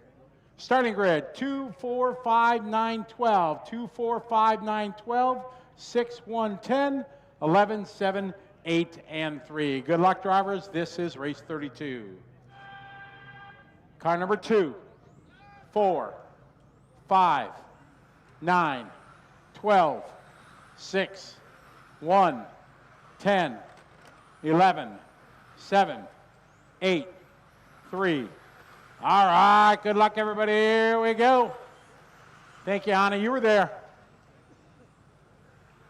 Starting grid, 2, 4, 5, 9, 12. 2, 4, 5, 9, 12. 6, 1, 10. 11, 7, 8, and 3. Good luck, drivers. This is race 32. Car number 2, 4, 5, 9, 12, 6, 1, 10, 11, 7, 8, 3. All right, good luck, everybody. Here we go. Thank you, Anna. You were there.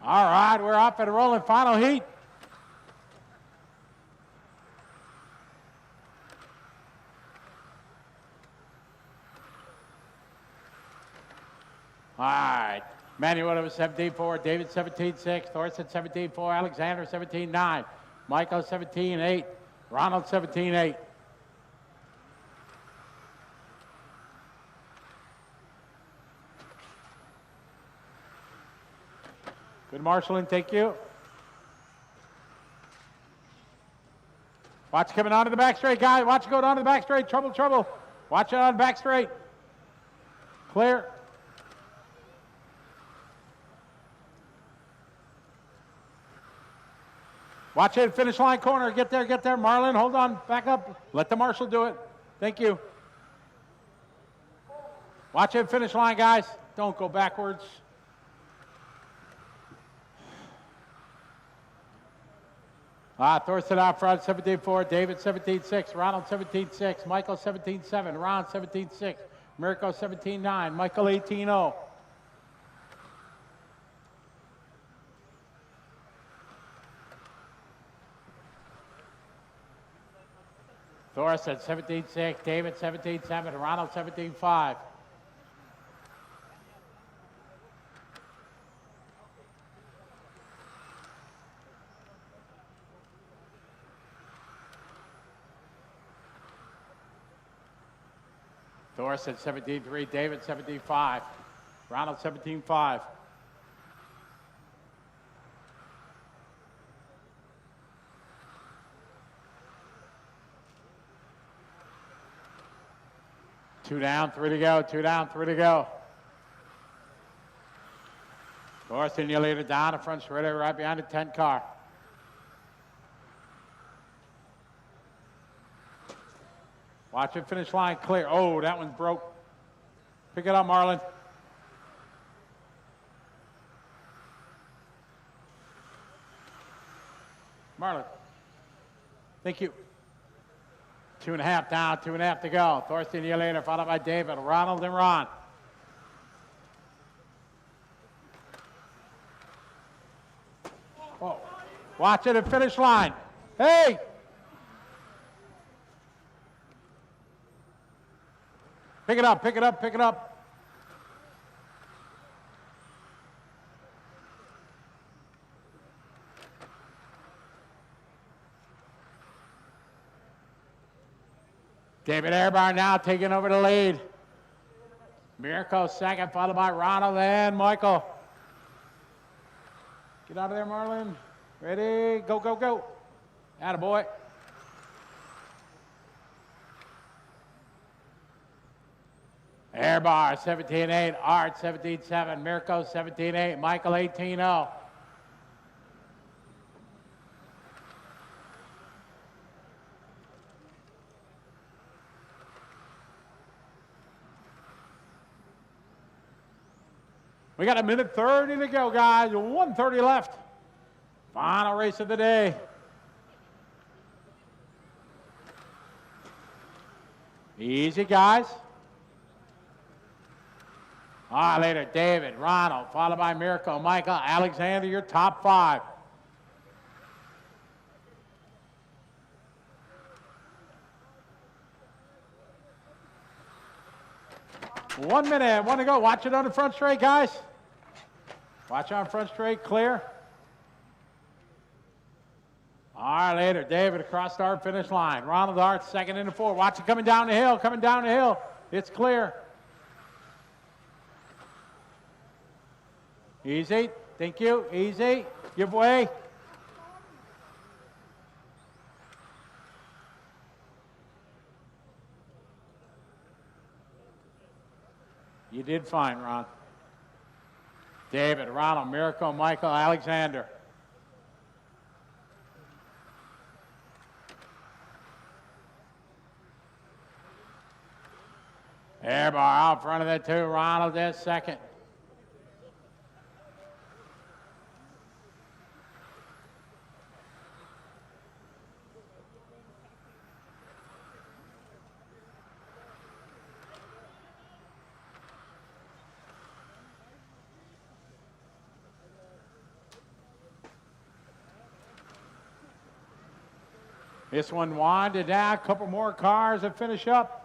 All right, we're off and rolling. Final heat. All right. Manuel was 17-4, David 17-6, Thorsten 17-4, Alexander 17-9, Michael 17-8, Ronald 17-8. Good marshalling, thank you. Watch coming onto the back straight, guys. Watch it go down to the back straight. Trouble, trouble. Watch it on the back straight. Clear. Watch it, finish line corner. Get there, Marlon. Hold on, back up. Let the marshal do it. Thank you. Watch it, finish line, guys. Don't go backwards. Thorsten out front, 17-4. David 17-6. Ronald 17-6. Michael 17-7. Ron 17-6. Mirko 17-9. Michael 18-0. Thorsten 17-6. David 17-7. Ronald 17-5. Thorsten 17-3, David 17-5, Ronald 17-5. Two down, 3 to go, 2 down, 3 to go. Thorsten, you lead it down in front, Schroeder right behind the 10 car. Watch it, finish line clear. Oh, that one's broke. Pick it up, Marlon. Marlon. Thank you. 2.5 down, 2.5 to go. Thorsten Yelena, followed by David, Ronald, and Ron. Oh. Watch it at finish line. Hey! Pick it up, pick it up, pick it up. David Ehrbar now taking over the lead. Mirko second, followed by Ronald and Michael. Get out of there, Marlon. Ready? Go, go, go. Attaboy. Ehrbar 17-8, Art 17-7, Mirko 17-8, Michael 18-0. We got a minute 30 to go, guys. 1:30 left. Final race of the day. Easy, guys. All right, later, David, Ronald, followed by Mirko, Michael, Alexander, your top 5. One minute, one to go. Watch it on the front straight, guys. Watch on front straight, clear. All right, later, David, across start finish line. Ronald Hart, second into 4. Watch it coming down the hill, coming down the hill. It's clear. Easy, thank you, easy. Give way. You did fine, Ron. David, Ronald, Mirko, Michael, Alexander. Ehrbar out front of the 2. Ronald is second. This one winded down. A couple more cars to finish up.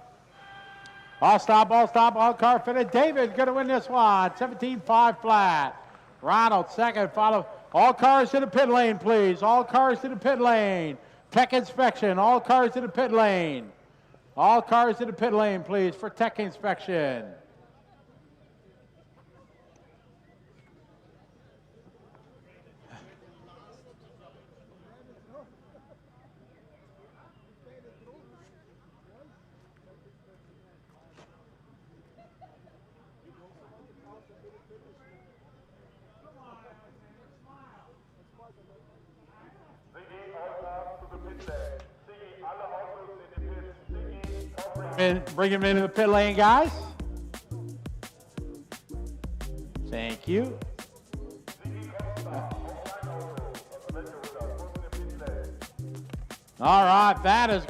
All stop, all car finish. David going to win this one. 17.5 flat. Ronald second, follow. All cars to the pit lane, please. All cars to the pit lane. Tech inspection. All cars to the pit lane. All cars to the pit lane, please, for tech inspection. Bring him into the pit lane, guys. Thank you. All right, that is